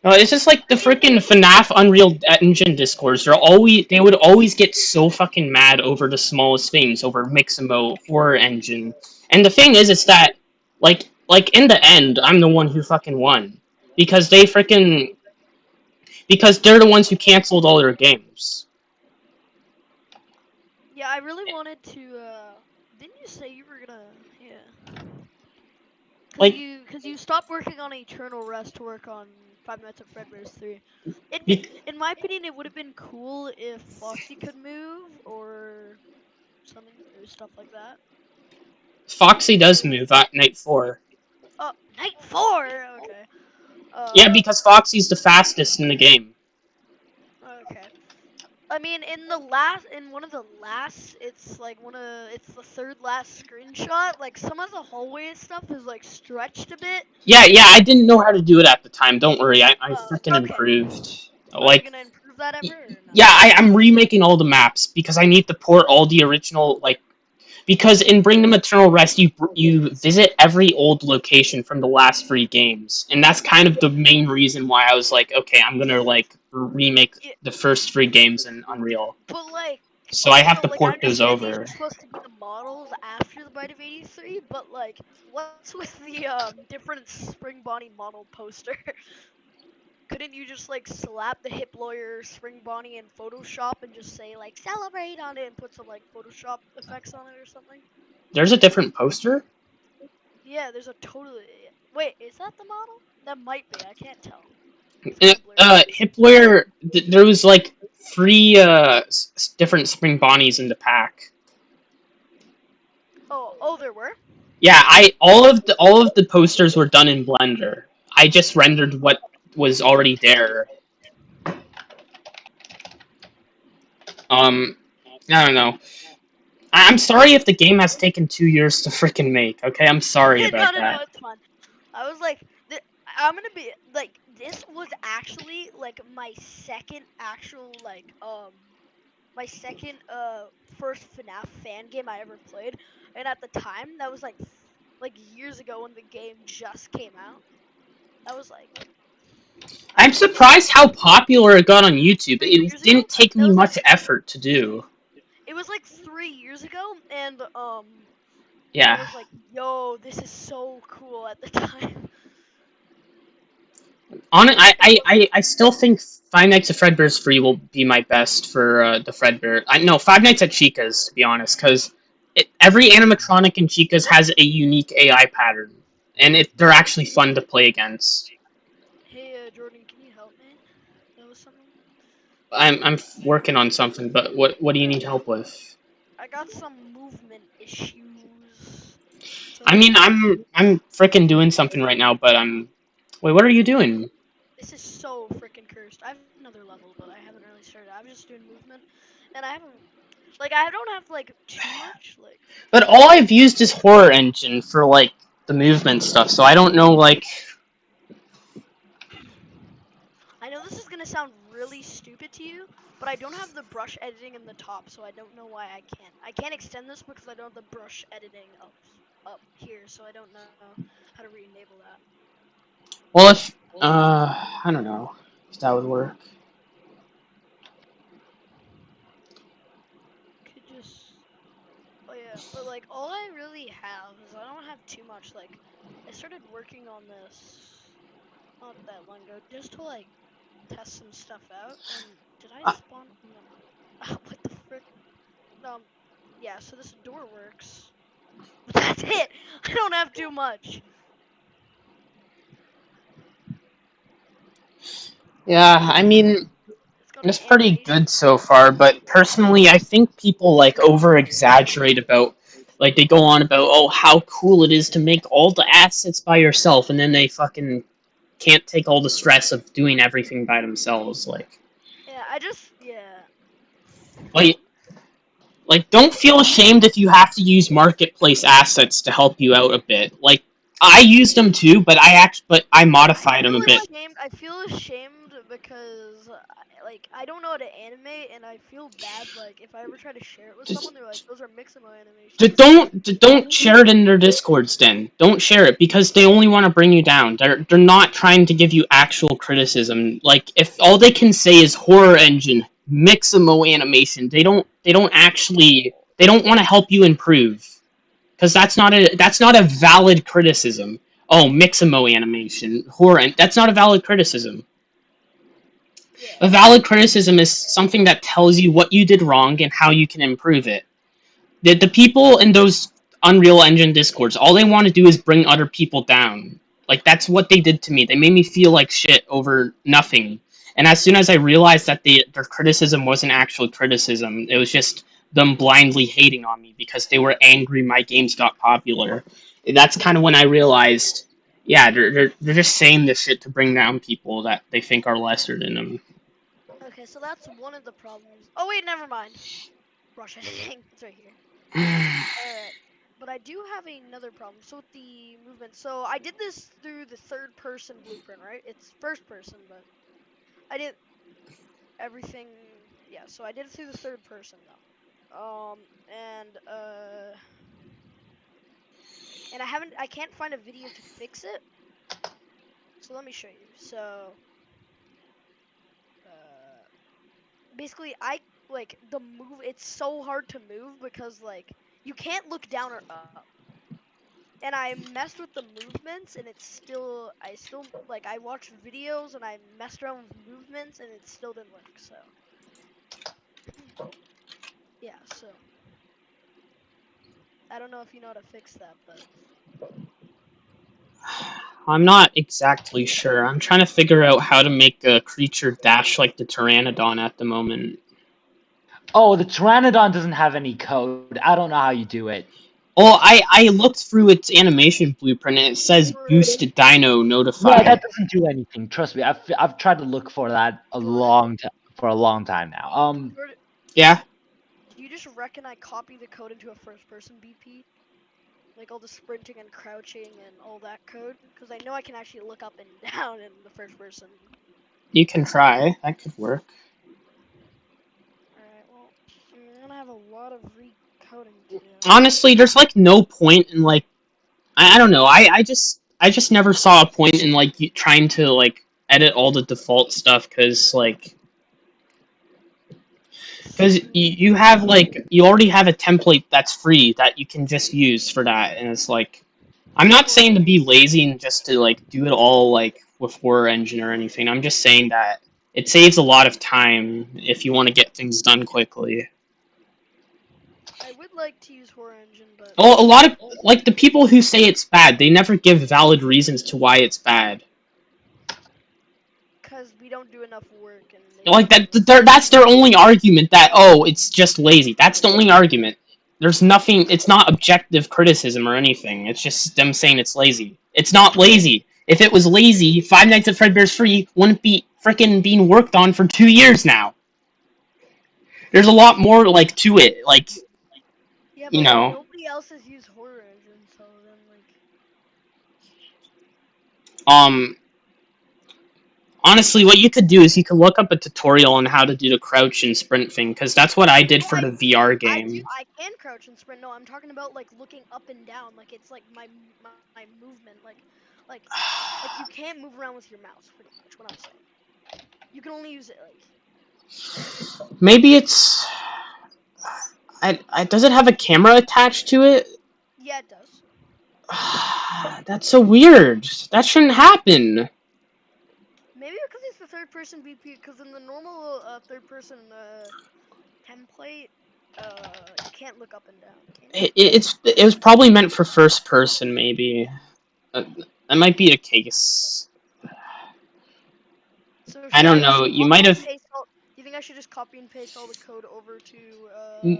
Speaker 1: It's just like the freaking FNAF Unreal Engine Discords. They would always get so fucking mad over the smallest things, over Mixamo, Horror Engine. And the thing is that, like in the end, I'm the one who fucking won. Because they're the ones who canceled all their games.
Speaker 12: Yeah, I really wanted to didn't you say you were gonna? Yeah.
Speaker 1: Like,
Speaker 12: Cause you stopped working on Eternal Rest to work on Five Nights at Fredbear's 3. In my opinion, it would have been cool if Foxy could move or something or stuff like that.
Speaker 1: Foxy does move at night 4.
Speaker 12: Oh, night 4. Okay.
Speaker 1: Yeah, because Foxy's the fastest in the game.
Speaker 12: Okay. I mean, in one of the last, it's the third last screenshot. Like some of the hallway stuff is like stretched a bit.
Speaker 1: Yeah, I didn't know how to do it at the time. Don't worry, I freaking
Speaker 12: Okay.
Speaker 1: improved.
Speaker 12: Are you
Speaker 1: Like,
Speaker 12: gonna improve that ever? Or no?
Speaker 1: yeah, I'm remaking all the maps because I need to port all the original, like, because in Bring Them Eternal Rest, you visit every old location from the last 3 games, and that's kind of the main reason why I was like, okay, I'm gonna like remake the first 3 games in Unreal.
Speaker 12: But like,
Speaker 1: So I have
Speaker 12: also,
Speaker 1: to
Speaker 12: like, I
Speaker 1: port those
Speaker 12: understand these
Speaker 1: over.
Speaker 12: are supposed to be the models after the Bite of 83, but like, what's with the different Spring Bonnie model poster? Couldn't you just like slap the hip lawyer Spring Bonnie in Photoshop and just say like celebrate on it and put some like Photoshop effects on it or something?
Speaker 1: There's a different poster?
Speaker 12: Yeah, there's a totally. Wait, is that the model? That might be. I can't tell.
Speaker 1: Hipware, there was like 3 different Spring Bonnies in the pack.
Speaker 12: Oh, there were.
Speaker 1: Yeah, all of the posters were done in Blender. I just rendered what was already there. I don't know. I'm sorry if the game has taken 2 years to freaking make. Okay, I'm sorry about
Speaker 12: No,
Speaker 1: that.
Speaker 12: it's fun. I was like, I'm gonna be like, this was actually like my second actual my second first FNAF fan game I ever played, and at the time that was like years ago when the game just came out. I was like,
Speaker 1: I'm surprised how popular it got on YouTube.
Speaker 12: 3
Speaker 1: It
Speaker 12: years ago.
Speaker 1: didn't take
Speaker 12: That
Speaker 1: me
Speaker 12: was like
Speaker 1: much effort to do.
Speaker 12: it was like 3 years ago, and I
Speaker 1: Yeah.
Speaker 12: was like, yo, this is so cool at the time.
Speaker 1: I still think Five Nights at Fredbear's Free will be my best for the Fredbear. No, Five Nights at Chica's, to be honest, because every animatronic in Chica's has a unique AI pattern, and they're actually fun to play against.
Speaker 12: Hey, Jordan, can you help me? That was something.
Speaker 1: I'm working on something, but what do you need help with?
Speaker 12: I got some movement issues. So
Speaker 1: I mean, I'm freaking doing something right now, but Wait, what are you doing?
Speaker 12: this is so freaking cursed. I have another level, but I haven't really started. I'm just doing movement, and I haven't I don't have like too much like.
Speaker 1: But all I've used is Horror Engine for like the movement stuff, so I don't know like.
Speaker 12: I know this is gonna sound really stupid to you, but I don't have the brush editing in the top, so I don't know why I can't. I can't extend this because I don't have the brush editing up here, so I don't know how to re-enable that.
Speaker 1: Well, if I don't know if that would work.
Speaker 12: Could just. Oh yeah, but like all I really have is I don't have too much. Like I started working on this not that long ago, just to like test some stuff out. And did I spawn? No. What the frick? Yeah. So this door works. But that's it. I don't have too much.
Speaker 1: Yeah, I mean, it's pretty good so far, but personally, I think people like over exaggerate about, like they go on about, oh, how cool it is to make all the assets by yourself, and then they fucking can't take all the stress of doing everything by themselves.
Speaker 12: Yeah. Yeah.
Speaker 1: Like, don't feel ashamed if you have to use marketplace assets to help you out a bit. Like, I used them too, but I modified them a bit.
Speaker 12: I feel ashamed because I don't know how to animate, and I feel bad like if I ever try to share it with someone, they're like, those are Mixamo animations.
Speaker 1: Don't share it in their Discords then. Don't share it because they only want to bring you down. They're not trying to give you actual criticism. Like if all they can say is horror engine, Mixamo animation, they don't want to help you improve. Cuz that's not a valid criticism. Oh, Mixamo animation, horror, that's not a valid criticism. A valid criticism is something that tells you what you did wrong and how you can improve it. The people in those Unreal Engine discords. All they want to do is bring other people down. Like that's what they did to me. They made me feel like shit over nothing. And as soon as I realized that their criticism wasn't actual criticism, it was just them blindly hating on me because they were angry my games got popular. That's kind of when I realized, yeah, they're just saying this shit to bring down people that they think are lesser than them.
Speaker 12: Okay, so that's one of the problems. Oh wait, never mind. Brush editing. It's right here. Alright. But I do have another problem. So with the movement, so I did this through the third person blueprint, right? It's first person, but I did everything. Yeah, so I did it through the third person though. And I can't find a video to fix it. So let me show you. So basically I like the move. It's so hard to move because like you can't look down or up. And I messed with the movements, and I still like I watched videos and I messed around with movements, and it still didn't work. So yeah, so I don't know if you know how to fix that, but
Speaker 1: I'm not exactly sure. I'm trying to figure out how to make a creature dash like the Pteranodon at the moment.
Speaker 4: Oh, the Pteranodon doesn't have any code. I don't know how you do it.
Speaker 1: Well, I looked through its animation blueprint and it says boost dino notify.
Speaker 4: Yeah, that doesn't do anything. Trust me. I've tried to look for that a long time now.
Speaker 1: Yeah.
Speaker 12: do you just reckon I copy the code into a first person BP? Like all the sprinting and crouching and all that code? Because I know I can actually look up and down in the first person.
Speaker 1: You can try. That could work.
Speaker 12: Alright, well, I'm gonna have a lot of recoding to do.
Speaker 1: Honestly, there's like no point in like I don't know. I just never saw a point in like trying to like edit all the default stuff because you have like you already have a template that's free that you can just use for that, and it's like I'm not saying to be lazy and just to like do it all like with Horror Engine or anything. I'm just saying that it saves a lot of time if you want to get things done quickly.
Speaker 12: I would like to use Horror Engine, but
Speaker 1: Well, a lot of like the people who say it's bad, they never give valid reasons to why it's bad.
Speaker 12: because we don't do enough work and
Speaker 1: Like that's their only argument that oh, it's just lazy. That's the only argument. There's nothing. It's not objective criticism or anything. It's just them saying it's lazy. It's not lazy. If it was lazy, Five Nights at Fredbear's Free wouldn't be freaking being worked on for 2 years now. There's a lot more like to it. Like
Speaker 12: yeah,
Speaker 1: you
Speaker 12: but like
Speaker 1: know.
Speaker 12: nobody else has used Horror Engine, so then like
Speaker 1: Um, Honestly, what you could do is you could look up a tutorial on how to do the crouch and sprint thing, because that's what I did for the VR game.
Speaker 12: I can crouch and sprint. No, I'm talking about like looking up and down. Like it's like my movement. Like like you can't move around with your mouse. Pretty much what I'm saying. You can only use it like.
Speaker 1: Maybe it's. Does it have a camera attached to it?
Speaker 12: Yeah, it does.
Speaker 1: That's so weird. That shouldn't happen.
Speaker 12: Maybe because it's the third person BP. Because in the normal third person template, you can't look up and down, can you?
Speaker 1: It was probably meant for first person, maybe. That might be the case.
Speaker 12: So
Speaker 1: I
Speaker 12: should
Speaker 1: don't
Speaker 12: I
Speaker 1: know.
Speaker 12: just
Speaker 1: You
Speaker 12: copy
Speaker 1: might
Speaker 12: and
Speaker 1: have.
Speaker 12: paste all? Do you think I should just copy and paste all the code over to?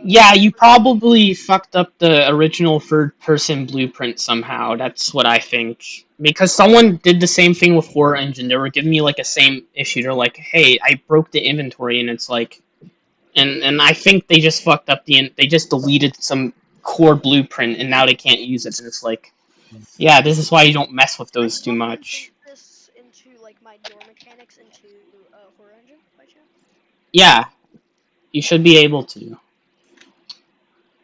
Speaker 1: Yeah, you probably fucked up the original third person blueprint somehow. That's what I think. Because someone did the same thing with Horror Engine. They were giving me like a same issue. They're like, "Hey, I broke the inventory," and it's like, and I think they just fucked up they just deleted some core blueprint, and now they can't use it. And it's like, yeah, this is why you don't mess with
Speaker 12: Can I
Speaker 1: those too
Speaker 12: copy and
Speaker 1: much.
Speaker 12: paste this into like my door mechanics into Horror Engine by chance?
Speaker 1: Yeah, you should be able to.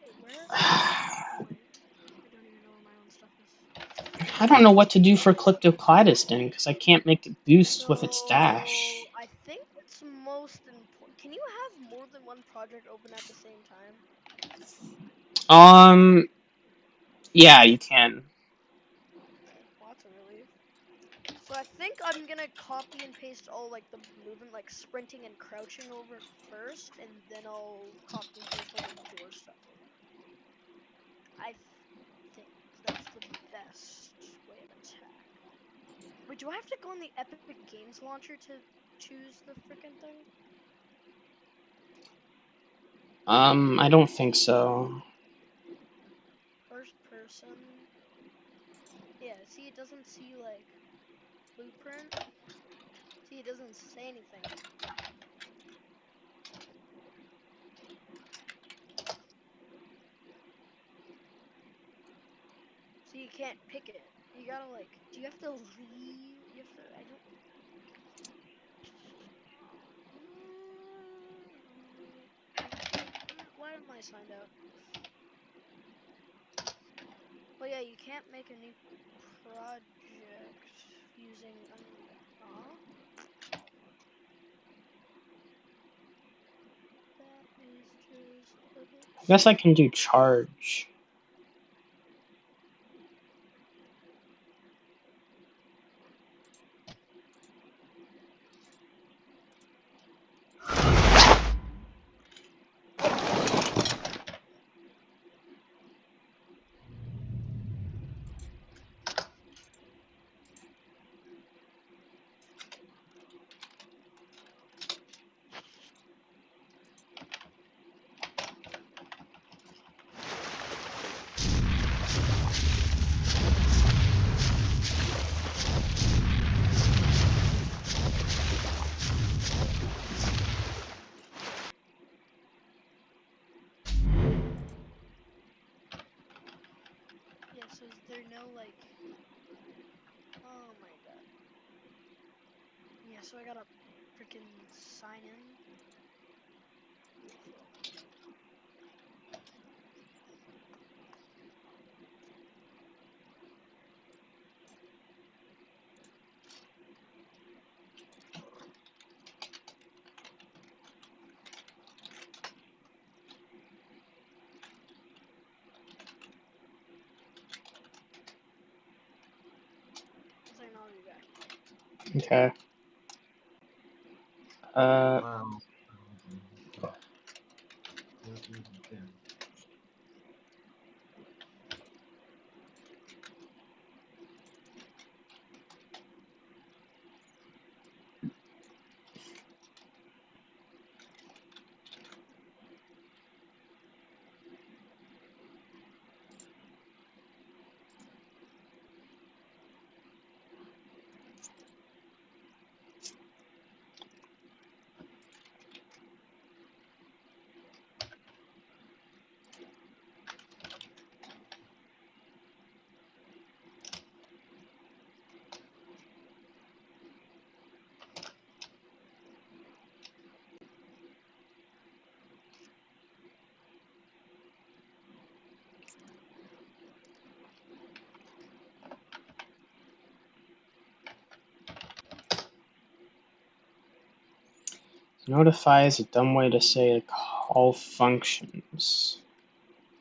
Speaker 12: Wait, where are my? Oh my! I don't even know where my own stuff is.
Speaker 1: I don't know what to do for Calyptocladus then, because I can't make it boost with its dash.
Speaker 12: So I think it's most important. Can you have more than one project open at the same time?
Speaker 1: Yeah, you can.
Speaker 12: Okay, well that's a relief. So I think I'm gonna copy and paste all like the movement, like sprinting and crouching over first, and then I'll copy and paste all the door stuff over. I best way of attack. Wait, do I have to go in the Epic Games launcher to choose the frickin' thing?
Speaker 1: I don't think so.
Speaker 12: First person. Yeah, see, it doesn't see, like, blueprint. See, it doesn't say anything. So you can't pick it. You gotta, like, do you have to leave? You have to, I don't. Why am I signed out? Well, yeah, you can't make a new project using that is just a bit
Speaker 1: I guess I can do
Speaker 12: stupid.
Speaker 1: charge.
Speaker 12: Yeah, so is there no, like, oh my god. Yeah, so I gotta freaking sign in. Beautiful. Second, I'll be back.
Speaker 1: Okay.
Speaker 4: Wow.
Speaker 1: Notify is a dumb way to say to call functions.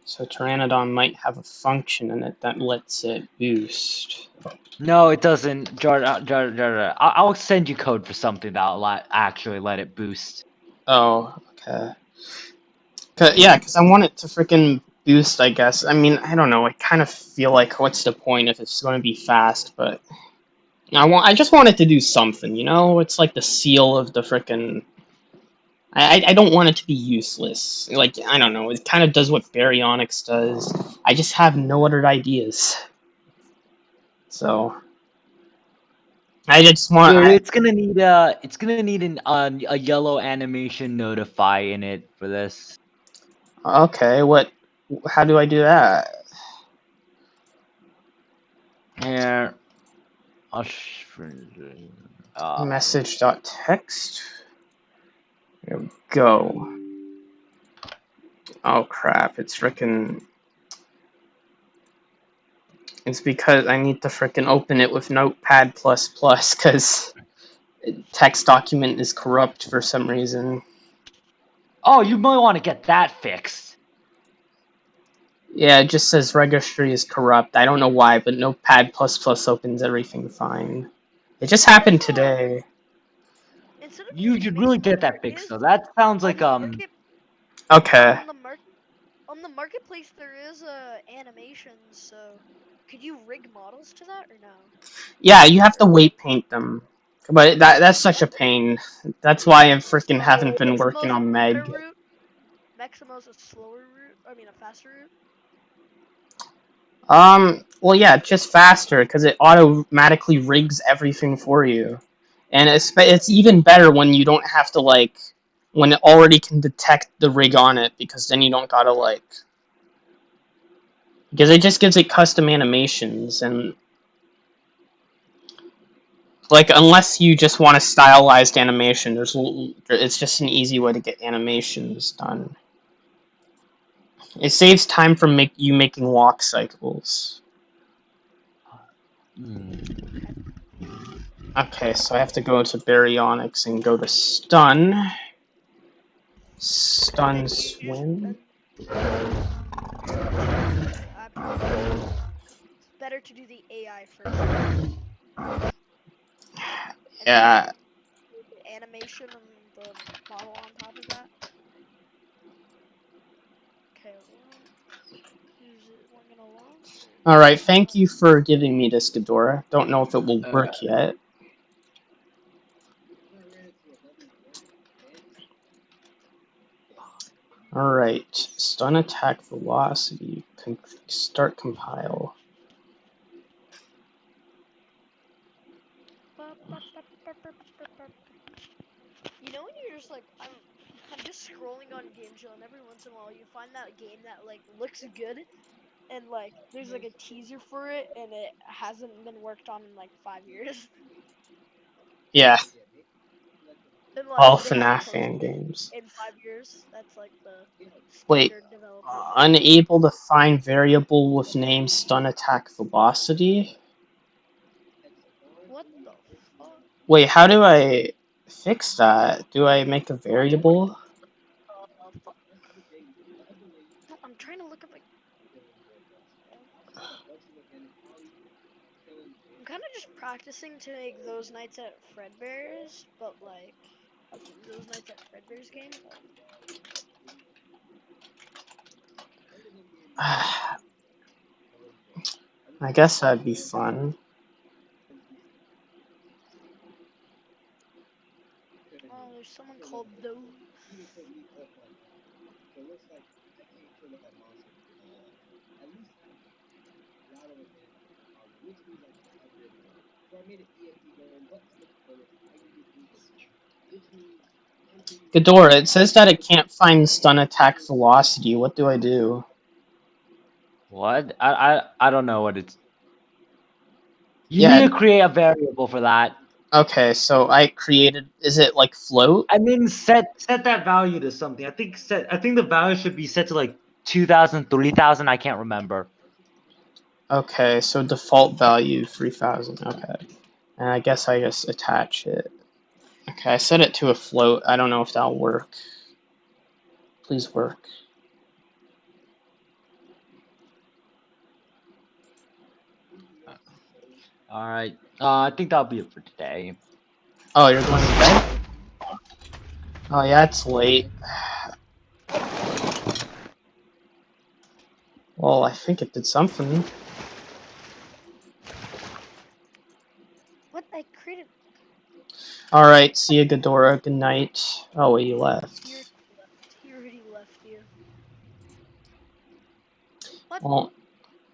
Speaker 1: So Pteranodon might have a function in it that lets it boost.
Speaker 3: No, it doesn't. I'll send you code for something that'll actually let it boost.
Speaker 1: Oh, okay. Yeah, because I want it to freaking boost, I guess. I mean, I don't know. I kind of feel like, what's the point if it's going to be fast? But I just want it to do something, you know? It's like the seal of the freaking. I don't want it to be useless. Like, I don't know. It kind of does what Baryonyx does. I just have no other ideas. So I just want.
Speaker 3: Dude, it's gonna need a yellow animation notify in it for this.
Speaker 1: Okay, what? How do I do that?
Speaker 3: Here,
Speaker 1: Message.text. There we go. Oh crap! It's frickin'. It's because I need to frickin' open it with Notepad++ because text document is corrupt for some reason.
Speaker 3: Oh, you might want to get that fixed.
Speaker 1: Yeah, it just says registry is corrupt. I don't know why, but Notepad++ opens everything fine. It just happened today.
Speaker 3: You should really get that fixed though. That sounds like
Speaker 1: Okay.
Speaker 12: On the marketplace there is animations, so Could you rig models to that or no?
Speaker 1: Yeah, you have to weight paint them, but that's such a pain. That's why I freaking haven't been working on
Speaker 12: Better
Speaker 1: Meg.
Speaker 12: route. Maximo's a slower route. I mean, a faster route.
Speaker 1: Well, yeah, just faster because it automatically rigs everything for you, and it's even better when you don't have to when it already can detect the rig on it, because then you don't gotta because it just gives it custom animations, and unless you just want a stylized animation, it's just an easy way to get animations done. It saves time from you making walk cycles. Okay, so I have to go to Baryonyx and go to Stun. Stun Swim.
Speaker 12: It's better to do the AI first.
Speaker 1: Yeah.
Speaker 12: The animation and the model on top of that. Okay, is one gonna launch?
Speaker 1: Alright, thank you for giving me this, Ghidorah. Don't know if it will work yet. Alright, stun attack velocity. Start compile.
Speaker 12: You know when you're just I'm just scrolling on Game Chill, and every once in a while you find that game that looks good, and there's a teaser for it, and it hasn't been worked on in 5 years.
Speaker 1: Yeah.
Speaker 12: And
Speaker 1: All
Speaker 12: they haven't
Speaker 1: FNAF
Speaker 12: posted
Speaker 1: fan
Speaker 12: it
Speaker 1: games.
Speaker 12: in 5 years. That's the
Speaker 1: Wait,
Speaker 12: standard development.
Speaker 1: unable to find variable with name stun attack velocity?
Speaker 12: What the fuck?
Speaker 1: Wait, how do I fix that? Do I make a variable?
Speaker 12: Fuck. No, I'm trying to look up I'm kind of just practicing to make those nights at Fredbear's, but those nights at Fredbear's game.
Speaker 1: I guess that'd be fun.
Speaker 12: Oh, there's someone called Doe.
Speaker 8: So it looks like I can't kill that monster. At least a lot of advantage, which means I can upgrade it. So I made an EFP going, but I'm looking for this. I can do which means I'm pretty sure.
Speaker 1: Ghidorah, it says that it can't find stun attack velocity. What do I do?
Speaker 3: What? I don't know what it's. You
Speaker 1: Yeah.
Speaker 3: need to create a variable for that.
Speaker 1: Okay, so I created. Is it float?
Speaker 3: I mean, set that value to something. I think the value should be set to 2,000, 3,000. I can't remember.
Speaker 1: Okay, so default value 3000. Okay, and I guess I just attach it. Okay, I set it to a float. I don't know if that'll work. Please work.
Speaker 3: All right. I think that'll be it for today.
Speaker 1: Oh, you're going to bed? Oh yeah, it's late. Well, I think it did something.
Speaker 12: What I created?
Speaker 1: Alright, see you, Ghidorah. Good night. Oh, he left.
Speaker 12: He already left you. What?
Speaker 1: Well,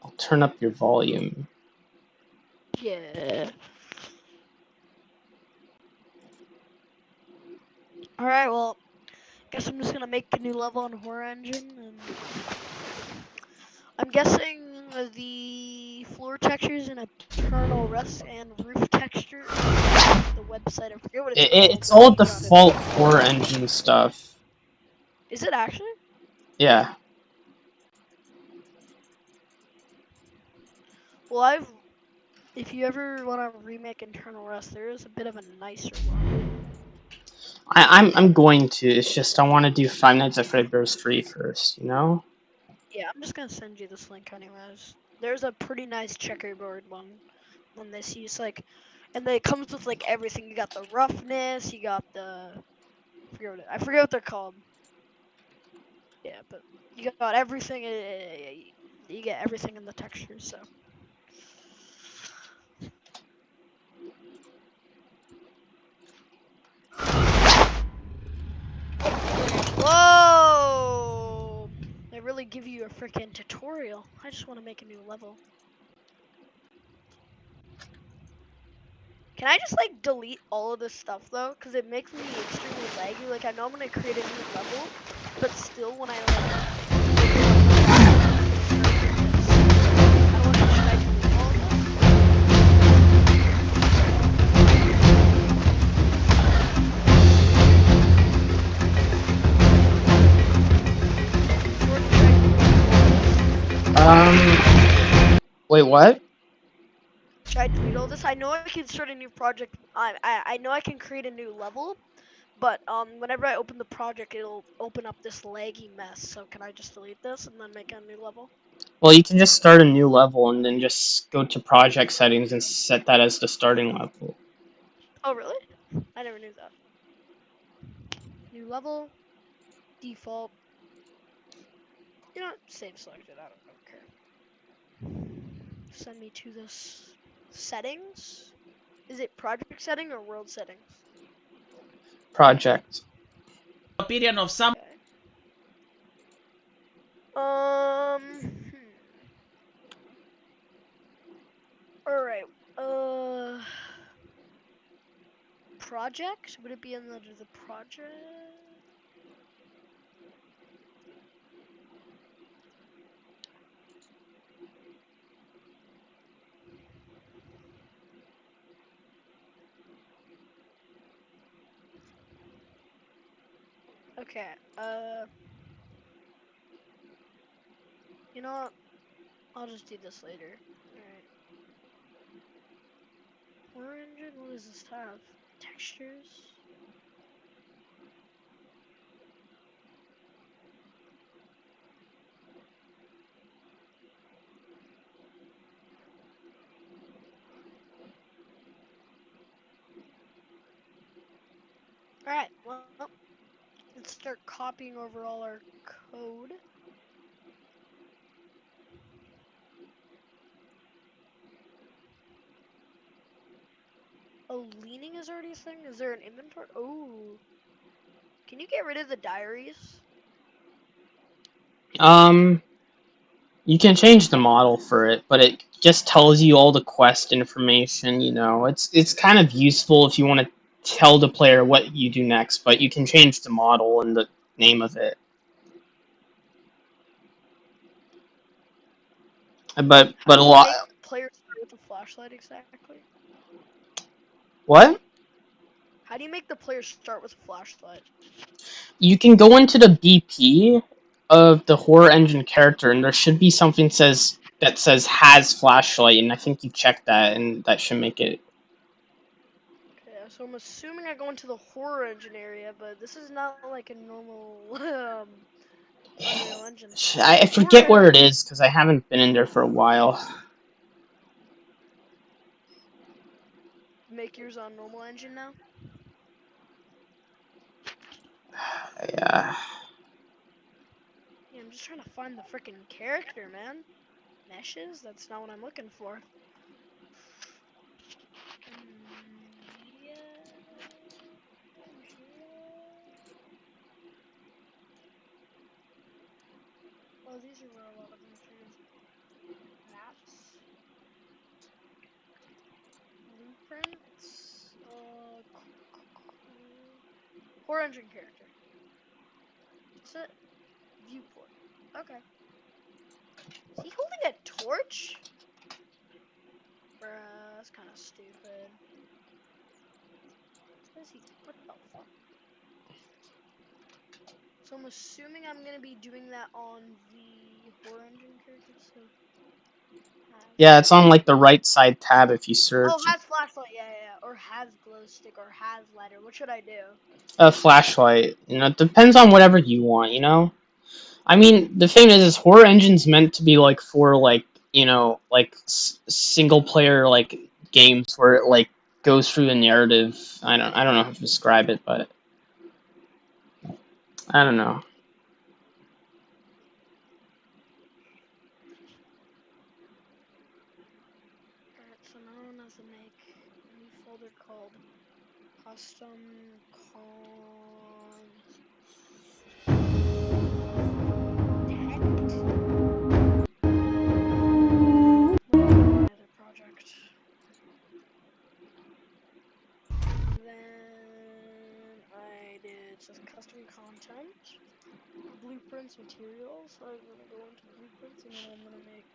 Speaker 1: I'll turn up your volume.
Speaker 12: Yeah. Alright, well, guess I'm just gonna make a new level on Horror Engine, and I'm guessing the floor textures and Eternal Rust and roof texture. The website, I forget what it's called.
Speaker 1: It's all default Horror Engine stuff.
Speaker 12: Is it actually?
Speaker 1: Yeah.
Speaker 12: Well, if you ever want to remake Internal Rust, there is a bit of a nicer one.
Speaker 1: I'm going to. It's just I want to do Five Nights at Fredbear's 3 first, you know?
Speaker 12: Yeah, I'm just gonna send you this link anyways. There's a pretty nice checkerboard one on this. And then it comes with everything. You got the roughness, you got I forget what they're called. Yeah, but you got everything. You get everything in the texture. So Whoa! They really give you a freaking tutorial. I just want to make a new level. Can I just like delete all of this stuff though? Cause it makes me extremely laggy. Like I know I'm gonna create a new level, but still when I like
Speaker 1: Wait, what?
Speaker 12: should I delete all this? I know I can start a new project. I know I can create a new level, but whenever I open the project, it'll open up this laggy mess. So can I just delete this and then make a new level?
Speaker 1: Well, you can just start a new level and then just go to project settings and set that as the starting level.
Speaker 12: Oh really? I never knew that. New level, default. You know what? Save selected. I don't care. Send me to this settings. Is it project setting or world settings?
Speaker 1: Project.
Speaker 5: Opinion of some.
Speaker 12: Um. All right. Project. Would it be under the project? Okay. You know what? I'll just do this later. Alright. Core engine? What does this have? Textures? Alright, well, let's start copying over all our code. Oh, leaning is already a thing? Is there an inventory? Oh. Can you get rid of the diaries?
Speaker 1: You can change the model for it, but it just tells you all the quest information, you know. It's kind of useful if you want to tell the player what you do next, but you can change the model and the name of it. But a
Speaker 12: How do you
Speaker 1: lot.
Speaker 12: make the player start with a flashlight exactly?
Speaker 1: What?
Speaker 12: How do you make the player start with a flashlight?
Speaker 1: You can go into the BP of the horror engine character, and there should be something that says has flashlight, and I think you check that, and that should make it.
Speaker 12: Okay, so I'm assuming I go into the horror engine area, but this is not like a normal Unreal Engine thing.
Speaker 1: I
Speaker 12: Horror
Speaker 1: forget where it
Speaker 12: engine.
Speaker 1: is because I haven't been in there for a while.
Speaker 12: Make yours on normal engine now.
Speaker 1: Yeah.
Speaker 12: Yeah, I'm just trying to find the freaking character, man. Meshes? That's not what I'm looking for. Media. Oh, these are where a lot of materials. Maps. Blueprints. Horror engine character. That's it. Viewport. Okay. Is he holding a torch? Bruh, that's kind of stupid. What is he? What the fuck? So I'm assuming I'm gonna be doing that on the horror engine character. So.
Speaker 1: Yeah, it's on like the right side tab if you
Speaker 12: Oh,
Speaker 1: search.
Speaker 12: has flashlight. Yeah, yeah, yeah. Or has glow stick. Or has lighter. What should I do?
Speaker 1: A flashlight. You know, it depends on whatever you want, you know? I mean, the thing is horror engine's meant to be like for like, you know, like single player like games where it like goes through the narrative. I don't know how to describe it, but I don't know.
Speaker 12: Alright, so now I'm gonna have to make a new folder called custom con content, blueprints, materials. I'm gonna go into blueprints and then I'm gonna make.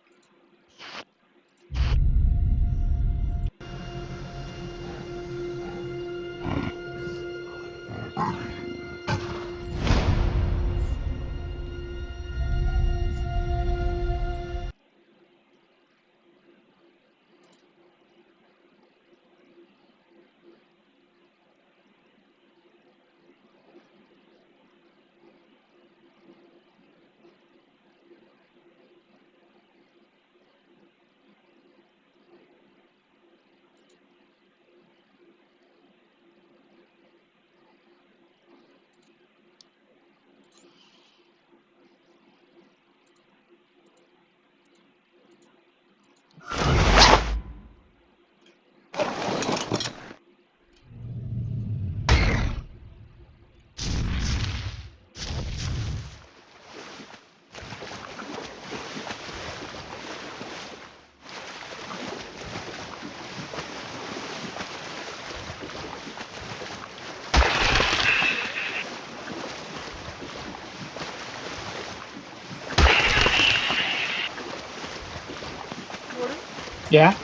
Speaker 1: Yeah.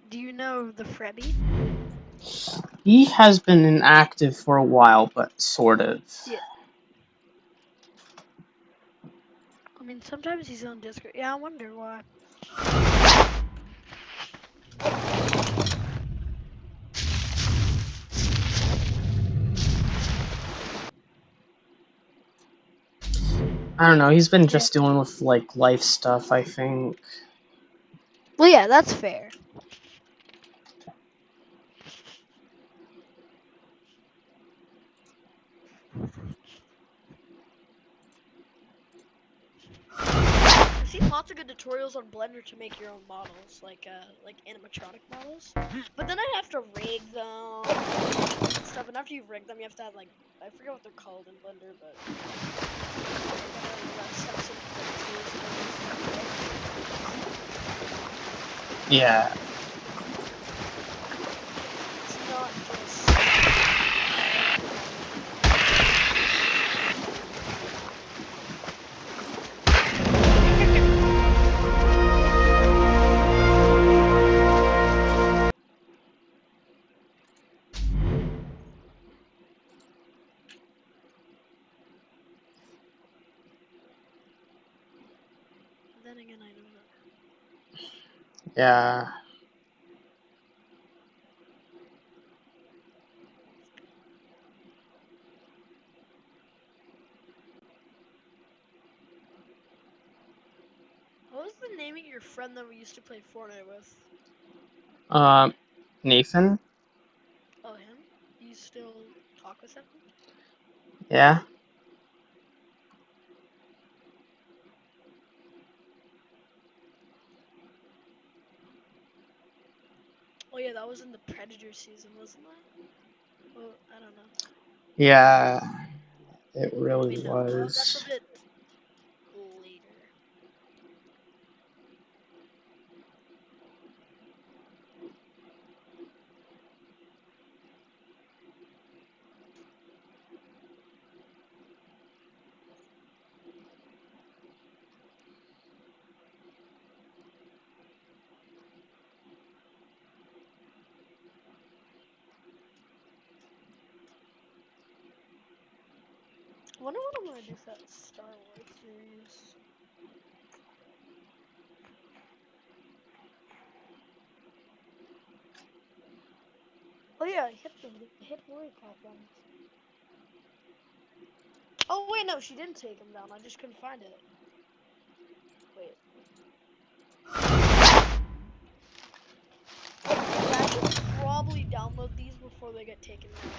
Speaker 12: Do you know the Freddy?
Speaker 1: He has been inactive for a while, but sort of.
Speaker 12: Yeah. I mean, sometimes he's on Discord. Yeah, I wonder why.
Speaker 1: I don't know, he's been just dealing with, like, life stuff, I think.
Speaker 12: Well, yeah, that's fair. I've seen lots of good tutorials on Blender to make your own models, like animatronic models. But then I have to rig them and stuff. And after you rig them, you have to have like I forget what they're called in Blender, but
Speaker 1: Yeah.
Speaker 12: it's not just. Then again, I don't know.
Speaker 1: Yeah.
Speaker 12: What was the name of your friend that we used to play Fortnite with?
Speaker 1: Nathan?
Speaker 12: Oh, him? You still talk with him?
Speaker 1: Yeah.
Speaker 12: Oh yeah, that was in the Predator season, wasn't that? Well, I don't know.
Speaker 1: Yeah. It really
Speaker 12: Wait, no, that's a
Speaker 1: was.
Speaker 12: bit later. I wonder what I'm gonna do for that Star Wars series. Oh yeah, hit Lori Cop ones. Oh wait, no, she didn't take them down. I just couldn't find it. Wait. Yeah, I should probably download these before they get taken down.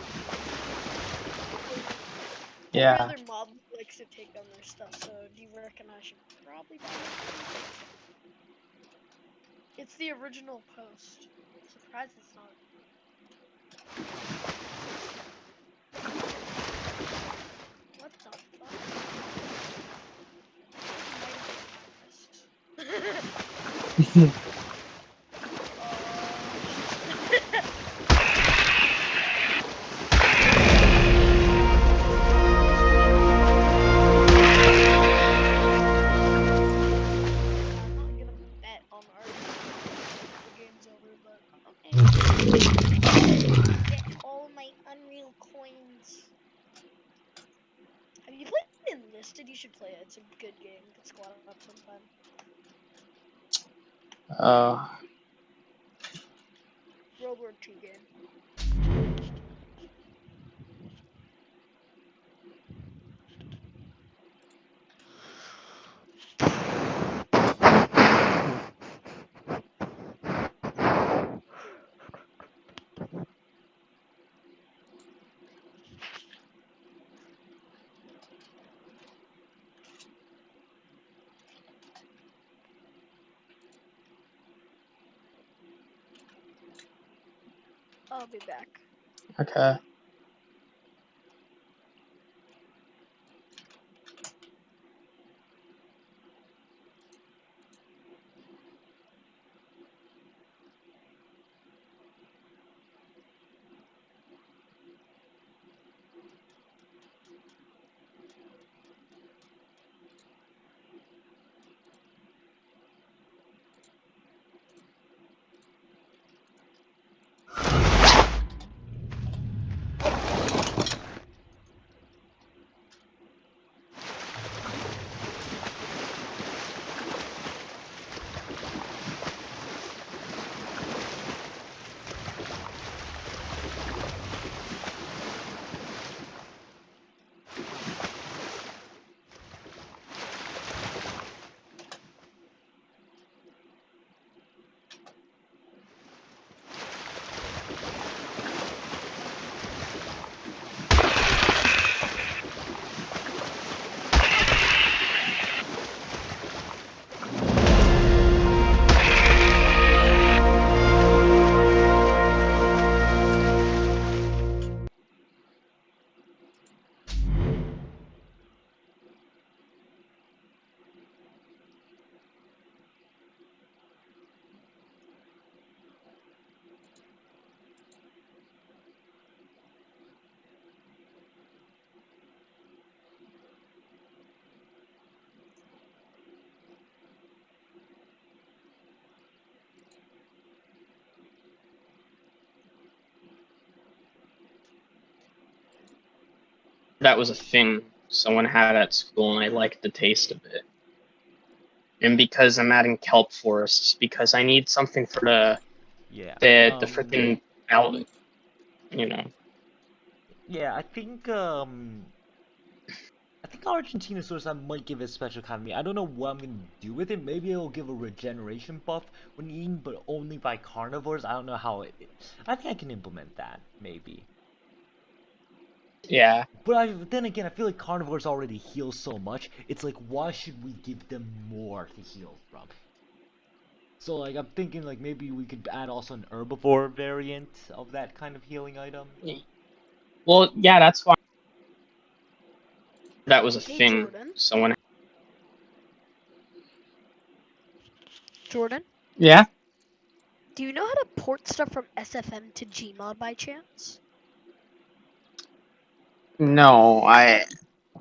Speaker 12: Every
Speaker 1: Yeah.
Speaker 12: other mob likes to take down their stuff, so do you reckon I should probably download these? It's the original post. I'm surprised it's not. What the fuck? Might have been virus. interested, you should play it. It's a good game. You can squat up sometime. World War II game. I'll be back.
Speaker 1: Okay. That was a thing someone had at school, and I liked the taste of it. And because I'm adding kelp forests, because I need something for the
Speaker 3: Yeah.
Speaker 1: the freaking outlet, you know.
Speaker 3: Yeah, I think Argentinosaurus I might give it a special economy. I don't know what I'm gonna do with it. Maybe it'll give a regeneration buff when eaten, but only by carnivores. I don't know how it. I think I can implement that, maybe.
Speaker 1: Yeah.
Speaker 3: But then again, I feel like carnivores already heal so much. It's like, why should we give them more to heal from? So like, I'm thinking like maybe we could add also an herbivore variant of that kind of healing item.
Speaker 1: Well, yeah, that's why that was a
Speaker 12: Hey,
Speaker 1: thing
Speaker 12: Jordan.
Speaker 1: someone.
Speaker 12: Jordan,
Speaker 1: Yeah.
Speaker 12: do you know how to port stuff from SFM to Gmod by chance?
Speaker 1: No, I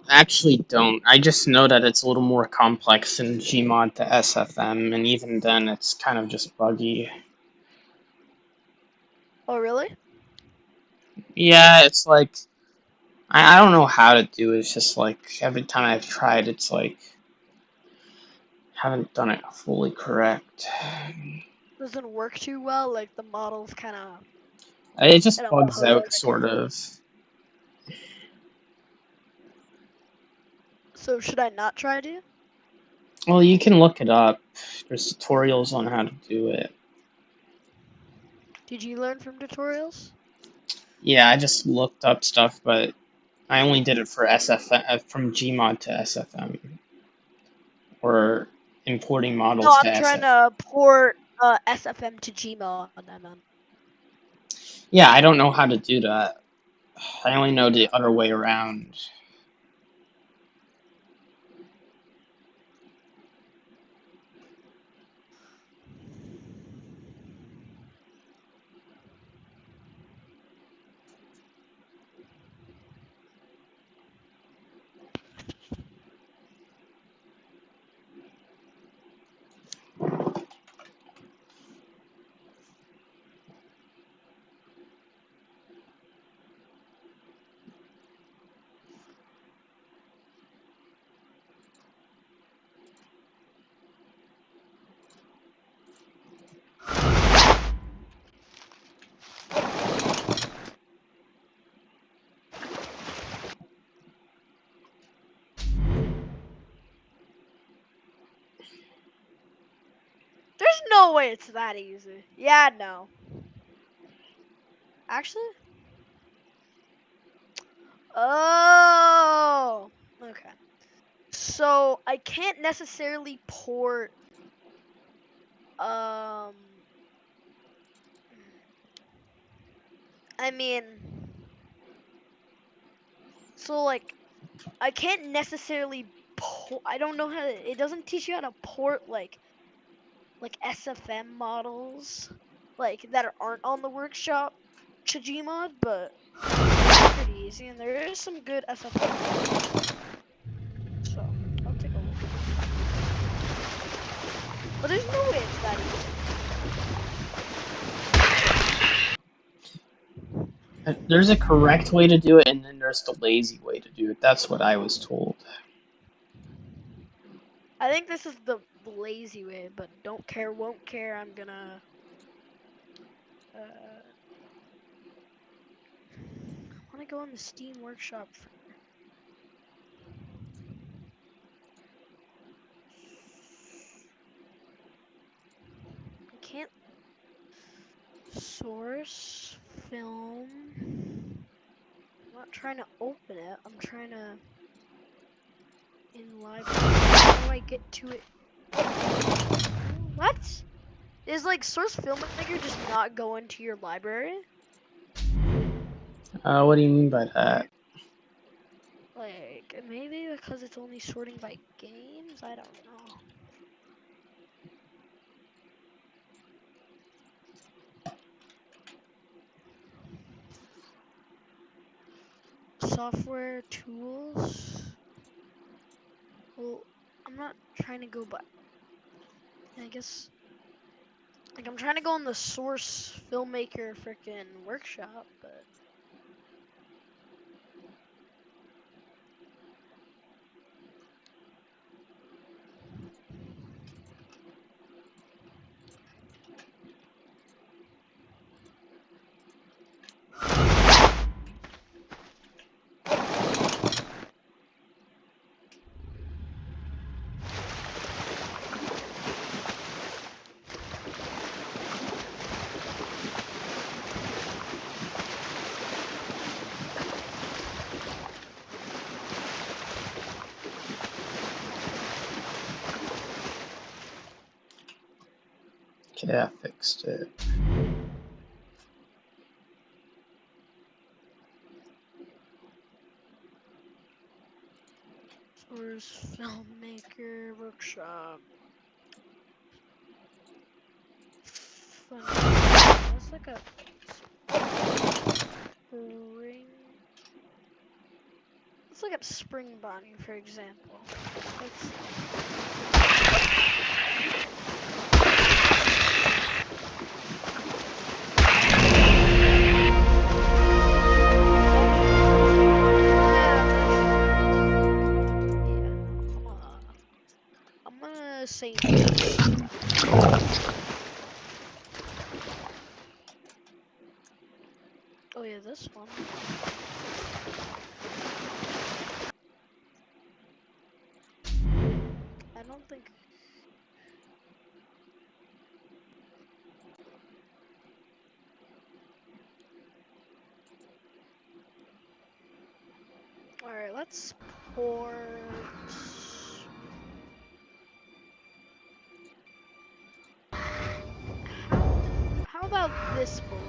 Speaker 1: actually don't. I just know that it's a little more complex than Gmod to SFM, and even then, it's kind of just buggy.
Speaker 12: Oh, really?
Speaker 1: Yeah, it's like I don't know how to do it. It's just like every time I've tried, it's like haven't done it fully correct.
Speaker 12: Doesn't work too well. Like the models kind of.
Speaker 1: It just
Speaker 12: They don't
Speaker 1: bugs
Speaker 12: pose.
Speaker 1: out, sort of.
Speaker 12: So should I not try to?
Speaker 1: Well, you can look it up. There's tutorials on how to do it.
Speaker 12: Did you learn from tutorials?
Speaker 1: Yeah, I just looked up stuff, but I only did it for SFM, from Gmod to SFM, or importing
Speaker 12: No,
Speaker 1: models to
Speaker 12: I'm trying
Speaker 1: SF.
Speaker 12: to port SFM to Gmod. I meant.
Speaker 1: Yeah, I don't know how to do that. I only know the other way around.
Speaker 12: Oh wait, it's that easy. Yeah, no. Actually. Oh. Okay. So I can't necessarily port. I mean. So like, I can't necessarily. I don't know how to. It doesn't teach you how to port like SFM models, like that aren't on the workshop Chijimod, but it's pretty easy, and there is some good SFM models. So I'll take a look. But there's no way it's that easy.
Speaker 1: There's a correct way to do it, and then there's the lazy way to do it. That's what I was told.
Speaker 12: I think this is the lazy way, but don't care, won't care. I'm gonna. I want to go in the Steam Workshop. I can't source film. I'm not trying to open it. I'm trying to in library. How do I get to it? What? Is like source filmmaker just not go into your library?
Speaker 1: What do you mean by that?
Speaker 12: Like maybe because it's only sorting by games. I don't know. Software tools. Well, I'm not trying to go by. I guess. Like I'm trying to go on the source filmmaker frickin' workshop, but.
Speaker 1: Okay, I fixed it.
Speaker 12: Source filmmaker workshop. That's like a spring. Let's look up spring bonnie, for example. I'm gonna say no. Oh yeah, this one. I don't think. Alright, let's port. How about this bullet?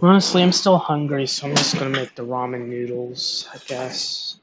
Speaker 1: Honestly, I'm still hungry, so I'm just gonna make the ramen noodles, I guess.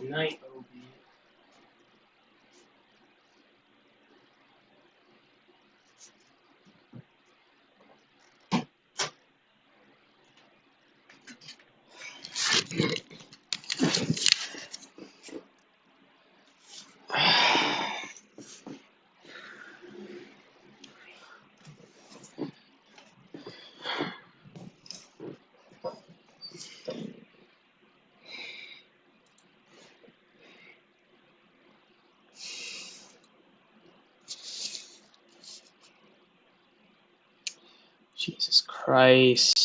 Speaker 1: night, Obi. Jesus Christ.